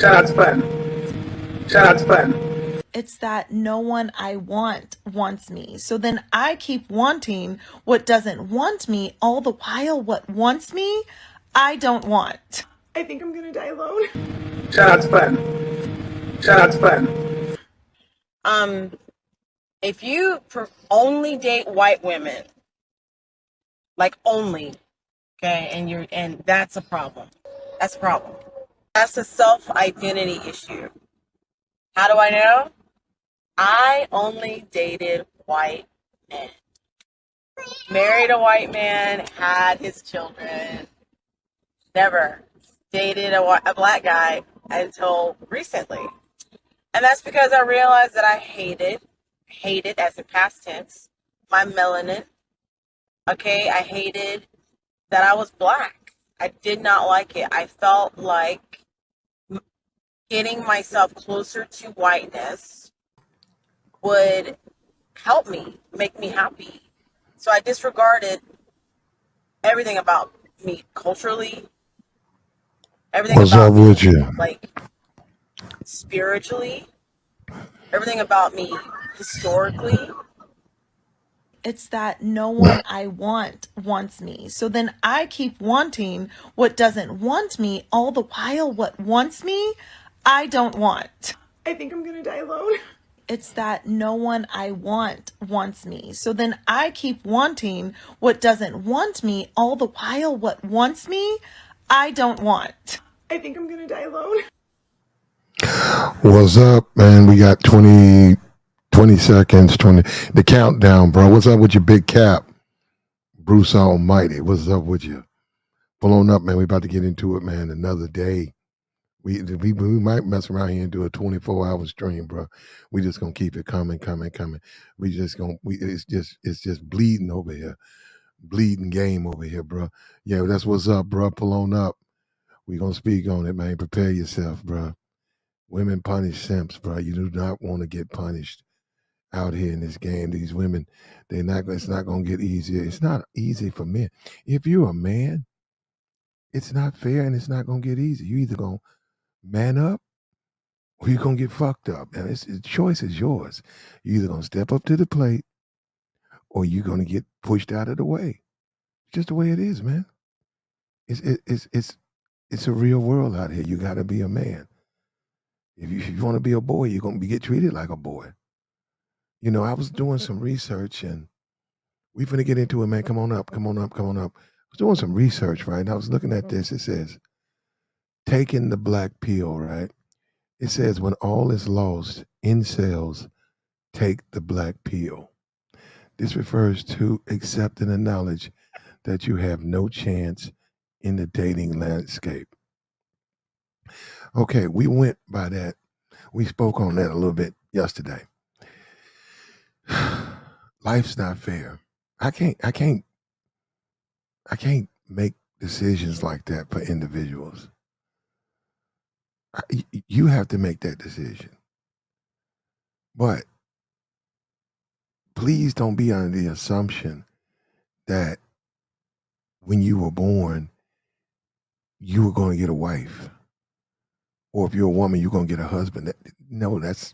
Shout out to Fun. Shout out to Fun. It's that no one I want wants me. So then I keep wanting what doesn't want me, all the while what wants me, I don't want. I think I'm gonna die alone. Shout out to Fun. Shout out to Fun. If you only date white women, like only, okay, and that's a problem. That's a problem. That's a self-identity issue. How do I know? I only dated white men. Married a white man, had his children. Never dated a black guy until recently. And that's because I realized that I hated as in past tense, my melanin. Okay, I hated that I was black. I did not like it. I felt like getting myself closer to whiteness would help me, make me happy. So I disregarded everything about me culturally, everything What's about up me, with you? like spiritually, everything about me historically. It's that no one I want wants me. So then I keep wanting what doesn't want me, all the while what wants me, I don't want. I think I'm gonna die alone. It's that no one I want wants me. So then I keep wanting what doesn't want me, all the while what wants me, I don't want. I think I'm gonna die alone. What's up, man? We got 20 seconds, the countdown, bro. What's up with your big cap? Bruce Almighty, what's up with you? Pull on up, man. We about to get into it, man. Another day. We might mess around here and do a 24-hour stream, bro. We just gonna keep it coming. It's just bleeding over here. Bleeding game over here, bro. Yeah, that's what's up, bro. Pull on up. We gonna speak on it, man. Prepare yourself, bro. Women punish simps, bro. You do not want to get punished out here in this game. These women, it's not gonna get easier. It's not easy for men. If you're a man, it's not fair and it's not gonna get easy. You either gonna man up or you're gonna get fucked up. And the choice is yours. You're either gonna step up to the plate or you're gonna get pushed out of the way. It's just the way it is, man. It's a real world out here. You gotta be a man. If you want to be a boy, you're gonna get treated like a boy. You know, I was doing some research and we finna get into it, man. Come on up. I was doing some research, right? And I was looking at this. It says, taking the black pill, right? It says, when all is lost, incels take the black pill. This refers to accepting the knowledge that you have no chance in the dating landscape. Okay, we went by that. We spoke on that a little bit yesterday. Life's not fair. I can't make decisions like that for individuals. You have to make that decision. But please don't be under the assumption that when you were born, you were going to get a wife. Or if you're a woman, you're going to get a husband. No, that's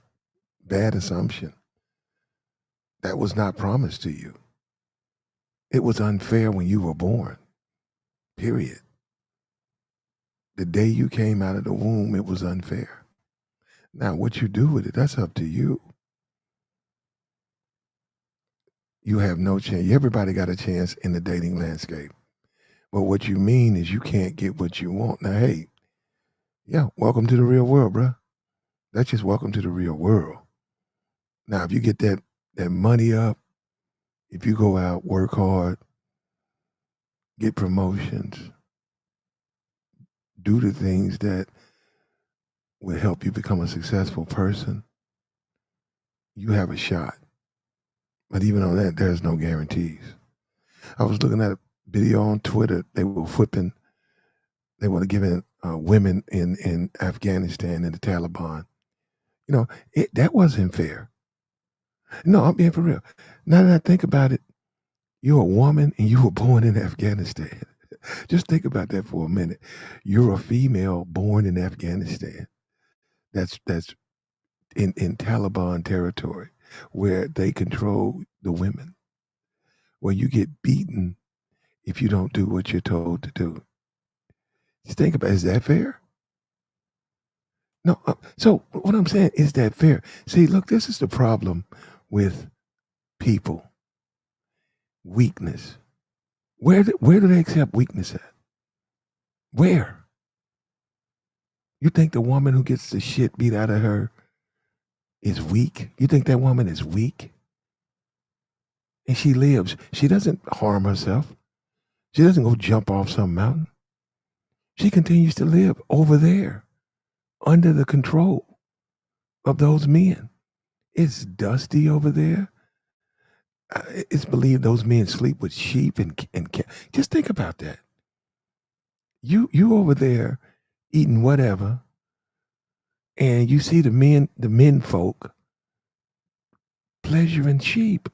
bad assumption. That was not promised to you. It was unfair when you were born, period. The day you came out of the womb, it was unfair. Now, what you do with it, that's up to you. You have no chance. Everybody got a chance in the dating landscape. But what you mean is you can't get what you want. Now, hey, yeah, welcome to the real world, bro. That's just welcome to the real world. Now, if you get that money up, if you go out, work hard, get promotions, do the things that will help you become a successful person, you have a shot. But even on that, there's no guarantees. I was looking at a video on Twitter. They were giving women in Afghanistan and the Taliban. You know, that wasn't fair. No, I'm being for real. Now that I think about it, you're a woman and you were born in Afghanistan. Just think about that for a minute. You're a female born in Afghanistan. That's in Taliban territory where they control the women, where you get beaten if you don't do what you're told to do. Just think about, is that fair? No. So what I'm saying, is that fair? See, look, this is the problem with people. Weakness. Where do they accept weakness at? Where? You think the woman who gets the shit beat out of her is weak? You think that woman is weak? And she lives. She doesn't harm herself. She doesn't go jump off some mountain. She continues to live over there under the control of those men. It's dusty over there. It's believed those men sleep with sheep and just think about that. You over there eating whatever, and you see the men folk pleasuring sheep.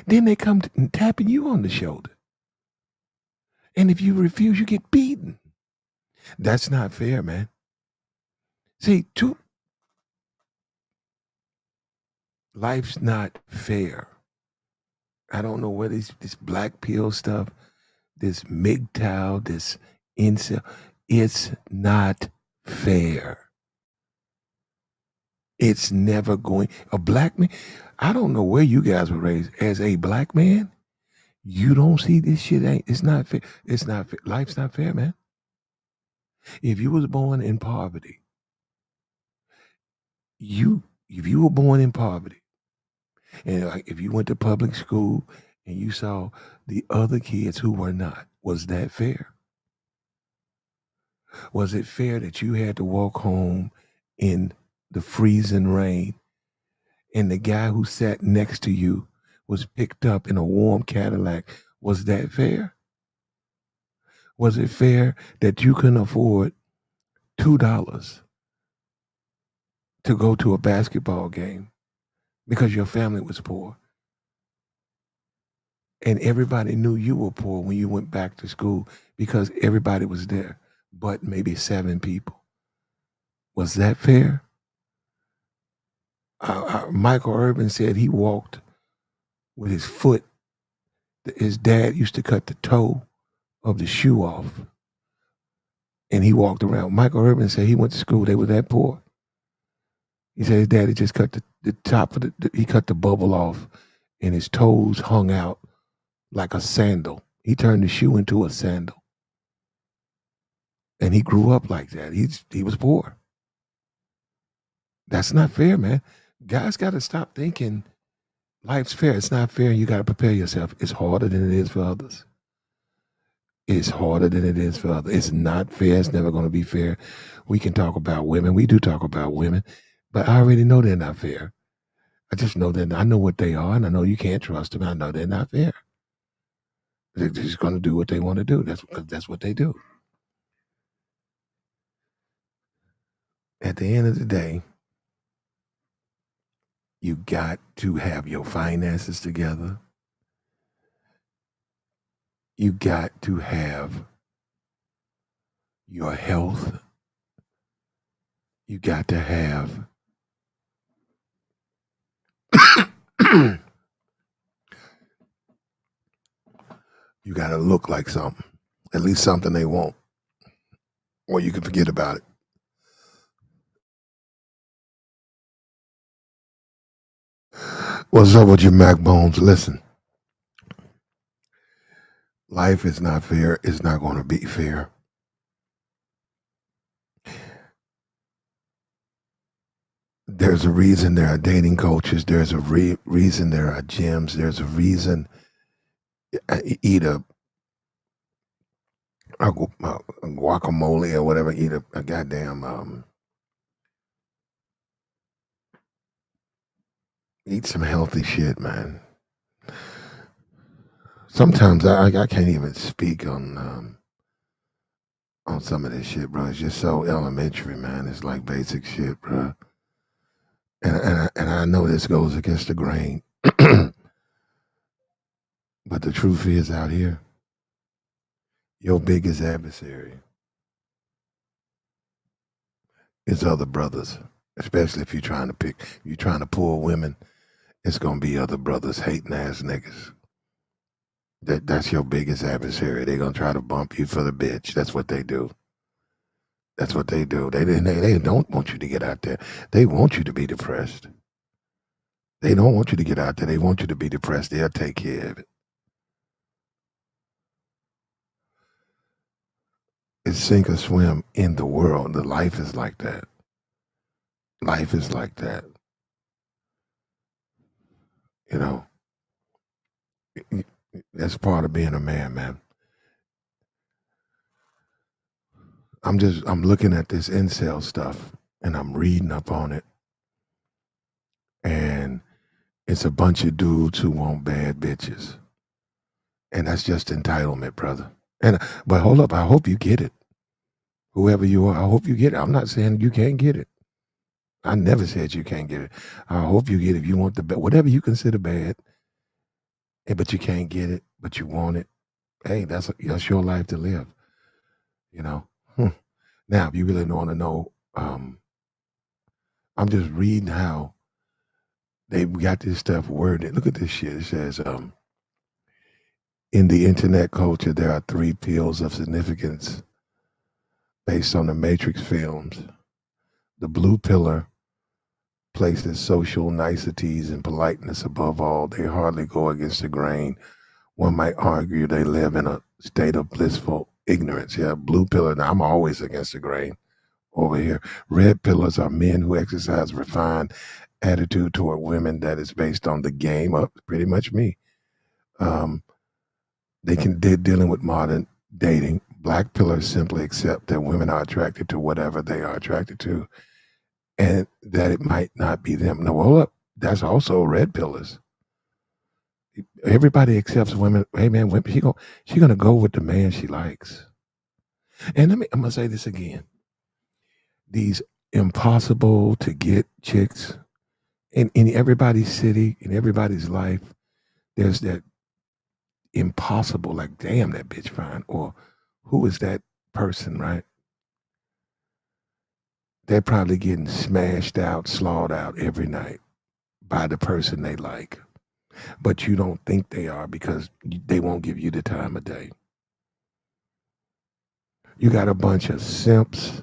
Then they come tapping you on the shoulder. And if you refuse, you get beaten. That's not fair, man. See, life's not fair. I don't know what this black pill stuff, this MGTOW, this incel. It's not fair. It's never going. A black man, I don't know where you guys were raised. As a black man, you don't see this shit. It's not fair. It's not fair. Life's not fair, man. If you was born in poverty, if you were born in poverty, and like if you went to public school and you saw the other kids who were not, was that fair? Was it fair that you had to walk home in the freezing rain and the guy who sat next to you was picked up in a warm Cadillac? Was that fair? Was it fair that you couldn't afford $2 to go to a basketball game because your family was poor? And everybody knew you were poor when you went back to school because everybody was there, but maybe 7 people. Was that fair? Michael Irvin said he walked with his foot. His dad used to cut the toe of the shoe off, and he walked around. Michael Irvin said he went to school. They were that poor. He said his daddy just cut the top of he cut the bubble off, and his toes hung out like a sandal. He turned the shoe into a sandal. And he grew up like that. He was poor. That's not fair, man. Guys got to stop thinking life's fair. It's not fair. You got to prepare yourself. It's harder than it is for others. It's harder than it is for others. It's not fair. It's never going to be fair. We can talk about women. We do talk about women, but I already know they're not fair. I just know that I know what they are, and I know you can't trust them. I know they're not fair. They're just going to do what they want to do. That's what they do. At the end of the day, you got to have your finances together. You got to have your health. You got to have you got to look like something, at least something they want, or you can forget about it. What's up with you, Mac Bones? Listen, life is not fair. It's not going to be fair. There's a reason there are dating coaches. There's a reason there are gyms. There's a reason eat a guacamole or whatever. Eat a goddamn eat some healthy shit, man. Sometimes I can't even speak on some of this shit, bro. It's just so elementary, man. It's like basic shit, bro. And I know this goes against the grain, but the truth is, out here, your biggest adversary It's other brothers, especially if you're trying to pull women. It's gonna be other brothers, hating ass niggas. That's your biggest adversary. They're gonna try to bump you for the bitch. That's what they do. That's what they do. They don't want you to get out there. They want you to be depressed. They don't want you to get out there. They want you to be depressed. They'll take care of it. It's sink or swim in the world. The life is like that. Life is like that. You know, that's part of being a man, man. I'm looking at this incel stuff and I'm reading up on it. And it's a bunch of dudes who want bad bitches. And that's just entitlement, brother. But hold up, I hope you get it. Whoever you are, I hope you get it. I'm not saying you can't get it. I never said you can't get it. I hope you get it. If you want the bad, whatever you consider bad, but you can't get it, but you want it. Hey, that's your life to live. You know. Now, if you really want to know, I'm just reading how they got this stuff worded. Look at this shit. It says, in the internet culture, there are 3 pills of significance based on the Matrix films. The blue pillar places social niceties and politeness above all. They hardly go against the grain. One might argue they live in a state of blissful ignorance. Yeah, blue pillar. Now, I'm always against the grain over here. Red pillars are men who exercise refined attitude toward women that is based on the game of pretty much me. They're dealing with modern dating. Black pillars simply accept that women are attracted to whatever they are attracted to, and that it might not be them. No, hold up. That's also red pillars. Everybody accepts women. Hey man, women, she gonna go with the man she likes. And I'm gonna say this again. These impossible to get chicks in everybody's city, in everybody's life, there's that impossible, like, damn, that bitch fine, or who is that person, right? They're probably getting smashed out, slaughtered out every night by the person they like. But you don't think they are because they won't give you the time of day. You got a bunch of simps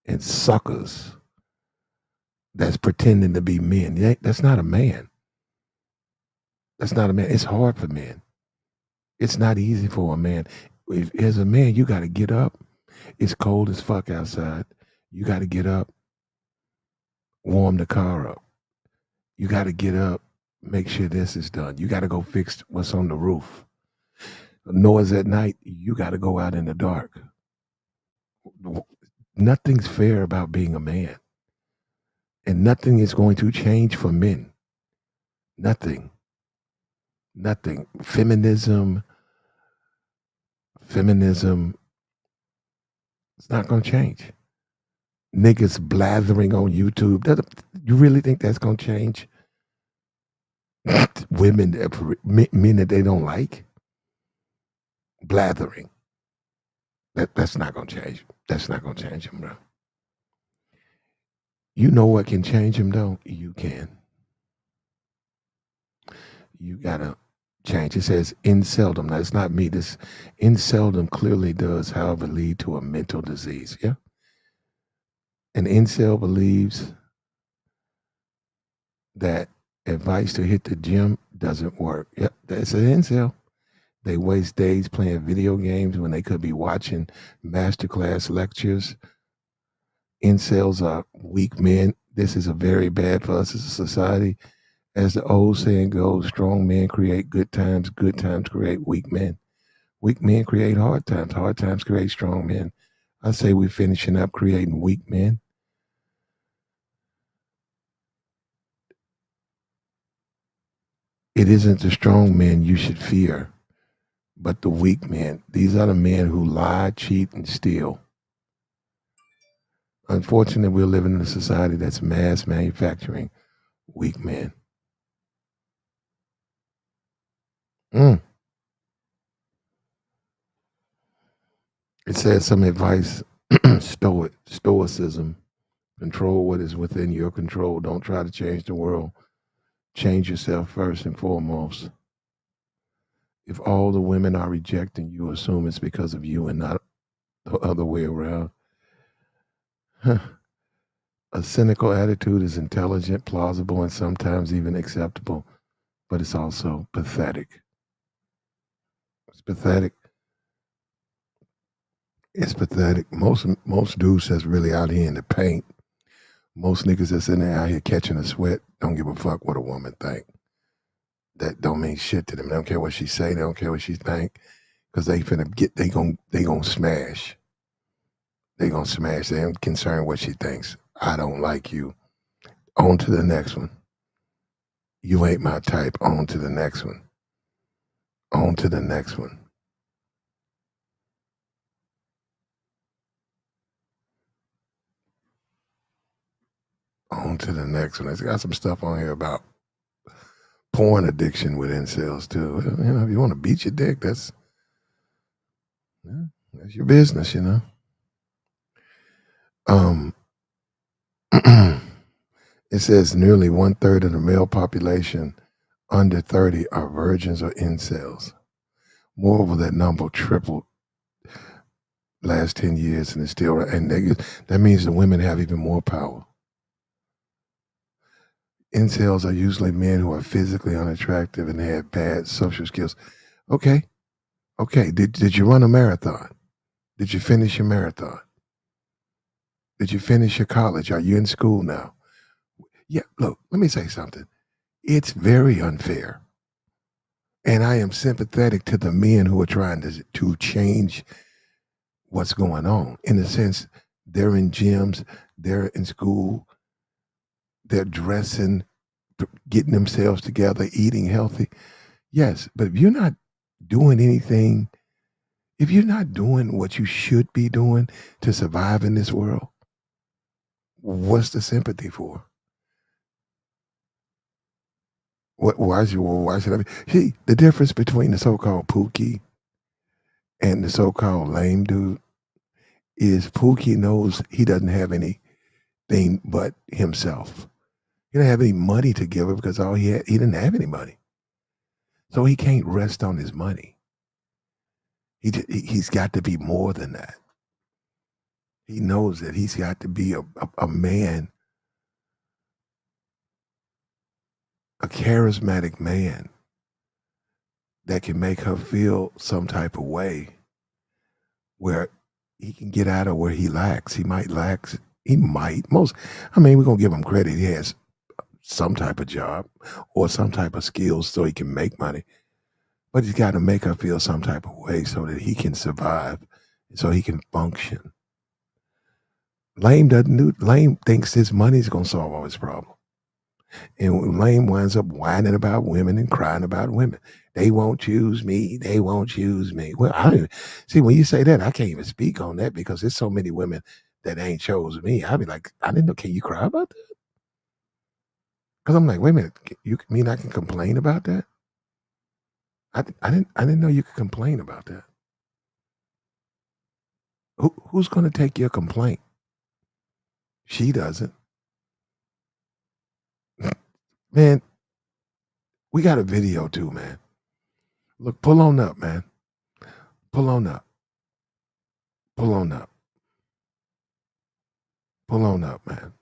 and suckers that's pretending to be men. That's not a man. That's not a man. It's hard for men. It's not easy for a man. As a man, you got to get up. It's cold as fuck outside. You got to get up, warm the car up. You got to get up, make sure this is done. You got to go fix what's on the roof. Noise at night, you got to go out in the dark. Nothing's fair about being a man. And nothing is going to change for men. Nothing. Nothing. Feminism, it's not going to change. Niggas blathering on YouTube. You really think that's going to change? Women, men that they don't like? Blathering. That's not going to change. That's not going to change them, bro. You know what can change them, though? You can. You got to change. It says in seldom. Now, it's not me. This in seldom clearly does, however, lead to a mental disease. Yeah. An incel believes that advice to hit the gym doesn't work. Yep, that's an incel. They waste days playing video games when they could be watching masterclass lectures. Incels are weak men. This is a very bad for us as a society. As the old saying goes, strong men create good times create weak men. Weak men create hard times create strong men. I say we're finishing up creating weak men. It isn't the strong men you should fear, but the weak men. These are the men who lie, cheat, and steal. Unfortunately, we're living in a society that's mass manufacturing weak men. It says some advice, stoicism Control what is within your control. Don't try to change the world. Change yourself first and foremost. If all the women are rejecting you, assume it's because of you and not the other way around. Huh. A cynical attitude is intelligent, plausible, and sometimes even acceptable, but it's also pathetic. It's pathetic. It's pathetic. Most dudes that's really out here in the paint. Most niggas that's in there out here catching a sweat don't give a fuck what a woman think. That don't mean shit to them. They don't care what she say. They don't care what she think, because they finna get. They gon' smash. They gonna smash. They ain't concerned what she thinks. I don't like you. On to the next one. You ain't my type. On to the next one. On to the next one. On to the next one. It's got some stuff on here about porn addiction with incels too. You know, if you want to beat your dick, that's your business, you know. It says nearly 1/3 of the male population under 30 are virgins or incels. Moreover, that number tripled last 10 years, and it's still, and that means the women have even more power. Incels are usually men who are physically unattractive and have bad social skills. Okay. Did you run a marathon? Did you finish your marathon? Did you finish your college? Are you in school now? Yeah, look, let me say something. It's very unfair. And I am sympathetic to the men who are trying to change what's going on. In the sense, they're in gyms, they're in school, they're dressing, getting themselves together, eating healthy. Yes, but if you're not doing anything, if you're not doing what you should be doing to survive in this world, what's the sympathy for? Why should I be? See, the difference between the so-called Pookie and the so-called lame dude is Pookie knows he doesn't have anything but himself. He didn't have any money to give her because he didn't have any money. So he can't rest on his money. He's got to be more than that. He knows that he's got to be a man, a charismatic man that can make her feel some type of way where he can get out of where he lacks. We're going to give him credit. He has some type of job or some type of skills so he can make money. But he's got to make her feel some type of way so that he can survive, so he can function. Lame thinks his money's going to solve all his problems. And Lame winds up whining about women and crying about women. They won't choose me. They won't choose me. Well, I don't even see when you say that, I can't even speak on that because there's so many women that ain't chose me. I'd be like, I didn't know. Can you cry about that? Because I'm like, wait a minute. You mean I can complain about that? I didn't know you could complain about that. Who's going to take your complaint? She doesn't. Man, we got a video too, man. Look, pull on up, man. Pull on up. Pull on up. Pull on up, man.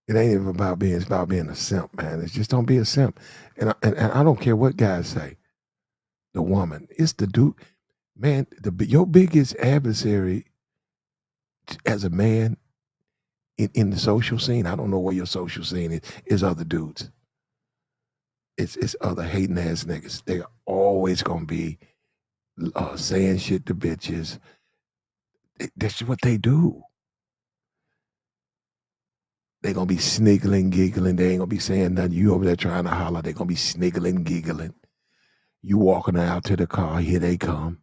It ain't even about being, it's about being a simp, man. It's just don't be a simp. And I don't care what guys say. The woman, it's the dude. Man, your biggest adversary as a man in the social scene, I don't know what your social scene is other dudes. It's other hating ass niggas. They are always gonna be saying shit to bitches. That's what they do. They gonna be sniggling, giggling. They ain't gonna be saying nothing. You over there trying to holler. They gonna be sniggling, giggling. You walking out to the car. Here they come.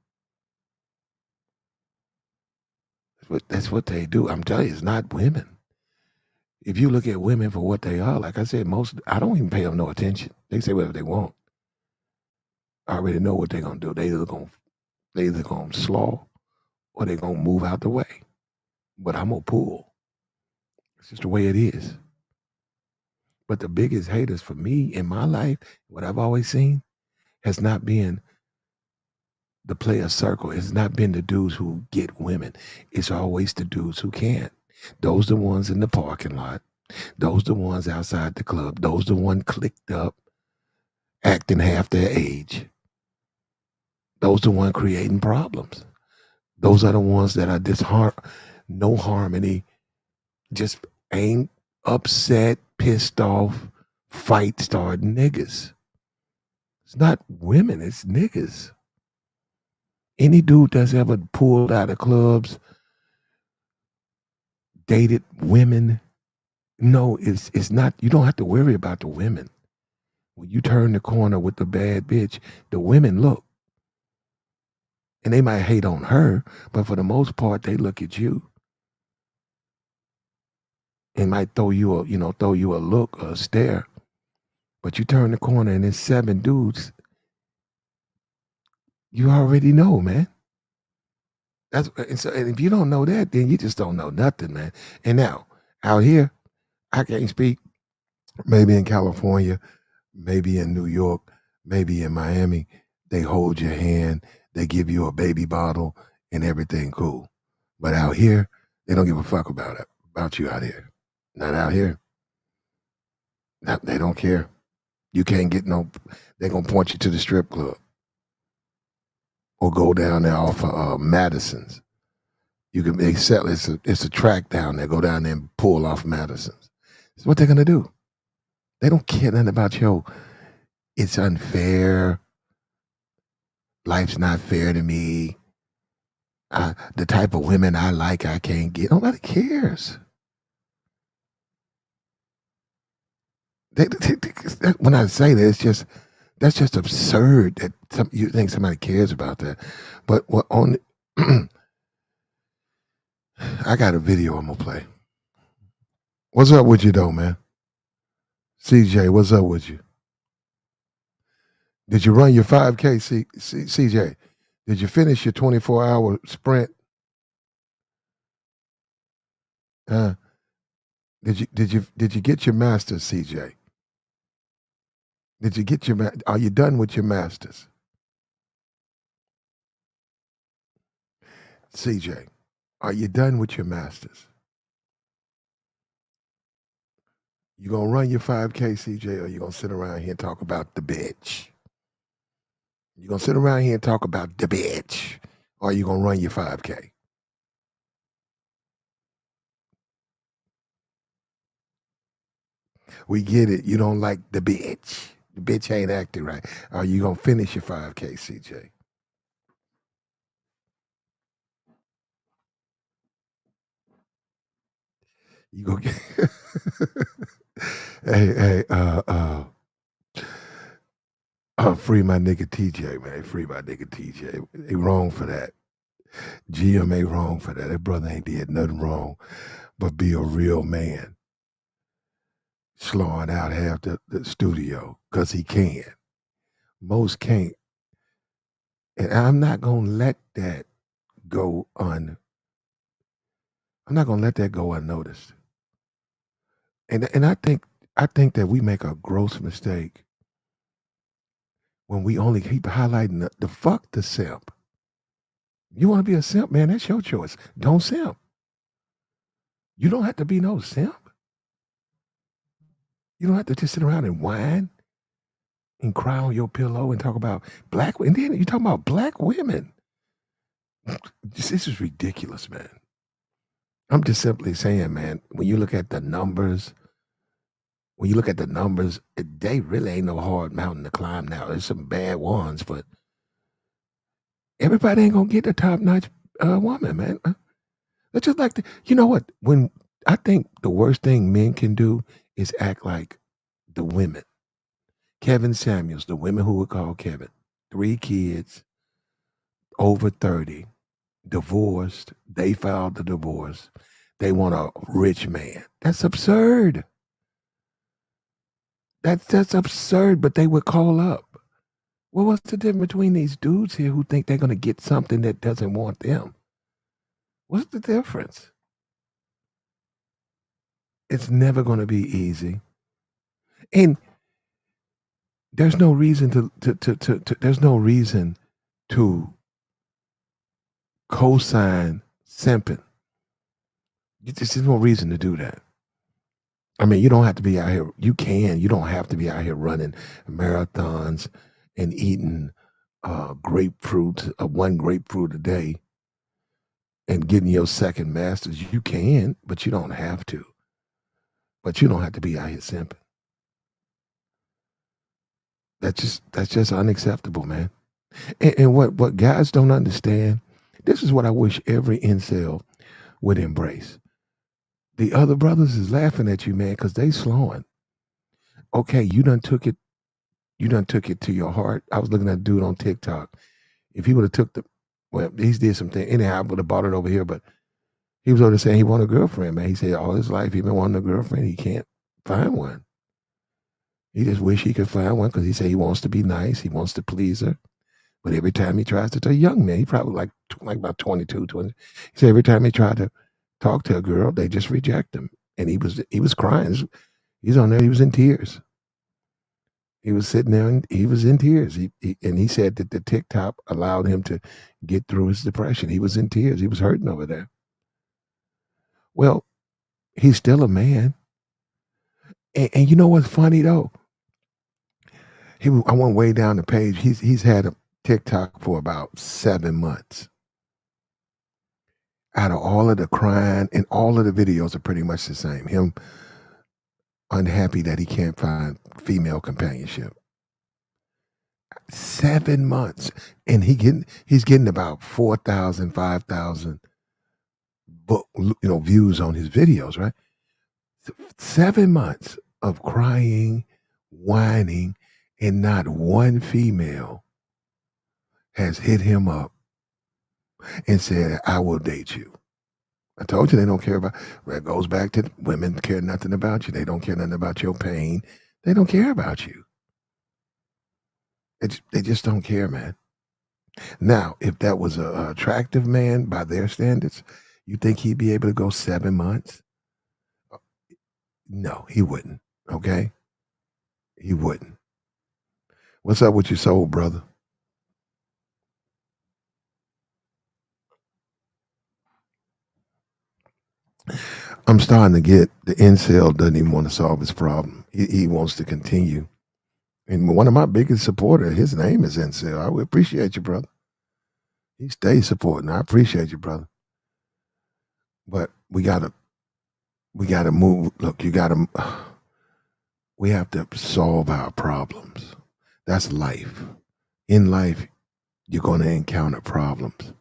That's what they do. I'm telling you, it's not women. If you look at women for what they are, like I said, I don't even pay them no attention. They say whatever they want. I already know what they're gonna do. They either gonna slaw or they're going to move out the way. But I'm going to pull. It's just the way it is. But the biggest haters for me in my life, what I've always seen, has not been the player circle. It's not been the dudes who get women. It's always the dudes who can't. Those the ones in the parking lot. Those the ones outside the club. Those the one clicked up, acting half their age. Those the one creating problems. Those are the ones that are no harmony, just ain't upset, pissed off, fight starting niggas. It's not women, it's niggas. Any dude that's ever pulled out of clubs, dated women, no, it's not. You don't have to worry about the women. When you turn the corner with the bad bitch, the women look. And they might hate on her, but for the most part, they look at you and might throw you a look or a stare. But you turn the corner and there's 7 dudes. You already know, man. And if you don't know that, then you just don't know nothing, man. And now, out here, I can't speak. Maybe in California, maybe in New York, maybe in Miami, they hold your hand, they give you a baby bottle, and everything cool. But out here, they don't give a fuck about you out here. Not out here. They don't care. You can't get no. They're gonna point you to the strip club, or go down there off of Madison's. They sell it's a track down there. Go down there and pull off Madison's. That's what they're gonna do. They don't care nothing about it's unfair. Life's not fair to me. The type of women I like, I can't get. Nobody cares. When I say that, that's just absurd that you think somebody cares about that. But I got a video I'm gonna play. What's up with you though, man? CJ, what's up with you? Did you run your 5K, CJ? Did you finish your 24-hour sprint? Did you get your master's, CJ? Did you get are you done with your master's? CJ, are you done with your master's? You gonna run your 5K, CJ, or you gonna sit around here and talk about the bitch? You gonna sit around here and talk about the bitch, or you gonna run your 5K? We get it. You don't like the bitch. The bitch ain't acting right. Are you gonna finish your 5K, CJ? You go get hey, free my nigga TJ, man. Free my nigga TJ. They wrong for that. GM wrong for that. That brother ain't did nothing wrong but be a real man. Slowing out half the studio because he can. Most can't. And I'm not gonna let that go I'm not gonna let that go unnoticed. And I think that we make a gross mistake when we only keep highlighting the fuck the simp. You want to be a simp, man? That's your choice. Don't simp. You don't have to be no simp. You don't have to just sit around and whine and cry on your pillow and talk about black women. And then you talking about black women. This is ridiculous, man. I'm just simply saying, man, when you look at the numbers, they really ain't no hard mountain to climb now. There's some bad ones, but everybody ain't gonna get the top-notch woman, man. It's just like you know what? When I think the worst thing men can do is act like the women. Kevin Samuels, the women who would call Kevin, 3 kids, over 30, divorced. They filed the divorce. They want a rich man. That's absurd. That's absurd, but they would call up. Well, what's the difference between these dudes here who think they're going to get something that doesn't want them? What's the difference? It's never going to be easy. And there's no reason there's no reason to co-sign simping. There's no reason to do that. I mean, you don't have to be out here. You don't have to be out here running marathons and eating grapefruit, one grapefruit a day, and getting your second master's. You can, but you don't have to. But you don't have to be out here simping. That's just unacceptable, man. And what guys don't understand, this is what I wish every incel would embrace. The other brothers is laughing at you, man, because they slowing. Okay, you done took it to your heart. I was looking at a dude on TikTok. If he would have took he did something. Anyhow, I would have bought it over here, but he was over there saying he wanted a girlfriend, man. He said all his life he been wanting a girlfriend. He can't find one. He just wish he could find one because he said he wants to be nice. He wants to please her. But every time he tries to tell a young man, he probably like about 22, 20. He said every time he tried to talk to a girl, they just reject him. And he was crying. He's on there. He was in tears. He was sitting there and he was in tears. And he said that the TikTok allowed him to get through his depression. He was in tears. He was hurting over there. Well, he's still a man. And you know what's funny though? I went way down the page. He's had a TikTok for about 7 months. Out of all of the crying, and all of the videos are pretty much the same. Him unhappy that he can't find female companionship. 7 months. And he's getting about 4,000, 5,000 views on his videos, right? 7 months of crying, whining, and not one female has hit him up and said, I will date you. I told you they don't care about, that goes back to women care nothing about you. They don't care nothing about your pain. They don't care about you. They just don't care, man. Now, if that was an attractive man by their standards, you think he'd be able to go 7 months? No, he wouldn't. Okay? He wouldn't. What's up with your soul, brother? I'm starting to get the incel doesn't even want to solve his problem. He wants to continue. And one of my biggest supporters, his name is Incel. I would appreciate you, brother. He stays supporting. I appreciate you, brother. But we gotta move. Look, we have to solve our problems. That's life. In life, you're going to encounter problems.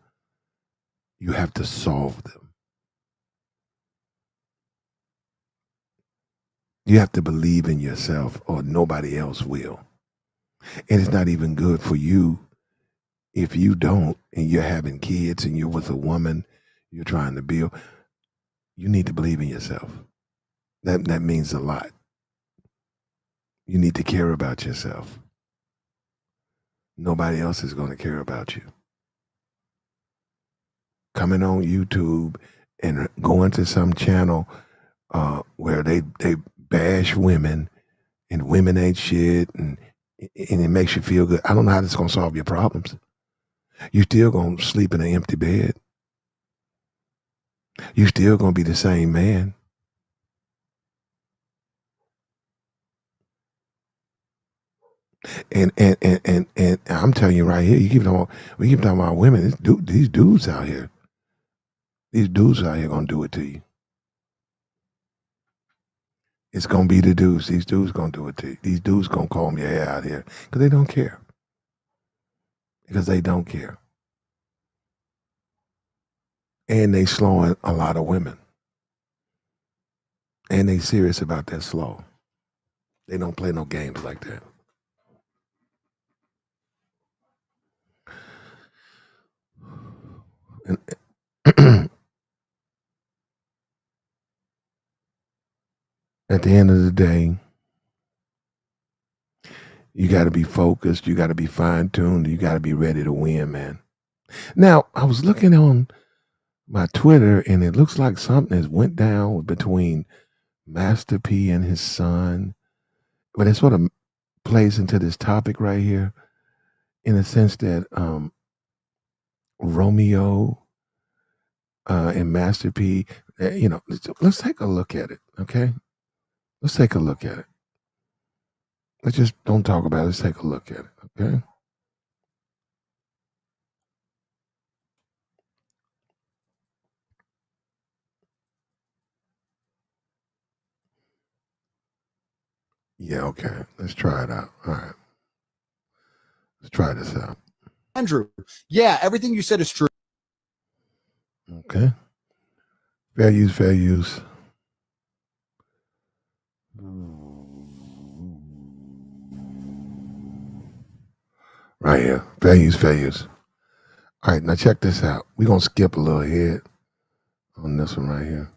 You have to solve them. You have to believe in yourself or nobody else will. And it's not even good for you if you don't, and you're having kids and you're with a woman you're trying to build. You need to believe in yourself. That means a lot. You need to care about yourself. Nobody else is going to care about you. Coming on YouTube and going to some channel where they bash women and women ain't shit and it makes you feel good. I don't know how this is going to solve your problems. You're still going to sleep in an empty bed. You're still going to be the same man. And I'm telling you right here, we keep talking about women. These dudes out here gonna do it to you. It's gonna be the dudes. These dudes gonna do it to you. These dudes gonna comb your hair out here because they don't care. Because they don't care. And they slowing a lot of women. And they serious about that slow. They don't play no games like that. And at the end of the day, you got to be focused. You got to be fine-tuned. You got to be ready to win, man. Now, I was looking on my Twitter, and it looks like something has went down between Master P and his son. But it sort of plays into this topic right here in the sense that Romeo and Master P, let's take a look at it, okay? Let's take a look at it. Let's just don't talk about it. Let's take a look at it, okay? Yeah, okay. Let's try it out. All right. Let's try this out. Andrew, yeah, everything you said is true. Okay. Fair use, fair use. Right here. Fair use, fair use. All right, now check this out. We're going to skip a little ahead on this one right here.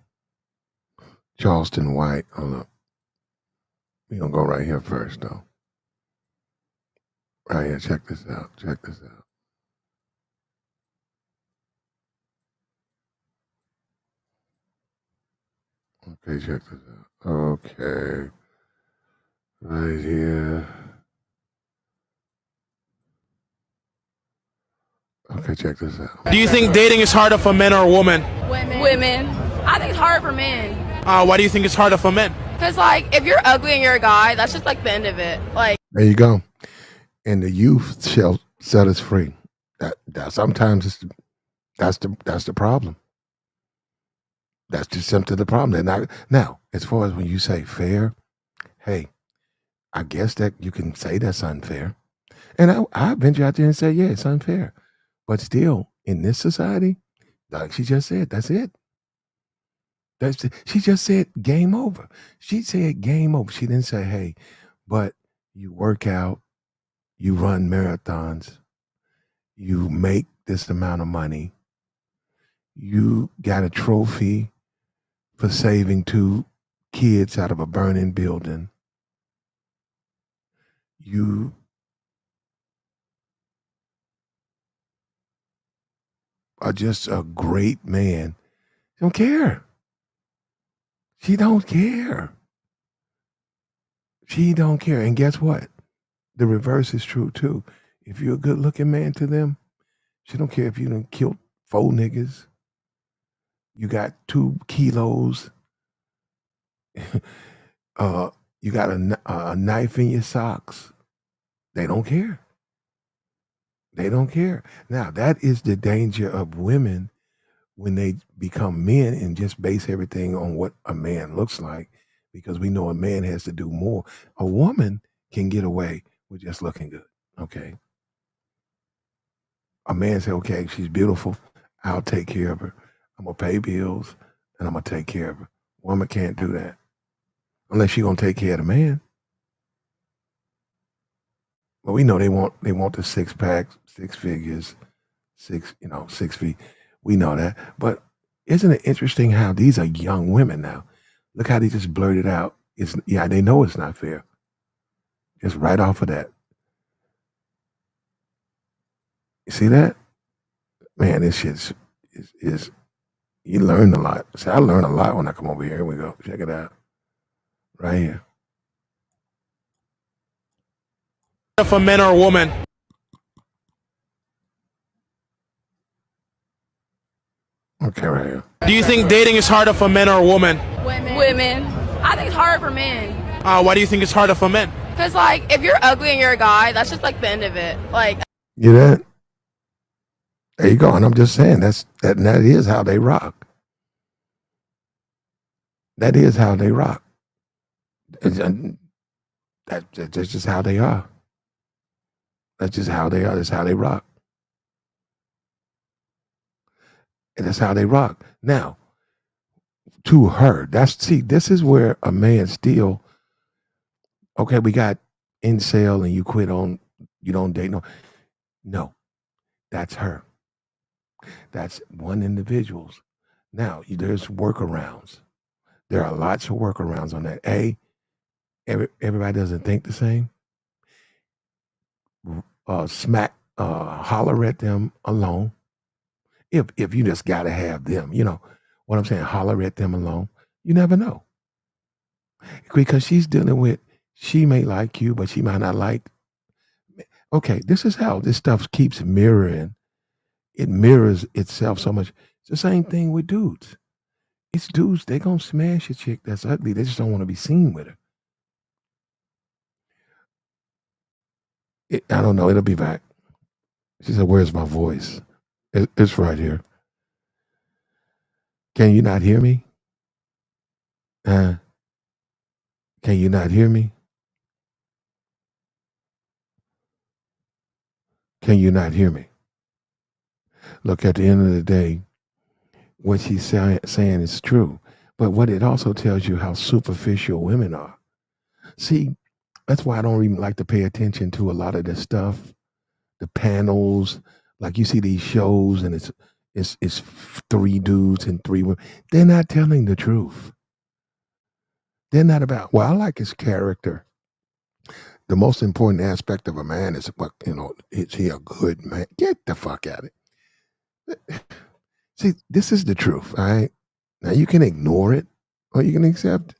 Charleston White. Hold up. We're going to go right here first, though. Right here. Check this out. Check this out. Okay, check this out. Okay. Right here. Okay, check this out. Do you think dating is harder for men or women? Women. I think it's hard for men. Why do you think it's harder for men? Because, like, if you're ugly and you're a guy, that's just, like, the end of it. Like, There you go. And the youth shall set us free. That sometimes that's the problem. That's just simply the problem. Now, as far as when you say fair, hey, I guess that you can say that's unfair. And I venture out there and say, yeah, it's unfair. But still, in this society, like she just said, that's it. She just said game over. She said game over. She didn't say, hey, but you work out, you run marathons, you make this amount of money, you got a trophy for saving 2 kids out of a burning building. You are just a great man. She don't care. She don't care. She don't care. And guess what? The reverse is true too. If you're a good looking man to them, she don't care if you done killed 4 niggas. You got 2 kilos. You got a knife in your socks. They don't care. They don't care. Now, that is the danger of women when they become men and just base everything on what a man looks like, because we know a man has to do more. A woman can get away with just looking good, okay? A man say, okay, she's beautiful. I'll take care of her. I'm going to pay bills and I'm going to take care of her. Woman can't do that unless she's going to take care of the man. But we know they want the 6-pack, 6 figures, 6 feet. We know that. But isn't it interesting how these are young women now? Look how they just blurted out. They know it's not fair. Just right off of that. You see that? Man, this shit is you learn a lot. See, I learn a lot when I come over here. Here we go. Check it out. Right here. For men or women? Okay, right here. Do you think dating is harder for men or women? women. I think it's hard for men. Why do you think it's harder for men? Because, like, if you're ugly and you're a guy, that's just, like, the end of it. Like, You that? There you go. And I'm just saying that is how they rock. That is how they rock. That's just how they are. That's just how they are. That's how they rock. And that's how they rock. Now, to her, this is where a man still, okay, we got incel and you don't date. No, that's her. That's one individual's. Now, there's workarounds. There are lots of workarounds on that. Everybody doesn't think the same. Holler at them alone. If you just got to have them, you know what I'm saying, holler at them alone. You never know. Because she's dealing with, she may like you, but she might not like. Okay, this is how this stuff keeps mirroring. It mirrors itself so much. It's the same thing with dudes. It's dudes, they gonna smash a chick that's ugly. They just don't want to be seen with her. I don't know. It'll be back. She said, "Where's my voice?" It's right here. Can you not hear me? Can you not hear me? Can you not hear me? Look, at the end of the day, what she's saying is true. But what it also tells you how superficial women are. See, that's why I don't even like to pay attention to a lot of this stuff. The panels, like you see these shows and it's 3 dudes and 3 women. They're not telling the truth. They're not about, well, I like his character. The most important aspect of a man is, what, is he a good man? Get the fuck out of it. See, this is the truth, all right? Now, you can ignore it or you can accept it.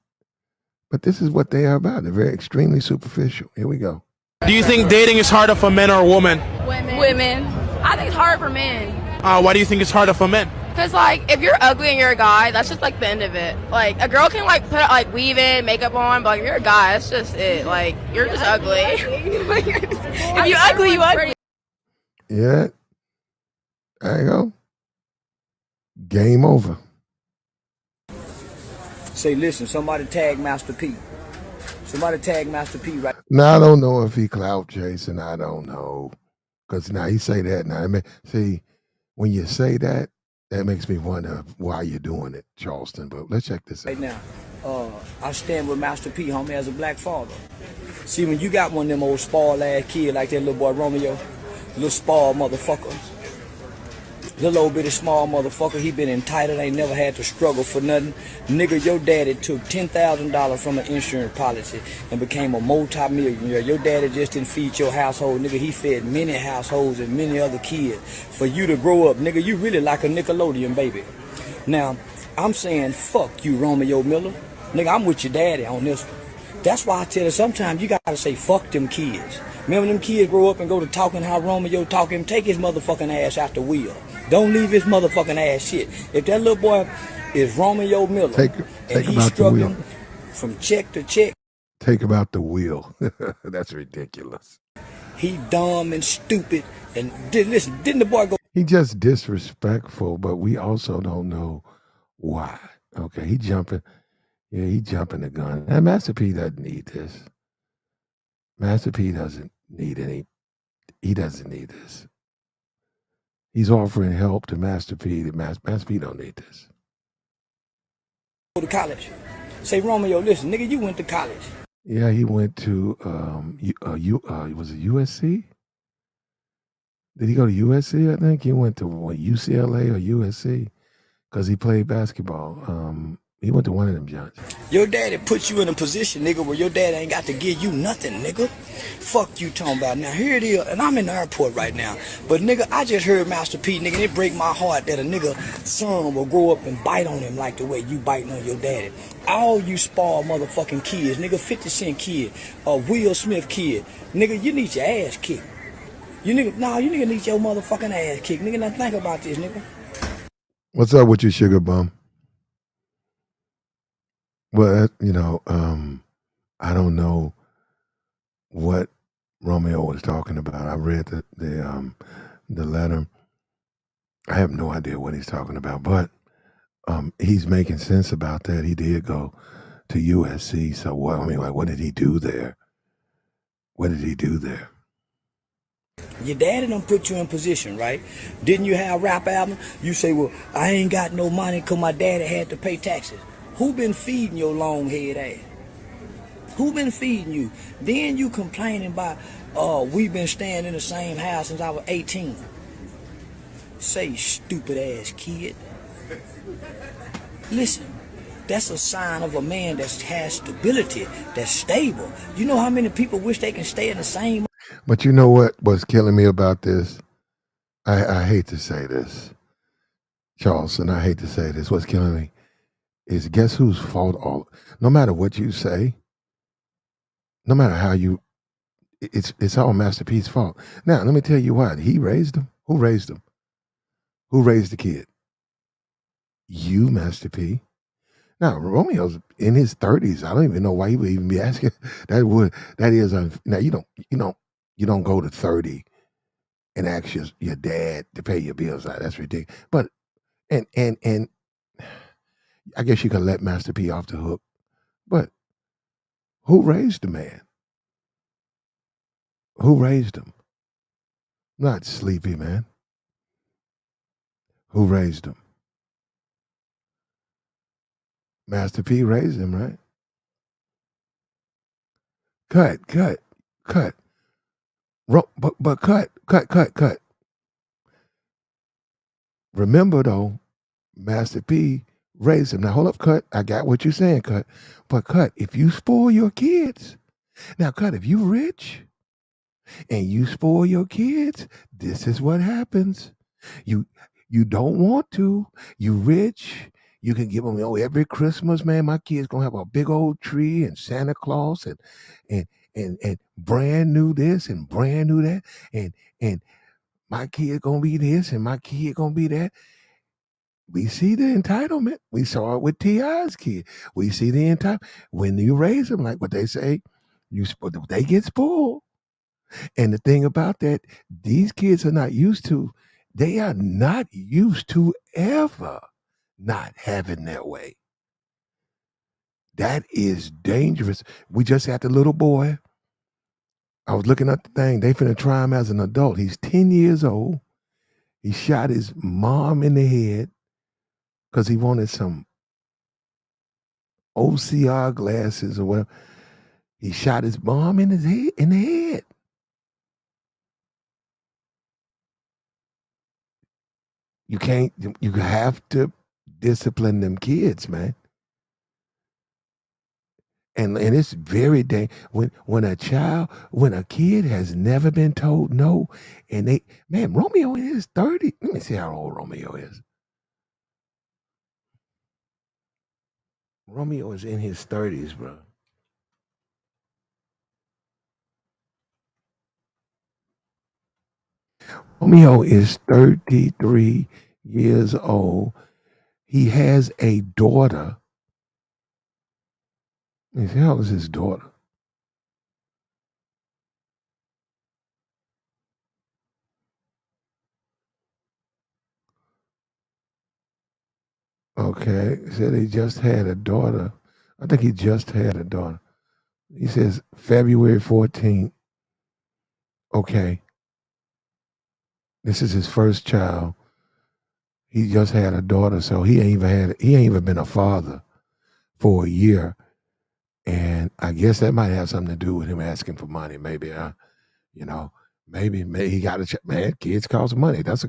But this is what they are about. They're very extremely superficial. Here we go. Do you think dating is harder for men or women? Women. I think it's hard for men. Why do you think it's harder for men? Cause like if you're ugly and you're a guy, that's just like the end of it. Like a girl can like put like weave in, makeup on, but like, if you're a guy, that's just it. Like you're just ugly. If you ugly, you ugly. Yeah. There you go. Game over. Say, listen, somebody tag Master P. Somebody tag Master P right Now, I don't know if he clout chasing. I don't know. Because now he say that now. See, when you say that, that makes me wonder why you're doing it, Charleston. But let's check this out. now. I stand with Master P, homie, as a black father. See, when you got one of them old spoiled ass kids like that little boy Romeo, little spoiled motherfucker, little old bitty small motherfucker, he been entitled, ain't never had to struggle for nothing. Nigga, your daddy took $10,000 from an insurance policy and became a multi-millionaire. Your daddy just didn't feed your household, nigga. He fed many households and many other kids. For you to grow up, nigga, you really like a Nickelodeon baby. Now, I'm saying fuck you, Romeo Miller. Nigga, I'm with your daddy on this one. That's why I tell you sometimes you gotta say fuck them kids. Remember them kids grow up and go to talking how Romeo talking, take his motherfucking ass out the wheel. Don't leave his motherfucking ass shit. If that little boy is Romeo Miller and he's struggling from check to check. Take him out the wheel. That's ridiculous. He dumb and stupid. And listen, didn't the boy go? He just disrespectful, but we also don't know why. Okay, he jumping. Yeah, he jumping the gun. And Master P doesn't need this. Master P doesn't need any. He doesn't need this. He's offering help to Master P. Master P don't need this. Go to college. Say, Romeo, listen, nigga, you went to college. Yeah, he went to was it USC? Did he go to USC? I think he went to UCLA or USC because he played basketball. He went to one of them joints. Your daddy put you in a position, nigga, where your dad ain't got to give you nothing, nigga. Fuck you talking about. Now, here it is, and I'm in the airport right now. But, nigga, I just heard Master P, nigga, and it break my heart that a nigga son will grow up and bite on him like the way you biting on your daddy. All you spoiled motherfucking kids, nigga, 50 Cent kid, Will Smith kid, nigga, you need your ass kicked. You nigga need your motherfucking ass kicked. Nigga, now think about this, nigga. What's up with you, sugar bum? Well, I don't know what Romeo was talking about. I read the letter. I have no idea what he's talking about, but he's making sense about that. He did go to USC, so what did he do there? What did he do there? Your daddy done put you in position, right? Didn't you have a rap album? You say, well, I ain't got no money because my daddy had to pay taxes. Who been feeding your long head ass? Who been feeding you? Then you complaining about, we been staying in the same house since I was 18. Say, stupid ass kid. Listen, that's a sign of a man that has stability, that's stable. You know how many people wish they can stay in the same? But you know what was killing me about this? I hate to say this. Charleston, I hate to say this, what's killing me is guess whose fault all no matter what you say, no matter how you it's all Master P's fault. Now, let me tell you what. He raised him. Who raised him? Who raised the kid? You, Master P. Now, Romeo's in his 30s. I don't even know why he would even be asking. That is now you don't go to 30 and ask your dad to pay your bills. That's ridiculous. But and I guess you could let Master P off the hook. But who raised the man? Who raised him? Not Sleepy, man. Who raised him? Master P raised him, right? Cut. But cut. Remember though, Master P raised him. Now hold up, cut. I got what you're saying, cut. But cut, if you spoil your kids, now cut, if you rich and you spoil your kids, this is what happens. You don't want to. You rich. You can give them, every Christmas, man, my kids gonna have a big old tree and Santa Claus and brand new this and brand new that and my kid gonna be this and my kid gonna be that. We see the entitlement. We saw it with T.I.'s kid. We see the entitlement. When you raise them, like what they say, they get spoiled. And the thing about that, these kids are not used to, they are not used to ever not having their way. That is dangerous. We just had the little boy. I was looking at the thing. They finna try him as an adult. He's 10 years old. He shot his mom in the head because he wanted some OCR glasses or whatever. He shot his mom in the head. You have to discipline them kids, man. And it's very when a kid has never been told no, and Romeo is 30. Let me see how old Romeo is. Romeo is in his 30s, bro. Romeo is 33 years old. He has a daughter. Let me see, how old is his daughter? Okay, said he just had a daughter. I think he just had a daughter. He says February 14th. Okay. This is his first child. He just had a daughter, so he ain't even been a father for a year. And I guess that might have something to do with him asking for money. Maybe, maybe he got to check. Man, kids cost money. That's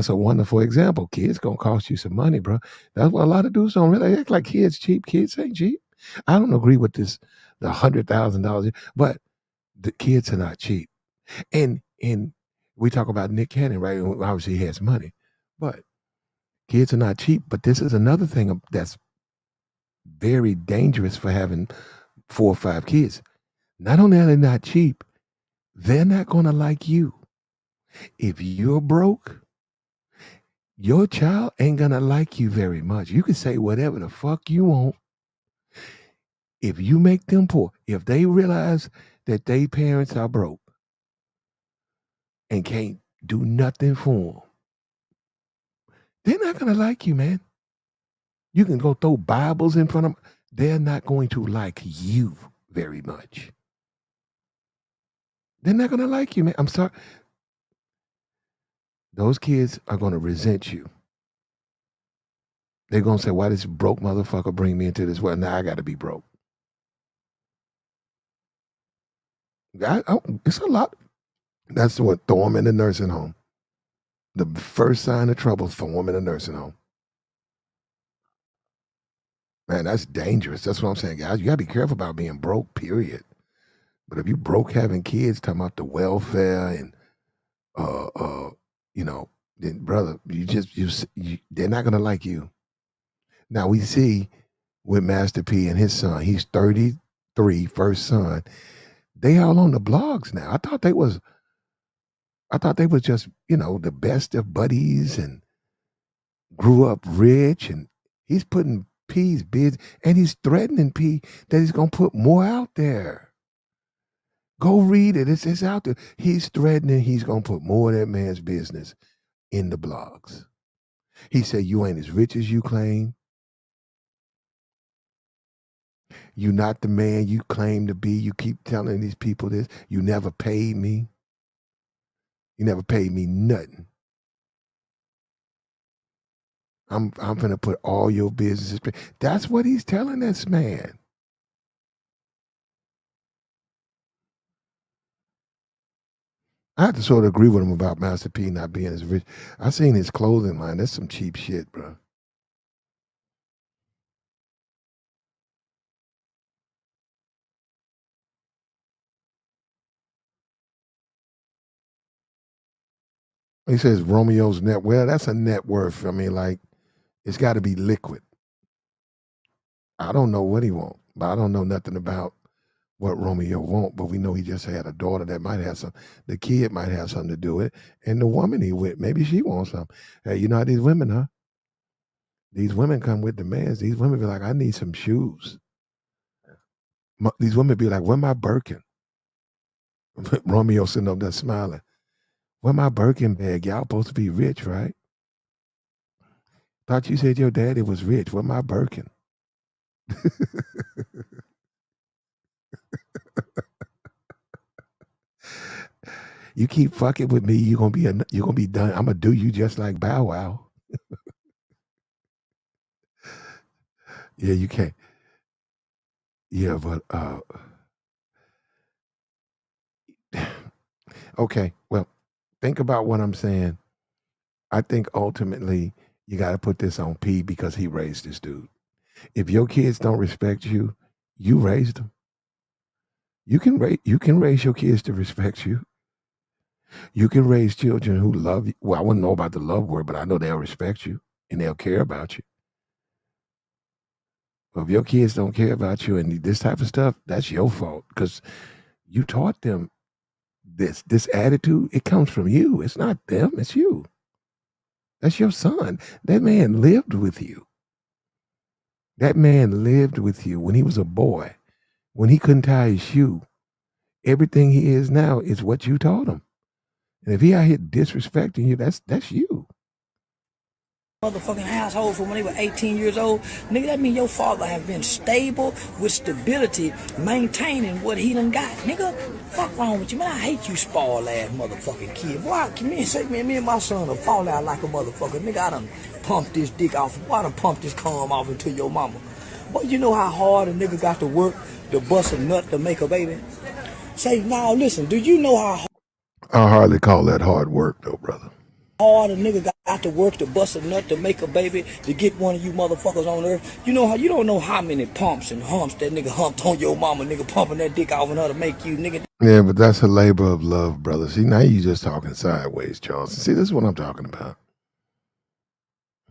a wonderful example. Kids gonna cost you some money, bro. That's what a lot of dudes don't really act like kids cheap. Kids ain't cheap. I don't agree with this, the $100,000, but the kids are not cheap. And we talk about Nick Cannon, right? Obviously he has money, but kids are not cheap. But this is another thing that's very dangerous for having 4 or 5 kids. Not only are they not cheap, they're not gonna like you. If you're broke, your child ain't gonna like you very much. You can say whatever the fuck you want. If you make them poor, if they realize that they parents are broke and can't do nothing for them, they're not gonna like you, man. You can go throw Bibles in front of them. They're not going to like you very much. They're not gonna like you, man. I'm sorry. Those kids are gonna resent you. They're gonna say, "Why this broke motherfucker bring me into this world? Now I got to be broke." It's a lot. That's what, throw them in the nursing home. The first sign of trouble, throw them in the nursing home. Man, that's dangerous. That's what I'm saying, guys. You gotta be careful about being broke, period. But if you broke having kids, talking about the welfare and then brother, they're not gonna like you. Now we see with Master P and his son, he's 33, first son. They all on the blogs now. I thought they was just, the best of buddies and grew up rich, and he's putting P's bids, and he's threatening P that he's gonna put more out there. Go read it. It's out there. He's threatening he's gonna put more of that man's business in the blogs. He said, you ain't as rich as you claim. You not the man you claim to be. You keep telling these people this. You never paid me. You never paid me nothing. I'm gonna put all your business. That's what he's telling this man. I have to sort of agree with him about Master P not being as rich. I seen his clothing line. That's some cheap shit, bro. He says Romeo's net. Well, that's a net worth. I mean, like, it's got to be liquid. I don't know what he wants, but I don't know nothing about what Romeo wants. But we know he just had a daughter that might have some. The kid might have something to do with it, and the woman he with, maybe she wants something. Hey, you know how these women, huh? These women come with demands. These women be like, I need some shoes. These women be like, where my Birkin? Romeo sitting up there smiling. Where my Birkin bag? Y'all supposed to be rich, right? Thought you said your daddy was rich. Where my Birkin? You keep fucking with me, you're gonna be done. I'm gonna do you just like Bow Wow. Yeah, you can't. Yeah, but okay. Well, think about what I'm saying. I think ultimately you got to put this on P because he raised this dude. If your kids don't respect you, you raised them. You can raise your kids to respect you. You can raise children who love you. Well, I wouldn't know about the love word, but I know they'll respect you and they'll care about you. But if your kids don't care about you and this type of stuff, that's your fault because you taught them this attitude. It comes from you. It's not them. It's you. That's your son. That man lived with you. That man lived with you when he was a boy, when he couldn't tie his shoe. Everything he is now is what you taught him. And if he out here disrespecting you, that's you. Motherfucking household from when they were 18 years old, nigga, that mean your father have been stable with stability, maintaining what he done got, nigga. Fuck wrong with you, man. I hate you spoiled ass motherfucking kid. Boy, me and my son will fall out like a motherfucker. Nigga, I done pumped this dick off. Boy, I done pumped this cum off into your mama. Boy, you know how hard a nigga got to work to bust a nut to make a baby? Say, now listen, do you know how I hardly call that hard work though, brother. Hard a nigga got to work to bust a nut to make a baby to get one of you motherfuckers on earth? You know how you don't know how many pumps and humps that nigga humped on your mama, nigga pumping that dick off on her to make you, nigga. Yeah, but that's a labor of love, brother. See, now you just talking sideways, Charles. See, this is what I'm talking about.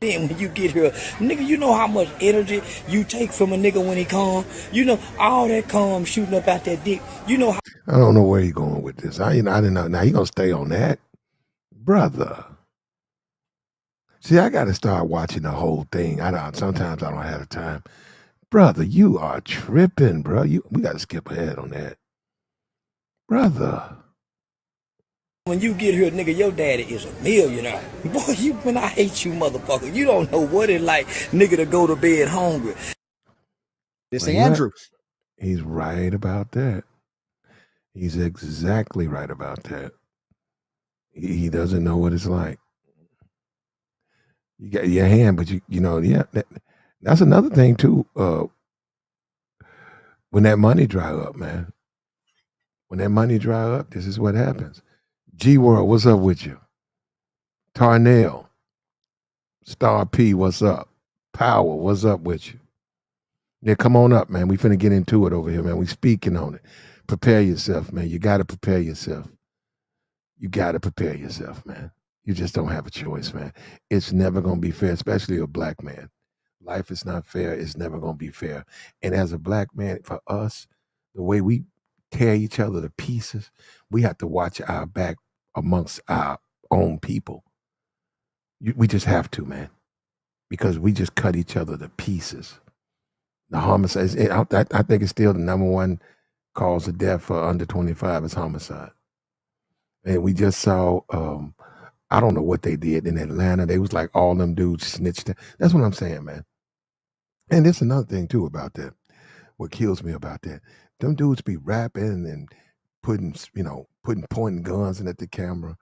Then when you get here, nigga, you know how much energy you take from a nigga when he come. You know all that cum shooting up out that dick. You know how I don't know where he going with this. I didn't know. Now he gonna stay on that, brother. See, I got to start watching the whole thing. Sometimes I don't have the time, brother. You are tripping, bro. We got to skip ahead on that, brother. when you get here, nigga, your daddy is a millionaire. Boy, I hate you, motherfucker. You don't know what it's like, nigga, to go to bed hungry. This Andrew. He's right about that. He's exactly right about that. He doesn't know what it's like. You got your hand, but that's another thing too. When that money dry up, man. When that money dry up, this is what happens. G World, what's up with you? Tarnell, Star P, what's up? Power, what's up with you? Yeah, come on up, man. We finna get into it over here, man. We speaking on it. Prepare yourself, man. You gotta prepare yourself. You gotta prepare yourself, man. You just don't have a choice, man. It's never going to be fair, especially a black man. Life is not fair. It's never going to be fair. And as a black man, for us, the way we tear each other to pieces, we have to watch our back amongst our own people. We just have to, man, because we just cut each other to pieces. The homicides, I think it's still the number one cause of death for under 25 is homicide. And we just saw, I don't know what they did in Atlanta. They was like all them dudes snitched. That's what I'm saying, man. And there's another thing too about that. What kills me about that, them dudes be rapping and pointing guns at the camera.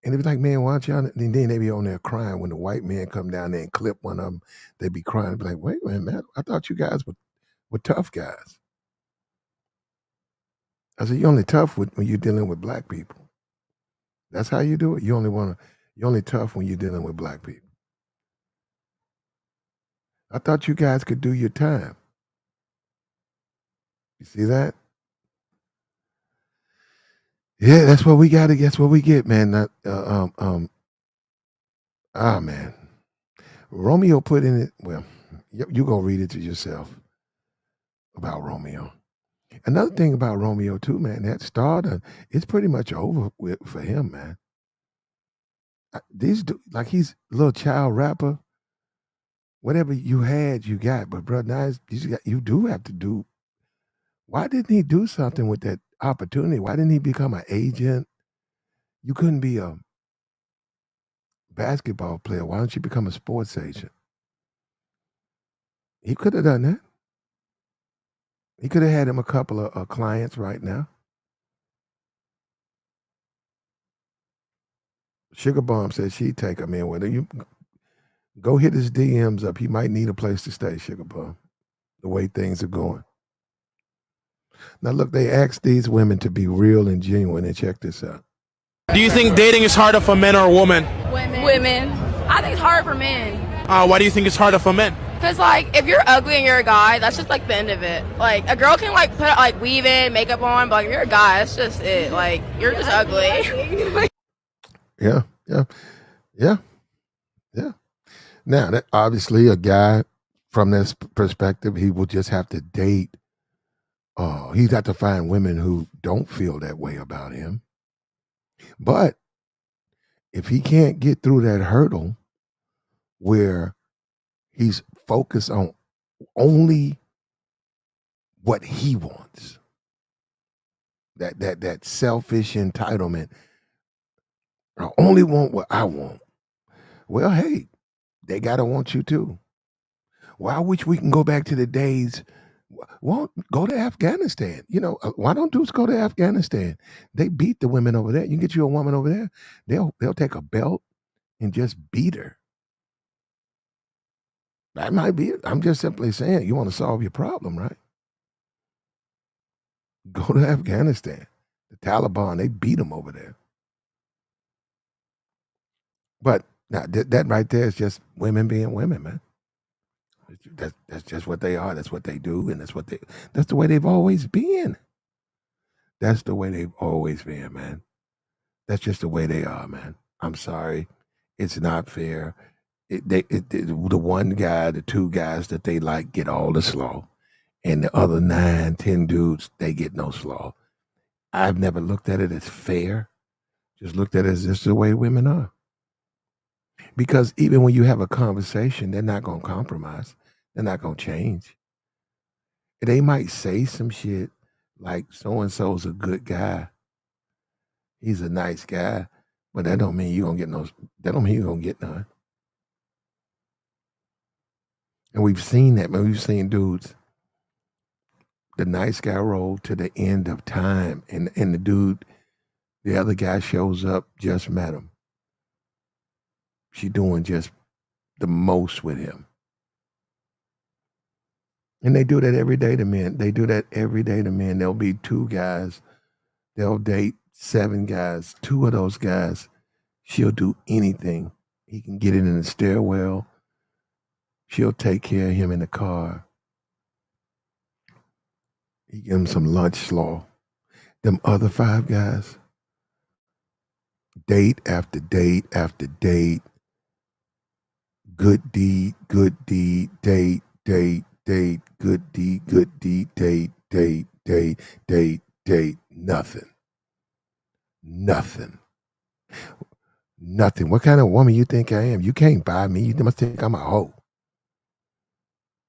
And it was like, man, why don't y'all? And then they be on there crying when the white man come down there and clip one of them. They be crying, be like, wait a minute, man, I thought you guys were tough guys. I said, you're only tough when you're dealing with black people. That's how you do it. You're only tough when you're dealing with black people. I thought you guys could do your time. You see that? Yeah, that's what we got to. That's what we get, man. Man. Romeo put in it. Well, you go read it to yourself about Romeo. Another thing about Romeo too, man. That stardom, it's pretty much over for him, man. Like he's a little child rapper. Whatever you had, you got. But bro, now you do have to do. Why didn't he do something with that opportunity? Why didn't he become an agent? You couldn't be a basketball player. Why don't you become a sports agent? He could have done that. He could have had him a couple of clients right now. Sugar Bomb said she'd take him in with her. You go hit his DMs up. He might need a place to stay, Sugar Bomb, the way things are going. Now, look, they asked these women to be real and genuine, and check this out. Do you think dating is harder for men or women? Women. I think it's hard for men. Why do you think it's harder for men? Because, like, if you're ugly and you're a guy, that's just, like, the end of it. Like, a girl can, like, put, like, weave in, makeup on, but, like, if you're a guy, that's just it. Like, you're just ugly. Yeah. Now, that obviously a guy from this perspective, he will just have to date. He's got to find women who don't feel that way about him. But if he can't get through that hurdle where he's focused on only what he wants, that selfish entitlement, I only want what I want. Well, hey, they gotta want you too. Well, I wish we can go back to the days. Well, go to Afghanistan. Why don't dudes go to Afghanistan? They beat the women over there. You can get you a woman over there. They'll take a belt and just beat her. That might be it. I'm just simply saying, you want to solve your problem, right? Go to Afghanistan. The Taliban, they beat them over there. But now that right there is just women being women, man. That's just what they are. That's what they do, and that's the way they've always been. That's the way they've always been, man. That's just the way they are, man. I'm sorry, it's not fair. The one guy, the two guys that they like get all the slaw, and the other 9, 10 dudes they get no slaw. I've never looked at it as fair. Just looked at it as just the way women are. Because even when you have a conversation, they're not gonna compromise. They're not gonna change. They might say some shit like so and so's a good guy. He's a nice guy, but that don't mean you're gonna get no. That don't mean you're gonna get none. And we've seen that, man. We've seen dudes, the nice guy role to the end of time, and the other guy shows up, just met him. She doing just the most with him. And they do that every day to men. They do that every day to men. There'll be 2 guys. They'll date 7 guys. 2 of those guys, she'll do anything. He can get it in the stairwell. She'll take care of him in the car. He give him some lunch slaw. Them other 5 guys, Date after date after date. Good deed, date, date, good deed, date, nothing. Nothing. Nothing. What kind of woman you think I am? You can't buy me. You must think I'm a hoe.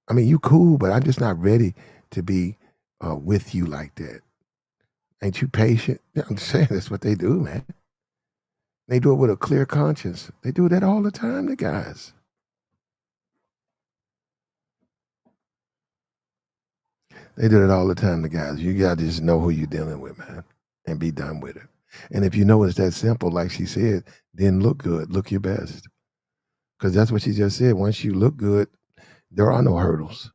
I mean, you cool, but I'm just not ready to be with you like that. Ain't you patient? I'm just saying that's what they do, man. They do it with a clear conscience. They do that all the time, the guys. They do it all the time, the guys. You gotta just know who you're dealing with, man, and be done with it. And if you know it's that simple, like she said, then look good, look your best. Because that's what she just said. Once you look good, there are no hurdles.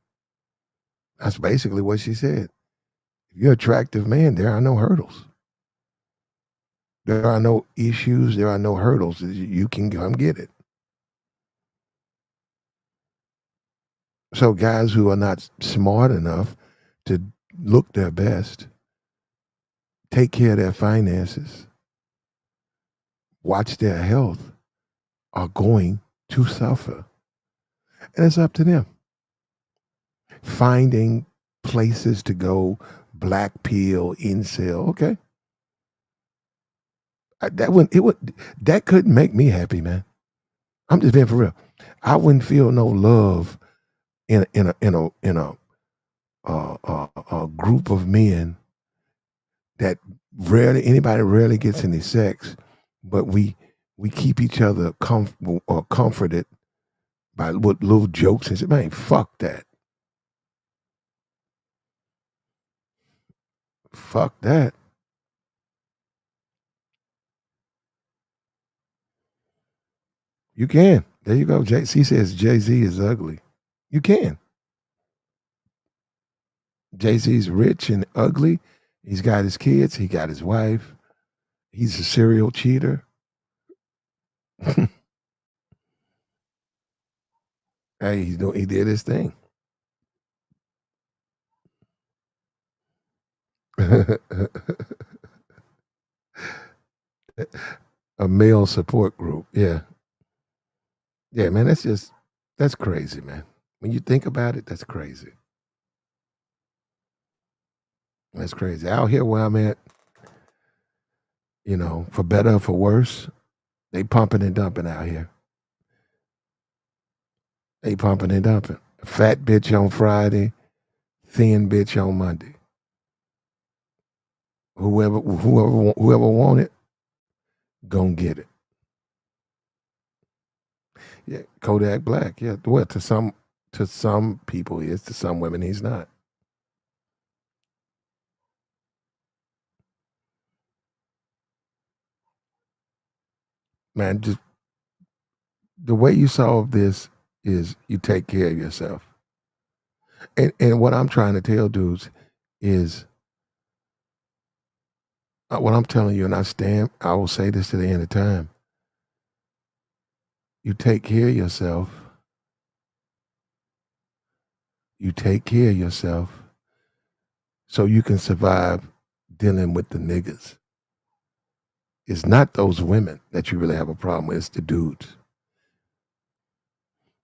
That's basically what she said. If you're an attractive man, there are no hurdles. There are no issues. There are no hurdles. You can come get it. So guys who are not smart enough to look their best, take care of their finances, watch their health, are going to suffer. And it's up to them. Finding places to go, black pill, incel, okay. That couldn't make me happy, man. I'm just being for real. I wouldn't feel no love in a group of men that anybody rarely gets any sex, but we keep each other comfortable or comforted by what little jokes and shit. Man, fuck that. Fuck that. You can. There you go. C says Jay-Z is ugly. You can. Jay-Z's rich and ugly. He's got his kids. He got his wife. He's a serial cheater. Hey, he did his thing. A male support group. Yeah. Yeah, man, that's crazy, man. When you think about it, that's crazy. That's crazy. Out here where I'm at, for better or for worse, they pumping and dumping out here. They pumping and dumping. Fat bitch on Friday, thin bitch on Monday. Whoever want it, gonna get it. Yeah, Kodak Black. Yeah, well, to some people he is, to some women he's not. Man, just the way you solve this is you take care of yourself. And what I'm trying to tell dudes is what I'm telling you, and I will say this to the end of time. You take care of yourself. You take care of yourself so you can survive dealing with the niggas. It's not those women that you really have a problem with, it's the dudes.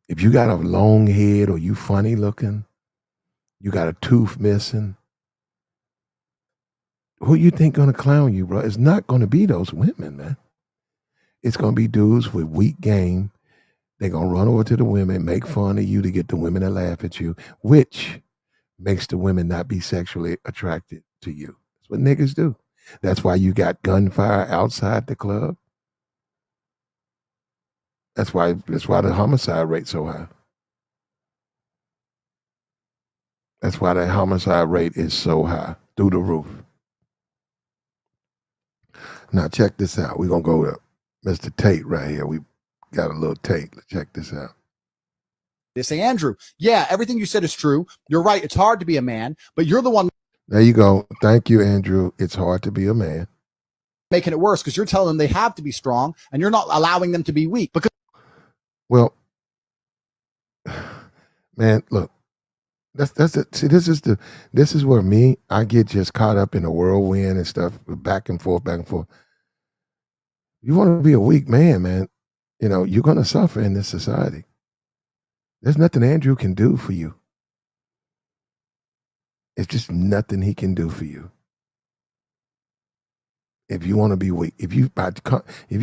If you got a long head or you funny looking, you got a tooth missing, who you think gonna clown you, bro? It's not gonna be those women, man. It's gonna be dudes with weak game. They're gonna run over to the women, make fun of you to get the women to laugh at you, which makes the women not be sexually attracted to you. That's what niggas do. That's why you got gunfire outside the club. That's why the homicide rate's so high. That's why the homicide rate is so high, through the roof. Now check this out. We're gonna go to Mr. Tate right here. We got a little Tate. Let's check this out. They say, Andrew, yeah, everything you said is true. You're right. It's hard to be a man, but you're the one. There you go. Thank you, Andrew. It's hard to be a man. Making it worse because you're telling them they have to be strong and you're not allowing them to be weak. Because well, man, look, that's it. See, this is where I get just caught up in the whirlwind and stuff, back and forth, back and forth. You want to be a weak man, man. You know, you're going to suffer in this society. There's nothing Andrew can do for you. It's just nothing he can do for you. If you want to be weak, if you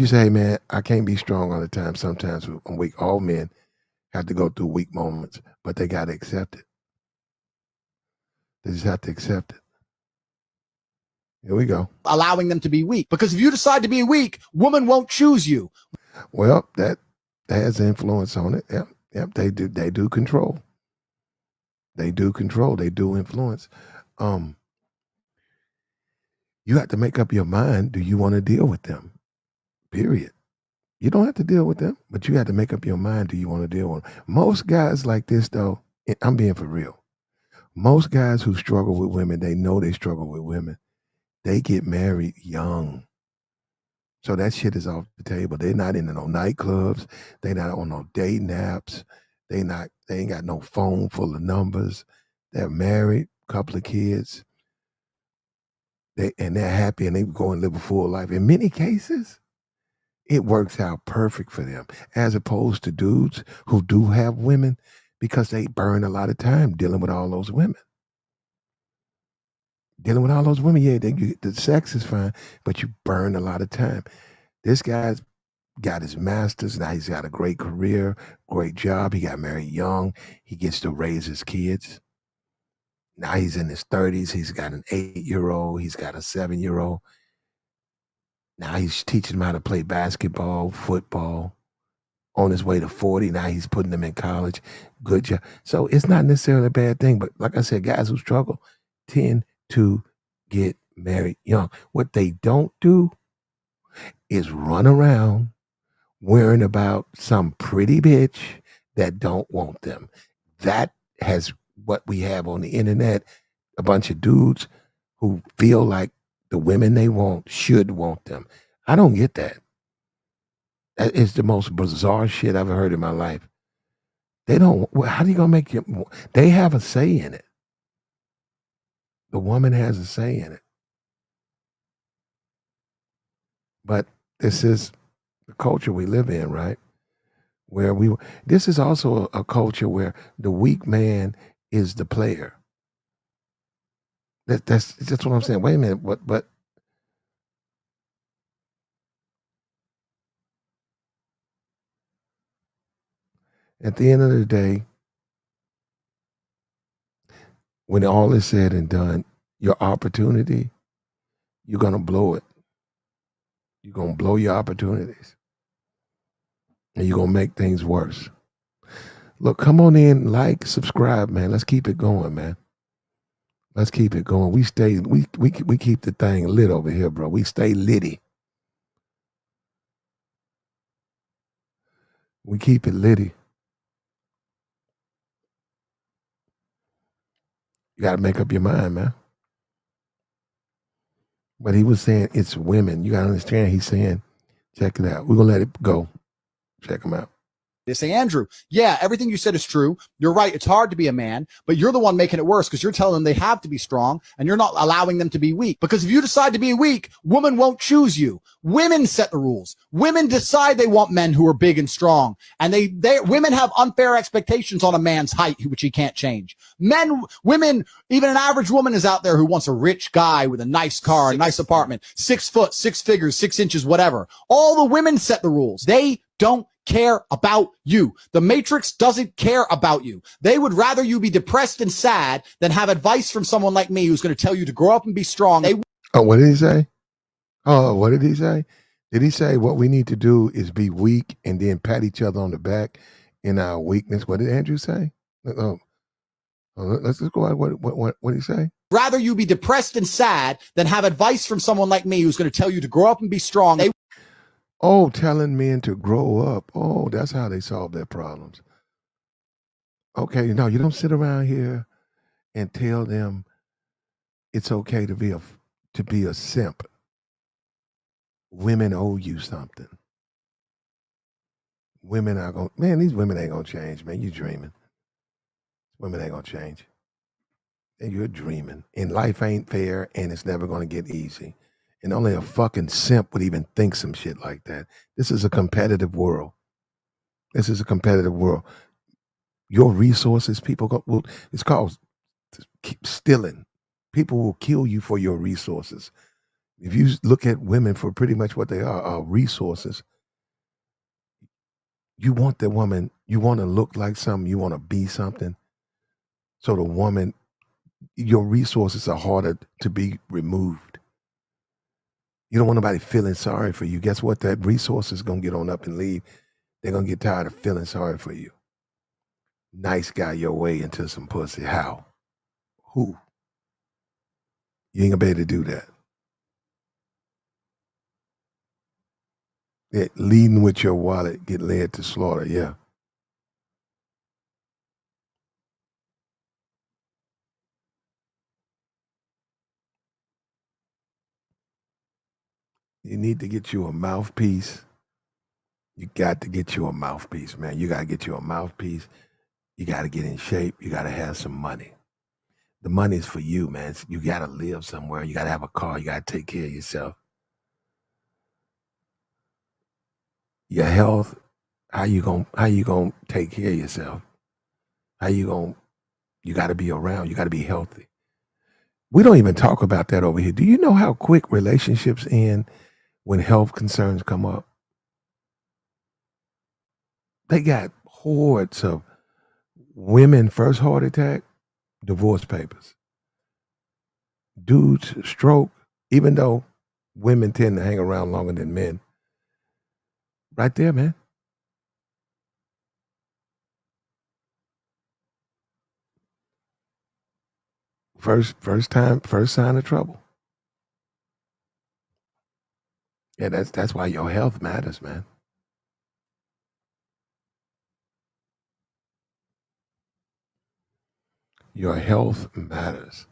say, hey, man, I can't be strong all the time. Sometimes I'm weak. All men have to go through weak moments, but they got to accept it. They just have to accept it. Here we go. Allowing them to be weak. Because if you decide to be weak, women won't choose you. Well, that has influence on it. Yep, they do control. They do control. They do influence. You have to make up your mind. Do you want to deal with them? Period. You don't have to deal with them, but you have to make up your mind. Do you want to deal with them? Most guys like this, though, I'm being for real. Most guys who struggle with women, they know they struggle with women. They get married young. So that shit is off the table. They're not in no nightclubs. They're not on no dating apps. They ain't got no phone full of numbers. They're married, couple of kids. They're happy and they go and live a full life. In many cases, it works out perfect for them, as opposed to dudes who do have women, because they burn a lot of time dealing with all those women. Dealing with all those women, yeah, the sex is fine, but you burn a lot of time. This guy's got his master's. Now he's got a great career, great job. He got married young. He gets to raise his kids. Now he's in his 30s. He's got an 8-year-old. He's got a 7-year-old. Now he's teaching them how to play basketball, football. On his way to 40, now he's putting them in college. Good job. So it's not necessarily a bad thing. But like I said, guys who struggle tend to get married young. What they don't do is run around worrying about some pretty bitch that don't want them. That has what we have on the internet, a bunch of dudes who feel like the women they want should want them. I don't get that. That is the most bizarre shit I've ever heard in my life. They don't, how are you going to make you, they have a say in it. The woman has a say in it. But this is the culture we live in, right? Where this is also a culture where the weak man is the player. That's what I'm saying. Wait a minute, but at the end of the day, when all is said and done, your opportunity, you're gonna blow it. You're gonna blow your opportunities. And you're gonna make things worse. Look, come on in, like, subscribe, man. Let's keep it going, man. Let's keep it going. We keep the thing lit over here, bro. We stay litty. We keep it litty. You got to make up your mind, man. But he was saying it's women. You got to understand. He's saying, check it out. We're going to let it go. Check him out. They say, Andrew, yeah, everything you said is true. You're right. It's hard to be a man, but you're the one making it worse because you're telling them they have to be strong and you're not allowing them to be weak. Because if you decide to be weak, women won't choose you. Women set the rules. Women decide they want men who are big and strong. And women have unfair expectations on a man's height, which he can't change. Women, even an average woman is out there who wants a rich guy with a nice car, a nice apartment, 6 foot, 6 figures, 6 inches, whatever. All the women set the rules. They don't care about you. The Matrix doesn't care about you. They would rather you be depressed and sad than have advice from someone like me who's going to tell you to grow up and be strong. What did he say? What did he say? Did he say what we need to do is be weak and then pat each other on the back in our weakness? What did Andrew say? Let's just go out. What did he say? Rather you be depressed and sad than have advice from someone like me who's going to tell you to grow up and be strong. Telling men to grow up. That's how they solve their problems. Okay, no, you don't sit around here and tell them it's okay to be a simp. Women owe you something. Women are going, man, these women ain't going to change, man. You dreaming. Women ain't going to change. And you're dreaming. And life ain't fair and it's never going to get easy. And only a fucking simp would even think some shit like that. This is a competitive world. This is a competitive world. Your resources, it's called stealing. People will kill you for your resources. If you look at women for pretty much what they are resources, you want the woman, you want to look like something, you want to be something. So the woman, your resources are harder to be removed. You don't want nobody feeling sorry for you. Guess what? That resource is going to get on up and leave. They're going to get tired of feeling sorry for you. Nice guy your way into some pussy. How? Who? You ain't going to be able to do that. Yeah, leading with your wallet, get led to slaughter. Yeah. You need to get you a mouthpiece. You got to get you a mouthpiece, man. You got to get you a mouthpiece. You got to get in shape. You got to have some money. The money's for you, man. You got to live somewhere. You got to have a car. You got to take care of yourself. Your health, how you gonna take care of yourself? You got to be around. You got to be healthy. We don't even talk about that over here. Do you know how quick relationships end when health concerns come up? They got hordes of women first heart attack, divorce papers. Dudes stroke, even though women tend to hang around longer than men. Right there, man. First sign of trouble. Yeah, that's why your health matters, man. Your health matters.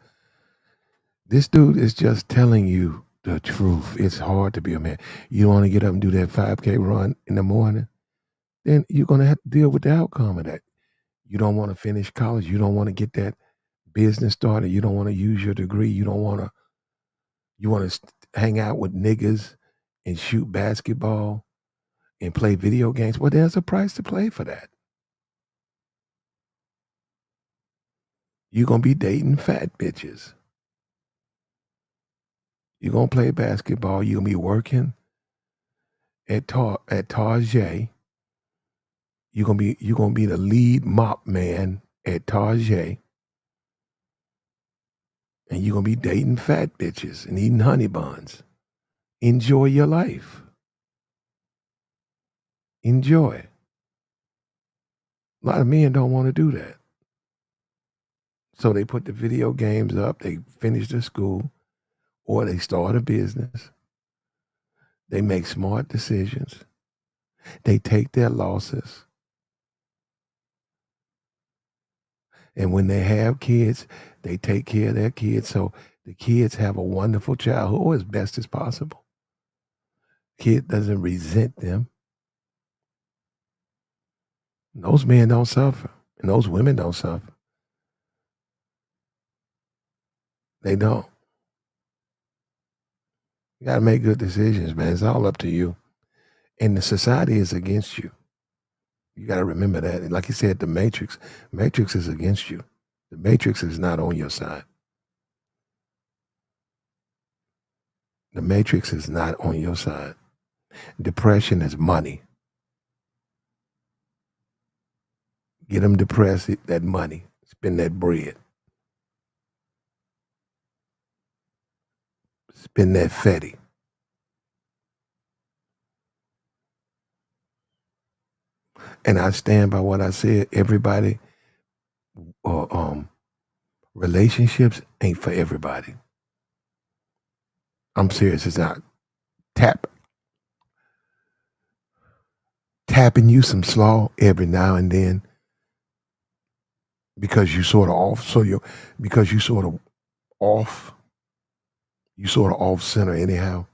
This dude is just telling you the truth. It's hard to be a man. You want to get up and do that 5K run in the morning, then you're going to have to deal with the outcome of that. You don't want to finish college. You don't want to get that business started. You don't want to use your degree. You want to hang out with niggas and shoot basketball and play video games. Well, there's a price to play for that. You're going to be dating fat bitches. You're going to play basketball. You're going to be working at Target. You're gonna be the lead mop man at Target. And you're gonna be dating fat bitches and eating honey buns. Enjoy your life. Enjoy. A lot of men don't want to do that. So they put the video games up, they finish their school, or they start a business. They make smart decisions. They take their losses. And when they have kids, they take care of their kids so the kids have a wonderful childhood as best as possible. Kid doesn't resent them. And those men don't suffer, and those women don't suffer. They don't. You got to make good decisions, man. It's all up to you. And the society is against you. You got to remember that. And like you said, the Matrix is against you. The Matrix is not on your side. The Matrix is not on your side. Depression is money. Get them depressed, that money. Spend that bread. Spend that fetty. And I stand by what I said. Everybody, relationships ain't for everybody. I'm serious. It's not. Tapping you some slaw every now and then because you sort of off. Because you sort of off. You sort of off center anyhow.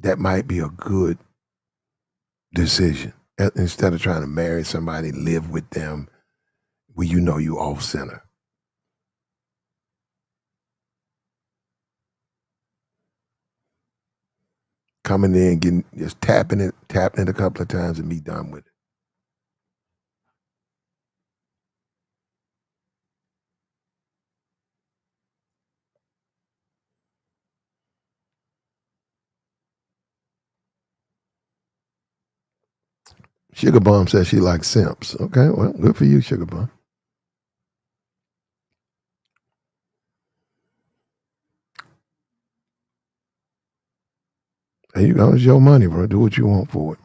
That might be a good decision instead of trying to marry somebody, live with them, where you know you off center. coming in, getting just tapping it a couple of times and be done with it. Sugar Bomb says she likes simps. Okay, well, good for you, Sugar Bomb. There you go. It's your money, bro. Do what you want for it.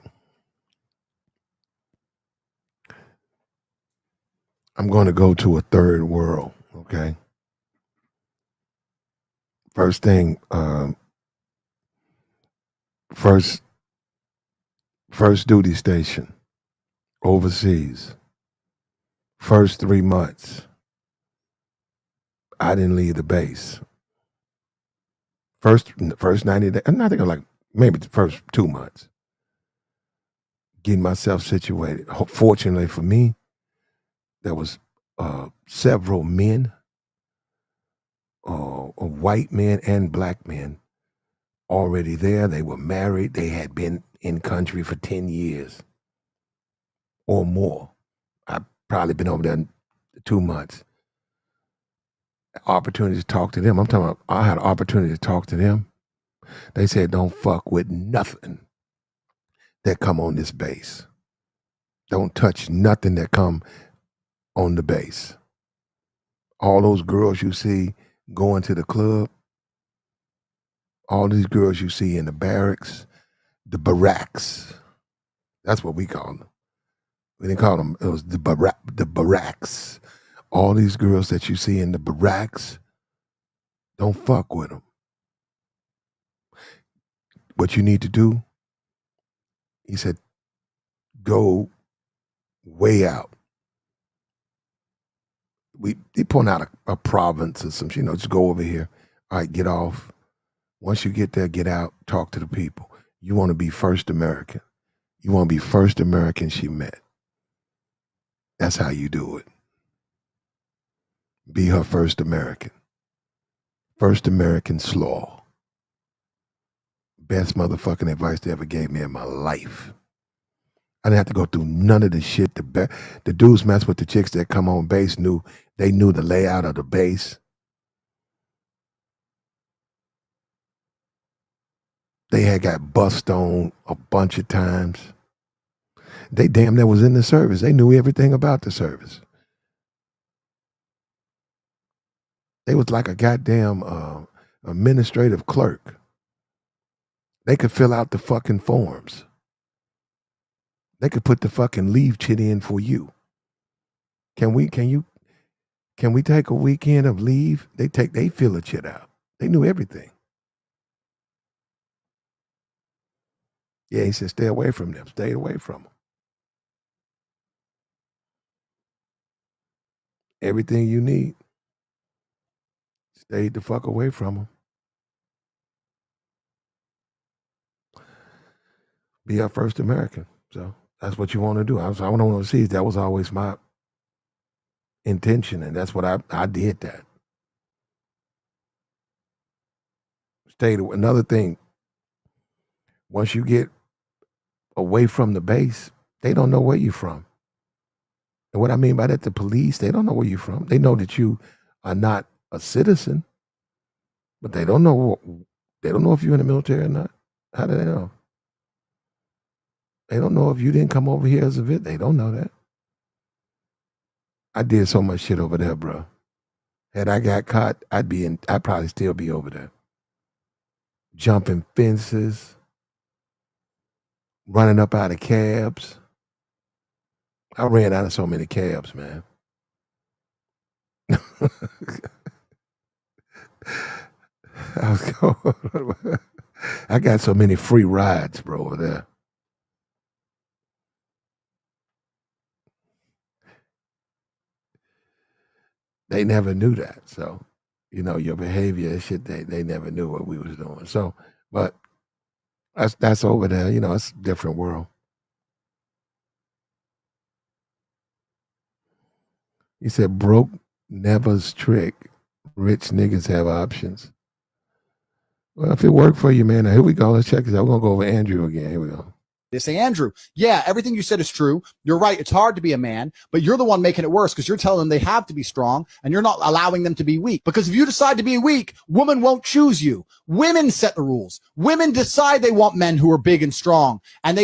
I'm going to go to a third world, okay? First thing, first duty station, overseas. First 3 months, I didn't leave the base. First 90 days, and I think like maybe the first 2 months, getting myself situated. Fortunately for me, there was several men, white men and black men, already there. They were married. They had been in country for 10 years or more. I've probably been over there 2 months. Opportunity to talk to them. I'm talking about I had an opportunity to talk to them. They said, don't fuck with nothing that come on this base. Don't touch nothing that come on the base. All those girls you see going to the club, all these girls you see in the barracks, the barracks. That's what we call them. We didn't call them, it was the barracks. All these girls that you see in the barracks, don't fuck with them. What you need to do, he said, go way out. They point out a province or some, just go over here. All right, get off. Once you get there, get out, talk to the people. You want to be first American. You want to be first American she met. That's how you do it. Be her first American. First American slaw. Best motherfucking advice they ever gave me in my life. I didn't have to go through none of the shit. The dudes mess with the chicks that come on base knew the layout of the base. They had got bust on a bunch of times. They damn near was in the service. They knew everything about the service. They was like a goddamn administrative clerk. They could fill out the fucking forms. They could put the fucking leave chit in for you. Can we take a weekend of leave? They fill the shit out. They knew everything. Yeah, he said, stay away from them. Stay away from them. Everything you need, stay the fuck away from them. Be our first American. So that's what you want to do. I want to see. That was always my intention, and that's what I did. That stayed. Another thing. Once you get away from the base, they don't know where you're from. And what I mean by that, the police, they don't know where you're from. They know that you are not a citizen, but they don't know. They don't know if you're in the military or not. How do they know? They don't know if you didn't come over here as a vet. They don't know that. I did so much shit over there, bro. Had I got caught, I'd probably still be over there. Jumping fences, running up out of cabs. I ran out of so many cabs, man. I got so many free rides, bro, over there. They never knew that. So, your behavior and shit, they never knew what we was doing. So, but that's over there. It's a different world. He said, broke never's trick. Rich niggas have options. Well, if it worked for you, man, now here we go. Let's check this out. We're gonna go over Andrew again. Here we go. They say, Andrew, yeah, everything you said is true. You're right. It's hard to be a man, but you're the one making it worse because you're telling them they have to be strong and you're not allowing them to be weak. Because if you decide to be weak, women won't choose you. Women set the rules. Women decide they want men who are big and strong. And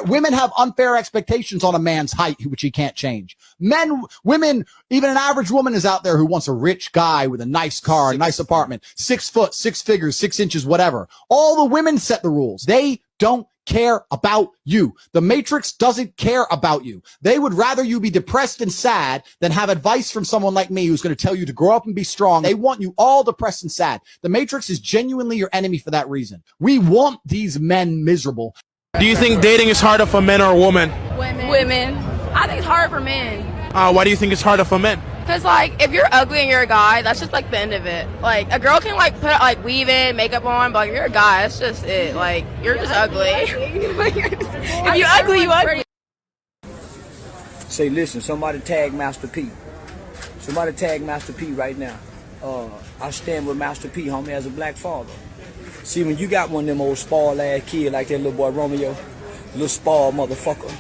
women have unfair expectations on a man's height, which he can't change. Women, even an average woman is out there who wants a rich guy with a nice car, a nice apartment, 6 foot, 6 figures, 6 inches, whatever. All the women set the rules. They don't care about you. The Matrix doesn't care about you. They would rather you be depressed and sad than have advice from someone like me who's going to tell you to grow up and be strong. They want you all depressed and sad. The Matrix is genuinely your enemy for that reason. We want these men miserable. Do you think dating is harder for men or women? Women. I think it's hard for men. Why do you think it's harder for men? Cause like if you're ugly and you're a guy, that's just like the end of it. Like a girl can like put like weave in, makeup on, but like, if you're a guy, that's just it. Like you're just ugly. If you're ugly, you ugly. Say, listen, somebody tag Master P. Somebody tag Master P right now. I stand with Master P, homie, as a black father. See, when you got one of them old spoiled ass kids like that little boy Romeo, little spoiled motherfucker,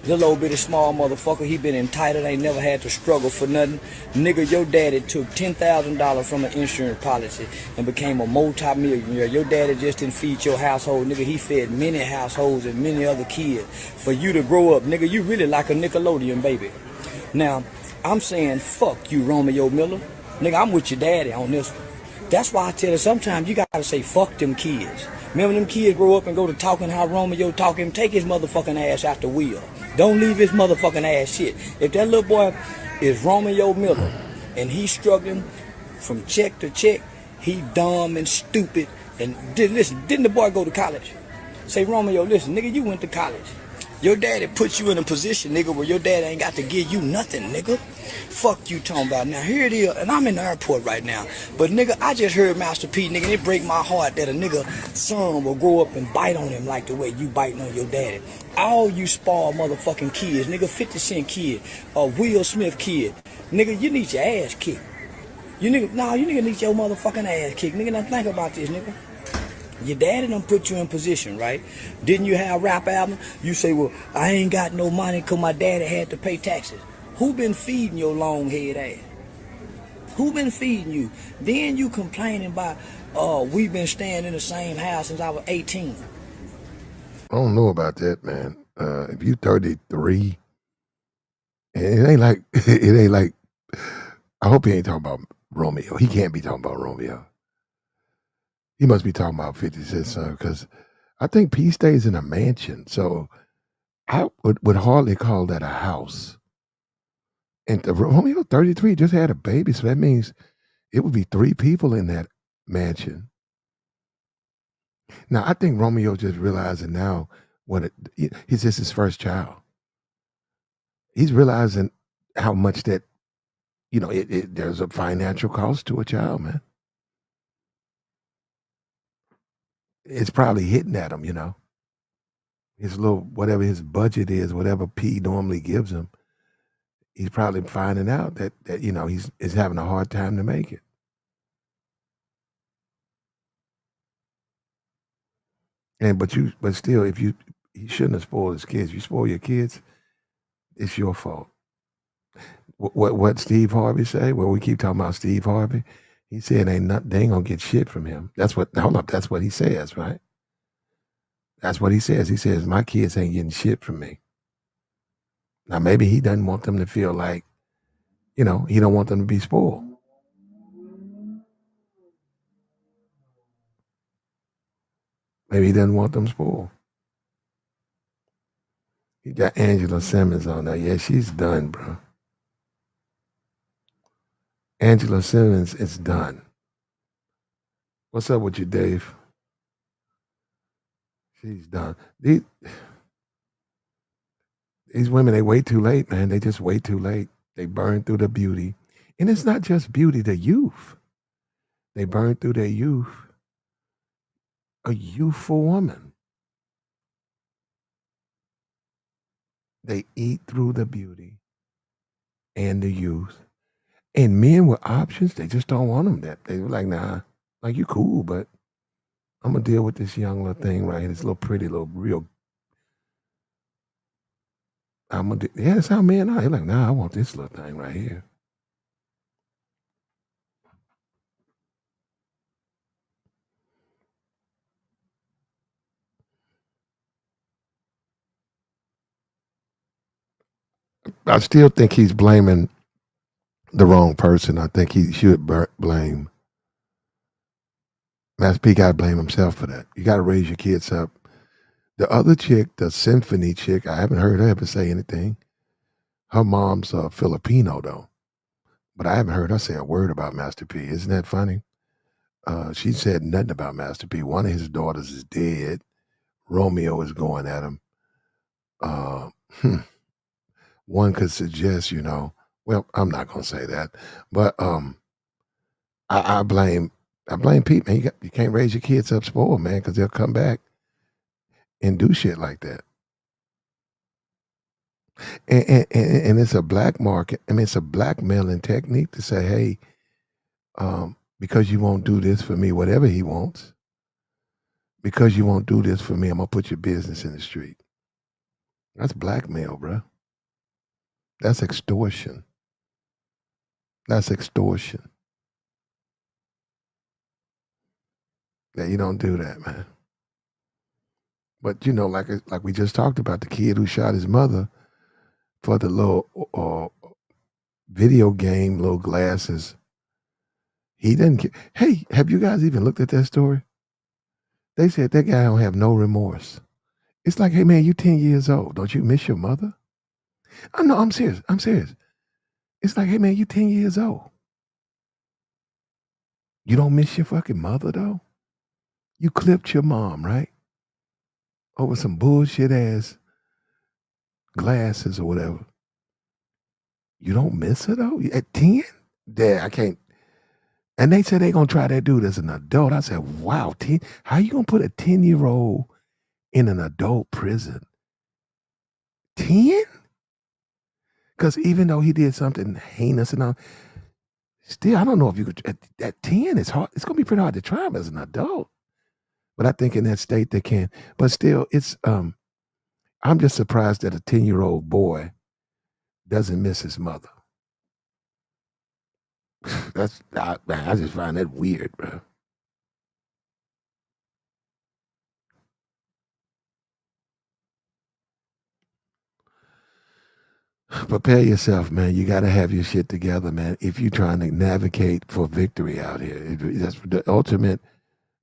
little old bitty small motherfucker, he been entitled, ain't never had to struggle for nothing. Nigga, your daddy took $10,000 from an insurance policy and became a multi-millionaire. Your daddy just didn't feed your household, nigga. He fed many households and many other kids. For you to grow up, nigga, you really like a Nickelodeon baby. Now, I'm saying fuck you, Romeo Miller. Nigga, I'm with your daddy on this one. That's why I tell you sometimes you gotta say fuck them kids. Remember them kids grow up and go to talking how Romeo talking, take his motherfucking ass out the wheel. Don't leave his motherfucking ass shit. If that little boy is Romeo Miller and he's struggling from check to check, he dumb and stupid. And listen, didn't the boy go to college? Say, Romeo, listen, nigga, you went to college. Your daddy put you in a position, nigga, where your daddy ain't got to give you nothing, nigga. Fuck you talking about. Now, here it is, and I'm in the airport right now. But, nigga, I just heard Master P, nigga, and it break my heart that a nigga son will grow up and bite on him like the way you biting on your daddy. All you spoiled motherfucking kids, nigga, 50 Cent kid, Will Smith kid, nigga, you need your ass kicked. You nigga need your motherfucking ass kicked. Nigga, now think about this, nigga. Your daddy done put you in position, right? Didn't you have a rap album? You say, well, I ain't got no money because my daddy had to pay taxes. Who been feeding your long head ass? Who been feeding you? Then you complaining about, we've been staying in the same house since I was 18. I don't know about that, man. If you 33, it ain't like. I hope he ain't talking about Romeo. He can't be talking about Romeo. He must be talking about 50 Cent son, because I think P stays in a mansion. So I would hardly call that a house. And Romeo 33 just had a baby, so that means it would be 3 people in that mansion. Now, I think Romeo just realizing now he's just his first child. He's realizing how much that, there's a financial cost to a child, man. It's probably hitting at him, his little, whatever his budget is, whatever P normally gives him, he's probably finding out that he's having a hard time to make it. But still, he shouldn't have spoiled his kids. You spoil your kids, it's your fault. What Steve Harvey say? Well, we keep talking about Steve Harvey. He said they ain't gonna get shit from him. That's what he says, right? That's what he says. He says, my kids ain't getting shit from me. Now, maybe he doesn't want them to feel like, he don't want them to be spoiled. Maybe he doesn't want them spoiled. He got Angela Simmons on there. Yeah, she's done, bro. Angela Simmons is done. What's up with you, Dave? She's done. These women, they wait too late, man. They just wait too late. They burn through the beauty. And it's not just beauty, the youth. They burn through their youth. A youthful woman. They eat through the beauty and the youth. And men with options, they just don't want them. They were like, nah, Like, you cool, but I'm gonna deal with this young little thing right here, this little pretty little real. Yeah, that's how men are. You're like, nah, I want this little thing right here. I still think he's blaming the wrong person. I think he should blame. Master P got to blame himself for that. You got to raise your kids up. The other chick, the symphony chick, I haven't heard her ever say anything. Her mom's Filipino, though. But I haven't heard her say a word about Master P. Isn't that funny? She said nothing about Master P. One of his daughters is dead. Romeo is going at him. Uh, one could suggest, well, I'm not going to say that. But I blame Pete, man. You can't raise your kids up spoiled, man, because they'll come back and do shit like that. And it's a black market. I mean, it's a blackmailing technique to say, hey, because you won't do this for me, whatever he wants, because you won't do this for me, I'm going to put your business in the street. That's blackmail, bro. That's extortion. That's extortion. Yeah, you don't do that, man. But, like we just talked about, the kid who shot his mother for the little video game, little glasses. He didn't care. Hey, have you guys even looked at that story? They said that guy don't have no remorse. It's like, hey, man, you 10 years old. Don't you miss your mother? Oh, no, I'm serious. I'm serious. It's like, hey, man, you 10 years old. You don't miss your fucking mother, though? You clipped your mom, right? Over some bullshit ass glasses or whatever. You don't miss her, though? At 10? Dad, I can't. And they said they going to try that dude as an adult. I said, wow, 10, how you going to put a 10-year-old in an adult prison? 10? Because even though he did something heinous and all, still, I don't know if you could. At 10, it's hard. It's going to be pretty hard to try him as an adult. But I think in that state they can. But still, it's. I'm just surprised that a 10-year-old boy doesn't miss his mother. I just find that weird, bro. Prepare yourself, man. You got to have your shit together, man. If you're trying to navigate for victory out here, that's the ultimate.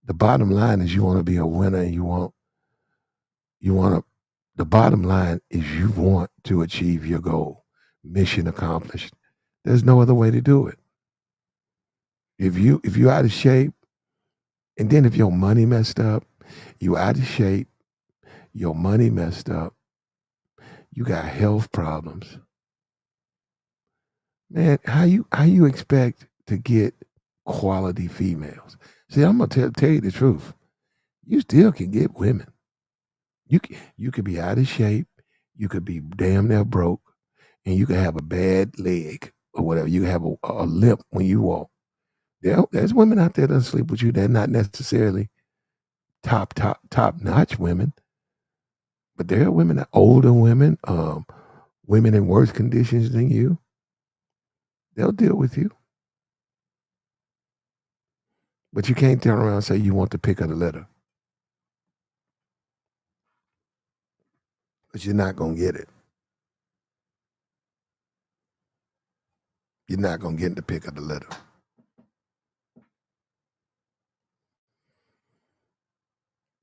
The bottom line is you want to be a winner, and you want to. The bottom line is you want to achieve your goal. Mission accomplished. There's no other way to do it. If you're out of shape, and then if your money messed up, you out of shape, your money messed up, you got health problems. Man, how you expect to get quality females? See, I'm gonna tell you the truth. You still can get women. You could be out of shape, you could be damn near broke, and you could have a bad leg or whatever. You have a limp when you walk. There's women out there that sleep with you. They're not necessarily top notch women, but there are women, older women, women in worse conditions than you. They'll deal with you. But you can't turn around and say you want the pick of the litter. But you're not going to get it. You're not going to get the pick of the litter.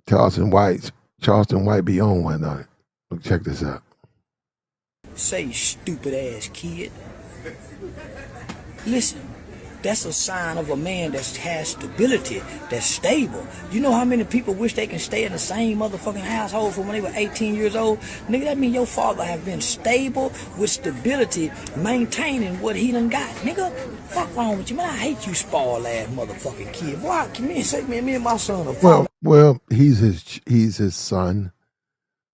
Charleston White be on one on it. Look, check this out. Say, stupid ass kid. Listen, that's a sign of a man that has stability, that's stable. You know how many people wish they can stay in the same motherfucking household from when they were 18 years old? Nigga, that mean your father have been stable with stability, maintaining what he done got. Nigga, fuck wrong with you, man? I hate you spoiled ass motherfucking kid. Boy, come here and say, man, me and my son are Well, he's his son,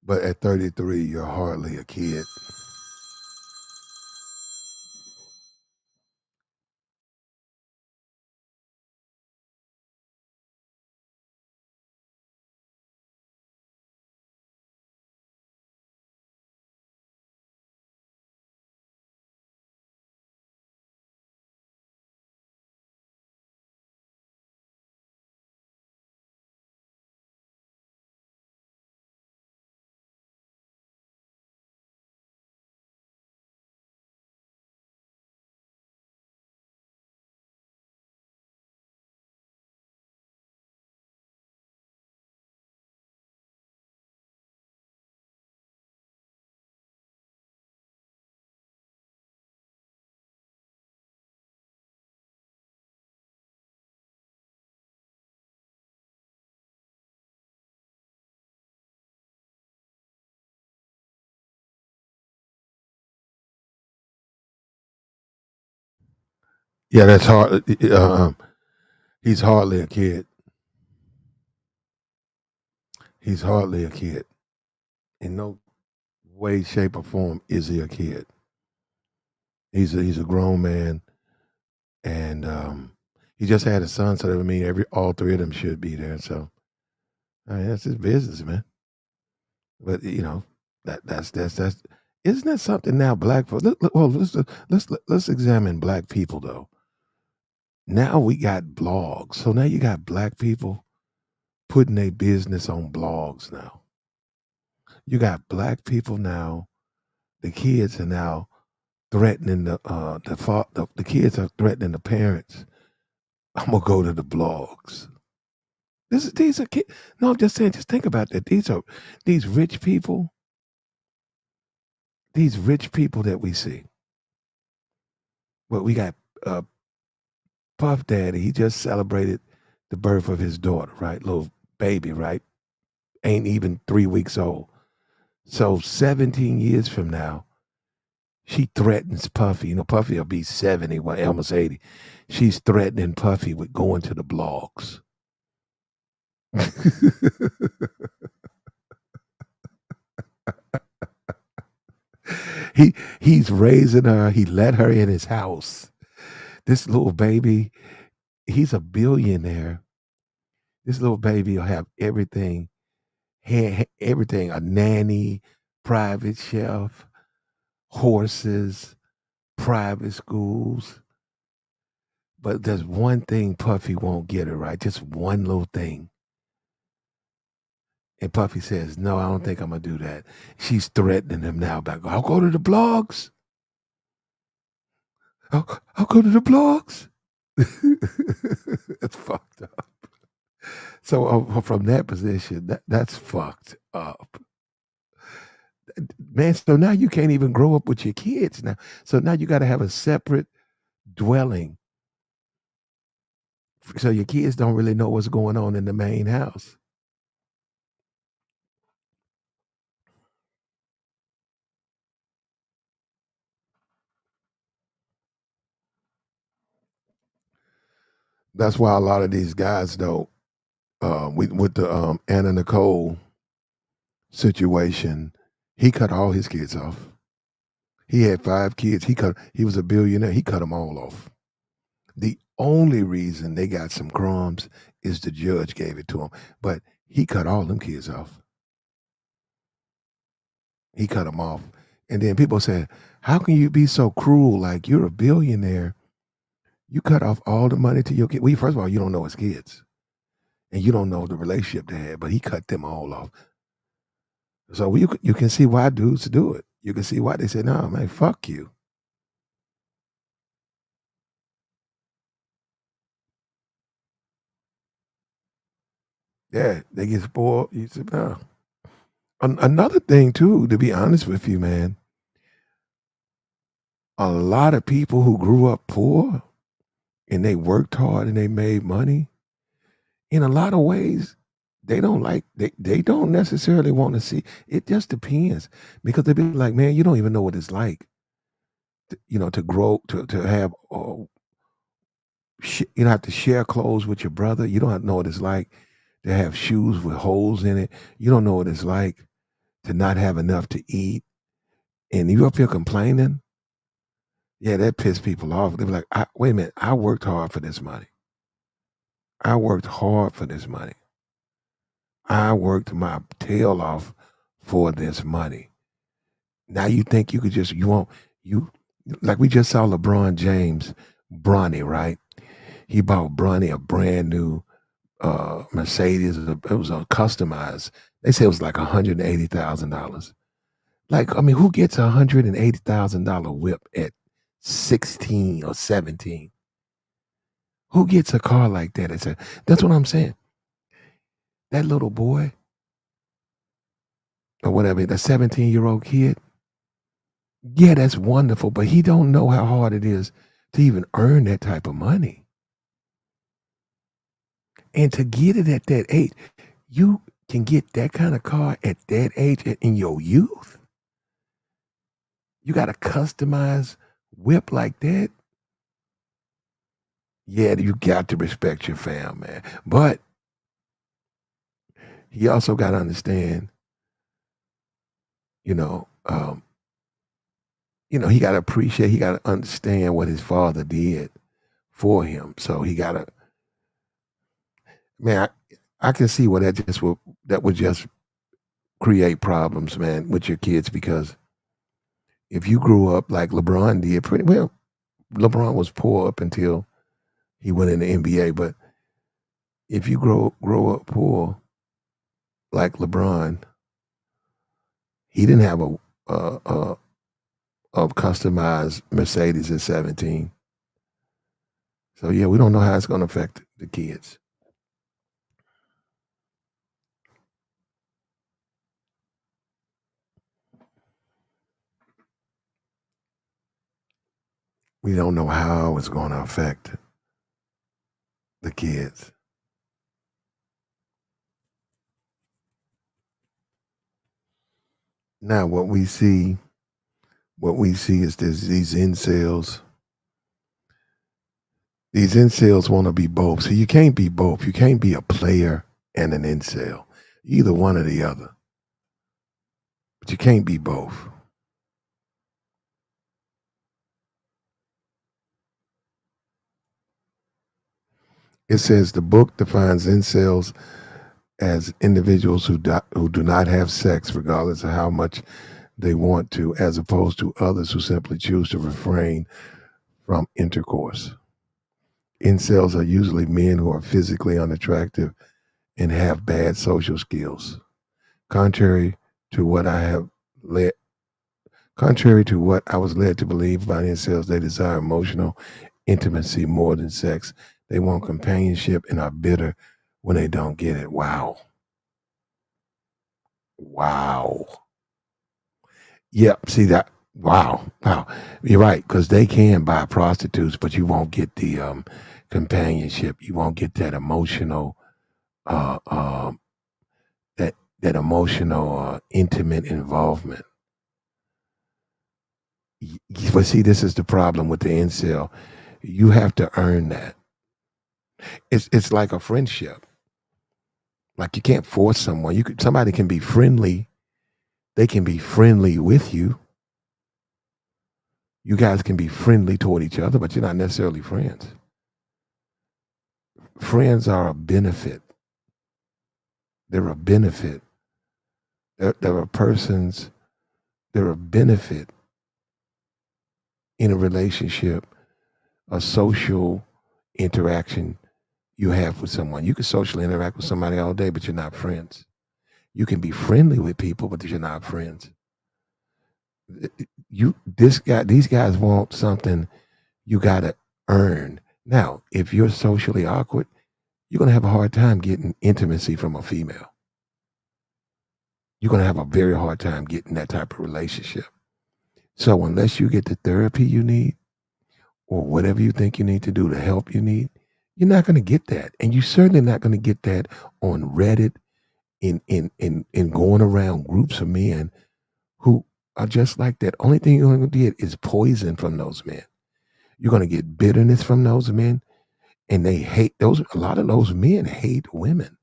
but at 33, you're hardly a kid. Yeah, that's hard. He's hardly a kid. He's hardly a kid. In no way, shape, or form is he a kid. He's a grown man, and he just had a son, so that would mean all three of them should be there. So I mean, that's his business, man. But you know, that's isn't that something now? Black folks. Well, let's examine black people though. Now we got blogs, so now you got black people putting their business on blogs now. You got black people now. The kids are now threatening the kids are threatening the parents. I'm gonna go to the blogs. These are kids. No, I'm just saying. Just think about that. These rich people. These rich people that we see. Well, we got Puff Daddy. He just celebrated the birth of his daughter, right? Little baby, right? Ain't even 3 weeks old. So 17 years from now, she threatens Puffy. You know, Puffy will be 70, well, almost 80. She's threatening Puffy with going to the blogs. He's raising her. He let her in his house. This little baby, he's a billionaire. This little baby will have everything. Everything, a nanny, private chef, horses, private schools. But there's one thing Puffy won't get her right. Just one little thing. And Puffy says, no, I don't think I'm going to do that. She's threatening him now. Back, I'll go to the blogs. I'll go to the blogs. It's fucked up. So from that position, that's fucked up. Man, so now you can't even grow up with your kids now. So now you got to have a separate dwelling. So your kids don't really know what's going on in the main house. That's why a lot of these guys don't. With the Anna Nicole situation, he cut all his kids off. He had 5 kids. He was a billionaire. He cut them all off. The only reason they got some crumbs is the judge gave it to him. But he cut all them kids off. He cut them off. And then people said, how can you be so cruel? Like, you're a billionaire. You cut off all the money to your kids. Well, first of all, you don't know his kids. And you don't know the relationship they had, but he cut them all off. So you can see why dudes do it. You can see why they say, no, man, fuck you. Yeah, they get spoiled. You say, no. Another thing, too, to be honest with you, man, a lot of people who grew up poor and they worked hard and they made money, in a lot of ways, they don't necessarily want to see. It just depends, because they be like, man, you don't even know what it's like, to grow, to have, you don't have to share clothes with your brother. You don't know what it's like to have shoes with holes in it. You don't know what it's like to not have enough to eat. And you up here complaining, yeah, that pissed people off. They be like, wait a minute, I worked hard for this money. I worked hard for this money. I worked my tail off for this money. Now you think you could just, like we just saw LeBron James, Bronny, right? He bought Bronny a brand new Mercedes. It was a customized. They say it was like $180,000. Like, I mean, who gets $180,000 whip at 16 or 17? Who gets a car like that? That's what I'm saying. That little boy, or whatever, the 17-year-old kid, yeah, that's wonderful, but he don't know how hard it is to even earn that type of money. And to get it at that age, you can get that kind of car at that age in your youth. You got a customized whip like that. Yeah, you got to respect your fam, man. But he also got to understand, you know, he got to appreciate, he got to understand what his father did for him. So he got to, man, I can see what that would just create problems, man, with your kids, because if you grew up like LeBron did, pretty well, LeBron was poor up until he went in the NBA. But if you grow up poor like LeBron, he didn't have a customized Mercedes at 17. So yeah, we don't know how it's going to affect the kids. We don't know how it's going to affect the kids. Now, what we see is these incels. These incels want to be both. So you can't be both. You can't be a player and an incel. Either one or the other. But you can't be both. It says the book defines incels as individuals who do not have sex regardless of how much they want to, as opposed to others who simply choose to refrain from intercourse. Incels are usually men who are physically unattractive and have bad social skills. Contrary to what I was led to believe about incels, they desire emotional intimacy more than sex. They want companionship and are bitter when they don't get it. Wow. Yep. See that? Wow. You're right, because they can buy prostitutes, but you won't get the companionship. You won't get that emotional, uh, um, that emotional, intimate involvement. But see, this is the problem with the incel. You have to earn that. It's like a friendship. Like you can't force someone. Somebody can be friendly. They can be friendly with you. You guys can be friendly toward each other, but you're not necessarily friends. Friends are a benefit. They're a benefit. There are persons. They're a benefit in a relationship, a social interaction you have with someone. You can socially interact with somebody all day, but you're not friends. You can be friendly with people, but you're not friends. These guys want something you gotta earn. Now, if you're socially awkward, you're gonna have a hard time getting intimacy from a female. You're gonna have a very hard time getting that type of relationship. So unless you get the therapy you need or whatever you think you need to do, the help you need, you're not gonna get that. And you're certainly not gonna get that on Reddit in going around groups of men who are just like that. Only thing you're gonna get is poison from those men. You're gonna get bitterness from those men, and they hate those. A lot of those men hate women,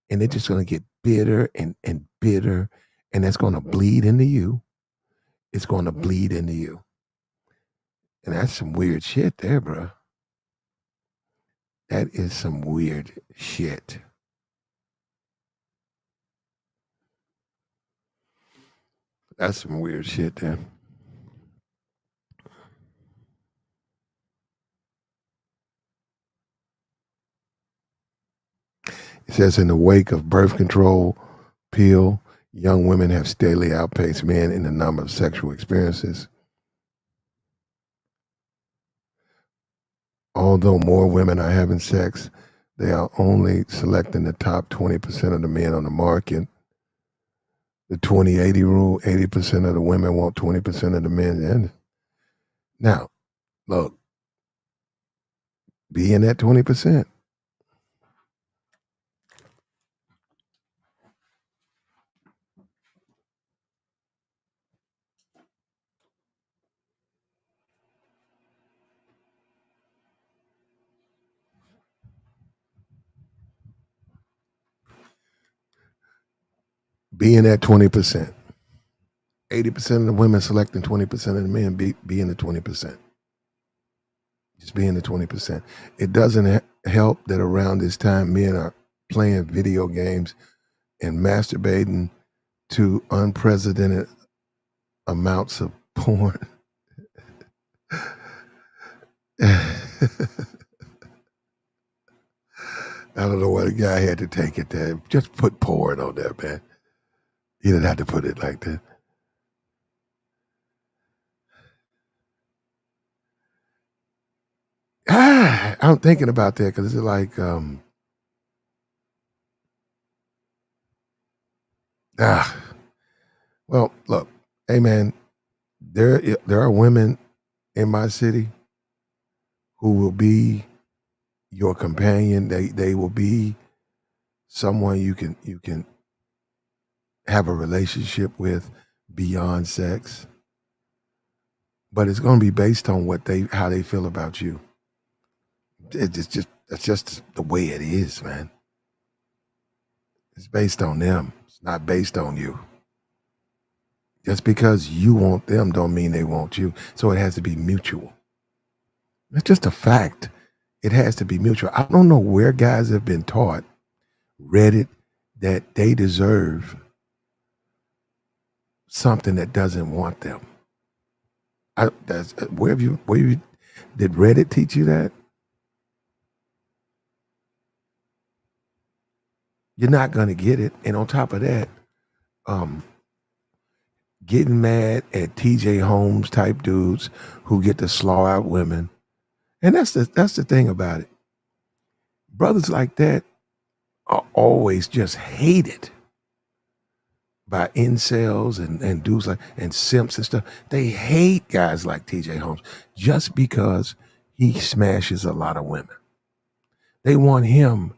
and they're just gonna get bitter and bitter, and that's gonna bleed into you. It's gonna bleed into you, and that's some weird shit there, bro. That is some weird shit. That's some weird shit there. It says in the wake of birth control pill, young women have steadily outpaced men in the number of sexual experiences. Although more women are having sex, they are only selecting the top 20% of the men on the market. The 20-80 rule, 80% of the women want 20% of the men. And now, look, be in that 20%. being at 20%. 80% of the women selecting 20% of the men be in the 20%. Just be in the 20%. It doesn't help that around this time men are playing video games and masturbating to unprecedented amounts of porn. I don't know why the guy had to take it there. Just put porn on there, man. He didn't have to put it like that. I'm thinking about that because it's like, well, look, hey man, there are women in my city who will be your companion. They will be someone you can have a relationship with beyond sex, but it's going to be based on how they feel about you. That's just the way it is, man. It's based on them. It's not based on you. Just because you want them don't mean they want you. So it has to be mutual. It's just a fact. It has to be mutual. I don't know where guys have been taught, read it, that they deserve something that doesn't want them. Where you did Reddit teach you that? You're not gonna get it. And on top of that, getting mad at TJ Holmes type dudes who get to slaw out women. And that's the thing about it. Brothers like that are always just hated by incels and dudes like and simps and stuff. They hate guys like TJ Holmes just because he smashes a lot of women. They want him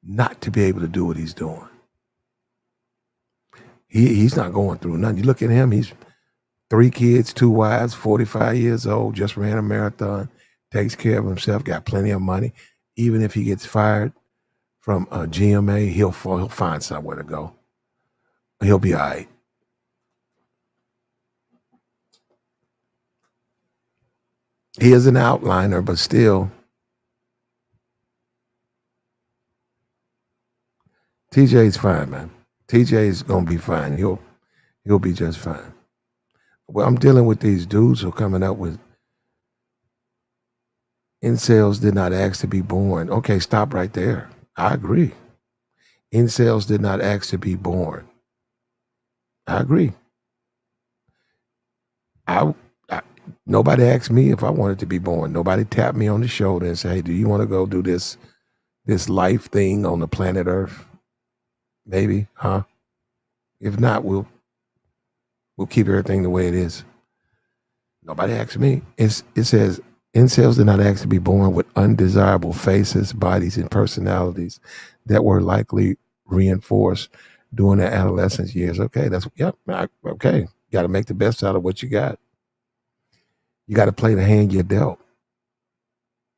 not to be able to do what he's doing. He's not going through nothing. You look at him, he's 3 kids, 2 wives, 45 years old, just ran a marathon, takes care of himself, got plenty of money. Even if he gets fired from a GMA, he'll find somewhere to go. He'll be all right. He is an outliner, but still, TJ's fine, man. TJ's gonna be fine. He'll be just fine. Well, I'm dealing with these dudes who are coming up with incels did not ask to be born. Okay, stop right there. I agree. Incels did not ask to be born. I agree. Nobody asked me if I wanted to be born. Nobody tapped me on the shoulder and said, "Hey, do you want to go do this life thing on the planet Earth? Maybe, huh? If not, we'll keep everything the way it is." Nobody asked me. It says incels did not ask to be born with undesirable faces, bodies, and personalities that were likely reinforced during their adolescence years. Okay, okay. Got to make the best out of what you got. You got to play the hand you're dealt.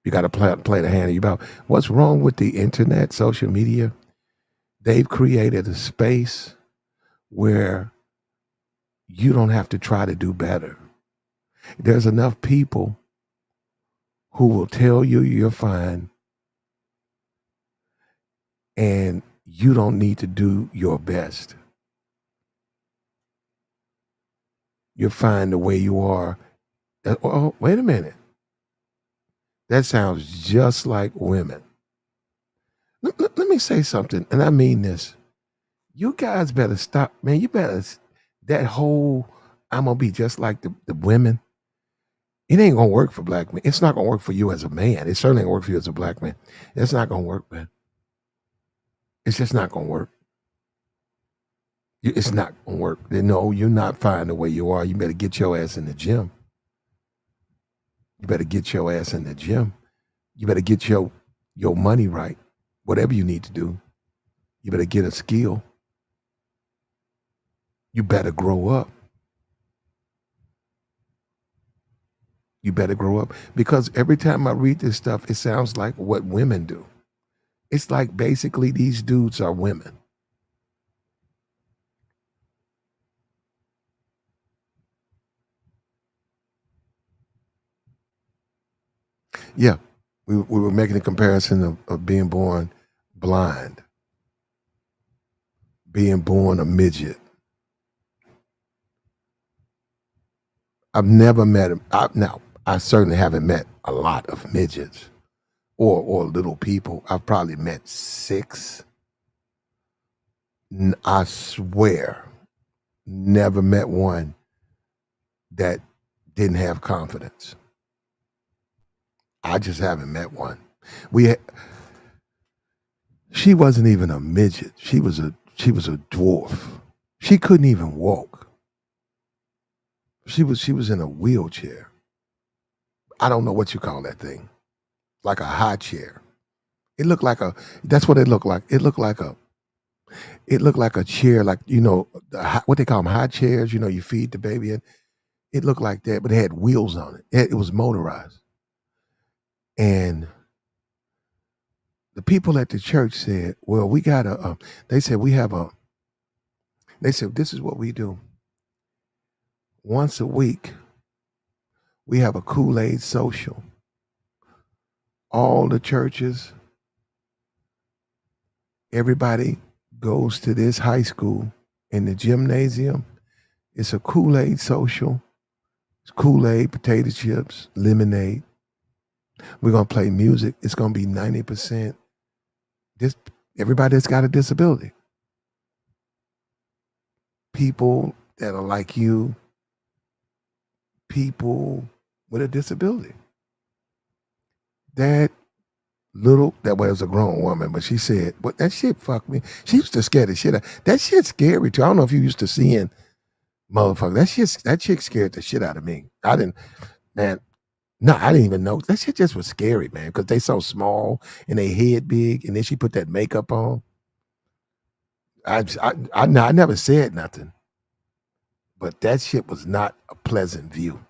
You got to play the hand you're about. What's wrong with the internet, social media? They've created a space where you don't have to try to do better. There's enough people who will tell you you're fine and you don't need to do your best. You're fine the way you are. Oh, wait a minute. That sounds just like women. Let me say something, and I mean this. You guys better stop, man. You better, that whole, I'm going to be just like the women. It ain't going to work for black men. It's not going to work for you as a man. It certainly ain't going to work for you as a black man. It's not going to work, man. It's just not going to work. It's not going to work. No, you're not fine the way you are. You better get your ass in the gym. You better get your ass in the gym. You better get your money right. Whatever you need to do. You better get a skill. You better grow up. You better grow up. Because every time I read this stuff, it sounds like what women do. It's like basically these dudes are women. Yeah, we were making a comparison of being born blind, being born a midget. I've never met him. Now, I certainly haven't met a lot of midgets or little people. I've probably met 6. I swear, never met one that didn't have confidence. I just haven't met one. She wasn't even a midget. She was a dwarf. She couldn't even walk. She was in a wheelchair. I don't know what you call that thing. Like a high chair. It looked like a. That's what it looked like. It looked like a. It looked like a chair, like what they call them, high chairs. You feed the baby in. It looked like that, but it had wheels on it. It was motorized. And the people at the church said, "Well, we got a." They said we have a. They said this is what we do. Once a week, we have a Kool-Aid social. All the churches, everybody goes to this high school in the gymnasium. It's a Kool-Aid social. It's Kool-Aid, potato chips, lemonade. We're going to play music. It's going to be 90% everybody that's got a disability. People that are like you, people with a disability. That was a grown woman, but she said, "But that shit fucked me." She used to scare the shit out. That shit's scary too. I don't know if you used to seeing motherfuckers. That chick scared the shit out of me. I didn't even know. That shit just was scary, man, because they so small and they head big, and then she put that makeup on. I never said nothing, but that shit was not a pleasant view.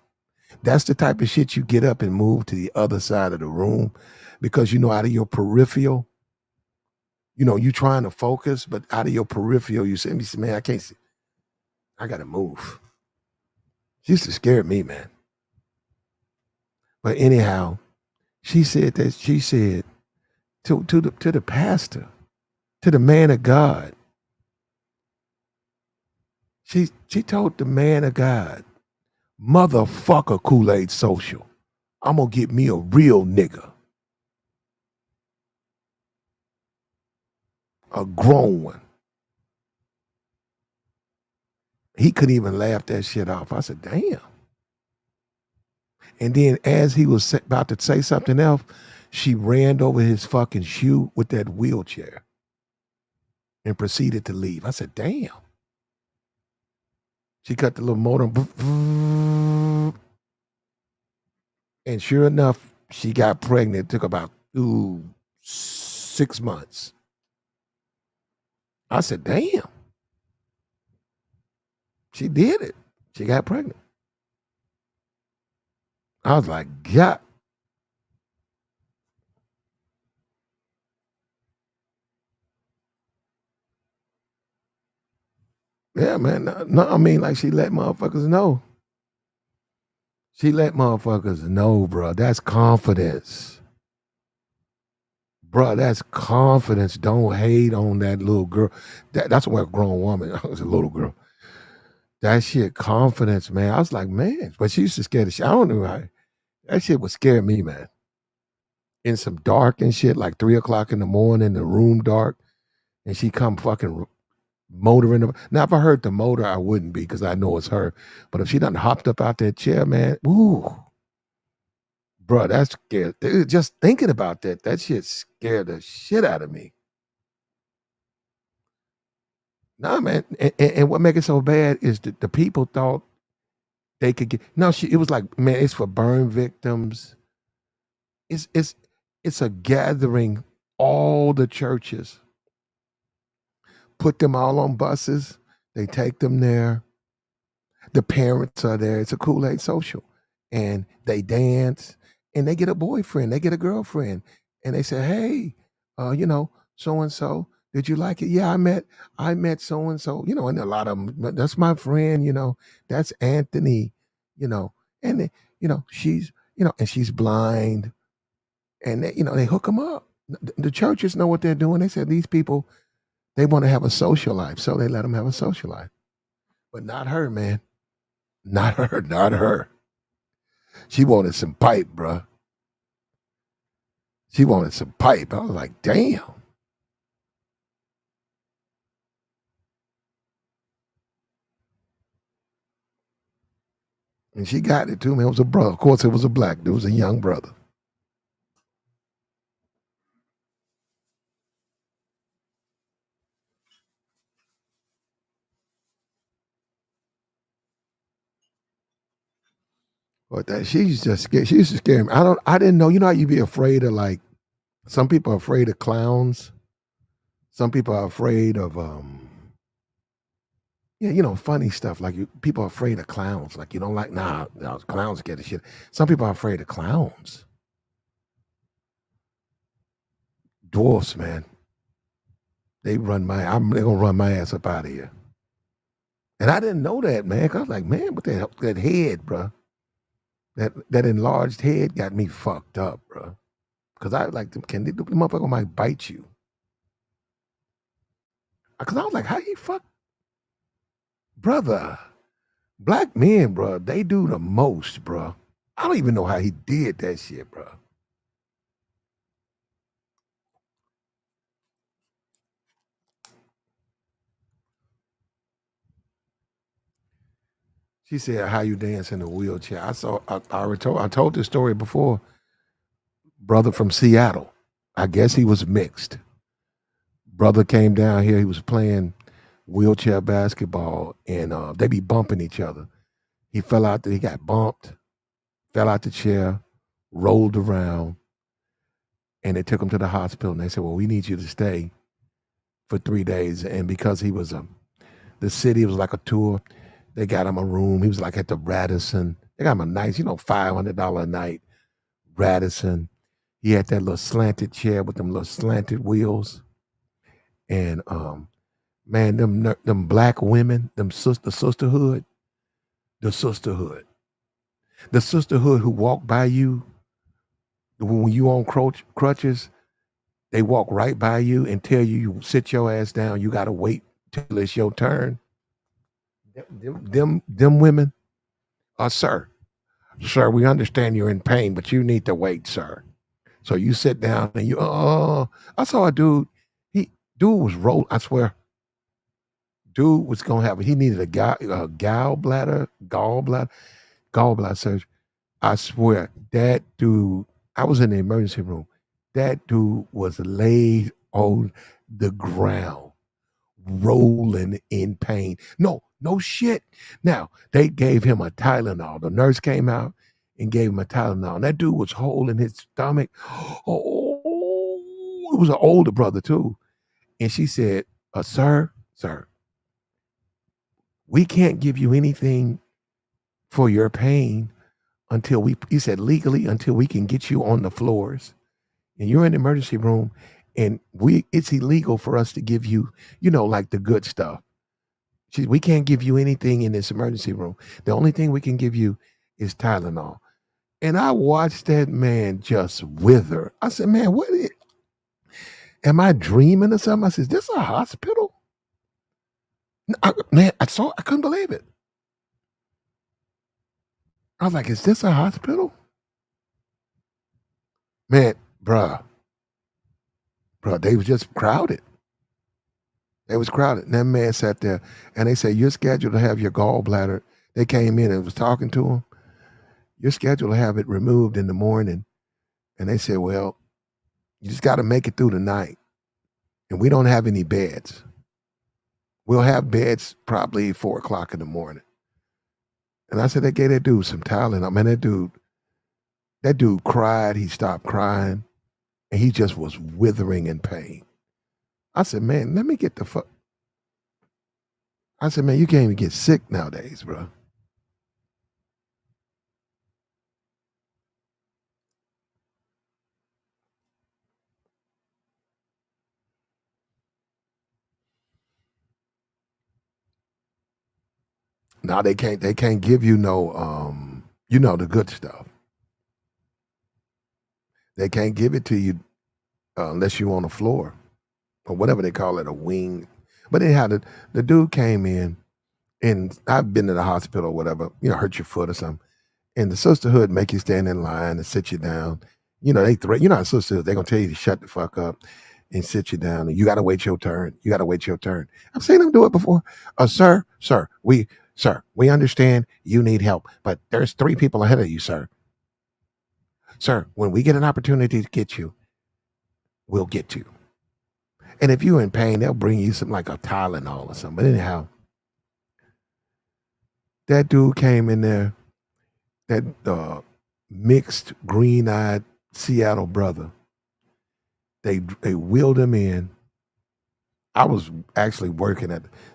That's the type of shit you get up and move to the other side of the room because out of your peripheral, you trying to focus, but out of your peripheral, you say, "Man, I can't see. I gotta move." She used to scare me, man. But anyhow, she said to the pastor, to the man of God. She told the man of God, "Motherfucker Kool-Aid social. I'm gonna get me a real nigga. A grown one." He couldn't even laugh that shit off. I said, "Damn." And then as he was about to say something else, she ran over his fucking shoe with that wheelchair and proceeded to leave. I said, "Damn." She cut the little motor, and sure enough, she got pregnant. It took about 6 months. I said, "Damn." She did it. She got pregnant. I was like, "God." Yeah, man. No, I mean, like, she let motherfuckers know. She let motherfuckers know, bro. That's confidence. Bro, that's confidence. Don't hate on that little girl. That's what a grown woman. I was a little girl. That shit, confidence, man. I was like, man. But she used to scare the shit. I don't know how. That shit would scare me, man. In some dark and shit, like 3:00 in the morning, the room dark, and she come fucking motoring. Now, if I heard the motor, I wouldn't be because I know it's her. But if she done hopped up out that chair, man, ooh, bro, that's scared. Just thinking about that shit scared the shit out of me. Nah, man. And what make it so bad is that the people thought they could get. No, it was like, man, it's for burn victims. It's a gathering. All the churches put them all on buses. They take them there. The parents are there. It's a Kool-Aid social. And they dance and they get a boyfriend. They get a girlfriend. And they say, "Hey, so-and-so, did you like it?" "Yeah, I met so-and-so," and a lot of them, "That's my friend, that's Anthony, and she's, and she's blind. and they hook them up. The churches know what they're doing. They said these people, they want to have a social life, so they let them have a social life. But not her, man. Not her. Not her. She wanted some pipe, bruh. She wanted some pipe. I was like, damn. And she got it too, man. It was a brother. Of course, it was a black dude. It was a young brother. But that she's just scared. She used to scare me. I didn't know. You know how you be afraid of, like, some people are afraid of clowns. Some people are afraid of yeah, funny stuff. Like people are afraid of clowns. Like you don't like no, clowns get the shit. Some people are afraid of clowns. Dwarfs, man. They're gonna run my ass up out of here. And I didn't know that, man. 'Cause I was like, man, what that head, bro? That enlarged head got me fucked up, bro. Cause I like the motherfucker might bite you. Cause I was like, how you fuck, brother? Black men, bro, they do the most, bro. I don't even know how he did that shit, bro. She said, "How you dance in a wheelchair?" I told this story before. Brother from Seattle. I guess he was mixed. Brother came down here. He was playing wheelchair basketball, and they be bumping each other. He fell out. He got bumped, fell out the chair, rolled around, and they took him to the hospital. And they said, "Well, we need you to stay for 3 days." And because he was the city was like a tour, they got him a room. He was like at the Radisson. They got him a nice, $500 a night Radisson. He had that little slanted chair with them little slanted wheels. And man, them black women, the sisterhood who walk by you when you on crutches, they walk right by you and tell you sit your ass down. You gotta wait till it's your turn. Them women, sir, we understand you're in pain, but you need to wait, sir. So you sit down and I saw a dude. Dude was roll. I swear, dude was gonna have. He needed a gallbladder surgery. I swear, that dude. I was in the emergency room. That dude was laid on the ground, rolling in pain. No shit. Now they gave him a Tylenol. The nurse came out and gave him a Tylenol. And that dude was holding his stomach. Oh, it was an older brother too. And she said, sir, we can't give you anything for your pain he said, legally, until we can get you on the floors. And you're in the emergency room, and it's illegal for us to give you, like the good stuff. We can't give you anything in this emergency room. The only thing we can give you is Tylenol. And I watched that man just wither. I said, man, am I dreaming or something? I said, is this a hospital? I couldn't believe it. I was like, is this a hospital? Man, bruh, they was just crowded. They was crowded. And that man sat there, and they said, you're scheduled to have your gallbladder. They came in and was talking to him. You're scheduled to have it removed in the morning. And they said, well, you just got to make it through the night. And we don't have any beds. We'll have beds probably 4 o'clock in the morning. And I said, they gave that dude some Tylenol. Man, that dude cried. He stopped crying. And he just was withering in pain. I said, man, let me get the fuck. I said, man, you can't even get sick nowadays, bro. Now they can't give you no the good stuff. They can't give it to you unless you're on the floor or whatever they call it, a wing. But anyhow, the dude came in, and I've been to the hospital or whatever, hurt your foot or something. And the sisterhood make you stand in line and sit you down. They threat. How sisterhood, they're gonna tell you to shut the fuck up and sit you down, and you gotta wait your turn. You gotta wait your turn. I've seen them do it before. Sir, we understand you need help, but there's 3 people ahead of you, sir. Sir, when we get an opportunity to get you, we'll get you. And if you're in pain, they'll bring you something like a Tylenol or something. But anyhow, that dude came in there, that mixed green-eyed Seattle brother. They wheeled him in. I was actually working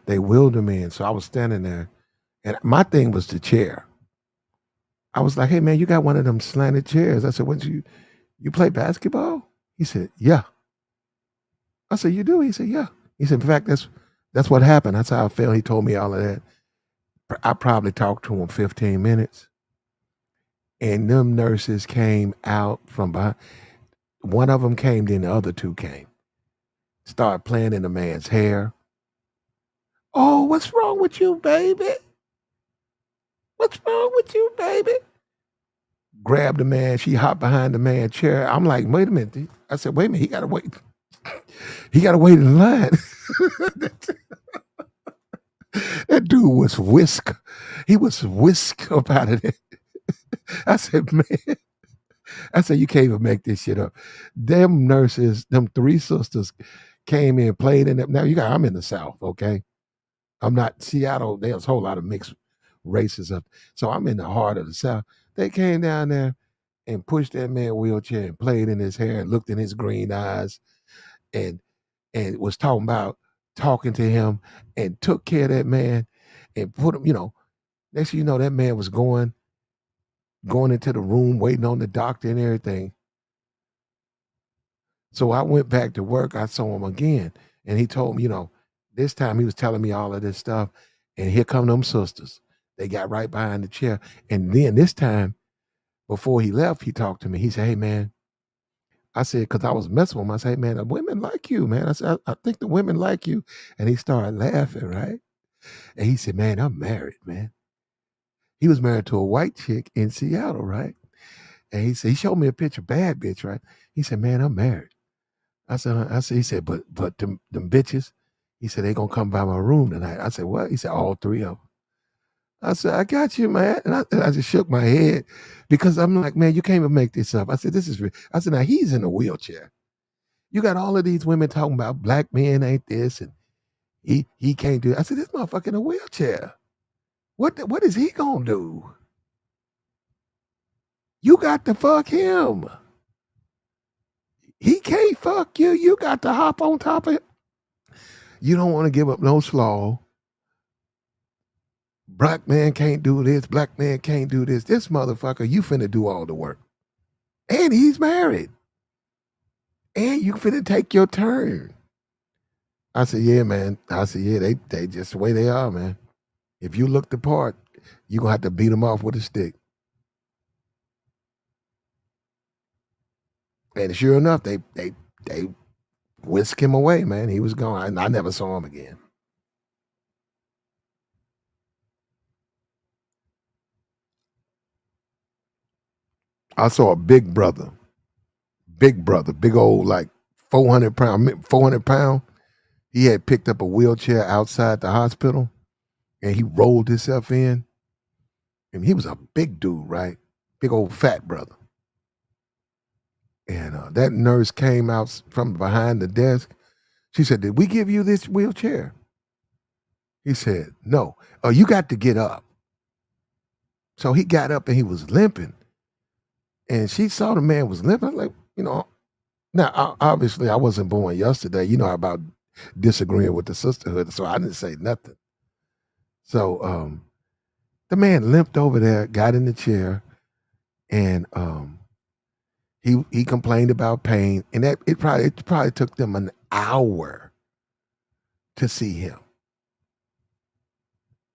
they wheeled him in. So I was standing there, and my thing was the chair. I was like, hey man, you got one of them slanted chairs. I said, what you play basketball? He said, yeah. I said, you do? He said, yeah. He said, in fact, that's what happened. That's how I felt. He told me all of that. I probably talked to him 15 minutes. And them nurses came out from behind. One of them came, then the other 2 came. Started playing in the man's hair. Oh, what's wrong with you, baby? What's wrong with you, baby? Grabbed the man. She hopped behind the man's chair. I'm like, wait a minute. I said, wait a minute. He got to wait. He got to wait in line. That dude was whisk. He was whisk up out of there. I said, man. I said, you can't even make this shit up. Them nurses, them 3 sisters came in, played in it. Now, I'm in the South, okay? I'm not Seattle. There's a whole lot of mixed races up. So I'm in the heart of the South. They came down there and pushed that man wheelchair and played in his hair and looked in his green eyes and was talking to him and took care of that man and put him, next thing you know, that man was going into the room, waiting on the doctor and everything. So I went back to work. I saw him again, and he told me, this time he was telling me all of this stuff. And here come them sisters. They got right behind the chair. And then this time, before he left, he talked to me. He said, hey, man. I said, because I was messing with him. I said, hey, man, the women like you, man. I said, I think the women like you. And he started laughing, right? And he said, man, I'm married, man. He was married to a white chick in Seattle, right? And he said, he showed me a picture, bad bitch, right? He said, man, I'm married. I said, he said, but them bitches, he said, they gonna come by my room tonight. I said, what? He said, all 3 of them. I said, I got you, man. And I just shook my head because I'm like, man, you can't even make this up. I said, this is real. I said, now he's in a wheelchair. You got all of these women talking about black men ain't this and he can't do it. I said, this motherfucker in a wheelchair. What is he gonna do? You got to fuck him. He can't fuck you. You got to hop on top of him. You don't want to give up no slaw. Black man can't do this. Black man can't do this. This motherfucker, you finna do all the work. And he's married. And you finna take your turn. I said, yeah, man. I said, yeah, they just the way they are, man. If you look the part, you're gonna have to beat them off with a stick. And sure enough, they whisked him away, man. He was gone. I never saw him again. I saw a big brother, big old, like 400 pound. He had picked up a wheelchair outside the hospital and he rolled himself in. And he was a big dude, right? Big old fat brother. And that nurse came out from behind the desk. She said, did we give you this wheelchair? He said, no. Oh, you got to get up. So he got up and he was limping. And she saw the man was limping. Like, now, obviously, I wasn't born yesterday. You know about disagreeing with the sisterhood. So I didn't say nothing. So the man limped over there, got in the chair, and he complained about pain. And it probably took them an hour to see him.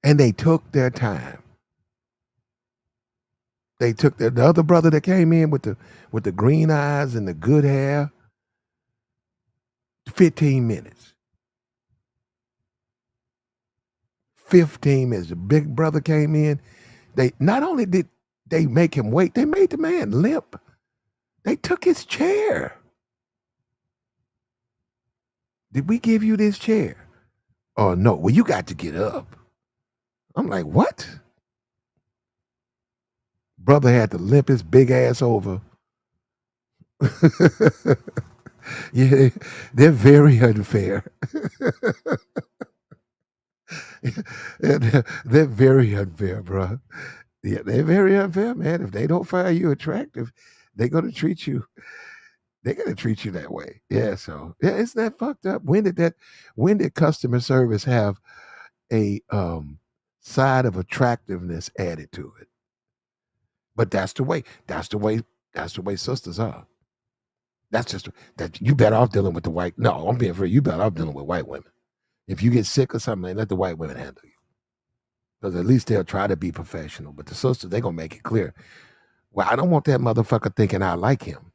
And they took their time. They took the other brother that came in with the green eyes and the good hair. 15 minutes. 15 minutes. The big brother came in. They not only did they make him wait, they made the man limp. They took his chair. Did we give you this chair? Oh no. Well, you got to get up. I'm like, what? Brother had to limp his big ass over. Yeah, they're very unfair. They're very unfair, bro. Yeah, they're very unfair, man. If they don't find you attractive, they're gonna treat you. They're gonna treat you that way. Yeah. So yeah, isn't that fucked up? When did customer service have a side of attractiveness added to it? But that's the way. That's the way. That's the way sisters are. That's just that you better off dealing with the white. No, I'm being fair. You better off dealing with white women. If you get sick or something, let the white women handle you. Because at least they'll try to be professional. But the sisters, they're gonna make it clear. Well, I don't want that motherfucker thinking I like him.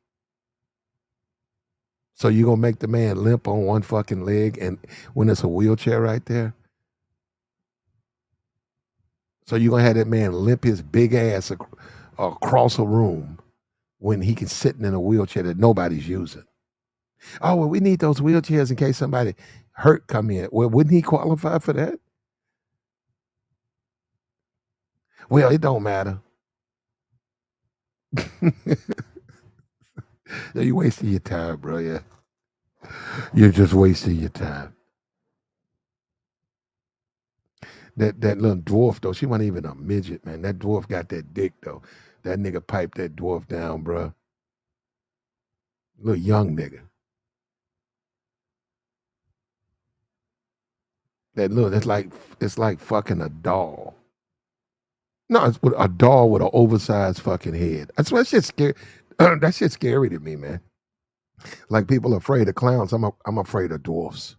So you gonna make the man limp on one fucking leg and when there's a wheelchair right there? So you gonna have that man limp his big ass across a room when he can sitting in a wheelchair that nobody's using. Oh, well, we need those wheelchairs in case somebody hurt come in. Well, wouldn't he qualify for that? Well, it don't matter. You wasting your time, bro. Yeah. You're just wasting your time. That little dwarf though, she wasn't even a midget, man. That dwarf got that dick though. That nigga piped that dwarf down, bro. Little young nigga. It's like fucking a doll. No, it's a doll with an oversized fucking head. That's what shit's scary. That shit's scary to me, man. Like people are afraid of clowns. I'm afraid of dwarfs.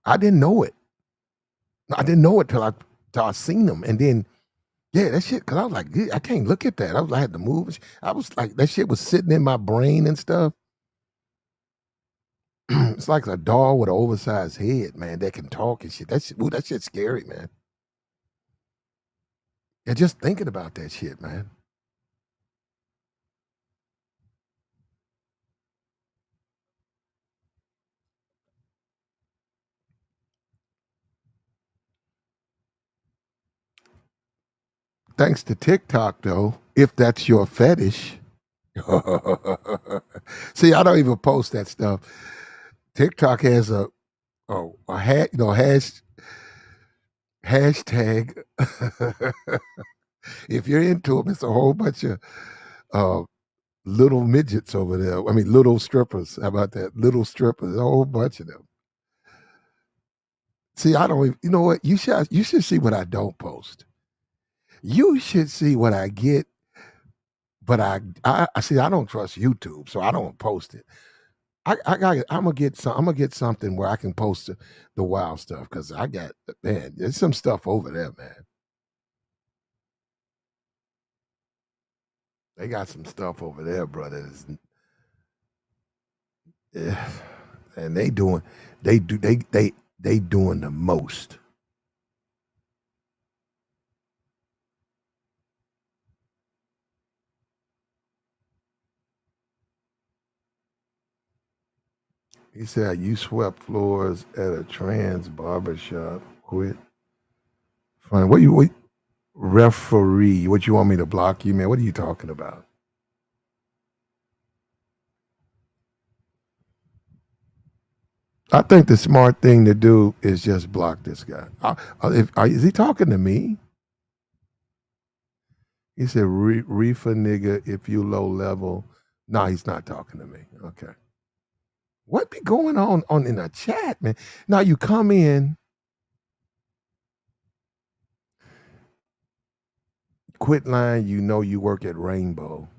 I didn't know it. I didn't know it till I seen them, and then yeah, that shit. Cause I was like, "Yeah, I can't look at that. I had to move. I was like, that shit was sitting in my brain and stuff. It's like a doll with an oversized head, man, that can talk and shit. That shit's scary, man. Yeah, just thinking about that shit, man. Thanks to TikTok, though, if that's your fetish. See, I don't even post that stuff. TikTok has hashtag. If you're into them, it's a whole bunch of uh, little midgets over there. I mean, little strippers. How about that? Little strippers, a whole bunch of them. See, I don't even, you know what? You should see what I don't post. You should see what I get, but I see I don't trust YouTube, so I don't post it. I'm gonna get something where I can post the wild stuff because I got man, there's some stuff over there, man. They got some stuff over there, brother. Yeah, and they doing the most. He said you swept floors at a trans barbershop. Quit. Fine. What referee? What you want me to block you, man? What are you talking about? I think the smart thing to do is just block this guy. Is he talking to me? He said, "Reefer nigga, if you low level." No, he's not talking to me. Okay. What be going on in the chat, man? Now you come in, quit lying. You know you work at Rainbow.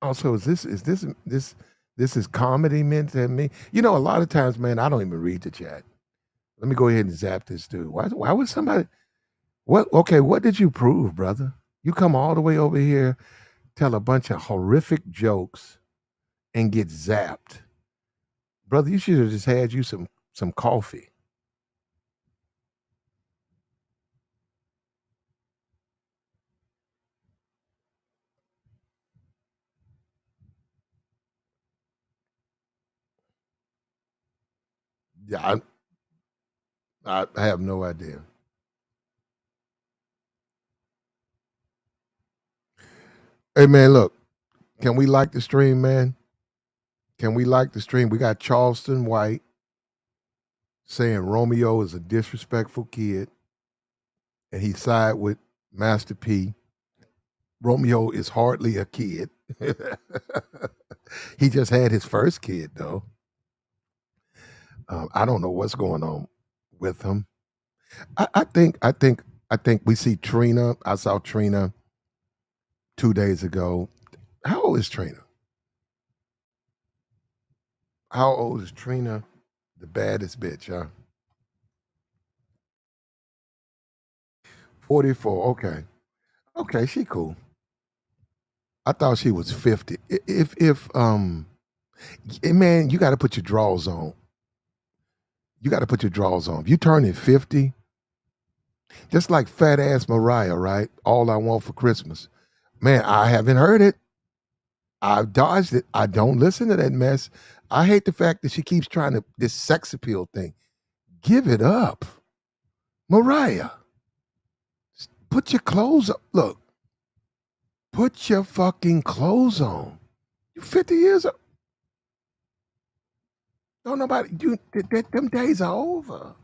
Also, is this This is comedy meant to me. You know, a lot of times, man, I don't even read the chat. Let me go ahead and zap this dude. Why would somebody what did you prove, brother? You come all the way over here, tell a bunch of horrific jokes, and get zapped. Brother, you should have just had you some coffee. Yeah, I have no idea. Hey man, look, can we like the stream, man? Can we like the stream? We got Charleston White saying Romeo is a disrespectful kid, and he side with Master P. Romeo is hardly a kid. He just had his first kid, though. I don't know what's going on with him. I think we see Trina. I saw Trina 2 days ago. How old is Trina? How old is Trina? The baddest bitch, huh? 44. Okay. Okay, she cool. I thought she was 50. Man, you got to put your drawers on. You got to put your drawers on. If you turning 50, just like fat ass Mariah, right? All I want for Christmas. Man, I haven't heard it. I've dodged it. I don't listen to that mess. I hate the fact that she keeps trying to this sex appeal thing. Give it up. Mariah. Put your clothes up. Look. Put your fucking clothes on. You 50 years old. Don't nobody them days are over.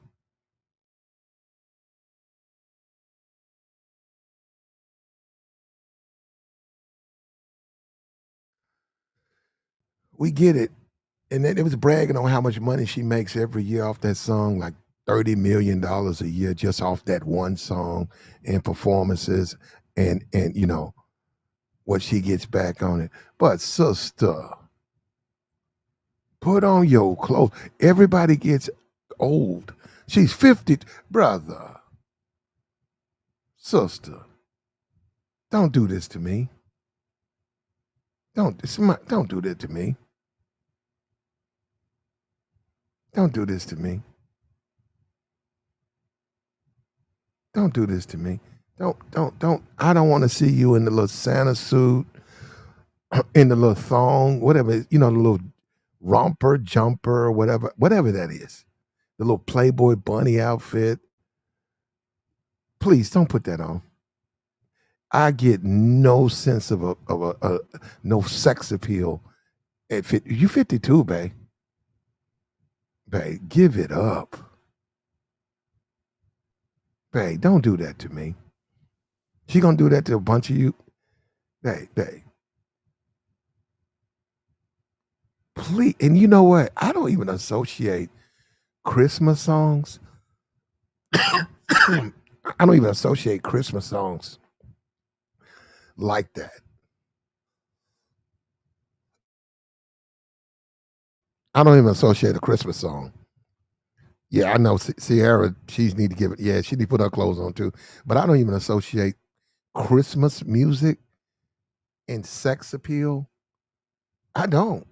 We get it. And then it was bragging on how much money she makes every year off that song, like $30 million a year just off that one song and performances and what she gets back on it. But sister, put on your clothes. Everybody gets old. She's 50, brother. Sister, don't do this to me. Don't do that to me. Don't do this to me. Don't do this to me. Don't. I don't want to see you in the little Santa suit, in the little thong, whatever, the little romper, jumper, whatever that is. The little Playboy bunny outfit. Please don't put that on. I get no sense of no sex appeal at 50. You 52, babe. Babe, give it up. Babe, don't do that to me. She gonna do that to a bunch of you. Babe. Please, and you know what? I don't even associate Christmas songs. I don't even associate Christmas songs like that. I don't even associate a Christmas song. Yeah, I know Sierra. She need to give it. Yeah, she need to put her clothes on too. But I don't even associate Christmas music and sex appeal. I don't.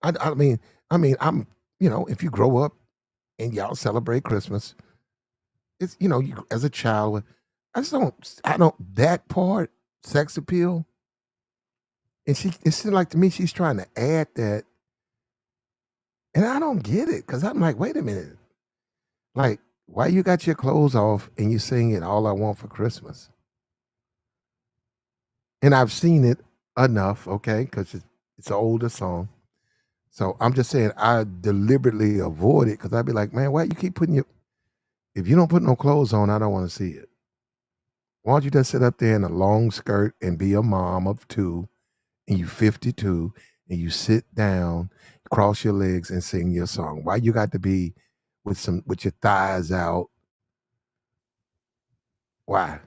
I mean, I'm. If you grow up and y'all celebrate Christmas, it's you as a child. I just don't. I don't that part sex appeal. And it seems like to me she's trying to add that, and I don't get it because I'm like, wait a minute, like why you got your clothes off and you sing it all I want for Christmas? And I've seen it enough, okay, because it's an older song. So I'm just saying I deliberately avoid it because I'd be like, man, why you keep putting your if you don't put no clothes on, I don't want to see it. Why don't you just sit up there in a long skirt and be a mom of two and you 52 and you sit down, cross your legs and sing your song? Why you got to be with your thighs out? Why?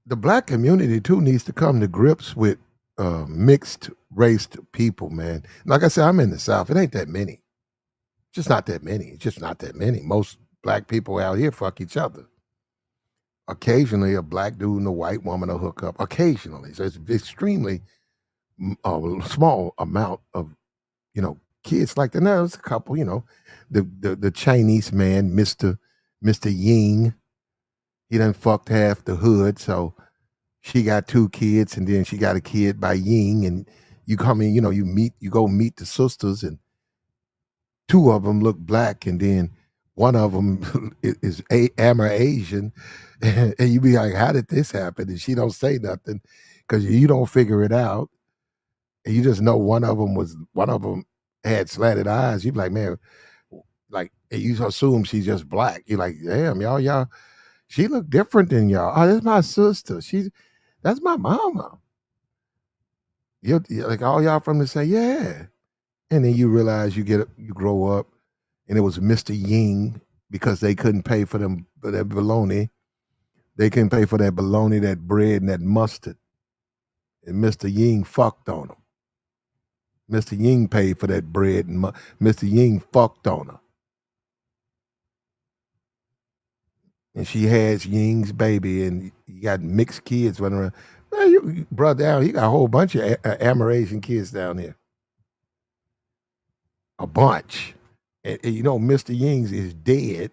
the black community too needs to come to grips with mixed race people, man. Like I said, I'm in the South. It ain't that many. Just not that many. It's just not that many. Most black people out here fuck each other. Occasionally, a black dude and a white woman will hook up. Occasionally, so it's extremely small amount of kids like that. Now there's a couple. The Chinese man, Mister Ying. He done fucked half the hood, so she got 2 kids, and then she got a kid by Ying, and you come in, you go meet the sisters, and 2 of them look black, and then one of them is Asian, and you be like, how did this happen? And she don't say nothing because you don't figure it out, and you just know one of them had slanted eyes. You be like, man, like, and you assume she's just black. You're like, damn, y'all, she look different than y'all. Oh, that's my sister. That's my mama. You're like, all y'all from the same, yeah. And then you realize you grow up, and it was Mr. Ying because they couldn't pay for that bologna. They couldn't pay for that bologna, that bread, and that mustard. And Mr. Ying fucked on them. Mr. Ying paid for that bread, and Mr. Ying fucked on her. And she has Ying's baby, and you got mixed kids running around. Man, you brought down, you got a whole bunch of Amerasian kids down here. A bunch. And Mr. Ying's is dead,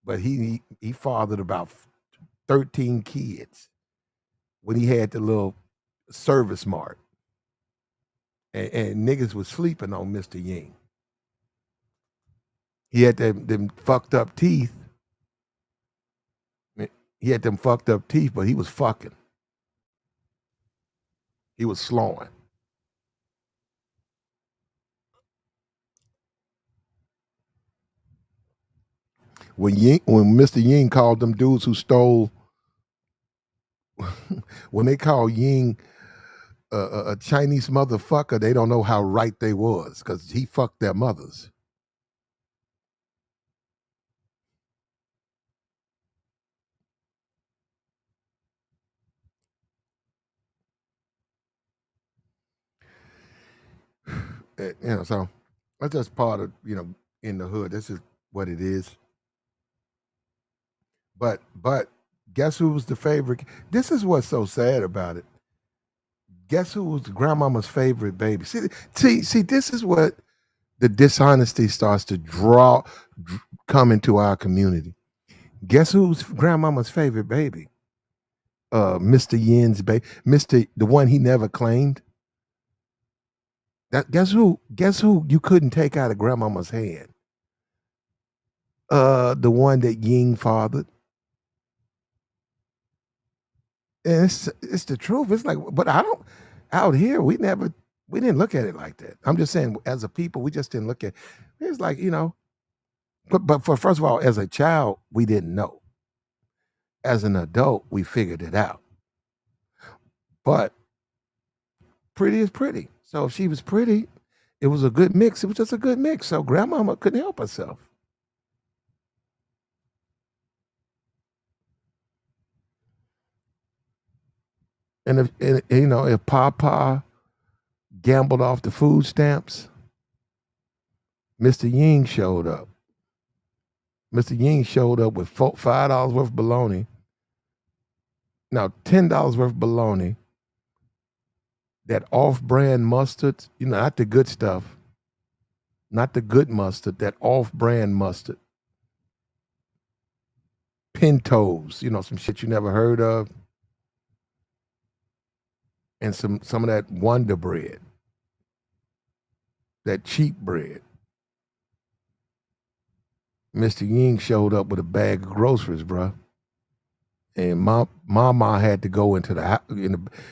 but he fathered about 13 kids when he had the little service mart. And niggas was sleeping on Mr. Ying. He had them fucked up teeth. He had them fucked up teeth, but he was fucking. He was slowing. When Mr. Ying called them dudes who stole, when they call Ying a Chinese motherfucker, they don't know how right they was because he fucked their mothers. So that's just part of in the hood. This is what it is. But guess who was the favorite? This is what's so sad about it. Guess who was grandmama's favorite baby? See, this is what the dishonesty starts to come into our community. Guess who's grandmama's favorite baby? Mr. Yin's baby, the one he never claimed. Guess who you couldn't take out of grandmama's hand? The one that Ying fathered. And it's the truth. It's like, but out here, we didn't look at it like that. I'm just saying, as a people, we just didn't look at it. It's like, but for first of all, as a child, we didn't know. As an adult, we figured it out. But pretty is pretty. So if she was pretty, it was a good mix. It was just a good mix. So grandmama couldn't help herself. And if Papa gambled off the food stamps, Mr. Ying showed up. Mr. Ying showed up with $5 worth of bologna. Now $10 worth of bologna. That off-brand mustard, not the good stuff, not the good mustard, that off-brand mustard. Pintos, some shit you never heard of. And some of that Wonder bread, that cheap bread. Mr. Ying showed up with a bag of groceries, bro. And mama had to go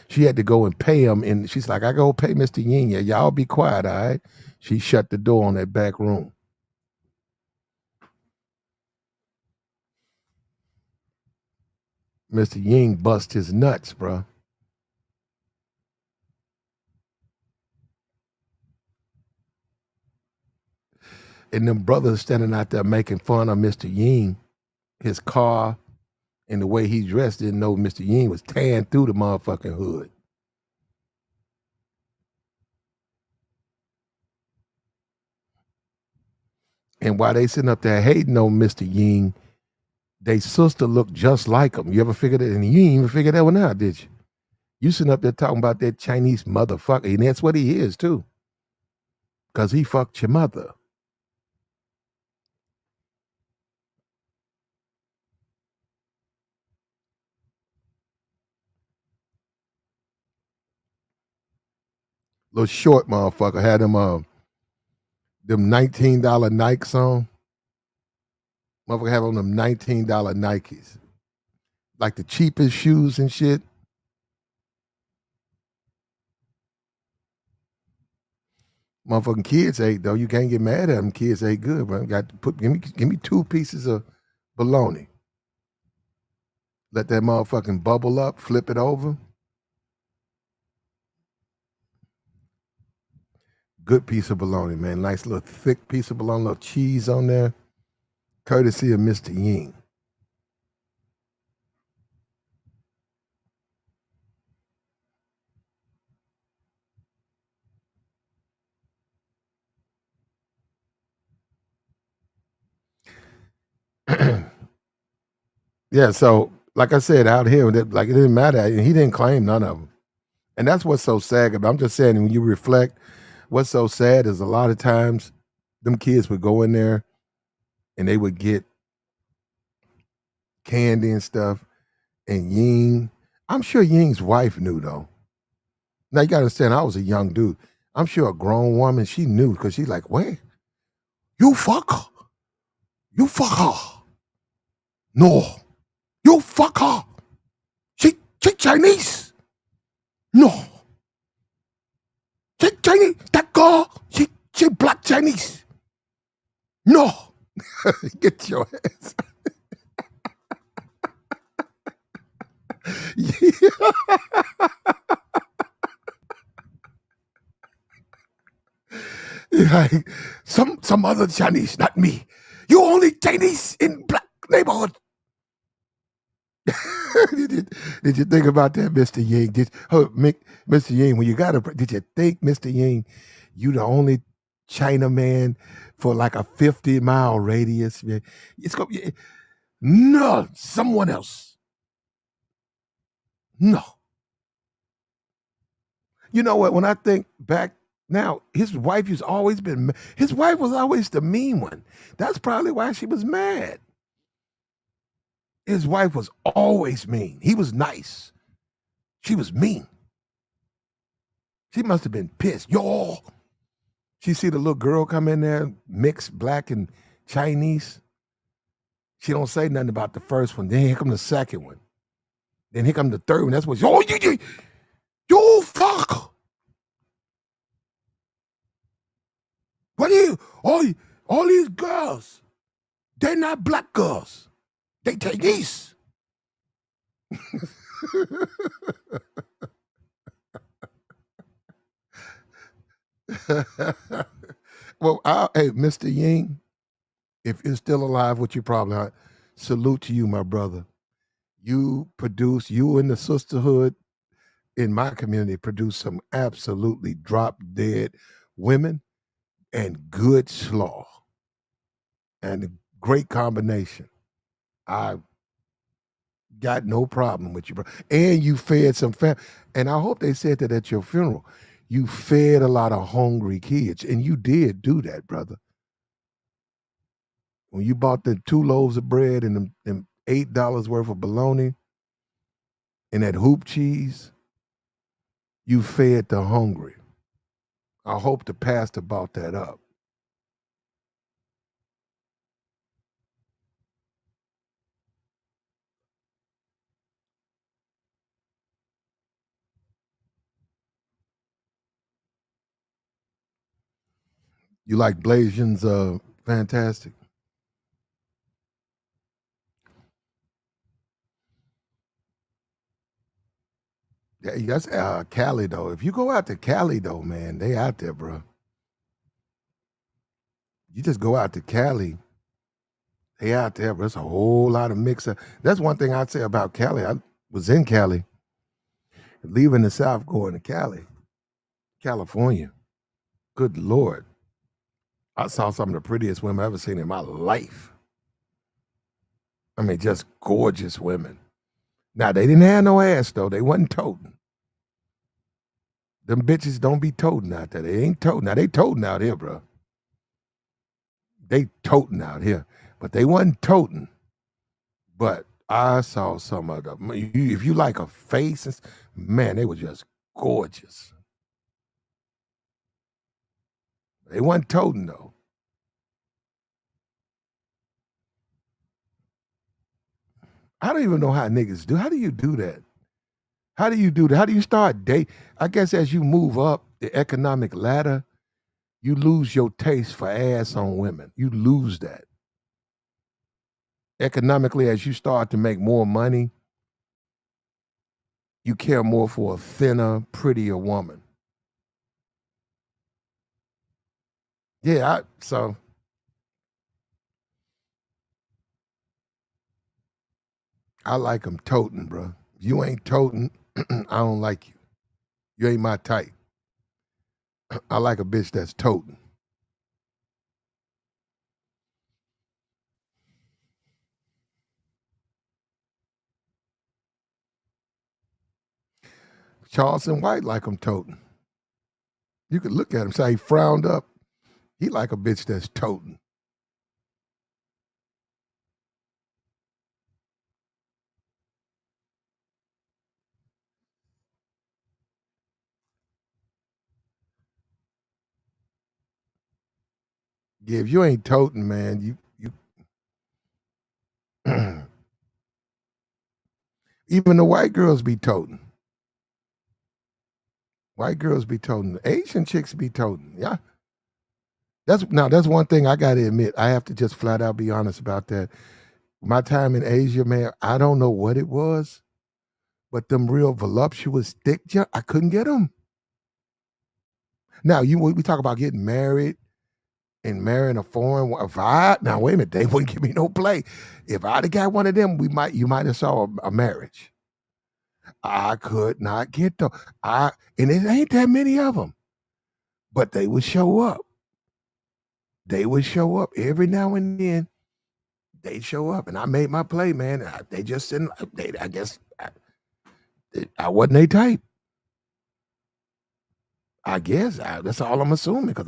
she had to go and pay him. And she's like, I go pay Mr. Ying. Yeah, y'all be quiet, all right? She shut the door on that back room. Mr. Ying bust his nuts, bro. And them brothers standing out there making fun of Mr. Ying, his car, And the way he dressed, didn't know Mr. Ying was tearing through the motherfucking hood. And while they sitting up there hating on Mr. Ying, they sister looked just like him. You ever figured it? And you didn't even figure that one out, did you? You sitting up there talking about that Chinese motherfucker, and that's what he is too. Because he fucked your mother. Little short motherfucker had them $19 Nikes on. Motherfucker have on them $19 Nikes. Like the cheapest shoes and shit. Motherfucking kids ate though. You can't get mad at them. Kids ate good, bro. Got to give me 2 pieces of bologna. Let that motherfucking bubble up, flip it over. Good piece of bologna, man. Nice little thick piece of bologna, little cheese on there. Courtesy of Mr. Ying. Yeah, so like I said, out here, like it didn't matter. He didn't claim none of them. And that's what's so sad about. I'm just saying, when you reflect, what's so sad is a lot of times them kids would go in there and they would get candy and stuff. And Ying, I'm sure Ying's wife knew though. Now you gotta understand, I was a young dude. I'm sure a grown woman, she knew because she's like, wait, you fuck her. You fuck her. No. You fuck her. She Chinese. No. She Chinese. That girl, she black Chinese. No. Get your ass. Like some other Chinese, not me. You only Chinese in black neighborhood. Did you think about that, Mr. Ying? Mr. Ying, when you did you think, Mr. Ying, you the only China man for like a 50-mile radius? Man? It's gonna be no, someone else. No. You know what? When I think back now, his wife was always the mean one. That's probably why she was mad. His wife was always mean. He was nice. She was mean. She must have been pissed. Yo. She see the little girl come in there, mixed black and Chinese. She don't say nothing about the first one. Then here come the second one. Then here come the third one. That's what you fuck. What are you? All these girls, they're not black girls. They Chinese. Well, hey, Mr. Ying, if you're still alive, which you probably are, salute to you, my brother. You and the sisterhood in my community produce some absolutely drop dead women and good slaw. And a great combination. I got no problem with you, bro. And you fed some and I hope they said that at your funeral. You fed a lot of hungry kids, and you did do that, brother. When you bought the 2 loaves of bread and them $8 worth of bologna and that hoop cheese, you fed the hungry. I hope the pastor bought that up. You like Blasian's Fantastic? Yeah, that's Cali though. If you go out to Cali though, man, they out there, bro. You just go out to Cali They out there, but there's a whole lot of mixer. That's one thing I'd say about Cali. I was in Cali, leaving the South, going to Cali, California. Good Lord. I saw some of the prettiest women I've ever seen in my life. I mean, just gorgeous women. Now, they didn't have no ass, though. They wasn't toting. Them bitches don't be toting out there. They ain't toting. Now, they toting out here, bro. They toting out here. But they wasn't toting. But I saw some of them. If you like a face, man, they were just gorgeous. They wasn't toting, though. I don't even know how niggas do. How do you do that? How do you do that? How do you start date? I guess as you move up the economic ladder, you lose your taste for ass on women. You lose that. Economically, as you start to make more money, you care more for a thinner, prettier woman. Yeah, so I like them toting, bro. If you ain't toting, I don't like you. You ain't my type. I like a bitch that's toting. Charleston White like him toting. You could look at him, say he frowned up. He like a bitch that's toting. Yeah, if you ain't toting, man, you even the white girls be toting. White girls be toting. Asian chicks be toting. Yeah. That's one thing I gotta admit. I have to just flat out be honest about that. My time in Asia, man, I don't know what it was, but them real voluptuous, thick, I couldn't get them. Now, we talk about getting married and marrying a foreign if I now wait a minute, they wouldn't give me no play. If I'd have got one of them, you might have saw a marriage. I could not get them. And it ain't that many of them, but they would show up. They would show up every now and then. They'd show up, and I made my play, man. They just didn't. I guess I wasn't a type. I guess that's all I'm assuming because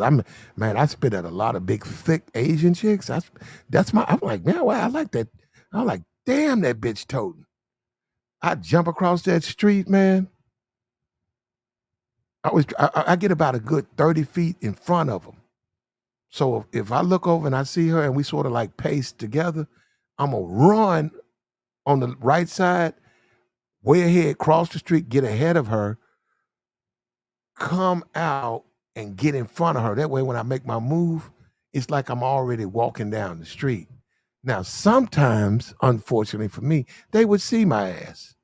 man. I spit at a lot of big, thick Asian chicks. That's my. I'm like, man, wow, I like that. I'm like, damn, that bitch toting. I jump across that street, man. I get about a good 30 feet in front of them. So if I look over and I see her and we sort of like pace together, I'm gonna run on the right side, way ahead, cross the street, get ahead of her, come out and get in front of her. That way, when I make my move, it's like I'm already walking down the street. Now, sometimes, unfortunately for me, they would see my ass.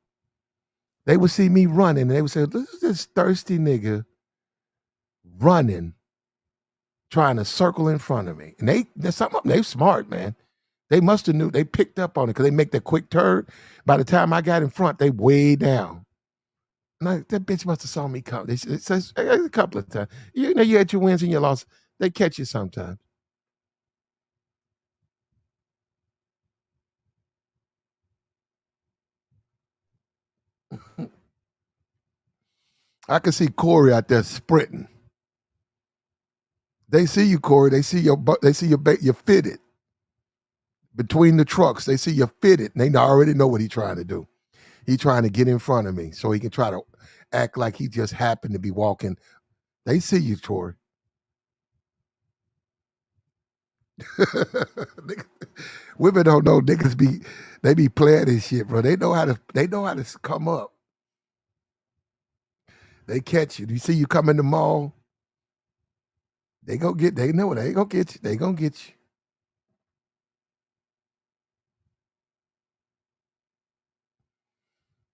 They would see me running and they would say, "This is this thirsty nigga running, trying to circle in front of me." And some of them, they smart, man. They must have knew, they picked up on it because they make that quick turn. By the time I got in front, they way down. Like, that bitch must have saw me come. It says a couple of times. You know, you had your wins and your losses. They catch you sometimes. I can see Corey out there sprinting. They see you, Corey. They see your butt. They see you're fitted between the trucks. They see you're fitted. And they already know what he's trying to do. He's trying to get in front of me so he can try to act like he just happened to be walking. They see you, Corey. Women don't know niggas they be playing this shit, bro. They know how to come up. They catch you. You see you come in the mall, they know they gonna get you. They gonna get you.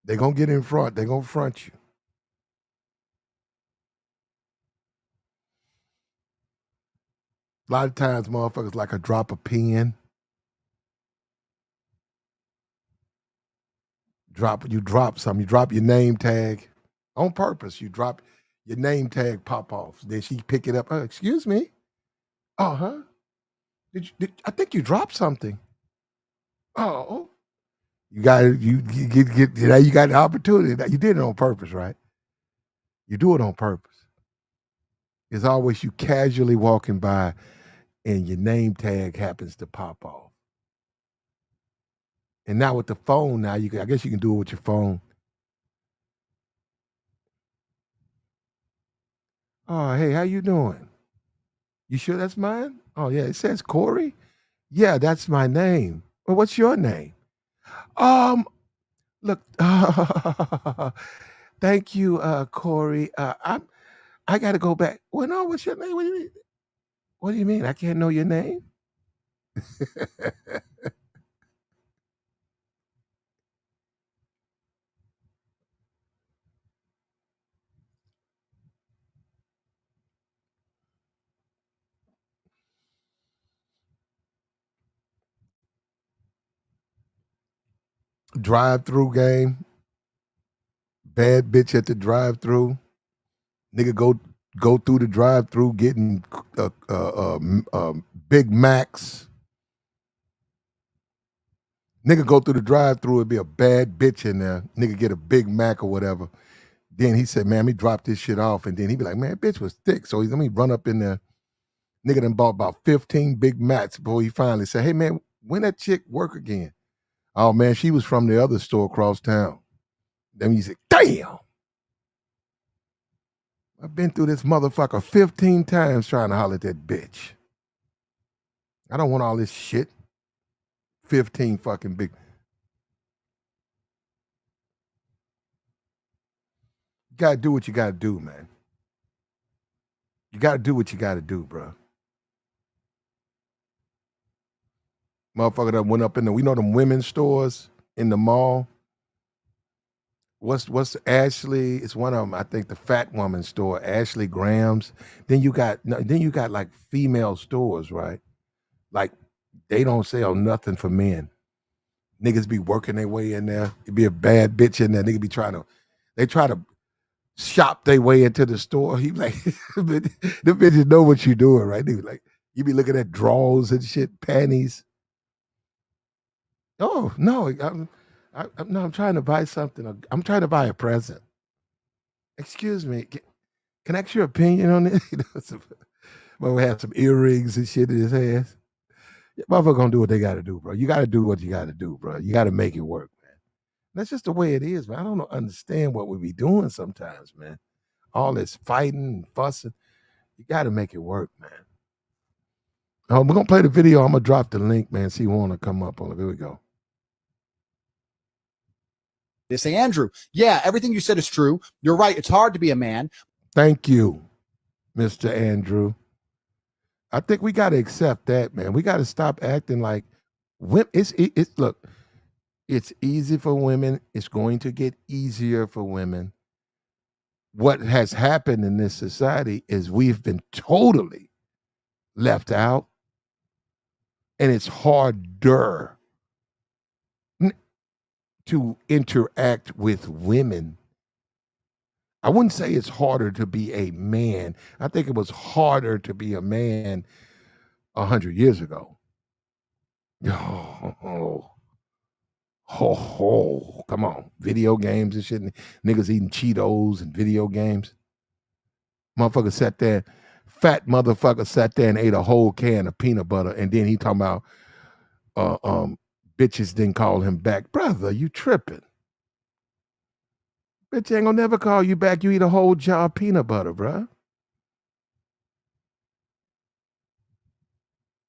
They gonna get in front. They gonna front you. A lot of times motherfuckers like a drop of pen. You drop something. You drop your name tag on purpose. You drop your name tag pop off. Then she pick it up. Oh, excuse me. Oh, huh? I think you dropped something. Oh, you got it. You get now. You got the opportunity. You did it on purpose, right? You do it on purpose. It's always you casually walking by, and your name tag happens to pop off. And now with the phone, I guess you can do it with your phone. Oh, hey, how you doing? You sure that's mine? Oh, yeah, it says Corey. Yeah, that's my name. Well, what's your name? Look, thank you, Corey. I got to go back. Well, no, what's your name? What do you mean? What do you mean? I can't know your name? Drive-through game. Bad bitch at the drive-through. Nigga go through the drive-through getting Big Macs. Nigga go through the drive-through, it'd be a bad bitch in there. Nigga get a Big Mac or whatever. Then he said, man, let me drop this shit off. And then he'd be like, man, bitch was thick. So let me run up in there. Nigga done bought about 15 Big Macs before he finally said, hey, man, when that chick work again? Oh, man, she was from the other store across town. Then he said, damn. I've been through this motherfucker 15 times trying to holler at that bitch. I don't want all this shit. 15 fucking big. You gotta do what you gotta do, man. You gotta do what you gotta do, bro. Motherfucker that went up in the, we know them women's stores in the mall. What's Ashley? It's one of them. I think the fat woman store, Ashley Graham's. Then you got like female stores, right? Like they don't sell nothing for men. Niggas be working their way in there. It'd be a bad bitch in there. Nigga be they try to shop their way into the store. He be like, the bitches know what you doing, right? They be like, you be looking at drawers and shit, panties. Oh no, I'm trying to buy something. I'm trying to buy a present. Excuse me, can I ask your opinion on this? We have some earrings and shit in his ass. Motherfucker gonna do what they gotta do, bro. You gotta do what you gotta do, bro. You gotta make it work, man. That's just the way it is, man. I don't understand what we be doing sometimes, man. All this fighting and fussing. You gotta make it work, man. We're gonna play the video. I'm gonna drop the link, man. See who wanna come up on it. Here we go. They say, Andrew, yeah, everything you said is true. You're right. It's hard to be a man. Thank you, Mr. Andrew. I think we got to accept that, man. We got to stop acting like women. Look, it's easy for women. It's going to get easier for women. What has happened in this society is we've been totally left out, and it's harder to interact with women. I wouldn't say it's harder to be a man. I think it was harder to be a man 100 years ago. Come on. Video games and shit. Niggas eating Cheetos and video games. Motherfucker sat there, fat motherfucker sat there and ate a whole can of peanut butter, and then he talking about bitches didn't call him back. Brother, you tripping. Bitch ain't gonna never call you back. You eat a whole jar of peanut butter, bruh.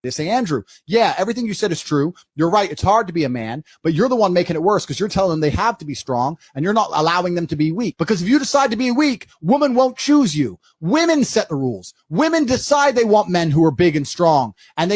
They say, Andrew, yeah, everything you said is true. You're right. It's hard to be a man, but you're the one making it worse because you're telling them they have to be strong and you're not allowing them to be weak. Because if you decide to be weak, women won't choose you. Women set the rules. Women decide they want men who are big and strong. And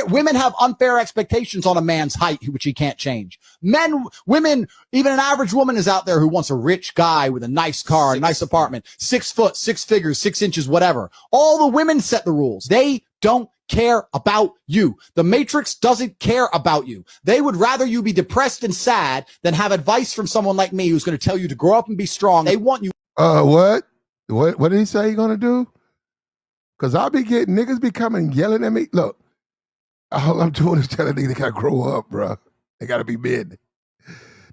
women have unfair expectations on a man's height, which he can't change. Women, even an average woman is out there who wants a rich guy with a nice car, a nice apartment, 6 foot, 6 figures, 6 inches, whatever. All the women set the rules. They don't care about you. The Matrix doesn't care about you. They would rather you be depressed and sad than have advice from someone like me who's going to tell you to grow up and be strong. They want you. What? What did he say he gonna do? Cause I'll be getting niggas be coming yelling at me. Look, all I'm doing is telling niggas they gotta grow up, bro. They gotta be men.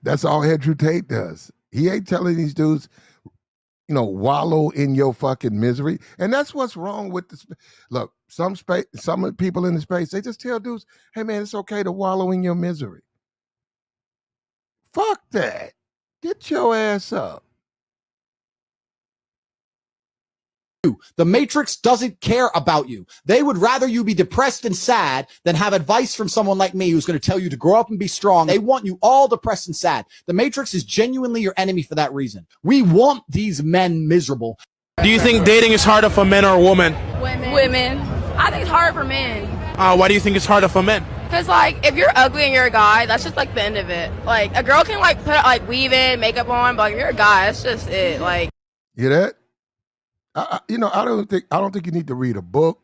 That's all Andrew Tate does. He ain't telling these dudes, wallow in your fucking misery. And that's what's wrong with this. Look, some people in the space, they just tell dudes, hey man, it's okay to wallow in your misery. Fuck that. Get your ass up. The Matrix doesn't care about you. They would rather you be depressed and sad than have advice from someone like me who's going to tell you to grow up and be strong. They want you all depressed and sad. The Matrix is genuinely your enemy for that reason. We want these men miserable. Do you think dating is harder for men or women? Women. I think it's hard for men. Why do you think it's harder for men? Because, like, if you're ugly and you're a guy, that's just, like, the end of it. Like, a girl can, like, put, like, weave in, makeup on, but, like, if you're a guy, that's just it. Like, Hear that? I don't think you need to read a book.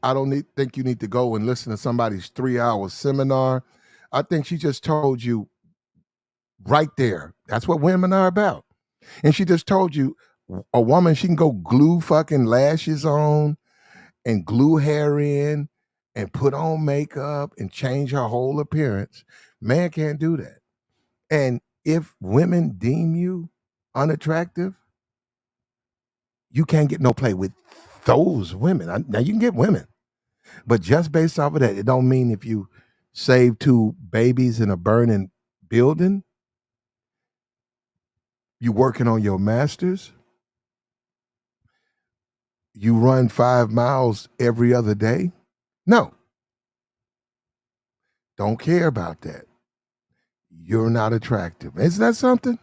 I don't think you need to go and listen to somebody's 3-hour seminar. I think she just told you right there. That's what women are about. And she just told you a woman, she can go glue fucking lashes on and glue hair in and put on makeup and change her whole appearance. Man can't do that. And if women deem you unattractive, you can't get no play with those women. Now you can get women, but just based off of that, it don't mean if you save 2 babies in a burning building, you working on your masters, you run 5 miles every other day. No, don't care about that. You're not attractive. Isn't that something?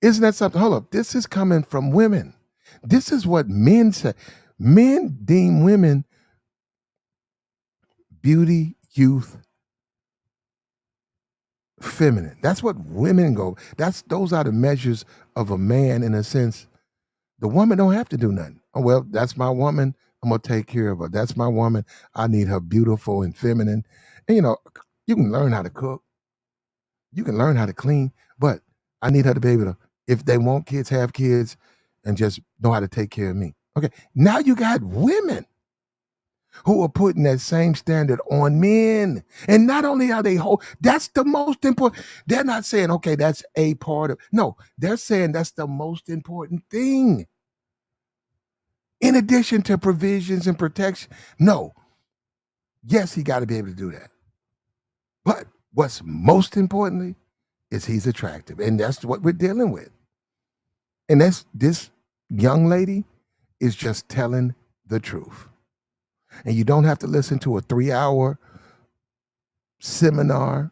Isn't that something? Hold up. This is coming from women. This is what men say. Men deem women beauty, youth, feminine. That's what women go. Those are the measures of a man in a sense. The woman don't have to do nothing. Oh, well, that's my woman. I'm gonna take care of her. That's my woman. I need her beautiful and feminine. And you can learn how to cook. You can learn how to clean, but I need her to be able to, if they want kids, have kids, and just know how to take care of me. Okay, now you got women who are putting that same standard on men. And not only are they that's the most important. They're not saying, okay, that's a part of, no, they're saying that's the most important thing. In addition to provisions and protection, no. Yes, he got to be able to do that. But what's most importantly is he's attractive. And that's what we're dealing with. And this young lady is just telling the truth. And you don't have to listen to a 3-hour seminar.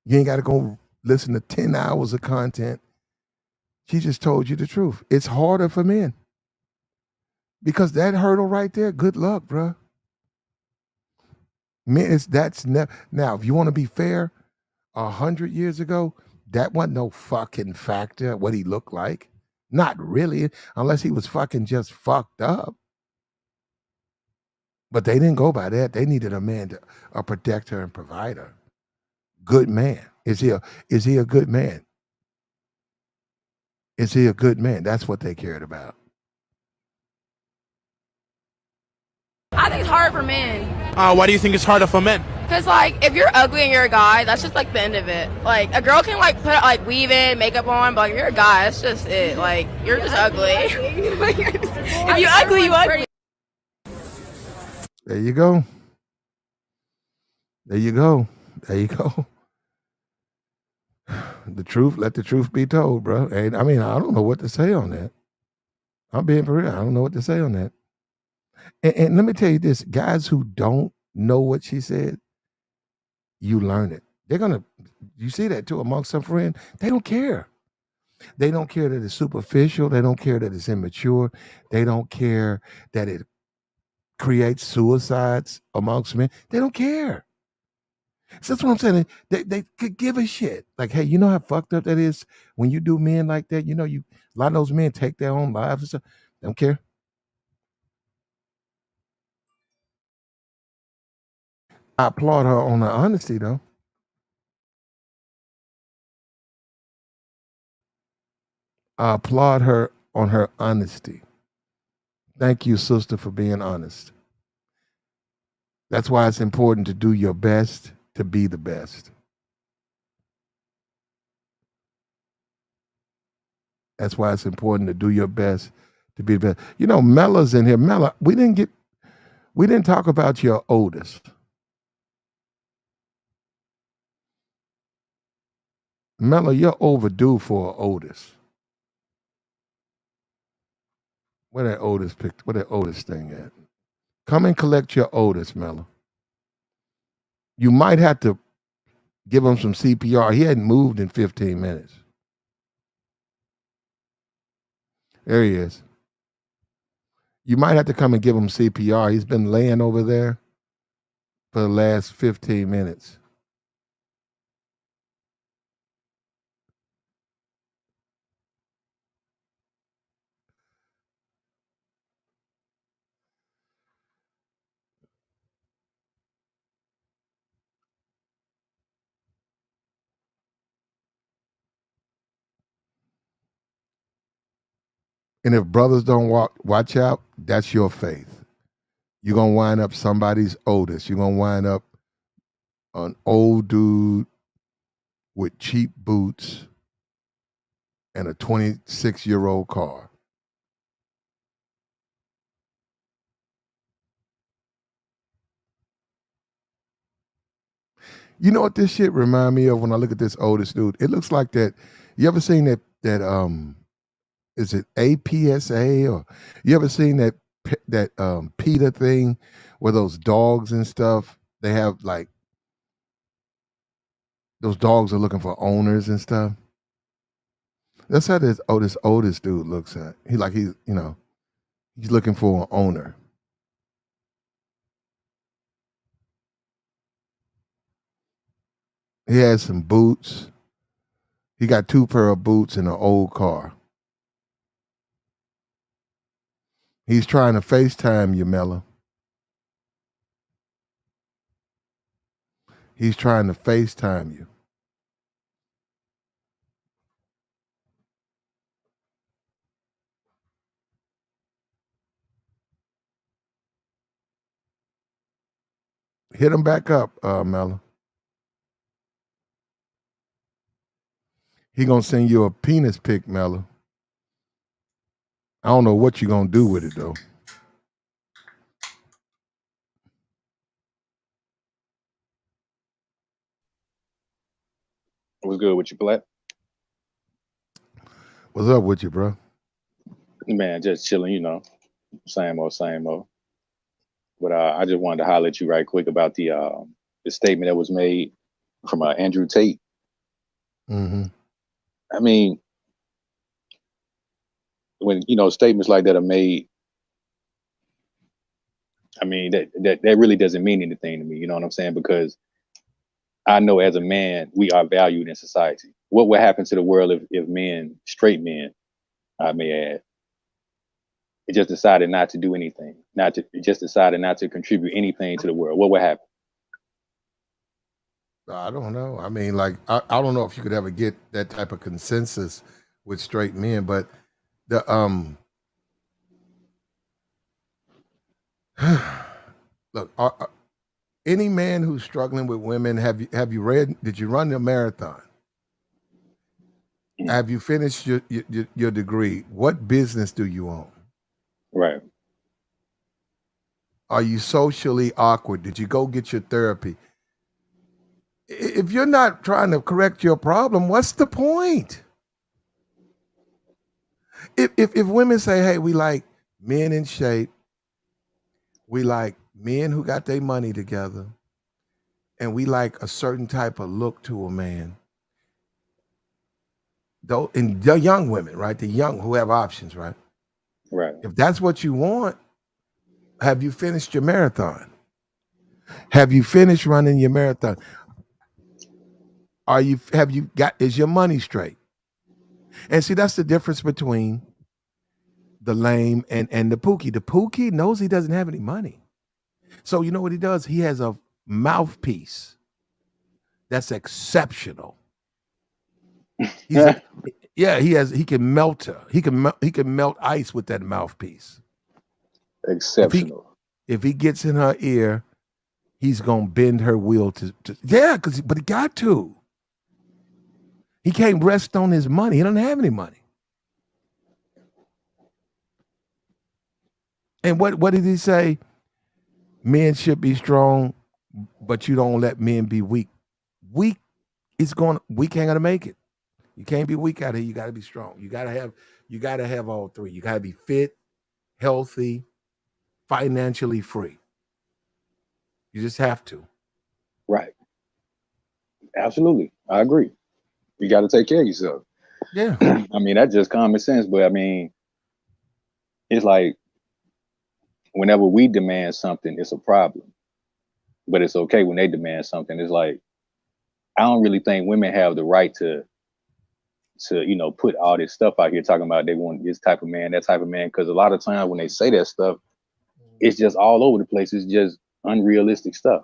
You ain't got to go listen to 10 hours of content. She just told you the truth. It's harder for men. Because that hurdle right there, good luck, bro. Men, now, if you want to be fair, 100 years ago, that wasn't no fucking factor, what he looked like. Not really, unless he was fucking just fucked up. But they didn't go by that. They needed a man, a protector and provider. Good man. Is he a good man? Is he a good man? That's what they cared about. I think it's hard for men. Why do you think it's harder for men? Because, like, if you're ugly and you're a guy, that's just, like, the end of it. Like, a girl can, like, put, like, weave in, makeup on, but, like, if you're a guy, that's just it. Like, you're just ugly. If you're ugly, you ugly. There you go. There you go. There you go. The truth, let the truth be told, bro. And I mean, I don't know what to say on that. I'm being for real. I don't know what to say on that. And let me tell you this, guys who don't know what she said, you learn it. You see that too amongst some friends. They don't care. They don't care that it's superficial. They don't care that it's immature. They don't care that it creates suicides amongst men. They don't care. So that's what I'm saying. They could give a shit. Like, hey, you know how fucked up that is when you do men like that? A lot of those men take their own lives and stuff. They don't care. I applaud her on her honesty, though. I applaud her on her honesty. Thank you, sister, for being honest. That's why it's important to do your best to be the best. That's why it's important to do your best to be the best. You know, Mella's in here. Mella, we didn't talk about your oldest. Mella, you're overdue for an oldest. Where that oldest thing at? Come and collect your oldest, Mella. You might have to give him some CPR. He hadn't moved in 15 minutes. There he is. You might have to come and give him CPR. He's been laying over there for the last 15 minutes. And if brothers don't watch out, that's your faith. You're going to wind up somebody's oldest. You're going to wind up an old dude with cheap boots and a 26-year-old car. You know what this shit remind me of when I look at this oldest dude? It looks like that. You ever seen that is it APSA, or you ever seen that PETA thing where those dogs and stuff, they have like those dogs are looking for owners and stuff. That's how this oldest dude looks at. He's looking for an owner. He has some boots. He got 2 pair of boots and an old car. He's trying to FaceTime you, Mella. He's trying to FaceTime you. Hit him back up, Mella. He gonna send you a penis pic, Mella. I don't know what you gonna do with it though. What's good with you, Black? What's up with you, bro? Man, just chilling, you know. Same old, same old. But I just wanted to holler at you right quick about the statement that was made from Andrew Tate. Mm-hmm. I mean, when statements like that are made, I mean that really doesn't mean anything to me. You know what I'm saying? Because I know as a man, we are valued in society. What would happen to the world if men, straight men, I may add, it just decided not to do anything, it just decided not to contribute anything to the world? What would happen? I don't know. I mean, like, I don't know if you could ever get that type of consensus with straight men, but the look, any man who's struggling with women, have you read? Did you run the marathon? Have you finished your degree? What business do you own? Right. Are you socially awkward? Did you go get your therapy? If you're not trying to correct your problem, what's the point? If women say, hey, we like men in shape, we like men who got their money together, and we like a certain type of look to a man. Though, and the young women, right? The young who have options, right? Right. If that's what you want, have you finished your marathon? Have you finished running your marathon? Is your money straight? And see, that's the difference between the lame and the pookie. The pookie knows he doesn't have any money. So you know what he does? He has a mouthpiece that's exceptional. He's a, yeah, he can melt her. He can melt ice with that mouthpiece. Exceptional. If he gets in her ear, he's gonna bend her will to yeah, but he got to. He can't rest on his money. He doesn't have any money. And what did he say? Men should be strong, but you don't let men be weak. Weak ain't gonna make it. You can't be weak out here. You gotta be strong. You gotta have all three. You gotta be fit, healthy, financially free. You just have to. Right. Absolutely. I agree. You got to take care of yourself. Yeah. I mean, that's just common sense, but I mean, it's like whenever we demand something, it's a problem. But it's okay when they demand something. It's like, I don't really think women have the right to put all this stuff out here talking about they want this type of man, that type of man. Because a lot of times when they say that stuff, it's just all over the place. It's just unrealistic stuff.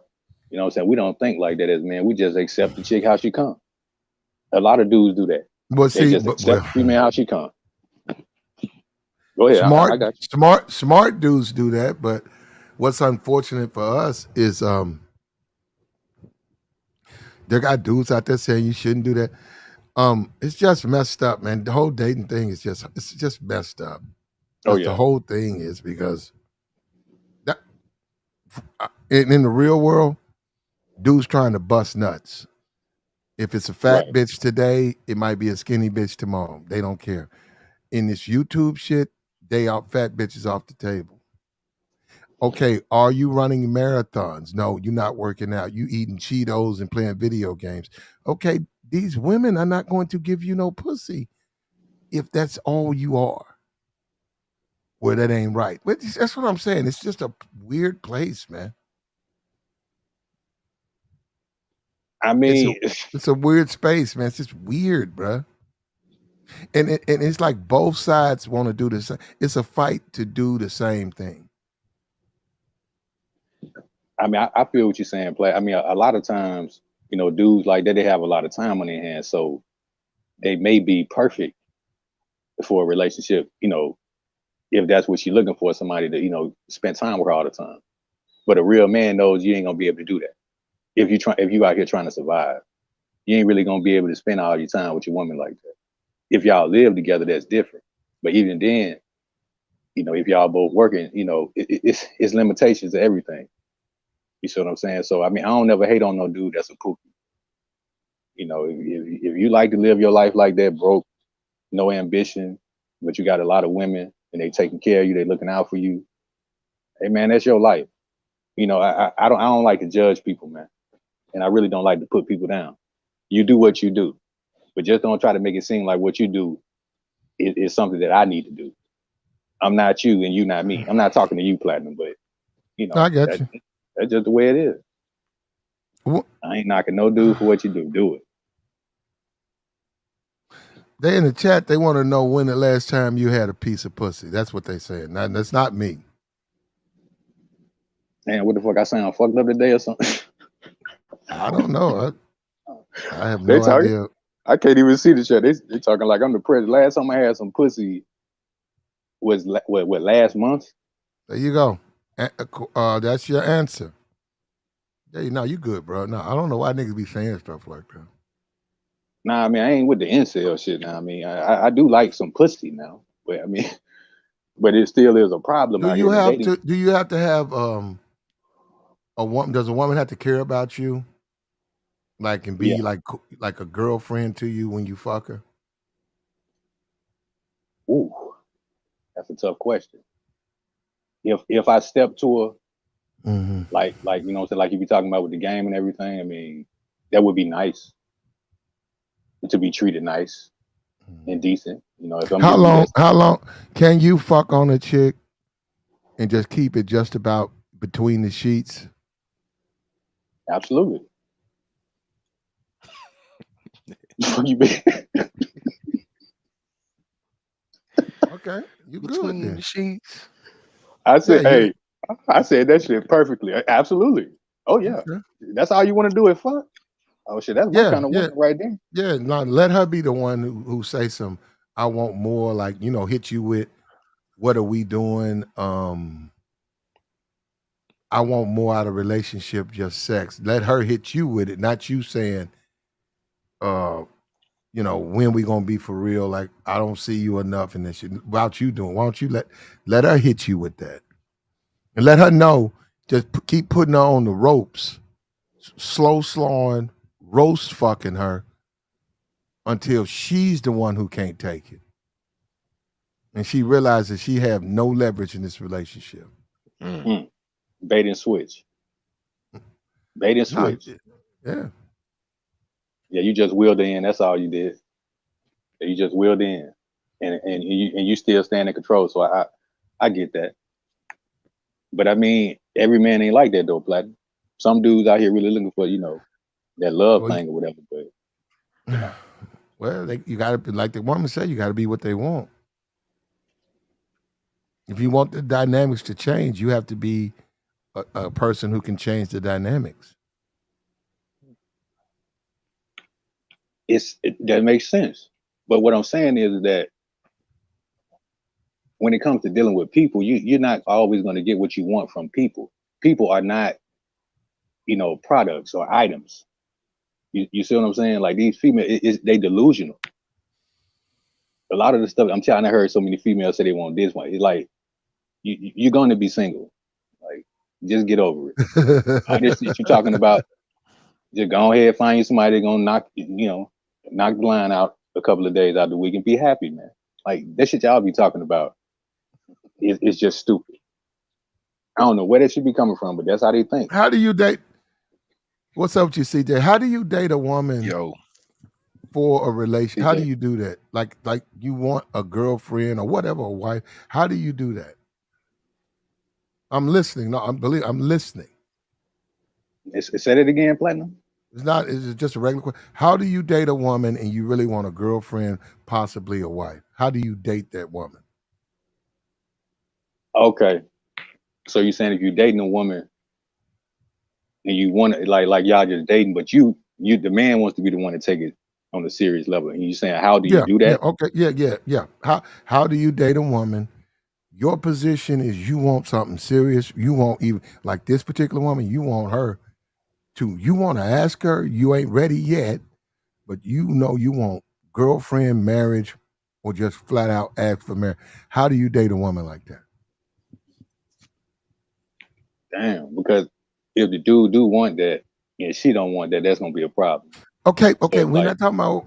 You know what I'm saying? We don't think like that as men. We just accept the chick how she come. A lot of dudes do that. They just accept the female how she come. Go ahead. I got you. Smart dudes do that, but what's unfortunate for us is there got dudes out there saying you shouldn't do that. It's just messed up, man. The whole dating thing is just messed up. The whole thing is because that in the real world, dudes trying to bust nuts. If it's a fat bitch today, it might be a skinny bitch tomorrow. They don't care. In this YouTube shit, they out fat bitches off the table. Okay, are you running marathons? No, you're not working out. You eating Cheetos and playing video games. Okay, these women are not going to give you no pussy if that's all you are. Well, that ain't right. But that's what I'm saying. It's just a weird place, man. I mean, it's a weird space, man. It's just weird, bro. And it's like both sides want to do the same. It's a fight to do the same thing. I mean, I feel what you're saying, Play. I mean, a lot of times, dudes like that, they have a lot of time on their hands, so they may be perfect for a relationship, if that's what you're looking for, somebody to, spend time with her all the time. But a real man knows you ain't gonna be able to do that. If you out here trying to survive, you ain't really gonna be able to spend all your time with your woman like that. If y'all live together, that's different. But even then, if y'all both working, it's limitations to everything. You see what I'm saying? So I mean, I don't never hate on no dude that's a pookie. If you like to live your life like that, broke, no ambition, but you got a lot of women and they taking care of you, they looking out for you. Hey man, that's your life. I don't like to judge people, man. And I really don't like to put people down. You do what you do, but just don't try to make it seem like what you do is something that I need to do. I'm not you and you not me. I'm not talking to you, Platinum, but I got you. That's just the way it is. What? I ain't knocking no dude for what you do. Do it. They in the chat, they want to know when the last time you had a piece of pussy. That's what they saying. Now, that's not me. Man, what the fuck? I sound fucked up today or something? I don't know. I have no idea. I can't even see the chat. They talking like I'm the president. Last time I had some pussy was what last month? There you go. That's your answer. Hey, no, you good, bro. No, I don't know why niggas be saying stuff like that. Nah, I mean, I ain't with the incel shit now. I mean, I do like some pussy now, but I mean, but it still is a problem. Do you have to have a woman? Does a woman have to care about you, like, and be like a girlfriend to you when you fuck her? Ooh, that's a tough question. If I step to her, like like if you're talking about with the game and everything, I mean, that would be nice. To be treated nice and decent, if I'm how long can you fuck on a chick and just keep it just about between the sheets? Absolutely. You okay, you between good then. The sheets. I said, I said that shit perfectly. Absolutely. Oh yeah, Okay. that's all you want to do is fuck. Oh shit, that's my Yeah, kind of yeah, woman right there. yeah. Now let her be the one who say some. I want more. Like hit you with. What are we doing? I want more out of relationship, just sex. Let her hit you with it, not you saying, uh, when we gonna be for real? Like I don't see you enough, and this shit. About you doing? Why don't you let her hit you with that, and let her know? Just keep putting her on the ropes, slow slowing, roast fucking her until she's the one who can't take it, and she realizes she have no leverage in this relationship. Mm. Bait and switch. Bait and No, switch. yeah. Yeah, you just wheeled in. That's all you did. You just wheeled in, and you still stand in control. So I get that. But I mean, every man ain't like that though, Platinum. Some dudes out here really looking for that love Well, thing or whatever. But well, you got to be like the woman said. You got to be what they want. If you want the dynamics to change, you have to be a person who can change the dynamics. that makes sense. But what I'm saying is that when it comes to dealing with people, you're not always going to get what you want from people. People are not, products or items. You see what I'm saying? Like these females, they delusional. A lot of the stuff I'm telling, I heard so many females say they want this one. It's like you're going to be single. Like just get over it. All this shit you talking about, just go ahead, find you somebody that's gonna knock the line out a couple of days out of the week and be happy, man. Like that shit y'all be talking about is just stupid. I don't know where that should be coming from, but that's how they think. How do you date? What's up with you, CJ? How do you date a woman Yo, for a relation? How do CJ. you do that? Like you want a girlfriend or whatever, a wife. How do you do that? I'm listening. No, I'm listening. Said it again, Platinum. It's not. It's just a regular question. How do you date a woman and you really want a girlfriend, possibly a wife? How do you date that woman? Okay. So you're saying if you're dating a woman and you want to like y'all just dating, but you the man wants to be the one to take it on a serious level. And you're saying how do you Yeah, do yeah, that? okay, yeah. How do you date a woman? Your position is you want something serious. You want even like this particular woman. You want her to. You want to ask her. You ain't ready yet, but you know you want girlfriend, marriage, or just flat out ask for marriage. How do you date a woman like that? Damn, because if the dude do want that and she don't want that, that's gonna be a problem. Okay, So okay. it's We're like, not talking about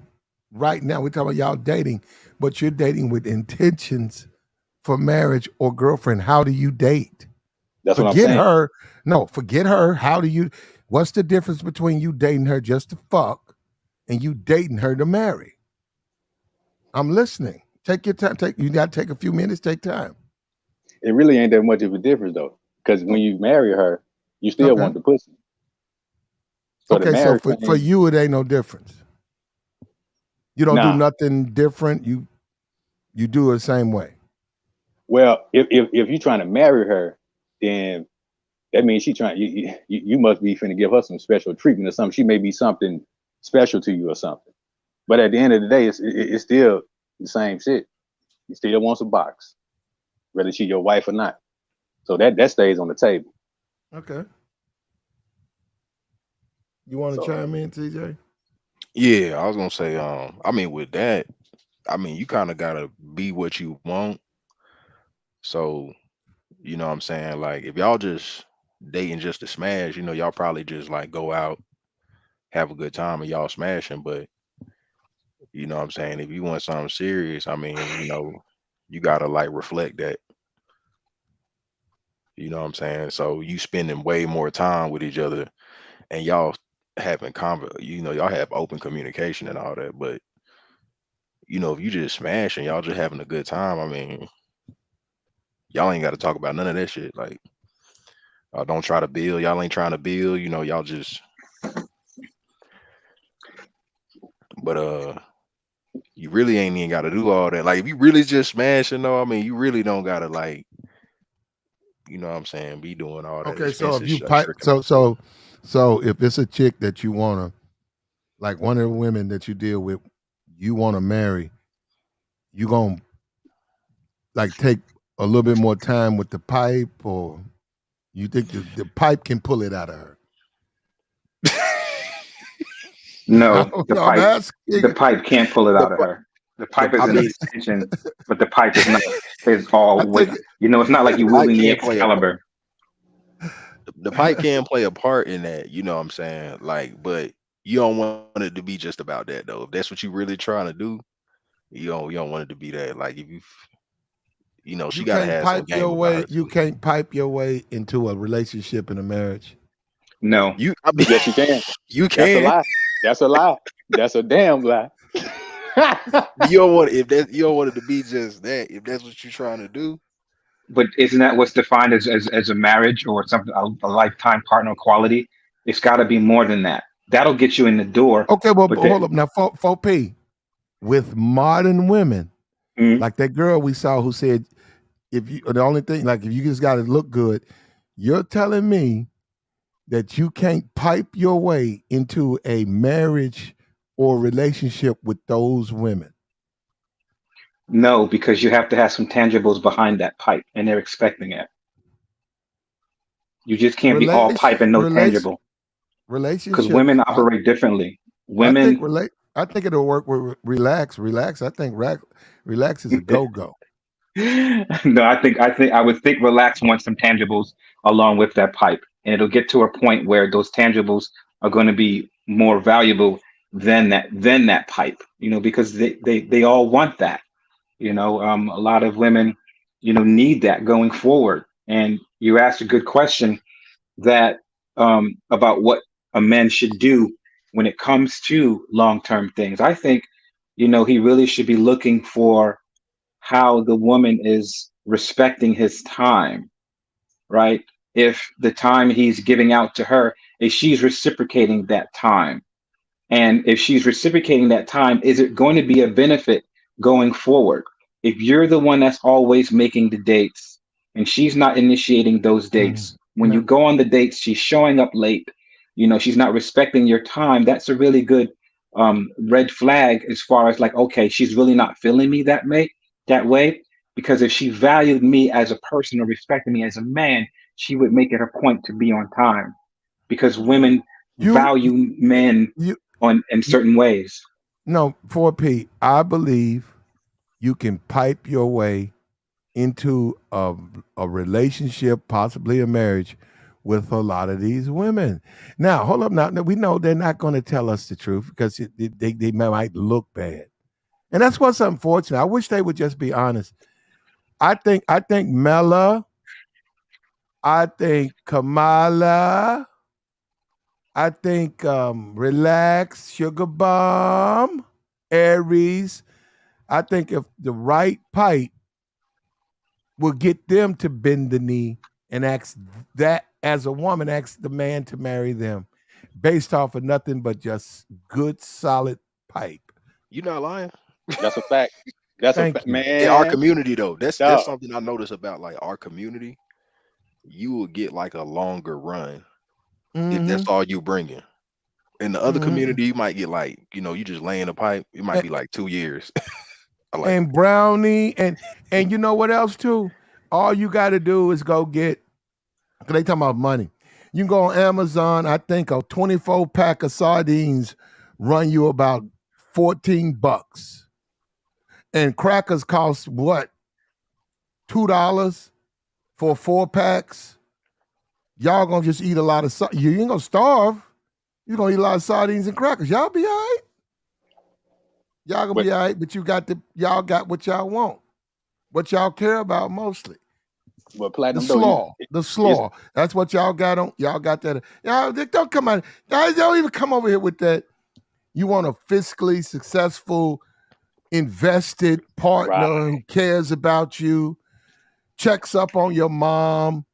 right now. We're talking about y'all dating, but you're dating with intentions for marriage or girlfriend. How do you date? that's what I'm Forget saying. her. No, forget her. How do you? What's the difference between you dating her just to fuck and you dating her to marry? I'm listening. Take your time. You got to take a few minutes. Take time. It really ain't that much of a difference though, because when you marry her, you still Okay. want the pussy. So the Okay. So marriage for thing, you, it ain't no difference. You don't do nah. nothing different. You do it the same way. Well, if you trying to marry her, then that means she trying you must be finna give her some special treatment or something. She may be something special to you or something. But at the end of the day, it's still the same shit. You still wants a box, whether she your wife or not. So that stays on the table. Okay. You want to So chime in, TJ? yeah, I was gonna say, I mean, with that, I mean, you kind of gotta be what you want. So, you know what I'm saying? Like, if y'all just dating just to smash, y'all probably just like go out, have a good time, and y'all smashing. But you know what I'm saying? If you want something serious, I mean, you gotta like reflect that. You know what I'm saying? So you spending way more time with each other, and y'all having y'all have open communication and all that. But if you just smashing, y'all just having a good time. I mean, y'all ain't got to talk about none of that shit. Like, don't try to build. Y'all ain't trying to build. Y'all just. But you really ain't even got to do all that. Like, if you really just smashing, though, I mean, you really don't gotta like, you know what I'm saying, be doing all that Okay, so if expensive you shit, pipe, tricking. so if it's a chick that you wanna, like one of the women that you deal with, you wanna marry, you gonna like take a little bit more time with the pipe, or you think the pipe can pull it out of her? I No, don't know. I'm the asking. pipe can't pull it The out of pi- her. The the pipe is I'm an just. extension, but the pipe is not. Is I all with. think. You know, it's not like the you pipe wielding the can play a Excalibur. the pipe can play a part in that, you know what I'm saying? Like, but you don't want it to be just about that though. If that's what you really trying to do, you don't want it to be that. Like if she You gotta can't have some pipe game your about way. her You too. can't pipe your way into a relationship and a marriage. No, I mean, Yes, you can. you That's a can. lie. That's a lie. That's a damn lie. You don't want you don't want it to be just that. If that's what you're trying to do, but isn't that what's defined as a marriage or something, a lifetime partner quality? It's got to be more than that. That'll get you in the door. Okay, well, But but hold up now. 4P with modern women, mm, like that girl we saw who said, if you the only thing, like if you just got to look good, you're telling me that you can't pipe your way into a marriage or relationship with those women. no, because you have to have some tangibles behind that pipe, and they're expecting it. You just can't be all pipe Relation, and no relation, tangible because relationships. women operate differently. I think Women, relate. I think it'll work with relax. Relax. I think relax is a go go. no, I think I would think relax wants some tangibles along with that pipe, and it'll get to a point where those tangibles are going to be more valuable than that pipe. You know, because they all want that. You know, a lot of women, need that going forward. And you asked a good question that about what a man should do when it comes to long-term things. I think, he really should be looking for how the woman is respecting his time, right? If the time he's giving out to her, if she's reciprocating that time, and if she's reciprocating that time, is it going to be a benefit going forward? If you're the one that's always making the dates and she's not initiating those dates, when you No, go on the dates, she's showing up late, she's not respecting your time. That's a really good red flag as far as like, okay, she's really not feeling me that way. Because if she valued me as a person or respected me as a man, she would make it a point to be on time because women you, value men you, in you certain ways. no 4P. I believe you can pipe your way into a relationship, possibly a marriage, with a lot of these women. Now, hold up. Now we know they're not going to tell us the truth because they might look bad, and that's what's unfortunate. I wish they would just be honest. I think Mela, I think Kamala, I think Relax, Sugar Bomb, Aries. I think if the right pipe will get them to bend the knee and ask that as a woman, ask the man to marry them based off of nothing but just good, solid pipe. you're not lying. That's a fact. That's a Thank fact, you. In our man. community though, that's Dog. something I noticed about like our community. You will get like a longer run if that's Hmm. all you bringing. In the other Hmm. community, you might get like, you just laying a pipe. It might And, be like 2 years. I like, and brownie and you know what else too? All you got to do is go get. Cause they talking about money. You can go on Amazon. I think a 24 pack of sardines run you about $14, and crackers cost what, $2 for 4 packs. Y'all gonna just eat a lot of you ain't gonna starve. You're gonna eat a lot of sardines and crackers. Y'all be all right. Y'all gonna But be all right, but y'all got what y'all want, what y'all care about mostly. The platinum though, slaw, it- the it's slaw. That's what y'all got on. Y'all got that. Y'all don't come out. Guys, don't even come over here with that. You want a fiscally successful, invested right. partner who cares about you, checks up on your mom,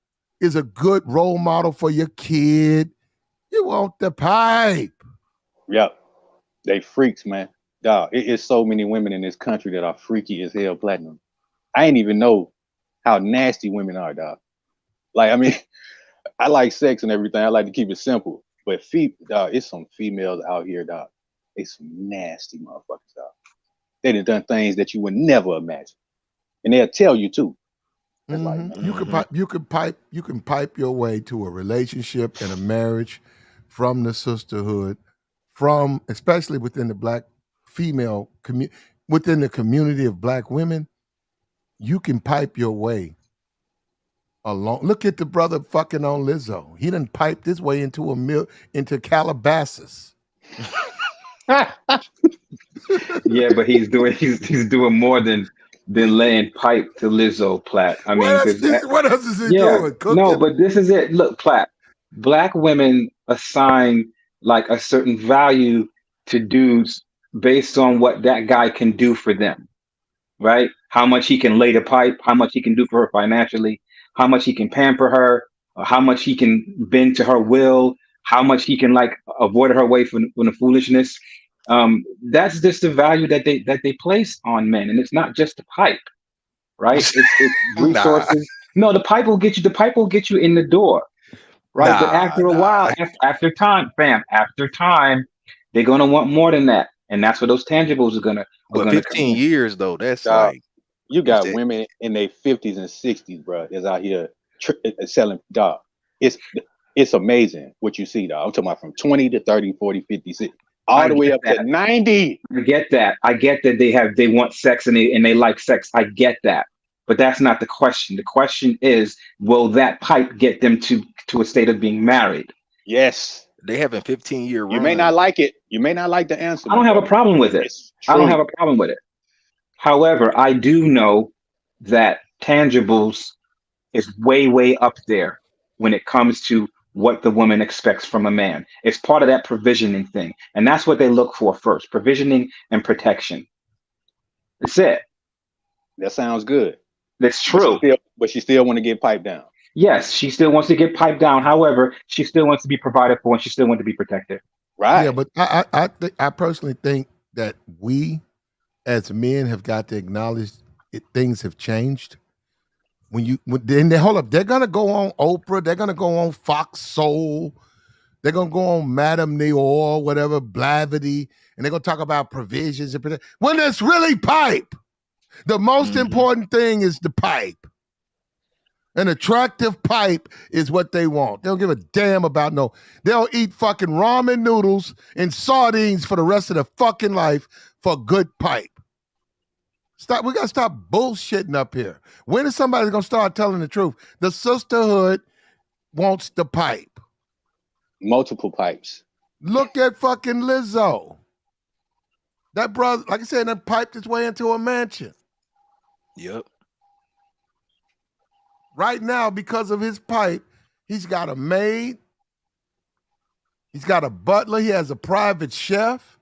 is a good role model for your kid. You want the pipe. Yep. They freaks, man. Dog. It is so many women in this country that are freaky as hell platinum. I ain't even know how nasty women are, dog. Like, I mean, I like sex and everything. I like to keep it simple. But it's some females out here, dog. They some nasty motherfuckers, dog. They done things that you would never imagine, and they'll tell you too. It's like, man, You can pipe your way to a relationship and a marriage from the sisterhood, from especially within the black female community, within the community of black women. You can pipe your way along. Look at the brother fucking on Lizzo. He done piped his way into Calabasas. Yeah, but he's doing more than laying pipe to Lizzo, Platt. I mean, because What else is he yeah, doing? no, Cooking? but this is it. Look, Platt, black women assign like a certain value to dudes based on what that guy can do for them, right? How much he can lay the pipe, how much he can do for her financially, how much he can pamper her, how much he can bend to her will, how much he can like avoid her way from the foolishness. That's just the value that they place on men, and it's not just the pipe, right? It's Nah, resources. No, the pipe will get you in the door, right? But nah, after a nah. while, after time, fam, after time, they're gonna want more than that, and that's where those tangibles are But gonna come 15 in. years though, that's dog, like you you got said. women in their 50s and 60s, bro, that's out here selling, dog. It's it's amazing what you see, dog. I'm talking about from 20 to 30, 40, 50, 60, all I the way get up to that. 90. I get that. I get that they want sex and they like sex. I get that. But that's not the question. The question is, will that pipe get them to a state of being married? Yes. They having 15-year You may run. not like it. You may not like the answer, I my don't have a brother. problem with it. It's I don't have true. a problem with it. However, I do know that tangibles is way, way up there when it comes to what the woman expects from a man. It's part of that provisioning thing. And that's what they look for first, provisioning and protection. That's it. That sounds good. That's But true. she still want to get piped down. Yes, she still wants to get piped down. However, she still wants to be provided for and she still wants to be protected. Yeah, Right. but I personally think that we as men have got to acknowledge things have changed. Then they hold up, they're gonna go on Oprah, they're gonna go on Fox Soul, they're gonna go on Madame Neor, whatever, Blavity, and they're gonna talk about provisions and when it's really pipe. The most important thing is the pipe. An attractive pipe is what they want. They don't give a damn about no. They'll eat fucking ramen noodles and sardines for the rest of their fucking life for good pipe. Stop. We gotta stop bullshitting up here. When is somebody gonna start telling the truth? The sisterhood wants the pipe. Multiple pipes. Look at fucking Lizzo. That brother, like I said, that piped his way into a mansion. Yep. Right now, because of his pipe, he's got a maid, he's got a butler, he has a private chef,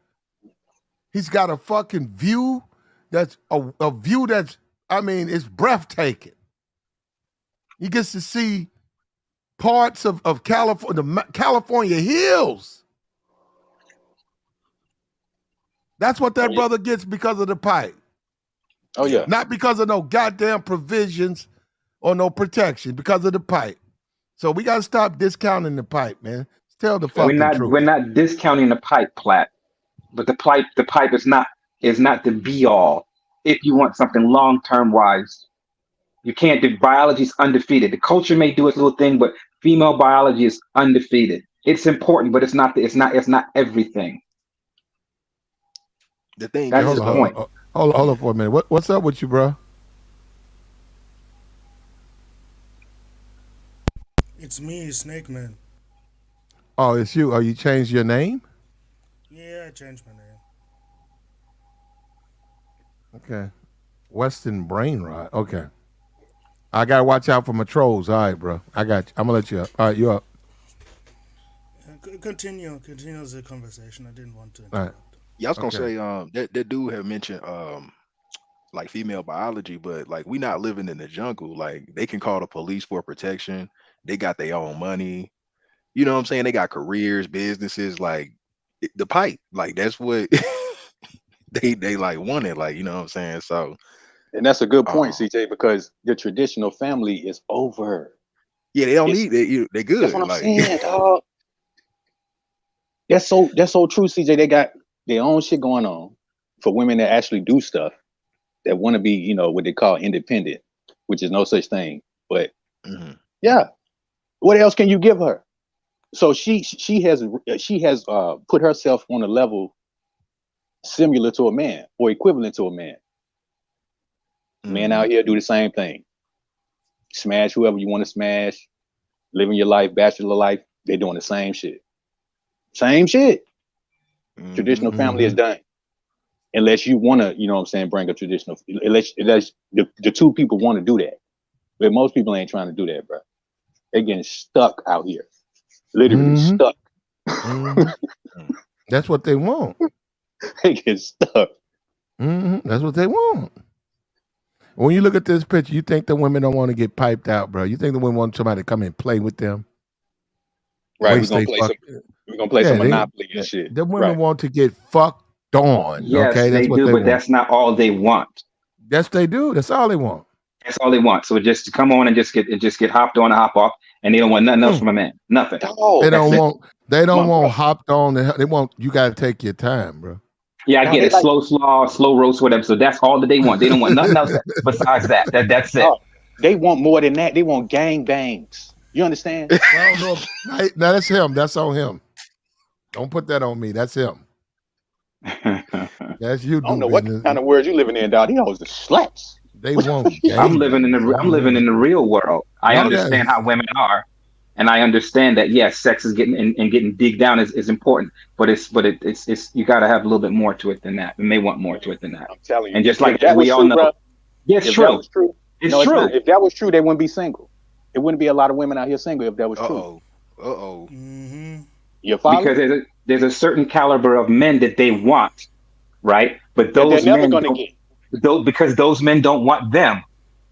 he's got a fucking view that's a view that's, I mean, it's breathtaking. He gets to see parts of California, the California hills. That's what that brother gets because of the pipe. Oh, yeah. Not because of no goddamn provisions or no protection, because of the pipe. So we gotta stop discounting the pipe, man. Tell the fucking truth. We're not discounting the pipe, Platt, but the pipe is not the be all. If you want something long term wise, you can't do biology's undefeated. The culture may do its little thing, but female biology is undefeated. It's important, but it's not everything. The thing That's is the though, point. Hold on for a minute. What's up with you, bro? It's me, Snake Man. Oh, it's you. Oh, you changed your name? Yeah, I changed my name. Okay. Western Brain Rot. Okay. I gotta watch out for my trolls. All right, bro. I got you. I'm gonna let you up. All right, you up. Continue the conversation. I didn't want to All right. interrupt. yeah, I was gonna Okay. say that dude have mentioned like female biology, but like we not living in the jungle. Like they can call the police for protection. They got their own money. You know what I'm saying? They got careers, businesses, like the pipe. Like that's what they like wanted. Like, you know what I'm saying? So And that's a good point, um CJ, because the traditional family is over. Yeah, they don't need it. They good. That's what I'm Like, saying, dog. That's so true, CJ. They got their own shit going on for women that actually do stuff that want to be, you know, what they call independent, which is no such thing. But yeah, what else can you give her? So she has put herself on a level similar to a man or equivalent to a man. Men out here do the same thing. Smash whoever you want to smash, living your life, bachelor life. They're doing the same shit. Same shit. Traditional family is done. Unless you want to, you know what I'm saying, bring a traditional, unless the two people want to do that. But most people ain't trying to do that, bro. They're getting stuck out here. Literally stuck. That's what they want. They get stuck. That's what they want. When you look at this picture, you think the women don't want to get piped out, bro. You think the women want somebody to come and play with them? Right, we're gonna play some Monopoly and shit. The women want to get fucked on. Yes, okay, that's they what do, they but want. that's not all they want. Yes, they do. That's all they want. That's all they want. So just to come on and just get hopped on and hop off, and they don't want nothing else from a man. Nothing. They don't want hopped on. They want you. Got to take your time, bro. Yeah, I get it. Slow slaw, slow roast, whatever. So that's all that they want. They don't want nothing else besides that. That's it. They want more than that. They want gang bangs. You understand? Well, no, that's him. That's on him. Don't put that on me. That's him. That's you. I don't know what kind of words you living in, dog. These hoes the sluts. They want. I'm living in the real world. I understand how women are, and I understand that yes, sex is getting digged down is important, but it's you got to have a little bit more to it than that. And they want more to it than that. I'm telling you. And just like that, we all know. Bro, yeah, it's true. It's true. If that was true, they wouldn't be single. It wouldn't be a lot of women out here single if that was true. You follow? Because there's a certain caliber of men that they want, right? But those men because those men don't want them.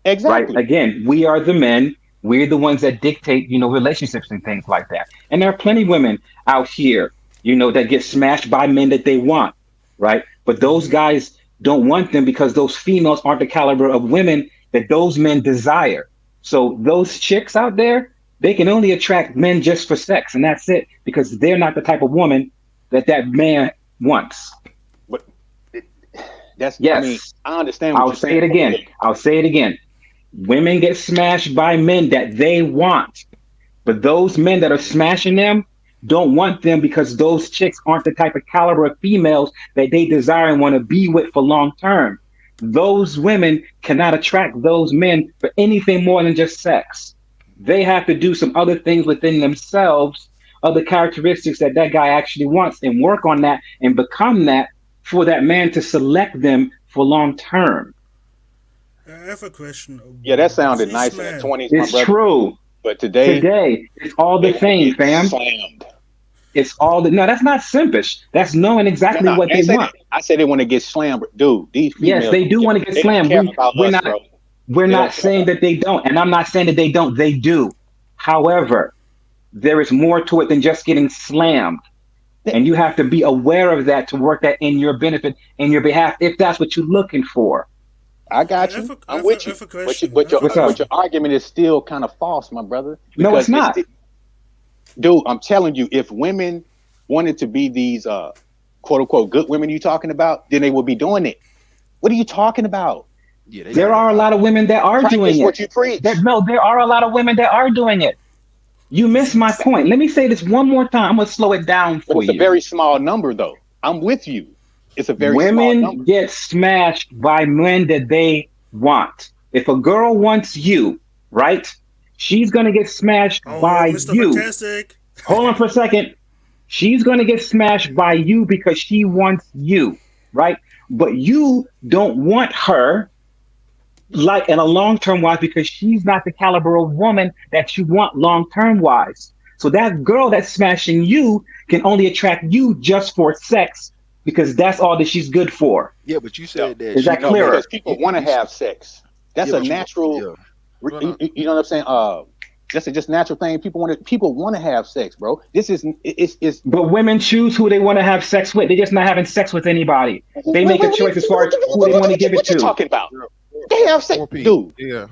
Exactly. Right? Again, we are the men. We're the ones that dictate, relationships and things like that. And there are plenty of women out here, that get smashed by men that they want, right? But those guys don't want them because those females aren't the caliber of women that those men desire. So those chicks out there, they can only attract men just for sex, and that's it, because they're not the type of woman that man wants. But yes. I mean, I understand. I'll say it again. Women get smashed by men that they want, but those men that are smashing them don't want them because those chicks aren't the type of caliber of females that they desire and want to be with for long term. Those women cannot attract those men for anything more than just sex. They have to do some other things within themselves, other characteristics that guy actually wants, and work on that and become that for that man to select them for long term. I have a question. Yeah, that sounded nice in the 20s. It's true. But today it's all the same, fam. Slammed. It's all no, that's not simpish. That's knowing exactly what they want. I said they want to get slammed, dude. These females, yes, they do want to get slammed. We're not saying that they don't, and I'm not saying that they don't. They do. However, there is more to it than just getting slammed, and you have to be aware of that to work that in your benefit, in your behalf, if that's what you're looking for. I got you. I'm with you. But your argument is still kind of false, my brother. No, it's not. Dude, I'm telling you, if women wanted to be these quote unquote good women you're talking about, then they would be doing it. What are you talking about? Yeah, there are a lot of women that are doing it. What you preach. There are a lot of women that are doing it. You missed my point. Let me say this one more time. I'm gonna slow it down for you. It's a very small number, though. I'm with you. It's a very small number. Women get smashed by men that they want. If a girl wants you, right? She's gonna get smashed by Mr. you. Fantastic. Hold on for a second. She's gonna get smashed by you because she wants you, right? But you don't want her, like in a long-term wise, because she's not the caliber of woman that you want long-term wise. So that girl that's smashing you can only attract you just for sex because that's all that she's good for. Yeah, but you said that. Is that clearer? Because people want to have sex. That's a natural. You know what I'm saying? That's a just natural thing. People want to have sex, bro. This is it's. But women choose who they want to have sex with. They're just not having sex with anybody. They make a choice as far as who they want to give it to. What you talking about? They have sex, dude. Yeah.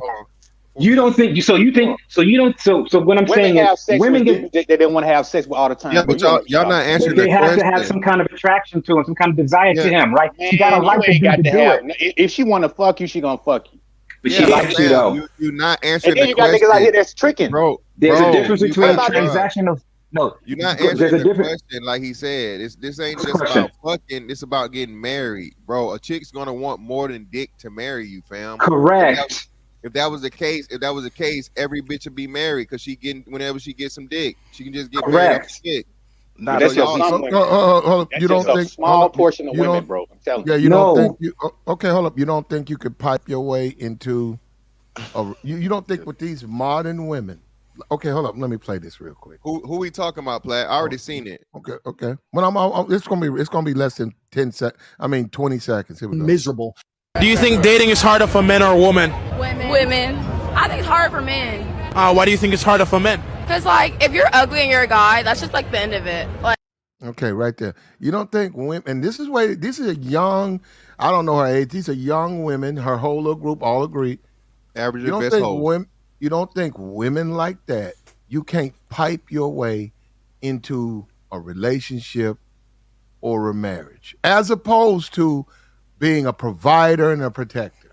You don't think so? You think so? You don't. So what I'm Women saying is, have sex women with get, dudes that they don't want to have sex with all the Yeah, time, bro. but You don't know y'all what you're y'all talking not about. but answering they the have to have question. some kind of attraction to him, some kind of desire Yeah, to him, right? She got to Man, you like the ain't dude got to to do have. it, If she want to fuck you, she gonna fuck you. but she yeah, And but likes you fam, though. you're not and answering then the you got niggas out question, here that's tricking. There's a bro. difference You What between about them? bruh, transaction of no. you're not There's answering a the difference. question like he said. This ain't What's the just question? about fucking. It's about getting married, bro. A chick's gonna want more than dick to marry you, fam. If that Correct. if that was the case, every bitch would be married because she getting whenever she gets some dick, she can just get married off Correct. the dick. But So that's just y'all, some Oh, women. hold up. You That's just don't a think? Hold small up. portion of You women, don't. bro. I'm telling Yeah, you. you don't think No. you? Okay, hold up. You don't think you could pipe your way into you don't think with these modern women? Okay, hold up. Let me play this real quick. who we talking about, Platt? I already Oh, seen it. okay. When it's gonna be less than 10 sec. I mean 20 seconds. Here we go. Miserable. Do you think dating is harder for men or women? Women. I think it's hard for men. Why do you think it's harder for men? Because, like, if you're ugly and you're a guy, that's just like the end of it. Like, Okay, right there. You don't think women? And this is a young. I don't know her age. These are young women. Her whole little group all agree. Average You and don't best think hoes. women? You don't think women like that? You can't pipe your way into a relationship or a marriage, as opposed to being a provider and a protector.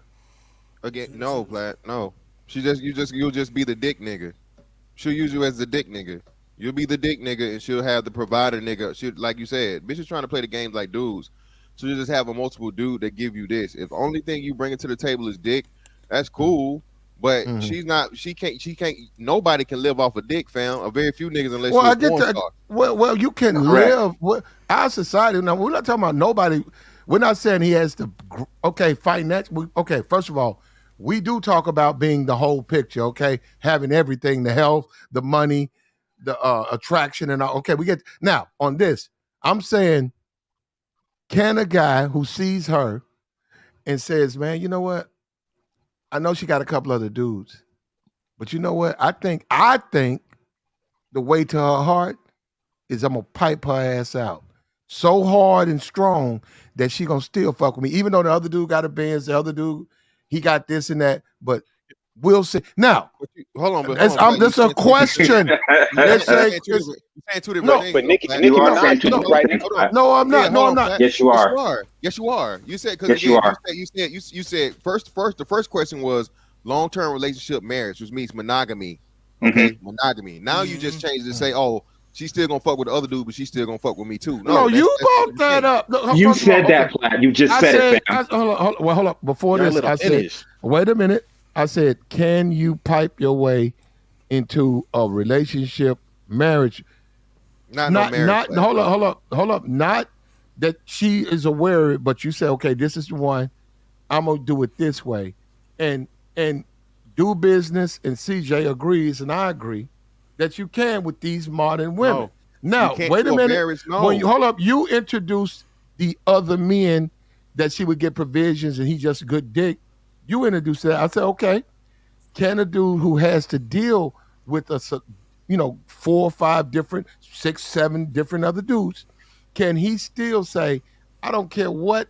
Again, no, Platt, no. You'll just be the dick nigga. She'll use you as the dick nigga. You'll be the dick nigga, and she'll have the provider nigga. She, like you said, bitches trying to play the games like dudes. So you just have a multiple dude that give you this. If the only thing you bring it to the table is dick, that's cool. But Mhm. she's not. She can't. Nobody can live off a dick, fam. A very few niggas, unless Well, you're a I get porn that. star. Well, you can Correct. live. Our society. Now, we're not talking about nobody. We're not saying he has to. Okay, finance. Okay, first of all, we do talk about being the whole picture. Okay, having everything: the health, the money, the attraction, and all. Okay, we get now on this. I'm saying, can a guy who sees her and says, "Man, you know what? I know she got a couple other dudes, but you know what? I think the way to her heart is I'm gonna pipe her ass out so hard and strong that she gonna still fuck with me, even though the other dude got a Benz, the other dude he got this and that. But we'll see. Now, Hold on, Platt. that's a question. It's a You it's saying two different no, things, But though, Nikki, Platt. You Nicki are Minaj saying two too, no, different right, things, Nikki? Pat. no, I'm Yeah, not. No, hold I'm on, not. Platt. Yes, you Yes, are. you are. Yes, you are. You said because Yes, you again, are. you said first the first question was long term relationship marriage, which means monogamy. Hmm. Okay, monogamy. Now you just changed it to say, oh, she's still gonna fuck with the other dude, but she's still gonna fuck with me too. No, No, you that's two brought different that things. up. Look, You first of all, said okay. that, Platt. You just I said it, said, fam. hold up. Before Y'all this, let him I said, finish. wait a minute. I said, can you pipe your way into a relationship, marriage? Not no Not, marriage, not. Platt, Hold up, though. hold up. Not that she is aware of it, but you say, okay, this is the one. I'm gonna do it this way, and do business. And CJ agrees, and I agree that you can with these modern women. No, you Now, can't wait a do a minute. marriage. When you No, hold up, you introduced the other men that she would get provisions, and he just a good dick. You introduced that. I said, okay, can a dude who has to deal with four or five different, six, seven different other dudes, can he still say, I don't care what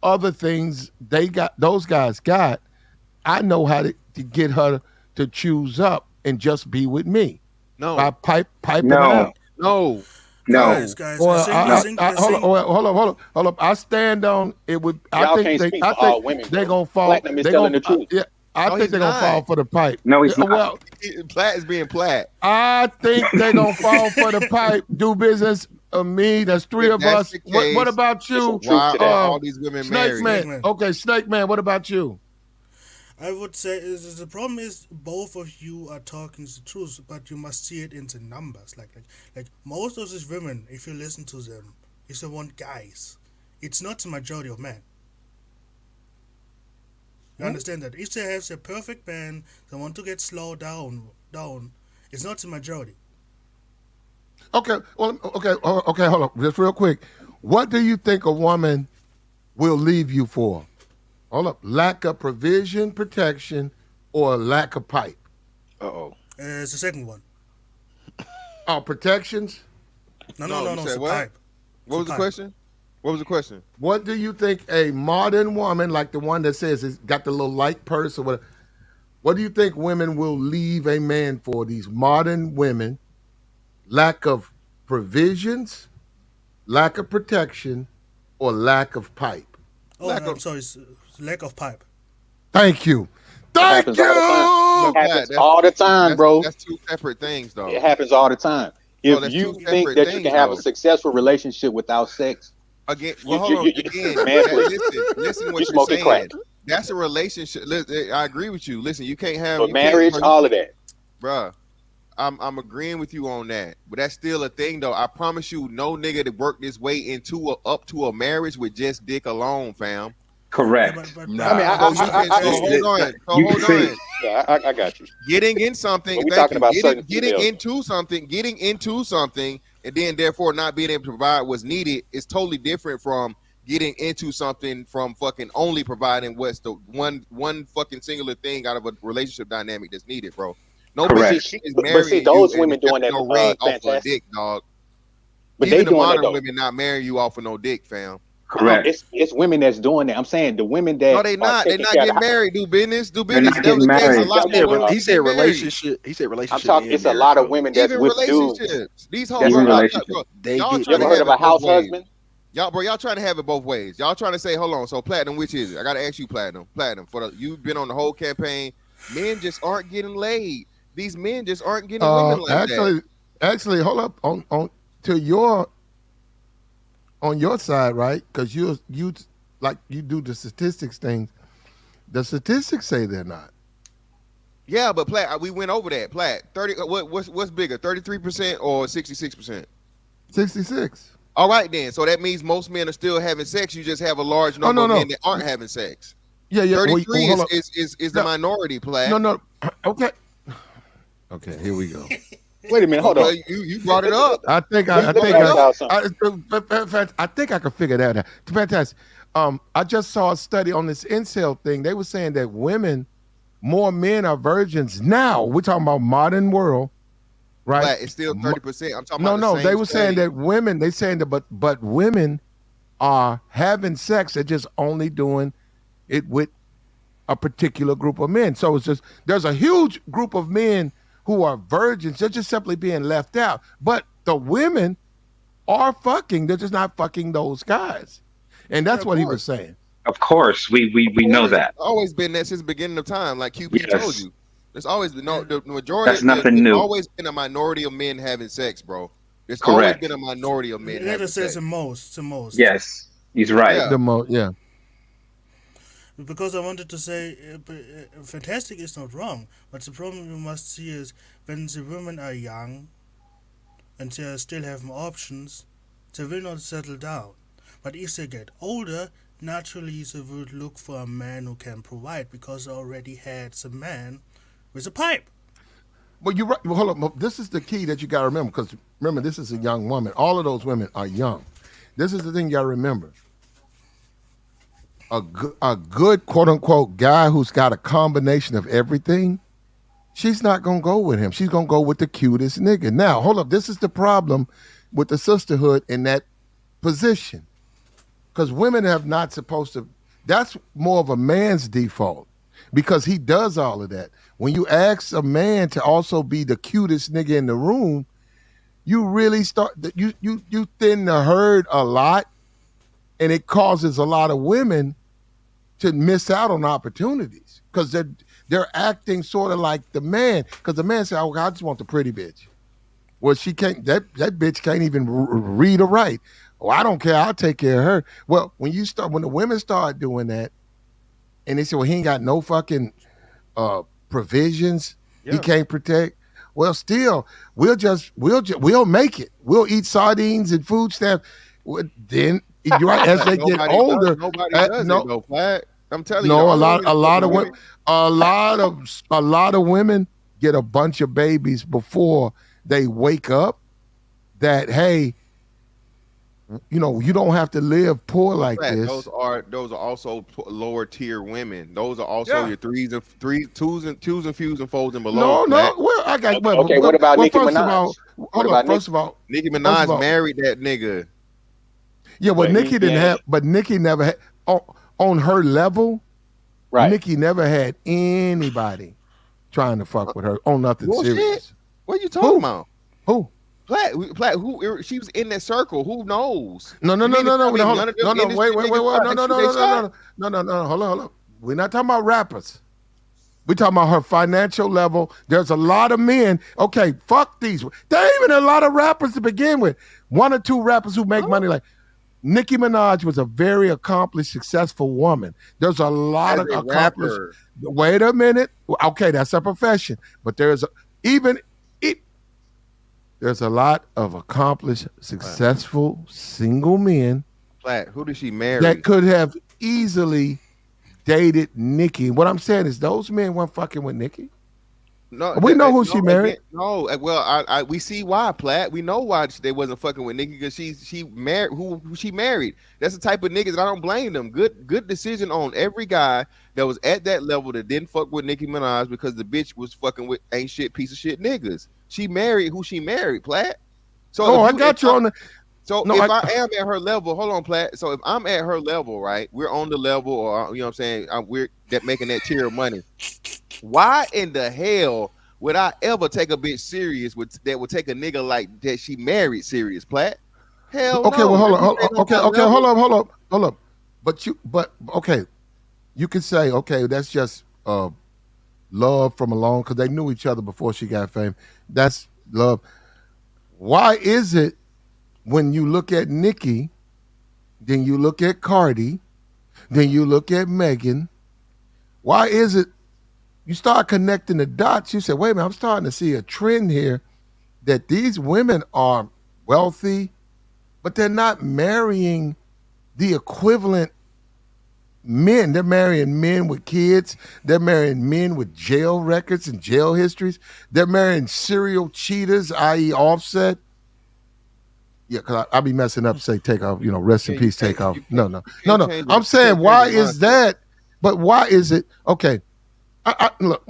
other things those guys got, I know how to get her to choose up and just be with me by no, piping her No, out. no, no, Guys, no. guys, Well, no. I think, hold up. I stand on it. Would I Y'all think can't they? speak I for think all women, they're bro. gonna fall. Platinum is They telling gonna the truth. yeah. I No, think he's they're gonna not. fall for the pipe. No, he's not. Well, Platt is being Platt. I think they're gonna fall for the pipe. Do business of me. That's three If of that's us. the What case, about There's some you? truth why to are that. all these women Snake married? Man. Snake Man. Okay, Snake Man. What about you? I would say the problem is both of you are talking the truth, but you must see it into numbers. Like most of these women, if you listen to them, if they want guys, it's not the majority of men. You understand that? If they have the perfect man, they want to get slowed down. It's not the majority. Okay. Well, okay. Hold on, just real quick. What do you think a woman will leave you for? Hold up. Lack of provision, protection, or lack of pipe? Uh-oh. It's the second one. Oh, protections. No, You it's said a what? pipe. What was the question? What was the question? What do you think a modern woman, like the one that says it's got the little light purse or whatever, What do you think women will leave a man for? These modern women, lack of provisions, lack of protection, or lack of pipe? Oh, Lack I'm of sorry. Lack of pipe. Thank you. It Thank happens all the time. you. It look, Pat, happens all the time, bro. that's two separate things, It though. happens all the time. Bro, If that's two you think separate that you can things, have a though. successful relationship without sex, Again, well, you, hold you, on. you, Again, man, that, please, listen you what you're smoking crack. saying. That's a relationship. I agree with you. Listen, But marriage, bro, all of that. bruh. I'm agreeing with you on that, but that's still a thing, though. I promise you, no nigga to work this way up to a marriage with just dick alone, fam. Yeah, Correct. I mean, So you can. So hold on. So You hold see, on. yeah, I got you. Getting in something. But we're Thank talking you. about certain Getting females. into something, and then therefore not being able to provide what's needed is totally different from getting into something from fucking only providing what's the one fucking singular thing out of a relationship dynamic that's needed, bro. No But bitch see, correct. is but see, marrying you those and women doing accepting that, no ring off of a fantastic. dick, dog. But they Even the doing that modern though. women not marrying you off of no dick, fam. Correct. It's women that's doing that. I'm saying the women No, that they are not. They taking not care of the getting house. married. Do business. Do They're business. not That was getting the case. A married. lot more women He be said getting married. relationship. He said I'm relationship talking. and It's a marriage. lot of So women that's Even with dudes. relationships. These You hoes, ever Even bro. heard? relationship. they Y'all get You trying ever to heard have of married. it a both house ways. husband? Y'all trying to have it both ways. Y'all trying to say, hold on. So platinum, which is it? I gotta ask you, platinum. You've been on the whole campaign. Men just aren't getting laid. These men just aren't getting women like that. Actually, hold up on to your on your side, right? Because you like you do the statistics things. The statistics say they're not. Yeah, but Plat, we went over that. Plat, 30. What's bigger, 33% or 66%? 66. All right, then. So that means most men are still having sex. You just have a large Oh number no of men no. that aren't having sex. Yeah yeah. Wait, 33 hold is up. the No minority, Plat. no. Okay. Okay. Here we go. Wait a minute. Hold Well, on. you brought it up. I think You I Let me brought think it ask up. y'all something. I think I could figure that out. Fantastic. I just saw a study on this incel thing. They were saying that more men are virgins now. We're talking about modern world, right? Plat, it's still 30%. I'm talking No, about the no. They same were saying study. that women. They saying that, but women are having sex. They're just only doing it with a particular group of men. So it's just there's a huge group of men who are virgins. They're just simply being left out. But the women are fucking. They're just not fucking those guys. And Yeah, that's of what he was course. saying. Of course, we know Course. that. Always been that since the beginning of time, like QP told Yes, you. There's always been no the majority. that's nothing There's new. always been a minority of men having sex, bro. There's always been Correct. a minority of men Let having us say sex. the most, the most. Yes, he's right. Yeah, Yeah. Because I wanted to say, fantastic is not wrong, but the problem you must see is when the women are young and they still have options, they will not settle down. But if they get older, naturally they will look for a man who can provide because they already had the man with a pipe. But you're right. Well, hold on. This is the key that you got to remember because remember, this is a young woman. All of those women are young. This is the thing you got to remember. A good quote unquote guy who's got a combination of everything, she's not gonna go with him. She's gonna go with the cutest nigga. Now, hold up. This is the problem with the sisterhood in that position. Because women have not supposed to, that's more of a man's default. Because he does all of that. When you ask a man to also be the cutest nigga in the room, you really start you thin the herd a lot, and it causes a lot of women to miss out on opportunities because they're acting sort of like the man. Because the man said, "Oh, I just want the pretty bitch." Well, she can't. That bitch can't even read or write. Oh, I don't care. I'll take care of her. Well, when the women start doing that, and they say, "Well, he ain't got no fucking provisions. He yeah. can't protect." Well, still, we'll make it. We'll eat sardines and food stamps. Then you're right. As But they get older, nobody does it no, though, Plat. I'm telling you, the no, only women, a lot the of women. women, a lot of women get a bunch of babies before they wake up. That hey, you don't have to live poor like Plat, this. those are also lower tier women. Those are also Yeah. your twos and fews and folds and belows, No, Plat. no. Well, I got. Okay. What about Well, Nicki first of Minaj? all, What hold up. about Nicki? Nicki First of Minaj all, married that nigga. yeah. But But Nikki didn't have. But Nikki never had on her level. right. Nikki never had anybody. trying to fuck with her on nothing Bullshit. serious. What are you talking Who? about? Who? Platt, who? She was in that circle. Who knows? No. You mean to tell me none of them No. industry Wait. niggas tried to shoot they shot? No. Hold on. We're not talking about rappers. We're talking about her financial level. There's a lot of men. Okay, fuck these. There ain't even a lot of rappers to begin with. One or two rappers who make money. Like Nicki Minaj was a very accomplished, successful woman. There's a lot As of a accomplished. rapper. Wait a minute. Okay, that's a profession, but there's there's a lot of accomplished, successful single men Platt, who did she marry? that could have easily dated Nicki. What I'm saying is those men weren't fucking with Nicki. No, We know who she married. Well, we see why, Platt. We know why they wasn't fucking with Nicki because she married who she married. That's the type of niggas that I don't blame them. Good decision on every guy that was at that level that didn't fuck with Nicki Minaj because the bitch was fucking with ain't shit piece of shit niggas. She married who she married, Platt. So I got you on the. So No, if I- I am at her level, hold on, Platt. So if I'm at her level, right, we're on the level, or you know what I'm saying, we're making that tier of money. Why in the hell would I ever take a bitch serious that would take a nigga like that she married serious, Platt? Hell Okay, no. well, hold If on. you stay Okay, that okay, level- hold up. But okay, you could say, okay, that's just love from alone because they knew each other before she got fame. That's love. Why is it when you look at Nicki, then you look at Cardi, then you look at Megan? Why is it you start connecting the dots? You say, wait a minute, I'm starting to see a trend here that these women are wealthy, but they're not marrying the equivalent men. They're marrying men with kids. They're marrying men with jail records and jail histories. They're marrying serial cheaters, i.e. Offset. Yeah, because I be messing up, say Takeoff, rest in Yeah, peace, you can't- Takeoff. you No. can't change it. I'm You saying, can't why change your is mindset. that? But why is it? Okay. Look.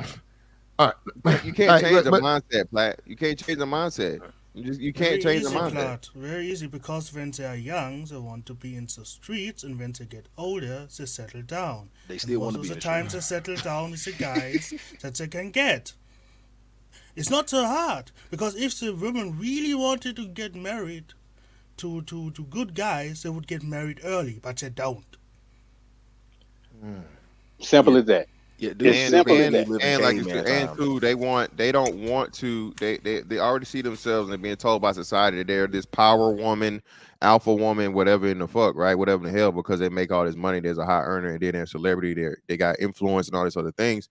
All right. You can't All right, change the but- mindset, Platt. You can't change the mindset. You can't change the mindset. Platt. Very easy, because when they are young, they want to be in the streets, and when they get older, they settle down. They still want wanna to be the in the time they settle down with the guys that they can get. It's not so hard, because if the women really wanted to get married to good guys, they would get married early, but they don't. Simple as that. Yeah, dude. It's simple as that. And like you said, and too, they don't want to. They already see themselves and they're being told by society that they're this power woman, alpha woman, whatever in the fuck, right? Whatever in the hell, because they make all this money. There's a high earner, and then they're a celebrity. They got influence and all these other things.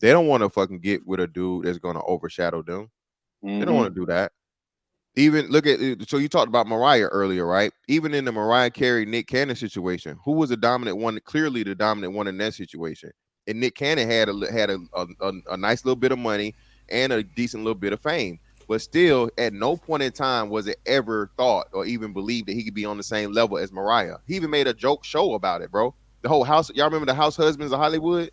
They don't want to fucking get with a dude that's going to overshadow them. They don't want to do that. Even look at, so you talked about Mariah earlier, right? Even in the Mariah Carey, Nick Cannon situation, who was the dominant one? Clearly the dominant one in that situation. And Nick Cannon had a nice little bit of money and a decent little bit of fame. But still, at no point in time was it ever thought or even believed that he could be on the same level as Mariah. He even made a joke show about it, bro. The whole house, y'all remember the House Husbands of Hollywood?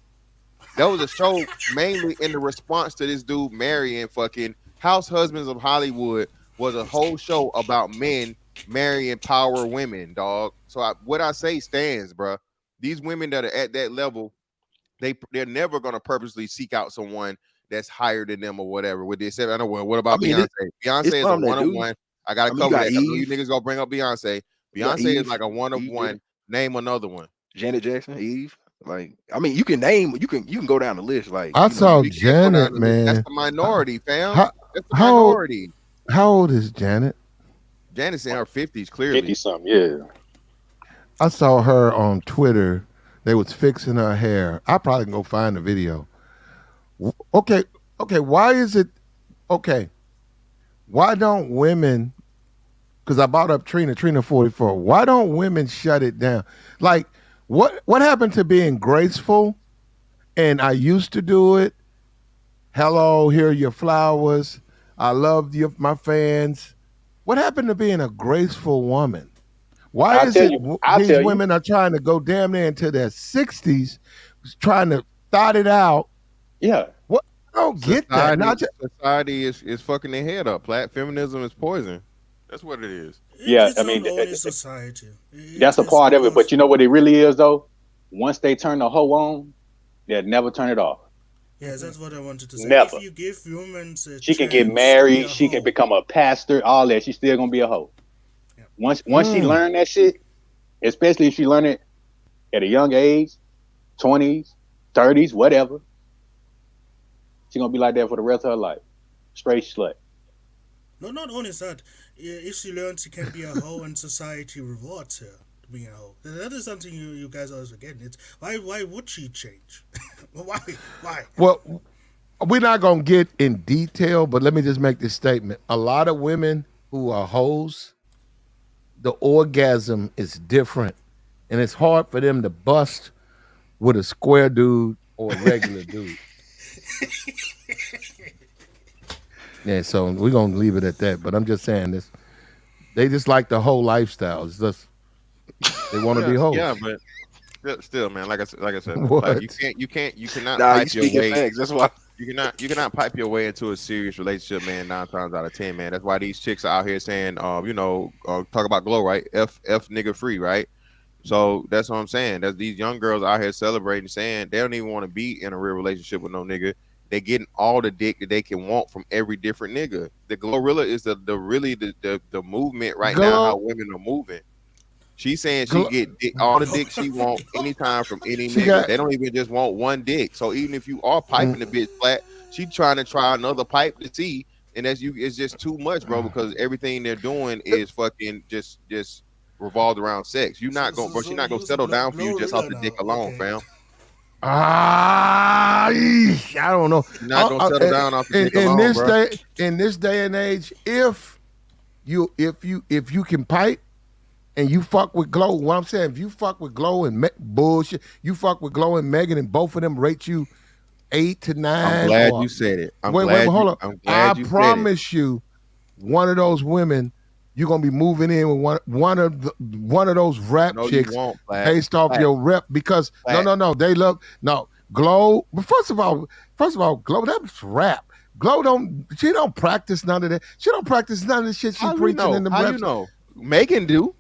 That was a show mainly in the response to this dude marrying fucking House Husbands of Hollywood. Was a whole show about men marrying power women, dog. So what I say stands, bro. These women that are at that level, they're never gonna purposely seek out someone that's higher than them or whatever. With this, I know. What about Beyonce? Beyonce is a one-on-one. I gotta cover that. I know you niggas gonna bring up Beyonce. Beyonce is like a one-of-one. Name another one. Janet Jackson, Eve. Like, I mean, you can go down the list. Like, I saw Janet, man. That's the minority, fam. That's the how minority. How old is Janet? Janet's in her 50s, clearly. 50-something, yeah. I saw her on Twitter. They was fixing her hair. I probably can go find the video. Okay. Why is it? Okay. Why don't women? Because I brought up Trina 44. Why don't women shut it down? Like, what happened to being graceful? And I used to do it. Hello, here are your flowers. I love you, my fans. What happened to being a graceful woman? Why is it these women are trying to go damn near into their 60s, trying to thought it out? Yeah. What? I don't get that. Society is fucking their head up. Feminism is poison. That's what it is. Yeah, It's I mean, only society. that's a part of it. But you know what it really is, though? Once they turn the hoe on, they'll never turn it off. Yes, that's what I wanted to say. Never. If you give humans a She can get chance to be married. a She can hoe, become a pastor. All that. She's still gonna be a hoe. yeah. Once she learned that shit, especially if she learned it at a young age, 20s, 30s, whatever, she's gonna be like that for the rest of her life. Straight slut. No, not only that. If she learns she can be a hoe and society rewards her to being a hoe, that is something you guys always forget. It's why would she change? Why? Well, we're not gonna get in detail, but let me just make this statement. A lot of women who are hoes, the orgasm is different, and it's hard for them to bust with a square dude or a regular dude. Yeah, so we're gonna leave it at that. But I'm just saying this. They just like the whole lifestyle. It's just they want to be hoes. Yeah, but still, man, like I said, What? like you cannot Nah, you pipe your speaking way. facts. That's why. You cannot pipe your way into a serious relationship, man. 9 times out of 10, man. That's why these chicks are out here saying, talk about glow, right? F nigga free, right? So that's what I'm saying. That's these young girls out here celebrating, saying they don't even want to be in a real relationship with no nigga. They getting all the dick that they can want from every different nigga. The Glorilla is the movement right now. How women are moving. She's saying she get all the dick she want anytime from any nigga. They don't even just want one dick. So even if you are piping the bitch flat, she trying to try another pipe to see, and it's just too much, bro. Because everything they're doing is fucking just revolved around sex. You're not gonna, bro. She's not gonna settle down for you just off the dick alone, fam. I don't know. You're not gonna settle down off the dick alone, bro. In this day and age, if you can pipe and you fuck with Glow, what I'm saying, if you fuck with Glow and bullshit, you fuck with Glow and Megan, and both of them rate you 8 to 9. I'm glad you said it. Hold on. I promise you, one of those women, you're gonna be moving in with one of those rap chicks based off your rep, because no, they love Glow. But first of all, Glow, that's rap. Glow don't practice none of that. She don't practice none of the shit she preaching in the How reps. you know? Megan do.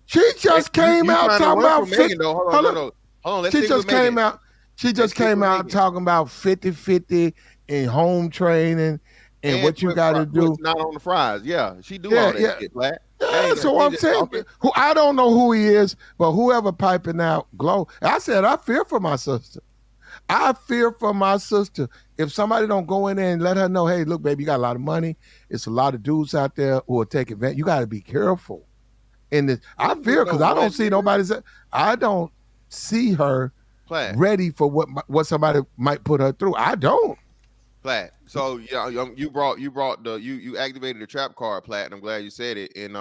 She just came out talking about 50. Hold on. Let's She just came out. She just came out talking about 50-50 in home training and what you got to do. Not on the fries. Yeah, she do all that shit, Black. Yeah, so I'm saying, I don't know who he is, but whoever piping out Glow, I said I fear for my sister. I fear for my sister. If somebody don't go in there and let her know, hey, look, baby, you got a lot of money. It's a lot of dudes out there who will take advantage. You got to be careful. And I fear because I don't see nobody's. I don't see her ready for what somebody might put her through. I don't. Platt. So yeah, you activated the trap card, Platt, and I'm glad you said it in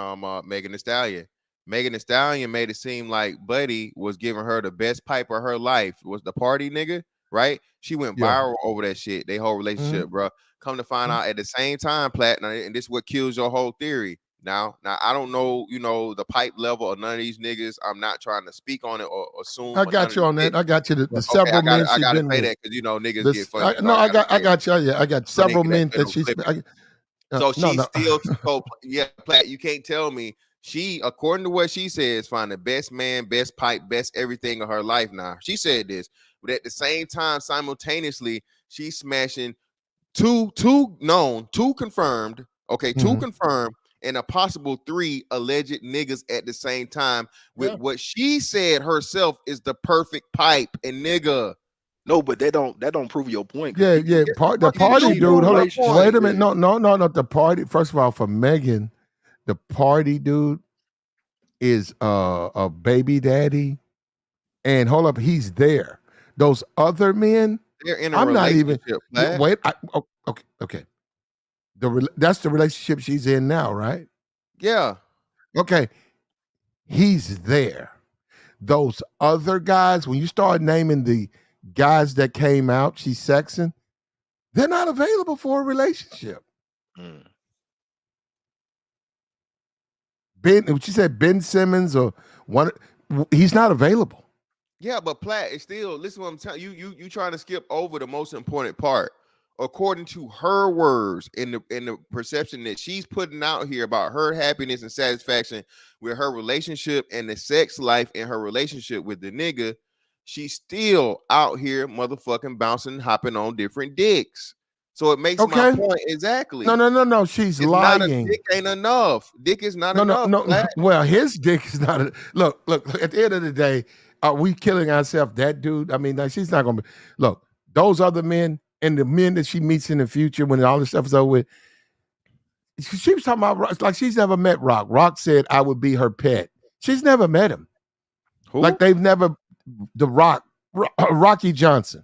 Megan Thee Stallion. Megan Thee Stallion made it seem like Buddy was giving her the best pipe of her life. Was the party nigga, right? She went viral over that shit. They whole relationship, bro. Come to find out at the same time, Platt, and this is what kills your whole theory. Now I don't know, the pipe level of none of these niggas. I'm not trying to speak on it or assume. I got you on that. I got you. The several men I she's gotta been say with. that because niggas get funny. I got you. Yeah, I got several men that she's. So she's still Platt. You can't tell me she, according to what she says, find the best man, best pipe, best everything of her life. Now she said this, but at the same time, simultaneously, she's smashing two known, two confirmed. Okay, two confirmed. And a possible 3 alleged niggas at the same time with what she said herself is the perfect pipe and nigga. No, but that don't prove your point. Yeah. The party dude. Hold on. Wait a minute. No. The party. First of all, for Megan, the party dude is a baby daddy, and hold up, he's there. Those other men, they're in a relationship. Wait. Okay. That's the relationship she's in now, right? Yeah. Okay. He's there. Those other guys, when you start naming the guys that came out, she's sexing, they're not available for a relationship. She said Ben Simmons or one, he's not available. Yeah, but Platt is still, listen to what I'm telling you. You trying to skip over the most important part. According to her words, in the perception that she's putting out here about her happiness and satisfaction with her relationship and the sex life in her relationship with the nigga, she's still out here motherfucking bouncing, hopping on different dicks. So it makes my Okay. point exactly. No. She's It's not a lying. dick ain't enough. Dick is not No. enough. Platt. Well, his dick is not. Look. At the end of the day, are we killing ourselves? That dude. I mean, like, she's not gonna be. Look, those other men and the men that she meets in the future when all this stuff is over with. She was talking about, like, she's never met Rock. Rock said I would be her pet. She's never met him. Who? Like, they've never. The Rock, Rocky Johnson,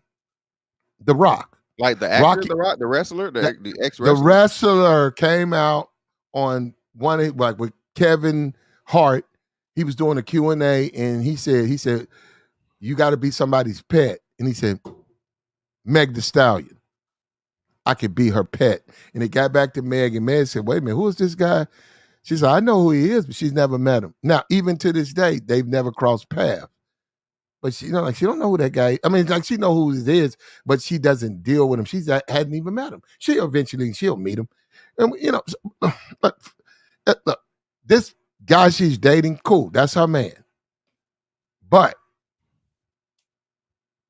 The Rock. Like the actor, Rocky, the Rock, the wrestler, the ex-wrestler. The wrestler came out on one, like, with Kevin Hart. He was doing a Q&A, and he said, you got to be somebody's pet. And he said, Meg the Stallion. I could be her pet. And it got back to Meg, and Meg said, wait a minute, who is this guy? She said, I know who he is, but she's never met him. Now, even to this day, they've never crossed paths. But she, like, she don't know who that guy is. I mean, like, she know who it is, but she doesn't deal with him. She hadn't even met him. She'll meet him. And, look, this guy she's dating, cool, that's her man. But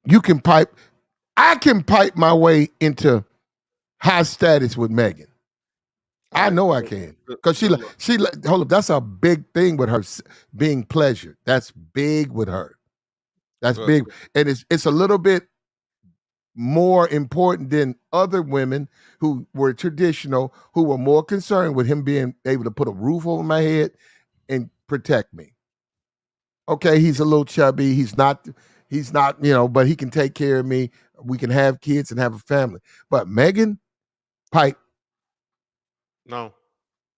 I can pipe my way into high status with Megan. I know I can. Because she hold up, that's a big thing with her, being pleasured. That's big with her. That's big. And it's a little bit more important than other women who were traditional, who were more concerned with him being able to put a roof over my head and protect me. Okay, he's a little chubby. He's not, but he can take care of me. We can have kids and have a family. But Megan, pipe. No.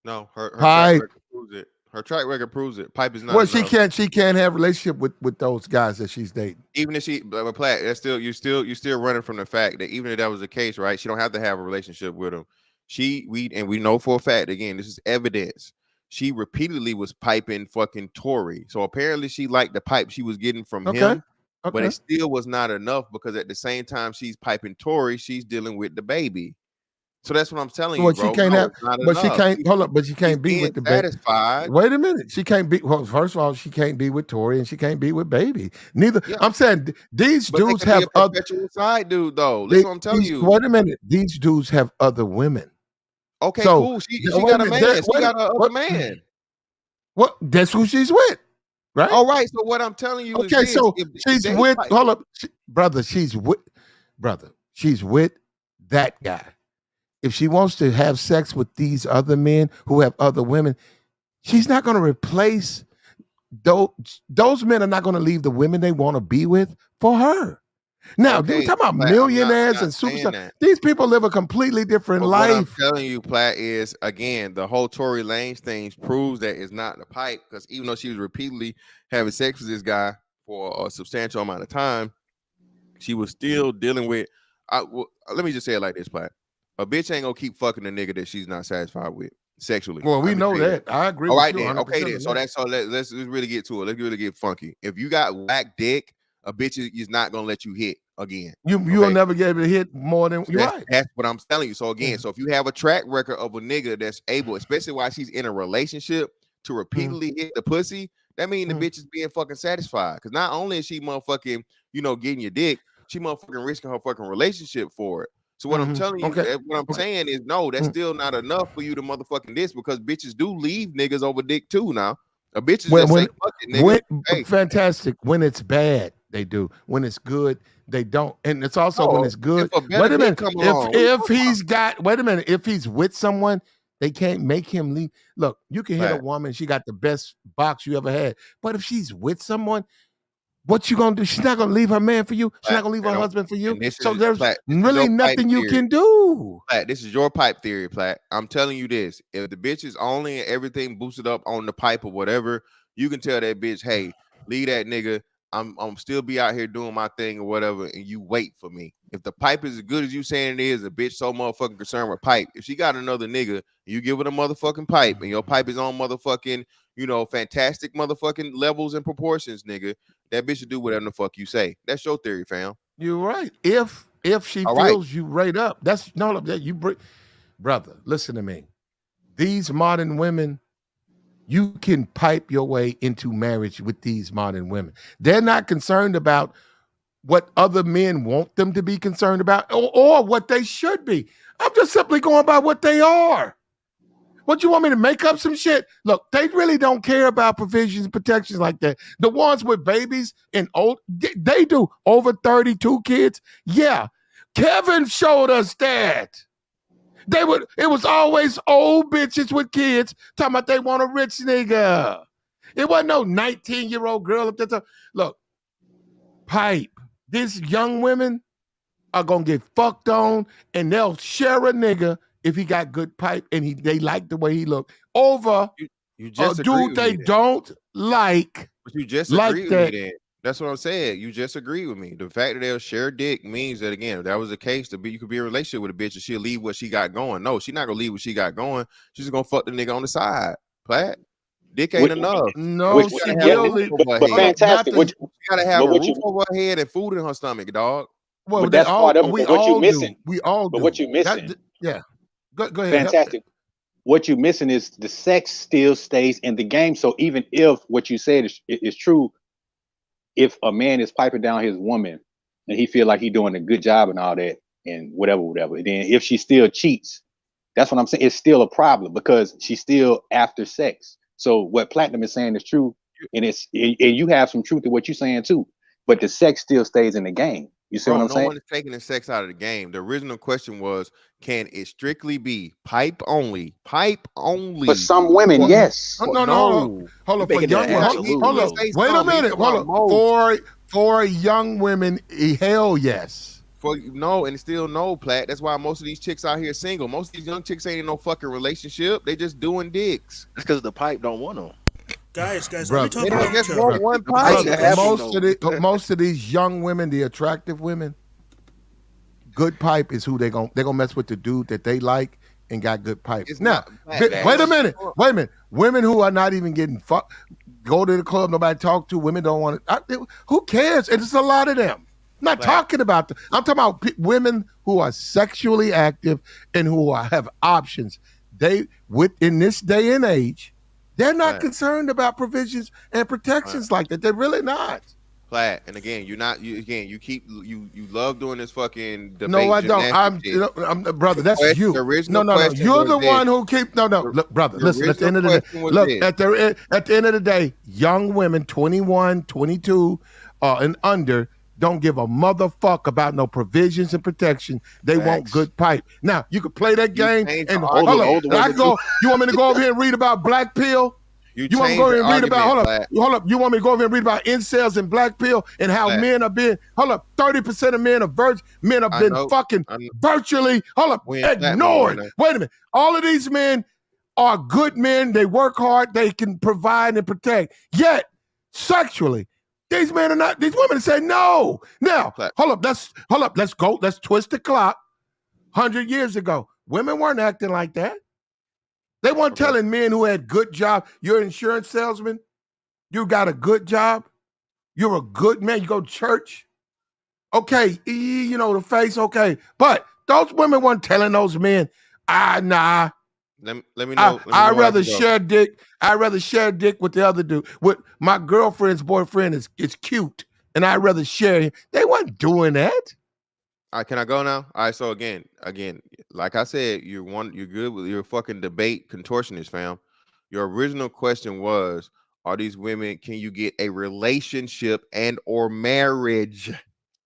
Her track record proves it. Her track record proves it. Pipe is not. Well, enough. she can't have a relationship with those guys that she's dating. Even if she, but Platt, that's still you're still running from the fact that even if that was the case, right? She don't have to have a relationship with him. We know for a fact, again, this is evidence. She repeatedly was piping fucking Tory. So apparently she liked the pipe she was getting from him, but it still was not enough because at the same time she's piping Tory, she's dealing with the baby. So that's what I'm telling you, bro. She can't she can't hold up, but she can't be with the baby. Satisfied. Wait a minute. She can't be, well, first of all, she can't be with Tory and she can't be with baby. Neither. Yeah. I'm saying these dudes have a perpetual side dude, though. That's what I'm telling you. Wait a minute. These dudes have other women. Okay, so, cool. She got a man. She got another man. What? That's who she's with, right? All right. So what I'm telling you is this. So she's with, hold up, brother, she's with that guy. If she wants to have sex with these other men who have other women, she's not going to replace those men are not going to leave the women they want to be with for her. Now, we're talking about millionaires and superstars. These people live a completely different life. What I'm telling you, Platt, is, again, the whole Tory Lanez thing proves that it's not the pipe, because even though she was repeatedly having sex with this guy for a substantial amount of time, she was still dealing with, let me just say it like this, Platt. A bitch ain't gonna keep fucking a nigga that she's not satisfied with sexually. Well, we know that. I agree. All right, with you. then. Okay, then. So let's really get to it. Let's really get funky. If you got whack dick, a bitch is not gonna let you hit again. You'll never get able to hit more than you're right. That's what I'm telling you. So again, so if you have a track record of a nigga that's able, especially while she's in a relationship, to repeatedly hit the pussy, that means the bitch is being fucking satisfied. Because not only is she motherfucking, getting your dick, she motherfucking risking her fucking relationship for it. So what I'm telling you, what I'm saying is, no, that's still not enough for you to motherfucking this, because bitches do leave niggas over dick too now. A bitch is just say, fuck it, nigga. Fantastic. When it's bad, they do. When it's good, they don't. And it's also when it's good. Wait a minute. If he's with someone, they can't make him leave. Look, you can hit a woman, she got the best box you ever had. But if she's with someone, what you gonna do? She's not gonna leave her man for you. She's not gonna leave her husband for you. So there's really nothing you can do. Platt, this is your pipe theory, Platt. I'm telling you this. If the bitch is only everything boosted up on the pipe or whatever, you can tell that bitch, hey, leave that nigga. I'm still be out here doing my thing or whatever, and you wait for me. If the pipe is as good as you saying it is, a bitch so motherfucking concerned with pipe. If she got another nigga, you give her a motherfucking pipe, and your pipe is on motherfucking, fantastic motherfucking levels and proportions, nigga, that bitch should do whatever the fuck you say. That's your theory, fam. You're right. If she fills you right up, that's no that you bring, brother. Listen to me. These modern women, you can pipe your way into marriage with these modern women. They're not concerned about what other men want them to be concerned about or what they should be. I'm just simply going by what they are. What you want me to make up some shit? Look, they really don't care about provisions and protections like that. The ones with babies and old, they do. Over 32 kids. Yeah. Kevin showed us that. It was always old bitches with kids talking about they want a rich nigga. It wasn't no 19-year-old girl up there. Look, pipe. These young women are gonna get fucked on, and they'll share a nigga if he got good pipe and they like the way he look over You just a agree dude with they me then. don't like. But you just like agree with that. me then. That's what I'm saying. You just agree with me. The fact that they'll share dick means that, again, if that was the case, you could be in a relationship with a bitch and she'll leave what she got going. No, she's not gonna leave what she got going. She's just gonna fuck the nigga on the side. Platt. Dick ain't enough. No, she she gotta have a will. roof over But her head. fantastic. She gotta have a what roof you over her head and food in her stomach, dog. Well, but that's part of it. we But what you all missing? do. We all But do. what you missing? Yeah. Go ahead. Fantastic. What you're missing is the sex still stays in the game. So even if what you said is true, if a man is piping down his woman and he feel like he's doing a good job and all that and whatever, then if she still cheats, that's what I'm saying. It's still a problem because she's still after sex. So what Platinum is saying is true, and you have some truth to what you're saying too. But the sex still stays in the game. You see what I'm No saying? one is taking the sex out of the game. The original question was, can it strictly be pipe only? Pipe only. For some women, yes. No. Hold up. For young women, hold up. Wait a minute. Hold up. For young women, hell yes. And still no, Platt. That's why most of these chicks out here single. Most of these young chicks ain't in no fucking relationship. They just doing dicks. It's because the pipe don't want them. Guys, let Bruh, me talk they don't about just want one pipe. Most of these young women, the attractive women, good pipe is who they're gonna mess with, the dude that they like and got good pipe. Now, wait a minute. Women who are not even getting fucked, go to the club, nobody talk to. Women don't want to. Who cares? And it's a lot of them. I'm not talking about them. I'm talking about women who are sexually active and who have options. In this day and age, they're not concerned about provisions and protections like that. They're really not. Platt, and again, you love doing this fucking debate. No, I don't. I'm brother. That's you. No. You're the one who keep. No. Look, brother. Listen. At the end of the day, at the end of the day, young women, 21, 22, and under, don't give a motherfuck about no provisions and protection. They want good pipe. Now you can play that game and hold on. You want me to go over here and read about black pill? You want me to go over here and read about hold up. You want me to go over here and read about incels and black pill and how men are being 30% of men are virgin. Men have been fucking virtually ignored. Wait a minute. All of these men are good men. They work hard. They can provide and protect. Yet sexually, these men are not. These women say no. Now, hold up. Let's go. Let's twist the clock. 100 years ago, women weren't acting like that. They weren't telling men who had good job, you're an insurance salesman, you got a good job, you're a good man, you go to church. Okay, the face, okay. But those women weren't telling those men, nah. Let me know. I'd rather share dick. I'd rather share dick with the other dude. With my girlfriend's boyfriend is cute, and I'd rather share him. They weren't doing that. All right, can I go now? All right, so again, like I said, you're good with your fucking debate contortionist, fam. Your original question was, are these women, can you get a relationship and or marriage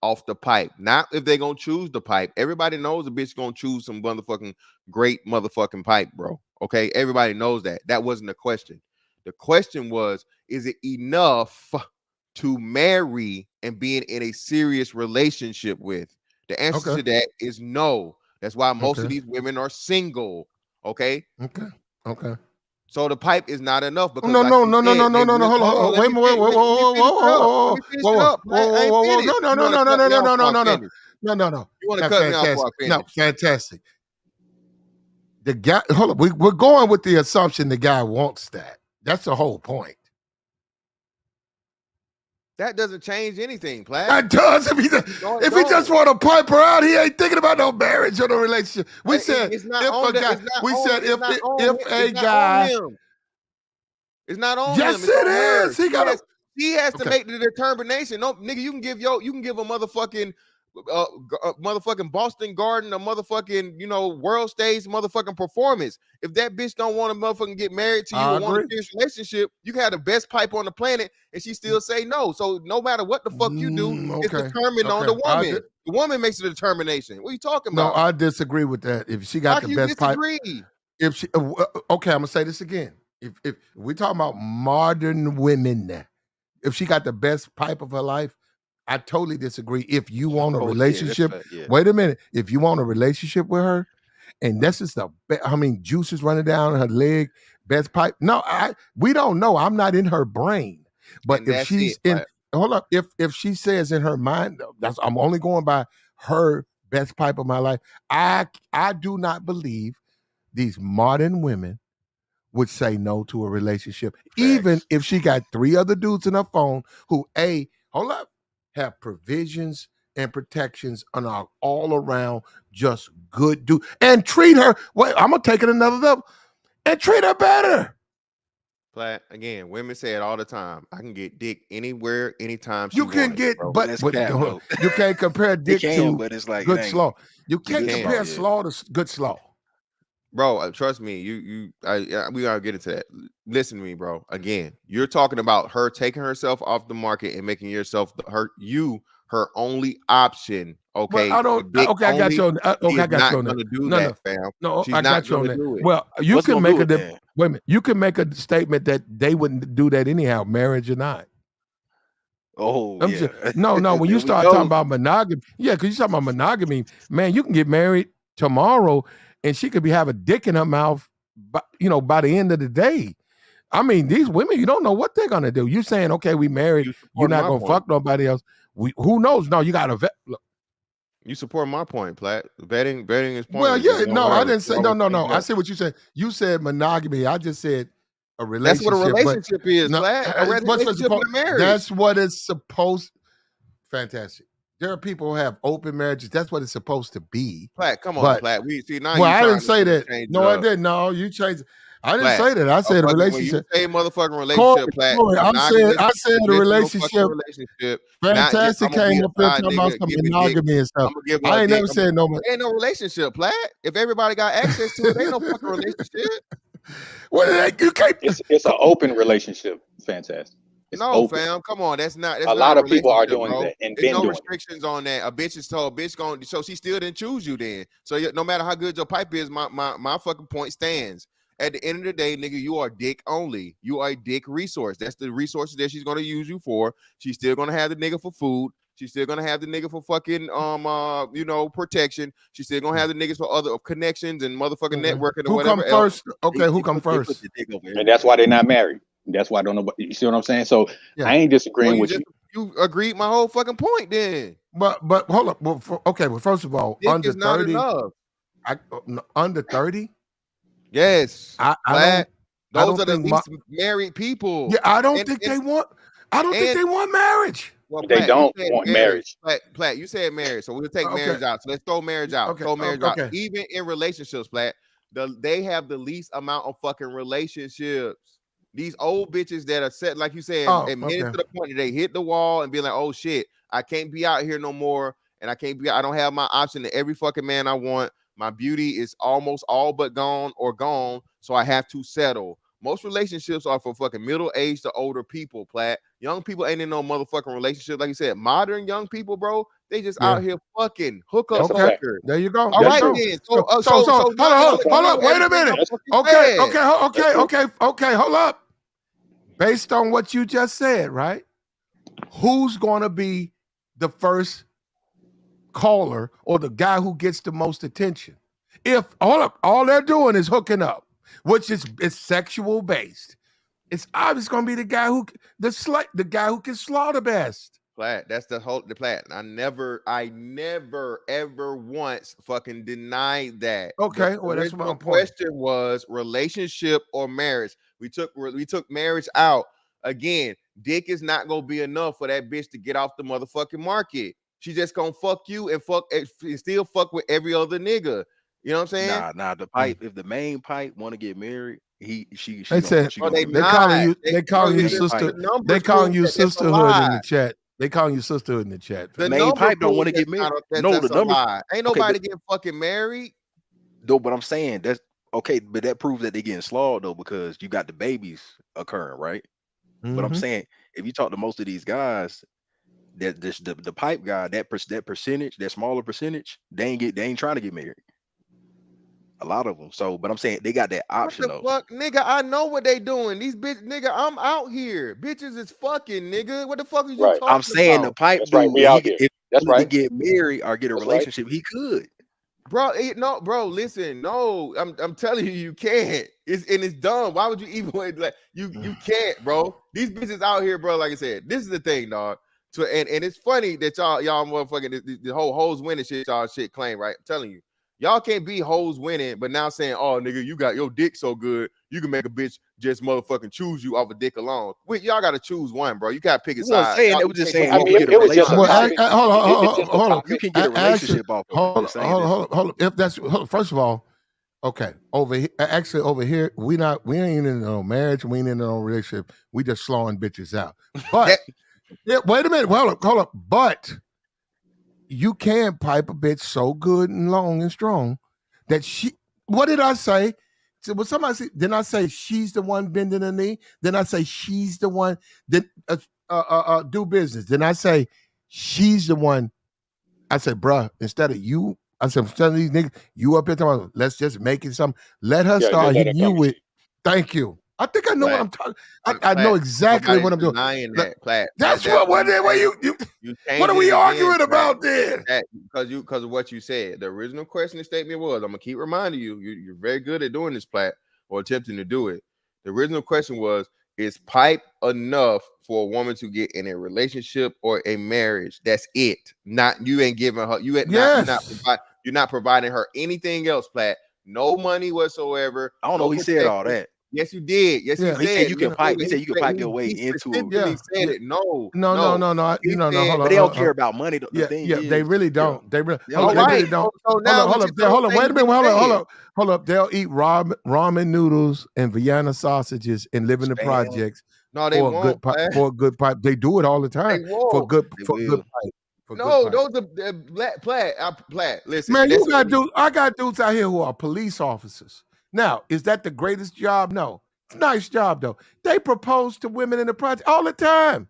off the pipe? Not if they're gonna choose the pipe. Everybody knows a bitch gonna choose some motherfucking great motherfucking pipe, bro. Okay, everybody knows that. That wasn't the question. The question was, is it enough to marry and being in a serious relationship with? The answer to that is no. That's why most of these women are single. Okay. Okay. So the pipe is not enough because no. Hold on. Wait a minute. No. You want to cut me off before I finish? No, fantastic. The guy. Hold on. We're going with the assumption the guy wants that. That's the whole point. That doesn't change anything, Platt. That does. If he just want to pipe her out, he ain't thinking about no marriage or no relationship. We said it's not on him. It's not on him. It's Yes, it is. He got She has to Okay. make the determination. No, nigga, you can give a motherfucking motherfucking Boston Garden, a motherfucking, world stage motherfucking performance. If that bitch don't want to motherfucking get married to you I or want a agree. serious relationship, you can have the best pipe on the planet and she still say no. So no matter what the fuck you do, it's Okay. determined on the Okay. woman. The woman makes the determination. What are you talking No, about? I disagree with that. If she How got the can you best pipe, disagree? if she okay, I'm gonna say this again. If we talking about modern women, if she got the best pipe of her life, I totally disagree. If you want a Oh yeah, that's relationship, fact. Yeah. wait a minute. If you want a relationship with her, and this is juices running down her leg, best pipe. No, we don't know. I'm not in her brain. But And if that's she's it. in, hold up. If she says in her mind, I'm only going by her best pipe of my life. I do not believe these modern women would say no to a relationship, even Facts. if she got 3 other dudes in her phone who, hold up, have provisions and protections and are all around just good dude, and treat her. Wait, I'm gonna take it another level and treat her better. Flat again, women say it all the time. I can get dick anywhere, anytime she You can wanted, get, bro. but That's cap hold on. though. You can't compare It dick can, to but it's like it good ain't slaw. You to can't good slaw. compare Yeah. slaw to good slaw. Bro, trust me, we gotta get into that. Listen to me, bro. Again, you're talking about her taking herself off the market and making yourself her only option. Well, Okay, I don't. for dick Okay, I got only. you on. She Okay, I is got you not on that. gonna do No, that, no, fam. no. She's I not got you on gonna that. do it. Well, you What's can gonna make do a it then? wait a minute. You can make a statement that they wouldn't do that anyhow, marriage or not. Oh I'm just yeah. no. When you There we start talking go. about monogamy, yeah, because you talking about monogamy, man, you can get married tomorrow, and she could have a dick in her mouth, by the end of the day. I mean, these women, you don't know what they're gonna do. You saying, okay, we married, You you're support not my gonna point. fuck nobody else. Who knows? No, you got to vet. You support my point, Plat. Betting is Well, pointless. It's yeah, no, I whatever. didn't You say always no. change I up. see what you said. You said monogamy. I just said a That's what a relationship, but relationship is, no, Plat. A what's it relationship and supposed? a marriage. That's what it's supposed. Fantastic. There are people who have open marriages. That's what it's supposed to be. Plat, come on, But Plat. We see now well, you I didn't trying say to that. change it No, I up. didn't. No, you changed. I didn't Plat. say that. I said a When you relationship. say motherfucking Corey, relationship, Plat, I monogamous, said a traditional fucking relationship. relationship. Not just Fantastic I'm gonna be came a up here side talking about nigga some giving dick. monogamy and stuff. I'm gonna give her I a ain't dick. never said no. Ain't no relationship, Plat. If everybody got access to it, ain't no fucking relationship. Well, you can't. It's an open relationship. Fantastic. It's No, open. fam. Come on. That's not A a lot of people are relationship, doing bro. that and There's been no doing it. restrictions on that. A bitch is told, bitch going, so she still didn't choose you then. So no matter how good your pipe is, my fucking point stands. At the end of the day, nigga, you are dick only. You are a dick resource. That's the resources that she's gonna use you for. She's still gonna have the nigga for food. She's still gonna have the nigga for fucking protection. She's still gonna have the niggas for other connections and motherfucking networking or Who come whatever else. first? Okay, who come They put first? the dick over And everything. that's why they're not married. That's why don't nobody. You see what I'm saying? So Yeah. I ain't Well, disagreeing with you. you agreed my whole fucking point then. But hold up. Well, first of all, Dick under is not 30, enough. under 30, Yes, I Plat. don't Those are the think least married people. yeah, I don't And think and they want. I don't think and they want marriage. well, They Plat, you don't said want marriage. marriage. Plat, you said marriage. So we'll take Okay, marriage out. So let's throw marriage out. okay, Throw marriage out. okay. Even in relationships, Plat, they have the least amount of fucking relationships. These old bitches that are set, like you said, Oh, and headed okay. to the point that they hit the wall and be like, oh shit, I can't be out here no more. And I don't have my option to every fucking man I want. My beauty is almost all but gone or gone. So I have to settle. Most relationships are for fucking middle-aged to older people, Plat. Young people ain't in no motherfucking relationship. Like you said, modern young people, bro, they just Yeah. out here fucking hook up That's a Okay. fact. suckers. There you go. All There you right go. then. So So hold now I on, agree with wait a everything I minute. fucking Okay, said. okay, hold up. Based on what you just said, right? Who's going to be the first caller or the guy who gets the most attention? If all they're doing is hooking up, which is it's sexual based, it's obviously going to be the guy the guy who can slaw the best. Plat, that's the Plat. I never ever once fucking denied that. Okay, The well that's my original point. question was relationship or marriage. We took marriage out. Again, dick is not gonna be enough for that bitch to get off the motherfucking market. She just gonna fuck you and still fuck with every other nigga. You know what I'm saying? Nah, the pipe. If the main pipe want to get married, she They said she Bro, gonna they get they married. calling not. you. They, They bro, calling you Man, sister. Pipe. the They numbers calling prove you that that's a sisterhood in lie. the chat. They calling you sisterhood in the chat, The fam. Man, number Pipe don't want proves to get that's married. not a, No, that's the a numbers. lie. Ain't Okay, nobody getting fucking married. but I'm saying that's okay, but that proves that they getting slaughtered though, because you got the babies occurring, right? But I'm Mm-hmm. saying if you talk to most of these guys, that the pipe guy, that percentage, that smaller percentage, they ain't trying to get married. A lot of them. So, but I'm saying they got that What option the though. fuck, nigga? I know what they doing. These bitch, nigga. I'm out here. Bitches is fucking, nigga. What the fuck is you Right. I'm talking saying the about, pipe That's right. dude, We out here. if That's he wanted to right. get married or get a That's right. relationship, he could. bro? No, bro. Listen, no. I'm telling you, you can't. It's dumb. Why would you even like you can't, bro? These bitches out here, bro. Like I said, this is the thing, dog. So and it's funny that y'all motherfucking the whole hoes winning shit y'all shit claim, right? I'm telling you. Y'all can't be hoes winning, but now saying, "Oh, nigga, you got your dick so good, you can make a bitch just motherfucking choose you off a dick alone." Wait, y'all got to choose one, bro. You got to pick a We wasn't side. saying Y'all, that. you We're just can't do saying I you both mean, can at it, get a the it was same just a time. Well, topic. hold on, It's just a hold on. you topic. can get a Actually, relationship off of it. I'm hold just on, saying hold on, this. hold on, hold on. If that's first of all, okay, over here, actually over here, we ain't in no marriage, we ain't in no relationship. We just slawing bitches out. But That yeah, wait a minute, hold up. But you can pipe a bitch so good and long and strong that she. What did I say? So when somebody say, didn't I say she's the one bending the knee? Then I say she's the one that do business. Then I say she's the one. I said, bruh, instead of you, I said, instead of these niggas, you up here talking about, let's just make it something. Let her Yeah, just start let her hitting you come at with, you. thank you. I think I know what Platt, I'm talking. I know Platt, exactly nobody's what I'm doing. denying that, Platt. That's That's what you you what are changing we it again, arguing Platt. about then? That because of what you said. The original question and statement was, I'm gonna keep reminding you, you're very good at doing this, Platt, or attempting to do it. The original question was, is pipe enough for a woman to get in a relationship or a marriage? That's it. Not you ain't giving her, Yes. you're not providing her anything else, Platt. No money whatsoever, I don't know. no He said all protection. that. Yes, you did. Yes, he Yeah. He said said. you can pipe. He said you can pipe your way He into a. specifically Yeah. said Yeah. it. No, No, no, no. no, no. He No, said, hold But on, they don't hold care on. about money. The Yeah, thing yeah, they is, really yeah, don't. They really, they hold don't on, all they care. really right. don't. So now what you're Hold up. saying, Wait a you minute. just said. Hold up. They'll eat ramen noodles and Vienna sausages and live in the Spam. projects No, they for a won't, good pipe. Platt. For a good pipe, they do it all the They time won't. They for good will. pipe. For good No, pipe. those are Platt. Platt. Listen, Man, that's you got what dudes. I got dudes out here who are police officers. Now, is that the greatest job? No. It's a nice job though. They propose to women in the project all the time.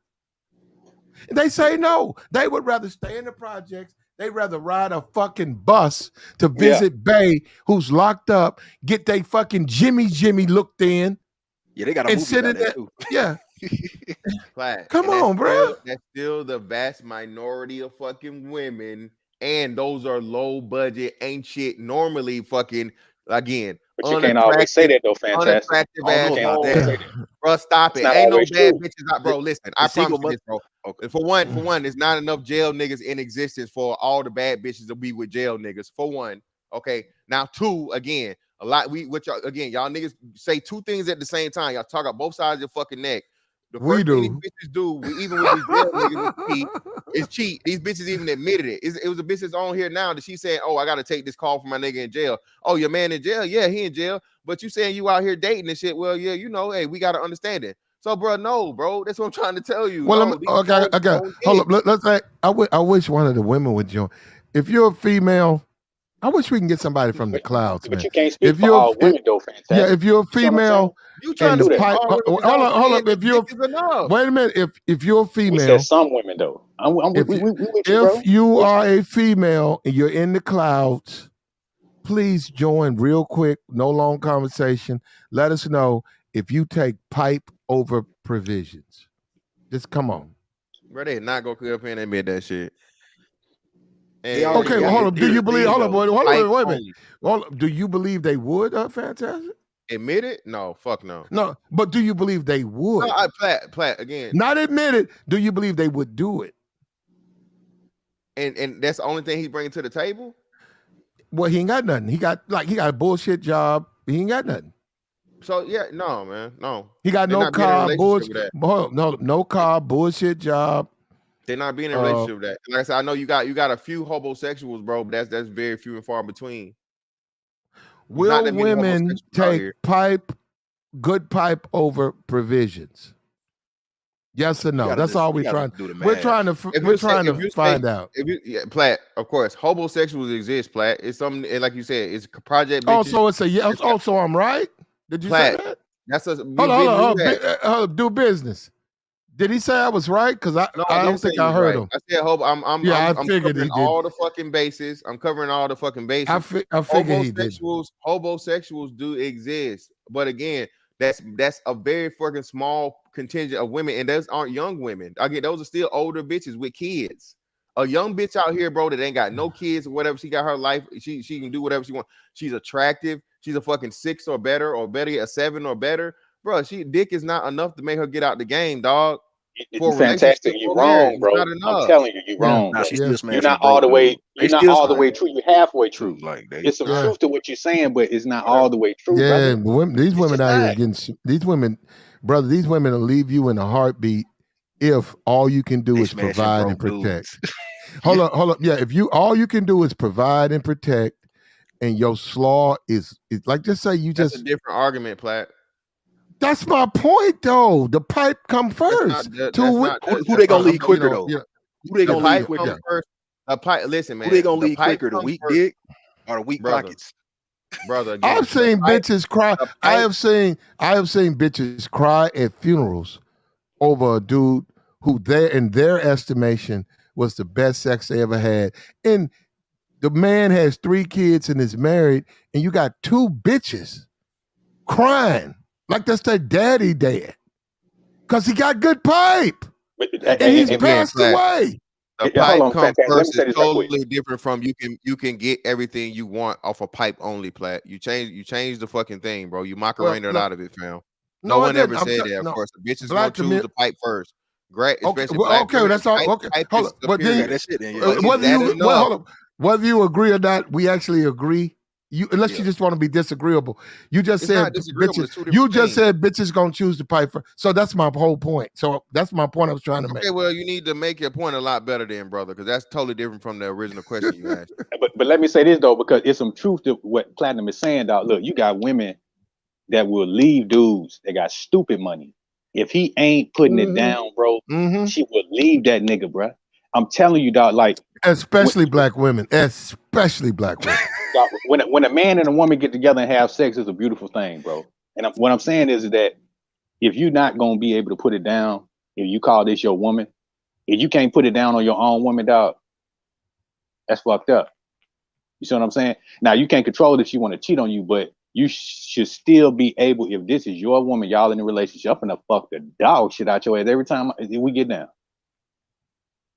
They say no. They would rather stay in the projects. They'd rather ride a fucking bus to Yeah. visit Bay, who's locked up, get they fucking Jimmy looked in, Yeah, they got a and movie sit about in that there. too. Yeah. Platt. Come And on, bro. that's still the vast minority of fucking women. And those are low budget, ain't shit. Normally, fucking again, But you can't always say that though, fantastic. unattractive I don't know ass You can't about always hoes. that. say that. Bro, stop It's it. not Ain't no always bad true. bitches out, The, bro. Listen, the I single promise you mother. this, bro. Okay. For one, there's not enough jail niggas in existence for all the bad bitches to be with jail niggas. For one, okay. Now, two, again, a lot. Which again, y'all niggas say two things at the same time. Y'all talk about both sides of your fucking neck. The We first thing these do. bitches do, even with these jail niggas, is cheat. These bitches even admitted it. It was a bitch that's on here now that she said, "Oh, I gotta take this call from my nigga in jail." Oh, your man in jail? Yeah, he in jail. But you saying you out here dating and shit? Well, yeah, hey, we gotta understand it. So, bro, no, bro, that's what I'm trying to tell you. Well, No, these okay, hoes okay. don't Hold hit. up. Let's say I wish one of the women would join. If you're a female, I wish we can get somebody from the clouds, But man. you can't speak If for you're all women though, fantastic. if you're a You see what I'm saying? female You Can't trying and to the do that. speak for pipe, all women, but hold y'all on, hold saying up. that If dick you're is enough. wait a minute, if you're a We said female, some women though. if you We with you, if bro. you With are you. a female and you're in the clouds, please join real quick. No long conversation. Let us know if you take pipe over provisions. Just come on. Bro, they not gonna come up here and admit that shit. They And already Okay, well, got. hold again, up. Do Here's you the believe? thing, Hold up, though. boy. Hold pipe on, wait a minute. only. Hold up. Do you believe they would? Fantastic. Admit it? No, fuck no. No, but do you believe they No, would? Platt again. Not admit it. Do you believe they would do it? And that's the only thing he's bringing to the table. Well, he ain't got nothing. He got a bullshit job. He ain't got nothing. So yeah, no, man, no. He got They're no not being in a car, relationship with that. no car, bullshit job. They're not being in a Uh, relationship with that. Like I said, I know you got a few homosexuals, bro, but that's very few and far between. There's not will that many women homosexuals out take here. pipe good pipe over provisions? Yes or no? That's all you we're gotta trying. do the We're math. trying to. We're trying to find out. If you, yeah, Platt, of course, homosexuals exist, Platt. It's something, and like you said, it's project Oh, bitches. so it's a yes. Oh, so I'm right. Did you Platt, say that? that's a Hold on. Do business. Did he say I was right? Because No, I I didn't don't say think you I was heard right. him. I said Yeah, I I'm figured covering he did. all the fucking bases. I'm covering all the fucking bases. I figured he did. Homosexuals do exist, but again, that's a very fucking small contingent of women, and those aren't young women. Again, those are still older bitches with kids. A young bitch out here, bro, that ain't got no kids or whatever. She got her life. She can do whatever she wants. She's attractive. She's a fucking 6 or better yet, a 7 or better. Bro, dick is not enough to make her get out the game, dog. For a Fantastic. relationship You're or marriage, wrong, it's bro. not I'm enough. telling you, you're wrong, Nah, bro. she still You're smashing not the all bait the way. dude. They You're not still all the way smashing true. You're halfway true. like they. It's some truth to what you're saying, but it's not all the way true, Yeah, brother. and these It's women just out here not. getting these women, brother. These women will leave you in a heartbeat if all you can do They is smashing provide and broke protect. dudes. Hold up. Yeah, if you all you can do is provide and protect, and your slaw is like just say you That's a just. different argument, Platt. That's my point, though. The pipe come first. Who they gonna leave quicker though? Who they The gonna leave pipe quicker? comes first. A pipe. Listen, man. Who they gonna The leave pipe quicker? The comes weak first, dick or the weak brother. pockets? Brother, again, I've seen bitches cry. the I pipe. have seen bitches cry at funerals over a dude who in their estimation was the best sex they ever had. And the man has 3 kids and is married, and you got 2 bitches crying like that's their daddy dead. Because he got good pipe. And he's passed away. The pipe comes Let me first say is this right quick. totally different from you can get everything you want off a pipe only, Platt. You change the fucking thing, bro. You macarena it out of it, fam. No one ever said that. Of course, the bitch is gonna choose the pipe first. Great, especially black women. That's all. Pipe, Okay, pipe hold is up. But then, that's it. Then, But whether is that you enough? hold up, whether you agree or not, we actually agree. Unless you just want to be disagreeable. You just It's said not disagreeable. It's bitches. two You different just things. said bitches gonna choose the pipe first. So that's my whole point. So that's my point I was trying to make. Okay, well, you need to make your point a lot better then, brother, because that's totally different from the original question you asked. But let me say this though, because it's some truth to what Platinum is saying, dog. Look, you got women that will leave dudes that got stupid money. If he ain't putting it down, bro, she will leave that nigga, bro. I'm telling you, dog. Like, especially black women. Especially black women. dog, when a man and a woman get together and have sex, it's a beautiful thing, bro. And what I'm saying is that if you're not gonna be able to put it down, if you call this your woman, if you can't put it down on your own woman, dog, that's fucked up. You see what I'm saying? Now you can't control if she want to cheat on you, but you should still be able. If this is your woman, y'all in a relationship, I'm finna fuck the dog shit out your ass every time we get down.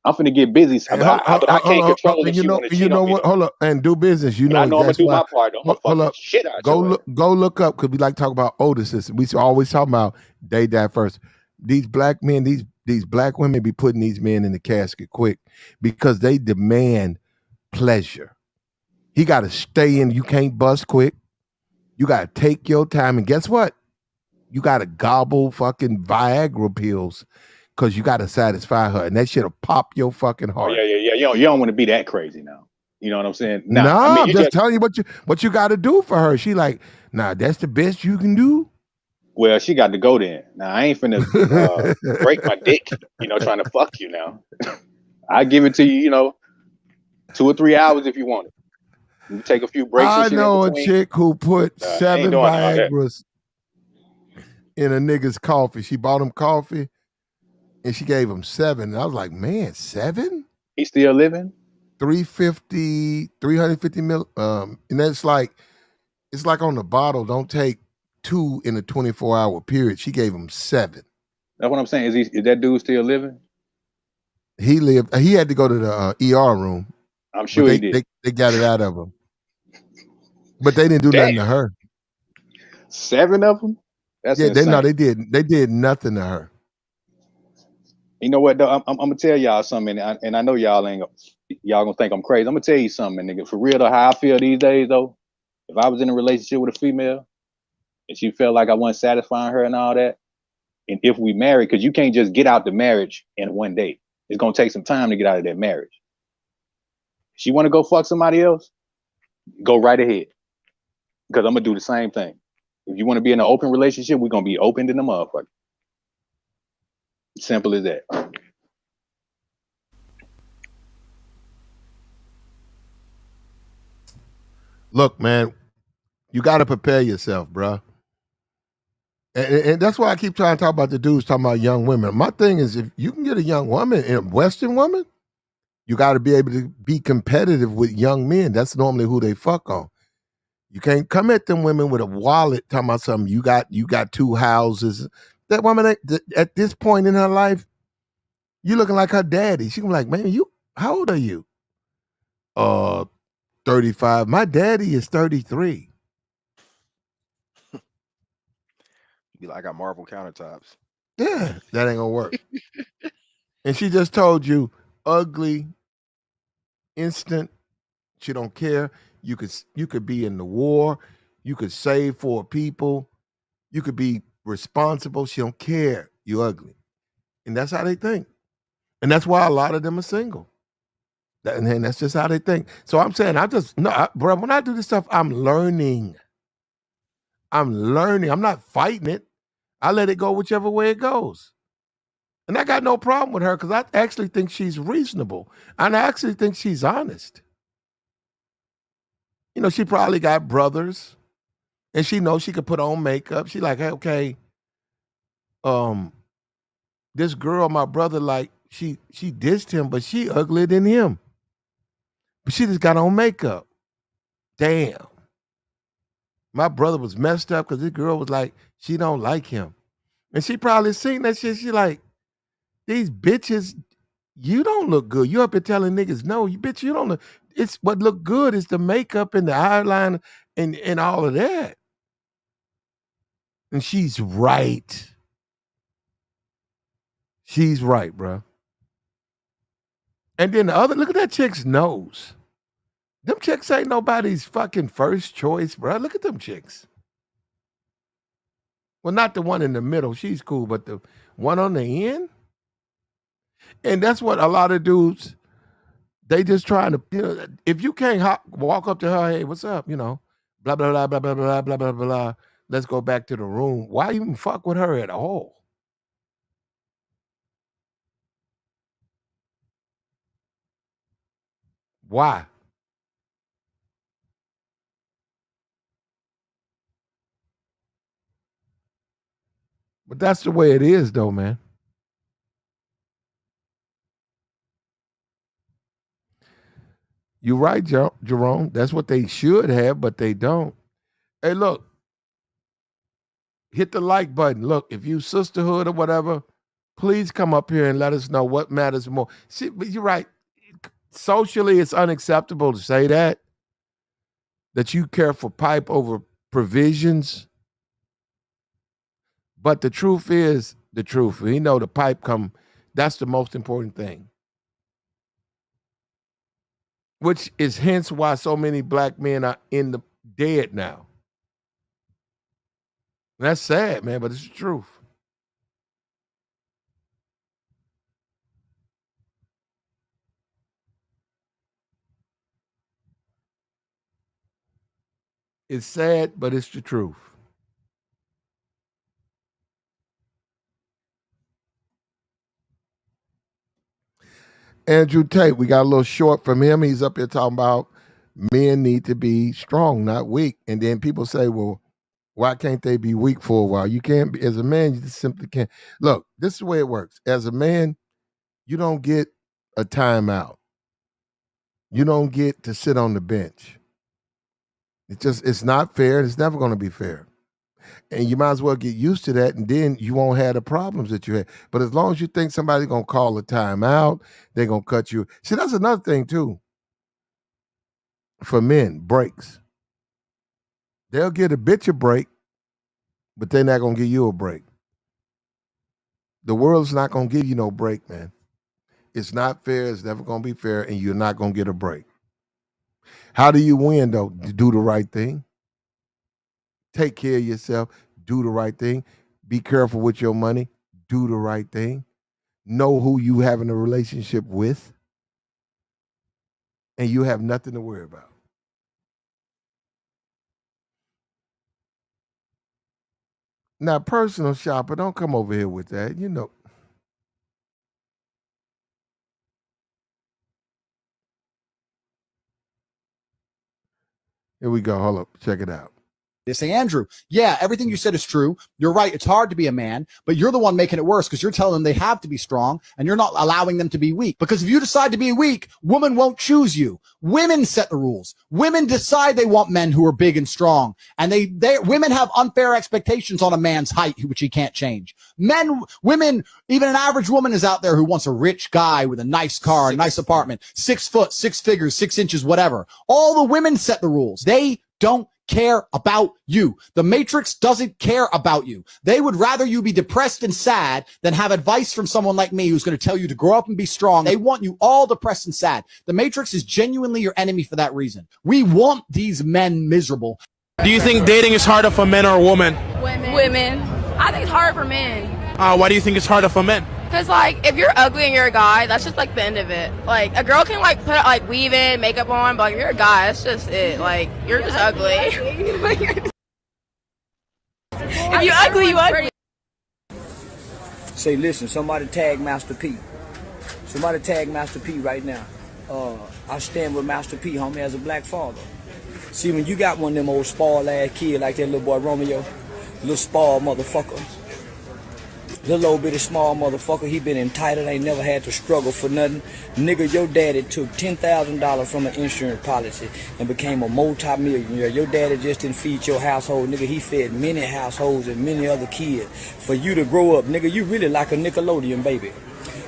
I'm finna get busy, but I can't control if she want to cheat on me. What? Hold up and do business. You And know I know I'm gonna that's do why. my part. Though. I'm gonna fuck the shit out your ass. Go look up because we like to talk about older sisters. We always talk about they die first. These black men, these black women be putting these men in the casket quick because they demand pleasure. He got to stay in. You can't bust quick. You got to take your time. And guess what? You got to gobble fucking Viagra pills because you got to satisfy her. And that shit'll pop your fucking heart. Oh, yeah. You don't want to be that crazy now. You know what I'm saying? Nah, I mean, I'm just telling you what you got to do for her. She like, nah, that's the best you can do. Well, she got to go then. Now, I ain't finna break my dick, trying to fuck you now. I give it to you, 2 or 3 hours if you want it. You take a few breaks. I and shit know in a between. chick who put 7 doing all that. Viagras in a nigga's coffee. She bought him coffee and she gave him 7. And I was like, man, 7? He still living? 350 mil. And that's like, it's like on the bottle, don't take 2 in a 24-hour period. She gave him 7. That's what I'm saying. Is that dude still living? He had to go to the ER room. I'm sure he did. They got it out of him. But they didn't do nothing to her. 7 of them? That's insane. They did nothing to her. You know what though? I'm gonna tell y'all something, and I know y'all gonna think I'm crazy. I'm gonna tell you something, nigga. For real though, how I feel these days though, if I was in a relationship with a female and she felt like I wasn't satisfying her and all that, and if we married, because you can't just get out the marriage in one day. It's gonna take some time to get out of that marriage. If she want to go fuck somebody else, go right ahead, because I'm gonna do the same thing. If you want to be in an open relationship, we're gonna be open to the motherfucker. Simple as that. Look, man, you got to prepare yourself, bro. And that's why I keep trying to talk about the dudes talking about young women. My thing is, if you can get a young woman, a Western woman, you got to be able to be competitive with young men. That's normally who they fuck on. You can't come at them women with a wallet talking about something. You got two houses. That woman at this point in her life, you looking like her daddy. She can be like, man, how old are you? 35. My daddy is 33. Be like, I got marble countertops. Yeah, that ain't gonna work. And she just told you, ugly, instant. She don't care. You could be in the war. You could save for people. You could be responsible. She don't care. You ugly, and that's how they think. And that's why a lot of them are single. And that's just how they think. So I'm saying, bro. When I do this stuff, I'm learning. I'm learning. I'm not fighting it. I let it go whichever way it goes. And I got no problem with her because I actually think she's reasonable. And I actually think she's honest. You know, she probably got brothers and she knows she could put on makeup. She like, hey, okay, um, this girl, my brother, like, she dissed him, but she uglier than him. But she just got on makeup. Damn. My brother was messed up because this girl was like, she don't like him. And she probably seen that shit. She like, these bitches, you don't look good. You up here telling niggas, no, you bitch, you don't look. It's what look good is the makeup and the eyeliner and all of that. And she's right. She's right, bro. And then the other, look at that chick's nose. Them chicks ain't nobody's fucking first choice, bro. Look at them chicks. Well, not the one in the middle. She's cool, but the one on the end. And that's what a lot of dudes, they just trying to, if you can't walk up to her, hey, what's up? Blah, blah, blah, blah, blah, blah, blah, blah, blah. Let's go back to the room. Why even fuck with her at all? Why? But that's the way it is, though, man. You're right, Jerome. That's what they should have, but they don't. Hey, look, hit the like button. Look, if you sisterhood or whatever, please come up here and let us know what matters more. See, but you're right. Socially, it's unacceptable to say that you care for pipe over provisions. But the truth is the truth. You know, the pipe come, that's the most important thing. Which is hence why so many black men are in the dead now. And that's sad, man, but it's the truth. It's sad, but it's the truth. Andrew Tate, we got a little short from him. He's up here talking about men need to be strong, not weak. And then people say, well, why can't they be weak for a while? You can't be, as a man, you just simply can't. Look, this is the way it works. As a man, you don't get a timeout. You don't get to sit on the bench. It's not fair. It's never going to be fair. And you might as well get used to that, and then you won't have the problems that you had. But as long as you think somebody's gonna call a timeout, they're gonna cut you. See, that's another thing too. For men, breaks. They'll get a bitch a break, but they're not gonna give you a break. The world's not gonna give you no break, man. It's not fair. It's never gonna be fair, and you're not gonna get a break. How do you win though? Do the right thing. Take care of yourself. Do the right thing. Be careful with your money. Do the right thing. Know who you having a relationship with, and you have nothing to worry about. Now, personal shopper, don't come over here with that. You know. Here we go. Hold up. Check it out. They say, Andrew, yeah, everything you said is true. You're right. It's hard to be a man, but you're the one making it worse because you're telling them they have to be strong and you're not allowing them to be weak. Because if you decide to be weak, women won't choose you. Women set the rules. Women decide they want men who are big and strong. And women have unfair expectations on a man's height, which he can't change. Women, even an average woman is out there who wants a rich guy with a nice car, a nice apartment, 6 foot, 6 figures, 6 inches, whatever. All the women set the rules. They don't care about you. The Matrix doesn't care about you. They would rather you be depressed and sad than have advice from someone like me who's going to tell you to grow up and be strong. They want you all depressed and sad. The Matrix is genuinely your enemy for that reason. We want these men miserable. Do you think dating is harder for men or women? Women. I think it's hard for men. Why do you think it's harder for men? Cause like if you're ugly and you're a guy, that's just like the end of it. Like a girl can like put like weave in, makeup on, but like, if you're a guy, that's just it. Like you're just ugly. If you ugly, you ugly. Say, listen, somebody tag Master P. Somebody tag Master P right now. I stand with Master P, homie, as a black father. See, when you got one of them old spoiled ass kids like that little boy Romeo, little spoiled motherfucker, little old bitty small motherfucker, he been entitled, ain't never had to struggle for nothing. Nigga, your daddy took $10,000 from an insurance policy and became a multi-millionaire. Your daddy just didn't feed your household, nigga. He fed many households and many other kids. For you to grow up, nigga, you really like a Nickelodeon baby.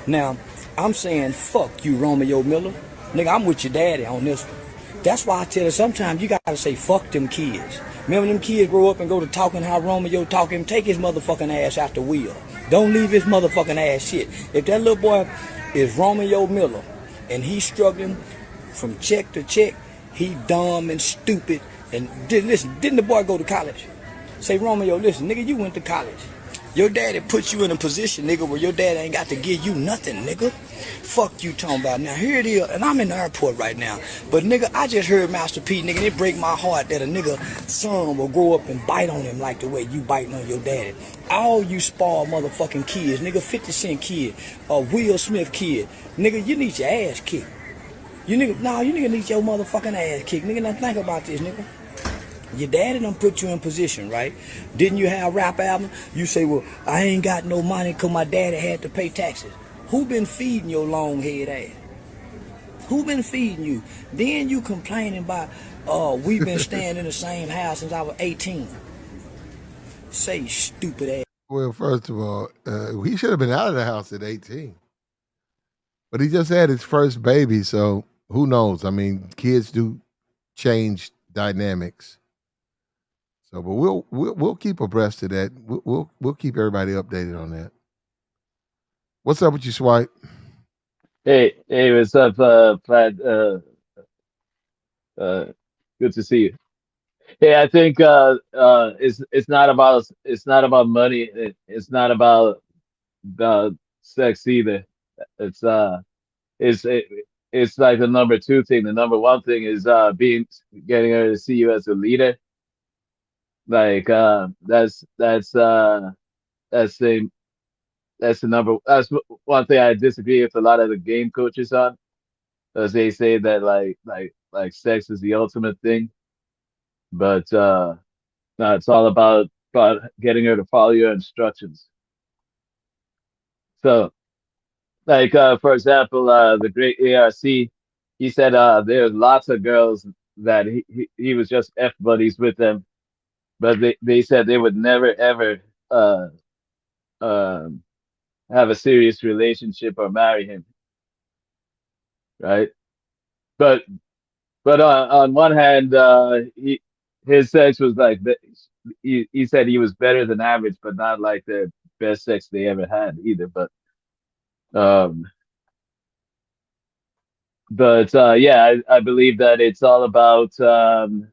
Now, I'm saying fuck you, Romeo Miller. Nigga, I'm with your daddy on this one. That's why I tell you, sometimes you gotta say fuck them kids. Remember them kids grow up and go to talking how Romeo talking, take his motherfucking ass out the wheel. Don't leave his motherfucking ass shit. If that little boy is Romeo Miller and he's struggling from check to check, he dumb and stupid. And listen, didn't the boy go to college? Say, Romeo, listen, nigga, you went to college. Your daddy put you in a position, nigga, where your daddy ain't got to give you nothing, nigga. Fuck you talking about. Now, here it is, and I'm in the airport right now. But, nigga, I just heard Master P, nigga, and it break my heart that a nigga son will grow up and bite on him like the way you biting on your daddy. All you spoiled motherfucking kids, nigga, 50 Cent kid, Will Smith kid, nigga, you need your ass kicked. You nigga need your motherfucking ass kicked. Nigga, now think about this, nigga. Your daddy done put you in position, right? Didn't you have a rap album? You say, well, I ain't got no money because my daddy had to pay taxes. Who been feeding your long head ass? Who been feeding you? Then you complaining about, we've been staying in the same house since I was 18. Say stupid ass. Well, first of all, he should have been out of the house at 18. But he just had his first baby, so who knows? I mean, kids do change dynamics. So, but we'll keep abreast of that. We'll keep everybody updated on that. What's up with you, Swipe? Hey, what's up, Plaid? Good to see you. Hey, I think it's not about money. It's not about sex either. It's it's it, it's like the number two thing. The number one thing is getting her to see you as a leader. Like that's the that's one thing I disagree with a lot of the game coaches on, because they say that like sex is the ultimate thing, but no, it's all about getting her to follow your instructions. So like for example, the great ARC, he said there's lots of girls that he was just F buddies with them, but they said they would never ever uh um have a serious relationship or marry him, right? But on one hand, his sex was like he said he was better than average, but not like the best sex they ever had either. Um, but yeah, I believe that it's all about being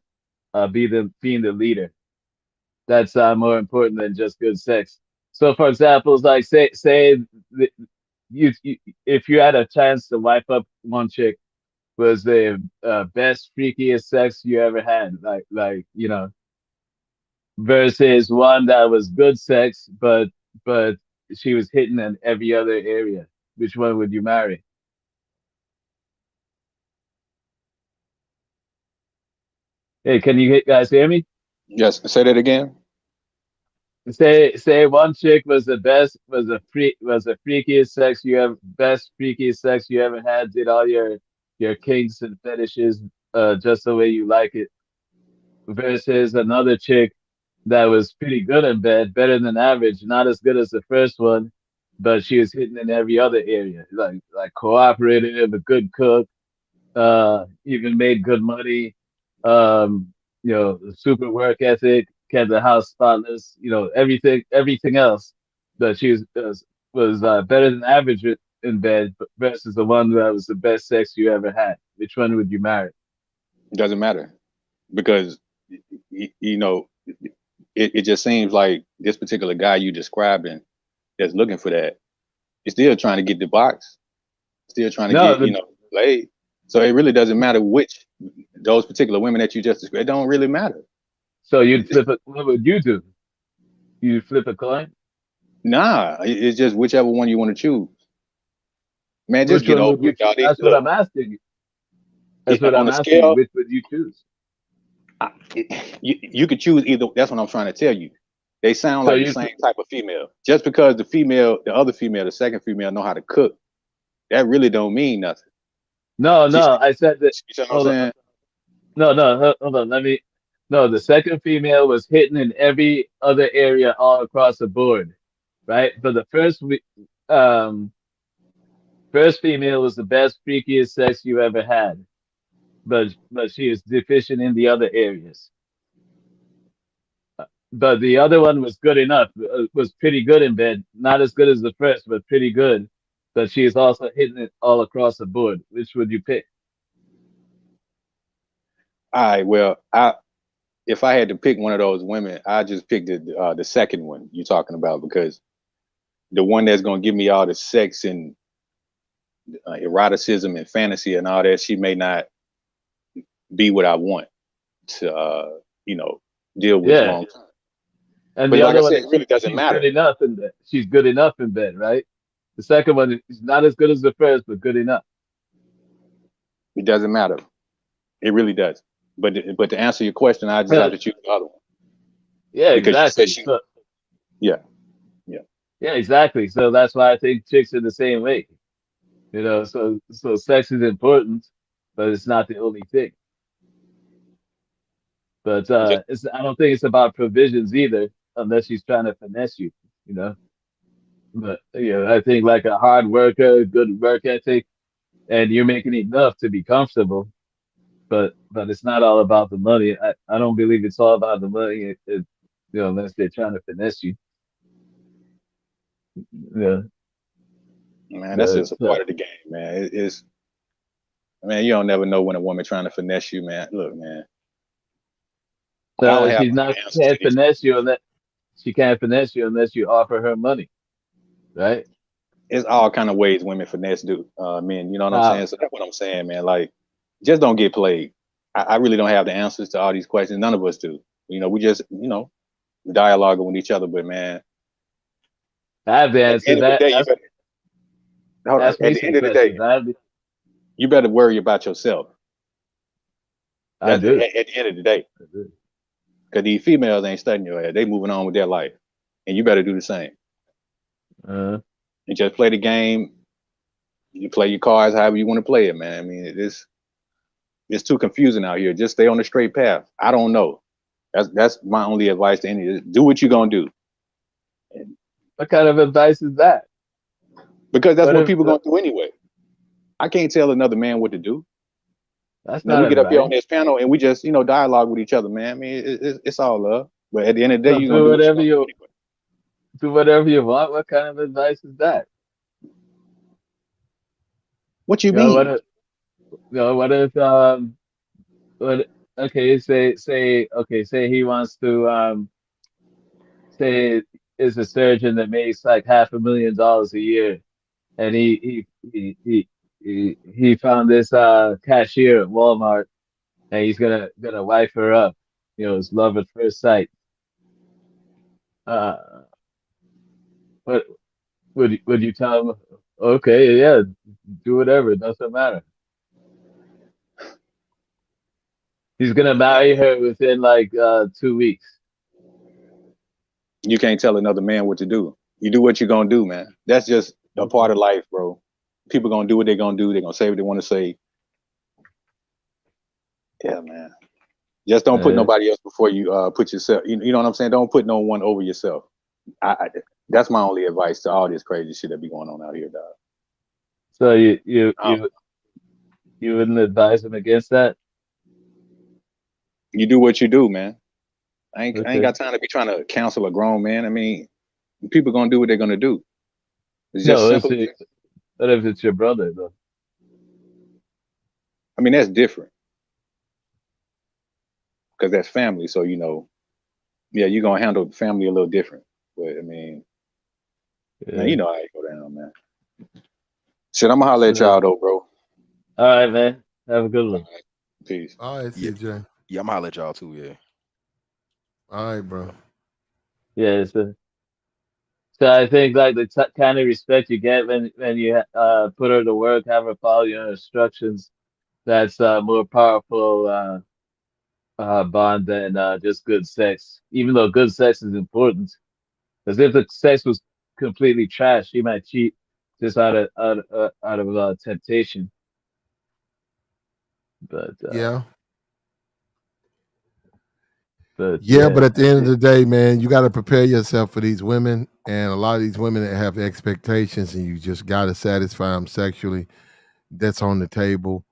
the leader. That's more important than just good sex. So, for example, it's like say th- you if you had a chance to wipe up one chick, was the best freakiest sex you ever had, like versus one that was good sex, but she was hitting in every other area. Which one would you marry? Hey, can you guys hear me? Yes, say that again. Say one chick was the best, was the freakiest sex you ever, best freakiest sex you ever had, did all your kinks and fetishes just the way you like it, versus another chick that was pretty good in bed, better than average, not as good as the first one, but she was hitting in every other area, like cooperative, a good cook, even made good money, um, super work ethic, kept the house spotless, everything else. But she was better than average in bed versus the one that was the best sex you ever had. Which one would you marry? It doesn't matter because you know it just seems like this particular guy you describing that's looking for that is still trying to get the box, still trying to No, get but laid. So it really doesn't matter which those particular women that you just described. It don't really matter. so you'd flip it. What would you do? You flip a coin? Nah, it's just whichever one you want to choose. Man, just Which get one over would you it, choose? y'all. That's what Look, I'm asking you. That's what on I'm a asking you. scale, Which would you choose? you could choose either. That's what I'm trying to tell you. They sound So like the you same type of female. Just because the other female, the second female, know how to cook, that really don't mean nothing. no, She, no. I said that. you see what I'm Hold on. saying? No, no, hold on. Let me. No, the second female was hitting in every other area all across the board, right? But the um, first female was the best, freakiest sex you ever had, but she is deficient in the other areas. But the other one was good enough. Was pretty good in bed, not as good as the first, but pretty good. But she is also hitting it all across the board. Which would you pick? All right. Well, if I had to pick one of those women, I just pick the second one you're talking about because the one that's gonna give me all the sex and eroticism and fantasy and all that, she may not be what I want to, deal with Yeah, long term. and But the like I other one said, is it really doesn't she's good matter. enough in bed. She's good enough in bed, right? The second one is not as good as the first, but good enough. It doesn't matter. It really does. But to answer your question, I just have Well, to choose the other one yeah, because you said exactly. she. So Yeah, yeah. yeah, exactly. So that's why I think chicks are the same way. So sex is important, but it's not the only thing. But Just I don't think it's about provisions either, unless she's trying to finesse you. You know. But I think like a hard worker, good work ethic, and you're making enough to be comfortable. But it's not all about the money. I don't believe it's all about the money. Unless they're trying to finesse you. Yeah. man, that's But just a part of the game, man. It's man, you don't never know when a woman trying to finesse you, man. Look, man, I don't have she's all not the answers to can't these finesse you questions. unless she can't finesse you unless you offer her money, right? It's all kind of ways women finesse do men. You know what I'm How? saying? So that's what I'm saying, man. Like, just don't get played. I really don't have the answers to all these questions. None of us do. We just dialoguing with each other. But man, I have the at the end answers. of the day, you Ask better hold on. ask At me the some end of the day, questions. you better worry about yourself. I That's do. at the end of the day. I do. Because these females ain't studying your ass. They moving on with their life. And you better do the same. Uh, And just play the game. You play your cards however you want to play it, man. I mean, it's too confusing out here. Just stay on the straight path. I don't know. That's my only advice to any. Do what you're gonna do. And what kind of advice is that? because that's What what if people gonna do anyway. I can't tell another man what to do. that's Man, not we get up here advice? on this panel and we just dialogue with each other, man. I mean, it's all love. But at the end of the day, So you're gonna do what you're gonna do anyway. do whatever you want. What kind of advice is that? What you You know what? mean? If, what if what? Okay, say he wants to say is a surgeon that makes like $500,000 a year, and he found this cashier at Walmart, and he's gonna wife her up. It's love at first sight. Uh, but would you tell him, okay, yeah, do whatever, it doesn't matter. He's gonna marry her within like 2 weeks. You can't tell another man what to do. You do what you're gonna do, man. That's just a part of life, bro. People gonna do what they're gonna do. They're gonna say what they want to say. Yeah, man. Just don't put Uh, nobody else before you put yourself. You know what I'm saying? Don't put no one over yourself. That's my only advice to all this crazy shit that be going on out here, dog. so Um, you wouldn't advise him against that? you do what you do, man. I ain't Okay. got time to be trying to counsel a grown man. I mean, people gonna do what they're gonna do. It's just No, simple. what if it's your brother though? I mean, that's different because that's family. So yeah, you're gonna handle family a little different. But I mean, man, Yeah. you know how it go down, man. Shit, I'm gonna holler at So, y'all though, bro. all right, man. Have a good All one. right, peace. All right, Yeah, CJ. yeah, I'm gonna holler at y'all too. Yeah. All right, bro. Yeah. So I think like the kind of respect you get when you put her to work, have her follow your instructions. That's more powerful bond than just good sex. Even though good sex is important, because if the sex was completely trash, she might cheat just out of temptation. But Yeah. Yeah, yeah, but at the I end of think the day, man, you got to prepare yourself for these women, and a lot of these women that have expectations, and you just got to satisfy them sexually. That's on the table.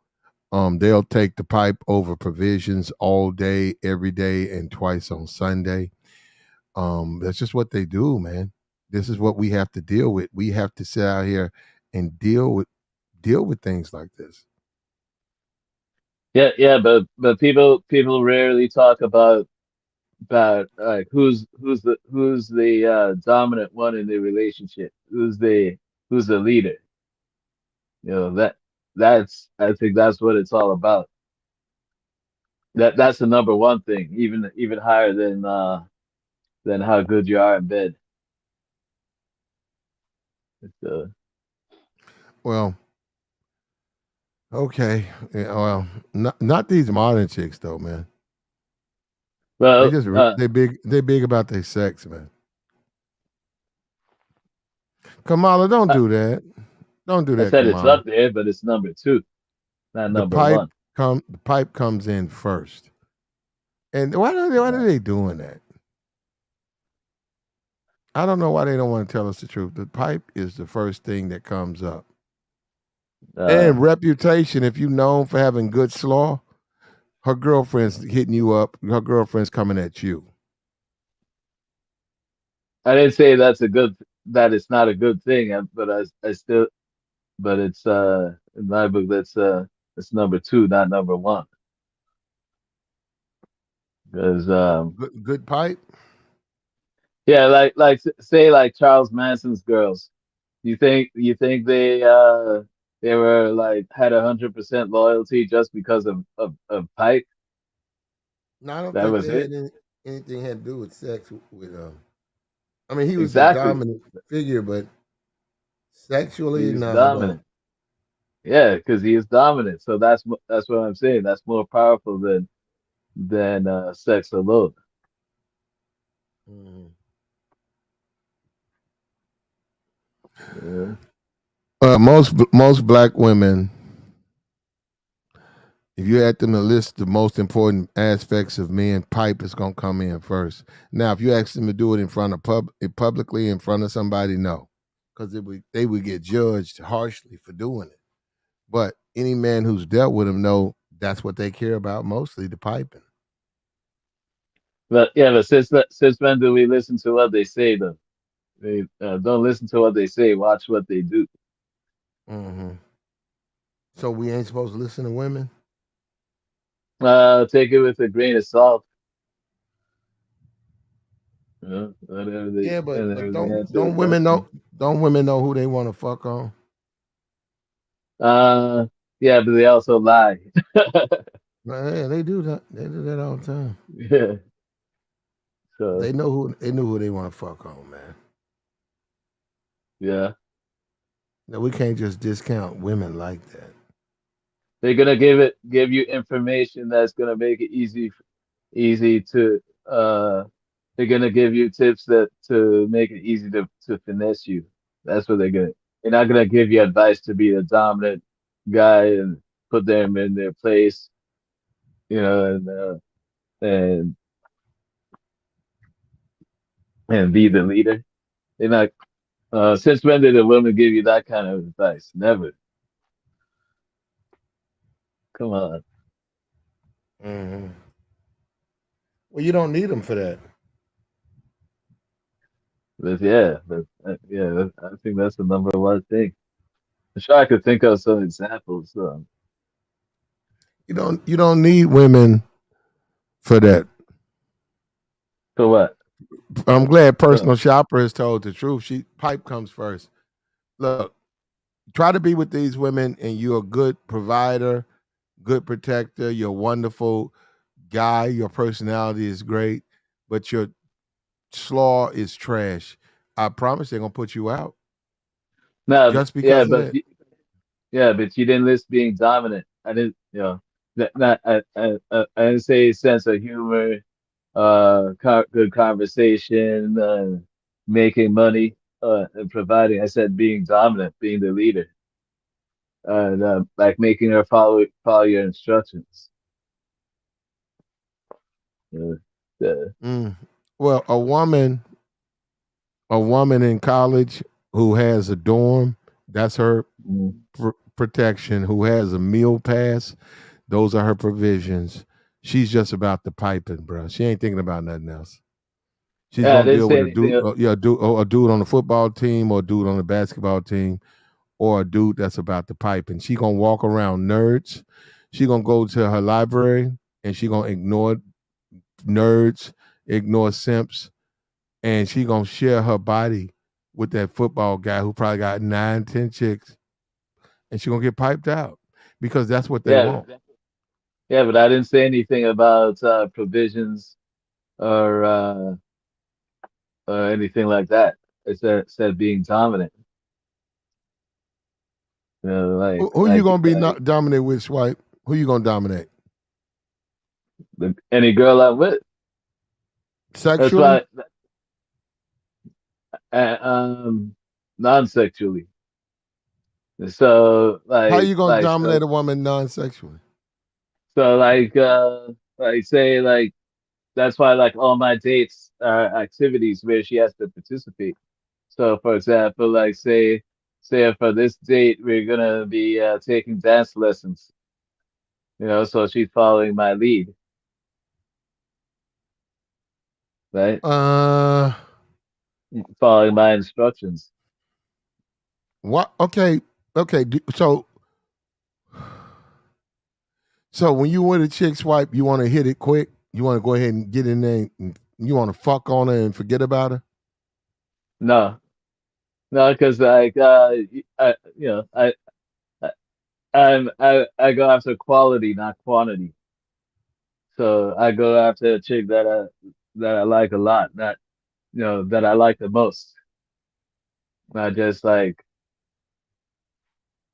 They'll take the pipe over provisions all day, every day, and twice on Sunday. That's just what they do, man. This is what we have to deal with. We have to sit out here and deal with things like this. yeah, but people rarely talk about like who's the dominant one in the relationship, who's the leader. You know that's I think that's what it's all about. That's the number one thing, even higher than how good you are in bed. It's, Well, okay. Yeah, well, not these modern chicks though, man. They well, just they big about their sex, man. Kamala, don't I, do that. Don't do I that, said it's Kamala. up there, but it's number two, not The number pipe one. the pipe comes in first. And why are they doing that? I don't know why they don't want to tell us the truth. The pipe is the first thing that comes up. Uh, And reputation, if you known for having good slaw, her girlfriend's hitting you up, her girlfriend's coming at you. I didn't say that it's not a good thing, but I still, but it's in my book that's it's number two, not number one. Because Good pipe? yeah, say like Charles Manson's girls. You think they were like had 100% loyalty just because of Pike? No, I don't That think was they it. had anything had to do with sex with I mean he was the Exactly. dominant figure, but sexually, He's no, I don't. dominant. Yeah, because he is dominant. So that's what I'm saying. That's more powerful than sex alone. Mhm. Yeah. Most black women, if you had them to list the most important aspects of men, pipe is gonna come in first. Now, if you ask them to do it in front of publicly in front of somebody, no, because they would get judged harshly for doing it. But any man who's dealt with them know that's what they care about mostly, the piping. But yeah, but since when do we listen to what they say though? They don't listen to what they say. Watch what they do. Hmm. So we ain't supposed to listen to women. Take it with a grain of salt. Whatever they Yeah, but whatever they don't answer the don't women know question. don't women know who they want to fuck on? Uh, yeah, but they also lie. Yeah, they do that. They do that all the time. Yeah. So They knew who they want to fuck on, man. yeah, No, we can't just discount women like that. they're gonna give you information that's gonna make it easy to they're gonna give you tips that to make it easy to finesse you. That's what they're gonna. They're not gonna give you advice to be the dominant guy and put them in their place, you know, and and be the leader. They're not. Since when did a woman give you that kind of advice? Never. Come on. Hmm. Well, you don't need them for that. Yeah, I think that's the number one thing. I'm sure I could think of some examples. You don't need women for that. For what? I'm glad Uh, personal shopper has told the truth. She pipe comes first. Look, try to be with these women, and you're a good provider, good protector. You're a wonderful guy. Your personality is great, but your slaw is trash. I promise they're gonna put you out no, just because of that. yeah, but you didn't list being dominant. I didn't, I didn't say sense of humor, good conversation, making money, and providing. I said being dominant, being the leader, and like making her follow your instructions. Uh, uh, Mm. Well, a woman in college who has a dorm, that's her mm. protection. Who has a meal pass, those are her provisions. She's just about the piping, bro. She ain't thinking about nothing else. She's Yeah, I gonna didn't deal say with a dude, anything. a dude on the football team, or a dude on the basketball team, or a dude that's about the piping. She gonna walk around nerds. She gonna go to her library and she gonna ignore nerds, ignore simps, and she gonna share her body with that football guy who probably got 9, 10 chicks, and she gonna get piped out because that's what they Yeah, want. yeah, but I didn't say anything about provisions or anything like that. I said being dominant. You know, Who you gonna be not dominate with, Swipe? Who you gonna dominate? any girl I'm with. That's Sexually? why, non-sexually. So How you gonna dominate a woman non-sexually? so like say like that's why like all my dates are activities where she has to participate. So for example, like say for this date we're gonna be taking dance lessons. You know, so she's following my lead, right? Uh, Following my instructions. what? Okay, okay. So when you with a chick, Swipe, you want to hit it quick. You want to go ahead and get in there. And you want to fuck on her and forget about her. No, no, because like you know, I I go after quality, not quantity. So I go after a chick that I like a lot, not that I like the most. Not just like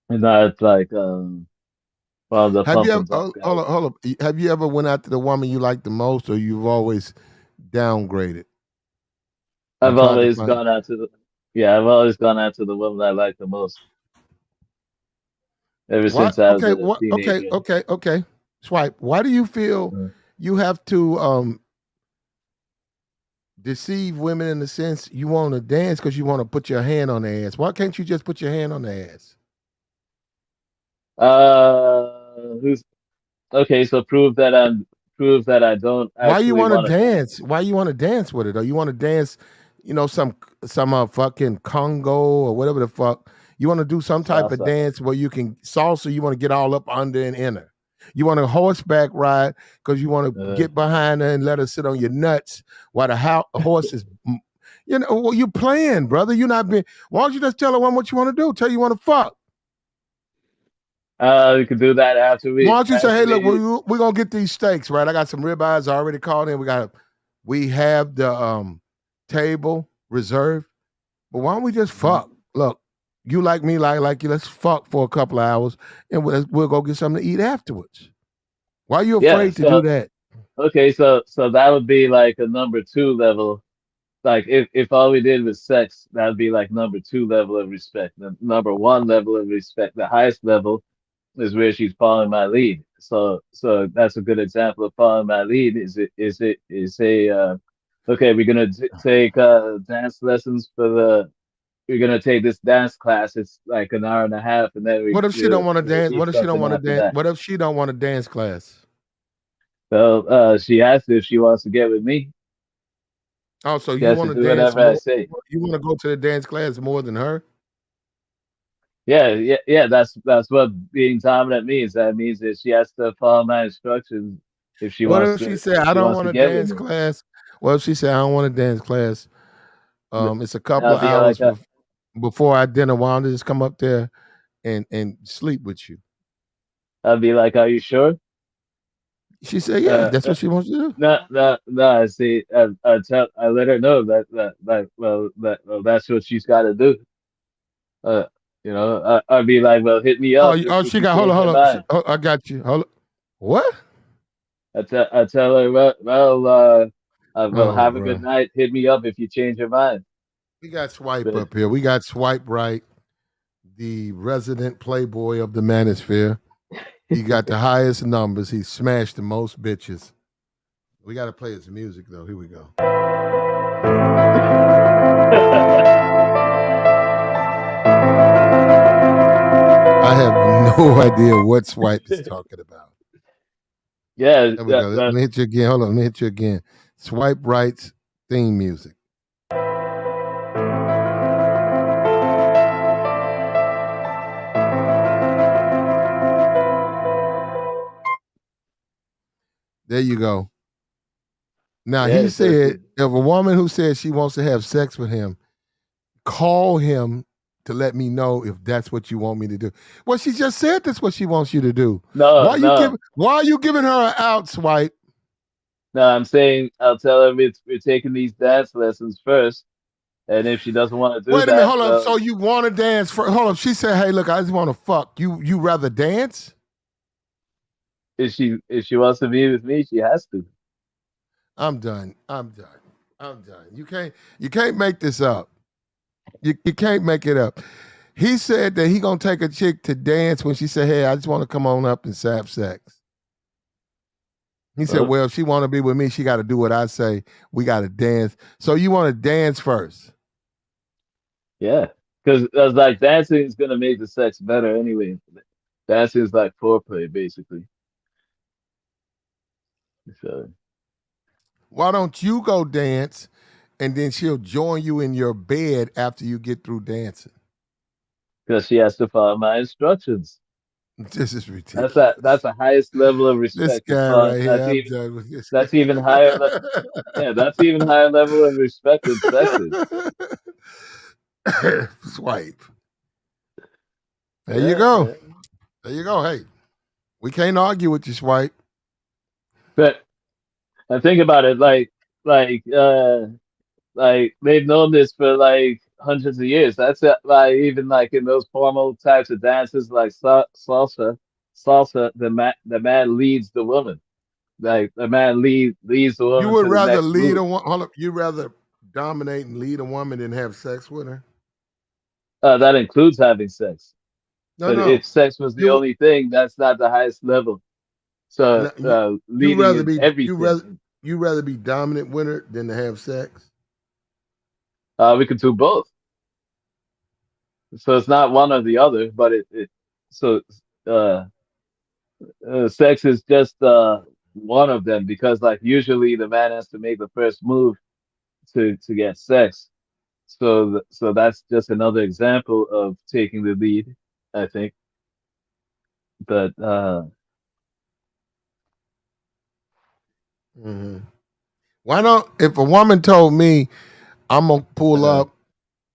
not like one of the Have you pump ever? and dump Hold guys. up, hold up. Have you ever went after the woman you like the most, or you've always downgraded and I've tried to always find? gone after the yeah, I've always gone after the woman I like the most ever What? since I was Okay. a What? Okay. teenager. Okay. Okay. Swipe. Why do you feel Mm. you have to deceive women in the sense you want to dance because you want to put your hand on their ass? Why can't you just put your hand on their ass? Who's okay? So prove that I don't Why you actually want to want to do. dance? Why you want to dance with it? Or you want to dance, some fucking Congo or whatever the fuck. You want to do some type of Salsa. dance where you can salsa. You want to get all up under and in her. You want a horseback ride because you want to Uh, get behind her and let her sit on your nuts while the horse is. Well, you playing, brother. You not being. Why don't you just tell her what you want to do? Tell her you want to fuck. we could do that after Why we don't you say, after hey, look, we we're gonna get these steaks, right? I got some ribeyes already called in. We got We have the table reserved. But why don't we just fuck? Look, you like me, like you. Let's fuck for a couple of hours, and we'll go get something to eat afterwards. Why are you Yeah. afraid to do So that? okay, so that would be like a number two level. Like if all we did was sex, that would be like number two level of respect. The number one level of respect, the highest level is where she's following my lead. So that's a good example of following my lead. Is a okay, we're gonna take dance lessons for the we're gonna take this dance class. It's like an hour and a half, and then What if she don't want to we'll dance? eat What if she don't something want to after dance? that. What if she don't want to dance class? So she asked if she wants to get with me. Oh, so She you has want to to do dance whatever I more? say. You want to go to the dance class more than her? Yeah. That's what being dominant means. That means that she has to follow my instructions if she What wants if she to said, if "I she don't wants want to to get with dance me. class"? Well, if she said, "I don't want to dance class," it's a couple I'll of be like, hours before our dinner. Why don't I just come up there and sleep with you? are you sure? She said, "Yeah, Uh, that's uh, what she wants to do." no. See, I let her know that's what she's got to do. Uh, I'd be like, well, hit me Oh, up if she you got. Hold on, change your hold on. mind. I got you. Hold on. What? I tell her, well, Oh, have a good bro. night. Hit me up if you change your mind. We got Swipe But up here. We got Swipe Right, the resident playboy of the manosphere. He got the highest numbers. He smashed the most bitches. We got to play his music though. Here we go. I have no idea what Swipe is talking about. yeah, There we go. Let me hit you again. Hold on. Let me hit you again. Swipe Right's theme music. There you go. Now he so said if a woman who says she wants to have sex with him, call him to let me know if that's what you want me to do. Well, she just said that's what she wants you to do. no. Why are you giving her an out, Swipe? No, I'm saying I'll tell her we're taking these dance lessons first, and if she doesn't want to do Wait a minute, that, hold up. well, So you want to dance for hold up. She said, "Hey, look, I just want to fuck. You rather dance?" if she wants to be with me, she has to. I'm done. I'm done. I'm done. You can't make this up. You can't make it up. He said that he gonna take a chick to dance when she said, "Hey, I just want to come on up and have sex." He said, Well, "Well, if she want to be with me, she got to do what I say. We got to dance. So you want to dance first?" yeah, because like dancing is gonna make the sex better anyway. Dancing is like foreplay, basically. So Why don't you go dance, and then she'll join you in your bed after you get through dancing? because she has to follow my instructions. This is That's ridiculous. the highest level of This respect. Is guy follow, right here, I'm done with this that's even higher. Yeah, that's even higher level of respect than sex is. guy. Swipe. There you Yeah, go. yeah. There you go. Hey, we can't argue with you, Swipe. But I think about it, like like they've known this for like hundreds of years. That's like even like in those formal types of dances like salsa, the man leads the woman. Like the man leads the You woman would to the rather next lead move. a woman. Hold up. You rather dominate and lead a woman than have sex with her? That includes having sex. No, But no. if sex was the You only thing, that's not the highest level. So no, you leading rather is be everything. you rather be dominant with her than to have sex? We could do both. So it's not one or the other, but it so uh, sex is just one of them because like usually the man has to make the first move to get sex. So that's just another example of taking the lead, I think. But Hmm. Why don't if a woman told me I'm gonna pull uh, up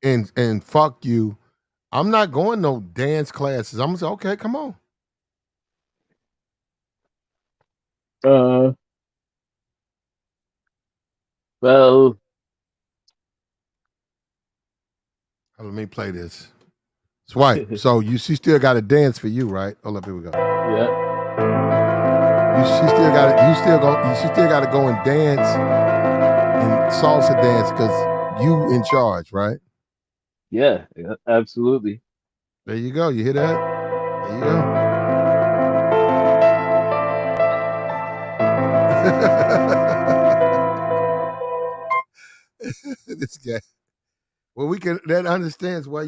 and fuck you, I'm not going no dance classes. I'm gonna say, okay, come on. uh, Well, Let me play this. Swipe. So she still got to dance for you, right? Hold up, here we go. yeah. She still got to. She still got to go and dance and salsa dance because you in charge, right? Yeah, absolutely. There you go. You hear that? There you go. This guy. Well, that understands why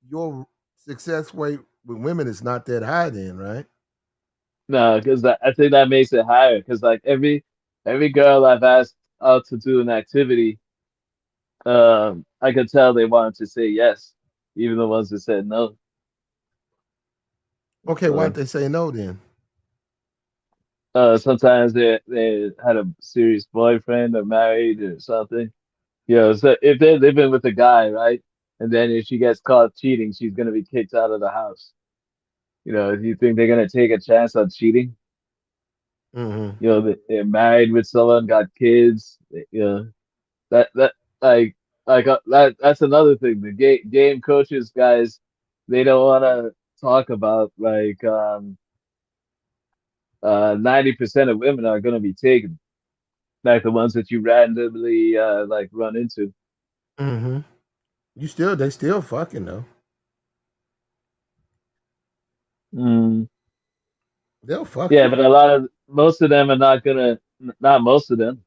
your success rate with women is not that high then, right? No, because I think that makes it higher. Because like every girl I've asked out to do an activity, I could tell they wanted to say yes, even the ones that said no. Okay, why'd they say no then? Sometimes they had a serious boyfriend or married or something. You know, so if they've been with a guy, right, and then if she gets caught cheating, she's gonna be kicked out of the house. You know, do you think they're gonna take a chance on cheating? Mm-hmm. You know, they're married with someone, got kids. You know, that that's another thing. The game coaches guys, they don't want to talk about 90% of women are gonna be taken, like the ones that you randomly like run into. Mm-hmm. They still fucking though. Mm. They'll fuck Yeah, you. but most of them are not gonna, not most of them,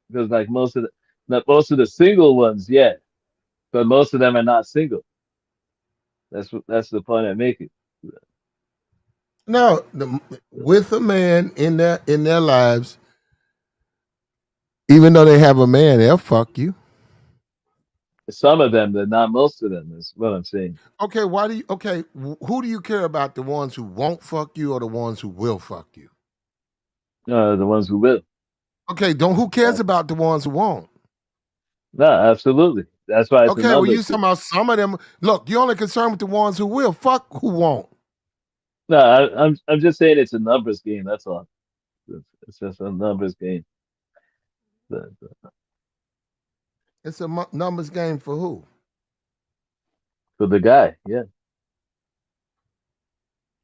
because like most of the single ones, yeah, but most of them are not single. That's the point I'm making. No, with a man in their lives, even though they have a man, they'll fuck you. Some of them, but not most of them, is what I'm saying. Okay, who do you care about? The ones who won't fuck you or the ones who will fuck you? The ones who will. Okay, who cares about the ones who won't? No, absolutely. That's why it's a Okay, well, you numbers talking game. about some of them. Look, you're only concerned with the ones who will. Fuck who won't. No, I'm just saying it's a numbers game. That's all. It's just a numbers game. It's a numbers game for who? For the guy, yeah.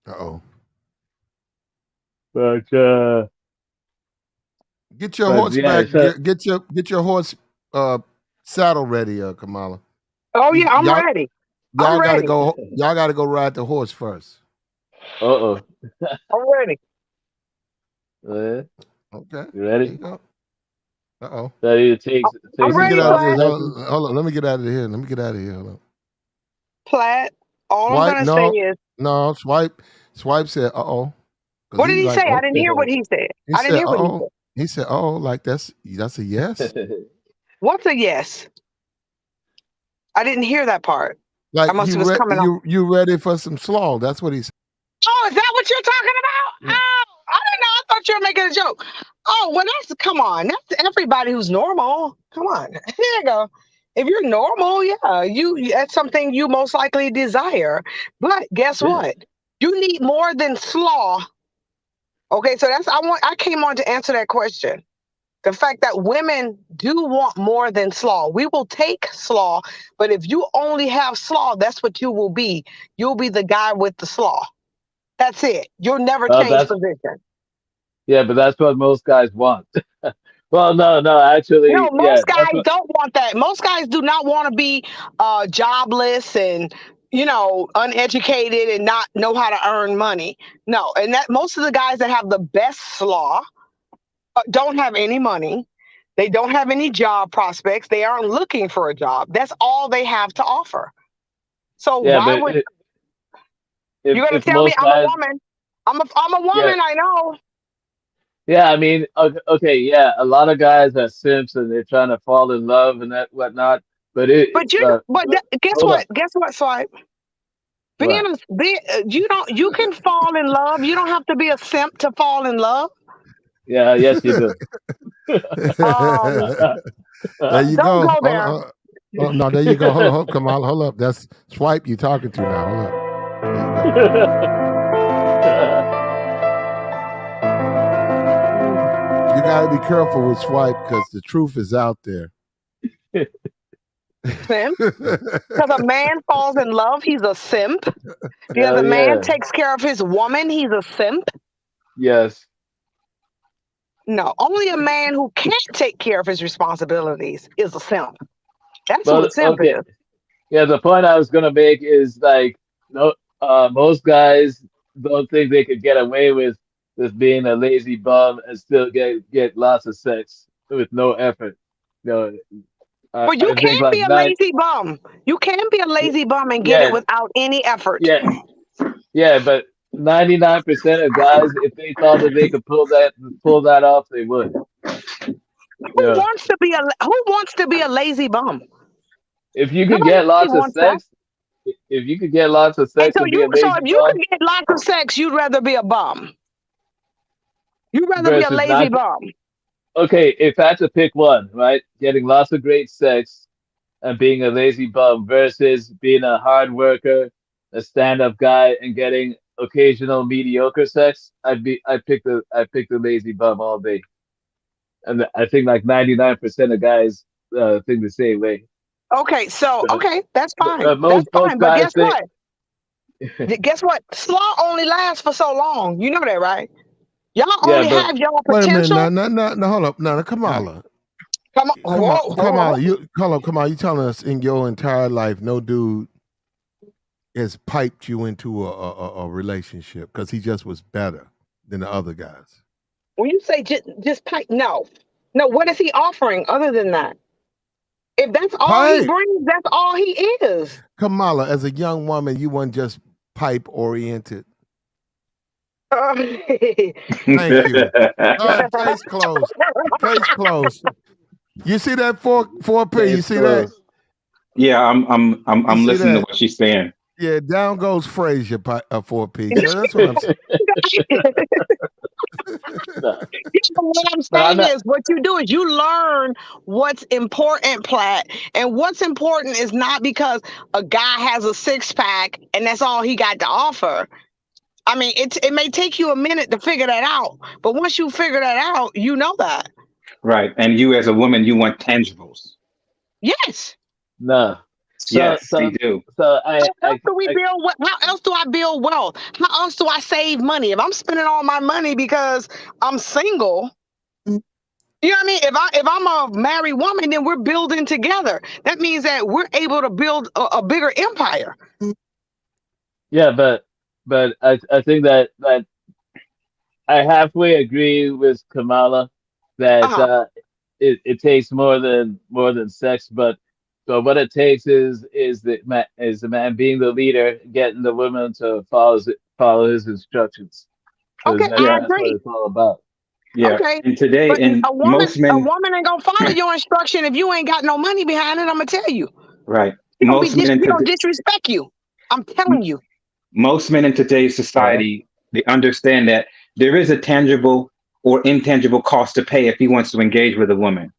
Uh-oh. But Get your but yeah, horseback. Get your horse saddle ready, Kamala. Oh yeah, I'm Y'all ready. I'm y'all gotta ready. go. Y'all gotta go ride the horse first. Uh-oh. I'm ready. Yeah. Okay. You ready? There you go. Uh-oh. It takes I'm Let me get ready, out of here. Platt. Hold on. Let me get out of here. Hold on. Platt. All I'm Swipe, gonna say no. is, No, swipe said uh-oh. Because what did he's he like, say? I oh. didn't hear what he said. He I didn't said, hear what he uh-oh. said. He said, uh-oh, like that's a yes. What's a yes? I didn't hear that part. I Like must have was coming on. you ready for some slaw. That's what he said. Oh, is that what you're talking about? Yeah. Oh, I didn't know. I thought you were making a joke. Oh, well, come on. That's everybody who's normal. Come on. There you go. If you're normal, yeah, that's something you most likely desire. But guess Yeah. what? You need more than slaw. Okay, so I came on to answer that question. The fact that women do want more than slaw. We will take slaw, but if you only have slaw, that's what you will be. You'll be the guy with the slaw. That's it. You'll never change That's position. Yeah, but that's what most guys want. Well, no, No, actually, yeah, most that's guys what. don't want that. Most guys do not want to be jobless and uneducated and not know how to earn money. No, and that most of the guys that have the best slaw don't have any money. They don't have any job prospects. They aren't looking for a job. That's all they have to offer. So Yeah, why but would if you're gonna if tell me most I'm a guys, woman? I'm a yeah, woman. I know. yeah, I mean, okay, yeah, a lot of guys are simps and they're trying to fall in love and that whatnot. But Guess hold on, what? Guess what, Swipe? what? You can fall in love. You don't have to be a simp to fall in love. Yeah, yes, you do. Um, There you don't go. go there. Oh, no, there you go. Hold, Kamala, hold up. That's swipe you talking to now. Hold up. There you go. You gotta be careful with swipe because the truth is out there. Simp. Because a man falls in love, he's a simp. Because Hell a man yeah. takes care of his woman, he's a simp. Yes. No, only a man who can't take care of his responsibilities is a simp. That's what a But simp okay. is. Yeah, the point I was gonna make is like no most guys don't think they could get away with being a lazy bum and still get lots of sex with no effort. You know, But you I think can like be a nine lazy bum. You can be a lazy bum and get it yeah, without any effort. yeah, yeah, but 99% of guys, if they thought that they could pull that off, they would. Yeah. Who wants to be a lazy bum? If you could Nobody get really lots of wants that. sex, if you could get lots of And sex and be a so lazy if you bum could get lots of sex, you'd rather be a bum. You'd rather be a versus lazy not. bum. Okay, if I had to pick one, right? Getting lots of great sex and being a lazy bum versus being a hard worker, a stand-up guy, and getting occasional mediocre sex, I pick the lazy bum all day. And I think like 99% of guys think the same way. But, Okay, that's fine. but That's most fine. But guys guess think what? Guess what? Slaw only lasts for so long. You know that, right? Y'all yeah, only but have y'all Wait a minute, potential. no, hold up, no, Kamala, Come on, Kamala, you telling us in your entire life no dude has piped you into a relationship because he just was better than the other guys. When you say just pipe, no. What is he offering other than that? If that's all he Pipe, brings, that's all he is. Kamala, as a young woman, you weren't just pipe oriented. Thank you. Case closed. Case closed. You see that four P? You case see that? closed. Yeah, You I'm see listening to that? what she's saying. Yeah, down goes Frazier, 4P. So that's what I'm saying. No, What I'm no, I'm saying not. is, what you do is you learn what's important, Platt. And what's important is not because a guy has a six pack and that's all he got to offer. I mean, it may take you a minute to figure that out, but once you figure that out, you know that. Right. And you as a woman, you want tangibles. Yes. No. So Yes, you so do. so How else do we build? How else do I build wealth? How else do I save money? If I'm spending all my money because I'm single, you know what I mean? If I'm a married woman, then we're building together. That means that we're able to build a bigger empire. yeah, but I think that I halfway agree with Kamala that Uh-huh. it takes more than sex, but what it takes is the man being the leader, getting the woman to follow his instructions, because Okay, I that's what agree. it's all about. Yeah. Okay. And today, But and most a men, woman ain't gonna follow your instruction if you ain't got no money behind it. I'm gonna tell you. right. Most men in She gonna today, disrespect you. I'm telling you. most men in today's Yeah. society, they understand that there is a tangible or intangible cost to pay if he wants to engage with a woman.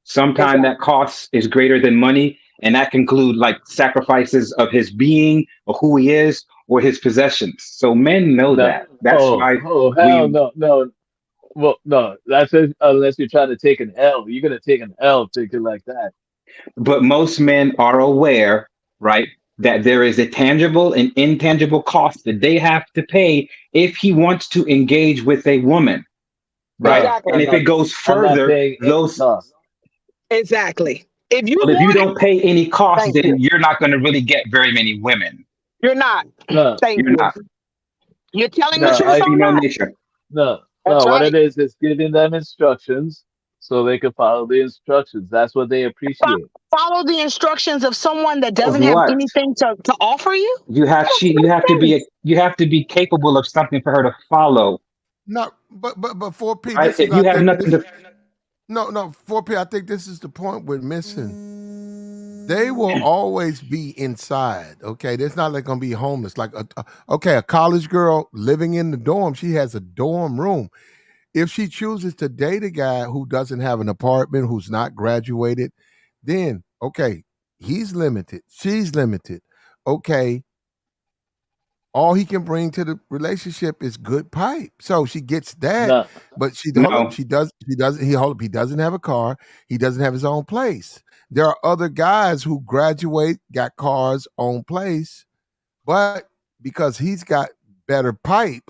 Sometimes Exactly. that cost is greater than money, and that can include like sacrifices of his being or who he is or his possessions. So men know No. that. That's why Hell we, no, no. Well, no. That's it, unless you're trying to take an L. You're gonna take an L thinking like that. but most men are aware, right, that there is a tangible and intangible cost that they have to pay if he wants to engage with a woman, right? No, And Exactly. if it goes I'm not further, paying any those, cost. Exactly. If you well, if you want, don't pay any cost, thank you. then you're not going to really get very many women. You're not. No, Thank You're you. not. You're telling the no, That's truth just I on female that. nature. no, That's no. What right. it is giving them instructions so they can follow the instructions. That's what they appreciate. Follow the instructions of someone that Of doesn't have what? anything to offer you. You have to That be you have to be capable of something for her to follow, No, but 4P, right? this is If I you have think nothing this to, no 4P. I think this is the point we're missing. They will always be inside. Okay, it's not like gonna be homeless. Like okay, a college girl living in the dorm, she has a dorm room. If she chooses to date a guy who doesn't have an apartment, who's not graduated, then okay, he's limited. She's limited. Okay, all he can bring to the relationship is good pipe. So she gets that, No. but she hold up, No. he doesn't he doesn't have a car, he doesn't have his own place. There are other guys who graduate, got cars, own place, but because he's got better pipe,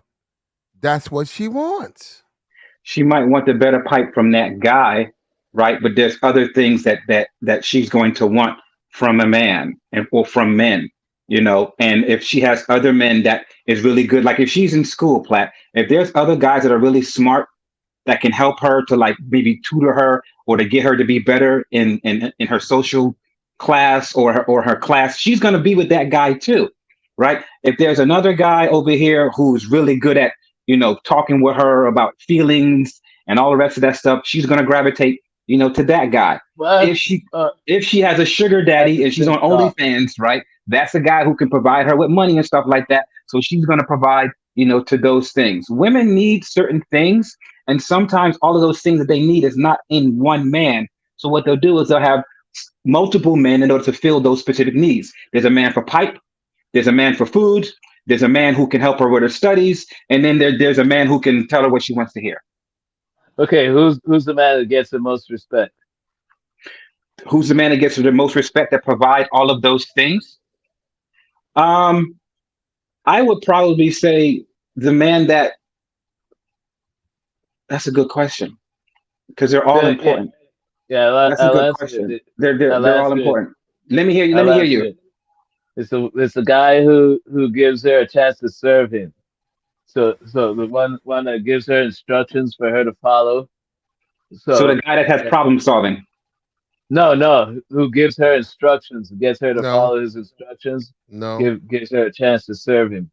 that's what she wants. She might want the better pipe from that guy, right? But there's other things that she's going to want from a man and or from men, you know. And if she has other men that is really good, like if she's in school, Platt, if there's other guys that are really smart that can help her to like maybe tutor her or to get her to be better in her social class or her class, she's going to be with that guy too, right? If there's another guy over here who's really good at, you know, talking with her about feelings and all the rest of that stuff, she's going to gravitate, you know, to that guy. Well, if she if she has a sugar that's daddy a and she's on TikTok. OnlyFans, right, that's a guy who can provide her with money and stuff like that, so she's going to provide, you know, to those things. Women need certain things, and sometimes all of those things that they need is not in one man. So what they'll do is they'll have multiple men in order to fill those specific needs. There's a man for pipe, there's a man for food, there's a man who can help her with her studies, and then there's a man who can tell her what she wants to hear. Okay, who's the man that gets the most respect? Who's the man that gets the most respect that provide all of those things? Um, I would probably say the man that. That's a good question because they're all Yeah, important. yeah. That's a I'll good answer question. it. I'll They're all answer it. important. Let me hear you. Let I'll me hear answer you. it. It's the guy who gives her a chance to serve him. So the one that gives her instructions for her to follow. So the So guy that has uh, problem solving. no, who gives her instructions, gets her to No, follow his instructions, no, gives her a chance to serve him.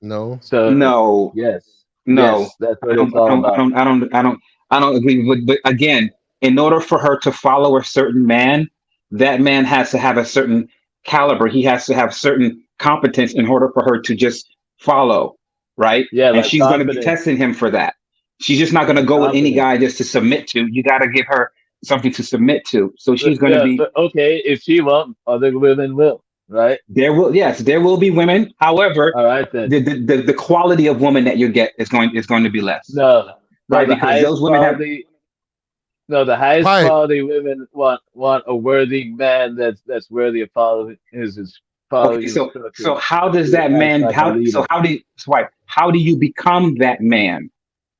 no. So No, yes, no, yes, that's I what it's don't, I all don't, I about. don't, I don't, I don't, I don't agree. But again, in order for her to follow a certain man, that man has to have a certain caliber. He has to have certain competence in order for her to just follow, right? Yeah, And like she's going to be confidence, testing him for that. She's just not going to like go with any confidence. guy just to submit to. You got to give her something to submit to. So she's going to Yeah, be but okay, if she won't, other women will, right? there. Will yes, there will be women. However, All right then. the quality of woman that you get is going to be less, No, right? the Because highest those women have. quality, no, the highest Pipe. quality women want a worthy man that's worthy of following Okay, his so instructions how does to that act man like a so leader. how do so why how do you become that man?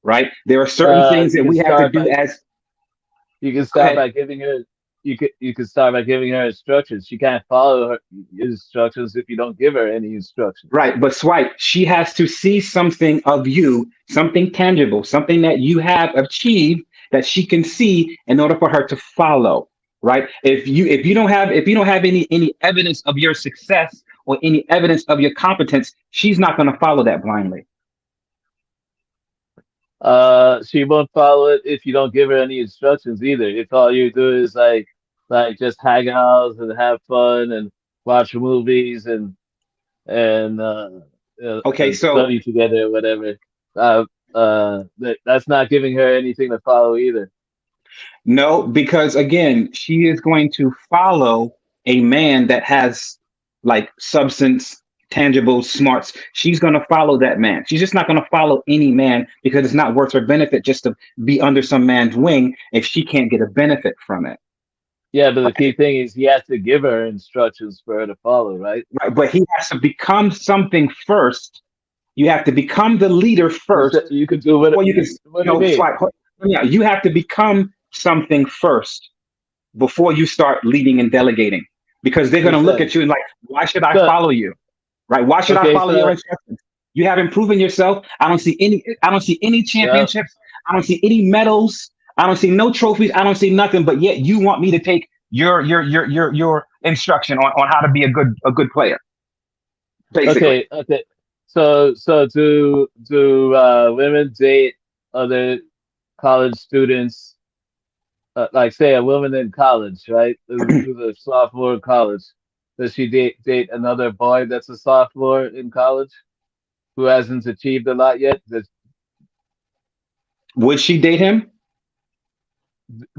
Right? There are certain things You that can we have to start do by as you can go start ahead. by giving her you can start by giving her instructions. She can't follow her instructions if you don't give her any instructions. Right, but swipe, she has to see something of you, something tangible, something that you have achieved that she can see in order for her to follow. Right? If you don't have any evidence of your success or any evidence of your competence, she's not going to follow that blindly. She won't follow it if you don't give her any instructions either. If all you do is like just hang out and have fun and watch movies Okay, and so study together or whatever. That's not giving her anything to follow either. no, because again, she is going to follow a man that has like substance, tangible smarts. She's going to follow that man. She's just not going to follow any man because it's not worth her benefit just to be under some man's wing if she can't get a benefit from it. Yeah, but the key Right? thing is he has to give her instructions for her to follow, right? Right. But he has to become something first. You have to become the leader first You could do before you can, what do you mean? swipe. Yeah, you have to become something first before you start leading and delegating because they're going Who to look said? at you and like, why should I So follow you? Right? Why should I okay, follow your so instructions? You haven't proven yourself. I don't see any yeah, championships. I don't see any medals. I don't see no trophies. I don't see nothing. But yet you want me to take your instruction on how to be a good player, basically. okay. So do women date other college students? Like say a woman in college, right? Who's a sophomore in college. Does she date another boy that's a sophomore in college who hasn't achieved a lot yet? Would she date him?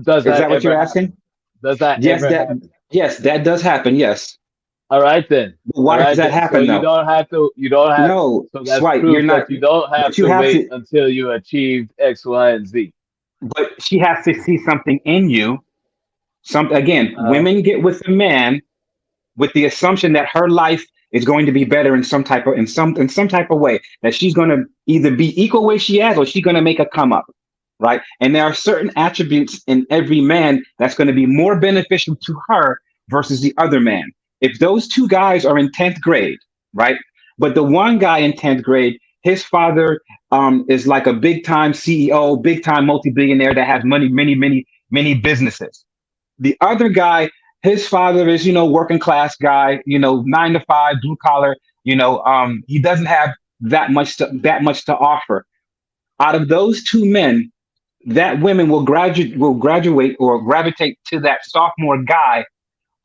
Does Is that that what you're ever asking? happen? Does that Yes, ever that happen? yes, that does happen. Yes. All right then. Why All does right that then. So happen you though? don't have to. You don't have. No, So that's swipe. You're proof not. that you don't have But you to have wait to. until you achieve X, Y, and Z. But she has to see something in you. Some again, Uh, women get with a man with the assumption that her life is going to be better in some type of way, that she's going to either be equal where she is or she's going to make a come up, right? And there are certain attributes in every man that's going to be more beneficial to her versus the other man. If those two guys are in 10th grade, right, but the one guy in 10th grade, his father is like a big time CEO, big time multi-billionaire that has money, many businesses. The other guy, his father is, working class guy, 9 to 5, blue collar, he doesn't have that much to offer. Out of those two men, that women will graduate or gravitate to that sophomore guy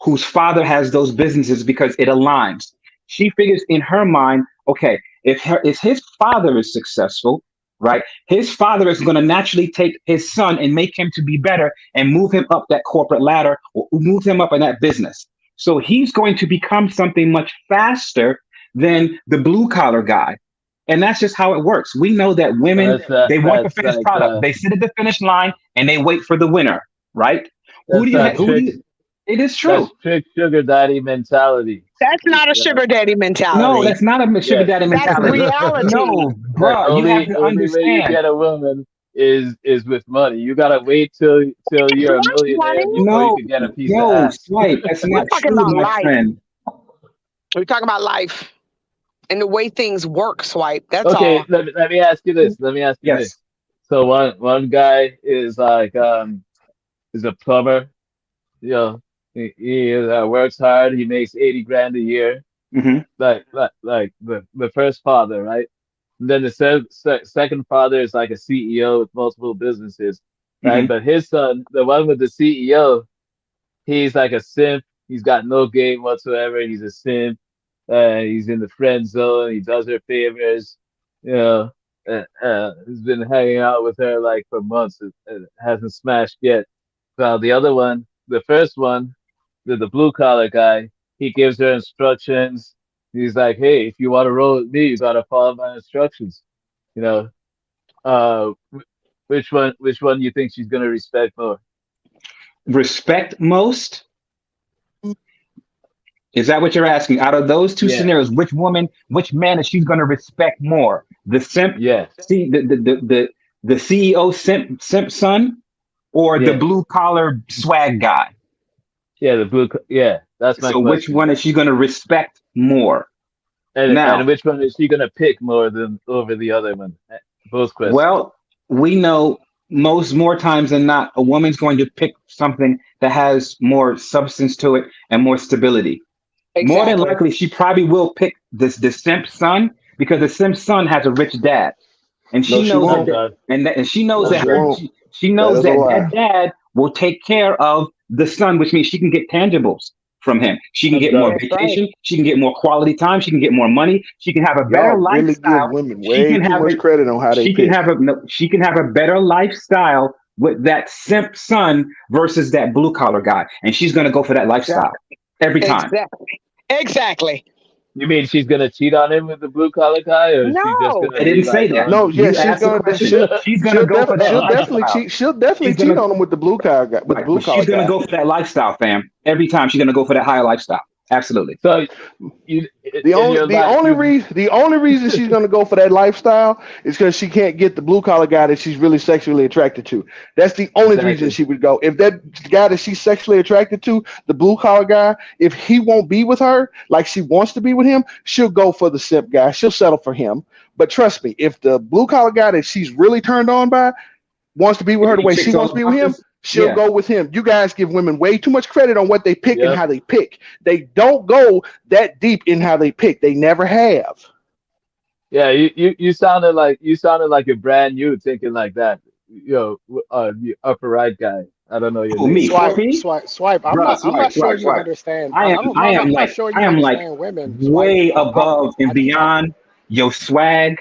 whose father has those businesses because it aligns. She figures in her mind, okay, if his father is successful, right, his father is going to naturally take his son and make him to be better and move him up that corporate ladder or move him up in that business. So he's going to become something much faster than the blue collar guy. And that's just how it works. We know that women, they want the that's finished like product. They sit at the finish line and they wait for the winner, right? Who do that's you that who do trick. you It is true. That's trick sugar daddy mentality. That's not a Yeah. sugar daddy No, mentality. that's not a sugar Yes. daddy That's mentality. reality. No, That bruh, you have only to only way you understand. get a woman is with money. You gotta wait till It's you're a not money. millionaire before you No, can get a piece of no, ass. swipe. That's We're not talking true, about my life. friend. We're talking about life and the way things work, Swipe. That's Okay, all. let me ask you this. Let me ask you this. Yes. So one guy is like is a plumber. You know, he works hard. He makes 80 grand a year. Hmm. Like the first father, right? And then the second father is like a CEO with multiple businesses, right? Hmm. But his son, the one with the CEO, he's like a simp. He's got no game whatsoever. He's a simp. He's in the friend zone. He does her favors. You know, he's been hanging out with her like for months. It hasn't smashed yet. Well, the other one, the first one, the blue collar guy, he gives her instructions. He's like, hey, if you want to roll with me, you gotta follow my instructions. You know, which one you think she's gonna respect more? Respect most? Is that what you're asking? Out of those two Yeah, scenarios, which man is she going to respect more? The simp, yes, see the CEO simp son, or the yeah, blue collar swag guy? yeah. Yeah, that's my So which question. one is she going to respect more? And Now, which one is she gonna pick more than over the other one? Both questions. well, we know most more times than not, a woman's going to pick something that has more substance to it and more stability. More than Exactly. likely, she probably will pick the simp son because the simp son has a rich dad, and No, she she knows I'm won't. done. and she knows No, that she her won't. she That knows is a that lie. that dad will take care of the son, which means she can get tangibles from him. She can I'm get more done. That's right. vacation. She can get more quality time. She can get more money. She can have a better Y'all really give lifestyle. women She way can too have much a credit on how they she can pick. have a no, she can have a better lifestyle with that simp son versus that blue collar guy, and she's gonna go for that Yeah. lifestyle every time. Exactly. Exactly. You mean she's gonna cheat on him with the blue collar guy, or is she just No. gonna I be didn't say like, that. oh, No, yeah, You she's asked the gonna question. She's gonna she'll go for that definitely lifestyle. cheat. She'll definitely She's cheat gonna on him with the blue collar guy, with the right, blue but collar she's gonna guy. go for that lifestyle, fam. Every time she's gonna go for that higher lifestyle. Absolutely. so you The in only your the life only you reason the only reason she's gonna go for that lifestyle is because she can't get the blue collar guy that she's really sexually attracted to. That's the only reason exactly. she would go. If that guy that she's sexually attracted to, the blue collar guy, if he won't be with her like she wants to be with him, she'll go for the simp guy. She'll settle for him. But trust me, if the blue collar guy that she's really turned on by wants to be with If her the he way she checks all wants to the be with him, boxes, she'll yeah. go with him. You guys give women way too much credit on what they pick and Yep. how they pick. They don't go that deep in how they pick. They never have. Yeah, you sounded like you're brand new thinking like that. The upper right guy. I don't know your Who, me? name. Swipe, 4P? swipe, swipe. I'm Bruh, not. I'm swipe, not sure swipe, you swipe. understand. I am I am I'm not like sure I you am like understand women. Swipe. way above and I do not. beyond your swag,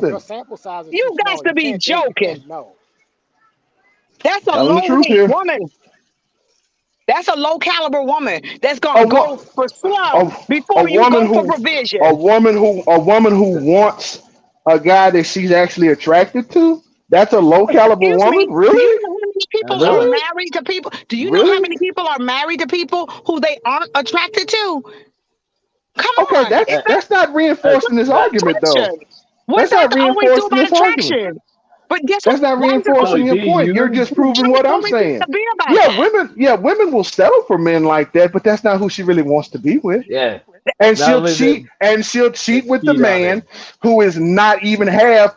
If nothing. your sample size is too You got small, to you be can't date joking. because no. That's a Telling the low truth rate here. woman. That's a low caliber woman that's A gonna wo- go for a, slow a before you woman go for who provision. a woman who wants a guy that she's actually attracted to. That's a low caliber Excuse me. woman. Do you Really? know how many people are Really? married to people? Do you know how Really? many people are married to people who they aren't attracted to? Come Okay, on. It's that's not a reinforcing this argument though. attraction. What That's does not that always do reinforcing about this argument. attraction? But guess what? That's not Why is it So reinforcing always your do point. You're you? just proving what I'm always saying. to be about Yeah, that? women will settle for men like that, but that's not who she really wants to be with. Yeah. And Not she'll only cheat the and she'll cheat with the cheat on man him. who is not even half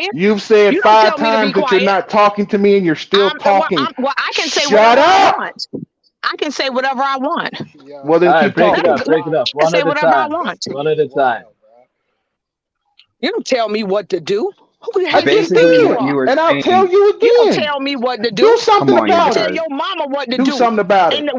quiet. You've said You don't 5 tell me to be times that you're quiet. not talking to me and you're still talking. Well, I can say Shut whatever I up. want. I can say whatever I want. Well, then All right, keep break it talking. up, break it up. I can One say at a whatever I time. want. One at a time. You don't tell me what to do. Who the I heck do you just think Basically, you what did. you are? were And I'll tell saying. you You don't again. tell me what to Do do. something Come on, you You about tell it. guys. your mama what to Do do. something about In it.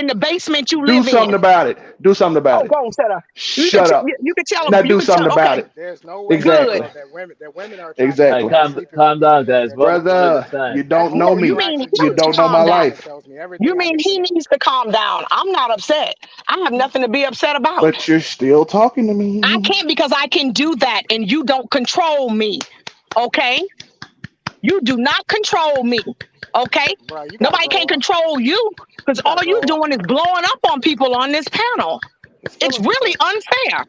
the basement you Do live in. something about it. Do something about Oh, it. go on, set up. Shut up. You can tell them. Now You do can tell. something about Okay, it. There's no way in the good. Exactly. world that women are attracted All to right, Exactly. men sleeping with calm each other. down, guys. One at a Brother, time. you don't Every know No, you me. mean he You interaction you don't needs to know have my calm with a down. woman life. tells me You everything I mean need to he know. needs to calm down. I'm not upset. I have nothing to be upset about. But you're still talking to I me. can't because I can do that and you don't control me. Okay? You do not control me. Okay? Bro, you gotta Nobody grow can up. control you because You all gotta you grow up. doing is blowing up on people on this panel. It's It's feelings really protection. unfair.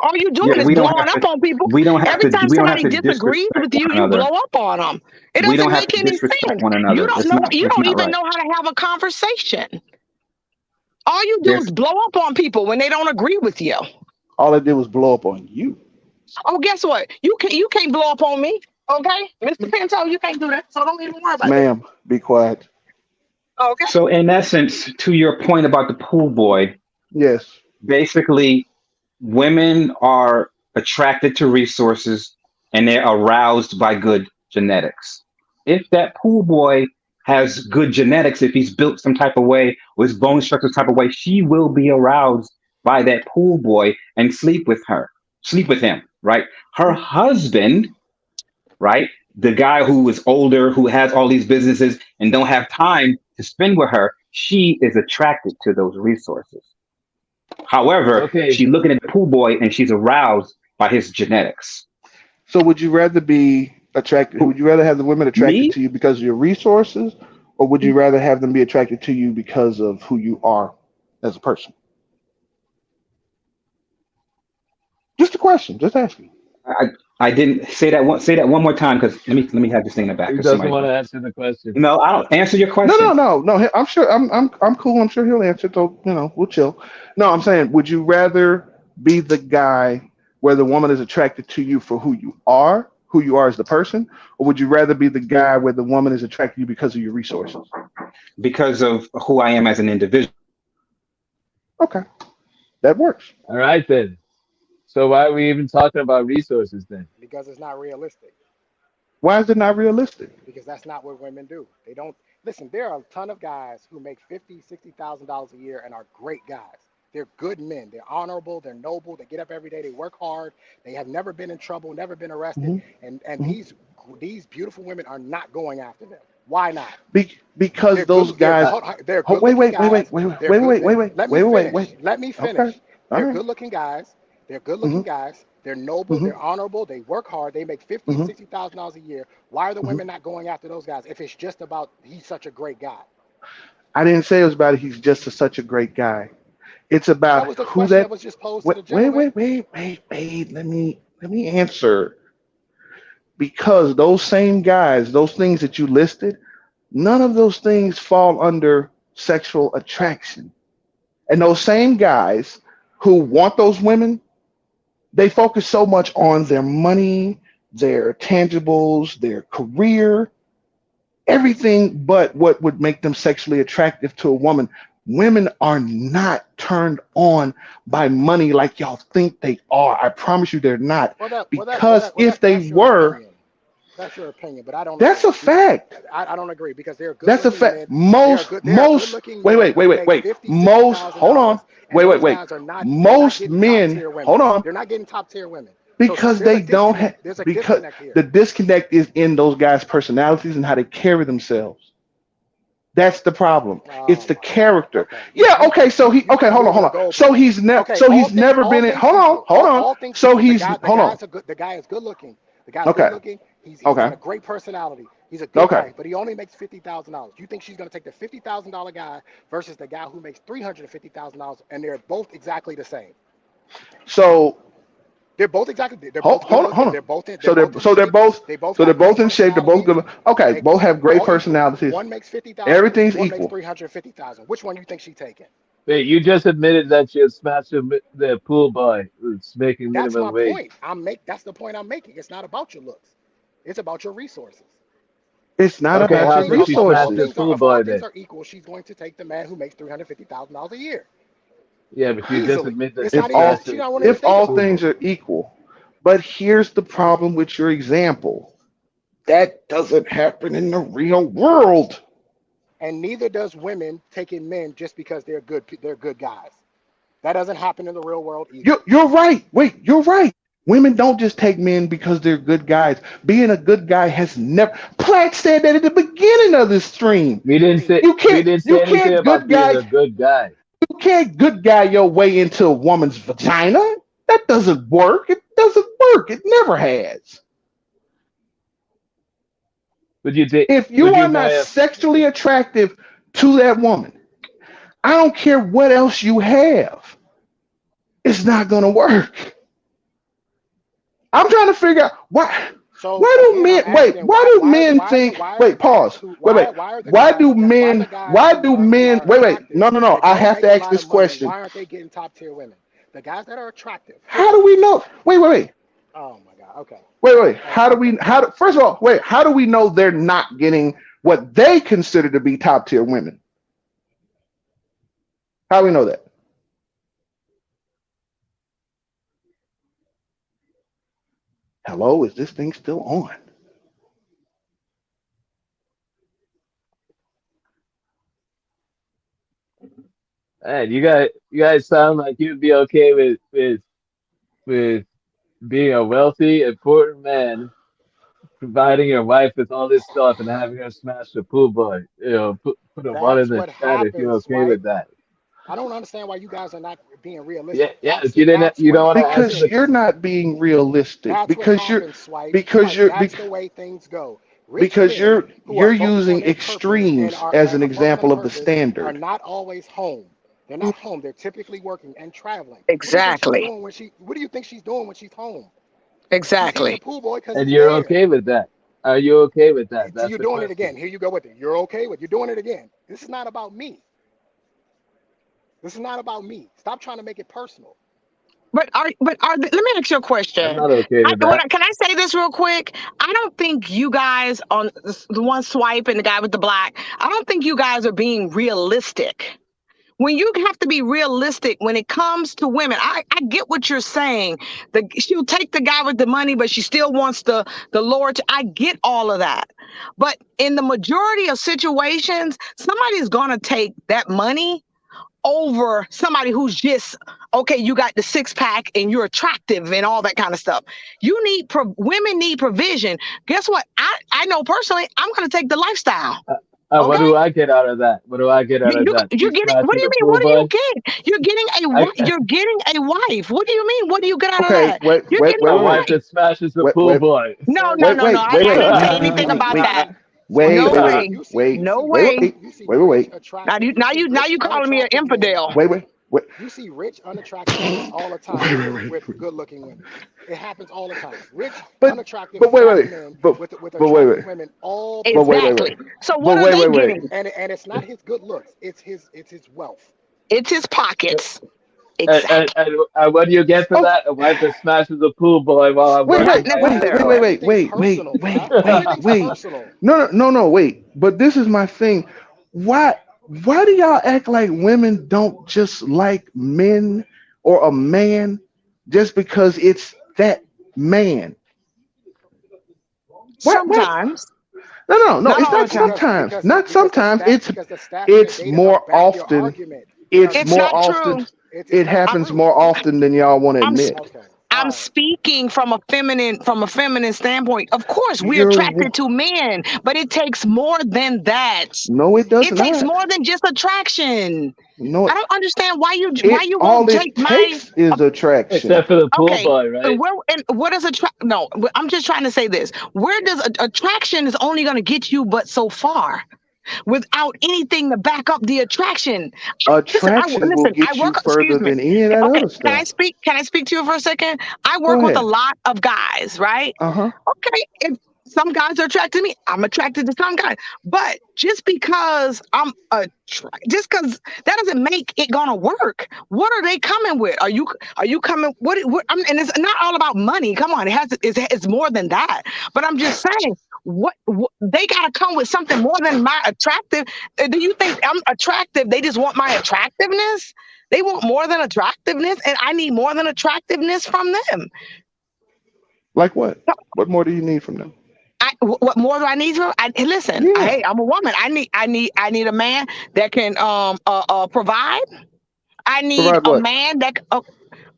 All you doing Yeah, is blowing up on people. Every time we don't have somebody to disagrees disrespect with you, one you another. blow up on them. It We don't doesn't have make to any disrespect sense. one You another. don't know. You It's don't not even right. know how to have a conversation. All you do There's is blow up on people when they don't agree with you. All I did was blow up on you. Oh, guess what? You can't blow up on me. Okay, Mr. Pinto, you can't do that. So don't even worry about that. Ma'am, be quiet. Okay. So in essence, to your point about the pool boy, Yes. basically women are attracted to resources and they're aroused by good genetics. If that pool boy has good genetics, if he's built some type of way or his bone structure type of way, she will be aroused by that pool boy and sleep with him, right? Her husband, right? The guy who is older, who has all these businesses and don't have time to spend with her, she is attracted to those resources. However, Okay. she's looking at the pool boy and she's aroused by his genetics. So would you rather be attracted? Who, Would you rather have the women attracted me? to you because of your resources, or would you rather have them be attracted to you because of who you are as a person? Just a question. Just asking. I I didn't say that one more time because let me have this thing in the back He because doesn't somebody. want to answer the question. No, I don't answer your No, no, question. no, no. I'm sure. I'm cool. I'm sure he'll answer. So we'll chill. No, I'm saying, would you rather be the guy where the woman is attracted to you for who you are as the person, or would you rather be the guy where the woman is attracted to you because of your resources? Because of who I am as an individual. Okay, that works. All right then. So why are we even talking about resources then? Because it's not realistic. Why is it not realistic? Because that's not what women do. They don't listen. There are a ton of guys who make $50,000, $60,000 a year and are great guys. They're good men. They're honorable. They're noble. They get up every day. They work hard. They have never been in trouble. Never been arrested. hmm And hmm these beautiful women are not going after them. Why not? Because They're those good. guys. They're Oh, wait, good-looking wait, wait, guys. wait, wait, They're wait, good. wait, wait, wait, Let me wait, wait, finish. wait. Let me Okay. finish. All They're right. good-looking guys. They're Mm-hmm. good-looking guys. They're noble. Mm-hmm. They're honorable. They work hard. They make fifty and Mm-hmm. $60,000 a year. Why are the Mm-hmm. women not going after those guys if it's just about he's such a great guy? I didn't say it was about he's just such a great guy. It's That about was the who question that that. was just posed to Wait, the wait, gentleman. wait, wait, wait, wait. Let me answer. Because those same guys, those things that you listed, none of those things fall under sexual attraction. And those same guys who want those women, they focus so much on their money, their tangibles, their career, everything but what would make them sexually attractive to a woman. Women are not turned on by money like y'all think they are. I promise you they're not. Because if they That's your were, opinion. That's your opinion, but I don't that's agree. a fact. I don't agree because they're That's a good-looking fact. men. They are good-looking Wait, men wait, wait, who wait, make wait. 50, 60 Most, thousand hold on. dollars, and Wait, wait, those wait. guys are not. They're not Most getting top men, tier women. hold on, They're not getting top tier women. So because there's a they don't have, disconnect. There's a because disconnect here. the disconnect is in those guys' personalities and how they carry themselves. That's the problem. It's Oh the my God. character. Okay. Yeah, okay, so okay, hold on, Moving hold the on. So goalpost. Okay. he's never All been in, things equal. hold on. All things So equal. he's, The hold on. guy's a good. The guy is good looking. The guy's good Okay, looking. He's okay, got a great personality. He's a good okay. guy, but he only makes $50,000. You think she's gonna take the $50,000 guy versus the guy who makes $350,000, and they're both exactly the same? So They're both exactly. They're hold, both good hold looking. on. They're both in So they're shape. both They both so they're got both great in shape. They're both personalities. good. Okay, They both have great all equal. personalities. One makes 50,000. Everything's One makes equal. 350,000. Which one you think she taking? Wait, you just admitted that you smashed the pool boy who's making That's minimum my wage. point. That's the point I'm making. It's not about your looks. It's about your resources. It's not Okay, All about how your things, about if she all, smashed all the resources. things are, pool if all boy things then? are equal, she's going to take the man who makes $350,000 a year Yeah, but you just easily. admit that It's she If not even. all smashed She don't want to even if think all pool about boy. it. things are equal. But here's the problem with your example. That doesn't happen in the real world. And neither does women taking men just because they're good. They're good guys. That doesn't happen in the real world either. You're right. Wait, you're right. Women don't just take men because they're good guys. Being a good guy has never. Platt said that at the beginning of this stream. We didn't say You anything can't about good being guy a good guy. you can't good guy your way into a woman's vagina. That doesn't work. It doesn't work. It never has. If would you you are not marry a sexually attractive to that woman, I don't care what else you have, it's not gonna work. I'm trying to figure out why. So Why do again, I'm men wait? asking Why do men why are the think? Wait, pause. Wait. why are the Why guys do men? Why do who men? are Wait. attractive No, no, no. that I don't have make to a ask lot this of money? question. Why aren't they getting top tier women? The guys that are attractive How do physically. we know? Wait. Oh my God. Okay. Wait. How do we? First of all, wait. How do we know they're not getting what they consider to be top tier women? How do we know that? Hello, is this thing still on? man? You guys sound like you'd be okay with being a wealthy, important man, providing your wife with all this stuff and having her smash the pool boy. Put a one in That's the what chat if you're happens, okay right? with that. I don't understand why you guys are not being Yeah, realistic. yeah. If you didn't, That's you what don't want to answer Because the. happens. you're not being realistic. That's what happens, Swipe. Swipe. That's the way things go. Rich Because men who are you're focused on using their purpose and extremes as an are focused on example of the purpose are standard. not always home. They're not home. They're typically working and traveling. What do you think she's Exactly. doing when what do you think she's doing when she's home? She's hitting the Exactly. pool boy because And it's you're there. okay with that? Are you okay with that? So That's you're the doing it question. again. Here you go with it. You're okay with you're doing it again. This is not about me. This is not about me. Stop trying to make it personal. Let me ask you a I'm question. not okay with that. Can I say this real quick? I don't think you guys on the one swipe and the guy with the black. I don't think you guys are being realistic. When you have to be realistic when it comes to women, I get what you're saying. She'll take the guy with the money, but she still wants the Lord. I get all of that. But in the majority of situations, somebody's gonna take that money over somebody who's just okay. You got the six pack and you're attractive and all that kind of stuff. Women need provision. Guess what? I know personally, I'm gonna take the lifestyle. What Okay. do I get out of that? What do I get out of that? You're You getting, what smashing do you the mean? pool What do you boy? get? I You're getting a wife. What do you mean? What do you get out of Okay, that? You're getting A a wife wife. that smashes the wait, pool wait, boy. No, Sir, no, wait, no, no. wait, wait, I wait, didn't wait, say wait, anything wait, about wait, that. wait, No wait, way. wait, wait, No wait, way. wait, wait, wait, wait, Now you calling me an unattractive men. infidel. wait, wait, wait, You see rich, unattractive men all the time with good-looking women. It happens all the time. Rich, but unattractive, but fat men but with but wait, attractive wait, women all the but wait, time. wait, wait, Exactly. So what but are wait, they wait, wait. getting? And it's not his good looks. It's his wealth. It's his pockets. And, Exactly. and, and what do you get for Oh, that? A wife that smashes the pool boy while I'm wait, Not working wait, my wait, ass wait, necessarily. off. Everything's wait, personal, wait, bruh. wait, Everything's wait. personal. No, wait. But this is my thing. Why why do y'all act like women don't just like men or a man just because it's that man? Why? Sometimes, No. not It's all the not time. sometimes. Not sometimes. Because the stats and the It's data don't more back your often. argument. They are It's It's more not true. often. true. It's It not I, happens true. more often than y'all want to I'm admit. Okay. I'm All right. speaking from a feminine standpoint. Of course, we're You're attracted to men, but it takes more than that. no, it does It takes not. more than just attraction. No, I don't understand why it you all won't it take my takes is attraction. Except for the pool okay. boy, right? And what is attract? No, I'm just trying to say this. Where does attraction is only going to get you, but so far, without anything to back up the attraction. Attraction will Listen. I get you work. Excuse further me. than any of that Okay, other can I stuff. speak? Can I speak to you for a second? I Go work with a ahead. lot of guys, right? Uh-huh. Okay, if some guys are attracted to me, I'm attracted to some guys. But just because just because that doesn't make it gonna work. What are they coming with? Are you coming? And it's not all about money. Come on, it's more than that. But I'm just saying. What they gotta come with something more than my attractive. Do you think I'm attractive? They just want my attractiveness. They want more than attractiveness, and I need more than attractiveness from them. Like what? What more do you need from them? What more do I need from? Listen. Yeah. Hey, I'm a woman. I need a man that can provide. I need Provide a what? man that.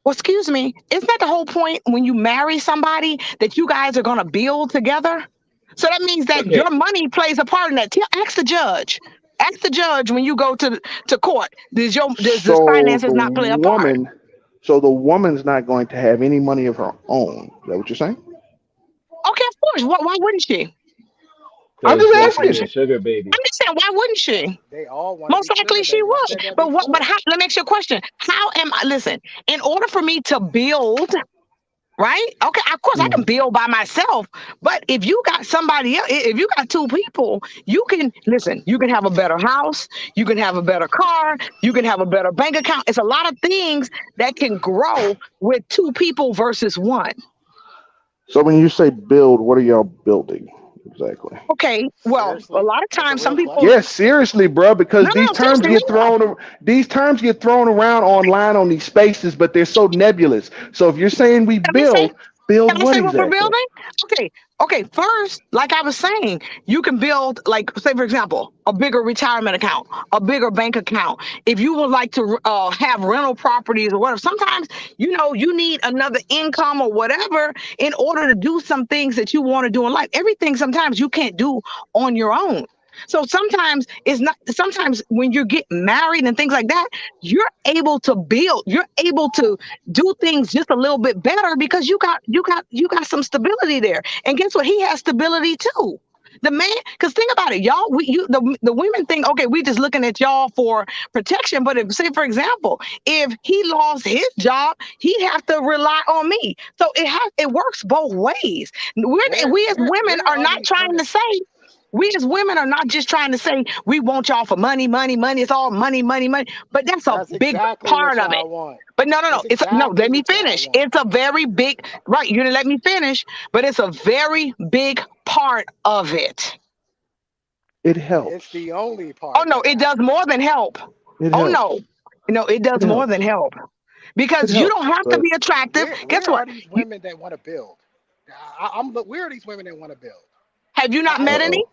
Well, excuse me. Isn't that the whole point when you marry somebody that you guys are gonna build together? So that means that Okay. your money plays a part in that. Ask the judge. Ask the judge when you go to court. Does this So finances the not play a part? woman, the woman's not going to have any money of her own. Is that what you're saying? Okay, of course. Why wouldn't she? I'm Because just just to Wouldn't be she? a asking. sugar baby. I'm just saying, why wouldn't she? They all want to Most be likely sugar she babies. I would. said that But what? But before. how? Let me ask you a question. How am I? Listen, in order for me to build, right? Okay, of course I can build by myself. But if you got somebody else, if you got two people, you can listen. You can have a better house. You can have a better car. You can have a better bank account. It's a lot of things that can grow with two people versus one. So when you say build, what are y'all building exactly? Okay. Well, a Seriously, lot of that's a times, some real people. question. Yes, seriously, bro, because No, no, seriously. Yeah. these terms get thrown around online on these spaces, but they're so nebulous. So if you're saying we Let me say. build Can I what say what we're exactly? building? Okay. Okay. First, like I was saying, you can build, like, say, for example, a bigger retirement account, a bigger bank account. If you would like to have rental properties or whatever, sometimes, you need another income or whatever in order to do some things that you want to do in life. Everything sometimes you can't do on your own. So sometimes it's not, sometimes when you get married and things like that, you're able to build, you're able to do things just a little bit better because you got some stability there. And guess what? He has stability too. The man, because think about it, y'all. The women think, okay, we just looking at y'all for protection. But if, say, for example, if he lost his job, he'd have to rely on me. So it works both ways. We as women Where are are not these trying women? to say. We as women are not just trying to say we want y'all for money, money, money. It's all money, money, money. But that's a That's big exactly what part of it. y'all want. But no, no, no. That's It's no. exactly Let me what y'all finish. want. It's a very big right. You didn't let me finish, but it's a very big part of it. It It's helps. the only Oh part no, that it does matters. more than help. It Oh helps. no, no, it does It more than helps. help It because you don't helps. have to But be attractive. Guess Where what? are these women that want to build? Where are these women that want to build? Have you not I met need any? uh-oh.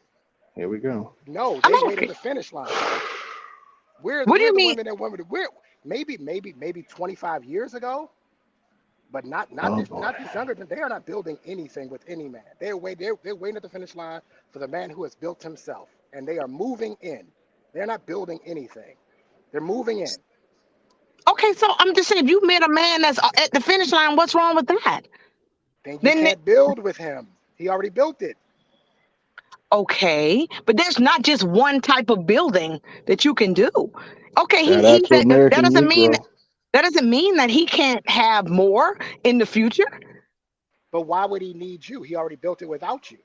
Here we go. no. I'm They wait at asking. the finish line. What do Where you the mean? women that want to where maybe 25 years ago, but Oh boy. not these younger. They are not building anything with any man. They're waiting at the finish line for the man who has built himself, and they are moving in. They're not building anything. They're moving in. Okay, so I'm just saying, if you met a man that's at the finish line, what's wrong with that? Then you Then can't build with him. He already built it. okay, but there's not just one type of building that you can do. Okay, Shout he out to said that American doesn't mean Negro. that he can't have more in the future. But why would he need you? He already built it without you.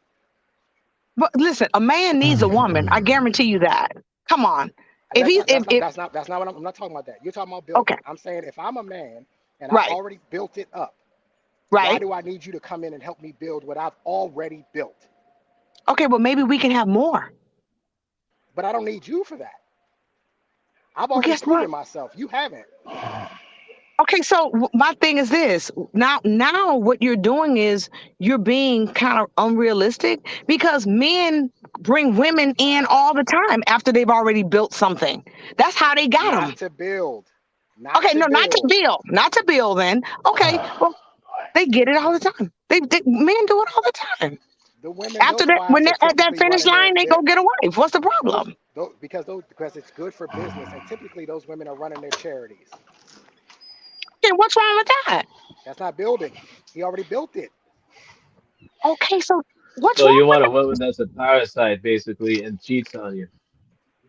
But listen, a man needs a woman. I guarantee you that. Come on. And If that's he not if that's not what I'm not talking about that. You're talking about building. okay, I'm saying if I'm a man and I've right, already built it up, why right. do I need you to come in and help me build what I've already built? Okay, well maybe we can have more. But I don't need you for that. I've Well, already guess what? proven myself. You haven't. Okay, so my thing is this. Now what you're doing is you're being kind of unrealistic because men bring women in all the time after they've already built something. That's how they got them. Not to build. Not Okay, to no, not to build. build, not to build. Then okay, well they get it all the time. They men do it all the time. The women, After those that, when wives are they're at that typically finish running line, they their go get a wife. What's the problem? because it's good for business, and typically those women are running their charities. Okay, what's wrong with that? That's not building. He already built it. Okay, so what's So wrong you with want a woman that's a parasite basically and cheats on you.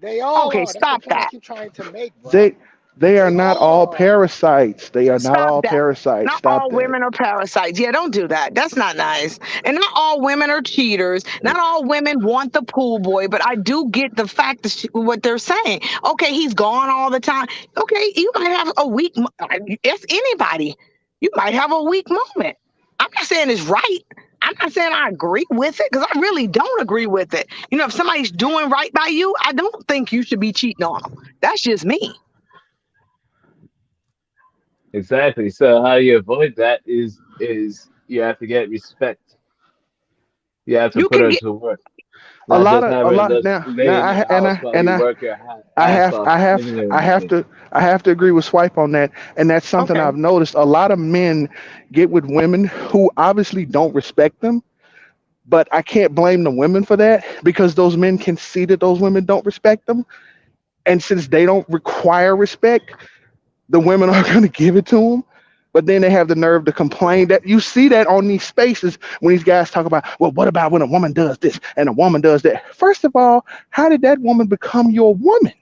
They that? all Okay, are. That's the stop point I that. keep trying to make, bruh. They are They not all all are. parasites. They are not Stop all that. parasites. Not Stop all that. women are parasites. Yeah, don't do that. That's not nice. And not all women are cheaters. Not all women want the pool boy, but I do get the fact that what they're saying. Okay, he's gone all the time. Okay, you might have a weak, it's anybody. You might have a weak moment. I'm not saying it's right. I'm not saying I agree with it because I really don't agree with it. If somebody's doing right by you, I don't think you should be cheating on them. That's just me. Exactly. So how you avoid that is you have to get respect. You have to You put can her get to work. Not just have A her lot just now lay in I your and house while and you work your I ass have off I have cleaning her I and have shit. to I have to agree with Swipe on that, and that's something okay. I've noticed. A lot of men get with women who obviously don't respect them, but I can't blame the women for that because those men can see that those women don't respect them, and since they don't require respect, the women are going to give it to them. But then they have the nerve to complain. That you see that on these spaces when these guys talk about, well, what about when a woman does this and a woman does that? First of all, how did that woman become your woman?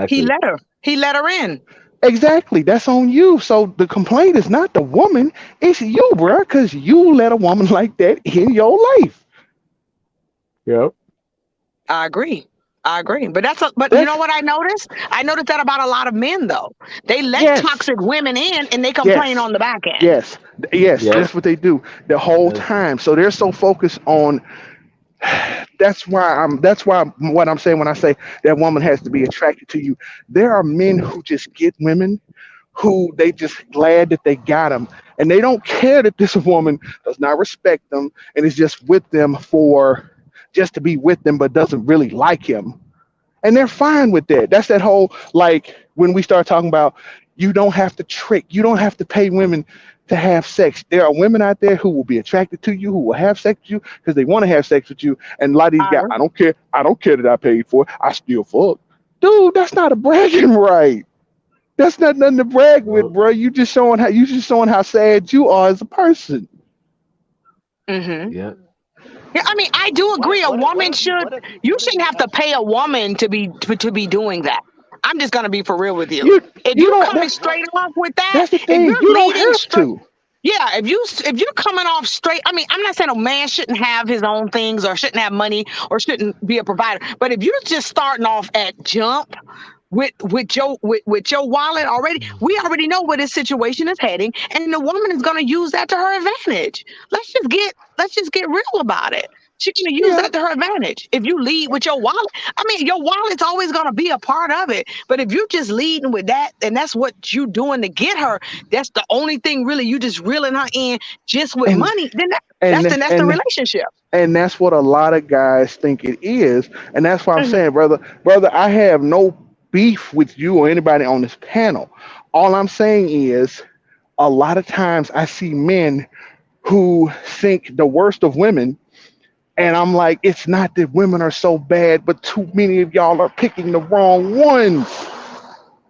He Exactly. let her. He let her in. Exactly. That's on you. So the complaint is not the woman, it's you, bro, because you let a woman like that in your life. Yep. I agree. I agree. But you That's know what I noticed? I noticed that about a lot of men though. They let yes, toxic women in and they complain yes, on the back end. yes, yes. Yep. That's what they do the whole Yes. time. So they're so focused on. That's why what I'm saying when I say that woman has to be attracted to you. There are men who just get women who they just glad that they got them, and they don't care that this woman does not respect them and is just with them for just to be with them, but doesn't really like him, and they're fine with that. That's that whole like when we start talking about you don't have to pay women to have sex. There are women out there who will be attracted to you, who will have sex with you because they want to have sex with you. And a lot of these I guys, agree. I don't care that I paid for it. I still fuck. Dude, that's not a bragging right. That's not nothing to brag with, Nope. bro. You just showing how sad you are as a person. Hmm. Yep. Yeah, I mean, I do agree. A woman should. You shouldn't have to pay a woman to be doing that. I'm just gonna be for real with you. You If you you're don't coming straight off with that, that's the if thing. you're You don't leading have straight, to. yeah. If you're coming off straight, I mean, I'm not saying a man shouldn't have his own things or shouldn't have money or shouldn't be a provider. But if you're just starting off at jump with your wallet already, we already know where this situation is heading, and the woman is going to use that to her advantage. Let's just get real about it. She's going to use Yeah. that to her advantage. If you lead with your wallet, I mean, your wallet's always going to be a part of it. But if you're just leading with that, and that's what you're doing to get her, that's the only thing really. You just reeling her in just with And money. Then and that's the and relationship. and that's what a lot of guys think it is, and that's why I'm Mhm. saying, brother, I have no beef with you or anybody on this panel. All I'm saying is a lot of times I see men who think the worst of women, and I'm like, it's not that women are so bad, but too many of y'all are picking the wrong ones.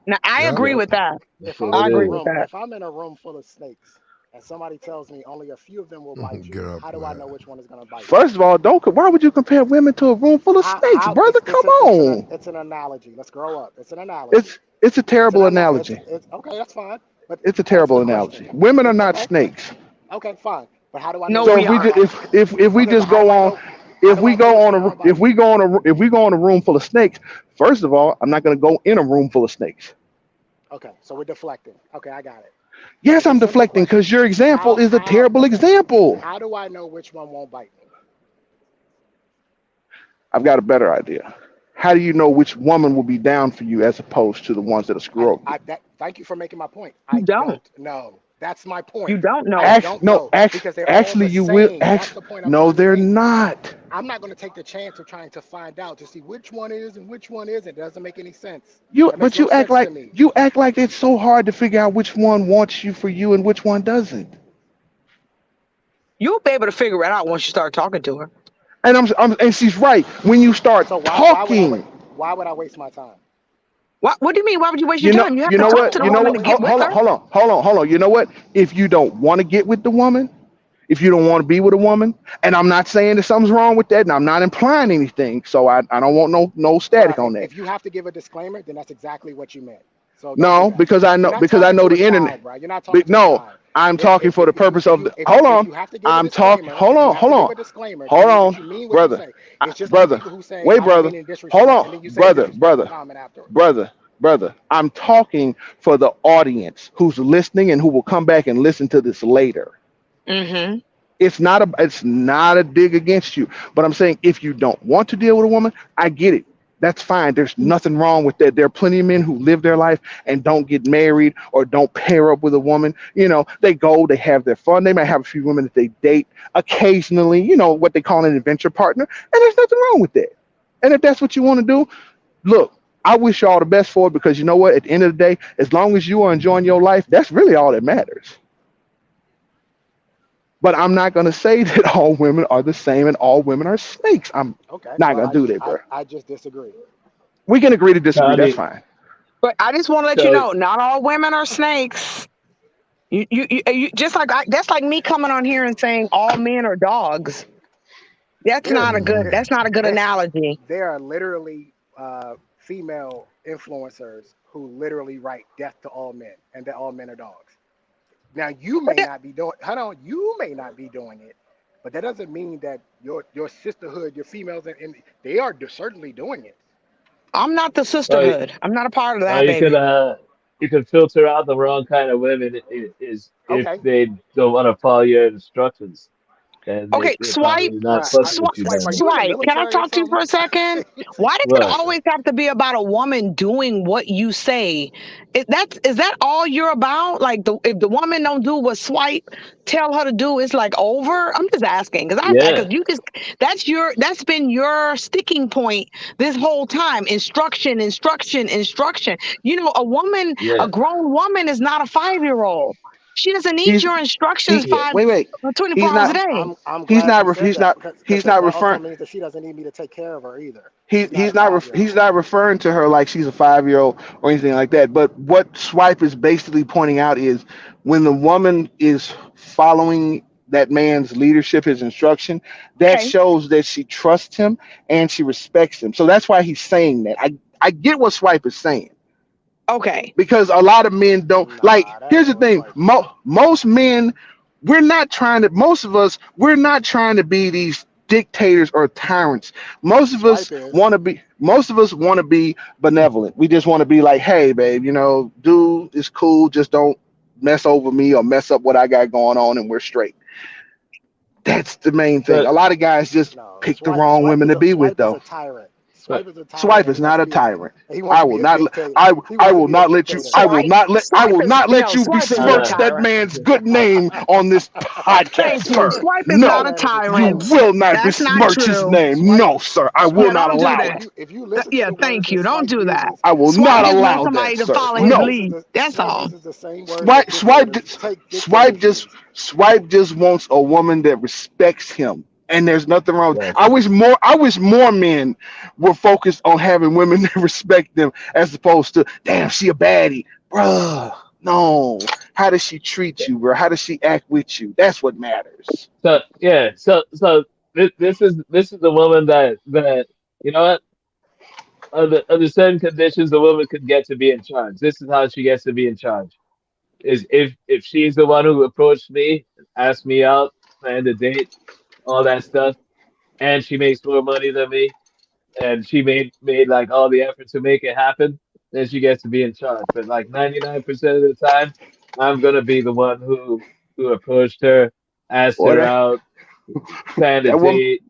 Now I Yep. agree Yep. with that. That's If what I'm I it in a agree is. with room, that. if I'm in a room full of snakes, and somebody tells me only a few of them will bite Get you, up, how do I man. know which one is going to bite me? First of all, don't. Why would you compare women to a room full of snakes, How brother? Come on. it's an analogy. Let's grow up. It's an analogy. It's a terrible analogy. It's okay. That's fine. But It's a answer terrible the question. analogy. Women are It's not okay. snakes. Okay, fine. But how do I know No, which So we if one we won't aren't. just bite me? if we Okay, but just how do go I on, know? How do I know which one won't bite me? if we go in a room full of snakes, first of all, I'm not going to go in a room full of snakes. Okay, so we're deflecting. Okay, I got it. Yes, It's a I'm simple deflecting question. because your example How is a how terrible okay? example. How do I know which one won't bite me? I've got a better idea. How do you know which woman will be down for you as opposed to the ones that are screw over you? Thank you for making my point. You I don't. don't know. That's my point. You don't I know. don't know because they're all Actually, the you will. same. That's the point I'm No, trying to they're make. not. I'm not going to take the chance of trying to find out to see which one is and which one isn't. It doesn't make any sense. That makes But no sense to me. you act like it's so hard to figure out which one wants you for you and which one doesn't. You'll be able to figure it out once you start talking to her. And she's right. When you start So talking, why would I waste my time? What do you mean? Why would you waste your time? You have you to know talk what, to the woman to get with her. hold on. You know what? If you don't want to get with the woman, if you don't want to be with a woman, and I'm not saying that something's wrong with that, and I'm not implying anything, so I don't want no static Right. on that. If you have to give a disclaimer, then that's exactly what you meant. So don't do No, that. You're not because I talking know to a the internet. child, bro. You're not talking But to a no, child. I'm talking for the purpose of the. Hold If on, you have to give a I'm talking. disclaimer, if you have to give a disclaimer, Hold tell me what on, you mean when you brother, say. It's just like brother. people who say Wait, I don't brother. mean in Hold disrespect, and then on, you say a disrespectful comment afterwards. brother. I'm talking for the audience who's listening and who will come back and listen to this later. Mm-hmm. It's not a dig against you, but I'm saying if you don't want to deal with a woman, I get it. That's fine. There's nothing wrong with that. There are plenty of men who live their life and don't get married or don't pair up with a woman. They go, they have their fun. They might have a few women that they date occasionally, what they call an adventure partner. And there's nothing wrong with that. And if that's what you want to do, look, I wish you all the best for it because you know what? At the end of the day, as long as you are enjoying your life, that's really all that matters. But I'm not going to say that all women are the same and all women are snakes. I'm Okay. not Well, going to do that, bro. I just disagree. We can agree to disagree. That's Tony, fine. But I just want to let you so know, not all women are snakes. You just like that's like me coming on here and saying all men are dogs. That's There's not a good. there, That's not a good there, analogy. there are literally female influencers who literally write death to all men and that all men are dogs. Now you But may not be doing. Hold on, you may not be doing it, but that doesn't mean that your sisterhood, your females, and they are certainly doing it. I'm not the Or, sisterhood. I'm not a part of or that, baby. you could filter out the wrong kind of women is if Okay, they don't want to follow your instructions, and Okay, they're swipe, probably not right. fucking with you Swipe. that Are much. you in the swipe. Can I military or talk to you something? for a second? Why does it What? always have to be about a woman doing what you say? Is that all you're about? Like if the woman don't do what swipe tell her to do, it's like over. I'm just asking because Yeah, you just that's been your sticking point this whole time. Instruction, instruction, instruction. You know, a yeah, grown woman is not a 5-year-old. She doesn't need He's your instructions he. yeah. five Wait. 24 He's hours a not. day. I'm He's glad not. you said He's that not. because He's not that also referring. means that she doesn't need me to take care of her either. He's She's not a he's not five ref- year he's old. not referring to her like she's a 5-year-old or anything like that. But what Swipe is basically pointing out is when the woman is following that man's leadership, his instruction, that Okay. shows that she trusts him and she respects him. So that's why he's saying that. I get what Swipe is saying Okay. because a lot of men don't like. Nah, that Here's ain't the what thing: swipe is. most men, we're not trying to. Most of us, we're not trying to be these dictators or tyrants. Most of us Swipe is. want to be. Most of us want to be benevolent. We just want to be like, hey, babe, dude, it's cool. Just don't mess over me or mess up what I got going on, and we're straight. That's the main thing. But A lot of guys just No, pick the wrong women to be with, Swipe is though. a tyrant. Swipe but is a tyrant, Swipe and is not a tyrant. he wants I to will be a not. dictator. I He wants to will be a not let you. dictator. I will not let you Swipe is no besmirch uh, that tyrant. man's good name on this podcast, Thank you. sir. Swipe is That not No, a man is a you tyrant. tyrant. will not That's not besmirch his true. name. Swipe No, sir. I will Yeah, Swipe not don't do allow if that. it. you listen to Yeah, the thank words that you. Don't Swipe do that. uses, I will Swipe not just wants allow that, somebody to sir. follow his Swipe No. uses lead. the That's Swipe all. uses the same words Swipe, that swipe, swipe dictators just, use. swipe just wants a woman that respects him, and there's nothing wrong. exactly. I wish more men were focused on having women that respect them, as opposed to, damn, she a baddie, bruh. No, how does she treat you, bro? How does she act with you? That's what matters. So yeah, so this is the woman that you know what under certain conditions a woman could get to be in charge. This is how she gets to be in charge. Is if she's the one who approached me, asked me out, planned a date, all that stuff, and she makes more money than me, and she made like all the effort to make it happen, then she gets to be in charge. But like 99% of the time, I'm gonna be the one who approached her, asked Boy, her out, planned a that woman, date,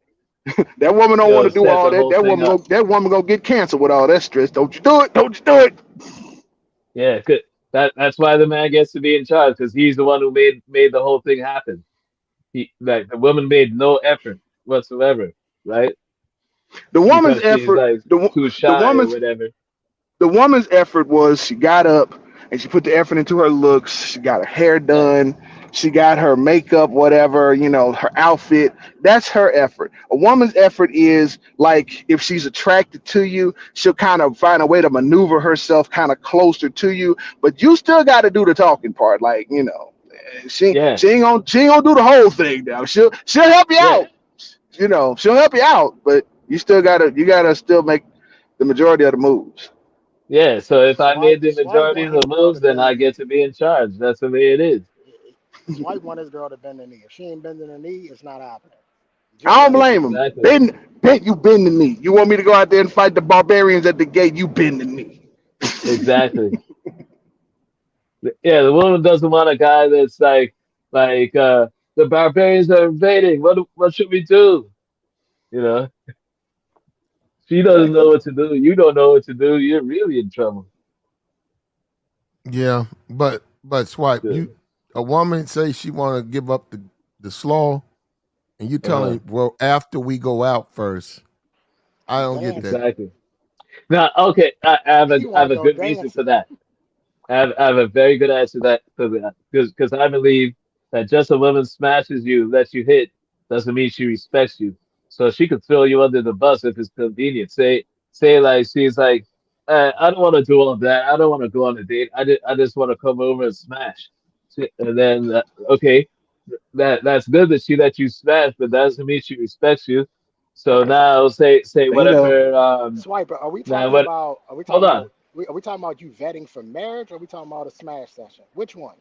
that woman don't want to do set all the that. whole thing up. That woman gonna get cancer with all that stress. Don't you do it? Don't you do it? Yeah, that's why the man gets to be in charge because he's the one who made the whole thing happen. He like the woman made no effort whatsoever, right? The woman's Because she's effort, like too the shy or woman's whatever. the woman's effort was she got up and she put the effort into her looks. She got her hair Yeah, done. She got her makeup, whatever, her outfit. That's her effort. A woman's effort is like if she's attracted to you, she'll kind of find a way to maneuver herself kind of closer to you, but you still got to do the talking part. Like, she yeah, she ain't gonna do the whole thing now. She'll help you yeah, out. She'll help you out, but you gotta still make the majority of the moves. yeah. So if I made the Swipe majority want of the his girl to moves, then bend I the get knee. to be in charge. That's the way it is. Swipe want his girl to bend the knee. If she ain't bending the knee, it's not happening. Just I don't that blame him. simple. Exactly. You bend the knee. You want me to go out there and fight the barbarians at the gate? You bend the knee. Exactly. Yeah, the woman doesn't want a guy that's like the barbarians are invading. What should we do? You know, she doesn't know what to do. You don't know what to do. You're really in trouble. Yeah, but Swipe, Yeah. a woman say she want to give up the slaw, and you Uh-huh. telling well after we go out first. I And don't get dance. that. Exactly. Now, okay, He I want have to a go good reason for dancing. that. I have a very good answer for that because I believe that just a woman smashes you, lets you hit, doesn't mean she respects you. So she could throw you under the bus if it's convenient. Say like she's like, I don't want to do all that. I don't want to go on a date. I just want to come over and smash. And then okay, that's good that she let you smash, but that doesn't mean she respects you. So now say Bingo. whatever. Swipe. Are we Now talking what? about? Hold on. Are we talking about you vetting for marriage? Or are we talking about a smash session? Which one?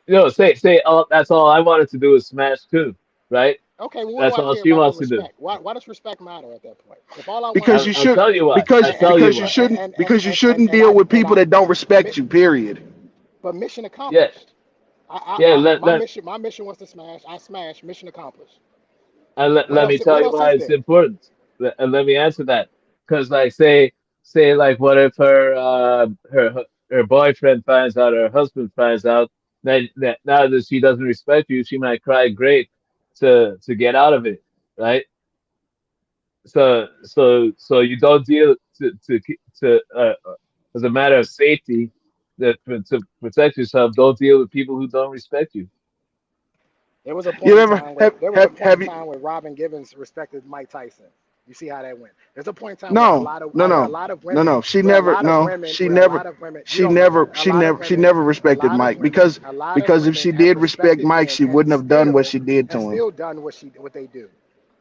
No, say oh, that's all I wanted to do is smash too, right? Okay, well, what do That's I all care she about the wants to do. respect? Why does respect matter at that point? If all I want Because is you I'll should tell you why. because I'll tell you because why. you shouldn't deal with people that don't respect you. Period. but mission Yeah, accomplished. yeah. Let let My mission was to smash. I smashed. Mission accomplished. let me tell What you else why is it's there? important. And let me answer that. Because like say like what if her boyfriend finds out, her husband finds out that now that she doesn't respect you, she might cry great to get out of it, right? So you don't deal to as a matter of safety that to protect yourself, don't deal with people who don't respect you. There was a You point in ever time where have you? Robin Givens respected Mike Tyson. You see how that went. There's a point in time where No, no, no, no. She never. No, she never. you don't know that. She never respected Mike because A lot of if women she have did respect respected Mike, men she and wouldn't have done what still she did to him. done what they do.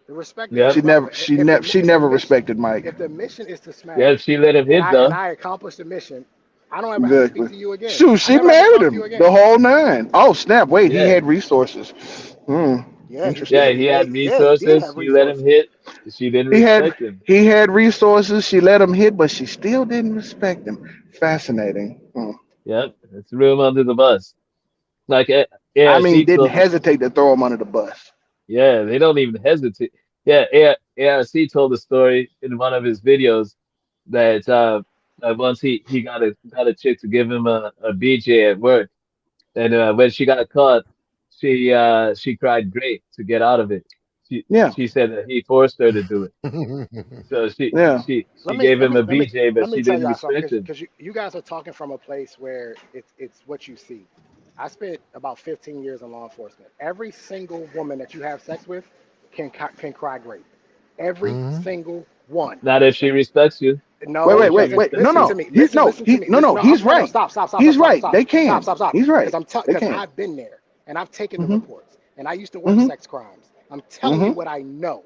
The respect is Yep. irrelevant. She If the never mission respected Mike. if the mission is to Yep. smash She let him hit and though. I accomplish the mission, I don't ever have to speak Exactly. to you again. Shoot, I she never have to married talk to you him the again. whole nine. Oh snap! Wait, he Yeah. had resources. Hmm. Yeah, he Yeah. Interesting. did. He had Yeah, he did resources. have She let him resources. hit. She didn't respect him. He had resources. She let him hit, but she still didn't respect him. Fascinating. Hmm. Yep. It's threw him under the bus. Like I mean, ARC didn't told the hesitate to throw him under the bus. yeah, they don't even hesitate. Yeah, ARC told the story in one of his videos that once he got a chick to give him a BJ at work, and when she got caught, she cried great to get out of it. Yeah, She said that he forced her to do it. So yeah. she gave him a BJ, but Let me she tell didn't y'all something, respect him. because you guys are talking from a place where it's what you see. I spent about 15 years in law enforcement. Every single woman that you have sex with can cry great. Every single one. Not if she respects you. Wait, Not No, wait, if she wait, because wait. No, respects listen you. to me. Listen to me. No, no. No, He's no, right. stop, stop, stop, stop, He's stop, right. stop, They stop, can. stop, stop. He's right. They Because can. I've been there and I've taken the Mhm. reports and I used to work Mhm. sex crimes. I'm telling you Mhm. what I know.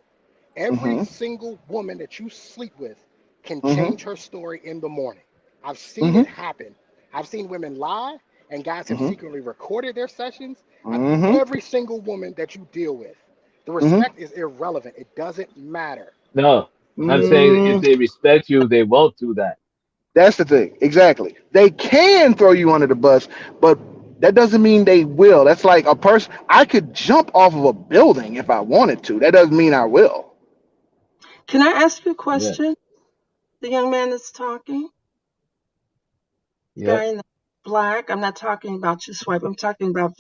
Every Mhm. single woman that you sleep with can Mhm. change her story in the morning. I've seen it Mhm. happen. I've seen women lie, and guys have Mhm. secretly recorded their sessions. Mhm. Every single woman that you deal with, the Mhm. respect is irrelevant. It doesn't matter. No, I'm saying if Mm, they respect you, they won't do that. that's the thing. Exactly. They can throw you under the bus, but that doesn't mean they will. That's like a person. I could jump off of a building if I wanted to. That doesn't mean I will. Can I ask you a Yeah. question? The young man that's talking, the Yep. guy in the black. I'm not talking about you, Swipe. I'm talking about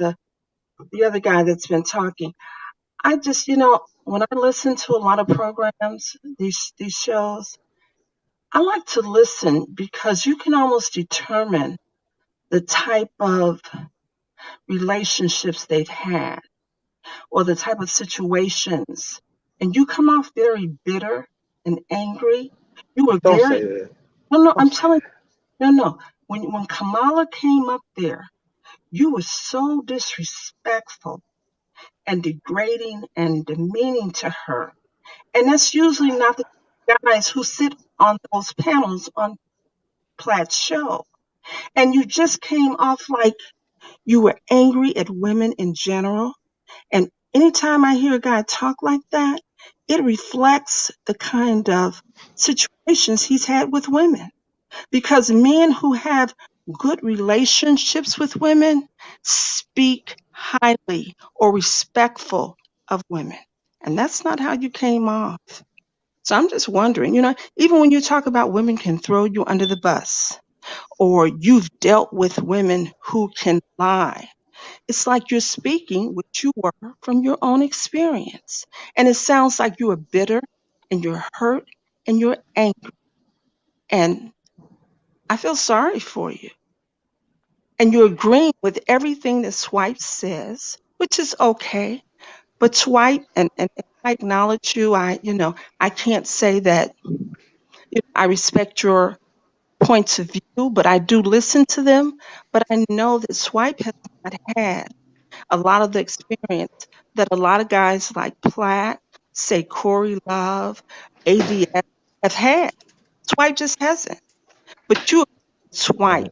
the other guy that's been talking. I just, when I listen to a lot of programs, these shows, I like to listen because you can almost determine the type of relationships they've had or the type of situations. And you come off very bitter and angry. You were Don't very, say that. no, no, Don't I'm say telling you, no, no. When Kamala came up there, you were so disrespectful and degrading and demeaning to her. And that's usually not the guys who sit on those panels on Platt's show. And you just came off like you were angry at women in general. And anytime I hear a guy talk like that, it reflects the kind of situations he's had with women. Because men who have good relationships with women speak highly or respectful of women. And that's not how you came off. So I'm just wondering, even when you talk about women can throw you under the bus or you've dealt with women who can lie, it's like you're speaking what you were from your own experience. And it sounds like you are bitter and you're hurt and you're angry. And I feel sorry for you. And you're agreeing with everything that Swipe says, which is okay. But Swipe, and I acknowledge you. I can't say that I respect your points of view, but I do listen to them. But I know that Swipe has not had a lot of the experience that a lot of guys like Platt, say Corey Love, AVS have had. Swipe just hasn't. But you, Swipe.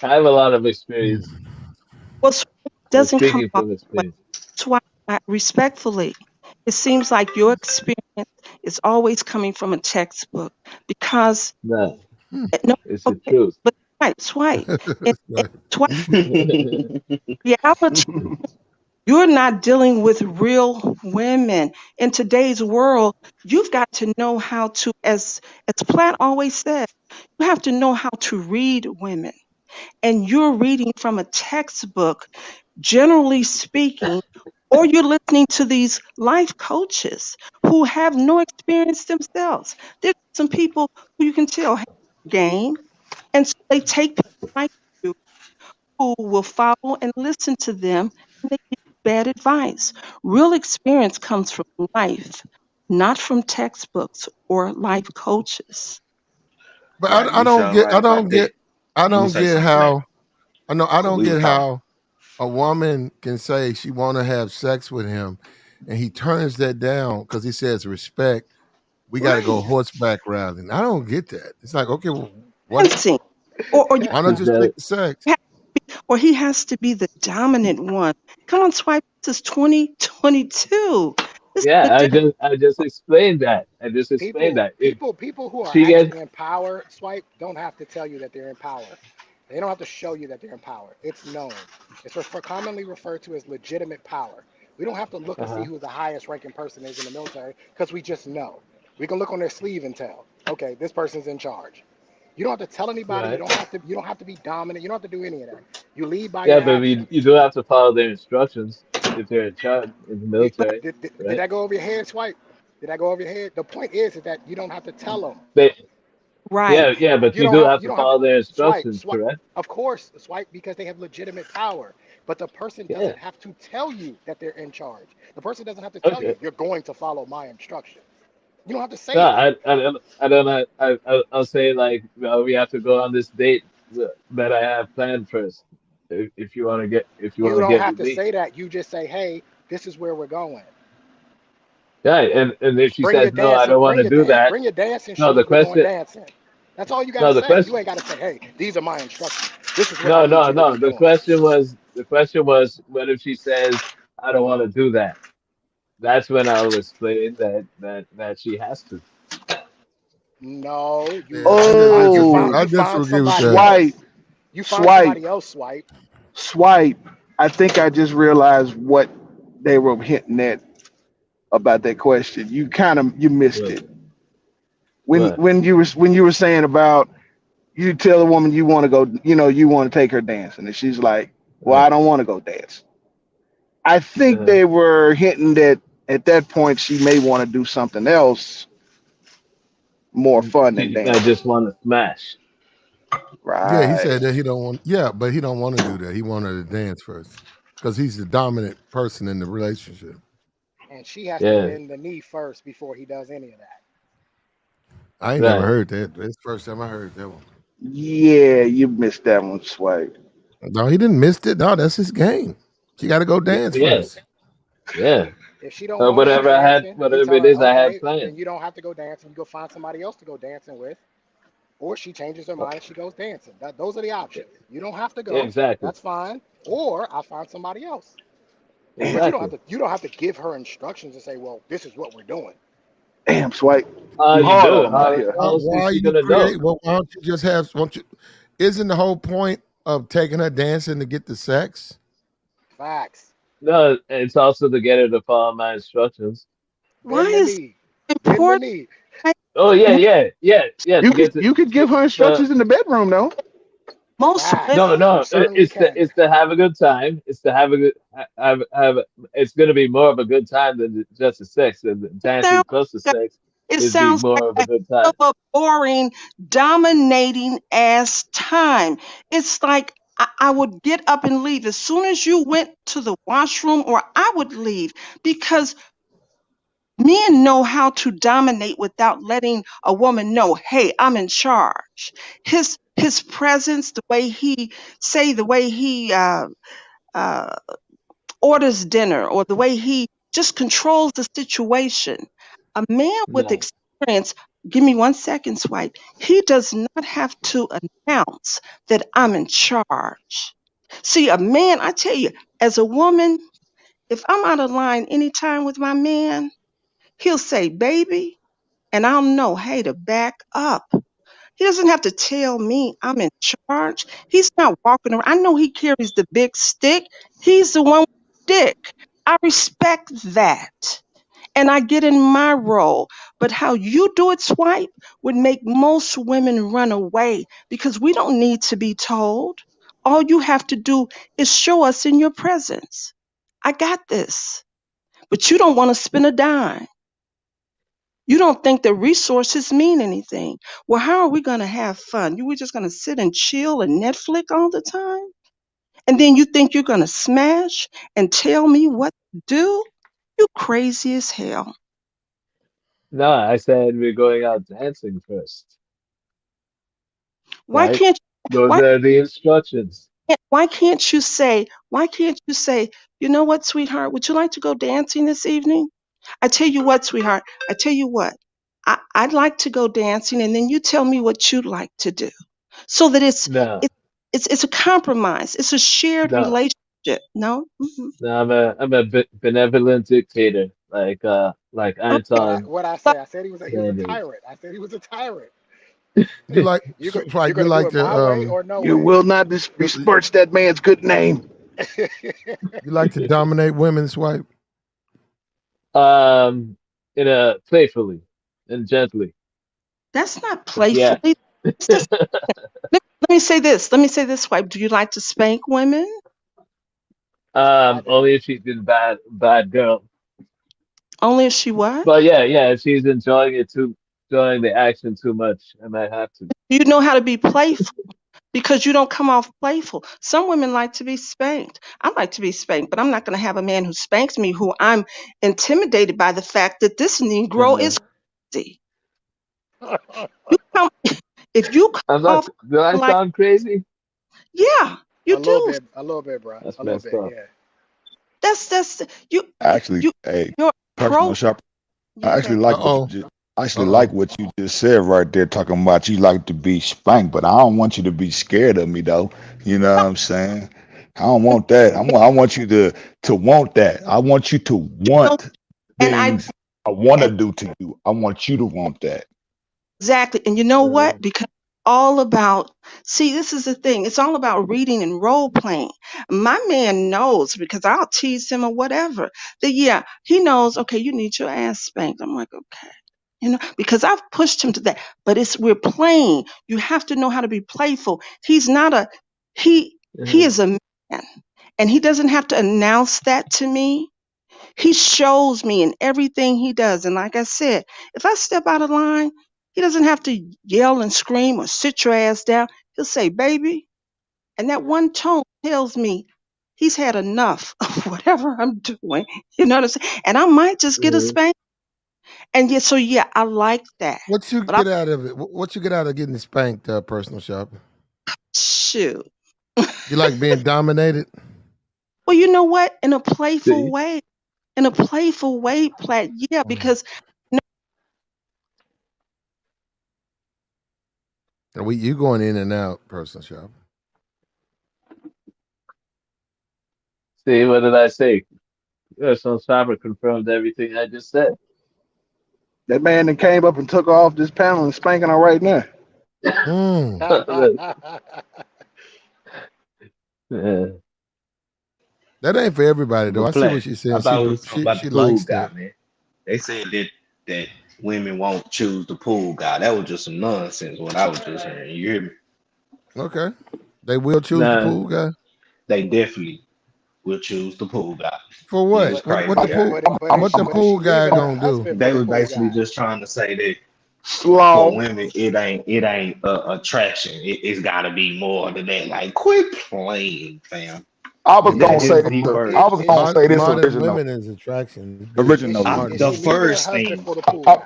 I have a lot of experience. Well, Swipe I'm doesn't come speaking off from that way. experience. Swipe, respectfully, it seems like your experience is always coming from a textbook because No, no, it's the okay, truth. but Swipe, and Swipe, reality. You're not dealing with real women. In today's world, you've got to know how to, as Platt always said, you have to know how to read women. And you're reading from a textbook, generally speaking, or you're listening to these life coaches who have no experience themselves. There's some people who you can tell have game, and so they take people like you who will follow and listen to them, and they give you bad advice. Real experience comes from life, not from textbooks or life coaches. But Right, I you don't sound get right about that. I I'm gonna don't say get something to that. how I Cause don't we were get talking. how a woman can say she want to have sex with him, and he turns that down because he says respect. We got to go Right. horseback riding. I don't get that. It's like, okay, well, what? Dancing. Or you Why not just Because, take the sex? or he has to be the dominant one. Come on, Swipe. This is 2022. This is a yeah, different. I just explained that. I just explained People, that. If people, people who are she gets, actually in power, Swipe, don't have to tell you that they're in power. They don't have to show you that they're in power. It's known. It's commonly referred to as legitimate power. We don't have to look and see uh-huh, who the highest ranking person is in the military because we just know. We can look on their sleeve and tell, okay, this person's in charge. You don't have to tell anybody. You right? don't have to. You don't have to be dominant. You don't have to do any of that. You lead by Yeah, your but actions. you do have to follow their instructions if they're in charge in the military, Did right? that go over your head, Swipe? Did that go over your head? The point is that you don't have to tell them. They, Right. yeah, but You you don't do have. have You to don't have to follow their swipe. instructions, Swipe. correct? Of course, swipe because they have legitimate power. But the person Yeah. doesn't have to tell you that they're in charge. The person doesn't have to tell you Okay. you're going to follow my instructions. You don't have to No, say that. I don't know. I'll say like, well, we have to go on this date that I have planned first. If you want You to don't get have with to me, say that. You just say, hey, this is where we're going. yeah. And if she Bring says your no, I dancing. don't want to do that. Bring your dancing No, the shoes. We're going question, dancing. That's all you got to no, the say. You question, ain't got to say, hey, these are my instructions. This is what I no, need no, you to no. be doing. The question was, what if she says I don't want to do that? That's when I'll explain that she has to. No, Yeah, Oh, I you find disagree with somebody that. swipe, else. You find swipe, somebody else, swipe. swipe. I think I just realized what they were hinting at about that question. You missed What? it What? when you were saying about you tell a woman you want to go, you want to take her dancing, and she's like, "Well, Uh, I don't want to go dance." I think uh, they were hinting that at that point she may want to do something else more fun than I dancing. just want to smash. Yeah, he Right. said that he don't want. Yeah, but he don't want to do that. He wanted to dance first because he's the dominant person in the relationship. And she has to Yeah, bend the knee first before he does any of that. I ain't never right. heard that. That's the first time I heard that one. Yeah, you missed that one, swipe. No, he didn't miss it. No, that's his game. She got to go dance Yeah, first. yeah. If she don't want to go dancing, Whatever tell it her, is I had okay, planned. then you don't have to go dancing. You go find somebody else to go dancing with, or she changes her Uh, mind and she goes dancing. Those are the yeah, options. You don't have to yeah, go. exactly, That's fine. Or I find somebody else. But you don't have exactly. to. You don't have to give her instructions and say, well, this is what we're doing. Damn, swipe. You You hard do. on him out How here. else Why is are she you gonna know? create? Well, why don't you just have? Won't you? Isn't the whole point of taking her dancing to get the sex? Facts. No, it's also to get her to follow my instructions. Why Bend the is knee. it Bend the important? knee. Oh yeah. You To could get to, you could give her to instructions in the bedroom though. Most women, no, Facts. You no. certainly can. It's to have a good time. It's to have a good have. It's going to be more of a good time than just the sex. And the it dancing sounds plus the like sex it is be sounds like more of a a good hell time. of a boring, dominating ass time. It's like I would get up and leave as soon as you went to the washroom, or I would leave because Men know how to dominate without letting a woman know, hey, I'm in charge. His presence, the way he uh, orders dinner, or the way he just controls the situation. A man with No, experience, give me 1 second, Swipe, he does not have to announce that I'm in charge. See, a man, I tell you, as a woman, if I'm out of line anytime with my man, he'll say, baby, and I'll know, hey, to back up. He doesn't have to tell me I'm in charge. He's not walking around. I know he carries the big stick. He's the one with the stick. I respect that. And I get in my role. But how you do it, Swipe, would make most women run away, because we don't need to be told. All you have to do is show us in your presence. I got this. But you don't want to spend a dime. You don't think the resources mean anything. Well, how are we going to have fun? You were just going to sit and chill and Netflix all the time? And then you think you're going to smash and tell me what to do? You crazy as hell. no, I said we're going out dancing first, Why right? can't Those why are the instructions. why can't you say, you know what, sweetheart, would you like to go dancing this evening? I tell you what, sweetheart, I tell you what. I'd like to go dancing, and then you tell me what you'd like to do. So that No, it's a compromise. It's a shared no, relationship. No? Mm-hmm. no. I'm a benevolent dictator, like Anton What I say? I said he was a Sanders. tyrant. I said he was a tyrant. You like You're you gonna do like it my to way or no You way. will not you, besmirch that man's good name. you like to dominate women, Swipe? Um, in a playfully and gently, That's not but yeah. playfully. That's just, let me say this. Let me say this, Wife. Do you like to spank women? I do. Only if she's been bad girl. Only if she what? But yeah, yeah, if she's enjoying the action too much, I might have to. Do you know how to be playful? Because you don't come off playful. Some women like to be spanked. I like to be spanked, but I'm not going to have a man who spanks me who I'm intimidated by the fact that this Negro Uh, is crazy. You come, if you come I'm not. off Do I like, sound crazy? yeah, you do. A little bit, bro. That's A little messed bit, up. yeah. That's you Actually, you hey, your personal approach. shopper. Yeah, I go actually ahead. like what you Uh-oh. just. I actually Uh-oh. like what you just said right there, talking about you like to be spanked, but I don't want you to be scared of me though. You know what I'm saying? I don't want that. I want you to want that. I want you to No, want and I things I want to and do to you. I want you to want that. exactly. And you know what? Uh, Because all about, see, this is the thing. It's all about reading and role playing. My man knows, because I'll tease him or whatever. That yeah, he knows. Okay, you need your ass spanked. I'm like, okay. Because I've pushed him to that. But we're playing. You have to know how to be playful. He's not a he uh, is a man, and he doesn't have to announce that to me. He shows me in everything he does. And like I said, if I step out of line, he doesn't have to yell and scream or sit your ass down. He'll say, baby. And that one tone tells me he's had enough of whatever I'm doing. You know what I'm saying? And I might just get a uh, spank. And yeah, so yeah, I like that. What you But I get out of it? What you get out of getting spanked, personal shopper? shoot. You like being dominated? Well, you know what? In a playful see, way. In a playful way, Plat. Yeah, Mm. because you And you going in and out, personal shopper. see, what did I say? Some Cyber confirmed everything I just said. That man that came up and took her off this panel and spanking her right now. Mm. Uh, That ain't for everybody though. I But see what play. she's I saying. thought we was talking about the She pool likes guy, that. man. They said that women won't choose the pool guy. That was just some nonsense. What I was just hearing. You hear me? Okay. They will choose the nah, pool guy. They definitely will choose the pool guy. For And what? it's but What the crazy. pool? if What the but is she pool guy leaving her gonna do? husband for They the was pool basically guy? just trying to say that for Slaw. women, it ain't attraction. It's got to be more than that. Like, quit playing, fam. I was That gonna say hits this. me first. I was gonna say this Modern original. women is attraction. Is Originally, she I, is the she Martin. leaving her first husband thing, for the I, pool?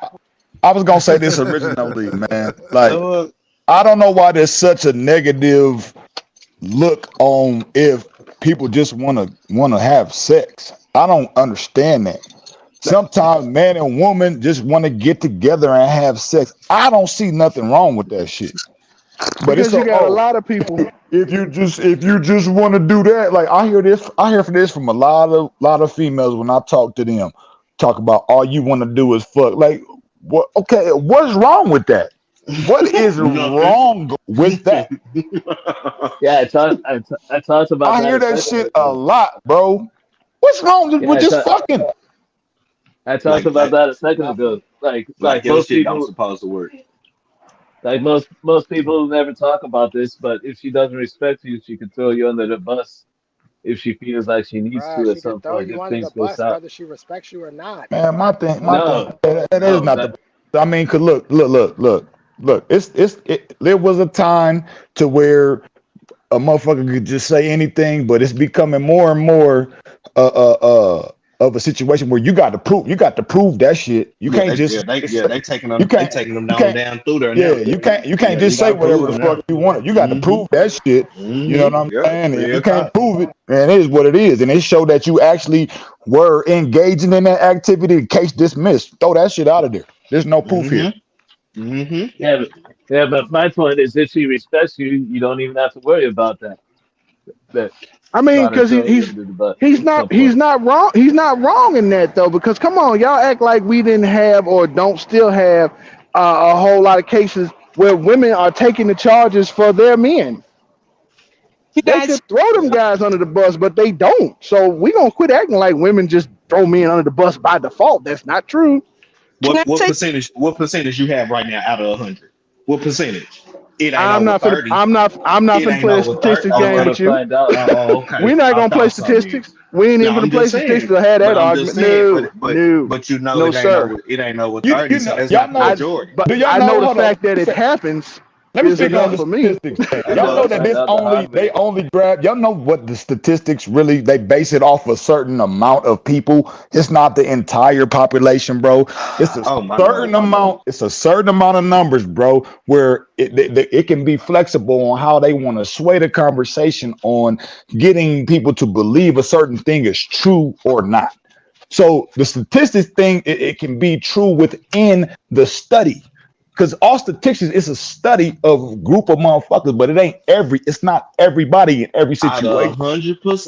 I was gonna say this originally, man. Like, Lord, I don't know why there's such a negative look on if people just wanna have sex. I don't understand that. Sometimes man and woman just want to get together and have sex. I don't see nothing wrong with that shit. But it's Because you so got a lot of people. if you just want to do that, like I hear from this from a lot of females when I talk to them, talk about all you want to do is fuck. Like what? Okay, what's wrong with that? What is nothing. wrong with that? Yeah, I talked about I that hear a that second shit a ago. lot, bro. What's wrong Yeah, with just fucking? I talked like, about like, that a second Nothing. ago. Like your most shit don't people, supposed to work. like most people never talk about this. But if she doesn't respect you, she can throw you under the bus if she feels like she needs Bruh, to at she some could throw point you if under the things go bus south. whether she respects you or not. Man, my thing, No, that is no, not that the. I mean, cause look. There was a time to where a motherfucker could just say anything, but it's becoming more and more uh uh of a situation where you got to prove that shit. You Yeah, can't they just they taking you them they can't taking them you down can't down through there yeah now. you can't Yeah, you just say gotta whatever prove the it fuck now. you want. You got to Mm-hmm. prove that shit. You know what Mm-hmm. I'm Yep. saying? And if you Real can't talk. prove it, then it is what it is. And it showed that you actually were engaging in that activity. Case dismissed. Throw that shit out of there. There's no proof here. Mm-hmm. Mm-hmm. but my point is, if she respects you, you don't even have to worry about that. That I mean, about her because throwing you under the bus he's at some not point. wrong. He's not wrong in that though. Because come on, y'all act like we didn't have or don't still have a whole lot of cases where women are taking the charges for their men. You They guys, could throw them guys under the bus, but they don't. So we gonna quit acting like women just throw men under the bus by default. That's not true. can I What say percentage? What percentage you have right now out of 100? What percentage? It ain't I'm over not finna 30. I'm not It finna ain't play a over 30. statistics I game want to with you. find out. Okay. We're not I gonna play thought so. Then. statistics. We ain't No, even I'm gonna play just statistics saying. to have But that I'm just argument. saying. No, no, But you know no, it ain't sir. over. It ain't over 30. You So know that's y'all not the know. majority. But Do y'all I know? know the Hold on. fact that it happens Let me is speak on enough the for me. statistics. I Y'all want know to that find this out the only hard they way. only grab. Y'all know what the statistics really they base it off a certain amount of people. It's not the entire population, bro. It's a Oh my certain lord. amount. It's a certain amount of numbers, bro, where it can be flexible on how they want to sway the conversation on getting people to believe a certain thing is true or not. So the statistics thing, it can be true within the study. Because all statistics is a study of a group of motherfuckers, but it's not everybody in every Out of situation.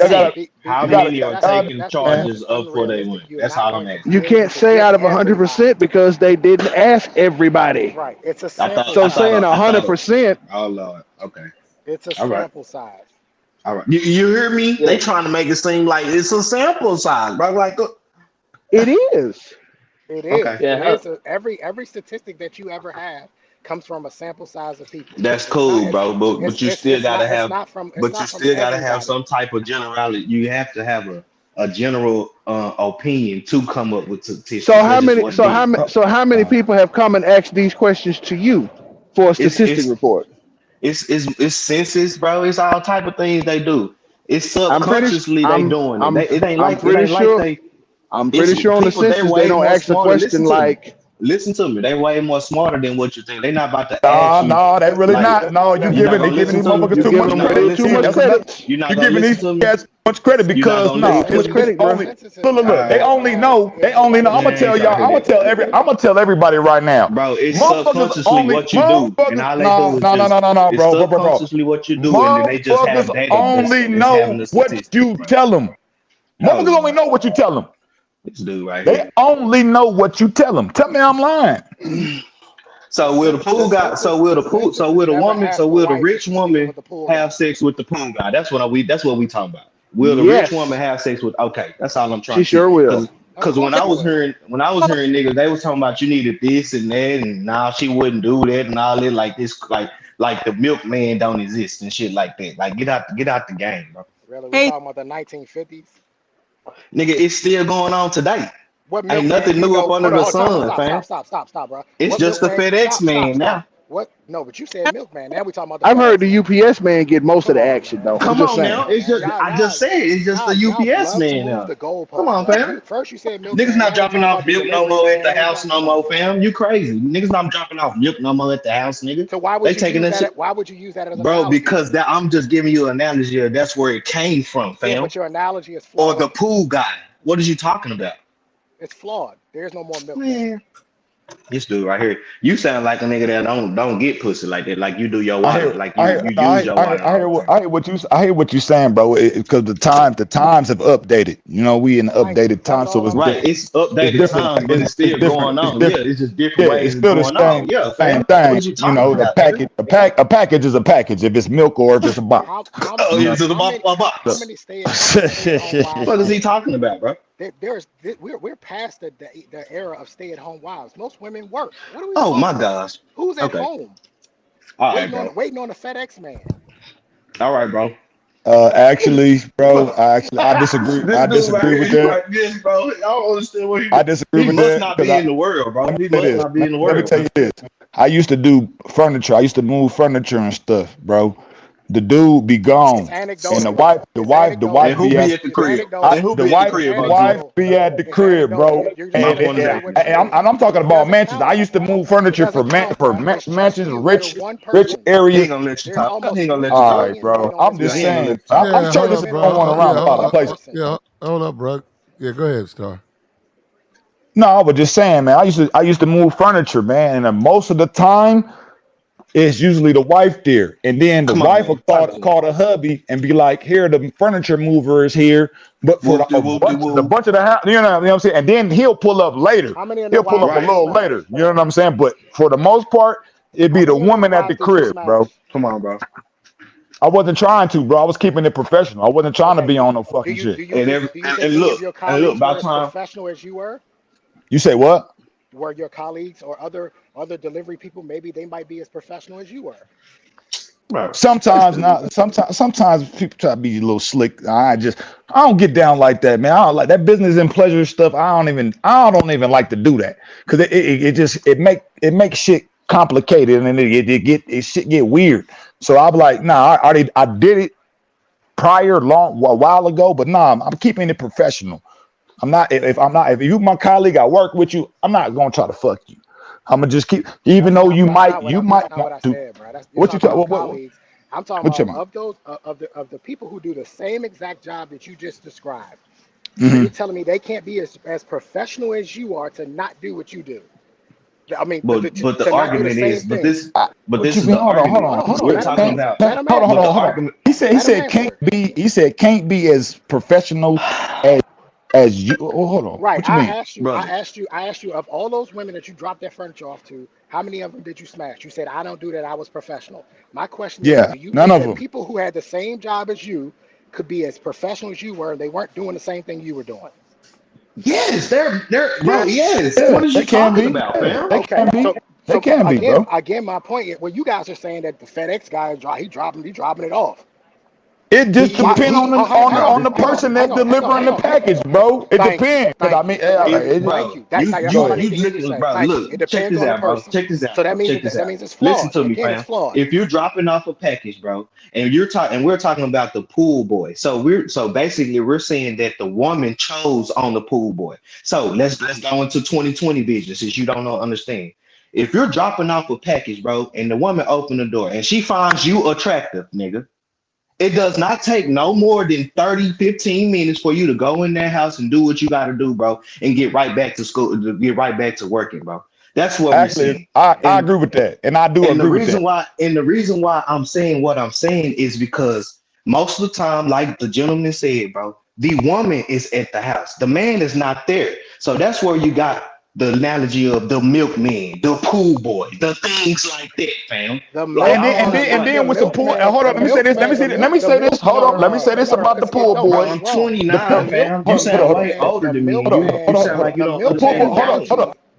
You 100%, gotta, how you gotta, many are taking man. charges That's up for they unrealistic. win? You're That's not all I'm going to asking. You be able can't to say get out of everybody. 100% because they didn't ask everybody. Right. It's a I sample thought So I thought saying size. I thought 100%, oh lord. Okay. It's a All right. sample size. All right. You hear me? They Yeah, trying to make it seem like it's a sample size, bro. Like it is. It is. okay. It yeah. is. Every statistic that you ever have comes from a sample size of people. That's It's not. cool, bro. But you still gotta It's have not from. It's but you not from still gotta have everybody. some type of generality. You have to have a general opinion to come up with So statistics. That's just what it is, bro. so how many Uh, people have come and asked these questions to you for a it's statistic it's report? it's census, bro. It's all type of things they do. It's I'm pretty s- subconsciously they doing it. I'm It pretty ain't like sure they I'm it's pretty sure on the people they census they way don't more ask the smarter. Listen question to me. like, Listen to me. They way more smarter than what you think. They not about to ask Nah, you nah, they really like not. No, you're not they gonna giving listen these to me. motherfuckers you too give You're much them not credit. gonna way too listen to much me. That's another. credit. You're not You're gonna giving listen these to me. cats much credit You're not because gonna no, listen Too to much me. credit, bro. All right. they only know. I'm gonna tell y'all. Man, I'm gonna tell everybody right now. bro, it's Motherfuckers subconsciously only what you do, and motherfuckers. all they do No, is no, no, just no, no, no, it's bro. subconsciously what you do, and then they just Motherfuckers have data only that's having know the what statistics, you bro. tell them. Oh Motherfuckers only Lord, know what you tell them. this dude right They here. only know what you tell them. Tell me I'm lying. So will the The pool guy? census. The So census will has the never woman? So asked a will the wife if rich she's sleeping woman with the pool have guy. sex with the pool guy? That's what we talking about. Will the rich woman Yes, have sex with? Okay, that's all I'm trying she to see. sure will. Of Because course she will. when I was hearing niggas, they was talking about you needed this and that, and now she wouldn't do that and all that. Like this, like the milkman don't exist and shit like that. Like get out the game, bro. Really, we hey, talking about the 1950s. Nigga, it's still going on today. What Ain't milkman nothing you new up know? under Hold on, the hold on, sun, fam. stop, bro. It's What just the milkman? FedEx man Stop. now. What? No, but you said milkman. Now we talking about the I've heard FedEx the man. UPS man get most of Come the on, action man. though. I'm Come just on saying. now. It's Man, just y'all, I y'all, just said it's just the y'all UPS love to man move now. the Come goalposts. on, Like fam. first you said Niggas milkman, not now we dropping talking off about the milk no delivery more at man. the Now we house got, no come on, more, bro. fam. You crazy. Niggas not dropping off milk no more at the house, nigga. So why They would you taking use that that? shit. Why would you use that as an Bro, analogy because then? that I'm just giving you an analogy of that's where it came from, Yeah, fam. but your analogy is Or the flawed. pool guy. What is you talking about? It's flawed. There's no more milkman. Man, this dude right here. You sound like a nigga that don't get pussy like that. Like you do your I water. hear, Like I you hear, you no, use your water all the time. I hear what you, I hear what you're saying, bro. Because the times have updated. You know, we in the Thank you. updated That's time, so all it's I'm Right. different. saying. It's It's updated different. times, but it's It's still different. going It's on. Yeah, different. it's just different Yeah, ways it's it's still the going on. same Yeah, same fam. What thing. is you You talking know, the about, nigga? package, a package is a package. If it's milk or if it's a box. Oh, You know. it's in the How box. many stay at home wives What is are he there? talking about, bro? We're past the era of stay at home wives. Most women work. What are we Oh my talking about? gosh. Who's at Okay. home All right, bro. waiting on the FedEx man? All right, bro. Actually, bro, I disagree. This I dude right disagree here with is that. like this, bro. I don't understand what I disagree he with must that not because be in the world, let bro. me He say must this. not be in the Let me world, tell man. you this. I used to do furniture. I used to move furniture and stuff, bro. The dude be It's gone, and anecdotal. the It's wife, the And anecdotal. wife who be be at at the It's crib? anecdotal. And who the be at the It's crib, the Uncle Drew? wife anecdotal. be at the It's crib, anecdotal. bro. You're just I And, was gonna and, say wondering what it and is. I'm talking It about doesn't mansions. I count. used to move It furniture doesn't count, bruh. Because trust mansions, me, with a one rich person, He areas. ain't gonna let you there's talk. He almost ain't gonna let 40 you All talk. right, million bro. women on I'm this No, just he ain't planet. gonna saying. let you talk. I'm Yeah, 40 hold sure this up, is women bro. going on around a Yeah, lot of places. person. yeah, hold up, bro. Yeah, go ahead, Star. No, I was just saying, man. I used to move furniture, man, and most of the time it's usually the wife there, and then the Come on, wife will man. Talk to me. call the hubby and be like, "Here, the furniture mover is here," but for Whoop de whoop de the woo. bunch of the house, you know what I'm saying. And then he'll pull up later. How many of He'll them pull wives up a did you Right. little smash? later. You know what I'm saying. But for the most part, it'd How be the many of those woman at the wives did you crib, bro. smash? Come on, bro. I wasn't trying to, bro. I was keeping it professional. I wasn't trying to Okay. be on no fucking shit. Do you think And any of your and look, colleagues by were the as time, professional as you were? You say what? Were your colleagues or other delivery people, maybe they might be as professional as you were? bro, this Sometimes dude. not. Sometimes people try to be a little slick. I don't get down like that, man. I don't like that business and pleasure stuff. I don't even like to do that because it makes shit complicated and then shit get weird. So I'm like, nah, I did it prior a while ago, but nah, I'm keeping it professional. I'm not if you my colleague, I work with you. I'm not gonna try to fuck you. I'm gonna just keep, even though That's you might not what want I to. said, bro. You're What you talking talk? about colleagues. I'm talking What you about talking of those of the people who do the same exact job that you just described. So about? you're telling me they can't be as professional as you are to not do what you do? I mean, But the to not do the argument same is, thing. but What this you is mean? the Hold argument. on, hold We're Let on. them talking answer. about. Let them Hold on, But answer. the hold on. argument. He Let them said answer. he said can't be as professional as you. Oh, hold on. Right. What you mean? Brother. I asked you of all those women that you dropped that furniture off to, how many of them did you smash? You said, I don't do that. I was professional. My question is, Yeah, do you none think of that them. people who had the same job as you could be as professional as you were and they weren't doing the same thing you were doing? Yes, they're bro. Yeah, Yes. yeah. What is They you can talking be. about, Yeah, fam? they Okay. can be. They can be, bro. Again, my point is, well, you guys are saying that the FedEx guy, he dropping it off. It just Why? depends on the person that's delivering Hang the on. package, bro. It Thank you. depends. 'Cause I Thank mean, you. Thank you. Thank Bro, you. you That's you all I you need to hear you literally, say. bro. Thank you. Look, It check depends this on the out, bro. person. Check this So out, that bro. means Check this that out. means it's Listen flawed. to me, Again, it's fam. flawed. If you're dropping off a package, bro, and we're talking about the pool boy. So basically we're saying that the woman chose on the pool boy. So let's go into 2020 vision since you don't know understand. If you're dropping off a package, bro, and the woman open the door and she finds you attractive, nigga. It does not take no more than 30, 15 minutes for you to go in that house and do what you got to do, bro, and get right back to school, to get right back to working, bro. That's what we're actually, seeing. I And agree with that, and I do and the agree with reason that. why, I'm saying what I'm saying is because most of the time, like the gentleman said, bro, the woman is at the house. The man is not there. So that's where you got the analogy of the milkman, the pool boy, the things like that, fam. The Like And I then don't and then and understand. then with the pool. And hold on, let me say this. Let me say this. Hold on. Let me say this No, about the pool no, Bro, boy. I'm it's wrong. The 29, milk fam. You Hold sound way milkman, older the than me. on, You milkman, sound like you the don't The pool understand boy. milkman analogies. analogy.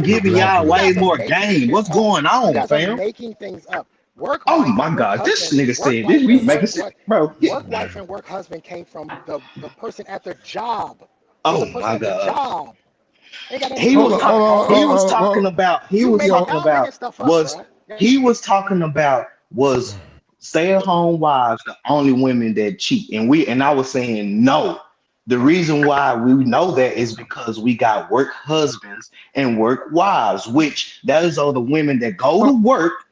I'm The giving black y'all man. You way guys are more making game. shit What's up. going You on, guys are fam? making things up. Work Oh wife my and work God, this husband, nigga work said this. wife We and making work sense, what bro. work wife and work husband came from the person at their job. It's Oh the person my at the God. job. Ain't got nothing to He do Hold was with on, your hold talking. on, He home. was hold on. talking about. He You was making talking Yo, y'all making about stuff up, was. bro. He was talking about was stay-at-home wives the only women that cheat, and I was saying no. The reason why we know that is because we got work husbands and work wives, which those are the women that go to work.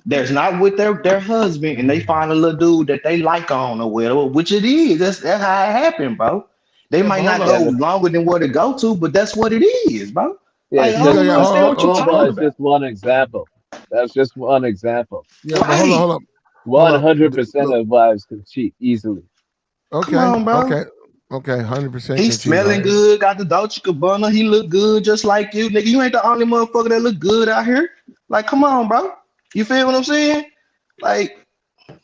There's not with their husband, and they find a little dude that they like on or whatever, which it is. That's how it happened, bro. They might not go longer than what it go to, but that's what it is, bro. Yeah, Like, I don't understand what you're Pool talking Boy is about. just one example. That's just one example. Yeah, but hold on. 100% of wives can cheat easily. Okay, Come on, bro. okay, 100% He's smelling good, got the Dolce Gabbana. He look good just like you, nigga. You ain't the only motherfucker that look good out here. Like, come on, bro. You feel what I'm saying? Like,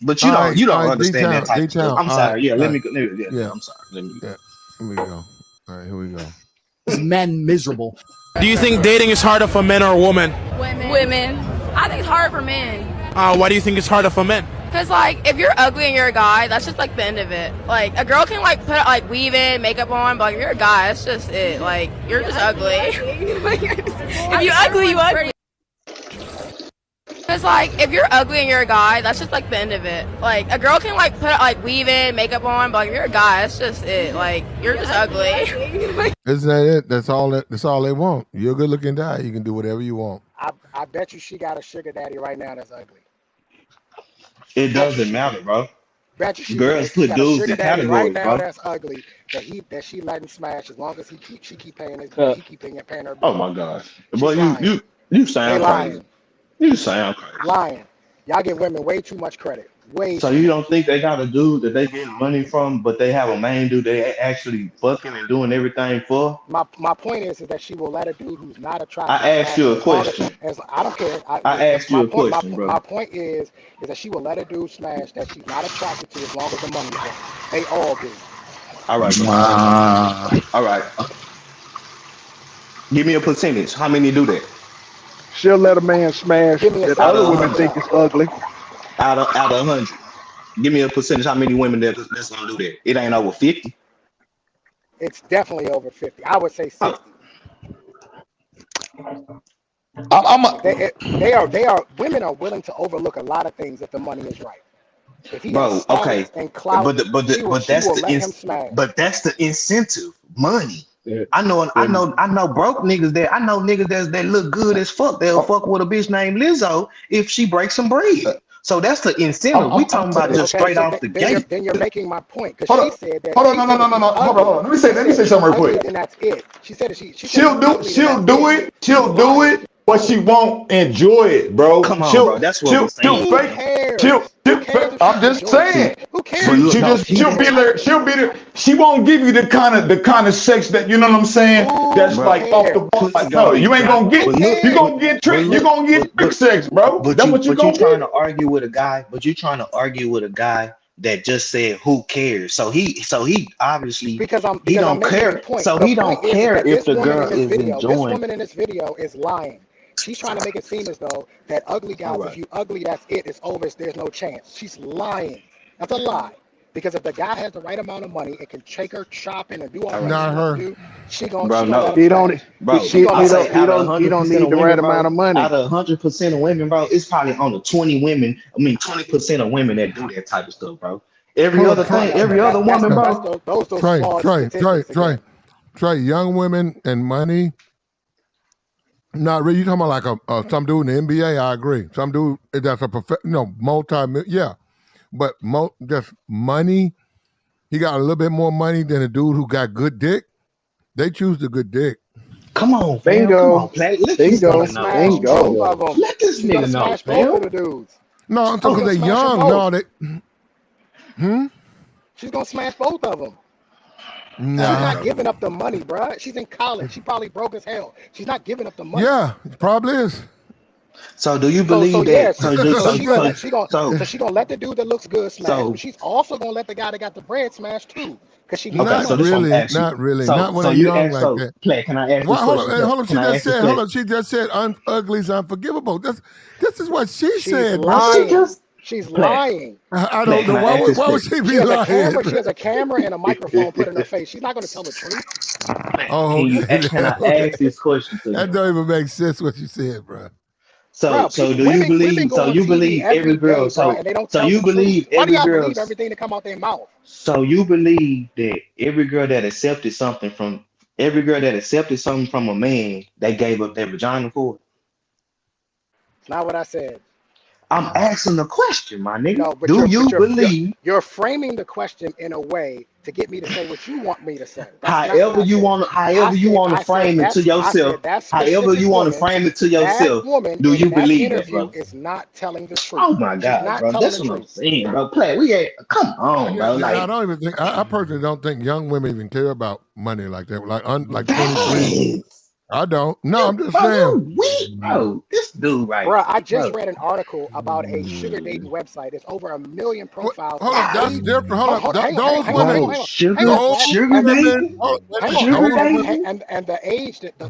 but you don't understand that type of stuff. I'm sorry. Yeah, let me go. Yeah, I'm sorry. Let me go. Yeah, here we go. All right, here we go. Men miserable. Do you think dating is harder for men or women? Women. I think it's hard for men. Why do you think it's harder for men? Cause like if you're ugly and you're a guy, that's just like the end of it. Like a girl can like put like weave in, makeup on, but like, if you're a guy, that's just it. Like you're just ugly. If you're ugly, you ugly. Cause like if you're ugly and you're a guy, that's just like the end of it. Like a girl can like put like weave in, makeup on, but like, if you're a guy, that's just it. Like you're just ugly. Isn't that it? That's all they want. You're a good looking guy. You can do whatever you want. I bet you she got a sugar daddy right now that's ugly. It doesn't matter, bro. Bet you Girls put dudes in categories, right now bro. that's ugly that she letting smash as long as she keep paying his he keep paying her bill. Oh my gosh. Boy, you sound crazy. You sound crazy. Lying. Y'all give women way too much credit. So you don't think they got a dude that they get money from, but they have a main dude they actually fucking and doing everything for? My point is that she will let a dude who's not attractive. I asked you a question. I don't care. I asked you a question, bro. My point is that she will let a dude smash that she's not attracted to as long as the money's there. They all do. All right. All right. Give me a percentage. How many do that? She'll let a man smash that other women think is ugly. Out of 100. Give me a percentage. How many women that's gonna do that? It ain't over 50. It's definitely over 50. I would say 60. They are women are willing to overlook a lot of things if the money is right. If he has status and clout, but that's the incentive. Money. I know broke niggas that that look good as fuck. They'll fuck with a bitch named Lizzo if she breaks some bread. So that's the incentive. We talking about just straight off the gate. Then you're making my point because she said that. Hold on, no. Hold on. Let me say something real quick. And that's it. She said she'll do it, but she won't enjoy it, bro. Come on, bro. That's what we're saying. I'm just saying. Who cares? She'll be there. She won't give you the kind of sex that, you know what I'm saying? That's like off the wall. Like, no, you ain't gonna get. You're gonna get trick. You're gonna get trick sex, bro. That's what you're gonna get. Trying to argue with a guy. But you're trying to argue with a guy that just said who cares. So he obviously he don't care. So he don't care if the girl is enjoying. This woman in this video is lying. She's trying to make it seem as though that ugly guys, if you ugly, that's it. It's over. There's no chance. She's lying. That's a lie. Because if the guy has the right amount of money and can take her shopping and do all that, not her. She gonna. Bro, no. He don't need the right amount of money. Out of 100% of women, bro, it's probably on the 20% of women that do that type of stuff, bro. Every other woman, bro. Trey, young women and money. Not really. You talking about like some dude in the NBA? I agree. Some dude that's a but just money. He got a little bit more money than a dude who got good dick. They choose the good dick. Come on, bingo. Let this nigga know, fam. No, I'm talking they're young. No, they. She's gonna smash both of them. Nah. She's not giving up the money, bruh. She's in college. She probably broke as hell. She's not giving up the money. Yeah, it probably is. So do you believe that? She's gonna let the dude that looks good smash. But she's also gonna let the guy that got the bread smash too. Because she not really. Not when I'm young like that. Play, can I ask you hold on. She just said ugly is unforgivable. This is what she said. Lying. She's lying. I don't know. Why would she be lying? She has a camera and a microphone put in her face. She's not going to tell the truth. Can I ask this question to you? That don't even make sense what you said, bro. bro. So do you Women believe? go So on you TV believe every every girl? day, bro, and they don't So tell you the truth. believe Why do every y'all girl? believe everything that come out their mouth? So you believe that every girl that accepted something from a man, they gave up their vagina for it? It's not what I said. I'm asking the question, my nigga. No, but Do you're but you you're you're believe? you're framing the question in a way to get me to say what you want me to say. That's not what I said. However you want to frame it to I yourself, said that however specific you want to woman, frame it to that yourself, woman do in you that believe that, interview brother? is not telling the truth. Oh my She's God, not bro. telling That's the what I'm truth. saying, bro. Play, we ain't come on, bro. I Like don't even think. I personally don't think young women even care about money like that. Like 23. dang, I don't. No, I'm just bro, saying. you weak, bro. This dude right, Bruh, I just bro. read an article about a sugar dating website. It's over 1 million profiles Hold and up, that's different. Hold up. hang on, Those hang on, hang women, on, Bro, hang on, hang on, those Flat. sugar And the women, dating, hang on, sugar dating. and the age that the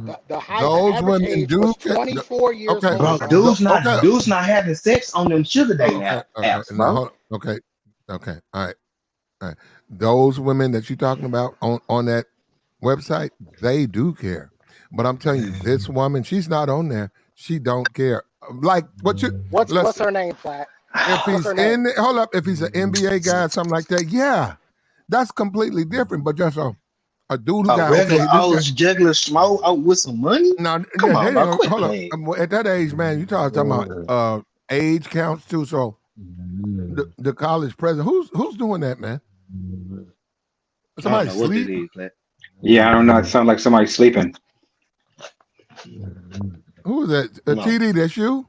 those average women age was do. 24 years Okay, Bro, old, bro. okay, dude's not having sex on them sugar dating okay. apps, Now, bro. hold. Okay, okay. All right. Those women that you're talking about on that website, they do care. But I'm telling you, this woman, she's not on there. She don't care. Like what you What's listen. her name, Flat? If What's her he's name? hold up, if he's an NBA guy or something like that, yeah, that's completely different. But just a dude who A got regular okay, this old guy. juggler smoke out with some money? Now Come they on, ain't bro. gonna Quit hold up. playing. At that age, man, you talking about age counts too. So the college president, who's doing that, man? I don't Somebody know what that sleep? is, man. Yeah, I don't know. It sounds like somebody's sleeping. Who is that? A No, TD? That's you?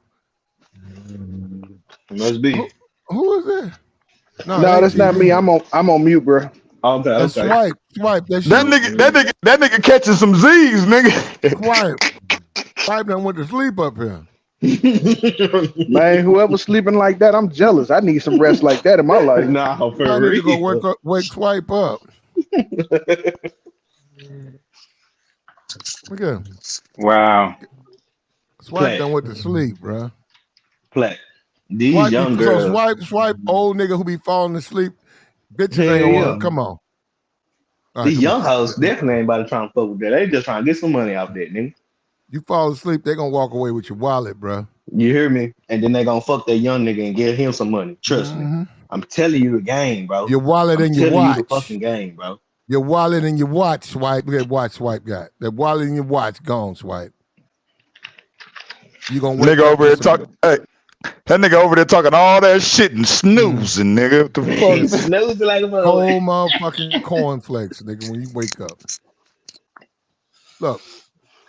it must be. Who is that? No, it No, ain't that's not me. TD. I'm on mute, bro. Okay, That's okay. swipe. That's you. That nigga catching some Z's, nigga. Swipe. Swipe done went to sleep up here. Man, whoever's sleeping like that, I'm jealous. I need some rest like that in my life. Nah, I for need to go real. wake swipe up. Look at him. Wow. Swipe Play, done went to sleep, bro. play. These young girls, Swipe old nigga who be falling asleep. Bitches ain't hell gonna want yeah. to come on. All right, These come here. young hoes definitely ain't about to try and fuck with that. They just trying to get some money off that, nigga. You fall asleep, they gonna walk away with your wallet, bro. You hear me? And then they gonna fuck that young nigga and give him some money. Trust me. Mm-hmm. I'm telling you the game, bro. Your wallet I'm and your telling you the watch. fucking game, bro. Your wallet and your watch, swipe. That watch swipe got. That wallet and your watch gone, swipe. You gonna wake Nigga up over with there some. talking. Hey, that nigga over there talking all that shit and snoozing, nigga. What the He's fuck? snoozing like a Whole motherfucker. motherfucking cornflakes, nigga, when you wake up. Look,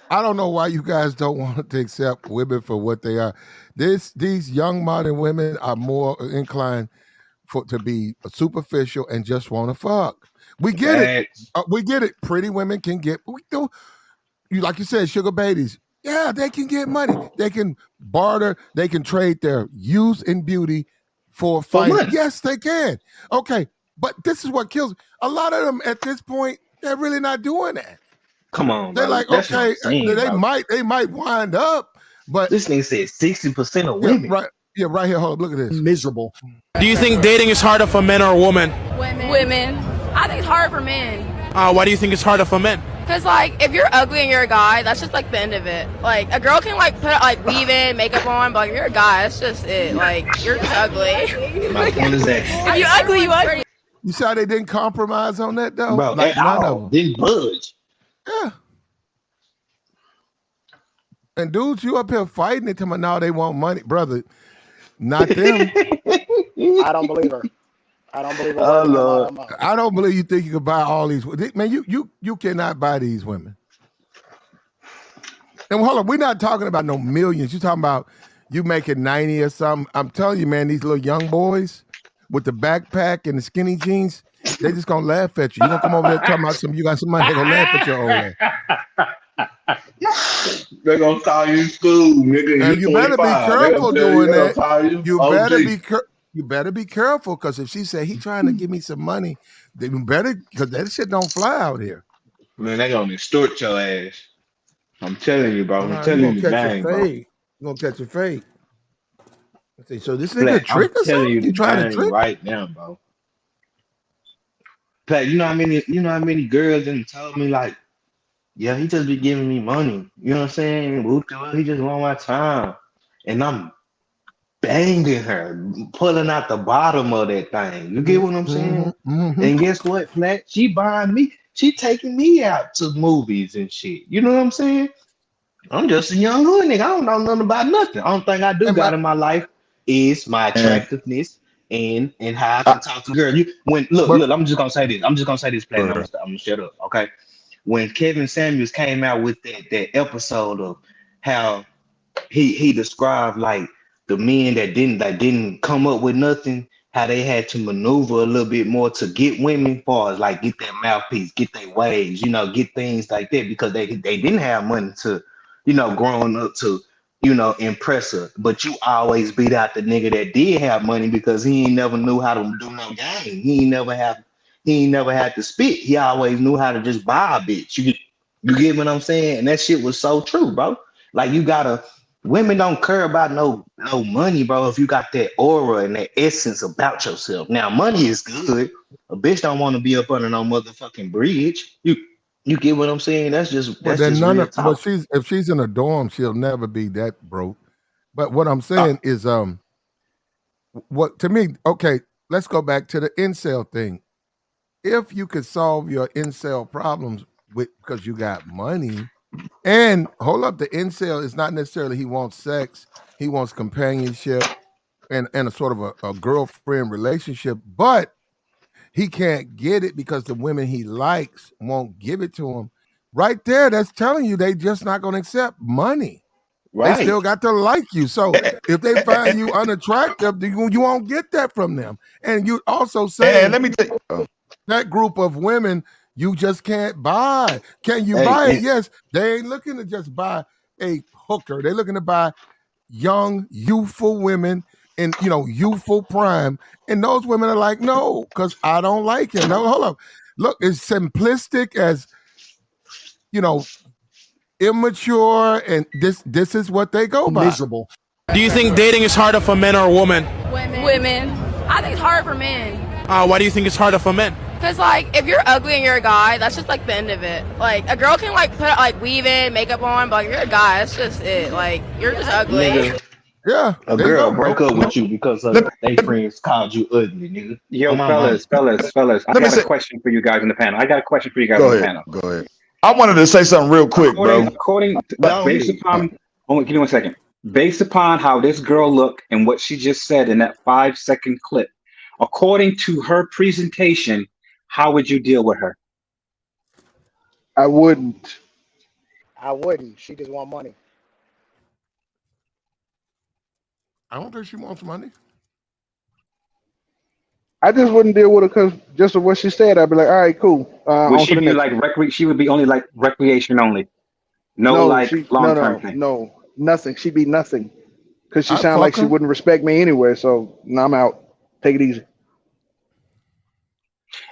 I don't know why you guys don't want to accept women for what they are. These young modern women are more inclined to be superficial and just want to fuck. We get it. Facts. We get it. Pretty women can get. We don't. You like you said, sugar babies. Yeah, they can get money. They can barter. They can trade their youth and beauty for For fight. money. Yes, they can. Okay, but this is what kills a lot of them at this point. They're really not doing that. Come on, They're bro. like, That's what I'm okay, saying, bro. they might wind up, but This nigga said 60% of yeah, women. right here. Hold up, look at this. Miserable. Do you think dating is harder for men or women? Women. I think it's hard for men. Why do you think it's harder for men? Cause like if you're ugly and you're a guy, that's just like the end of it. Like a girl can like put like weave in, makeup on, but like, if you're a guy, that's just it. Like you're just ugly. My point is that, If you ugly, you ugly. You saw they didn't compromise on that though, bro, like at none of all. them. Didn't budge. Yeah. And dudes, you up here fighting it to me now they want money, brother. Not them. I don't believe her. I don't believe a Oh, word that come out Lord. of her mouth. I don't believe you think you can buy all these. Man, you cannot buy these women. And hold on, we're not talking about no millions. You're talking about you making 90 or something. I'm telling you, man, these little young boys with the backpack and the skinny jeans, they just gonna laugh at you. You're gonna come over there talking about you got some money, they're gonna laugh at your old ass. They're gonna call you school, nigga. And You you better be 25. They're careful gonna tell you, doing they're gonna that. call you You OG. better be careful, because if she said he trying to give me some money, then you better, because that shit don't fly out here. Man, they gonna extort your ass. I'm telling you, bro. I'm You're telling gonna you the catch a game, bro. fade. You're gonna catch a fade. Okay, so this nigga a Black, I'm trick or telling something? you You the trying to game trick? right now, bro. Black, you know how many girls done told me like, yeah, he just be giving me money. You know what I'm saying? He just want my time. and I'm banging her, pulling out the bottom of that thing. You get what I'm saying? And guess what, Flat? She buying me, she taking me out to movies and shit. You know what I'm saying? I'm just a young hood nigga. I don't know nothing about nothing. Only thing I do And got in my life is my And attractiveness and how I can talk to girls. You when look, I'm just gonna say this. I'm just gonna say this, Flat, and I'm gonna shut up. Okay. When Kevin Samuels came out with that episode of how he described like the men that didn't come up with nothing, how they had to maneuver a little bit more to get women, far as like get their mouthpiece, get their waves, get things like that because they didn't have money to, growing up to, impress her. But you always beat out the nigga that did have money because he ain't never knew how to do no game. He ain't never had to spit. He always knew how to just buy a bitch. You get what I'm saying? And that shit was so true, bro. Like women don't care about no money, bro. If you got that aura and that essence about yourself. Now, money is good. A bitch don't want to be up under no motherfucking bridge. You get what I'm saying? That's just Well, then real well, talk. if she's in a dorm, she'll never be that broke. But what I'm Uh, saying is, what to me, okay, let's go back to the incel thing. If you could solve your incel problems because you got money, and hold up, the incel is not necessarily he wants sex, he wants companionship and a sort of a girlfriend relationship, but he can't get it because the women he likes won't give it to him. Right there, that's telling you they just not going to accept money. They right. still got to like you. So if they find you unattractive, you won't get that from them. And you also and saying let me tell you, that group of women you just can't buy. Can you Hey, buy it? and Yes. They ain't looking to just buy a hooker. They're looking to buy young, youthful women in youthful prime. And those women are like, no, because I don't like him. No, hold up. Look, as simplistic as you know, immature, and this is what they go by. Miserable. Do you think dating is harder for men or women? Women. I think it's hard for men. Why do you think it's harder for men? Cause like if you're ugly and you're a guy, that's just like the end of it. Like a girl can like put like weave in, makeup on, but like, you're a guy, that's just it. Like you're just ugly. nigga, Yeah, a there you girl go. break up with you because they friends called you ugly, nigga. On Yo, my mama. fellas, I let me got a say, question for you guys in the panel. I got a question for you guys go on the ahead, panel. go ahead. I wanted to say something real quick, bro. Go Based ahead. upon, hold on, give me 1 second. Based upon how this girl looked and what she just said in that 5 second clip, according to her presentation, how would you deal with her? I wouldn't. I wouldn't. She just want money. I don't think she wants money. I just wouldn't deal with her because just of what she said. I'd be like, all right, cool. Would On to she the be next like one. she would be only like recreation only, no No, like she long term thing. no, nothing. She'd be nothing because she I'd sounded like fuck she her. wouldn't respect me anyway. So no, I'm out. Take it easy.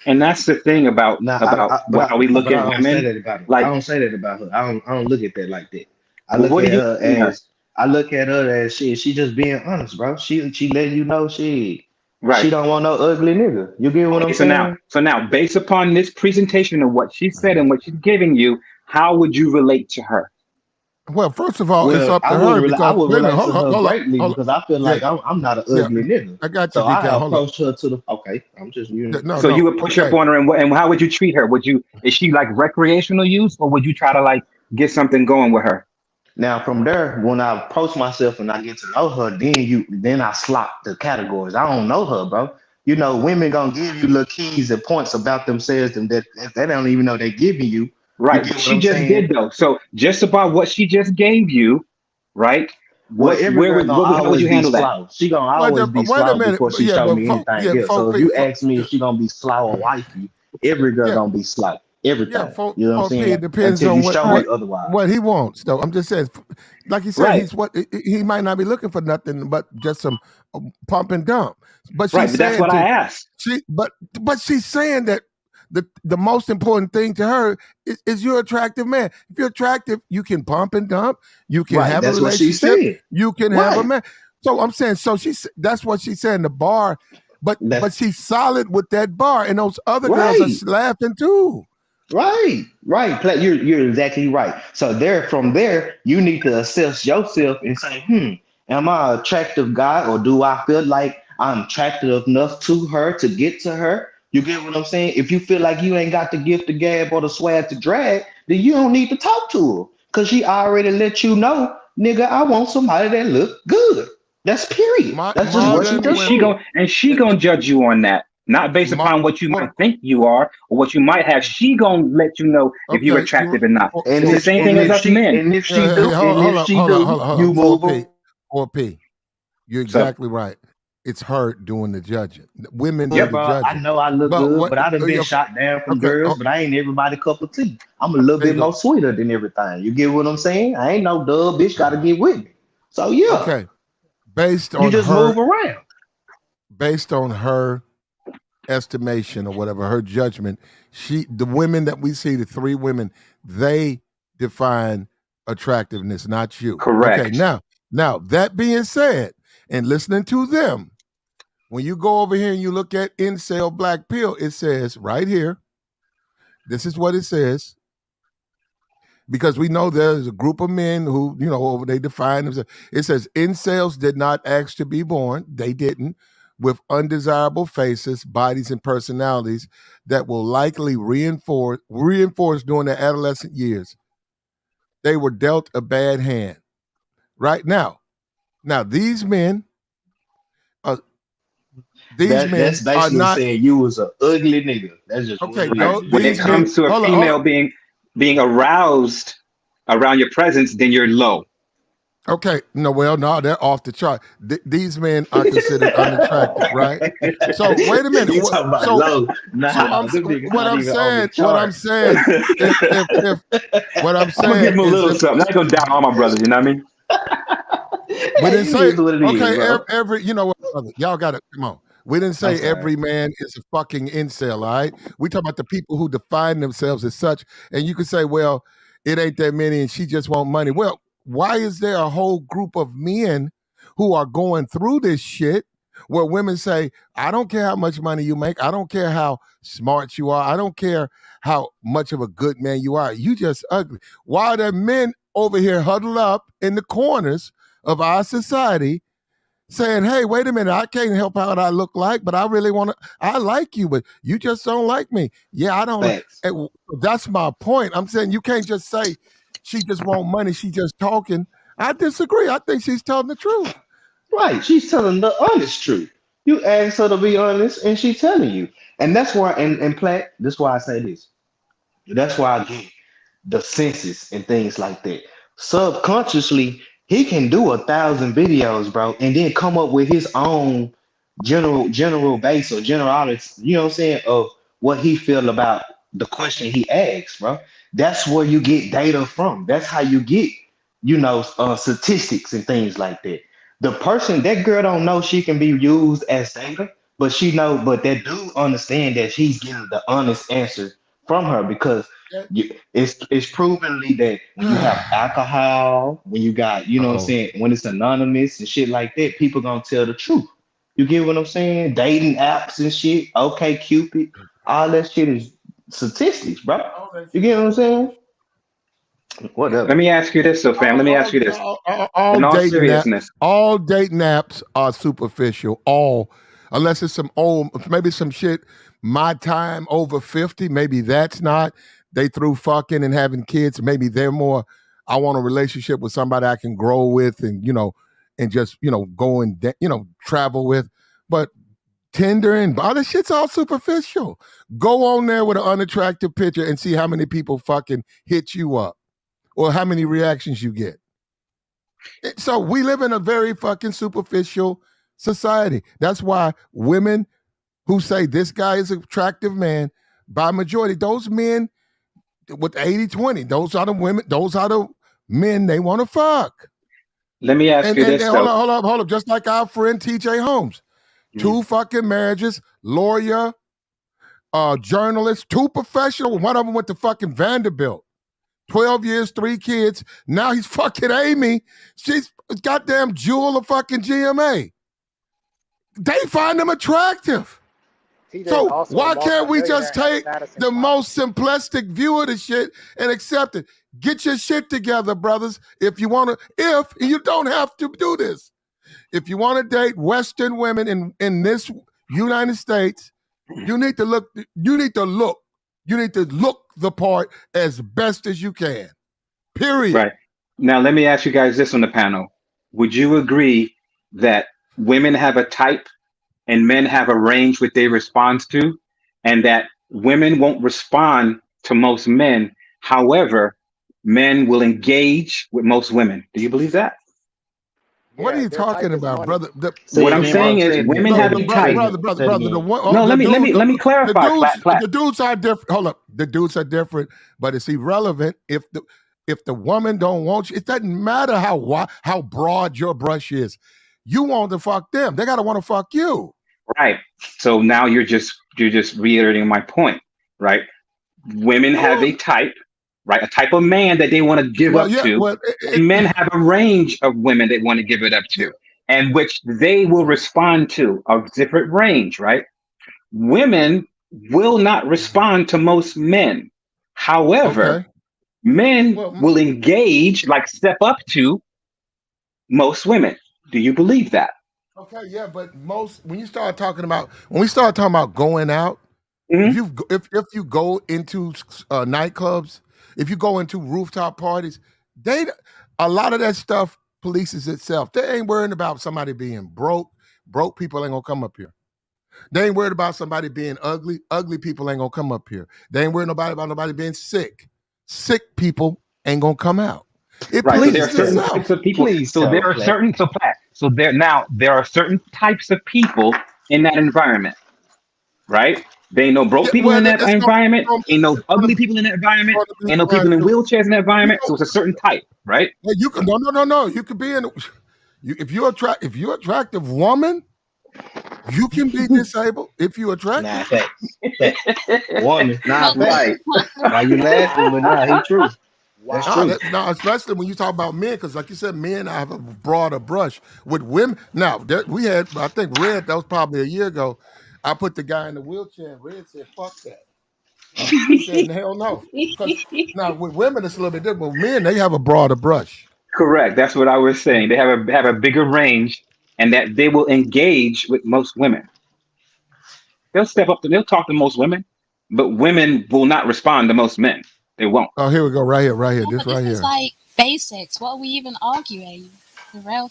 And that's the thing about Nah, how we look but at I don't say women. that about her. I Like, don't say that about her. I don't look at that like that. I well, look what do at you her see in her? as she just being honest, bro. She letting you know she Right. don't want no ugly nigga. You get what I'm Okay, saying? so now, based upon this presentation of what she said and what she's giving you, how would you relate to her? Well, first of all, it's Well, up to her I because would wait a minute, relate to her hold up, greatly hold up. because I feel Yeah, like I'm not an yeah, ugly nigga. I got you, So I DK. Hold up. approach her to the okay. I'm just No, So you no, would push up okay. on her, and how would you treat her? Is she like recreational use, or would you try to like get something going with her? Now from there, when I approach myself and I get to know her, then I slot the categories. I don't know her, bro. Women gonna give you little keys and points about themselves and that they don't even know they giving you. You Right, get but what she I'm just saying? did though. So just about what she just gave you, right? Well, every girl gonna How would always you be handle that? slow. She gonna Well, always be wait a slow minute. before she Yeah, show but me anything else. So if you ask me if she gonna be slow or wifey, every girl yeah, gonna be slow. yeah, Everything. You know what I'm P. saying? It depends Until on you what show what me otherwise. what he wants, though. I'm just saying, like you said, Right, he might not be looking for nothing but just some pump and dump. But right. she's But that's saying what I asked. but she's saying that the most important thing to her is you're an attractive man. If you're attractive, you can pump and dump, you can Right. have a That's what she relationship, said. you can have a Right. man. So I'm saying, that's what she's saying. The bar, That's but she's solid with that bar, and those other girls are right. laughing too. Right. You're exactly right. So from there, you need to assess yourself and say, Am I an attractive guy, or do I feel like I'm attractive enough to her to get to her? You get what I'm saying? If you feel like you ain't got the gift to gab or the swag to drag, then you don't need to talk to her. Cause she already let you know, nigga, I want somebody that look good. That's period. That's just what she Modern And just she women, gon' and she gonna judge you on that, not based mo- upon what you hold might think you are or what you might have. She gonna let you know if you're okay, attractive or not. and It's the same thing as us men. if she hey, do, and if she do, hold you up, move 4P, on. 4P. You're So exactly right. It's her doing the judging. Women Yeah, do the bro. I judging. know I look But good, what? but I done been Okay, shot down from okay, girls, oh, but I ain't everybody cup of tea. I'm a little there you bit go. more sweeter than everything. You get what I'm saying? I ain't no dub, bitch. Gotta get with me. So yeah, Okay, based you on just her, move around. based on her estimation or whatever, her judgment, the women that we see, the three women, they define attractiveness, not you. Okay, correct. now that being said, and listening to them, when you go over here and you look at incel black pill, it says right here, this is what it says. Because we know there's a group of men who, they define themselves. It says incels did not ask to be born. They didn't. With undesirable faces, bodies, and personalities that will likely reinforce during their adolescent years. They were dealt a bad hand. Right now, these men, uh, That's are basically not saying you was a ugly nigga. That's just what okay. it is. When it These men, comes to a hold on. female being aroused around your presence, then you're low. Okay, no, they're off the chart. These men are considered unattractive, right? So wait a minute. You talking about So, low? Nah, them niggas what not I'm even on the saying, chart. if what I'm I'm gonna give saying him a is little if something. I ain't gonna down all my brothers. You know what I mean? we didn't It say is what it is, okay, bro. every you know what, brother, y'all got to come on. We didn't I'm say sorry. every man is a fucking incel, all right? We talk about the people who define themselves as such, and you can say, well, it ain't that many, and she just want money. Well, why is there a whole group of men who are going through this shit where women say, I don't care how much money you make, I don't care how smart you are, I don't care how much of a good man you are, you just ugly. Why are there men over here huddled up in the corners of our society saying, hey, wait a minute, I can't help how I look like, but I really want to, I like you, but you just don't like me. Yeah, I don't. Facts. That's my point. I'm saying you can't just say she just want money, she just talking. I disagree. I think she's telling the truth. Right. She's telling the honest truth. You asked her to be honest, and she's telling you. And that's why, and Platt, that's why I say this. That's why I get the senses and things like that. Subconsciously, he can do 1,000 videos, bro, and then come up with his own general base or generality, you know what I'm saying, of what he feel about the question he asks, bro. That's where you get data from. That's how you get, statistics and things like that. The person, that girl don't know she can be used as data, but that dude understand that she's getting the honest answer from her because it's provenly that when you have alcohol, when you got, you know what I'm Oh, saying, when it's anonymous and shit like that, people gonna tell the truth. You get what I'm saying? Dating apps and shit, okay, Cupid, all that shit is statistics, bro. You get what I'm saying? Let Whatever. me ask you this, though, fam. Let me ask you this. all In all dating app, seriousness, all dating apps are superficial. All, unless it's some old, maybe some shit. My time over 50, maybe that's not. They through fucking and having kids. Maybe they're more. I want a relationship with somebody I can grow with, and and just go and travel with. But Tinder and all that shit's all superficial. Go on there with an unattractive picture and see how many people fucking hit you up or how many reactions you get. So we live in a very fucking superficial society. That's why women who say this guy is an attractive man, by majority, those men with 80-20, those are the women, those are the men they want to fuck. let me ask And you and, this, and though. hold up, just like our friend TJ Holmes. Mm. 2 fucking marriages, lawyer, journalist, 2 professional. One of them went to fucking Vanderbilt. 12 years, 3 kids. Now he's fucking Amy. She's goddamn jewel of fucking GMA. They find him attractive. TJ is So also a why can't we just multimillionaire, has take status in the Congress. most simplistic view of the shit and accept it? Get your shit together, brothers. If you want to, if you don't have to do this. If you want to date Western women in this United States, you need to look the part as best as you can. Period. Right. Now, let me ask you guys this on the panel. Would you agree that women have a type and men have a range which they respond to, and that women won't respond to most men? However, men will engage with most women. Do you believe that? What are Yeah, you their type talking is about, money. brother? Say What it I'm again, bro. saying is Say it again. women No, Say have it a again. Say it type. again. brother. Say it The again. one, No, the dude, let me the clarify, dudes, flat. the dudes are different. Hold up, the dudes are different, but it's irrelevant if the woman don't want you. It doesn't matter how broad your brush is. You want to fuck them. They gotta want to fuck you. Right. So now you're just reiterating my point, right? Women have No, a type, right? A type of man that they want to give well, up yeah, to, well, and men have a range of women they want to give it up yeah, to, and which they will respond to a different range, right? Women will not respond to most men. However, okay. men Well, will engage, like step up to most women. Do you believe that? okay, yeah, but when we start talking about going out, Hmm. if you go into nightclubs, if you go into rooftop parties, they a lot of that stuff polices itself. They ain't worrying about somebody being broke. Broke people ain't gonna come up here. They ain't worried about somebody being ugly. Ugly people ain't gonna come up here. They ain't worried about nobody being sick. Sick people ain't gonna come out. It Right. So there are polices Please certain tell. types itself. of people. Please So there tell, are Flat. certain so Pat. So there are certain types of people in that environment, right? There ain't no Yeah, broke people well, in that it's environment. Ain't no it's ugly people in that environment. gonna be Ain't no right. people in wheelchairs in that You environment. know, So it's a certain type, right? well, you can no. You could be in. If you're attractive woman, you can be disabled if you're Nah, attractive. facts. Facts. Woman. Nah, Well, facts. Right. Why you laughing? But nah, he true. That's Now, true. Wow. especially when you talk about men, because like you said, men have a broader brush with women. Now, we had, I think, Red. That was probably a year ago. I put the guy in the wheelchair, and Red said, "Fuck that." He said, "Hell no," because now with women it's a little bit different. With men, they have a broader brush. Correct. That's what I was saying. They have a bigger range, and that they will engage with most women. They'll step up to. They'll talk to most women, but women will not respond to most men. They won't. Oh, here we go, right here, Yeah, this but this right is here. like basics. What are we even arguing? For real.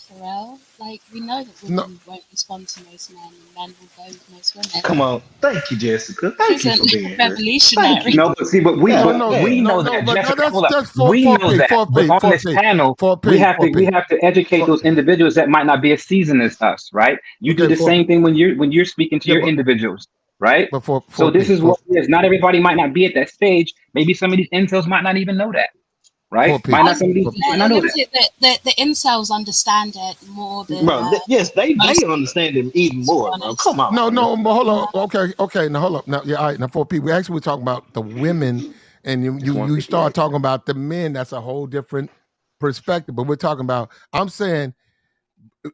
Like, we know that No, women won't respond to most men and men will go with most women. Come on. Thank you, Jessica. This Thank you isn't for being here. Thank revolutionary. you. No, but see, no, God no, we damn. know no, that, but Jessica. that's Hold up, that's we know that. four But P, on four this P, panel, four we P, have four to we P, have to educate four, those individuals that might not be as seasoned as us, right? You do okay, the four, same thing when you're speaking to yeah, your individuals, right? but So four this P, is what it is. Not everybody might not be at that stage. Maybe some of these incels might not even know that, right? four P, Might not I, some of these four P. might not know look that. at it, the incels understand it more than Bro, yes, they most understand him even people, to be more, bro. honest. Come on, No, man. no, but hold on. Okay. Now hold up. Now, yeah, all right. Now, four P. We actually were talking about the women, and It's you start 158. talking about the men. That's a whole different perspective. But we're talking about. I'm saying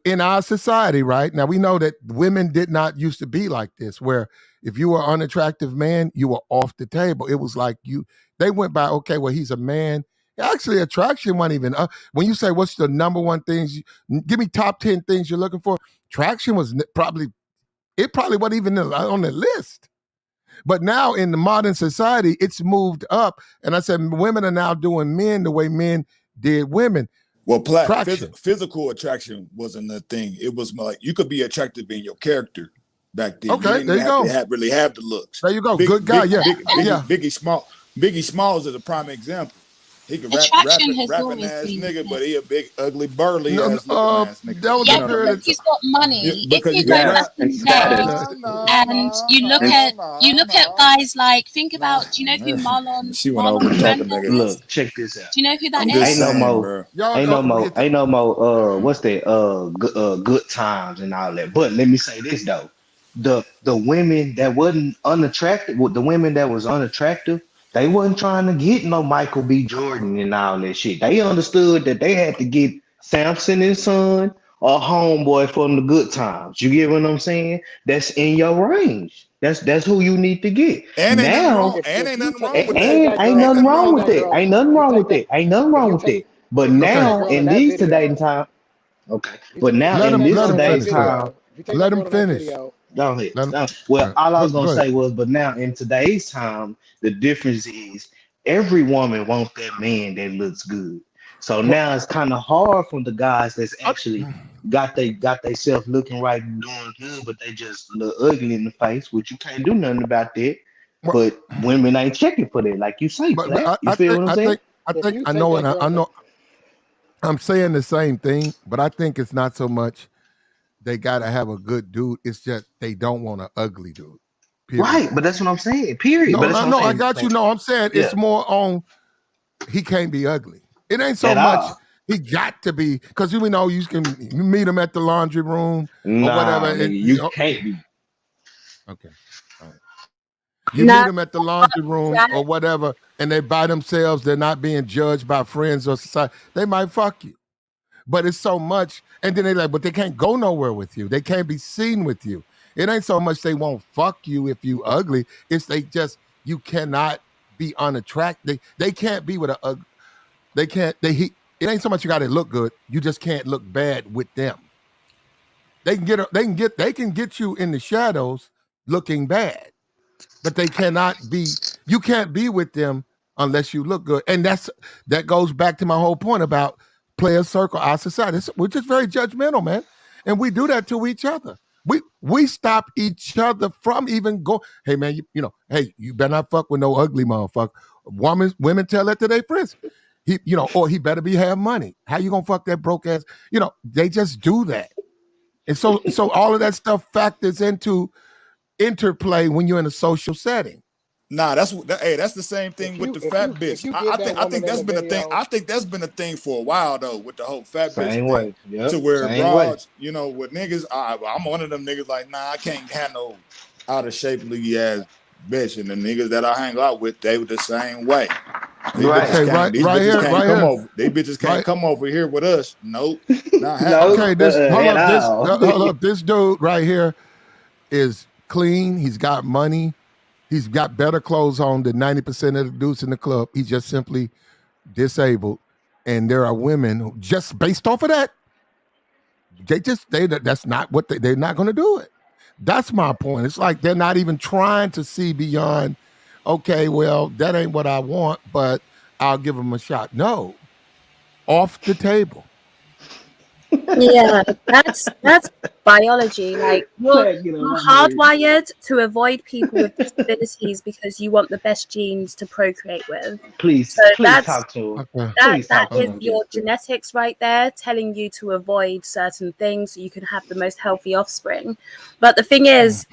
in our society right now, we know that women did not used to be like this. Where if you were an unattractive man, you were off the table. It was like you. They went by. Okay, well, he's a man. Actually, attraction wasn't even. When you say what's the number one things, give me top 10 things you're looking for. Traction was probably it probably wasn't even on the list. But now in the modern society, it's moved up. And I said, women are now doing men the way men did women. Well, Traction. physical attraction wasn't a thing. It was like you could be attractive in your character back then. You Okay, didn't there even you have to go. really have the looks. There you go. Big, Good guy. big, Yeah. big, Yeah. Biggie Smalls is a prime example. He could Attraction has rapping always ass been a nigga, thing. but he a big, ugly, burly No, ass looking ass nigga. that was You a Yeah, know what I period mean? of because time. he's got Yeah, money. If because you you can go Yes, back rap. and in the day status. and And you look at guys like, think Nah. about, do you know who She went Marlon over talking Brando nigga. is? Look, check this out. Do you know who that I'm just Ain't is? no saying, more, bro. Y'all, ain't no more, get to, ain't no more what's that good times and all that. But let me say this though. The women that wasn't unattractive, the women that was unattractive, they wasn't trying to get no Michael B. Jordan and all that shit. They understood that they had to get Samson and Son or homeboy from the good times. You get what I'm saying? That's in your range. That's who you need to get. And ain't nothing Now wrong. And ain't nothing if wrong with you take that. and that ain't girl, Ain't nothing nothing if you wrong wrong take with with that that. that. girl, Ain't nothing if you wrong with take that, that. Ain't nothing if wrong you with that. take But if you take okay. that now, girl in in that these video, today and time, Okay, but now Let in him this let him today's finish though. time, if you take Let that him girl to that finish. video, go ahead. Let him, Well, all I was gonna go ahead. say was, but now in today's time, the difference is every woman wants that man that looks good. So Well, now it's kind of hard for the guys that's I- actually got they self looking right, doing good, but they just look ugly in the face, which you can't do nothing about that. well, But women ain't checking for that, like you say, but flat. You feel what I'm saying? if you I take know, that and girl I to that, know I'm saying the same thing, but I think it's not so much they got to have a good dude. It's just they don't want an ugly dude. Period. Right, but that's what I'm saying. Period. But No, that's no, what I'm no. I saying. got you. No, I'm saying Yeah, it's more on he can't be ugly. It ain't so at much all. he got to be because you know you meet him at the laundry room or whatever. Nah, And nigga, you can't be. okay, all right. You No, meet them at the laundry room or whatever, and they by themselves. They're not being judged by friends or society. They might fuck you. But it's so much, and then they like, but they can't go nowhere with you. They can't be seen with you. It ain't so much they won't fuck you if you ugly. It's they just you cannot be unattractive. They can't be with a they can't it ain't so much you got to look good. You just can't look bad with them. They can get you in the shadows looking bad, but they cannot be you can't be with them unless you look good. And that goes back to my whole point about player circle, our society. We're just very judgmental, man. And we do that to each other. We stop each other from even go, hey man, you know, hey, you better not fuck with no ugly motherfucker. Women tell that to their friends. Or he better be have money. How you gonna fuck that broke ass? They just do that. And so all of that stuff factors into interplay when you're in a social setting. Nah, hey, that's the same thing with the fat if bitch. you give that I woman think in that's the been a thing. video, I think that's been a thing for a while though, with the whole fat bitch Same thing. way. Yep. To where Same way. broads, with niggas, I'm one of them niggas like, nah, I can't have no out of shapely ass bitch. And the niggas that I hang out with, they were the same way. These Right. bitches Okay, can't. These bitches can't right come here, over. These bitches can't right. come over here with us. Nope, not happening. No, Okay, this hold at up, all. hold up. This dude right here is clean. He's got money. He's got better clothes on than 90% of the dudes in the club. He's just simply disabled. And there are women who just based off of that, that's not what they're not going to do it. That's my point. It's like they're not even trying to see beyond, okay, well, that ain't what I want, but I'll give them a shot. No, off the table. yeah, that's biology. Like Flat, get on you're my nerves. hardwired to avoid people with disabilities because you want the best genes to procreate with. So Please talk to him. Okay. Please that talk to is him, your Jessica. genetics right there telling you to avoid certain things so you can have the most healthy offspring. But the thing is,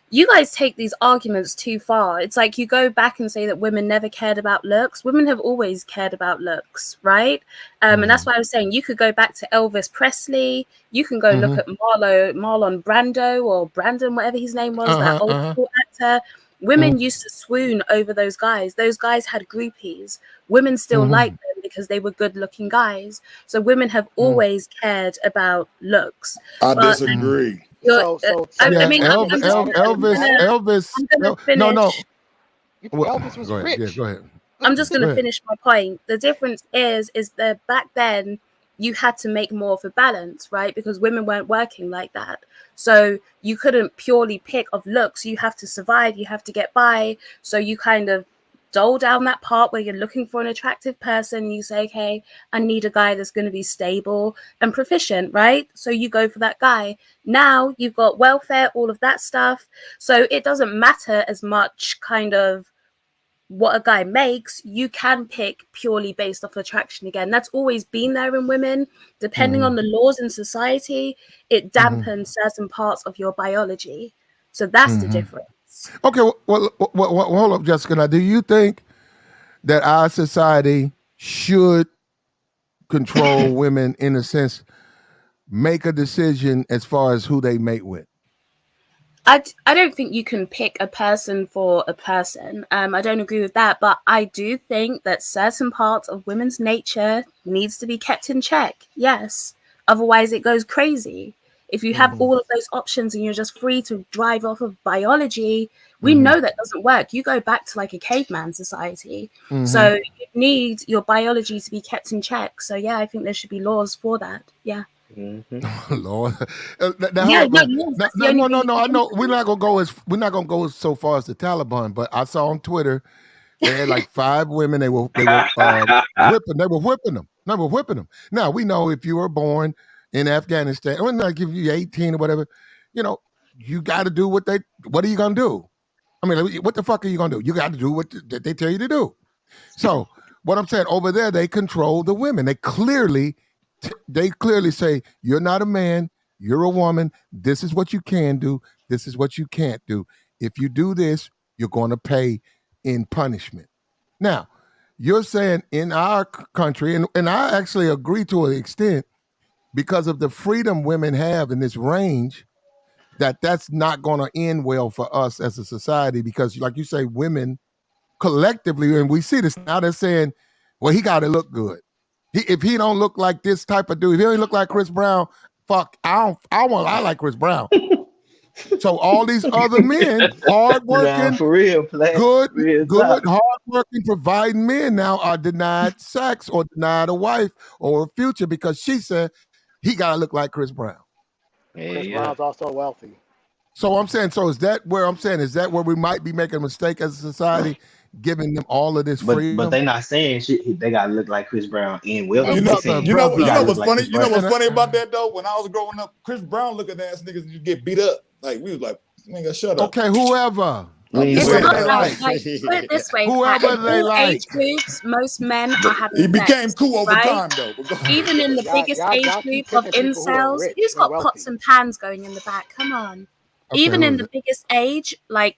you guys take these arguments too far. It's like you go back and say that women never cared about looks. Women have always cared about looks, right? And that's why I was saying you could go back to Elvis Presley. You can go look at Marlon Brando or Brandon, whatever his name was, that old school actor. Women used to swoon over those guys. Those guys had groupies. Women still liked them because they were good-looking guys. So women have always cared about looks. I But disagree. I Yeah, mean, Elvis, I'm gonna finish. Well, Elvis was go ahead. Yeah, rich. go ahead. I'm just Go gonna ahead. finish my point. The difference is that back then you had to make more of a balance, right? Because women weren't working like that. So you couldn't purely pick of looks. You have to survive, you have to get by. So you kind of dole down that part where you're looking for an attractive person. You say, okay, I need a guy that's going to be stable and proficient, right? So you go for that guy. Now you've got welfare, all of that stuff. So it doesn't matter as much kind of what a guy makes. You can pick purely based off attraction again. That's always been there in women. Depending on the laws in society, it dampens certain parts of your biology. So that's the difference. Okay, well, hold up, Jessica. Now, do you think that our society should control women in a sense, make a decision as far as who they mate with? I don't think you can pick a person for a person. I don't agree with that, but I do think that certain parts of women's nature needs to be kept in check. Yes, otherwise it goes crazy. If you have all of those options and you're just free to drive off of biology, We know that doesn't work. You go back to like a caveman society. So you need your biology to be kept in check. So yeah, I think there should be laws for that. Yeah. Lord, Yeah, no, laws, that's the only thing you I can know implement. we're not gonna go so far as the Taliban, but I saw on Twitter they had like 5 women. They were whipping. They were whipping them. They were whipping them. Now we know if you were born in Afghanistan, or like if you're 18 or whatever, you got to do what are you gonna do? I mean, what the fuck are you gonna do? You got to do what they tell you to do. So what I'm saying, over there, they control the women. They clearly say, you're not a man, you're a woman. This is what you can do. This is what you can't do. If you do this, you're going to pay in punishment. Now, you're saying in our country, and I actually agree to an extent, because of the freedom women have in this range, that's not going to end well for us as a society, because like you say, women collectively, and we see this now, they're saying, well, he got to look good. If he don't look like this type of dude, if he don't look like Chris Brown, fuck, I like Chris Brown. So all these other men, hardworking, for real, good, hardworking, providing men now are denied sex or denied a wife or a future because she said he got to look like Chris Brown. Chris Brown's also wealthy. So I'm saying, is that where we might be making a mistake as a society, giving them all of this freedom? But they not saying shit. They gotta look like Chris Brown and wealthy. You know what's funny? You know what's funny about that though? When I was growing up, Chris Brown looking ass niggas just get beat up. Like we was like, nigga, shut up. Okay, whoever. It's not like, put it this way, whoever they all like. age groups, most men are having He became sex, cool over right? time though. Even in the biggest age group of incels, who's got pots and pans going in the back? Come on. Even in the biggest age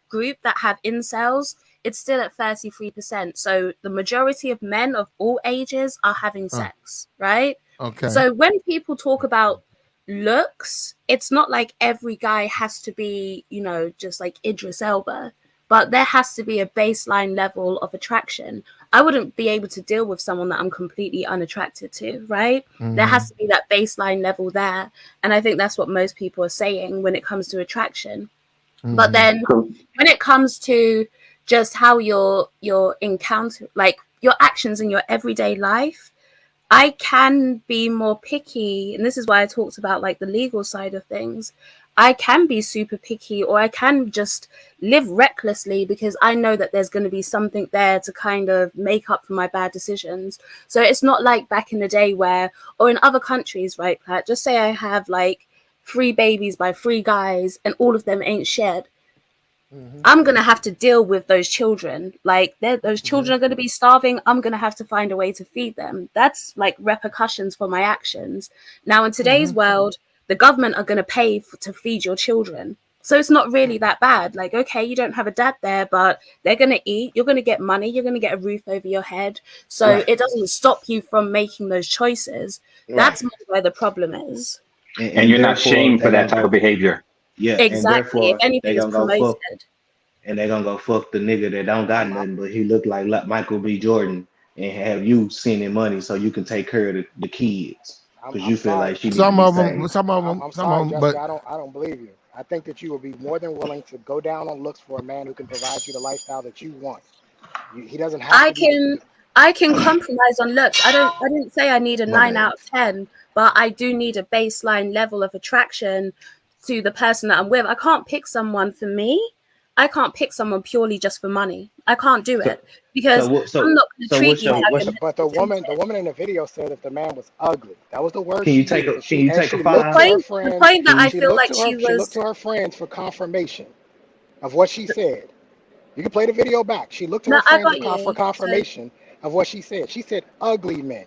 group that have incels, it's still at 33%. So the majority of men of all ages are having sex, right? Okay. So when people talk about looks, it's not like every guy has to be, just like Idris Elba, but there has to be a baseline level of attraction. I wouldn't be able to deal with someone that I'm completely unattracted to, right? There has to be that baseline level there. And I think that's what most people are saying when it comes to attraction. But then when it comes to just how your encounter, like your actions in your everyday life, I can be more picky. And this is why I talked about like the legal side of things. I can be super picky, or I can just live recklessly because I know that there's going to be something there to kind of make up for my bad decisions. So it's not like back in the day where, or in other countries, right, Pat, just say I have like 3 babies by 3 guys and all of them ain't shared. I'm going to have to deal with those children. Like those children are going to be starving. I'm going to have to find a way to feed them. That's like repercussions for my actions. Now, in today's world, the government are going to pay to feed your children. So it's not really that bad. Like, okay, you don't have a dad there, but they're going to eat. You're going to get money. You're going to get a roof over your head. So it doesn't stop you from making those choices. That's more where the problem is. And you're not shamed for that type of behavior. Yeah, exactly. If anything is promoted. And they're gonna go fuck the nigga that don't got nothing, but he look like Michael B. Jordan, and have you sending money so you can take care of the kids because you feel like she needs some to be of them, saved. some of them, but I don't believe you. I think that you would be more than willing to go down on looks for a man who can provide you the lifestyle that you want. He doesn't have. I can compromise on looks. I didn't say I need a 9 out of 10, but I do need a baseline level of attraction to the person that I'm with. I can't pick someone for me. I can't pick someone purely just for money. I can't do it because I'm not going to treat you like But the woman in the video said if the man was ugly, that was the word. Can you take a 5? The point that I feel like she looked to her friends for confirmation of what she said. You can play the video back. She looked to her friends for confirmation of what she said. She said ugly men.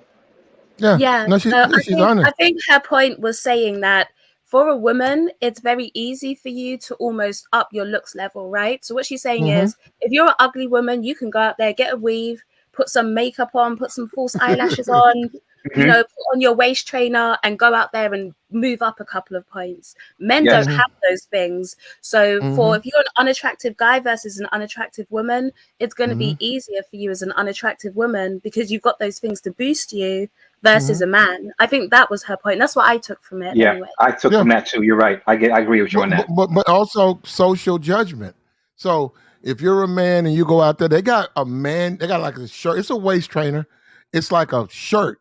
Yeah. No, she's honest. I think her point was saying that for a woman, it's very easy for you to almost up your looks level, right? So what she's saying is, if you're an ugly woman, you can go out there, get a weave, put some makeup on, put some false eyelashes on, put on your waist trainer and go out there and move up a couple of points. Men don't have those things. So if you're an unattractive guy versus an unattractive woman, it's going to be easier for you as an unattractive woman because you've got those things to boost you versus a man. I think that was her point. That's what I took from it. Yeah, anyway. I took from that too. You're right. I agree with you on that. But also social judgment. So If you're a man and you go out there, they got like a shirt. It's a waist trainer. It's like a shirt,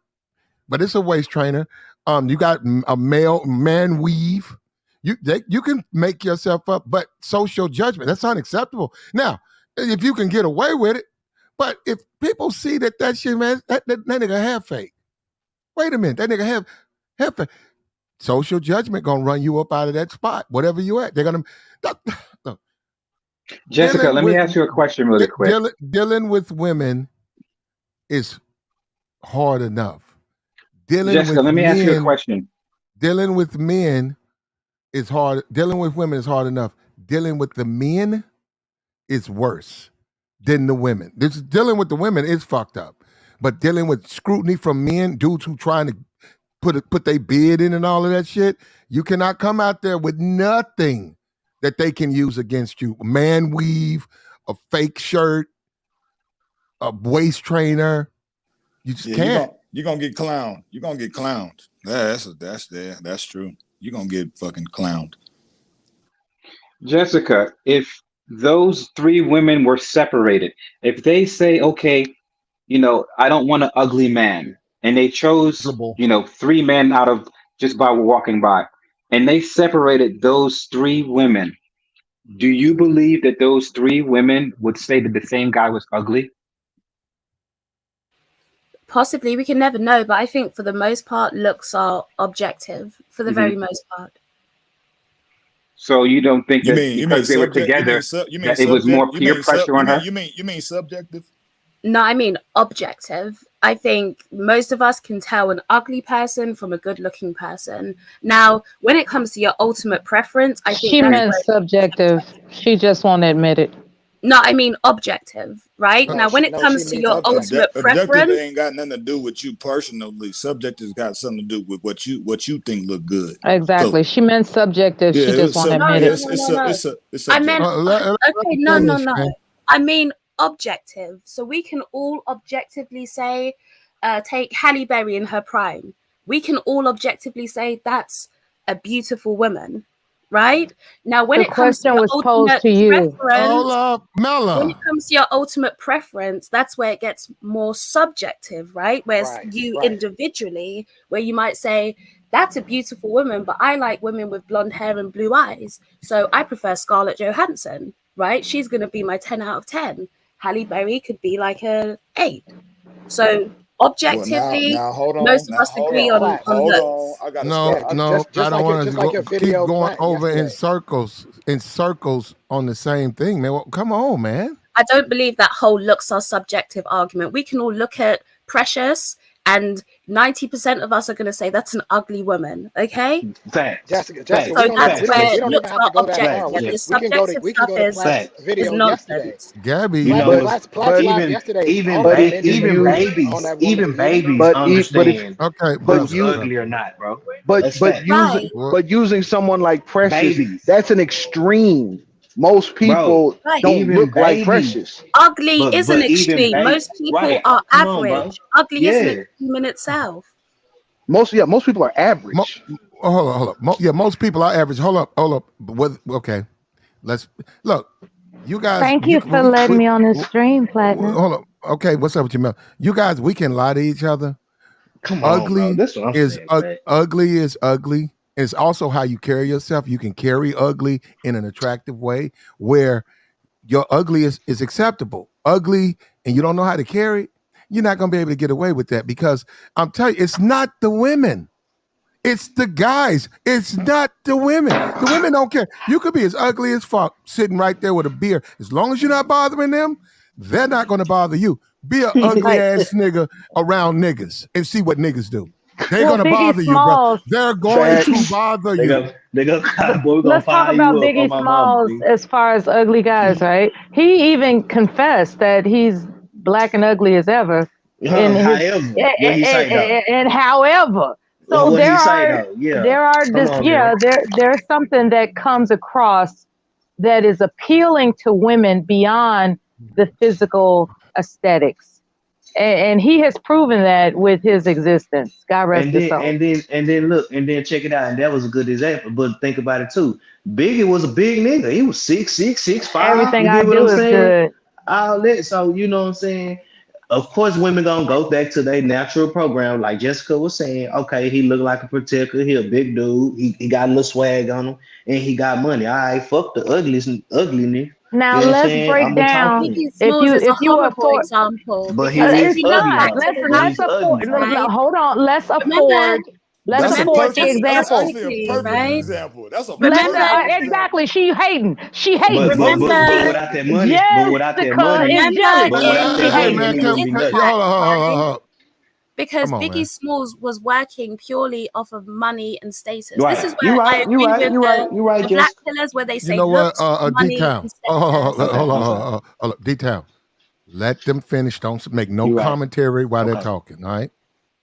but it's a waist trainer. You got a male man weave. You can make yourself up, but social judgment, that's unacceptable. Now, if you can get away with it, but if people see that shit, man, that nigga have fake. Wait a minute, that nigga have fake. Social judgment gonna run you up out of that spot, whatever you at. They're gonna. Jessica, let me ask you a question really quick. Dealing with women is hard enough. Jessica, let me ask you a question. Dealing with men is hard. Dealing with women is hard enough. Dealing with the men is worse than the women. Dealing with the women is fucked up. But dealing with scrutiny from men, dudes who trying to put their bid in and all of that shit, you cannot come out there with nothing that they can use against you. A man weave, a fake shirt, a waist trainer. You just can't. You're gonna get clowned. You're gonna get clowned. That's true. You're gonna get fucking clowned. Jessica, if those three women were separated, if they say, okay, I don't want an ugly man, and they chose, three men out of just by walking by, and they separated those three women, do you believe that those three women would say that the same guy was ugly? Possibly, we can never know, but I think for the most part, looks are objective for the very most part. So you don't think that because they were together, that it was more peer pressure on her? You mean subjective? No, I mean objective. I think most of us can tell an ugly person from a good-looking person. Now, when it comes to your ultimate preference, I think she meant subjective. She just won't admit it. No, I mean objective, right? Now, when it comes to your ultimate preference, objective ain't got nothing to do with you personally. Subjective has got something to do with what you think look good. Exactly. So, she meant subjective. She just won't admit it. It's I meant okay. No. I mean objective. So we can all objectively say, take Halle Berry in her prime. We can all objectively say that's a beautiful woman. Right now, when it comes to your ultimate preference, when it comes to your ultimate preference, that's where it gets more subjective, right? Whereas individually, where you might say that's a beautiful woman, but I like women with blonde hair and blue eyes, so I prefer Scarlett Johansson. Right? She's going to be my 10 out of 10. Halle Berry could be like a 8. So objectively, most of us agree on looks. I got I don't want to keep going over in circles on the same thing, man. Well, come on, man. I don't believe that whole looks are subjective argument. We can all look at Precious, and 90% of us are going to say that's an ugly woman. Okay, Jessica, so that's where looks are objective. The subjective stuff is nonsense. Gabby, even babies understand who's ugly or not, bro. But using someone like Precious, that's an extreme. Most people don't look like Precious. Ugly is an extreme. Most people are average. Ugly is an extreme in itself. Most people are average. Hold up. Most people are average. Hold up. Okay, let's look. You guys. Thank you for letting me on this stream, Platinum. Hold up. Okay, what's up with you, Mel? You guys, we can lie to each other. Come on, ugly bro. That's what I'm saying, ugly is ugly. It's also how you carry yourself. You can carry ugly in an attractive way where your ugly is acceptable. Ugly and you don't know how to carry it, you're not going to be able to get away with that because I'm telling you, it's not the women. It's the guys. It's not the women. The women don't care. You could be as ugly as fuck sitting right there with a beer. As long as you're not bothering them, they're not going to bother you. Be an ugly ass nigga around niggas and see what niggas do. They're gonna bother you, bro. They're going to bother you. Let's talk about Biggie Smalls as far as ugly guys, right? He even confessed that he's black and ugly as ever. However, so there's something that comes across that is appealing to women beyond the physical aesthetics. And he has proven that with his existence. God rest And his then soul. and then and then look and then check it out. And that was a good example. But think about it too. Biggie was a big nigga. He was 6'6", 6'5". Everything You I get what I'm do is saying? good. All that. So you know what I'm saying? Of course, women gonna go back to their natural program, like Jessica was saying. Okay, he looked like a protector. He a big dude. He got a little swag on him, and he got money. All right, fuck the ugliness. Now You know what I'm let's saying? break I'm gonna talk to down. him. Biggie If Smalls you is a if you horrible afford, example But because he if is it's we look ugly not. back though. to Let's the But let's he's afford. ugly. right? Hold on. Remember, Let's That's a afford remember the perfect. That's example. actually a statistically, perfect right? example. That's a Let's Remember, perfect exactly. example. She hating. She hating. But remember, without that money, Jessica is remember jealous. but And without she that in money, hating. then in he the wouldn't be Yeah, nothing. impact, hold on, hold on, hold on, right? hold on. Because Come on, Biggie man. Smalls was working purely off of money and status. This Right. is You where I right. You agree right. with You right. You right, the black Jessica. pillars where they You say know what? looks, money, D-Town. and Oh, hold Okay. on, I'm sorry. hold on. D-Town. Let them finish. Don't make no You right. commentary while they're Okay. talking. All right.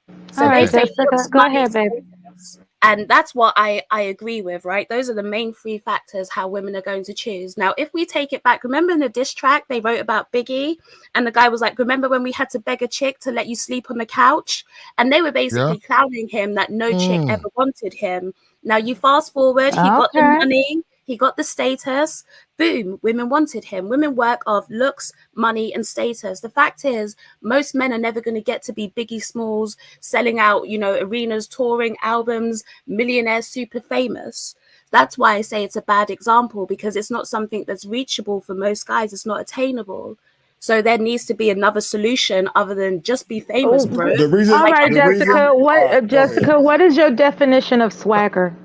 All So they right, Okay. say Jessica, looks, go money, ahead, baby. status. And that's what I agree with, right? Those are the main three factors how women are going to choose. Now, if we take it back, remember in the diss track they wrote about Biggie, and the guy was like, remember when we had to beg a chick to let you sleep on the couch? And they were Yeah. basically clowning him that no chick Mm. ever wanted him. Now you fast forward, he got the Okay. money, he got the status, boom, women wanted him. Women work off looks, money, and status. The fact is, most men are never going to get to be Biggie Smalls, selling out, arenas, touring albums, millionaire, super famous. That's why I say it's a bad example, because it's not something that's reachable for most guys. It's not attainable. So there needs to be another solution other than just be famous, bro. The reason. All Like right, The every reason. Jessica. All right. Go ahead. What is your definition of swagger?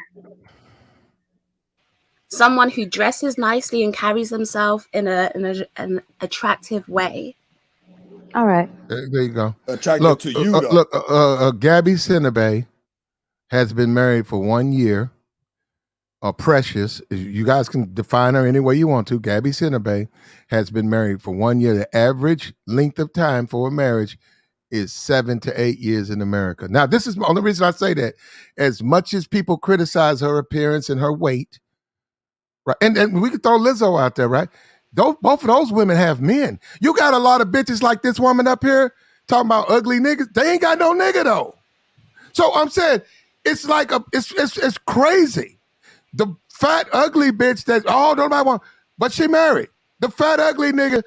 someone who dresses nicely and carries themselves in an attractive way. All right. There you go. Attractive Look, to you though. Gabby Sidibe has been married for 1 year. Precious, you guys can define her any way you want to. Gabby Sidibe has been married for 1 year. The average length of time for a marriage is 7 to 8 years in America. Now, this is the only reason I say that. As much as people criticize her appearance and her weight, right? And we can throw Lizzo out there, right? Both of those women have men. You got a lot of bitches like this woman up here talking about ugly niggas. They ain't got no nigga though. So I'm saying it's like it's crazy. The fat ugly bitch that nobody want, but she married. The fat ugly nigga,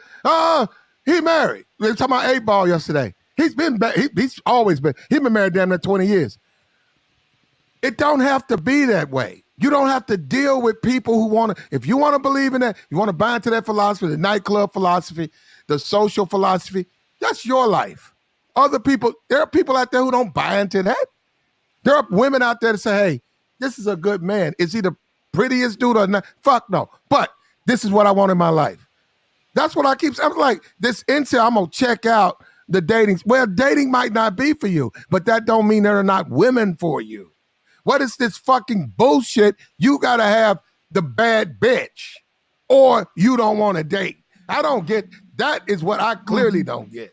he married. We were talking about 8 Ball yesterday. He's been he's always been. He's been married damn near 20 years. It don't have to be that way. You don't have to deal with people who want to, if you want to believe in that, you want to buy into that philosophy, the nightclub philosophy, the social philosophy, that's your life. Other people, there are people out there who don't buy into that. There are women out there that say, hey, this is a good man. Is he the prettiest dude or not? Fuck no. But this is what I want in my life. That's what I keep saying. I'm like, this incel, I'm going to check out the dating. Well, dating might not be for you, but that don't mean there are not women for you. What is this fucking bullshit? You got to have the bad bitch or you don't want to date. I don't get, that is what I clearly don't get.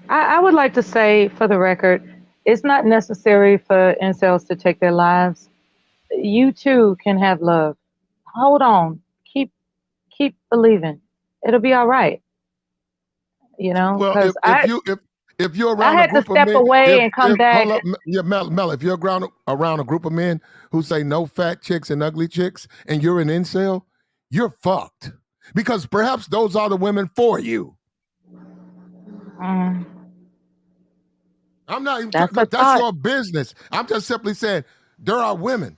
I would like to say, for the record, it's not necessary for incels to take their lives. You too can have love. Hold on. Keep believing. It'll be all right. Well, Because if you're I around a had to group of step men, away and come back. hold up, yeah, Mel, if you're around a group of men who say no fat chicks and ugly chicks, and you're an incel, you're fucked. Because perhaps those are the women for you. I'm not even look, that's your business. I'm just simply saying there are women.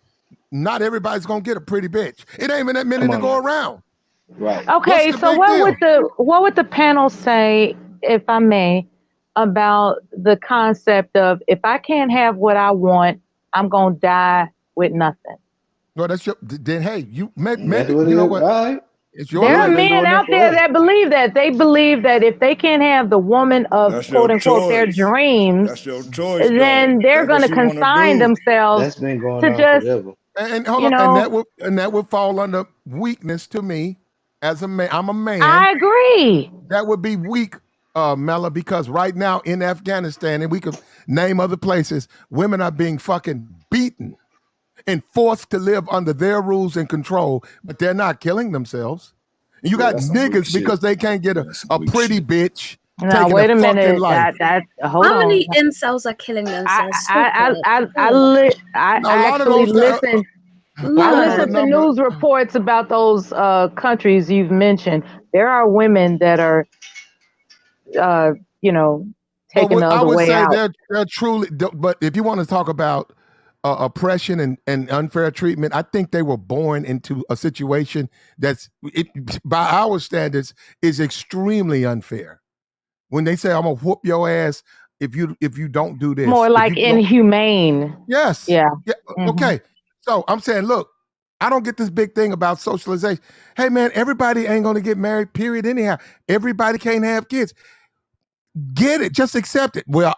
Not everybody's gonna get a pretty bitch. It ain't even that many to go around. Right. Okay, so what would the panel say, if I may, about the concept of if I can't have what I want, I'm gonna die with nothing? No, that's your. Then hey, you make you know what? Right. It's your There life. are men out there that believe that. They believe that if they can't have the woman of That's quote your unquote their choice. dreams, That's your choice, though. then they're That's going what to you want to consign do. themselves That's been going to on just, forever. And hold you up, know, and that would fall under weakness to me as a man. I'm a man. I agree. That would be weak, Mella, because right now in Afghanistan, and we could name other places, women are being fucking beaten and forced to live under their rules and control, but they're not killing themselves. And you Yeah, got that's some weak niggas shit. because they can't get That's some a weak pretty shit. bitch Now taking a wait a fucking minute. life. Hold How on. many incels are killing themselves? Stop it. I Now, a lot of actually those guys, listen. I I heard a listen to number. news reports about those countries you've mentioned. There are women that are, uh, you know, Well, taking the I other would way say out. they're truly. But if you want to talk about oppression and unfair treatment, I think they were born into a situation that's, by our standards, is extremely unfair. When they say, "I'm gonna whoop your ass if you don't do this," More if like you don't, inhumane. yes, Yeah. yeah, Mhm. okay. So I'm saying, look, I don't get this big thing about socialization. Hey, man, everybody ain't gonna get married. Period. Anyhow, everybody can't have kids. Get it, just accept it. Well,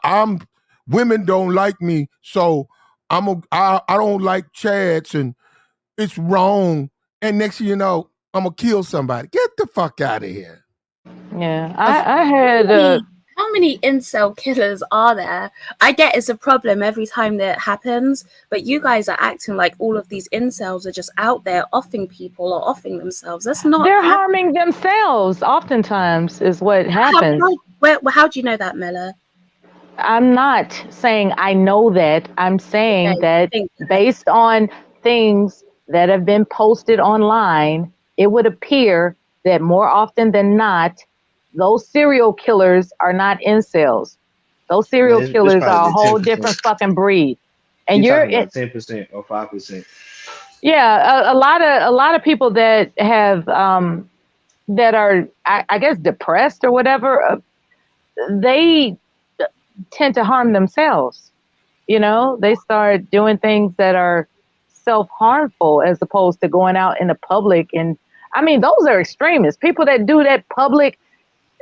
women don't like me, so I don't like Chads, and it's wrong. And next thing you know, I'm gonna kill somebody. Get the fuck out of here. Yeah. I had How many incel killers are there? I get it's a problem every time that happens, but you guys are acting like all of these incels are just out there offing people or offing themselves. That's not they're happening. harming themselves. Oftentimes is what happens. How do you know that, Miller? I'm not saying I know that. I'm saying Okay, that think based on things that have been posted online, it would appear that more often than not, those serial killers are not incels. Those Man, serial it's killers are probably a the whole 10%. different fucking breed. And You you're talking about 10% or 5%? yeah, a lot of people that have that are I guess depressed or whatever, they tend to harm themselves. You know, they start doing things that are self-harmful as opposed to going out in the public. And I mean, those are extremists. People that do that public,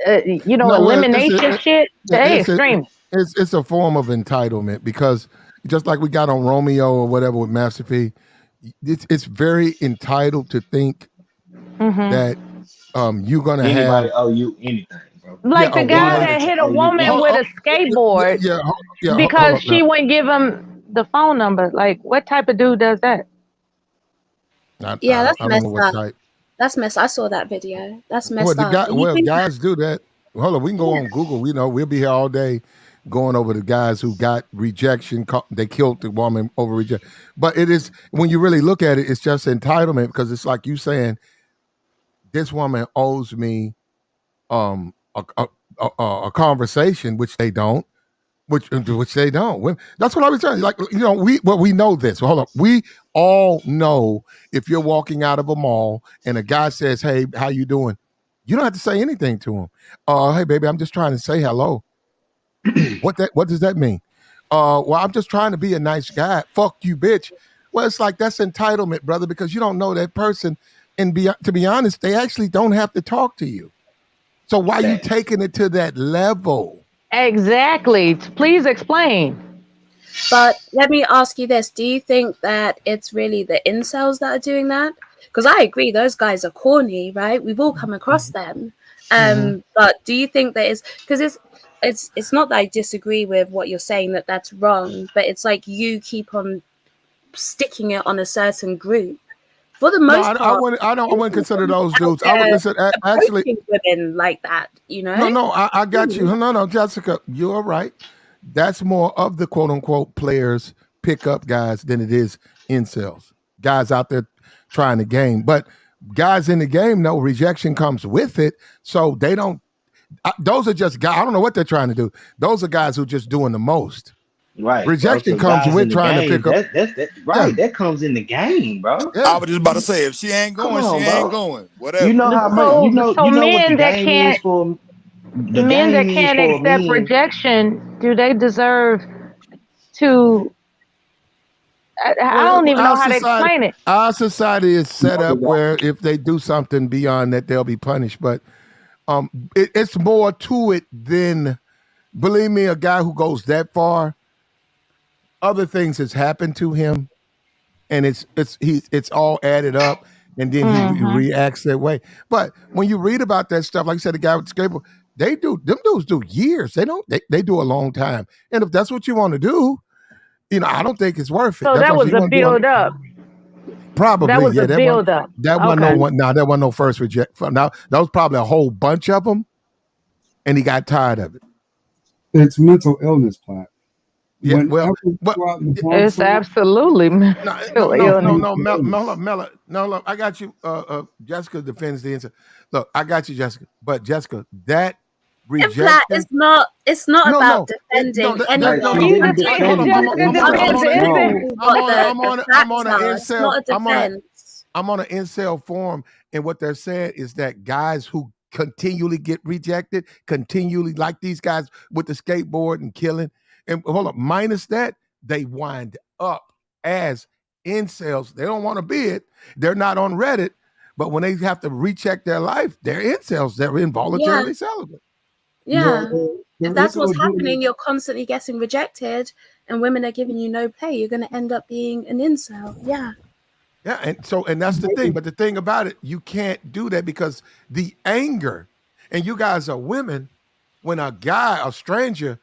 No, well, elimination shit, they it's a, extremists. it's a form of entitlement, because just like we got on Romeo or whatever with Master P, it's very entitled to think that you're gonna Anybody have, owe you anything, bro? yeah, Like the a guy woman. that Anybody hit a owe you woman Hold, with anything? a skateboard yeah, hold because up now. she wouldn't give him the phone number. Like, what type of dude does that? Yeah, that's I don't know messed what up. type. That's messed. I saw that video. That's Well, messed up. And you think that, guys do that. Hold on, we can go on Google. We know we'll be here all day going over the guys who got rejection. They killed the woman over rejection. But it is, when you really look at it, it's just entitlement, because it's like you saying, this woman owes me a conversation, which they don't. Which they don't. That's what I was saying. Like, we know this. Hold up. We all know, if you're walking out of a mall and a guy says, "Hey, how you doing?" You don't have to say anything to him. Hey, baby, I'm just trying to say hello. What does that mean? Well, I'm just trying to be a nice guy. Fuck you, bitch. Well, it's like, that's entitlement, brother, because you don't know that person. And to be honest, they actually don't have to talk to you. So why are you taking it to that level? Exactly. Please explain. but let me ask you this. Do you think that it's really the incels that are doing that? Because I agree, those guys are corny, right? We've all come across them. But do you think that is because it's not that I disagree with what you're saying, that that's wrong, but it's like you keep on sticking it on a certain group. For the No, most part, I wouldn't consider those out dudes. I would there consider actually. approaching women like that, No, I got you. No, Jessica, you're right. That's more of the quote unquote players, pickup guys, than it is incels. Guys out there trying the game. But guys in the game know rejection comes with it. So they don't, those are just guys. I don't know what they're trying to do. Those are guys who are just doing the most. Right, bro. Rejection So comes guys in with the trying to game, pick up. that right, that comes in the game, bro. Yeah. I was just about to say, if she ain't Come going, she on, ain't bro. going. You Whatever. know how much So you know what the men that game is can't for the men that game is can't for accept men. rejection, do they deserve to? I Well, don't even know how to explain it. our society is set up where if they do something beyond that, they'll be punished. But it's more to it than, believe me, a guy who goes that far, other things has happened to him, and it's all added up, and then he reacts that way. But when you read about that stuff, like you said, the guy with the skateboard, them dudes do years. They do a long time. And if that's what you want to do, I don't think it's worth it. So That's that what was you a want to do. build up. Probably, That was yeah. a build up. That wasn't Okay. no one. Now that wasn't no first reject. Now that was probably a whole bunch of them, and he got tired of it. It's mental illness, Platt. Yeah, well, It's absolutely mental illness. Mela, I got you. Jessica defends the insult. Look, I got you, Jessica. But Jessica, that And Platt, rejection. it's not about defending anyone. She's defending Jessica defends innocent. I'm on an It's not a defense. I'm on an incel forum, and what they're saying is that guys who continually get rejected, continually like these guys with the skateboard and killing, and hold up, minus that, they wind up as incels. They don't want to be it. They're not on Reddit, but when they have to recheck their life, they're incels. They're involuntarily celibate. Yeah. If that's what's happening, you're constantly getting rejected and women are giving you no play, you're going to end up being an incel. Yeah. Yeah, and that's the thing. But the thing about it, you can't do that because the anger, and you guys are women, when a guy, a stranger,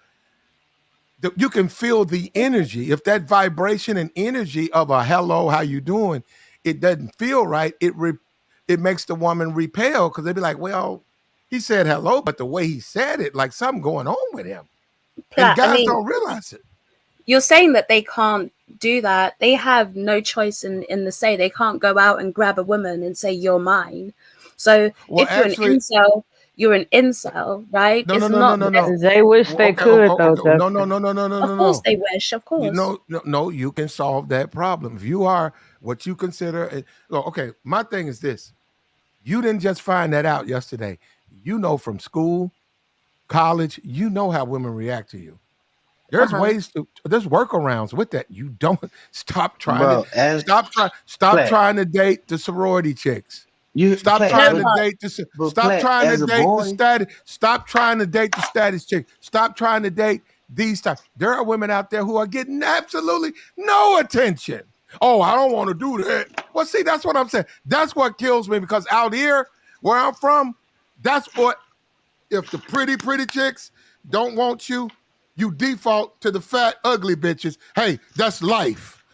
you can feel the energy. If that vibration and energy of a hello, how you doing, it doesn't feel right, it makes the woman repel because they be like, well, he said hello, but the way he said it, like something going on with him. Platt, and guys don't realize it. You're saying that they can't do that. They have no choice in the say. They can't go out and grab a woman and say, you're mine. So if you're an incel, you're an incel, right? No. They wish they could, though. No. Of course they wish, of course. No, you can solve that problem. If you are what you consider, okay, my thing is this. You didn't just find that out yesterday. You know from school, college, you know how women react to you. There's ways there's workarounds with that. You don't stop trying trying to date the sorority chicks. Stop trying to date the status chick. Stop trying to date these types. There are women out there who are getting absolutely no attention. Oh, I don't want to do that. Well, see, that's what I'm saying. That's what kills me because out here where I'm from, that's what, if the pretty chicks don't want you, you default to the fat, ugly bitches. Hey, that's life.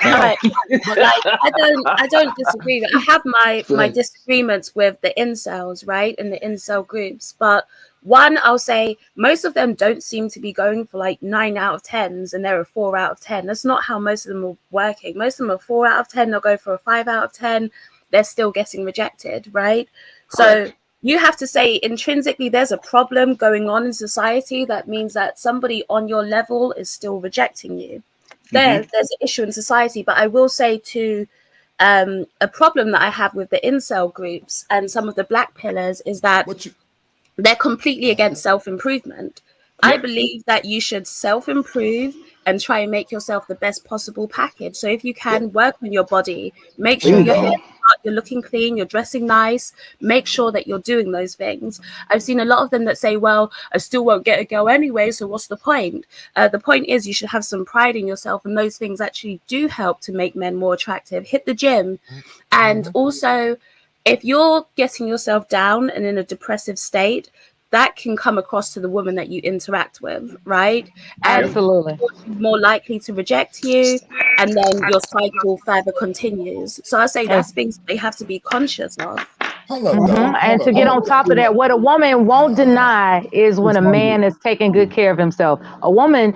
Right. I don't disagree. I have my disagreements with the incels, right, and the incel groups. But one, I'll say most of them don't seem to be going for like 9 out of 10s, and they're a 4 out of 10. That's not how most of them are working. Most of them are 4 out of 10. They'll go for a 5 out of 10. They're still getting rejected, right? So you have to say intrinsically there's a problem going on in society that means that somebody on your level is still rejecting you. There's an issue in society. But I will say too, a problem that I have with the incel groups and some of the black pillars is that they're completely against self-improvement. I believe that you should self-improve and try and make yourself the best possible package. So if you can work on your body, make sure your hair, you're looking clean, you're dressing nice, make sure that you're doing those things. I've seen a lot of them that say, well, I still won't get a girl anyway, so what's the point? The point is you should have some pride in yourself, and those things actually do help to make men more attractive. Hit the gym. And also, if you're getting yourself down and in a depressive state, that can come across to the woman that you interact with, right? And absolutely. More likely to reject you, and then your cycle further continues. So I say that's things they have to be conscious of. And to get on top of that, what a woman won't deny is when a man is taking good care of himself. A woman,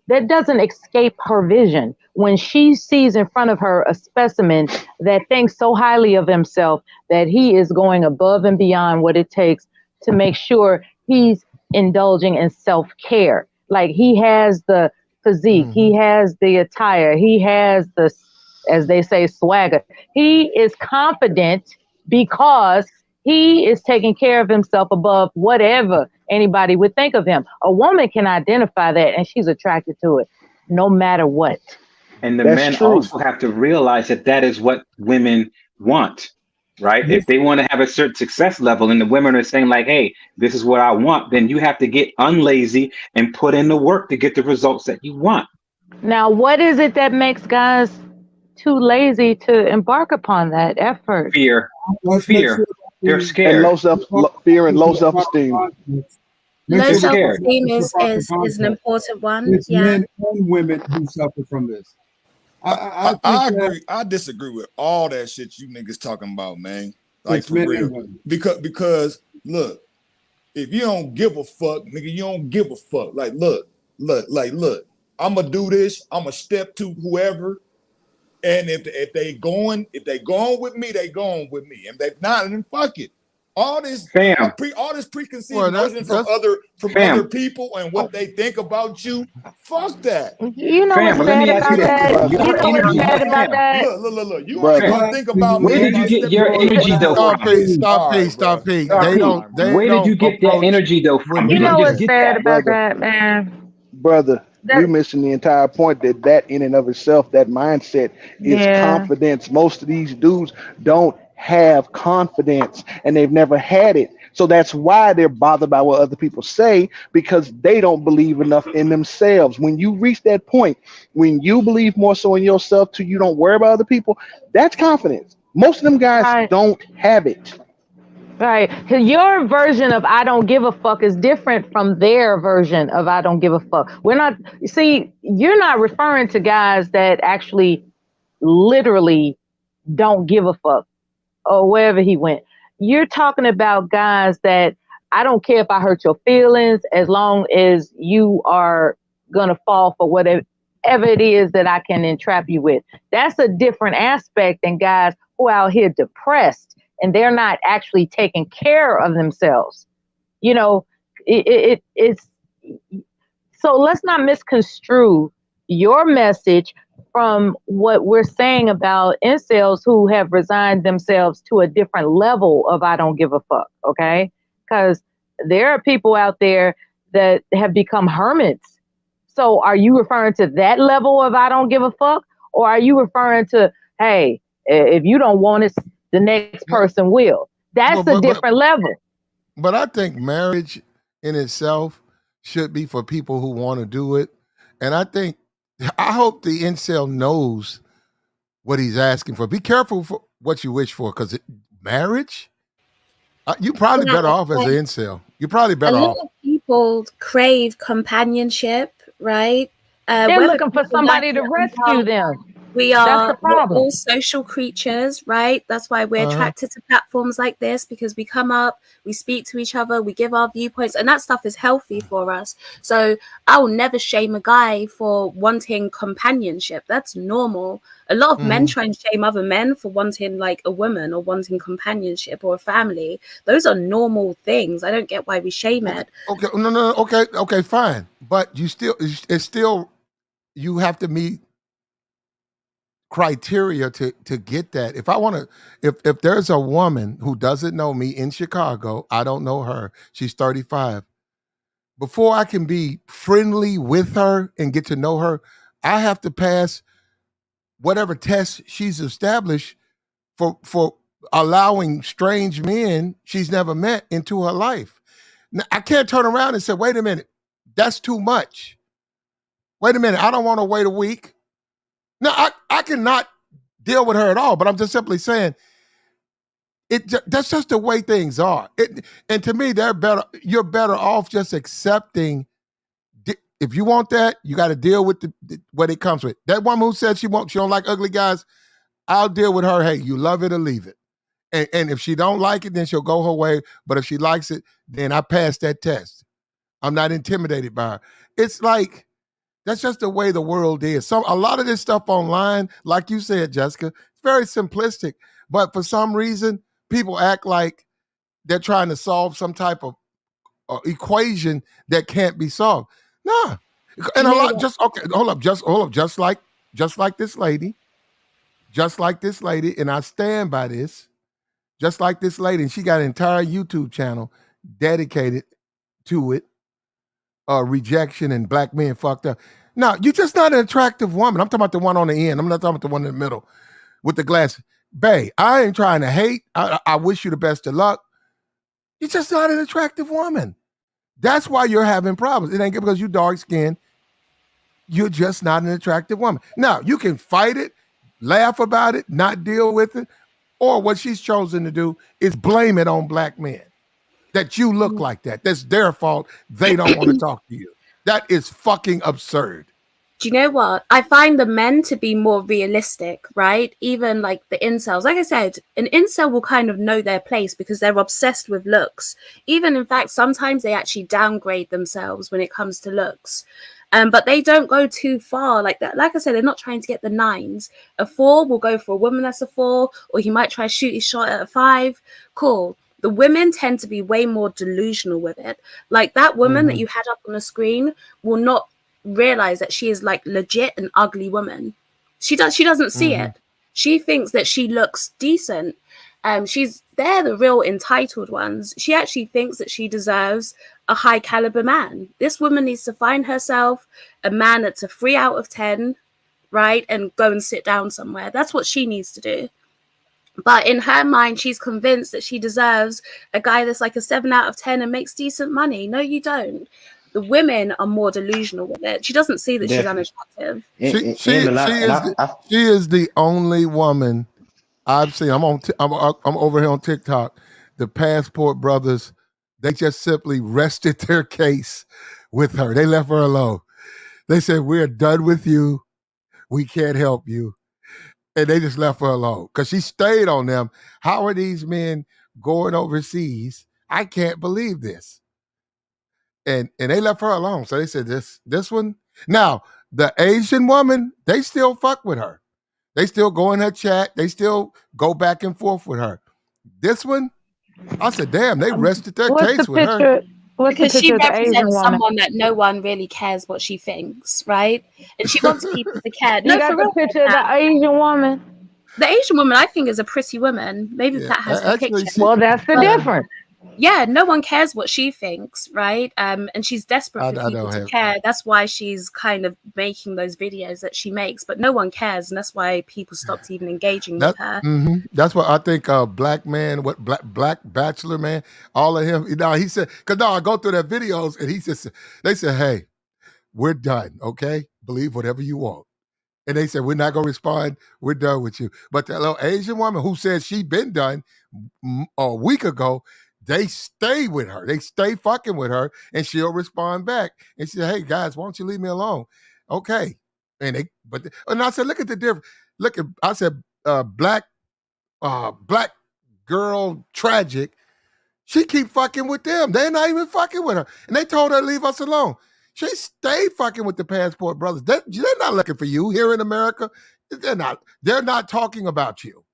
that doesn't escape her vision. When she sees in front of her a specimen that thinks so highly of himself that he is going above and beyond what it takes to make sure he's indulging in self-care. Like he has the physique, he has the attire, he has the, as they say, swagger. He is confident because he is taking care of himself above whatever anybody would think of him. A woman can identify that and she's attracted to it no matter what. And the men also have to realize that that is what women want. Right? If they want to have a certain success level and the women are saying like, hey, this is what I want, then you have to get unlazy and put in the work to get the results that you want. Now, what is it that makes guys too lazy to embark upon that effort? Fear. They're scared. And fear and low self-esteem. Low self-esteem is an important one. It's men and women who suffer from this. I agree. I disagree with all that shit you niggas talking about, man. Like for real. Because look, If you don't give a fuck, nigga, you don't give a fuck. Like, look, I'm gonna do this. I'm gonna step to whoever, and if they going with me, they going with me. And if not, then fuck it. All this Fam, preconceived notion from other people and what they think about you. Fuck that. You know fam. what's But let me sad ask you about this: that? You your know what's energy, sad about fam. that? Look. You ain't Brother, gonna think about me Where if did you I get step your towards energy though whatever. Stop, from? Pete. All Stop, right, Pete. bro. Stop, Pete. Star They P, don't. They where did don't you get that approach energy though from? You You women. know didn't just what's get sad that. about brother, that, man? brother, you That missing the entire point that in and of itself, that mindset is yeah. confidence. Most of these dudes don't have confidence and they've never had it. So that's why they're bothered by what other people say, because they don't believe enough in themselves. When you reach that point, when you believe more so in yourself till you don't worry about other people, that's confidence. Most of them guys Right. don't have it. Right. 'Cause your version of I don't give a fuck is different from their version of I don't give a fuck. We're not, see, you're not referring to guys that actually literally don't give a fuck or wherever he went. You're talking about guys that I don't care if I hurt your feelings as long as you are going to fall for whatever it is that I can entrap you with. That's a different aspect than guys who are out here depressed and they're not actually taking care of themselves. You know, it's so let's not misconstrue your message from what we're saying about incels who have resigned themselves to a different level of I don't give a fuck, okay? Because there are people out there that have become hermits. So are you referring to that level of I don't give a fuck? Or are you referring to, hey, if you don't want it, the next person will? But, That's a but, but, different level. but I think marriage in itself should be for people who want to do it. And I hope the incel knows what he's asking for. Be careful for what you wish for, because marriage, you're probably Yeah, better off as an like incel. You're probably a better lot off. of people crave companionship, right? They're Whether looking for people like somebody to it or rescue not, them. we That's the we're problem. all social creatures, right? That's why we're Uh-huh. attracted to platforms like this, because we come up, we speak to each other, we give our viewpoints, and that stuff is healthy for us. So I will never shame a guy for wanting companionship. That's normal. A lot of men Mm-hmm. try and shame other men for wanting like a woman or wanting companionship or a family. Those are normal things. I don't get why we shame Okay, it. okay, no, okay, fine. But it's still, you have to meet criteria to get that. If I want to, if there's a woman who doesn't know me in Chicago, I don't know her. She's 35. Before I can be friendly with her and get to know her, I have to pass whatever test she's established for allowing strange men she's never met into her life. Now, I can't turn around and say, "Wait a minute, that's too much. Wait a minute, I don't want to wait a week." No, I cannot deal with her at all. But I'm just simply saying that's just the way things are. And to me, you're better off just accepting. If you want that, you got to deal with what it comes with. That woman who said she don't like ugly guys, I'll deal with her. Hey, you love it or leave it. And if she don't like it, then she'll go her way. But if she likes it, then I pass that test. I'm not intimidated by her. It's like, that's just the way the world is. So a lot of this stuff online, like you said, Jessica, it's very simplistic. But for some reason, people act like they're trying to solve some type of equation that can't be solved. Nah. And You a know lot, what? just okay, hold up, just like this lady, and I stand by this, just like this lady, and she got an entire YouTube channel dedicated to it, rejection and black men fucked up. Now, you're just not an attractive woman. I'm talking about the one on the end. I'm not talking about the one in the middle with the glasses. Bae, I ain't trying to hate. I wish you the best of luck. You're just not an attractive woman. That's why you're having problems. It ain't because you dark skinned. You're just not an attractive woman. Now, you can fight it, laugh about it, not deal with it, or what she's chosen to do is blame it on black men. That you look like that. That's their fault. They don't want to talk to you. That is fucking absurd. Do you know what? I find the men to be more realistic, right? Even like the incels. Like I said, an incel will kind of know their place because they're obsessed with looks. Even in fact, sometimes they actually downgrade themselves when it comes to looks. But they don't go too far like that. Like I said, they're not trying to get the nines. A 4 will go for a woman that's a 4, or he might try to shoot his shot at a 5. Cool. The women tend to be way more delusional with it. Like that woman that you had up on the screen will not realize that she is like legit an ugly woman. She doesn't see it. She thinks that she looks decent. They're the real entitled ones. She actually thinks that she deserves a high caliber man. This woman needs to find herself a man that's a 3 out of 10, right? And go and sit down somewhere. That's what she needs to do. But in her mind, she's convinced that she deserves a guy that's like a 7 out of 10 and makes decent money. No, you don't. The women are more delusional with it. She doesn't see that she's Definitely. unattractive. And a lot, and She is the only woman I've seen. I'm over here on TikTok. The Passport Brothers, they just simply rested their case with her. They left her alone. They said, "We're done with you. We can't help you." And they just left her alone because she stayed on them. How are these men going overseas? I can't believe this. And they left her alone. So they said, this one. Now, the Asian woman, they still fuck with her. They still go in her chat. They still go back and forth with her. This one, I said, damn, they rested their case with her. Because she represents someone that no one really cares what she thinks, right? And she wants people to care. You got the picture of the Asian woman? The Asian woman, I think, is a pretty woman. Maybe that has her picture. Well, that's the difference. Yeah, no one cares what she thinks, right? And she's desperate for people to care. That's why she's kind of making those videos that she makes. But no one cares, and that's why people stopped even engaging with her. That's what I think. Black man, black bachelor man, all of him. He said, because I go through their videos, and they said, "Hey, we're done. Okay, believe whatever you want." And they said, "We're not gonna respond. We're done with you." But that little Asian woman who said she'd been done a week ago, they stay with her. They stay fucking with her, and she'll respond back. And she said, "Hey guys, why don't you leave me alone?" Okay. And I said, "Look at the difference. Look at," I said, black girl tragic. She keep fucking with them. They're not even fucking with her. And they told her to leave us alone. She stayed fucking with the Passport Brothers. They're not looking for you here in America. They're not talking about you.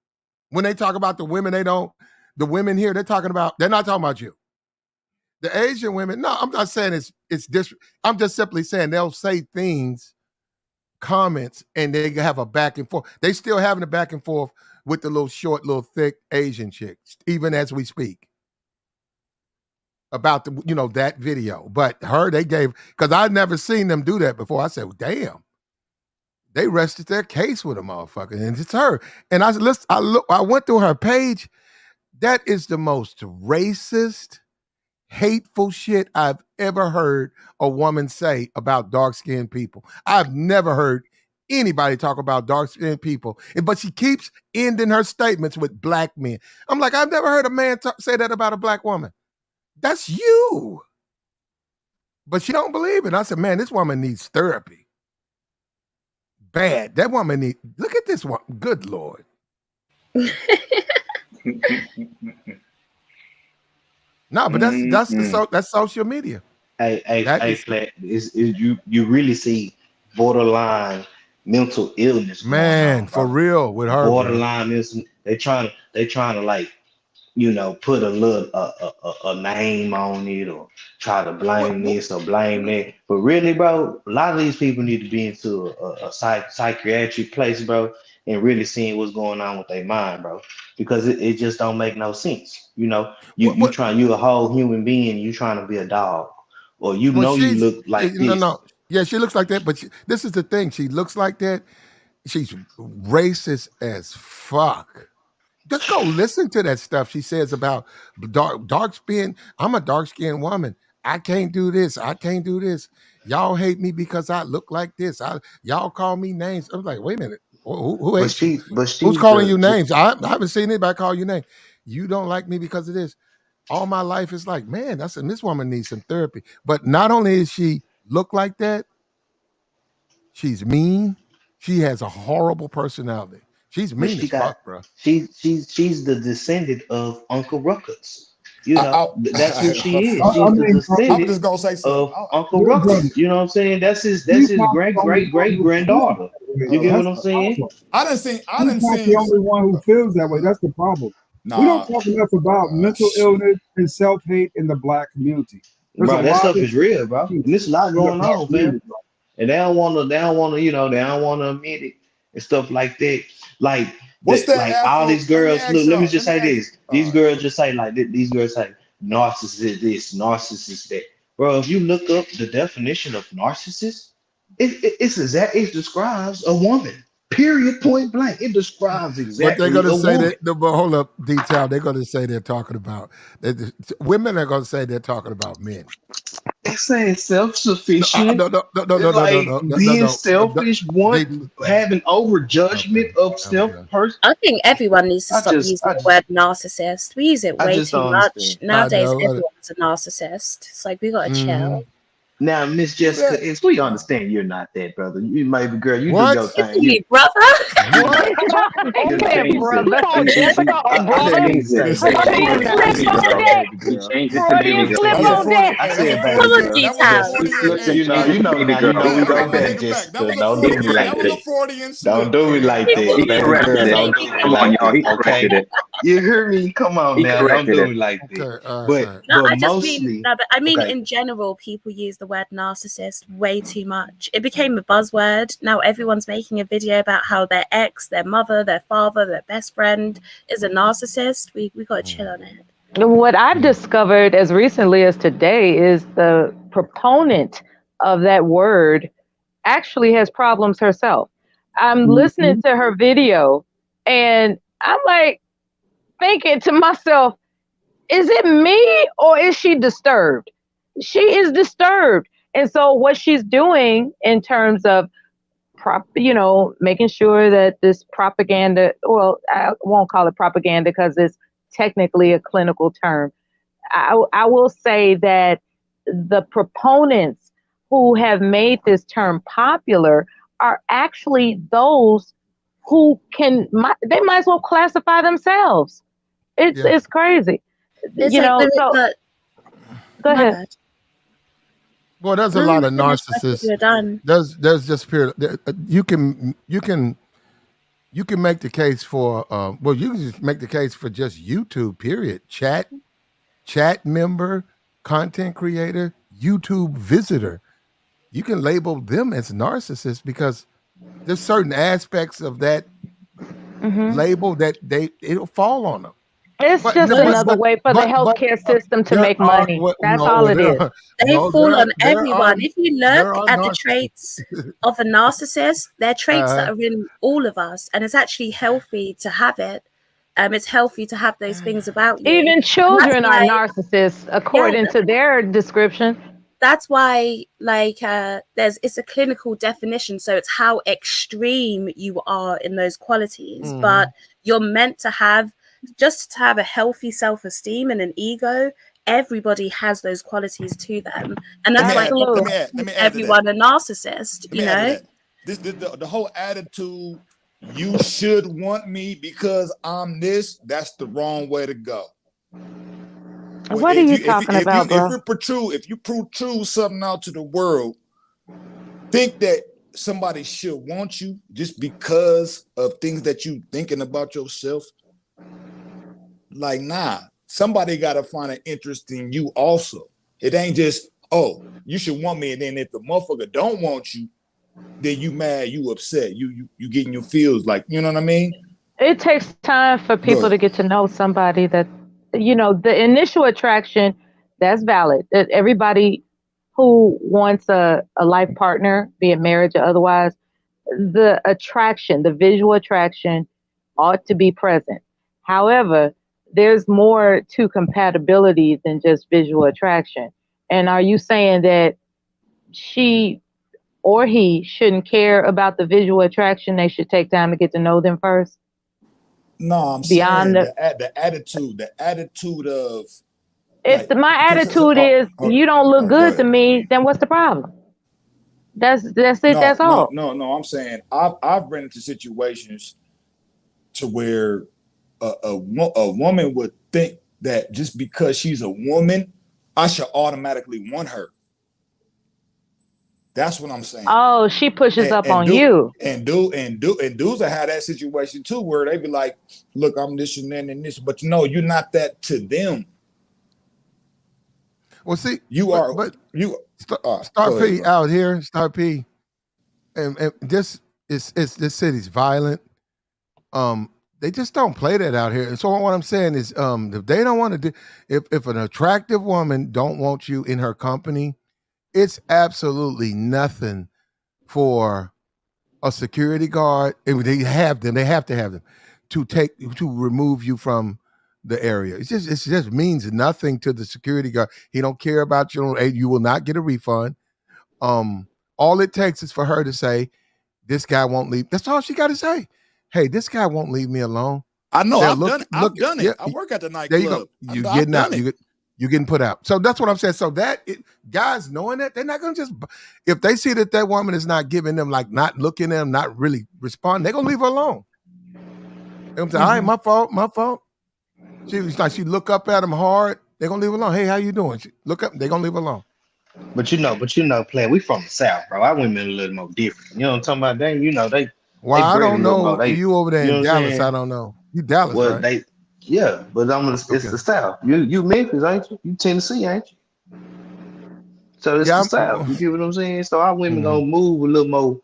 When they talk about the women, the women here, they're not talking about you. The Asian women, no, I'm not saying it's this. I'm just simply saying they'll say things, comments, and they have a back and forth. They still having a back and forth with the little short, little thick Asian chicks, even as we speak. About that video. But they gave, because I'd never seen them do that before. I said, well, damn. They rested their case with a motherfucker. And it's her. And I went through her page. That is the most racist, hateful shit I've ever heard a woman say about dark-skinned people. I've never heard anybody talk about dark-skinned people. But she keeps ending her statements with black men. I'm like, I've never heard a man say that about a black woman. That's you. But she don't believe it. I said, man, this woman needs therapy. Bad. That woman look at this one. Good Lord. No, but that's social media. Hey, Flat, you really see borderline mental illness. Man, for real with her. Borderline mental. They trying to like, put a little a name on it or try to blame this or blame that. But really, bro, a lot of these people need to be into a psychiatric place, bro, and really seeing what's going on with their mind, bro. Because it just don't make no sense. You a whole human being, you trying to be a dog. Or you look like this. No. Yeah, she looks like that, but this is the thing. She looks like that. She's racist as fuck. Just go listen to that stuff she says about dark skin. I'm a dark skinned woman. I can't do this. I can't do this. Y'all hate me because I look like this. Y'all call me names. I was like, wait a minute. Who hates you? Who's calling you names? I haven't seen anybody call you names. You don't like me because of this. All my life is like, man, this woman needs some therapy. But not only is she look like that, She's mean. She has a horrible personality. She's But mean she as got fuck, bro. she's the descendant of Uncle Ruckus. You I, know, that's who she is. I She's the mean, I'm descendant just gonna say something. of Uncle good brother. Ruckus. You know what I'm saying? That's She's his not great the only great one great who feels granddaughter. that way, You though. get what That's I'm the saying? problem. I She's done not the seen. only one who feels that way. That's the problem. We don't Nah, talk enough about mental illness and self-hate in the black community. There's a Bro, that lot stuff of is real, bro. in And there's a lot the going black on, fam. community. And they don't wanna, they don't wanna admit it and stuff like that. Like what's that like all Afro? these Let me girls, ask look, let me y'all. Let just me say ask. this. These girls just say like these girls say narcissist this, narcissist that. Bro, if you look up the definition of narcissist, it describes a woman. Period, point blank. It describes But they're exactly gonna a say woman. that. No, but hold up, detail. They're gonna say they're talking about women are gonna say they're talking about men. They say No, self-sufficient, no, no, no, no, no, no, no, like no, no, no, being no. selfish, They, having over okay, judgment of I'm self done. person. I think everyone needs to stop using I the just word narcissist. We use it I way just too don't much. understand. I Nowadays, know. everyone's a narcissist. It's like we gotta Mm-hmm. chill. Now, Miss Who Jessica, that? is we understand you're not that, brother. You maybe girl, you do your What? Give thing. me, brother. What? You Ain't know, that you, brother? call Jessica a I brother. didn't say Bro, baby you girl. slip Baby on girl, that. baby girl. Bro, you slip That's a on that. 40. I Hey, that's a said baby Come 40 on, girl. year. That was a detail. 40 year. Hey, You know now, hey, we I'm go bringing that back, nigga back. That Jessica. was a Don't do 40. me like That was a that. 40 Don't slip. do me Hey, like that was that. a Baby girl, don't do me Come on, like y'all. that. He Okay. corrected it. You hear me? Come on He now. Don't corrected do it. me like that. Okay. All right. All But right. No, but I just mean mostly, no, but I mean okay. in general, people use the word narcissist way too much. It became a buzzword. Now everyone's making a video about how their ex, their mother, their father, their best friend is a narcissist. We gotta chill on it. What I've discovered as recently as today is the proponent of that word actually has problems herself. I'm listening to her video and I'm like thinking to myself, is it me or is she disturbed? She is disturbed. And so what she's doing in terms of making sure that this propaganda, well, I won't call it propaganda because it's technically a clinical term. I will say that the proponents who have made this term popular are actually those who they might as well classify themselves. Yeah. It's crazy. It's like So go my ahead. bad. Well, there's a No, lot of finish after narcissists. you're done. There's just period. You can make the case for well, you can just make the case for just YouTube. Period. Chat member, content creator, YouTube visitor. You can label them as narcissists because there's certain aspects of that label that it'll fall on them. It's But just another way for the but healthcare system to there make are money. what That's no all well, it is. They fall on there are everyone. If you look at the narcissists. traits of a narcissist, they're traits that Uh, are in all of us, and it's actually healthy to have it. It's healthy to have those things about you. Even And that's children are why, narcissists, yeah, according to their description. that's why, like, it's a clinical definition. So it's how extreme you are in those qualities. But you're meant to have a healthy self-esteem and an ego. Everybody has those qualities to them, and Let that's me why add. Let Absolutely. me add. Let me add to that. everyone a narcissist. Let me add to that. The whole attitude. You should want me because I'm this. That's the wrong way to go. What are you talking about, bro? If you protrude something out to the world, think that somebody should want you just because of things that you thinking about yourself. Like, nah, somebody got to find an interest in you also. It ain't just, oh, you should want me, and then if the motherfucker don't want you, then you mad, you upset, you getting your feels, like, you know what I mean? It takes time for people to get to know somebody that, the initial attraction, that's valid. That everybody who wants a life partner, be it marriage or otherwise, the attraction, the visual attraction ought to be present. However, there's more to compatibility than just visual attraction. And are you saying that she or he shouldn't care about the visual attraction? They should take time to get to know them first? No, I'm Beyond saying the attitude of, if like, my attitude is you don't look go good to ahead. me, then what's the problem? That's it. No, That's all. no. I'm saying I've run into situations to where a woman would think that just because she's a woman, I should automatically want her. That's what I'm saying. Oh, she pushes up on do you. and dudes that have that situation too, where they be like, "Look, I'm this and that and this," but you're not that to them. Well, see, But Star P ahead, out here, Star P, and this this city's violent. They just don't play that out here. And so what I'm saying is, if they don't want to do, if an attractive woman don't want you in her company, it's absolutely nothing for a security guard. And they have to have them to remove you from the area. It just means nothing to the security guard. He don't care about you. You will not get a refund. All it takes is for her to say, "This guy won't leave." That's all she got to say. Hey, this guy won't leave me alone. I know. I've done it. I work at the nightclub. There you go. You getting out. You're getting put out. So that's what I'm saying. So guys knowing that, they're not going to just, if they see that woman is not giving them, like not looking at them, not really responding, they're going to leave her alone. They're going to say, all right, my fault. She look up at them hard. They're going to leave her alone. Hey, how you doing? She look up. They're going to leave her alone. But player, we from the South, bro. Our women a little more different. You know what I'm talking about? They Well, I bring don't a little know. more. You over there You know in what I'm Dallas, saying? I don't know. You Dallas, Well, right? but it's the South. You Memphis, ain't you? You Tennessee, ain't you? So it's the South. You get what I'm saying? So our women gonna move a little more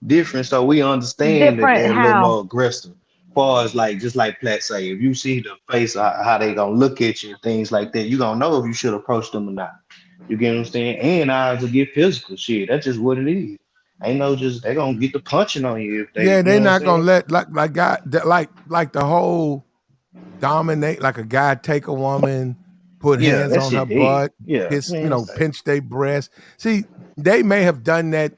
different, so we understand that Different they're a little how? more aggressive. Far as like just like Platt say, if you see the face, how they gonna look at you, things like that, you gonna know if you should approach them or not. You get what I'm saying? And ours will get physical. Shit, that's just what it is. Ain't no just they gonna get the punching on you if they, Yeah, you they're know what I'm not gonna saying? let like the whole dominate, like a guy take a woman, put Yeah, hands that on her shit dead. butt, Yeah, man. pinch their breast. See, they may have done that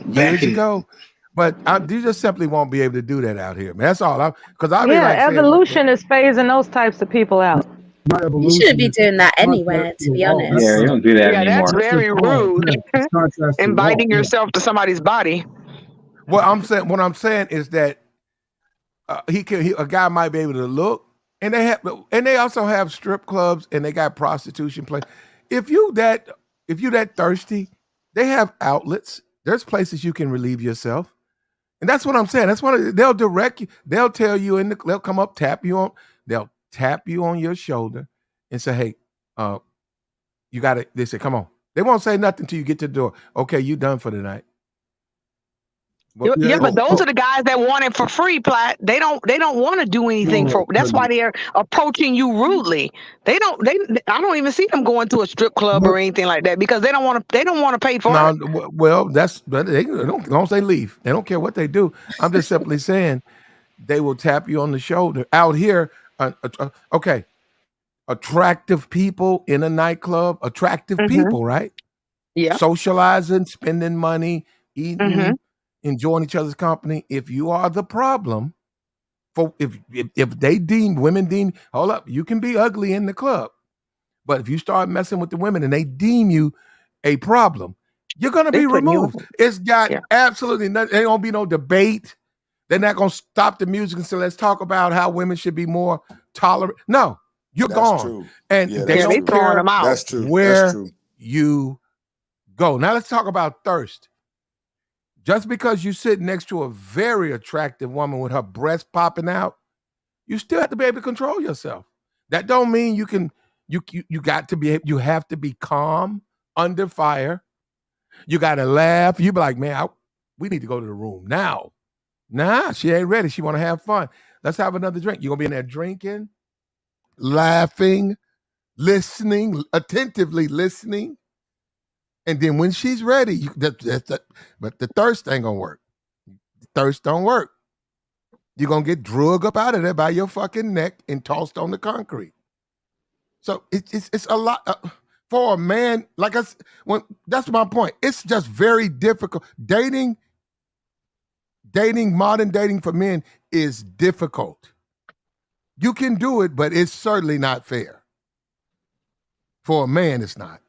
Back years in ago, but you just simply won't be able to do that out here, man. That's all. Because I'll be like Yeah, saying, evolution is phasing those types of people out. My You shouldn't evolution be is doing that contrast anywhere, to to the be law. Yeah, honest. you don't do that Yeah, that's anymore. That's just very law. rude. Yeah, it's contrast to law. Inviting Yeah. yourself to somebody's body. what I'm saying is that a guy might be able to look, and they also have strip clubs and they got prostitution play. If you that thirsty, they have outlets. There's places you can relieve yourself, and that's what I'm saying. That's what they'll direct you. They'll tell you they'll come up, they'll tap you on your shoulder, and say, "Hey, you got it." They say, "Come on." They won't say nothing till you get to the door. Okay, you done for the night. Well, Yeah, but those oh, are the guys that want it for free, Platt. They don't want to do anything for. That's why they're approaching you rudely. I don't even see them going to a strip club or anything like that because they don't want to pay for no, it. well, they don't, as long as they leave. They don't care what they do. I'm just simply saying they will tap you on the shoulder. Out here, okay, attractive people in a nightclub, attractive people, right? Yeah. Socializing, spending money, Mm-hmm. eating, enjoying each other's company. If you are the problem, if women deem, hold up, you can be ugly in the club, but if you start messing with the women and they deem you a problem, you're gonna They be putting you removed. on. It's got Yeah. absolutely nothing. There ain't gonna be no debate. They're not gonna stop the music and say, let's talk about how women should be more tolerant. No, you're That's gone. true. And Yeah, they that's they don't true. throwing care them out. That's true. where That's true. you go. Now let's talk about thirst. Just because you sit next to a very attractive woman with her breast popping out, you still have to be able to control yourself. That don't mean you can. You got to be. You have to be calm under fire. You got to laugh. You be like, man, we need to go to the room now. Nah, she ain't ready. She want to have fun. Let's have another drink. You're gonna be in there drinking, laughing, listening, attentively listening, and then when she's ready, but the thirst ain't gonna work. Thirst don't work. You're gonna get drug up out of there by your fucking neck and tossed on the concrete. So it's a lot for a man. That's my point. It's just very difficult. Modern dating for men is difficult. You can do it, but it's certainly not fair. For a man, it's not.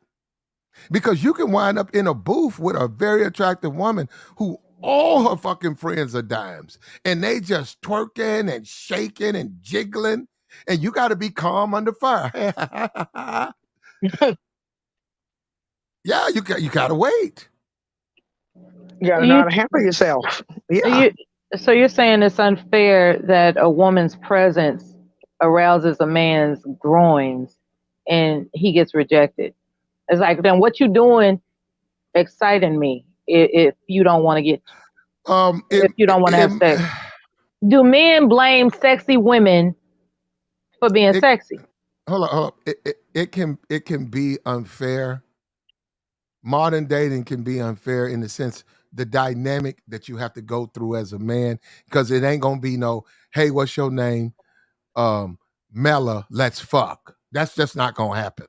Because you can wind up in a booth with a very attractive woman who all her fucking friends are dimes, and they just twerking and shaking and jiggling, and you got to be calm under fire. Yeah, you got to wait. You gotta know how to handle yourself. Yeah. So you're saying it's unfair that a woman's presence arouses a man's groins and he gets rejected. It's like, then what you doing exciting me if you don't want to get if you don't want to have sex? Do men blame sexy women for being sexy? Hold on. It can be unfair. Modern dating can be unfair in the sense the dynamic that you have to go through as a man, because it ain't gonna be no, hey, what's your name? Mella, let's fuck. That's just not gonna happen.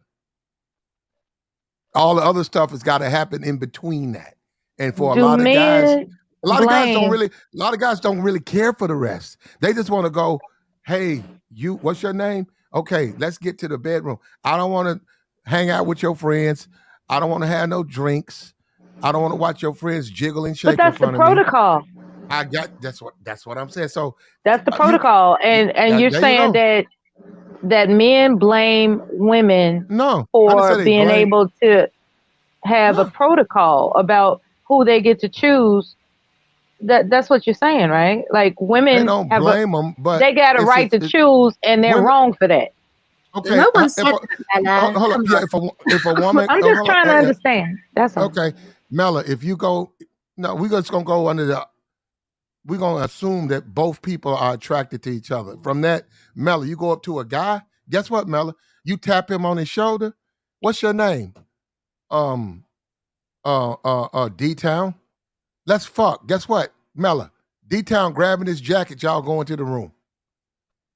All the other stuff has got to happen in between that. And for a lot of guys don't really care for the rest. They just want to go, hey, what's your name? Okay, let's get to the bedroom. I don't want to hang out with your friends. I don't want to have no drinks. I don't want to watch your friends jiggle and shake in front of me. But that's the protocol. That's what I'm saying. So that's the protocol. And you're saying that men blame women for being able to have a protocol about who they get to choose. That's what you're saying, right? Like women they don't blame them, but they got a right to choose, and they're wrong for that. Okay, no one said that, hold on. Yeah, if a woman, I'm just trying to understand. That's all. Okay, Mella. If you go, no, we're just gonna go under the. We're gonna assume that both people are attracted to each other. From that, Mella, you go up to a guy. Guess what, Mella? You tap him on his shoulder. What's your name? D-Town. Let's fuck. Guess what, Mella? D-Town grabbing his jacket. Y'all going to the room.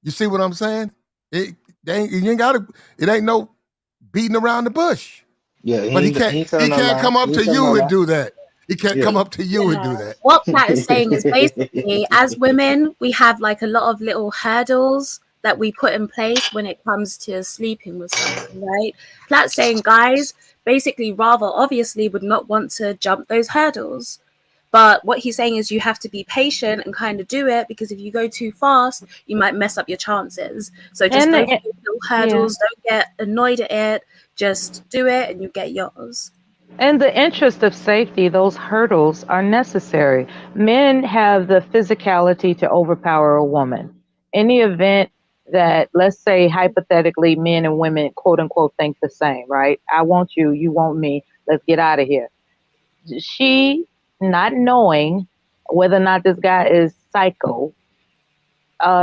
You see what I'm saying? You ain't gotta. It ain't no beating around the bush. Yeah, but he can't come up to you and do that. He can't come up to you and do that. What Pat is saying is basically, as women, we have like a lot of little hurdles that we put in place when it comes to sleeping with someone, right? Plat's saying guys basically rather obviously would not want to jump those hurdles. But what he's saying is you have to be patient and kind of do it, because if you go too fast, you might mess up your chances. So just don't do little hurdles, don't get annoyed at it, just do it and you get yours. In the interest of safety, those hurdles are necessary. Men have the physicality to overpower a woman. In the event that, let's say, hypothetically, men and women, quote unquote, think the same, right? I want you, you want me, let's get out of here. She, not knowing whether or not this guy is psycho,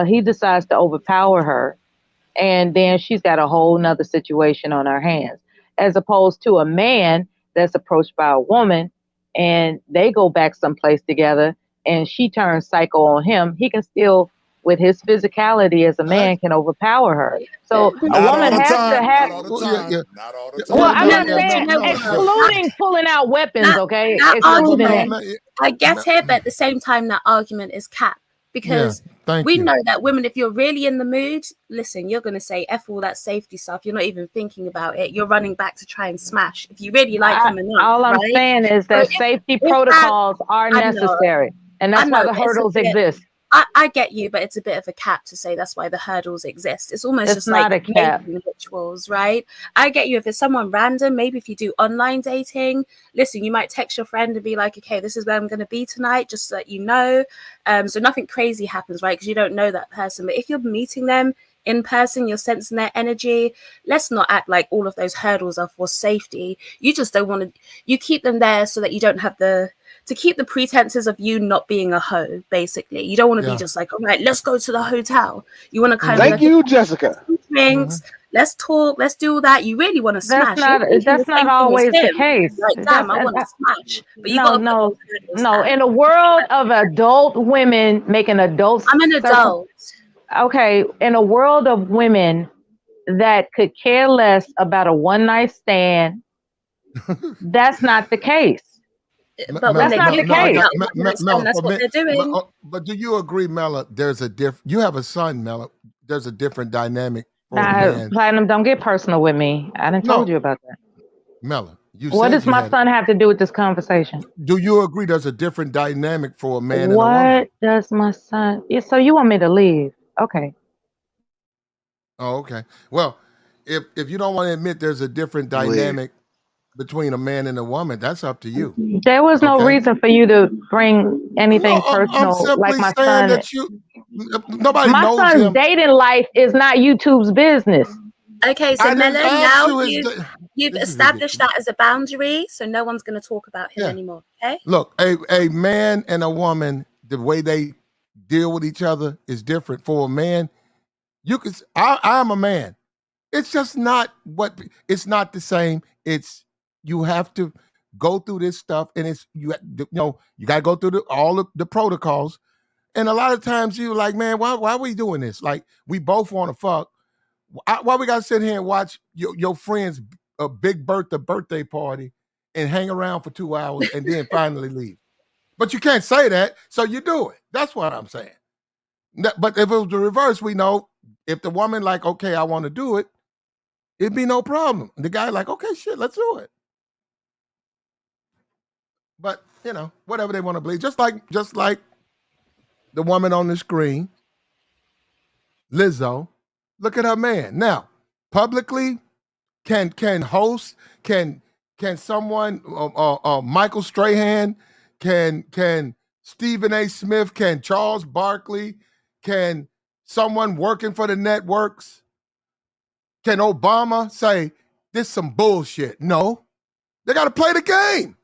he decides to overpower her. And then she's got a whole nother situation on her hands, as opposed to a man that's approached by a woman and they go back someplace together and she turns psycho on him. He can still, with his physicality as a man, can overpower her. So a woman has to have. Well, I'm not saying excluding pulling out weapons, okay? Excluding that. I get it, but at the same time, that argument is capped. Because we know that women, if you're really in the mood, listen, you're going to say F all that safety stuff. You're not even thinking about it. You're running back to try and smash. If you really like him enough. All I'm saying is that safety protocols are necessary. And that's why the hurdles exist. I get you, but it's a bit of a cap to say that's why the hurdles exist. It's almost just not like a cap. Rituals, right? I get you. If it's someone random, maybe if you do online dating, listen, you might text your friend and be like, okay, this is where I'm going to be tonight, just so that you know. So nothing crazy happens, right? Because you don't know that person. But if you're meeting them in person, you're sensing their energy. Let's not act like all of those hurdles are for safety. You just don't want to, you keep them there so that you don't have to keep the pretenses of you not being a hoe, basically. You don't want to be just like, all right, let's go to the hotel. You want to kind of Thank you, Jessica. Drinks, let's talk, let's do all that. You really want to smash. That's not always the case. Like, damn, I want to smash. But you no. In a world of adult women making adults. I'm an adult. Okay, in a world of women that could care less about a one-night stand, that's not the case. But that's not the case. That's what they're doing. But do you agree, Mella? There's a you have a son, Mella. There's a different dynamic for a man. Platinum, don't get personal with me. I done told you about that. Mella, You What said does you my had. son have to do with this conversation? Do you agree there's a different dynamic for a man and a woman? What does my son? So you want me to leave? Okay. Oh, okay. Well, if you don't want to admit there's a different dynamic between a man and a woman, that's up to you. There was no Okay. reason for you to bring anything No, I'm personal like simply my saying son. that nobody My knows son's him. dating life is not YouTube's business. Okay, so I didn't Melon, ask now you. you've This is established ridiculous. that as a boundary, so no one's going to talk about him Yeah. anymore. Okay. Look, a man and a woman, the way they deal with each other is different. For a man, I'm a man. It's just not it's not the same. It's you have to go through this stuff, and you got to go through all of the protocols. And a lot of times you're like, man, why are we doing this? Like, we both want to fuck. Why we got to sit here and watch your friend's big birthday party and hang around for 2 hours and then finally leave? But you can't say that, so you do it. That's what I'm saying. But if it was the reverse, we know if the woman like, okay, I want to do it, it'd be no problem. The guy like, okay, shit, let's do it. But whatever they want to believe, just like the woman on the screen, Lizzo. Look at her man now. Publicly, can host can someone Michael Strahan, can Stephen A. Smith, can Charles Barkley, can someone working for the networks, can Obama say this some bullshit? No, they got to play the game.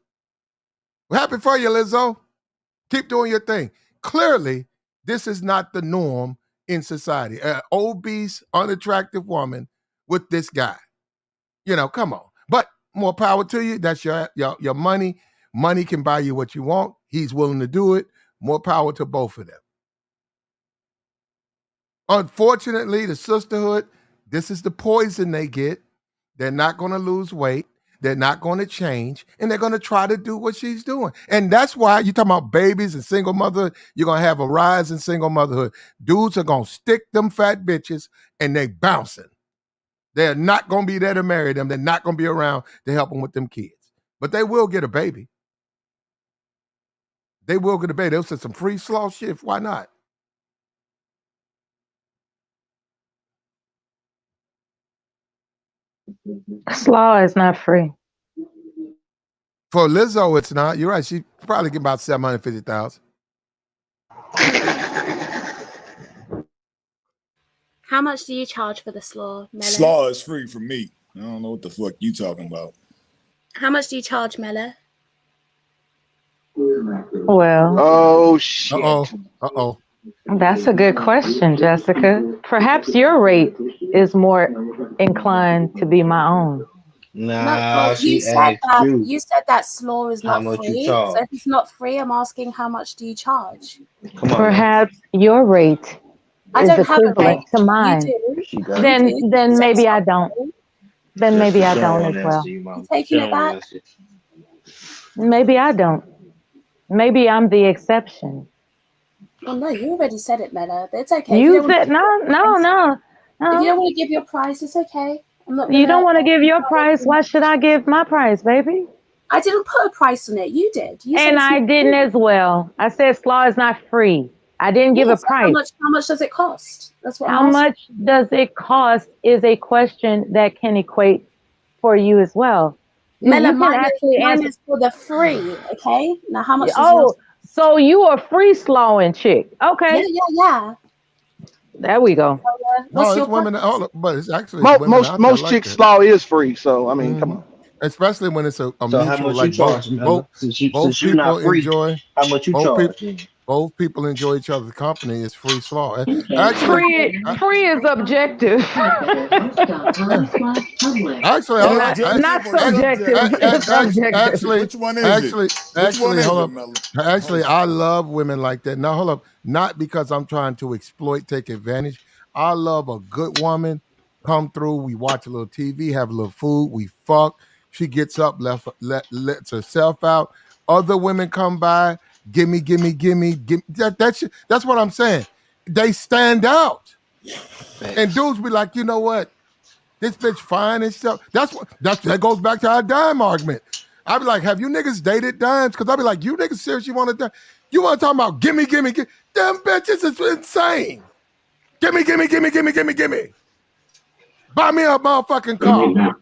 We're happy for you, Lizzo. Keep doing your thing. Clearly, this is not the norm in society. An obese, unattractive woman with this guy. Come on. But more power to you. That's your money. Money can buy you what you want. He's willing to do it. More power to both of them. Unfortunately, the sisterhood, this is the poison they get. They're not going to lose weight. They're not going to change, and they're going to try to do what she's doing. And that's why you talking about babies and single motherhood. You're going to have a rise in single motherhood. Dudes are going to stick them fat bitches, and they bouncing. They're not going to be there to marry them. They're not going to be around to help them with them kids. But they will get a baby. They will get a baby. They'll say some free slaw shit. Why not? Slaw is not free. For Lizzo, it's not. You're right. She probably get about $750,000. How much do you charge for the slaw, Mela? Slaw is free for me. I don't know what the fuck you talking about. How much do you charge, Mela? Well. Oh shit. Uh-oh. That's a good question, Jessica. Perhaps your rate is more inclined to be my own. Nah, you said that slaw is How not much you free. charge? So if it's not free, I'm asking how much do you charge? Come on. Perhaps your rate I is don't have a equivalent rate. to mine. You do. Then maybe I don't. Then maybe I don't as well. You taking it back? Maybe I don't. Maybe I'm the exception. Well, no, you already said it, Mela, but it's okay. You said If you don't want to give your price, it's okay. You don't want to give your price. Why should I give my price, baby? I didn't put a price on it. You did. And I didn't as well. I said slaw is not free. I didn't give a price. How much does it cost? That's what. How much does it cost is a question that can equate for you as well. Mela, mine is for the free. Okay. Now, how much? So you are free slawing chick? Okay. Yeah. There we go. No, it's women. But it's actually most chicks slaw is free. So I mean, come on. Especially when it's a So mutual. how much like you charge, both since you're people not free? enjoy. How much you charge? Both people enjoy each other's company. It's free slaw. Free is objective. Actually, not subjective. It's objective. Which one is it? Hold up. Actually, I love women like that. Now, hold up. Not because I'm trying to exploit, take advantage. I love a good woman. Come through. We watch a little TV, have a little food. We fuck. She gets up, lets herself out. Other women come by. Gimme. That's what I'm saying. They stand out. And dudes be like, you know what? This bitch fine and stuff. That goes back to our dime argument. I be like, have you niggas dated dimes? Because I be like, you niggas seriously want to dime? You want to talk about gimme. Them bitches is insane. Gimme. Buy me a motherfucking car.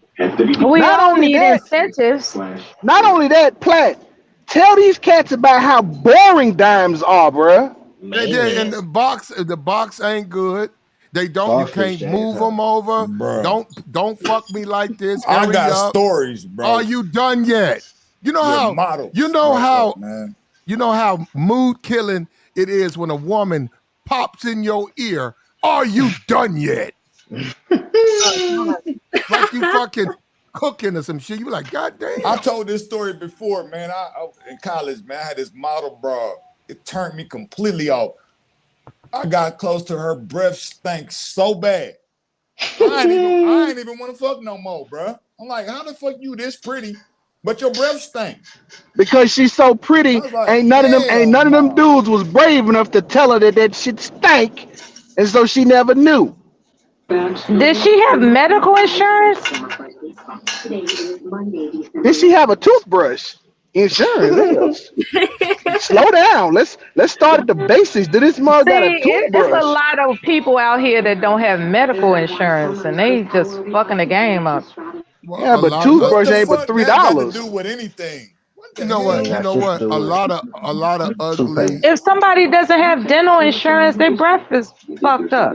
We Not all only need that, incentives. not only that, Platt, tell these cats about how boring dimes are, bruh. And the box ain't good. They don't. You can't move them over. Bruh. Don't fuck me like this. I Hurry got up. stories, bro. Are you done yet? You know With how models right up, man. you know how mood killing it is when a woman pops in your ear. Are you done yet? Like you fucking cooking or some shit. You be like, God damn. I told this story before, man. I in college, man, I had this model bra. It turned me completely off. I got close to her, breath stank so bad. I ain't even want to fuck no more, bro. I'm like, how the fuck you this pretty, but your breath stink? Because she's so pretty, like, ain't none of them dudes was brave enough to tell her that shit stank, and so she never knew. Did she have medical insurance? Did she have a toothbrush? Insurance. Slow down. Let's start at the basics. Did this mother got a See, it's toothbrush? a lot of people out here that don't have medical insurance, and they just fucking the game up. Yeah, but toothbrush ain't but That got to $3. do with anything. You know what? A lot of ugly. If somebody doesn't have dental insurance, their breath is fucked up.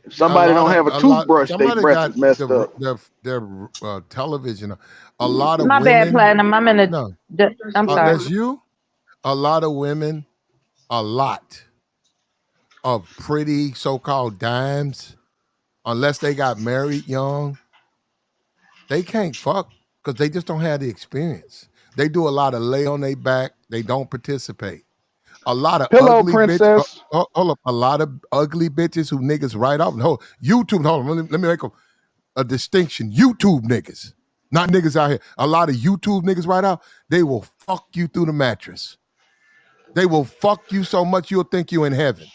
If somebody don't have a toothbrush, their somebody breath got is messed up. their television. A lot of My women. bad, Platinum. I'm in a. No, I'm sorry. that's you. A lot of women. A lot of pretty so-called dimes, unless they got married young, they can't fuck because they just don't have the experience. They do a lot of lay on their back. They don't participate. A lot of Pillow ugly princess. bitches. Hold up. A lot of ugly bitches who niggas write off. No, YouTube. Hold on. Let me make a distinction. YouTube niggas, not niggas out here. A lot of YouTube niggas right out. They will fuck you through the mattress. They will fuck you so much you'll think you're in heaven.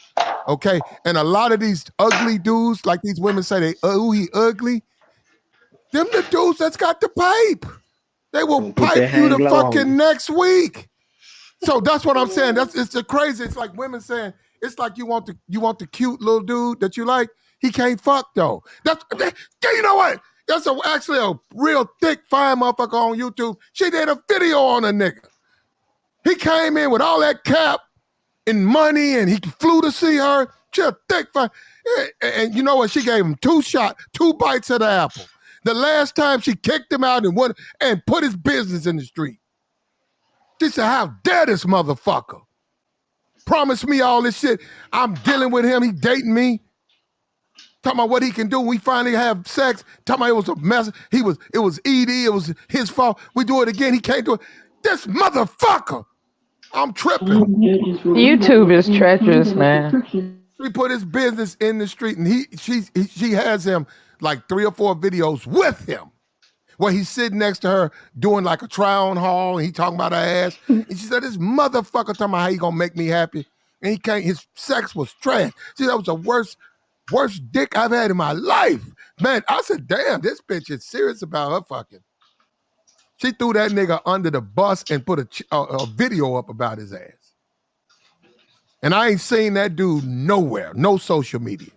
Okay? And a lot of these ugly dudes, like these women say, he ugly. Them the dudes that's got the pipe. They will pipe you the fucking next week. So that's what I'm saying. It's the crazy. It's like women saying, it's like you want the cute little dude that you like. He can't fuck though. You know what? That's actually a real thick, fine motherfucker on YouTube. She did a video on a nigga. He came in with all that cap and money, and he flew to see her. She a thick fine. And you know what? She gave him 2 bites of the apple. The last time she kicked him out and put his business in the street. She said, how dare this motherfucker? Promised me all this shit. I'm dealing with him. He dating me. Talking about what he can do. We finally have sex. Talking about it was a mess. It was ED. It was his fault. We do it again. He can't do it. This motherfucker. I'm tripping. YouTube is treacherous, man. He put his business in the street, and she has him like 3 or 4 videos with him, where he's sitting next to her doing like a try-on haul, and he talking about her ass. And she said, "This motherfucker talking about how he gonna make me happy, and he can't. His sex was trash." See, that was the worst dick I've had in my life, man. I said, "Damn, this bitch is serious about her fucking." She threw that nigga under the bus and put a video up about his ass. And I ain't seen that dude nowhere, no social media.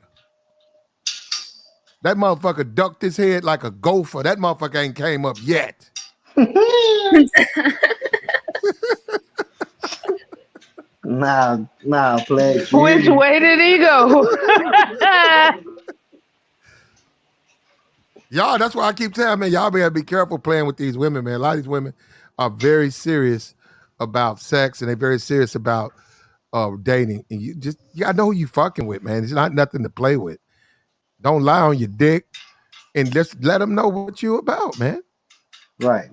That motherfucker ducked his head like a gopher. That motherfucker ain't came up yet. Nah, Pledge. Which way did he go? Y'all, that's why I keep telling, man, y'all better be careful playing with these women, man. A lot of these women are very serious about sex, and they're very serious about dating. And you gotta know who you fucking with, man. It's not nothing to play with. Don't lie on your dick, and just let them know what you about, man. Right.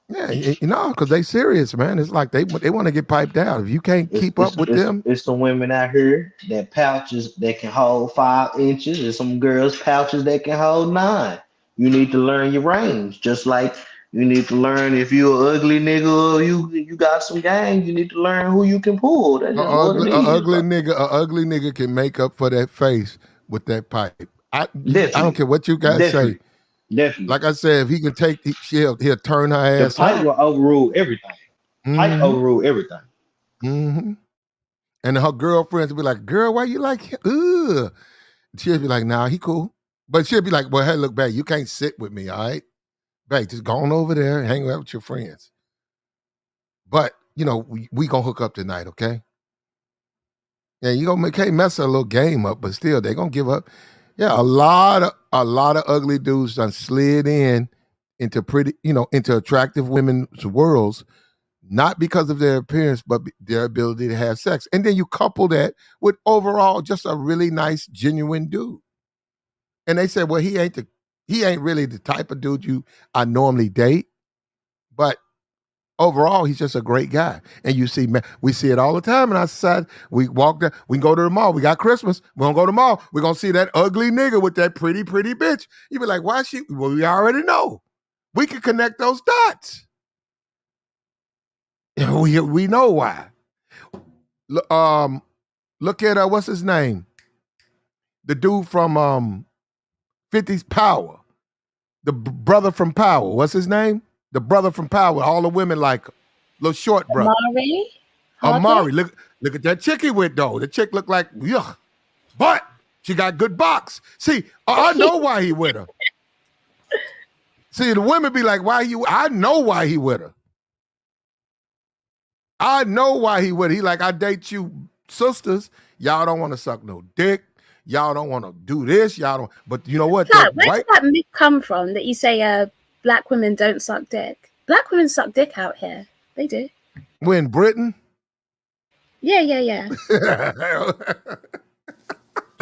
Yeah, you know, because they serious, man. It's like they want to get piped out. If you can't keep up with them, it's some women out here that pouches that can hold 5 inches, and some girls pouches that can hold 9. You need to learn your range, just like You need to learn if you're an ugly nigga or you got some game. You need to learn who you can pull. That's A just what ugly, it a is, ugly bro. nigga, a ugly nigga can make up for that face with that pipe. I don't Definitely, care what you guys say. definitely, definitely. Like I said, if he can take, he'll turn her The ass pipe out. will overrule everything. Pipe Mm-hmm. overrule everything. Mm-hmm. And her girlfriends will be like, "Girl, why you like him?" Ugh. She'll be like, "Nah, he cool." But she'll be like, "Well, hey, look, babe, you can't sit with me, all right? Babe, just go on over there and hang out with your friends. But we gonna hook up tonight, okay? Yeah, you can't mess a little game up, but still, they gonna give up. Yeah, a lot of ugly dudes done slid into pretty, into attractive women's worlds, not because of their appearance, but their ability to have sex. And then you couple that with overall just a really nice, genuine dude. And they said, well, he ain't really the type of dude I normally date, but overall, he's just a great guy. And you see, man, we see it all the time in our society. We walk there, we can go to the mall. We got Christmas. We're gonna go to the mall. We're gonna see that ugly nigga with that pretty, pretty bitch. You be like, why she? Well, we already know. We can connect those dots. We know why. Look at what's his name? The dude from 50's Power. The brother from Power. What's his name? The brother from Power. All the women like him. Little short brother. Amari. Look at that chick he with though. The chick look like yuck, but she got good box. See, I know why he with her. See, the women be like, why you? I know why he with her. I know why he with her. He like, I date you sisters. Y'all don't want to suck no dick. Y'all don't want to do this. Y'all don't. But you know what? Where did that myth come from that you say black women don't suck dick? Black women suck dick out here. They do. We're in Britain? Yeah. They do.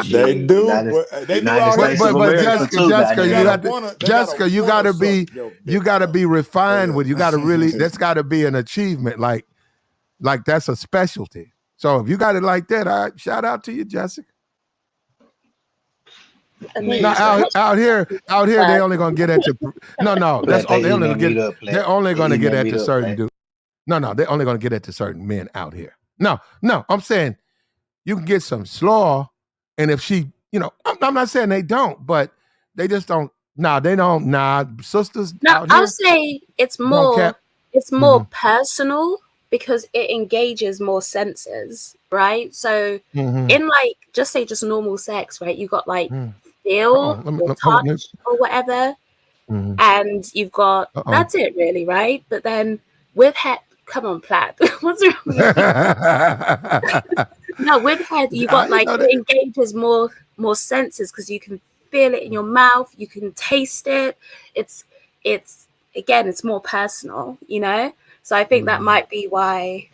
They do all that. But Jessica, you gotta be refined with. You gotta really. That's gotta be an achievement. Like that's a specialty. So if you got it like that, shout out to you, Jessica. Now out here, they only gonna get at you. No, that's all they only gonna get. They're only gonna get at the certain dude. No, they're only gonna get at the certain men out here. No, I'm saying you can get some slaw, and if she, I'm not saying they don't, but they just don't. Nah, they don't. Nah, sisters. No, I'll say it's more. It's more personal because it engages more senses, right? So in just normal sex, right? You got like feel or touch or whatever, and you've got that's it really, right? But then with head, come on, Platt, what's wrong with you? No, with head, you got it engages more senses because you can feel it in your mouth, you can taste it. It's again, it's more personal, So I think that might be why.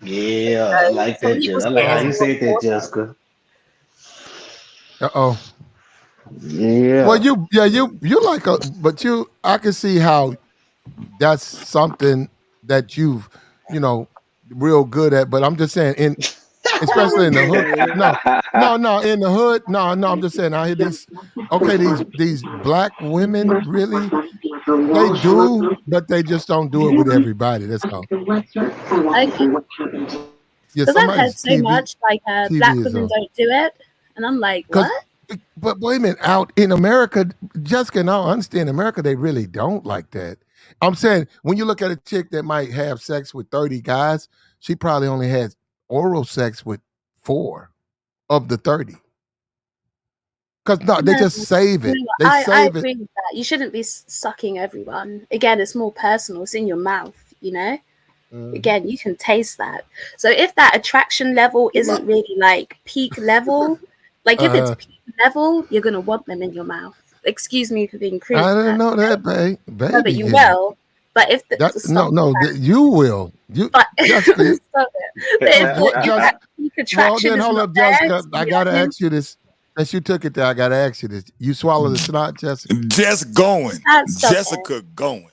Yeah, I like that. I like how you said that, Jessica. Yeah. Well, you like but I can see how that's something that you've, real good at. But I'm just saying, especially in the hood. No, in the hood. No, I'm just saying. I hear these black women really, they do, but they just don't do it with everybody. That's all. Because I've heard so much black women don't do it, and I'm like, what? But wait a minute, out in America, Jessica, and I understand in America, they really don't like that. I'm saying when you look at a chick that might have sex with 30 guys, she probably only has oral sex with 4 of the 30. Because they just save it. I agree with that. You shouldn't be sucking everyone. Again, it's more personal. It's in your mouth, Again, you can taste that. So if that attraction level isn't really like peak level, like if it's peak level, you're gonna want them in your mouth. Excuse me for being crude. I didn't know that, baby. No, but you will. But if you will. Jessica, stop it. Well, then hold up, Jessica. I gotta ask you this. Since you took it there, I gotta ask you this. You swallow the snot, Jessica? Just going. Jessica going.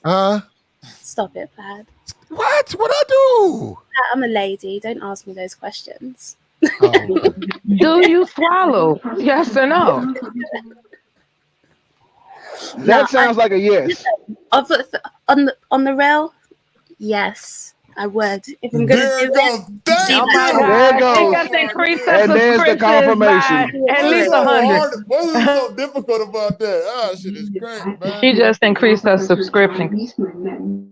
Stop it, Plaid. What? What'd I do? I'm a lady. Don't ask me those questions. Do you swallow? Yes or no? That sounds like a yes. On the rail, yes, I would. If I'm gonna There do it it, goes. Damn, Oh my so There it God, she goes. got to increase her And there's the subscriptions by confirmation. at what's least so 100. hard? What is so difficult about that? Ah, shit is great, man. She just increased her subscription.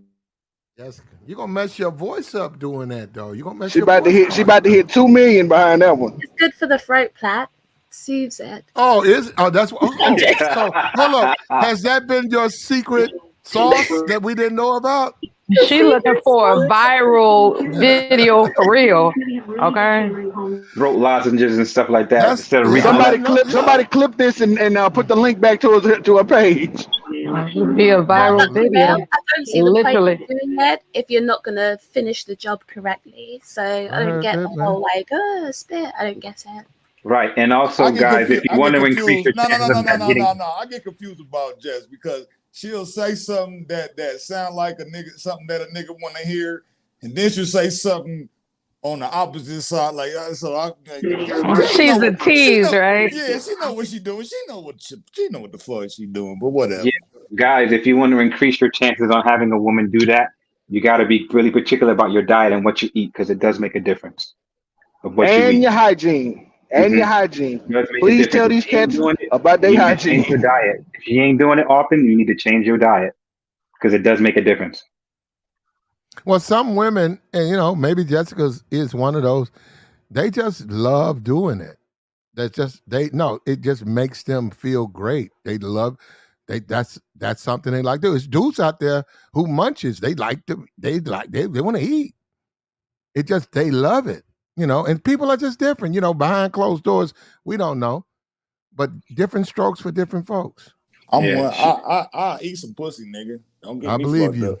Jessica, you're gonna mess your voice up doing that though. You're gonna mess She your about to voice hit. She up. about to hit 2 million behind that one. it's good for the throat plait. Soothes it. Oh, that's what so hold up. Has that been your secret sauce that we didn't know about? She looking for a viral video for real. Okay. Throat lozenges and stuff like that That's instead of yeah, I Ricola. didn't know. Somebody clip this and put the link back to her page. Be a viral video. I don't see the point Literally. of doing it if you're not gonna finish the job correctly. So I don't heard get that, the man. whole spit. I don't get it. Right. And I also, get guys, if confused. you want to increase your No, chances of getting I get confused about Jess because she'll say something that sound like a nigga, something that a nigga want to hear, and then she'll say something on the opposite side. Like She's a tease, right? Yeah, she know what she doing. She know what the fuck she doing. But whatever. Yeah, guys, if you want to increase your chances on having a woman do that, you got to be really particular about your diet and what you eat because it does make a difference of what you And eat. your hygiene. And your hygiene. Please tell these cats about their hygiene. Change your diet. If you ain't doing it often, you need to change your diet because it does make a difference. Well, some women, and maybe Jessica's is one of those. They just love doing it. It just makes them feel great. They love. That's something they like to do. It's dudes out there who munches. They want to eat. They love it. And people are just different. Behind closed doors, we don't know, but different strokes for different folks. I'm one. I eat some pussy, nigga. Don't get I me believe fucked you. up,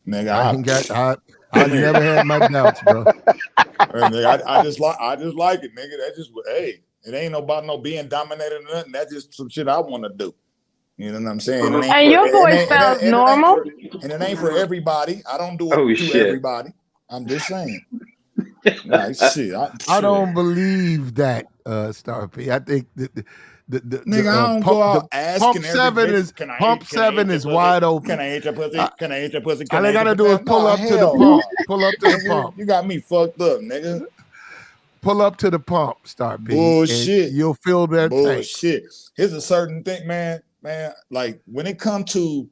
nigga. I never had my doubts, bro. Nigga, I just like it, nigga. That just it ain't about no being dominated or nothing. That's just some shit I want to do. You know what I'm saying? And your voice sounds normal. And it ain't for everybody. I don't do it to everybody. I'm just saying. Like shit. I don't believe that, Star P. I think the nigga, I don't go out asking pump seven is wide open. Can I eat your pussy? Can I eat your pussy? All they gotta do is pull up to the pump. Pull up to the pump. You got me fucked up, nigga. Pull up to the pump, Star P. Bullshit. You'll feel that bullshit. Here's a certain thing, man. Like when it comes to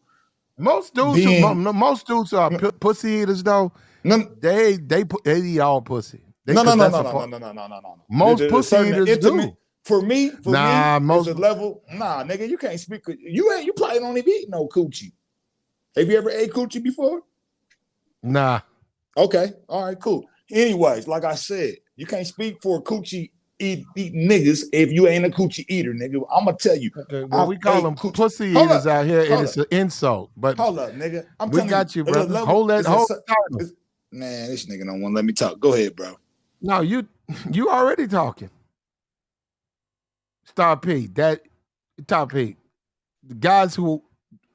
most dudes are pussy eaters though. They eat all pussy. No. Most pussy eaters do. For me, most it's a level. Nah, nigga, you can't speak. You probably don't even eat no coochie. Have you ever ate coochie before? Nah. Okay. All right. Cool. Anyways, like I said, you can't speak for coochie eat niggas if you ain't a coochie eater, nigga. I'm gonna tell you. Okay, well, we call them pussy eaters out here, and it's an insult. But hold up, nigga. We got you, brother. Hold that. Man, this nigga don't want to let me talk. Go ahead, bro. No, you already talking. Star P, Top P. The guys who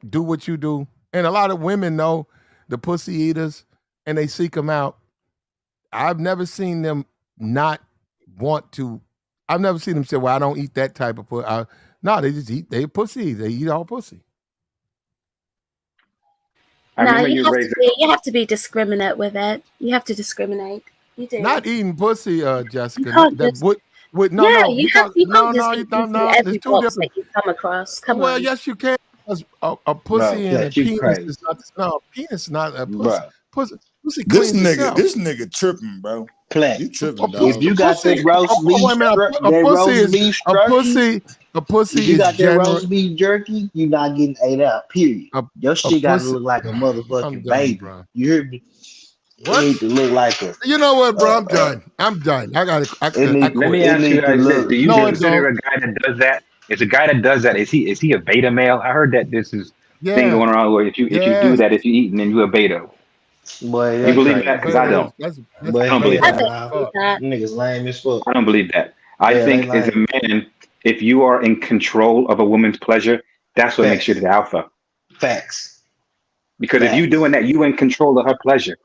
do what you do, and a lot of women know the pussy eaters, and they seek them out. I've never seen them not want to. I've never seen them say, "Well, I don't eat that type of pussy." No, they just eat. They pussy. They eat all pussy. You have to be discriminate with it. You have to discriminate. You do. Not eating pussy, Jessica. You can't There's two different. you come across. Come well, on. yes, you can. A pussy and a penis is not. No, penis is not a pussy. Pussy this cleans nigga, itself. this nigga tripping, bro. You tripping, dog. If you got that roast beef, a pussy if you got is that roast beef jerky, you not getting ate out. Period. Your shit got to look like a motherfucking baby. Bro. You hear me? What? It need to look like a. You know what, bro? I'm done. I'm done. I got it. Let me ask you guys this: do you consider a guy that does that? Is a guy that does that? Is he a beta male? I heard that this is thing going around where if you do that, if you eat and then you a beta. Boy, you believe that? Because I don't. I don't believe that. Niggas lame as fuck. I don't believe that. I think as a man, if you are in control of a woman's pleasure, that's what makes you the alpha. Facts. Because if you doing that, you in control of her pleasure.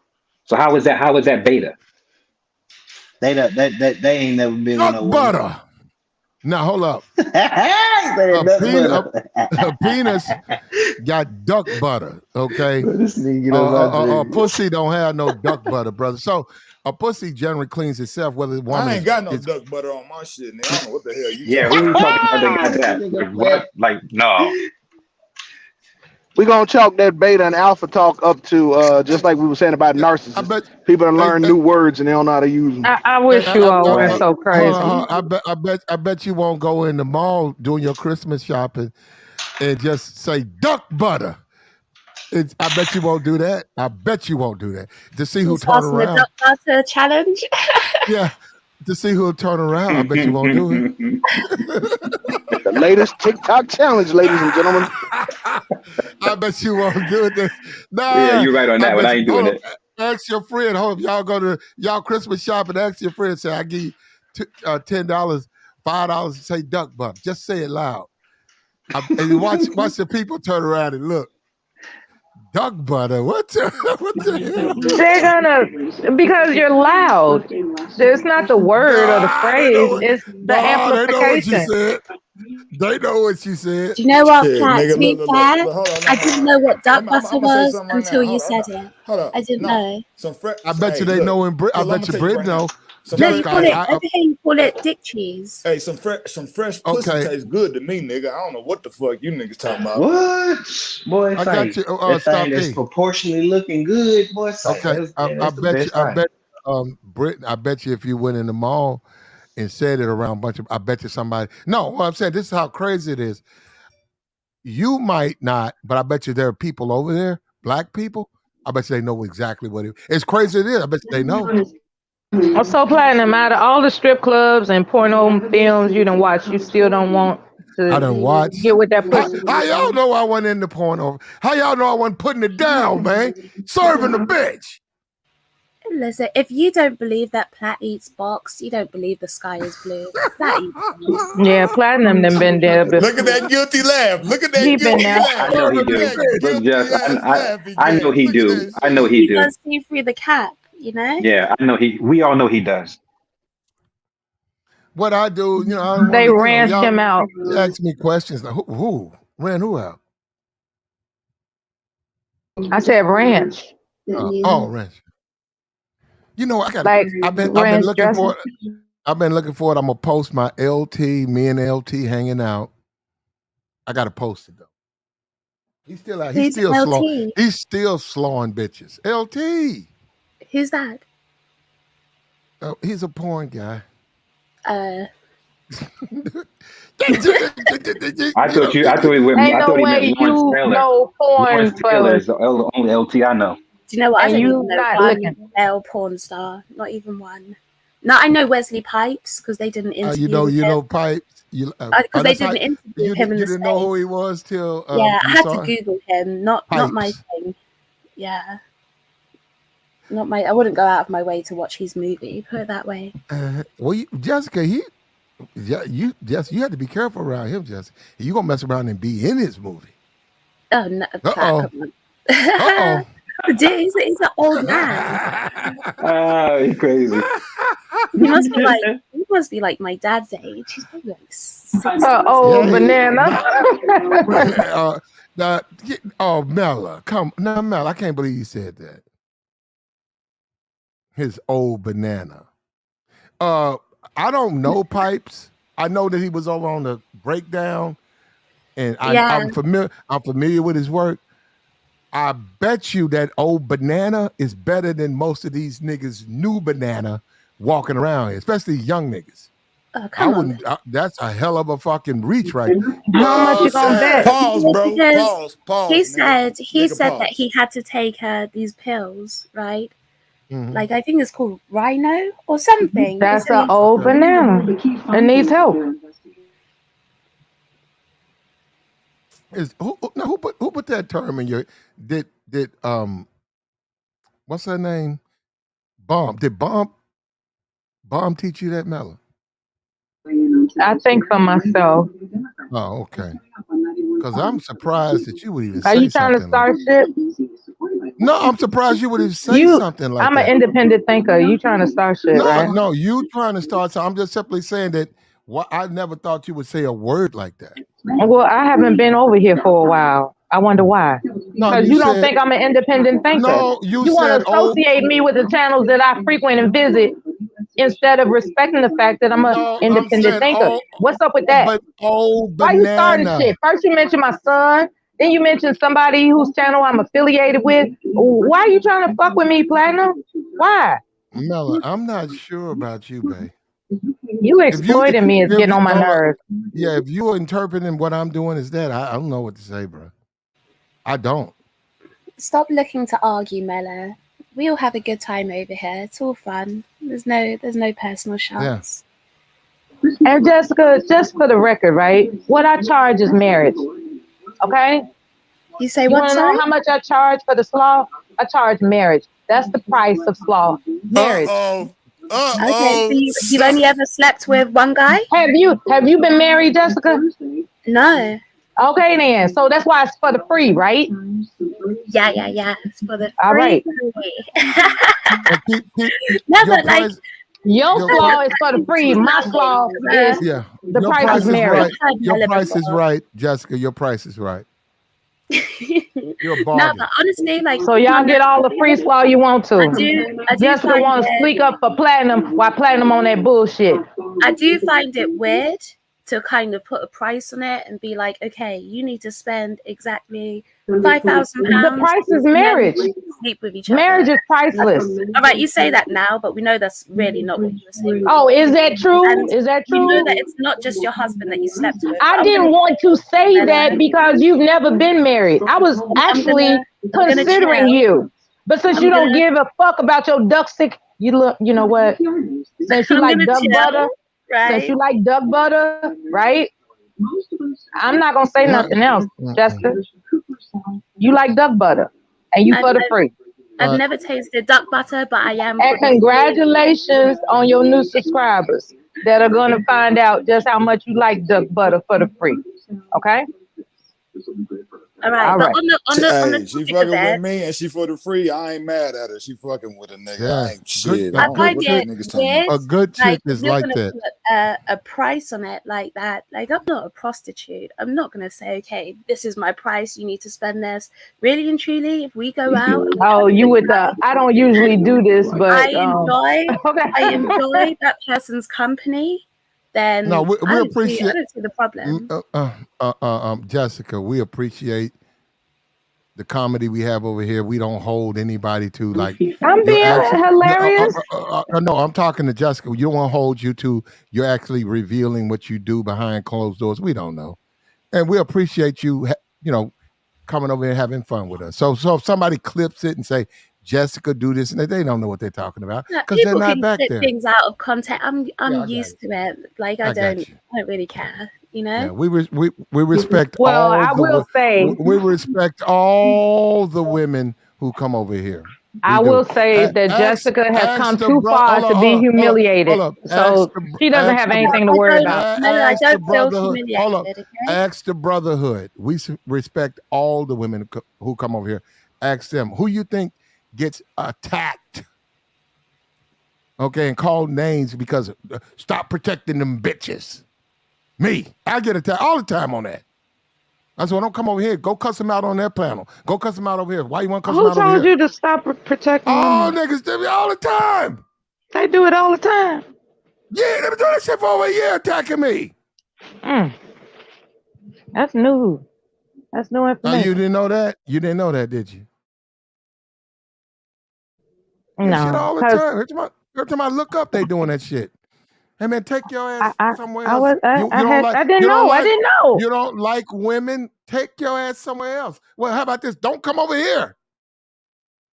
So how is that? Beta? They ain't never been with no butter. Now hold up. A penis got duck butter. Okay. A pussy don't have no duck butter, brother. So a pussy generally cleans itself. Whether the woman I ain't got no duck butter on my shit, nigga. I don't know what the hell you Yeah, talking who are you about. talking about that got that? Like what? Like no. We're gonna chalk that beta and alpha talk up to just like we were saying about narcissists. People that learn new words and they don't know how to use them. I wish you all weren't so crazy. I bet you won't go in the mall doing your Christmas shopping and just say duck butter. I bet you won't do that. I bet you won't do that. To see who turn around. The duck butter challenge. Yeah. To see who'll turn around. I bet you won't do it. The latest TikTok challenge, ladies and gentlemen. I bet you won't do it. Nah, yeah, you're right on that one. I ain't doing it. Ask your friend. Hope y'all go to y'all Christmas shop and ask your friend. Say, I give you $10, $5 to say duck butter. Just say it loud. And watch the people turn around and look. Duck butter. What the hell? They're gonna, because you're loud. It's not the word or the phrase. It's the amplification. They know what you said. Do you know what, Pat? To be fair, I didn't know what duck butter was until you said it. I didn't know. I bet you they know in Britain. I bet you Britain know. No, you call it. Over here, you call it dick cheese. Hey, some fresh pussy tastes good to me, nigga. I don't know what the fuck you niggas talking about. What? Boy, I got you. That thing that's proportionally looking good, boy. Okay, I bet you if you went in the mall and said it around a bunch of, I bet you somebody. No, what I'm saying, this is how crazy it is. You might not, but I bet you there are people over there, black people. I bet you they know exactly what it is. As crazy as it is, I bet you they know. So Platinum, out of all the strip clubs and porno films you done watch, you still don't want to I done watch. get with that pussy. How y'all know I wasn't in the porno? How y'all know I wasn't putting it down, man? Serving the bitch. Listen, if you don't believe that Plat eats box, you don't believe the sky is blue. Plat eats box. Yeah, Platinum done been there. Look at that guilty laugh. Look at that guilty laugh. I know he do. But just, I know he do. I know he do. He does see through the cap, you know? Yeah, I know we all know he does. What I do, you know, I don't They wanna, ran him out. You ask me questions like, who ran who out? I said ranch. Ranch. You know, I've been looking for it. I've been looking for it. I'm gonna post my LT, me and LT hanging out. I gotta post it though. He's still out. He's still slow. He's still slawing bitches. LT. Who's that? He's a porn guy. I thought he went. Ain't I thought no he way meant Lawrence you Taylor. know porn Lawrence Taylor is fellas. the only LT I know. Do you know what? I And don't you even know not one looking. male porn star. Not even one. No, I know Wesley Pipes because they did an interview. You know Pipes. Because they did an interview with him in You the didn't know who States. he was till Yeah, I you had saw to him? Google him. Not my Pipes. thing. Yeah. Not my. I wouldn't go out of my way to watch his movie. Put it that way. Well, Jessica, you had to be careful around him, Jessica. You gonna mess around and be in his movie. Oh no! Uh-oh. Come on. Uh-oh. Dude, he's an old man. Oh, you're crazy. He must be like my dad's age. He's probably like 60. Old banana. Mella, Mella, I can't believe you said that. His old banana. I don't know Pipes. I know that he was over on the breakdown, and I'm familiar with his work. I bet you that old banana is better than most of these niggas new banana walking around here, especially young niggas. Come on. That's a hell of a fucking reach right there. How much you gonna bet? Pause, bro. Because Pause. He said Nigga, pause. that he had to take these pills, right? Mhm. Like I think it's called Rhino or something. That's an old banana. It needs help. Who put that term in your did what's her name? Did Bomb teach you that, Mella? I think for myself. Oh, okay. Because I'm surprised that you would even Are say you trying to something start like shit? No, I'm surprised you would even say something like I'm that. an independent thinker. You trying to start shit, right? No, you trying to start. So I'm just simply saying that What? I never thought you would say a word like that. Well, I haven't been over here for a while. I wonder why. No, Because you you don't said think I'm an independent thinker. no. You You want said to associate me with the channels that I frequent and visit instead of respecting the fact that I'm an no. I'm independent saying thinker. What's up with that? but Why you starting banana. shit? First you mention my son, then you mention somebody whose channel I'm affiliated with. Why are you trying to fuck with me, Platinum? Why? Mela, I'm not sure about you, babe. You exploiting me is getting on my nerves. Yeah, if you're interpreting what I'm doing as that, I don't know what to say, bro. I don't. Stop looking to argue, Mela. We all have a good time over here. It's all fun. There's no personal shots. And Jessica, just for the record, right? What I charge is marriage. Okay? You say you what, want to sorry? know how much I charge for the slaw? I charge marriage. That's the price of slaw. Marriage. Okay, so you've only ever slept with one guy? Have you been married, Jessica? No. Okay then. So that's why it's for the free, right? Yeah. It's for the free. All right. No, but like your slaw is for the free. My slaw is the your price of marriage. Right. Your price is right, Jessica. Your price is right. You're a bargain. No, but honestly, like so y'all get all the free slaw you want to. I do Jessica wants to speak up for Platinum while Platinum on that bullshit. I do find it weird to kind of put a price on it and be like, okay, you need to spend exactly £5,000. The price is marriage. Sleep with each marriage other. is priceless. All right, you say that now, but we know that's really not what you were saying. Oh, is that true? And is that true? We know that it's not just your husband that you slept with. I didn't want to say that because you've never been married. I was actually considering you. But since you don't give a fuck about your duck stick, you know what? Since you like duck butter, since you like duck butter, right? I'm not gonna say nothing else, Jessica. You like duck butter, and you for the free. I've never tasted duck butter, but I am. And congratulations on your new subscribers that are gonna find out just how much you like duck butter for the free. Okay. All right, but on the she fucking with me and she for the free. I ain't mad at her. She fucking with a nigga. Yeah. I ain't shit. I find it weird. A good chick is you're like gonna that. Put a price on it like that. Like, I'm not a prostitute. I'm not gonna say, okay, this is my price. You need to spend this. Really and truly, if we go out. Oh, you would. I don't usually do this, but I enjoy that person's company. Then no, we appreciate. I don't see the problem. Jessica, we appreciate the comedy we have over here. We don't hold anybody to like. I'm being hilarious. No, I'm talking to Jessica. You don't want to hold you to. You're actually revealing what you do behind closed doors. We don't know, and we appreciate you. Coming over here and having fun with us. So if somebody clips it and say Jessica do this, and they don't know what they're talking about because they're not back there. Things out of context. I'm used to it. Like I don't really care. You know. Yeah, we respect. Well, all I will say we respect all the women who come over here. I will say that Jessica has come too far to be humiliated. So she doesn't have anything to worry about. I don't feel humiliated. Hold up. Ask the brotherhood. We respect all the women who come over here. Ask them who you think gets attacked. Okay, and called names because stop protecting them bitches. Me, I get attacked all the time on that. That's why don't come over here. Go cuss them out on their panel. Go cuss them out over here. Why you want to cuss them out over here? Who told you to stop protecting all women? Niggas do it all the time. They do it all the time. Yeah, they've been doing that shit for over a year attacking me. That's new. That's new information. You didn't know that? You didn't know that, did you? No. Shit all the time. Every time I look up, they doing that shit. Hey man, take your ass somewhere else. I didn't know. You don't like women? Take your ass somewhere else. Well, how about this? Don't come over here.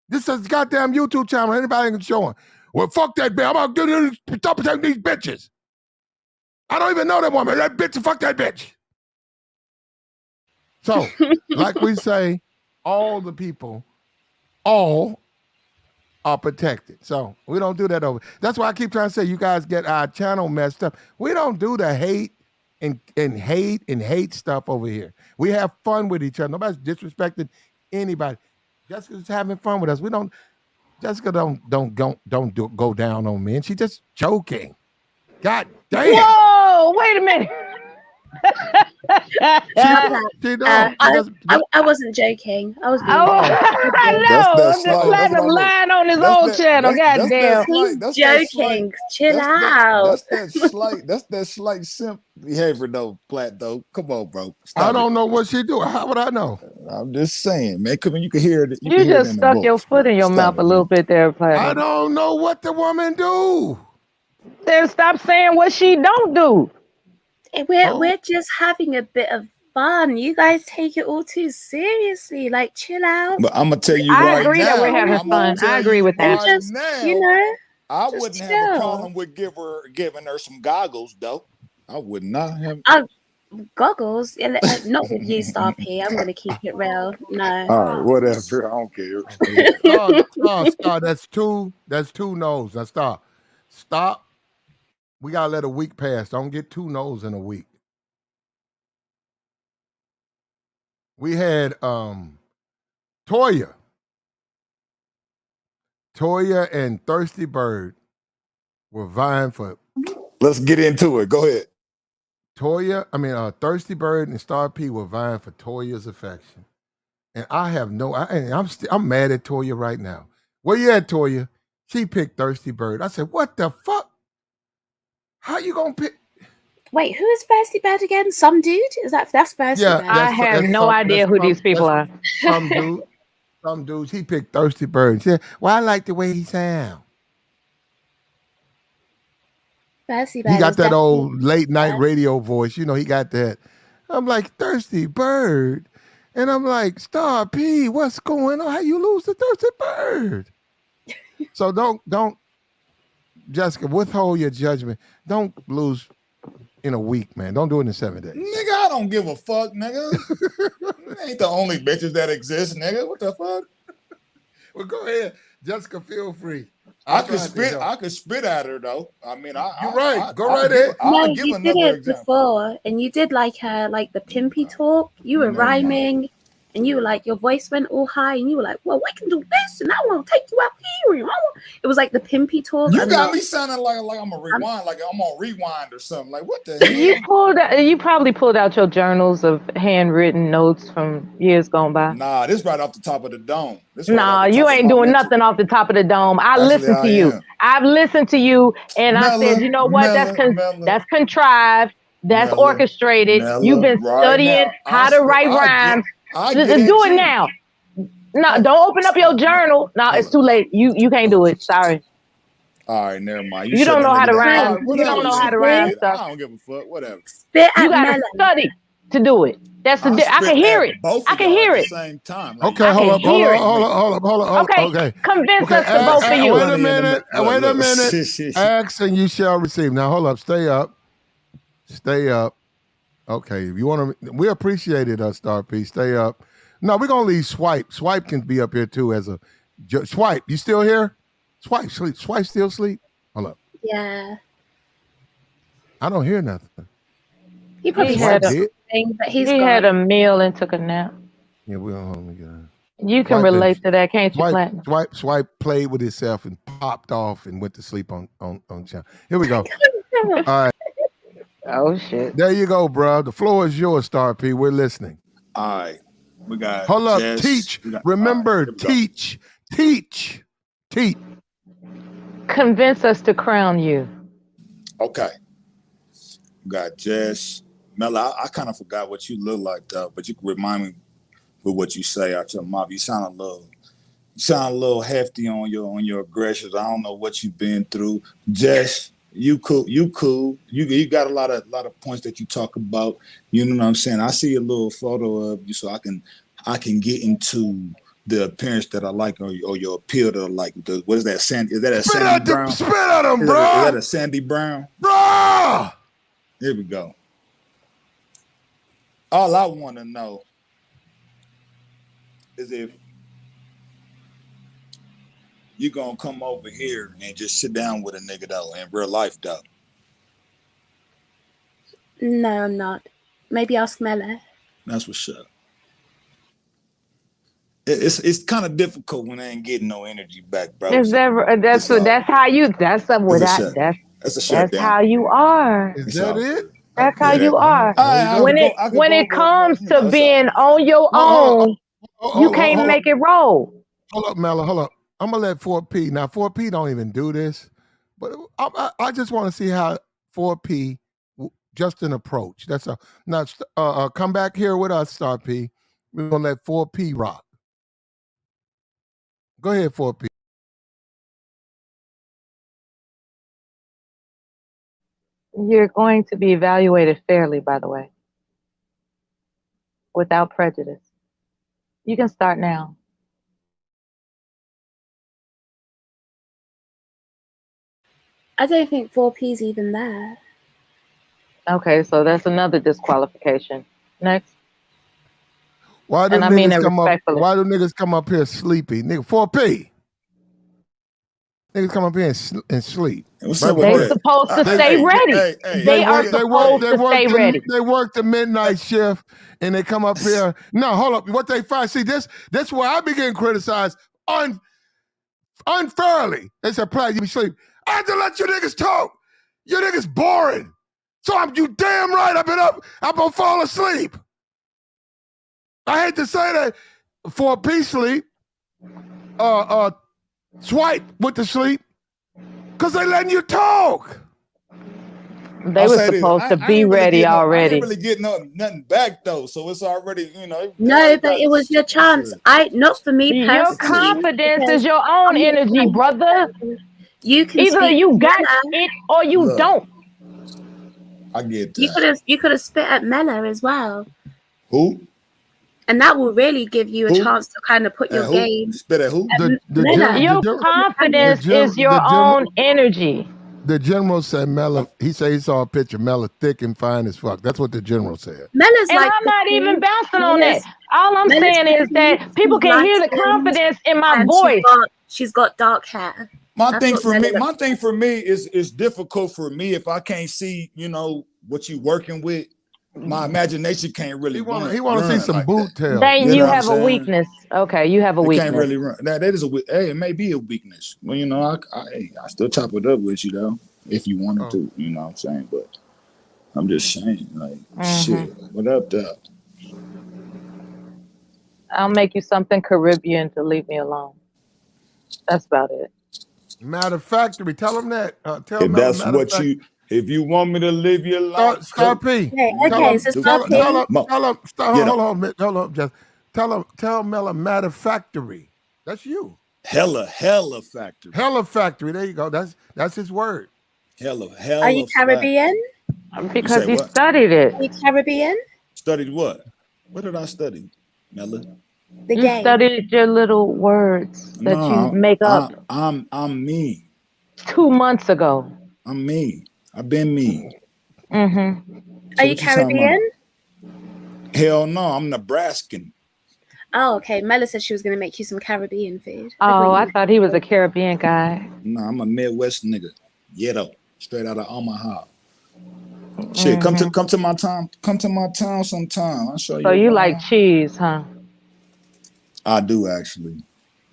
This is a goddamn YouTube channel. Anybody can show them. Well, fuck that bitch. I'm gonna stop protecting these bitches. I don't even know that woman. That bitch, fuck that bitch. So, like we say, all the people, all are protected. So we don't do that over. That's why I keep trying to say you guys get our channel messed up. We don't do the hate and hate stuff over here. We have fun with each other. Nobody's disrespecting anybody. Jessica's having fun with us. We don't. Jessica don't go down on me, and she's just joking. God damn. Oh, wait a minute. I wasn't joking. I was being I know. I'm just platinum lying on his old channel. Goddamn. Joking. Chill out. That's that slight simp behavior though, Plat though. Come on, bro. Stop I don't know what she do. How would I know? I'm just saying, man. Come on, you can hear it. You just stuck your foot in your mouth a little bit there, Platinum. I don't know what the woman do. Then stop saying what she don't do. We're just having a bit of fun. You guys take it all too seriously. Like, chill out. But I'm gonna tell you I right agree now. that we're having fun. I agree with that. Just, I wouldn't have a problem with giving her some goggles though. I would not have. Goggles? Yeah, not with you, Star P. I'm gonna keep it real. No. All right, whatever. I don't care. Star, that's two no's. Now stop. We gotta let a week pass. Don't get 2 no's in a week. We had Toya and Thirsty Bird were vying for. Let's get into it. Go ahead. Thirsty Bird and Star P were vying for Toya's affection, and I'm mad at Toya right now. Where you at, Toya? She picked Thirsty Bird. I said, what the fuck? How you gonna pick? Wait, who is Thirsty Bird again? Some dude? That's Thirsty Bird? I have no idea who these people are. Some dudes. He picked Thirsty Bird. She said, well, I like the way he sound. Thirsty Bird. He got that old late night radio voice. You know, he got that. I'm like, Thirsty Bird. And I'm like, Star P, what's going on? How you lose to Thirsty Bird? So don't, Jessica, withhold your judgment. Don't lose in a week, man. Don't do it in 7 days. Nigga, I don't give a fuck, nigga. Ain't the only bitches that exist, nigga. What the fuck? Well, go ahead. Jessica, feel free. I could spit at her though. I mean, you're right. Go right ahead. No, you did it before, and you did like the pimpy talk. You were rhyming, and you were like, your voice went all high, and you were like, well, we can do this, and I want to take you out here. It was like the pimpy talk. You got me sounding like I'm a rewind, like I'm on rewind or something. Like what the hell? You probably pulled out your journals of handwritten notes from years gone by. Nah, this right off the top of the dome. You ain't doing nothing off the top of the dome. Listened to you. I've listened to you, and I said, you know what? That's contrived. That's orchestrated. You've been studying how to write rhymes. Do it now. No, don't open up your journal. No, it's too late. You can't do it. Sorry. All right, never mind. You don't know how to rhyme. You don't know how to rhyme stuff. I don't give a fuck. Whatever. You gotta study to do it. That's the. I can hear it. I can hear it. Same time. Okay, hold up. Okay. Convince us to vote for you. Wait a minute. Ask and you shall receive. Now hold up. Stay up. Okay, if you want to, we appreciate it, Star P. Stay up. No, we're gonna leave Swipe. Swipe can be up here too as a Swipe. You still here? Swipe sleep. Swipe still sleep. Hold up. Yeah. I don't hear nothing. He probably had something, but he had a meal and took a nap. Yeah, we're gonna hold him. You can relate to that, can't you, Platinum? Swipe played with himself and popped off and went to sleep on channel. Here we go. All right. Oh shit. There you go, bro. The floor is yours, Star P. We're listening. All right. We got hold up. Teach. Remember, teach. Convince us to crown you. Okay. We got Jess. Mela, I kind of forgot what you look like though, but you can remind me with what you say out your mouth. You sound a little hefty on your aggressions. I don't know what you've been through. Jess, you cool. You got a lot of points that you talk about. You know what I'm saying? I see a little photo of you so I can get into the appearance that I like or your appeal that I like. What is that? Is that a Sandy Brown? Spit at him, bro. Is that a Sandy Brown? Bro! Here we go. All I want to know is if you gonna come over here and just sit down with a nigga though in real life though. No, I'm not. Maybe ask Mela. That's what's up. It's kind of difficult when I ain't getting no energy back, bro. That's how you are. Is that it? Is that it? That's how Okay. you are. There you go. When it comes you to know, it's all being good. on your own, you can't Hold make it roll. up, Mella. Hold up. I'm gonna let 4P. Now 4P don't even do this, but I just want to see how 4P just an approach. That's a now. Come back here with us, Star P. We're gonna let 4P rock. Go ahead, 4P. You're going to be evaluated fairly, by the way, without prejudice. You can start now. I don't think 4P's even there. Okay, so that's another disqualification. Next. Why do And I mean niggas it come up? respectfully. Why do niggas come up here sleepy? Nigga, 4P. Niggas come up here and sleep. What's Right up with They before that? supposed to stay ready. They are supposed to stay ready. They work the midnight shift and they come up here. No, hold up. What they find? See, this where I be getting criticized unfairly. They said, "Pride, you be sleep." I had to let you niggas talk. You niggas boring. So you damn right. I've been up. I'm gonna fall asleep. I hate to say that. 4P sleep. Swipe with the sleep. Cause they letting you talk. They were supposed to be ready I already. ain't really getting nothing back though, so it's already, you know. No, but it was your chance. Not for me Your personally. confidence because is your own I'm not energy, like brother. you can Either speak you to got Mela. it or you Look, don't. I get You that. could have spit at Mela as well. Who? And that will really give you a Who? chance to kind of put your Who? game Spit at who? at Mela. Your confidence is your own energy. The general said Mela. He said he saw a picture. Mela thick and fine as fuck. That's what the general said. Mela's And like I'm not even petite. bouncing on that. All I'm Mela's saying is petite, that people she's can hear the light-skinned, confidence in my and voice. she's got dark hair. My That's thing what for Mela me, looks my thing for me is difficult for me if I can't see, you know, what you working with. My imagination can't really He want run to see some like that. boot tail. Then You you know what I'm have a saying? weakness. Okay, you have a It weakness. can't really run. That is hey, it may be a weakness. Well, you know, I still chop it up with you though, if you wanted to. You know what I'm saying? But I'm just saying, like, shit. What up, though? I'll make you something Caribbean to leave me alone. That's about it. Matter of factory. Tell them that. Tell If Mela that's matter of what fact. if you want me to live your life, Star P. Okay, so Star P. Hold on, just tell Mela matter of factory. That's you. Hella factory. Hella factory. There you go. That's his word. Hella Are you Caribbean? Because you you what? studied it. Are you Caribbean? Studied what? What did I study, Mela? The You game. studied your little words that you make up. I'm me. 2 months ago. I'm me. I've been me. Mm-hmm. Are you Caribbean? Hell no, I'm Nebraskan. Oh, okay. Mela said she was going to make you some Caribbean food. I thought he was a Caribbean guy. No, I'm a Midwest nigga. Ghetto, straight out of Omaha. Shit, come to my town. Come to my town sometime. I'll show you. So you around. like cheese, huh? I do actually.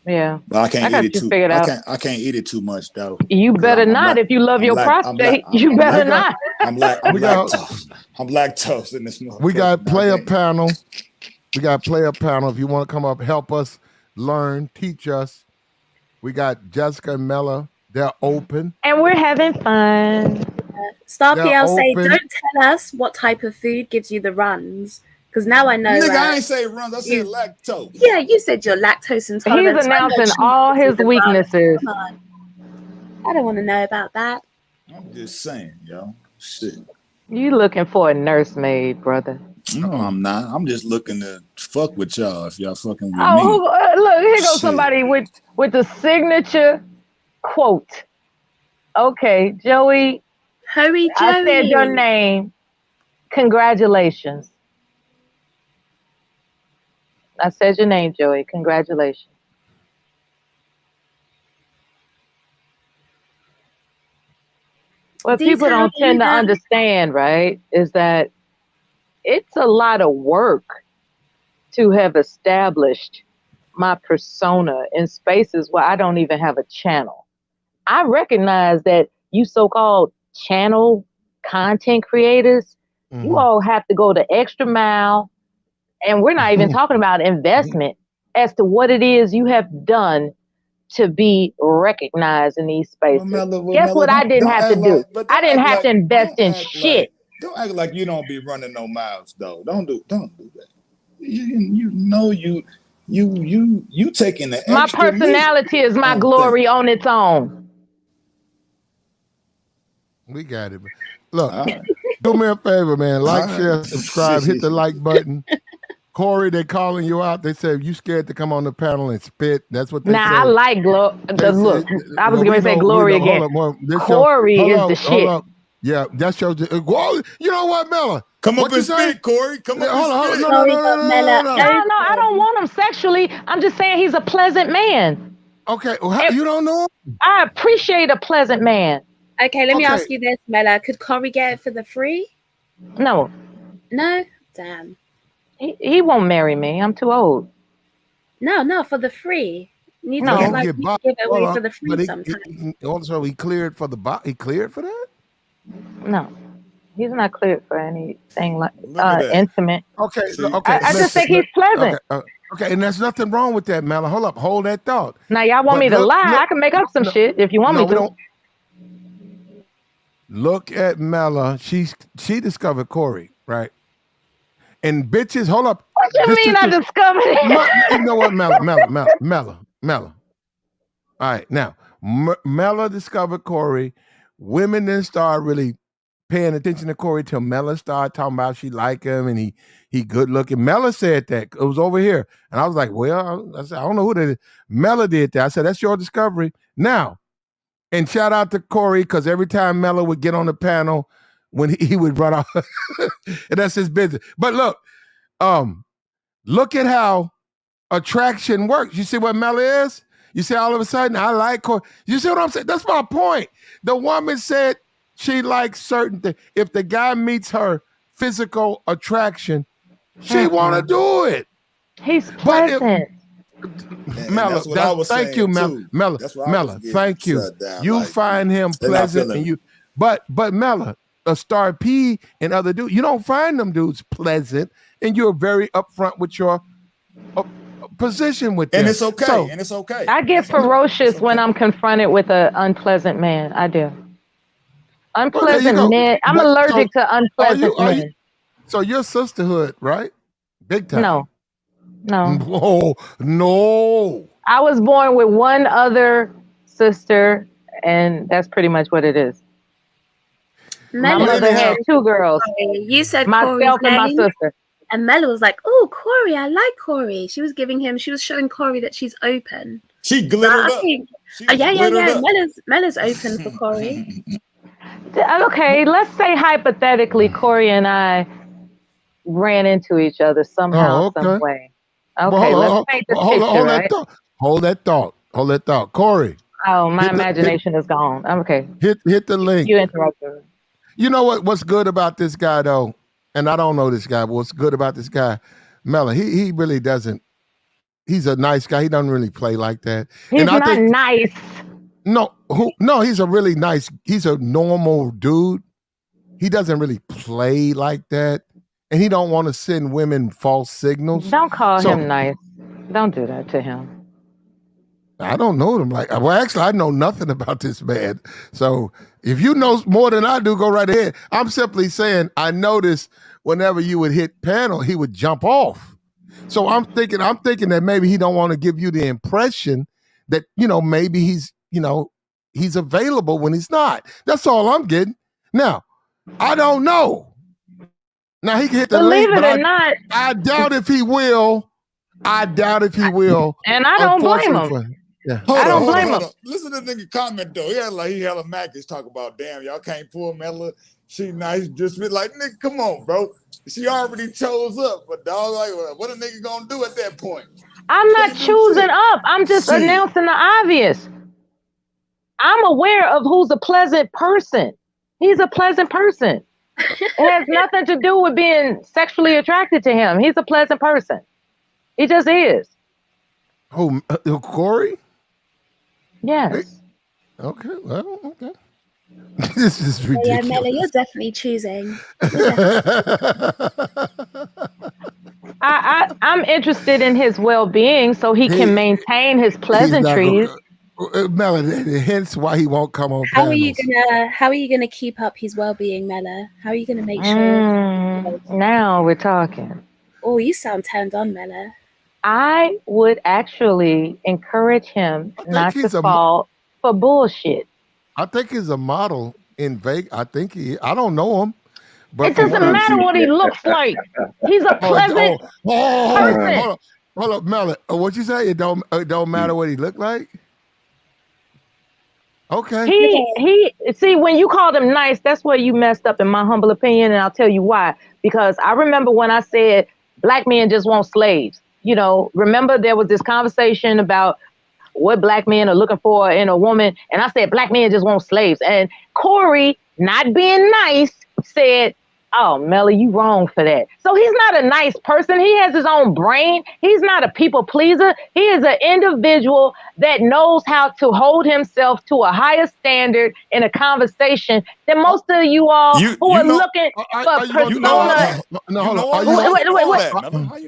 Yeah. But I can't got eat it you too. figured out. I can't eat it too much though. You better not if you love your prostate. You better not. I'm lactose. I'm lactose in this motherfucker. We got player panel. We got player panel. If you want to come up, help us learn, teach us. We got Jessica and Mela. They're open. And we're having fun. Star They're PL say, open. don't tell us what type of food gives you the runs. Because now I know. Nigga, I ain't say runs. I said lactose. Yeah, you said you're lactose intolerant. He's announcing all his weaknesses. Come on. I don't want to know about that. I'm just saying, yo. Shit. You looking for a nursemaid, brother. No, I'm not. I'm just looking to fuck with y'all if y'all fucking with me. Look, here goes Shit. somebody with the signature quote. Okay, Joey. Hurry, Joey. I said your name. Congratulations. I said your name, Joey. Congratulations. What people don't tend to understand, right, is that it's a lot of work to have established my persona in spaces where I don't even have a channel. I recognize that you so-called channel content creators, You all have to go the extra mile, and we're not even talking about investment as to what it is you have done to be recognized in these spaces. Guess what I didn't have to do? I didn't have to invest in shit. Don't act like you don't be running no miles though. Don't do that. You know you taking the My extra personality is my glory on its own. We got it. Look, do me a favor, man. Like, share, subscribe, hit the like button. Corey, they calling you out. They said you scared to come on the panel and spit. That's what they said. I like look. I was going to say glory again. Corey is the shit. Hold up. Yeah, that's your. You know what, Mella? Come up and spit, Corey. Come up and spit. No, I don't want him sexually. I'm just saying he's a pleasant man. Okay, well, you don't know him? I appreciate a pleasant man. Okay, let me ask you this, Mella. Could Corey get it for the free? No. No? Damn. He won't marry me. I'm too old. No, for the free. You No. give it away for the free sometimes. Also, he cleared for the He cleared for that? No. He's not cleared for anything like intimate. Okay. I just think he's pleasant. Okay, and there's nothing wrong with that, Mella. Hold up. Hold that thought. Now, y'all want me to lie? I can make up some shit if you want me to. Look at Mella. She discovered Corey, right? And bitches, hold up. What you mean I discovered it? You know what, Mella. All right, now, Mella discovered Corey. Women then start really paying attention to Corey till Mella started talking about she like him and he good looking. Mella said that. It was over here. And I was like, well, I don't know who that is. Mella did that. I said, that's your discovery. Now, and shout out to Corey, because every time Mella would get on the panel, when he would run off, and that's his business. But look at how attraction works. You see what Mella is? You see all of a sudden, I like Corey. You see what I'm saying? That's my point. The woman said she likes certain things. If the guy meets her physical attraction, she want to do it. He's pleasant. Mella, thank you, Mella. Thank you. You find him pleasant, and you, but Mella, a Star P and other dudes, you don't find them dudes pleasant, and you're very upfront with your position with them. And it's okay. I get ferocious when I'm confronted with an unpleasant man. I do. Unpleasant men. I'm allergic to unpleasant men. So you're sisterhood, right? Big time. No. No. I was born with one other sister, and that's pretty much what it is. My mother had two girls. You said myself and my sister. And Mella was like, "Oh, Corey, I like Corey." She was showing Corey that she's open. She glittered up. Yeah. Mella's open for Corey. Okay, let's say hypothetically, Corey and I ran into each other somehow, some way. Okay, let's paint the picture, right? Hold that thought. Corey. Oh, my imagination is gone. Okay. Hit the link. You interrupted. You know what's good about this guy, though? And I don't know this guy, but what's good about this guy, Mella, he really doesn't. He's a nice guy. He doesn't really play like that. He's not nice. No, he's a really nice, he's a normal dude. He doesn't really play like that. And he don't want to send women false signals. Don't call him nice. Don't do that to him. I don't know him actually, I know nothing about this man. So if you know more than I do, go right ahead. I'm simply saying I noticed whenever you would hit panel, he would jump off. So I'm thinking that maybe he don't want to give you the impression that, maybe he's available when he's not. That's all I'm getting. Now, I don't know. Now he can hit the link, but I doubt if he will. And I don't blame him. Yeah. I don't blame him. Listen to the nigga comment though. He hella mad. He's talking about, damn, y'all can't pull Mella. She nice, just be like, nigga, come on, bro. She already chose up, but dog, like, what a nigga gonna do at that point? I'm not choosing up. I'm just announcing the obvious. I'm aware of who's a pleasant person. He's a pleasant person. It has nothing to do with being sexually attracted to him. He's a pleasant person. He just is. Oh, Corey? Yes. Okay. Well, okay. This is Oh, yeah, Mela, ridiculous. you're definitely choosing. I'm interested in his well-being so he can maintain his He's not pleasantries. Melody, hence why he won't come on How are you panels. gonna keep up his well-being, Mela? How are you gonna make sure? Now we're talking. Oh, you sound turned on, Mela. I would actually encourage him not to fall for bullshit. I think he's a model in Vegas. I don't know him. But It doesn't matter what he looks like. He's a pleasant person. Hold up, Melody. What'd you say? It don't matter what he looked like? Okay. He see, when you called him nice, that's where you messed up in my humble opinion, and I'll tell you why. Because I remember when I said black men just want slaves. You know, remember there was this conversation about what black men are looking for in a woman, and I said black men just want slaves. And Corey, not being nice, said, "Oh, Melly, you wrong for that." So he's not a nice person. He has his own brain. He's not a people pleaser. He is an individual that knows how to hold himself to a higher standard in a conversation than most of you all who are looking for persona. How you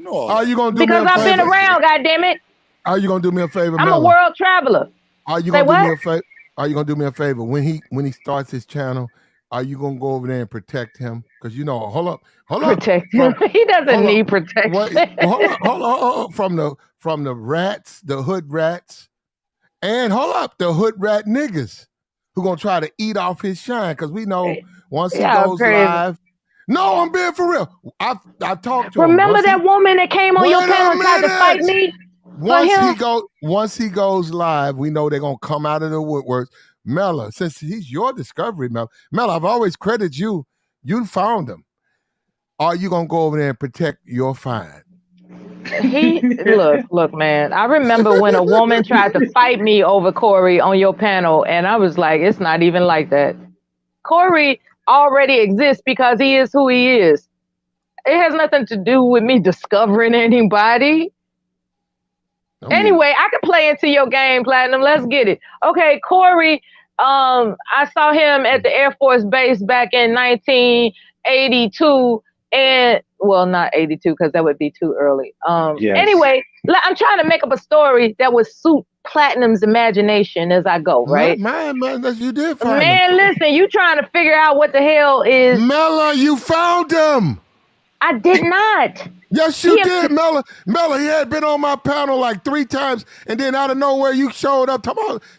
know? Are you gonna do because me a I've been favor? around, goddammit. Are you gonna do me a favor, I'm a Melody? world traveler. Are you Say gonna do me what? a favor? Are you gonna do me a favor when he starts his channel? Are you gonna go over there and protect him? Because you know, hold up. Protect him. He doesn't need protection. Hold up. From the rats, the hood rats, and hold up, the hood rat niggas who gonna try to eat off his shine. Because we know once he goes live. No, I'm being for real. I've talked to him. Remember that woman that came on your panel and tried to fight me? Once he goes live, we know they're gonna come out of the woodworks. Mela, since he's your discovery, Mela, I've always credited you. You found him. Are you gonna go over there and protect your find? Look, man. I remember when a woman tried to fight me over Corey on your panel, and I was like, it's not even like that. Corey already exists because he is who he is. It has nothing to do with me discovering anybody. Anyway, I can play into your game, Platinum. Let's get it. Okay, Corey, I saw him at the Air Force Base back in 1982. And, well, not 82, because that would be too early. Anyway, I'm trying to make up a story that would suit Platinum's imagination as I go, right? Man, that's you did find him. Man, listen, you trying to figure out what the hell is... Mela, you found him! I did not. Yes, you did, Mela. Mela, he had been on my panel like 3 times, and then out of nowhere, you showed up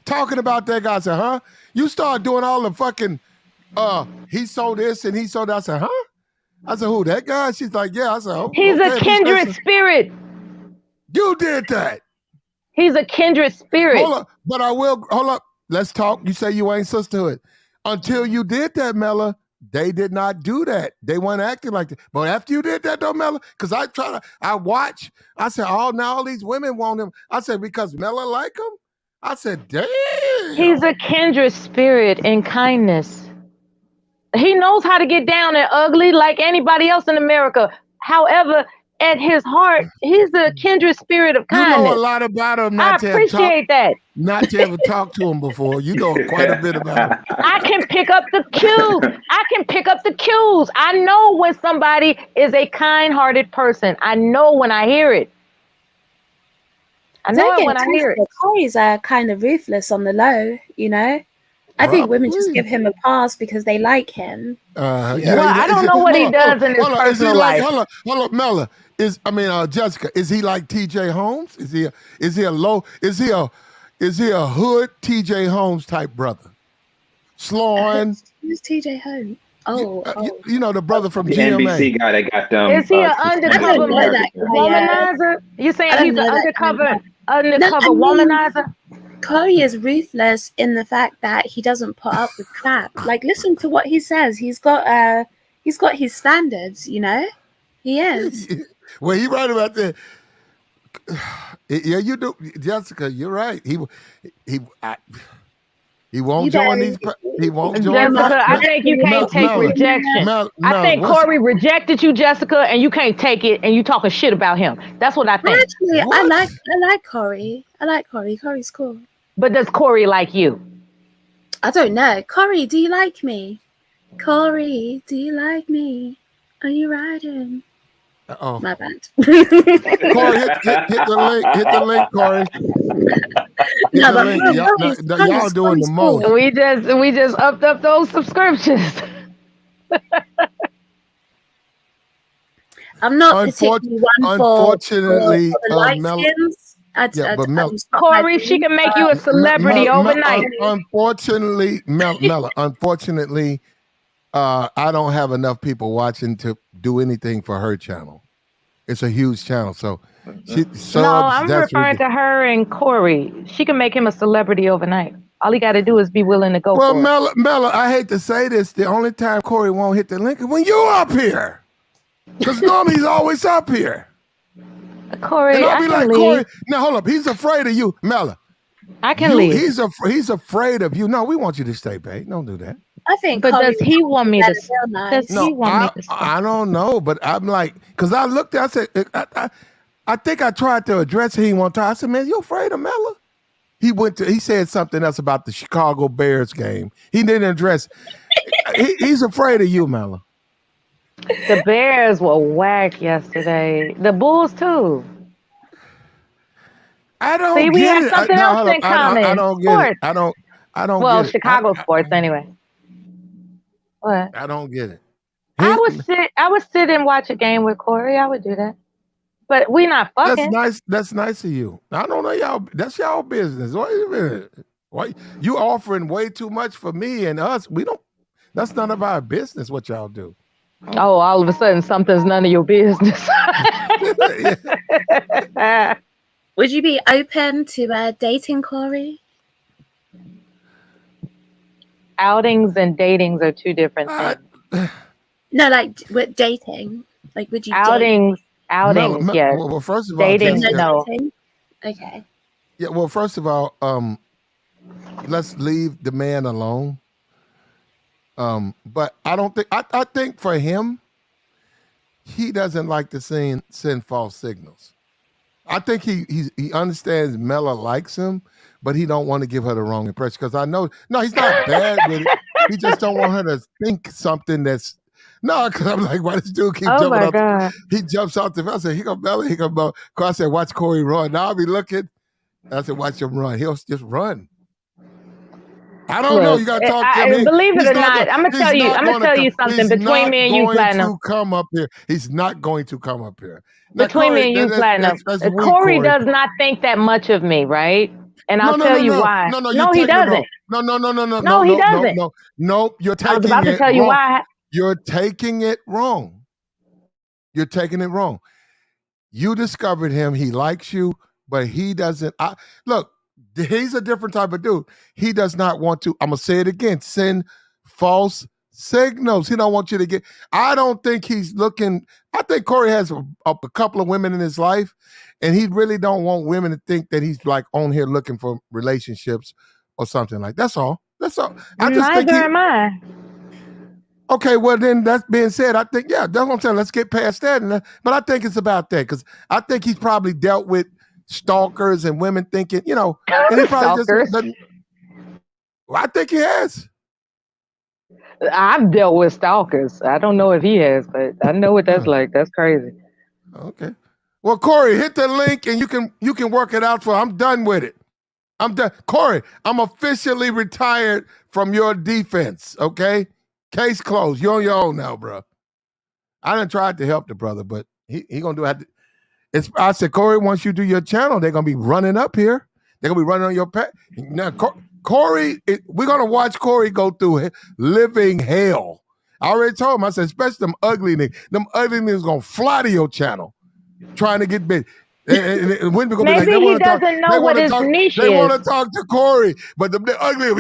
talking about that guy. I said, huh? You started doing all the fucking, he sold this and he sold that. I said, huh? I said, who, that guy? She's like, yeah. I said, oh, he's a kindred spirit. You did that. He's a kindred spirit. Hold up, but hold up. Let's talk. You say you ain't sisterhood. Until you did that, Mela, they did not do that. They weren't acting like that. But after you did that, though, Mela, because I watch. I said, oh, now all these women want him. I said, because Mela like him? I said, damn. He's a kindred spirit in kindness. He knows how to get down and ugly like anybody else in America. However, at his heart, he's a kindred spirit of kindness. You know a lot about him. I appreciate that. Not to ever talk to him before. You know quite a bit about him. I can pick up the cues. I know when somebody is a kind-hearted person. I know when I hear it. I know it when I hear it. Corey's kind of ruthless on the low, you know? I think women just give him a pass because they like him. Well, I don't know what he does in his personal life. Hold up, Mela. Jessica, is he like TJ Holmes? Is he a hood TJ Holmes type brother? Sloan. Who's TJ Holmes? You know the brother from the GMA. NBC guy that got them. Is he an undercover womanizer? You saying he's an undercover womanizer? Corey is ruthless in the fact that he doesn't put up with crap. Like, listen to what he says. He's got his standards, you know. He is. Well, he right about that. Yeah, you do, Jessica. You're right. He won't join these. He won't join. Jessica, I think you can't take rejection. I think Corey rejected you, Jessica, and you can't take it, and you talking shit about him. That's what I think. Actually, I like Corey. I like Corey. Corey's cool. But does Corey like you? I don't know. Corey, do you like me? Corey, do you like me? Are you riding? Oh, my bad. Corey, hit the link. Hit the link, Corey. Hit No, the but link. Y'all doing the cool. most. We just upped up those subscriptions. I'm not particularly one for Unfortunately, the light skins. Corey, she can make you a celebrity overnight. Unfortunately, Mella, unfortunately, I don't have enough people watching to do anything for her channel. It's a huge channel, so she subs. No, I'm referring to her and Corey. She can make him a celebrity overnight. All he got to do is be willing to go Well, for it. Mella, I hate to say this, the only time Corey won't hit the link is when you're up here. Because normally he's always up here. Corey, and I'll be I can like, leave. Corey, now hold up. He's afraid of you, Mella. I can leave. He's afraid of you. No, we want you to stay, babe. Don't do that. I think. But does he want me to? Does No, he want me to stay? I don't know, but I'm like, because I looked at, I said, I think I tried to address him one time. I said, man, you afraid of Mella? He said something else about the Chicago Bears game. He didn't address. He's afraid of you, Mella. The Bears were whack yesterday. The Bulls too. I don't See, we have something else in common. I don't get it. I don't Well, get it. Chicago sports anyway. What? I don't get it. I would sit and watch a game with Corey. I would do that. But we not fucking. That's nice of you. I don't know y'all. That's y'all business. Wait a minute. Why you offering way too much for me and us? We don't. That's none of our business. What y'all do? Oh, all of a sudden something's none of your business. Would you be open to dating Corey? Outings and datings are two different things. No, like with dating. Like, would you outings? Date? Outings, yes. Well, first of all, dating, no. Okay. Yeah. Well, first of all, let's leave the man alone. But I don't think I think for him, he doesn't like to send false signals. I think he understands Mella likes him, but he don't want to give her the wrong impression. Because I know, no, he's not bad with it. He just don't want her to think something that's because I'm like, why this dude keep jumping out? God. He jumps out the. I said, here come Mella, here come Mella. I said, watch Corey run. Now I'll be looking. I said, watch him run. He'll just run. I don't know. You got to talk to him. Believe it or not, I'm gonna tell you something between me and you, Platinum. Come up here. He's not going to come up here. Between me and you, Platinum. Corey does not think that much of me, right? And I'll tell you why. No, he doesn't. No, he doesn't. No, you're taking it wrong. I was about to tell you why. You're taking it wrong. You're taking it wrong. You discovered him. He likes you, but he doesn't. Look, he's a different type of dude. He does not want to, I'm going to say it again, send false signals. He don't want you to get, I don't think he's looking, I think Corey has a couple of women in his life, and he really don't want women to think that he's like on here looking for relationships or something like that. That's all. That's all. Neither am I. Okay, well then, that being said, I think, yeah, that's what I'm saying. Let's get past that. But I think it's about that, because I think he's probably dealt with stalkers and women thinking, and he probably doesn't. Well, I think he has. I've dealt with stalkers. I don't know if he has, but I know what that's like. That's crazy. Okay. Well, Corey, hit the link and you can work it out I'm done with it. I'm done. Corey, I'm officially retired from your defense. Okay. Case closed. You're on your own now, bro. I done tried to help the brother, but he gonna do it. I said, Corey, once you do your channel, they're gonna be running up here. They're gonna be running on your pet. Now, Corey, we're gonna watch Corey go through living hell. I already told him. I said, especially them ugly niggas. Them ugly niggas gonna fly to your channel, trying to get big. And women gonna maybe be like, he doesn't know what his niche is. They want to talk to Corey, but the ugly.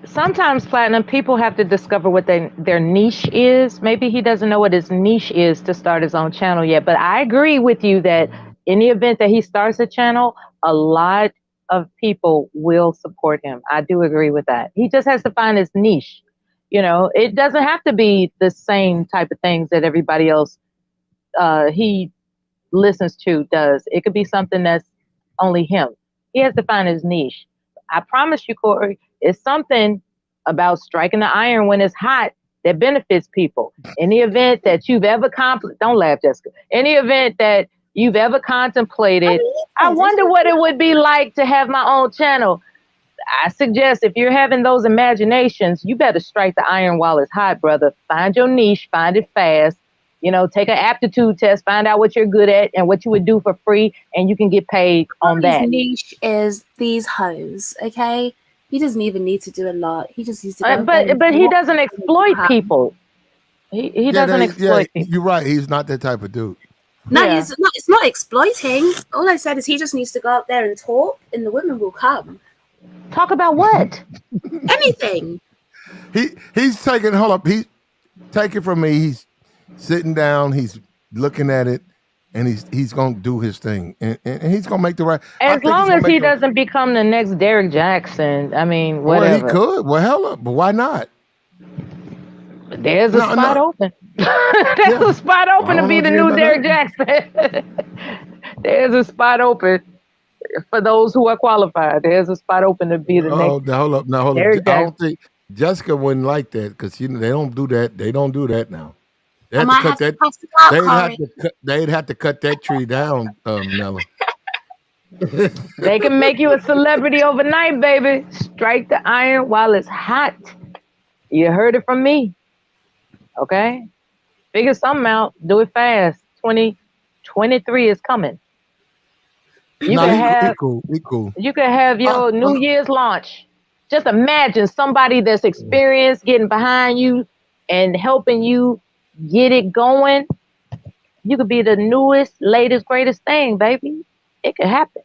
Sometimes, Platinum, people have to discover what their niche is. Maybe he doesn't know what his niche is to start his own channel yet. But I agree with you that in the event that he starts a channel, a lot of people will support him. I do agree with that. He just has to find his niche. It doesn't have to be the same type of things that everybody else he listens to does. It could be something that's only him. He has to find his niche. I promise you, Corey, it's something about striking the iron when it's hot that benefits people. Any event that you've ever don't laugh, Jessica. Any event that you've ever contemplated, I wonder what it would be like to have my own channel. I suggest if you're having those imaginations, you better strike the iron while it's hot, brother. Find your niche, find it fast. You know, take an aptitude test, find out what you're good at and what you would do for free, and you can get paid on that. His niche is these hoes, okay? He doesn't even need to do a lot. He just needs to go. But he doesn't exploit people. He doesn't exploit people. You're right. He's not that type of dude. No, he's not. It's not exploiting. All I said is he just needs to go out there and talk, and the women will come. Talk about what? Anything. He's taking. Hold up. He's taking from me. He's sitting down. He's looking at it, and he's gonna do his thing, and he's gonna make the right. As long as he doesn't become the next Derek Jackson, I mean, whatever. Well, he could. Well, hell, but why not? There's a spot open. There's a spot open to be the new Derek Jackson. There's a spot open for those who are qualified. There's a spot open to be the next. Hold up. Now, hold up. Derek I don't think Jessica wouldn't like that because they don't do that. They don't do that now. They have to cut that. They'd have to cut that tree down, Nella. They can make you a celebrity overnight, baby. Strike the iron while it's hot. You heard it from me. Okay? Figure something out. Do it fast. 2023 is coming. You can have your New Year's launch. Just imagine somebody that's experienced getting behind you and helping you get it going. You could be the newest, latest, greatest thing, baby. It could happen.